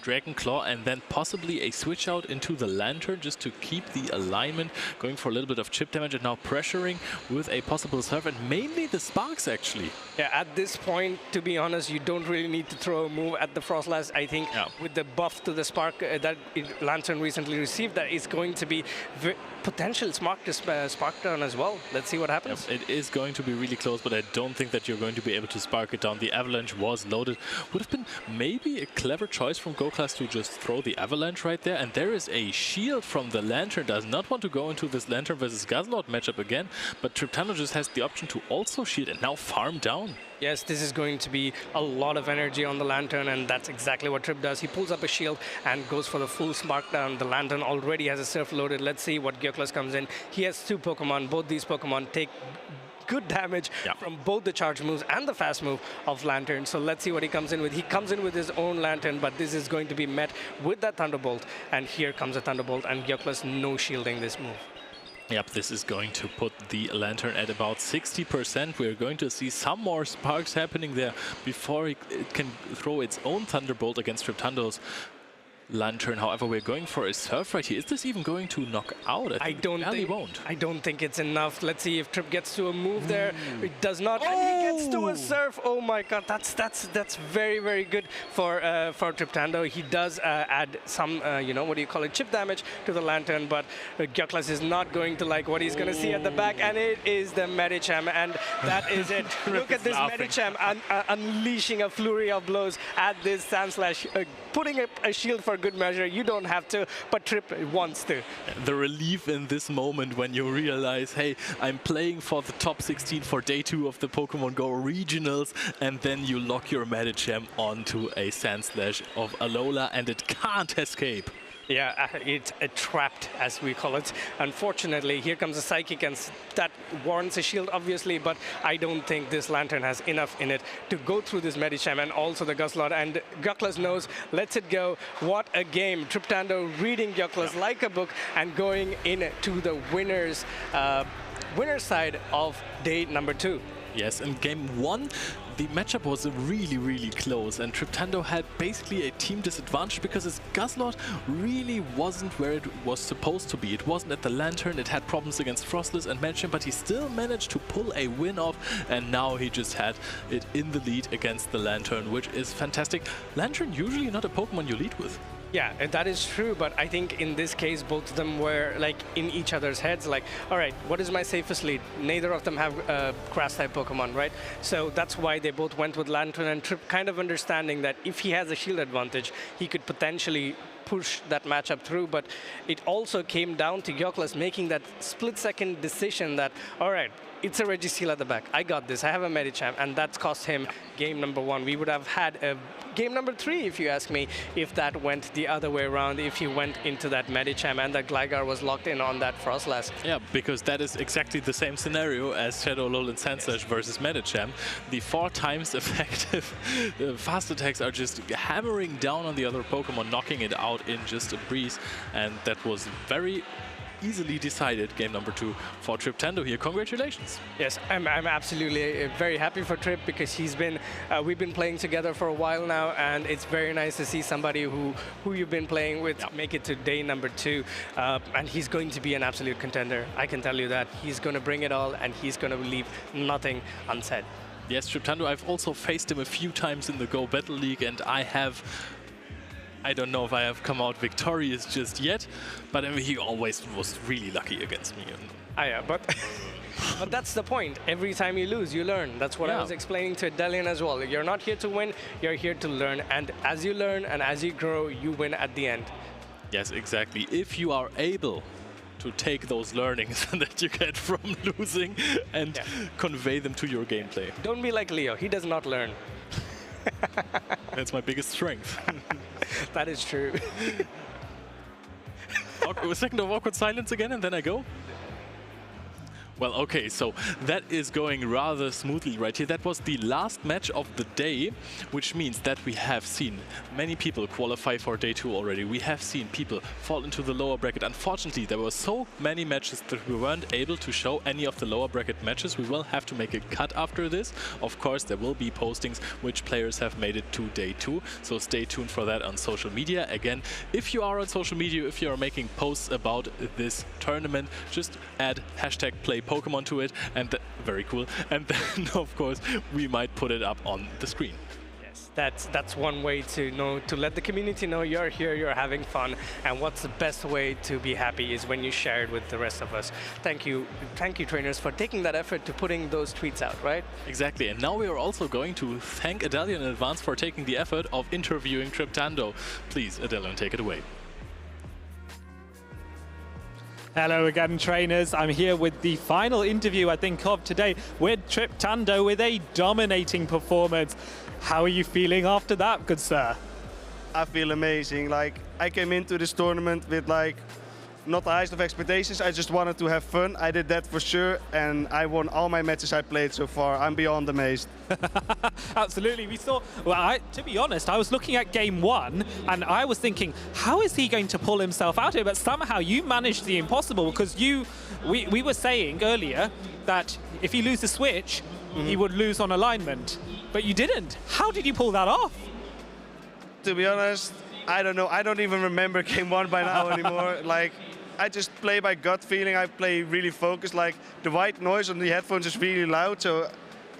Dragon Claw, and then possibly a switch out into the Lantern just to keep the alignment, going for a little bit of chip damage and now pressuring with a possible serve and mainly the sparks actually. Yeah, at this point, to be honest, you don't really need to throw a move at the Frostlass. I think with the buff to the spark that Lantern recently received, that is going to be potential spark down as well. Let's see what happens. It is going to be really close, but I don't think that you're going to be able to spark it down. The Avalanche was loaded. Would have been maybe a clever choice from GoClass to just throw the Avalanche right there. And there is a shield from the Lantern. Does not want to go into this Lantern versus Guzzlord matchup again, but Triptando just has the option to also shield and now farm down. Yes, this is going to be a lot of energy on the Lantern, and that's exactly what Trip does. He pulls up a shield and goes for the full spark down. The Lantern already has a surf loaded. Let's see what Gyoklas comes in. He has 2 Pokemon. Both these Pokemon take good damage from both the charge moves and the fast move of Lantern. So let's see what he comes in with. He comes in with his own Lantern, but this is going to be met with that Thunderbolt. And here comes a Thunderbolt, and Gyoklas no shielding this move. Yep, this is going to put the Lantern at about 60%. We're going to see some more sparks happening there before it can throw its own Thunderbolt against Triptando's Lantern. However, we're going for a surf right here. Is this even going to knock out? I don't think it's enough. Let's see if Trip gets to a move there. It does not. And he gets to a surf. Oh my God, that's very, very good for Triptando. He does add some what do you call it, chip damage to the Lantern, but Gyoklas is not going to like what he's going to see at the back, and it is the Medicham, and that is it. Look at this Medicham unleashing a flurry of blows at this Sandslash, putting up a shield for good measure. You don't have to, but Trip wants to. The relief in this moment when you realize, hey, I'm playing for the top 16 for day 2 of the Pokemon Go regionals, and then you lock your Medicham onto a Sandslash of Alola and it can't escape. Yeah, it's trapped, as we call it. Unfortunately, here comes a Psychic, and that warrants a shield, obviously, but I don't think this Lantern has enough in it to go through this Medicham and also the Guzzlord. And Gyoklas knows, lets it go. What a game. Triptando reading Gyoklas like a book and going into the winner's side of day number 2. Yes, in game 1, the matchup was really, really close, and Triptando had basically a team disadvantage because his Guzzlord really wasn't where it was supposed to be. It wasn't at the Lantern, it had problems against Frostless and Medicham, but he still managed to pull a win off, and now he just had it in the lead against the Lantern, which is fantastic. Lantern usually not a Pokemon you lead with. Yeah, that is true, but I think in this case, both of them were like in each other's heads, like, all right, what is my safest lead? Neither of them have grass-type Pokemon, right? So that's why they both went with Lantern, and Trip kind of understanding that if he has a shield advantage, he could potentially push that matchup through, but it also came down to Gyoklas making that split-second decision that, all right, it's a Registeel at the back. I got this. I have a Medicham, and that's cost him game number 1. We would have had a game number 3, if you ask me, if that went the other way around, if he went into that Medicham and that Gligar was locked in on that Frostlass. Yeah, because that is exactly the same scenario as Shadow Alolan Sandslash versus Medicham. The 4 times effective fast attacks are just hammering down on the other Pokemon, knocking it out in just a breeze, and that was very easily decided game number 2 for Triptando here. Congratulations. Yes, I'm absolutely very happy for Trip because he's been we've been playing together for a while now, and it's very nice to see somebody who you've been playing with make it to day number 2, and he's going to be an absolute contender. I can tell you that. He's going to bring it all, and he's going to leave nothing unsaid. Yes, Triptando, I've also faced him a few times in the Go Battle League, and I don't know if I have come out victorious just yet, but I mean, he always was really lucky against me. Yeah, but but that's the point. Every time you lose, you learn. That's what I was explaining to Delian as well. You're not here to win, you're here to learn. And as you learn and as you grow, you win at the end. Yes, exactly. If you are able to take those learnings that you get from losing and convey them to your gameplay. Don't be like Leo. He does not learn. That's my biggest strength. That is true. A second of awkward silence again, and then I go. Well, okay, so that is going rather smoothly right here. That was the last match of the day, which means that we have seen many people qualify for day 2 already. We have seen people fall into the lower bracket. Unfortunately, there were so many matches that we weren't able to show any of the lower bracket matches. We will have to make a cut after this. Of course, there will be postings which players have made it to day 2, so stay tuned for that on social media. Again, if you are on social media, if you are making posts about this tournament, just add hashtag #PlayPokemon to it, and very cool. And then, of course, we might put it up on the screen. That's one way to let the community know you're here, you're having fun, and what's the best way to be happy is when you share it with the rest of us. Thank you trainers, for taking that effort to putting those tweets out, right? Exactly, and now we are also going to thank Adelion in advance for taking the effort of interviewing Triptando. Please, Adelion, take it away. Hello again, trainers. I'm here with the final interview, I think, of today with Triptando with a dominating performance. How are you feeling after that, good sir? I feel amazing. Like, I came into this tournament with like not the highest of expectations. I just wanted to have fun. I did that for sure, and I won all my matches I played so far. I'm beyond amazed. Absolutely. We saw, well, to be honest, I was looking at game 1 and I was thinking, how is he going to pull himself out of it? But somehow you managed the impossible, because we were saying earlier that if you lose the switch, he would lose on alignment, but you didn't. How did you pull that off? To be honest, I don't know. I don't even remember game 1 by now anymore. Like, I just play by gut feeling. I play really focused. Like, the white noise on the headphones is really loud, so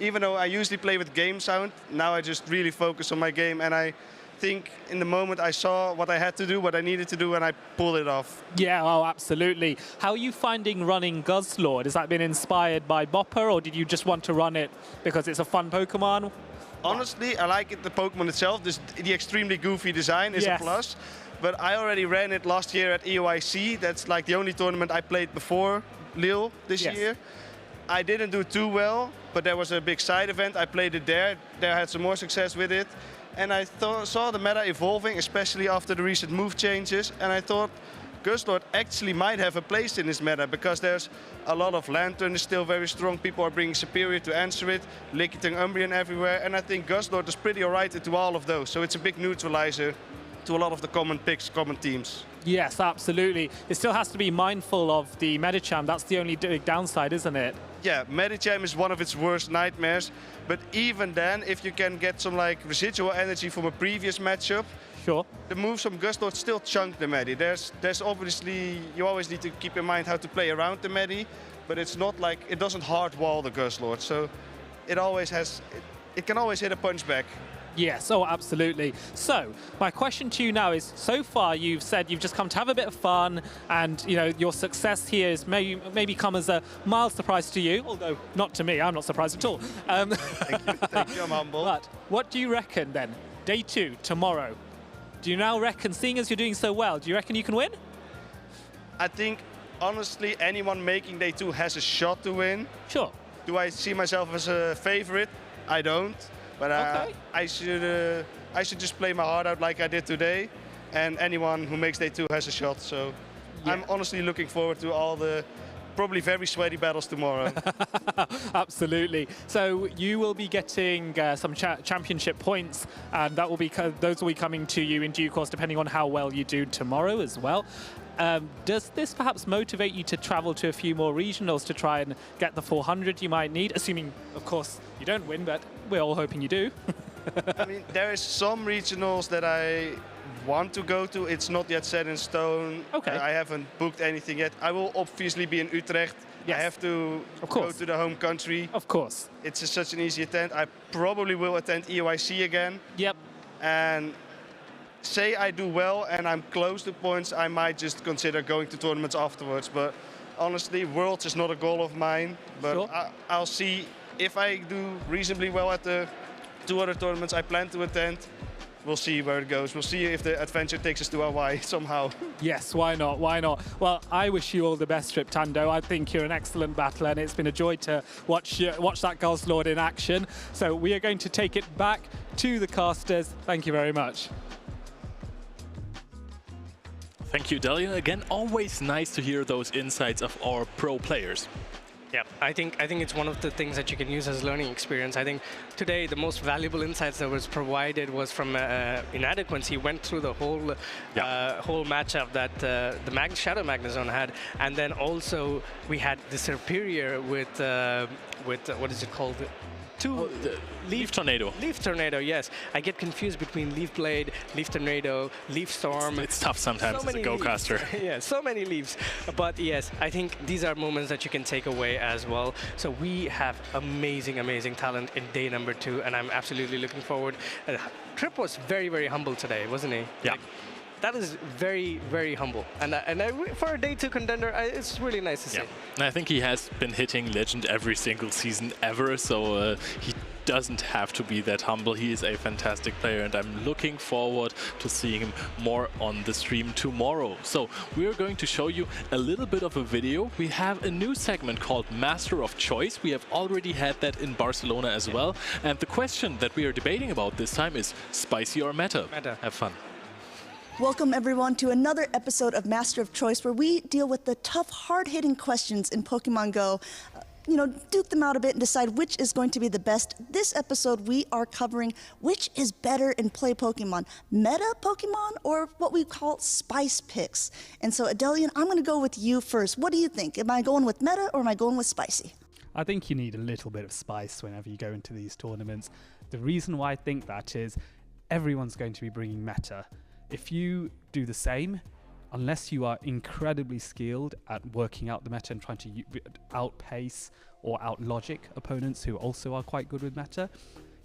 even though I usually play with game sound, now I just really focus on my game, and I think in the moment I saw what I had to do, what I needed to do, and I pulled it off. Yeah, oh, absolutely. How are you finding running Guzzlord? Has that been inspired by Bopper, or did you just want to run it because it's a fun Pokemon? Honestly, I like the Pokemon itself. The extremely goofy design is a plus. But I already ran it last year at EOIC. That's like the only tournament I played before Lille this year. I didn't do too well, but there was a big side event. I played it there. There I had some more success with it. And I saw the meta evolving, especially after the recent move changes. And I thought Guzzlord actually might have a place in this meta, because there's a lot of Lantern is still very strong. People are bringing Superior to answer it. Lickitung, Umbreon everywhere. And I think Guzzlord is pretty alright into all of those. So it's a big neutralizer to a lot of the common picks, common teams. Yes, absolutely. It still has to be mindful of the Medicham. That's the only big downside, isn't it? Yeah, Medicham is one of its worst nightmares. But even then, if you can get some like residual energy from a previous matchup, sure, the moves from Guzzlord still chunk the Medi. There's obviously, you always need to keep in mind how to play around the Medi, but it's not like, it doesn't hard wall the Guzzlord. So it always has, it can always hit a punch back. Yes, oh, absolutely. So, my question to you now is, so far you've said you've just come to have a bit of fun, and you know your success here is maybe come as a mild surprise to you, although not to me, I'm not surprised at all. Thank you, I'm humble. But what do you reckon then, day 2, tomorrow? Do you now reckon, seeing as you're doing so well, do you reckon you can win? I think, honestly, anyone making day 2 has a shot to win. Sure. Do I see myself as a favorite? I don't. But I should just play my heart out like I did today, and anyone who makes day 2 has a shot. So I'm honestly looking forward to all the probably very sweaty battles tomorrow. Absolutely. So you will be getting some championship points, and that will be those will be coming to you in due course, depending on how well you do tomorrow as well. Does this perhaps motivate you to travel to a few more regionals to try and get the 400 you might need, assuming, of course, you don't win, but we're all hoping you do? I mean, there is some regionals that I want to go to. It's not yet set in stone. Okay. I haven't booked anything yet. I will obviously be in Utrecht. Yes. I have to go to the home country. Of course. It's such an easy attend. I probably will attend EOIC again. Yep. And say I do well and I'm close to points, I might just consider going to tournaments afterwards. But honestly, Worlds is not a goal of mine. But sure. I'll see if I do reasonably well at the 2 other tournaments I plan to attend. We'll see where it goes. We'll see if the adventure takes us to Hawaii somehow. Yes, why not? Why not? Well, I wish you all the best, Triptando. I think you're an excellent battler, and it's been a joy to watch that Guzzlord in action. So we are going to take it back to the casters. Thank you very much. Thank you, Delia. Again, always nice to hear those insights of our pro players. Yeah, I think it's one of the things that you can use as learning experience. I think today the most valuable insights that was provided was from Inadequence. He went through the whole whole matchup that the Shadow Magnezone had, and then also we had the Superior with what is it called? Leaf Tornado. Leaf Tornado, yes. I get confused between Leaf Blade, Leaf Tornado, Leaf Storm. It's tough sometimes as a go-caster. Yeah, so many leaves. But yes, I think these are moments that you can take away as well. So we have amazing, amazing talent in day number 2, and I'm absolutely looking forward. Trip was very, very humble today, wasn't he? Yeah. Like, that is very, very humble. And for a day 2 contender, it's really nice to see. And I think he has been hitting Legend every single season ever, so he doesn't have to be that humble. He is a fantastic player, and I'm looking forward to seeing him more on the stream tomorrow. So we are going to show you a little bit of a video. We have a new segment called Master of Choice. We have already had that in Barcelona as well. And the question that we are debating about this time is spicy or meta? Meta. Have fun. Welcome everyone to another episode of Master of Choice, where we deal with the tough, hard-hitting questions in Pokemon Go. Duke them out a bit and decide which is going to be the best. This episode, we are covering which is better in play Pokemon, meta Pokemon or what we call spice picks. And so, Adelian, I'm going to go with you first. What do you think? Am I going with meta or am I going with spicy? I think you need a little bit of spice whenever you go into these tournaments. The reason why I think that is everyone's going to be bringing meta. If you do the same, unless you are incredibly skilled at working out the meta and trying to outpace or outlogic opponents who also are quite good with meta,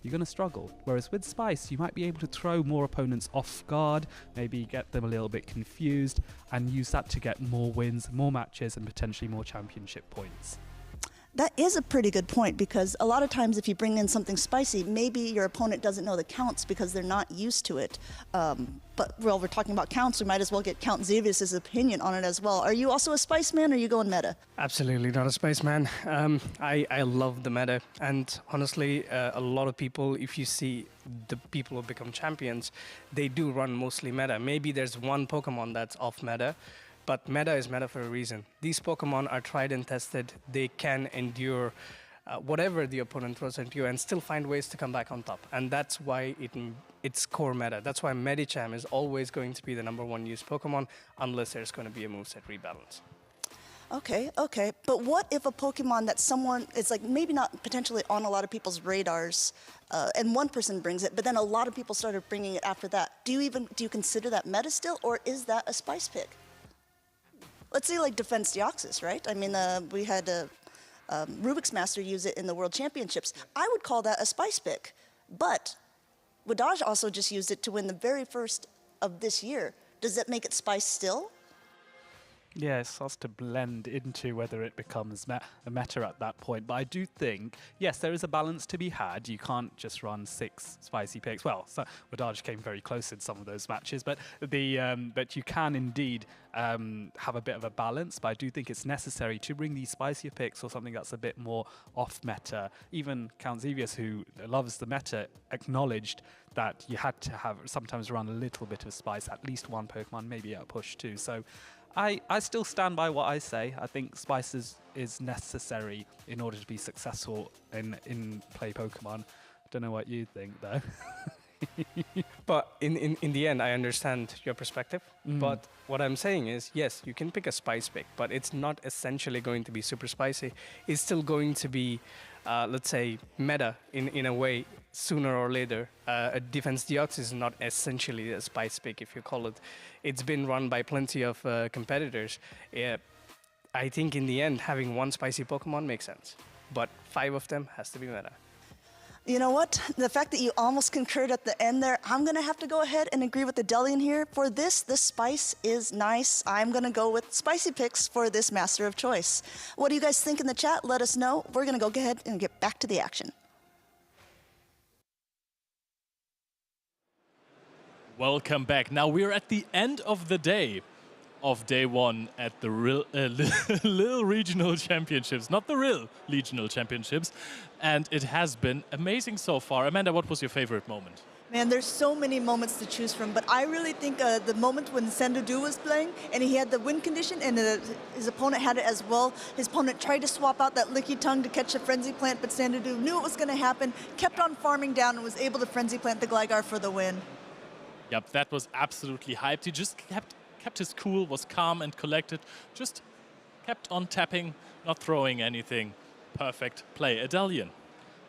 you're going to struggle. Whereas with Spice, you might be able to throw more opponents off guard, maybe get them a little bit confused, and use that to get more wins, more matches, and potentially more championship points. That is a pretty good point, because a lot of times if you bring in something spicy, maybe your opponent doesn't know the counts because they're not used to it. But while we're talking about counts, we might as well get Count Xavius' opinion on it as well. Are you also a spice man, or are you going meta? Absolutely not a spice man. I love the meta, and honestly, a lot of people, if you see the people who become champions, they do run mostly meta. Maybe there's one Pokemon that's off meta, but meta is meta for a reason. These Pokemon are tried and tested. They can endure whatever the opponent throws at you and still find ways to come back on top. And that's why it's core meta. That's why Medicham is always going to be the #1 used Pokemon, unless there's going to be a moveset rebalance. Okay. But what if a Pokemon that someone is like maybe not potentially on a lot of people's radars, and one person brings it, but then a lot of people started bringing it after that? Do you consider that meta still, or is that a spice pick? Let's say like Defense Deoxys, right? I mean, we had Rubik's Master use it in the World Championships. I would call that a spice pick. But Wadaj also just used it to win the very first of this year. Does that make it spice still? Yeah, it starts to blend into whether it becomes a meta at that point. But I do think, yes, there is a balance to be had. You can't just run 6 spicy picks. Well, Wadaj came very close in some of those matches, but but you can indeed have a bit of a balance. But I do think it's necessary to bring these spicier picks or something that's a bit more off meta. Even Count Xavius, who loves the meta, acknowledged that you had to have sometimes run a little bit of spice, at least one Pokemon, maybe a push too. So I still stand by what I say. I think spice is necessary in order to be successful in play Pokemon. Don't know what you think though. But in the end, I understand your perspective. But what I'm saying is, yes, you can pick a spice pick, but it's not essentially going to be super spicy. It's still going to be, let's say, meta in a way sooner or later. A Defense Deoxys is not essentially a spice pick, if you call it. It's been run by plenty of competitors. I think in the end, having one spicy Pokemon makes sense. But 5 of them has to be meta. You know what? The fact that you almost concurred at the end there, I'm going to have to go ahead and agree with the Delian here. For this, the spice is nice. I'm going to go with spicy picks for this Master of Choice. What do you guys think in the chat? Let us know. We're going to go ahead and get back to the action. Welcome back. Now we're at the end of the day of day 1 at the Lille Regional Championships, not the real Regional Championships, and it has been amazing so far. Amanda, what was your favorite moment? Man, there's so many moments to choose from, but I really think the moment when Sandu was playing and he had the win condition and his opponent had it as well. His opponent tried to swap out that Licky Tongue to catch a Frenzy Plant, but Sandu knew it was going to happen, kept on farming down, and was able to Frenzy Plant the Gligar for the win. Yep, that was absolutely hyped. He just kept his cool, was calm and collected, just kept on tapping, not throwing anything. Perfect play. Adelian.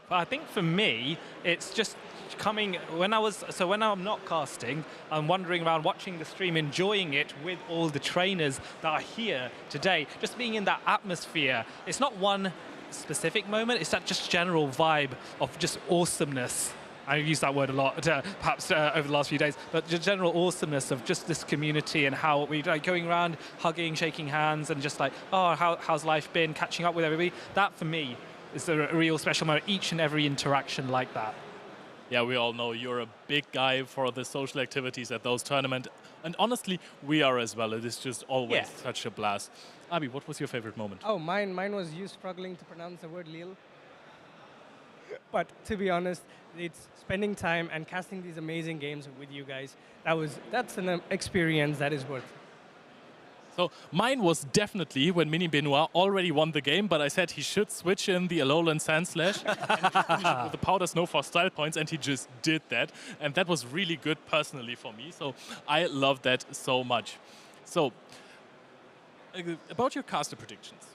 But I think for me, it's just coming when I'm not casting, I'm wandering around watching the stream, enjoying it with all the trainers that are here today, just being in that atmosphere. It's not one specific moment, it's that just general vibe of just awesomeness. I use that word a lot, perhaps over the last few days, but the general awesomeness of just this community and how we like going around, hugging, shaking hands, and just like, oh, how's life been, catching up with everybody. That for me is a real special moment, each and every interaction like that. Yeah, we all know you're a big guy for the social activities at those tournaments. And honestly, we are as well. It is just always such a blast. Abi, what was your favorite moment? Oh, mine was you struggling to pronounce the word Lille. But to be honest, it's spending time and casting these amazing games with you guys. That's an experience that is worth it. So mine was definitely when Mini Benoit already won the game, but I said he should switch in the Alolan Sandslash with the Powder Snow for style points, and he just did that. And that was really good personally for me. So I love that so much. So about your caster predictions.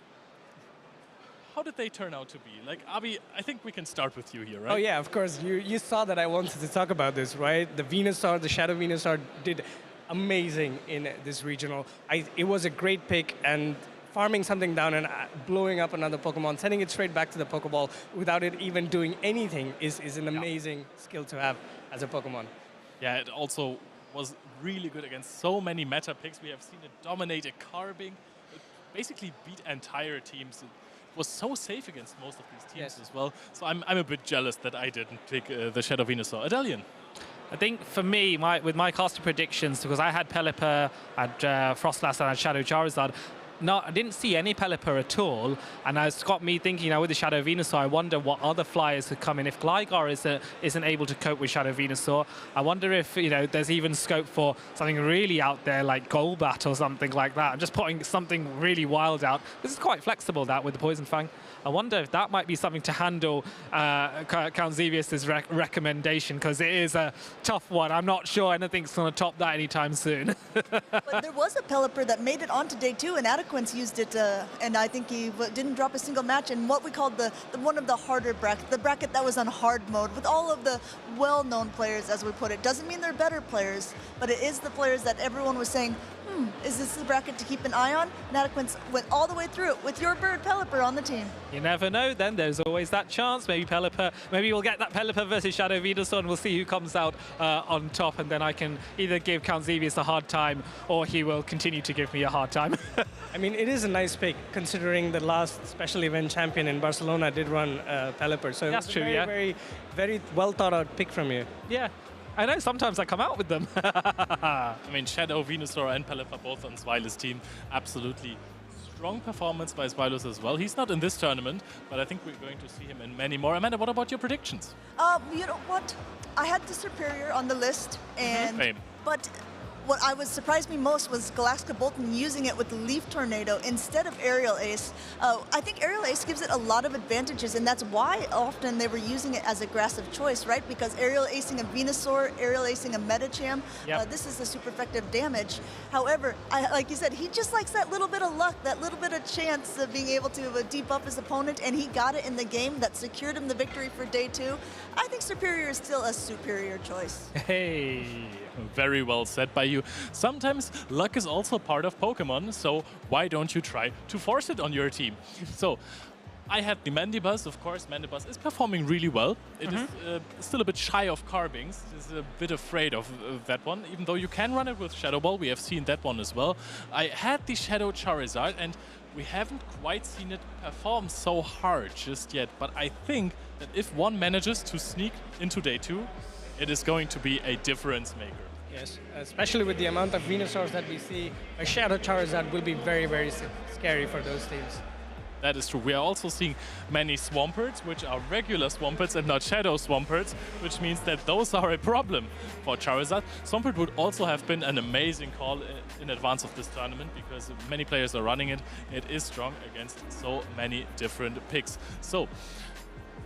How did they turn out to be? Like, Abi, I think we can start with you here, right? Oh yeah, of course. You saw that I wanted to talk about this, right? The Venusaur, the Shadow Venusaur did amazing in this regional. It was a great pick, and farming something down and blowing up another Pokemon, sending it straight back to the Pokeball without it even doing anything is an amazing skill to have as a Pokemon. Yeah, it also was really good against so many meta picks. We have seen it dominate a Carbink. It basically beat entire teams. It was so safe against most of these teams as well. So I'm a bit jealous that I didn't pick the Shadow Venusaur. Adelian. I think for me, with my caster predictions, because I had Pelipper, I had Frostlass, and I had Shadow Charizard. No, I didn't see any Pelipper at all, and it's got me thinking, with the Shadow Venusaur, I wonder what other flyers could come in. If Gligar isn't able to cope with Shadow Venusaur, I wonder if there's even scope for something really out there like Golbat or something like that. I'm just putting something really wild out. This is quite flexible, that, with the Poison Fang. I wonder if that might be something to handle Count Xevious' recommendation, because it is a tough one. I'm not sure anything's going to top that anytime soon. But there was a Pelipper that made it onto day 2, and Adequance used it, and I think he didn't drop a single match in what we called the one of the harder brackets, the bracket that was on hard mode, with all of the well-known players, as we put it. Doesn't mean they're better players, but it is the players that everyone was saying, is this the bracket to keep an eye on? And Adequance went all the way through it with your bird Pelipper on the team. You never know then, there's always that chance. Maybe we'll get that Pelipper versus Shadow Venusaur, and we'll see who comes out on top, and then I can either give Count Xevious a hard time, or he will continue to give me a hard time. I mean, it is a nice pick, considering the last special event champion in Barcelona did run Pelipper. So that's true, very, very well thought out pick from you. Yeah. I know, sometimes I come out with them. I mean, Shadow Venusaur and Pelipper both on Zweiler's team. Absolutely strong performance by Zweiler as well. He's not in this tournament, but I think we're going to see him in many more. Amanda, what about your predictions? You know what? I had the Superior on the list, and but what surprised me most was Galactica Bolton using it with the Leaf Tornado instead of Aerial Ace. I think Aerial Ace gives it a lot of advantages, and that's why often they were using it as a grass of choice, right? Because Aerial Acing a Venusaur, Aerial Acing a Medicham, this is the super effective damage. However, like you said, he just likes that little bit of luck, that little bit of chance of being able to debuff his opponent, and he got it in the game that secured him the victory for day 2. I think Superior is still a superior choice. Hey, very well said by you. Sometimes luck is also part of Pokemon, so why don't you try to force it on your team? So I had the Mandibuzz, of course. Mandibuzz is performing really well. It is still a bit shy of Carbinks. Is a bit afraid of that one, even though you can run it with Shadow Ball. We have seen that one as well. I had the Shadow Charizard, and we haven't quite seen it perform so hard just yet. But I think that if one manages to sneak into day 2, it is going to be a difference maker. Yes, especially with the amount of Venusaurs that we see, a Shadow Charizard will be very, very scary for those teams. That is true. We are also seeing many Swamperts, which are regular Swamperts and not Shadow Swamperts, which means that those are a problem for Charizard. Swampert would also have been an amazing call in advance of this tournament because many players are running it. It is strong against so many different picks. So,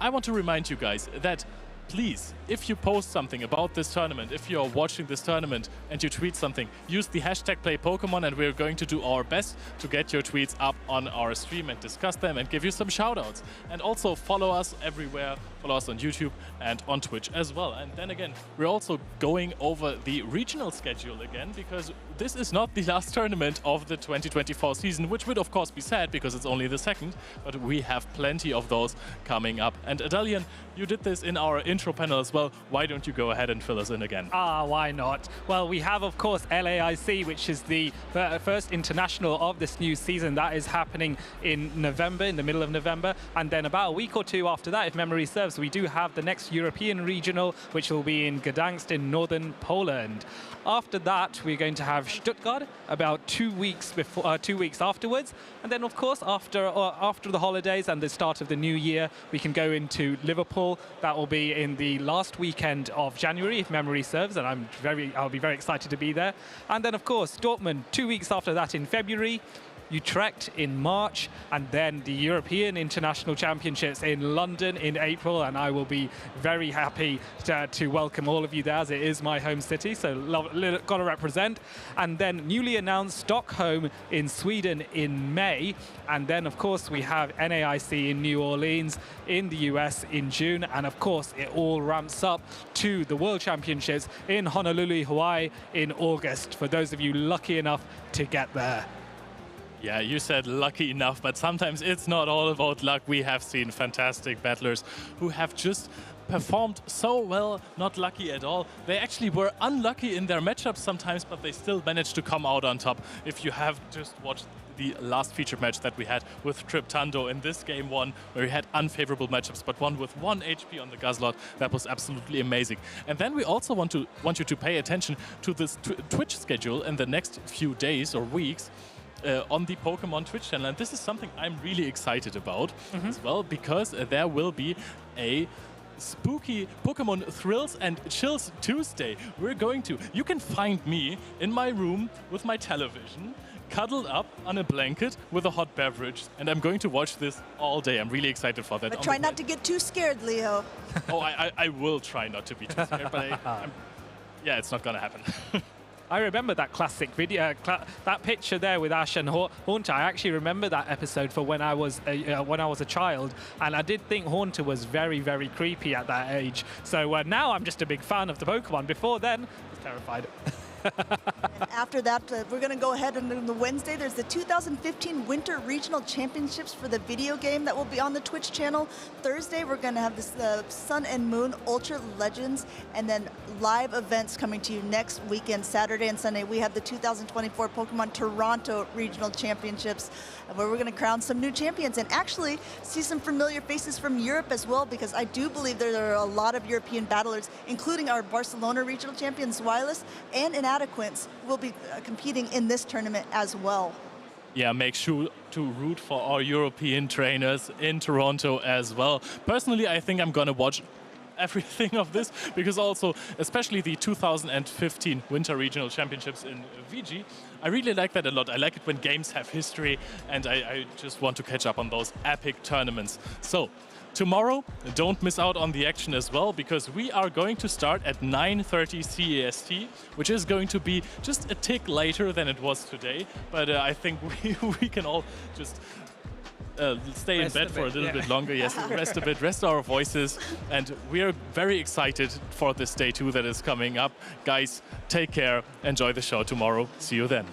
I want to remind you guys that please, if you post something about this tournament, if you're watching this tournament and you tweet something, use the hashtag #PlayPokemon and we're going to do our best to get your tweets up on our stream and discuss them and give you some shoutouts. And also follow us everywhere, follow us on YouTube and on Twitch as well. And then again, we're also going over the regional schedule again because this is not the last tournament of the 2024 season, which would of course be sad because it's only the second, but we have plenty of those coming up. And Adelian, you did this in our intro panel as well. Why don't you go ahead and fill us in again? Why not? Well, we have, of course, LAIC, which is the first international of this new season. That is happening in November, in the middle of November. And then about a week or two after that, if memory serves, we do have the next European regional, which will be in Gdansk in northern Poland. After that, we're going to have Stuttgart about 2 weeks before, 2 weeks afterwards. And then, of course, after the holidays and the start of the new year, we can go into Liverpool. That will be in the last weekend of January, if memory serves, and I'll be very excited to be there. And then, of course, Dortmund 2 weeks after that in February. Utrecht in March, and then the European International Championships in London in April, and I will be very happy to welcome all of you there, as it is my home city, so got to represent. And then newly announced Stockholm in Sweden in May, and then of course we have NAIC in New Orleans in the US in June, and of course it all ramps up to the World Championships in Honolulu, Hawaii in August, for those of you lucky enough to get there. Yeah, you said lucky enough, but sometimes it's not all about luck. We have seen fantastic battlers who have just performed so well, not lucky at all. They actually were unlucky in their matchups sometimes, but they still managed to come out on top. If you have just watched the last featured match that we had with Triptando in this game one, where we had unfavorable matchups, but one with 1 HP on the Guzzlord, that was absolutely amazing. And then we also want you to pay attention to this Twitch schedule in the next few days or weeks. On the Pokemon Twitch channel, and this is something I'm really excited about as well, because there will be a spooky Pokemon Thrills and Chills Tuesday. You can find me in my room with my television, cuddled up on a blanket with a hot beverage, and I'm going to watch this all day. I'm really excited for that. But try not to get too scared, Leo. Oh, I will try not to be too scared, but yeah, it's not gonna happen. I remember that classic video, that picture there with Ash and Haunter. I actually remember that episode for when I was a child, and I did think Haunter was very, very creepy at that age. So now I'm just a big fan of the Pokemon. Before then, I was terrified. After that, we're going to go ahead, and on the Wednesday, there's the 2015 Winter Regional Championships for the video game that will be on the Twitch channel. Thursday, we're going to have this Sun and Moon Ultra Legends, and then live events coming to you next weekend, Saturday and Sunday. We have the 2024 Pokemon Toronto Regional Championships, where we're going to crown some new champions and actually see some familiar faces from Europe as well, because I do believe there are a lot of European battlers, including our Barcelona Regional Champions, Wireless, and Inadequates will be competing in this tournament as well. Yeah, make sure to root for our European trainers in Toronto as well. Personally, I think I'm gonna watch everything of this, because also, especially the 2015 Winter Regional Championships in VG, I really like that a lot. I like it when games have history, and I just want to catch up on those epic tournaments. So, tomorrow, don't miss out on the action as well, because we are going to start at 9:30 CEST, which is going to be just a tick later than it was today. But I think we can all just stay in bed for a little bit longer. Yes, rest a bit, rest our voices. And we are very excited for this day 2 that is coming up. Guys, take care. Enjoy the show tomorrow. See you then.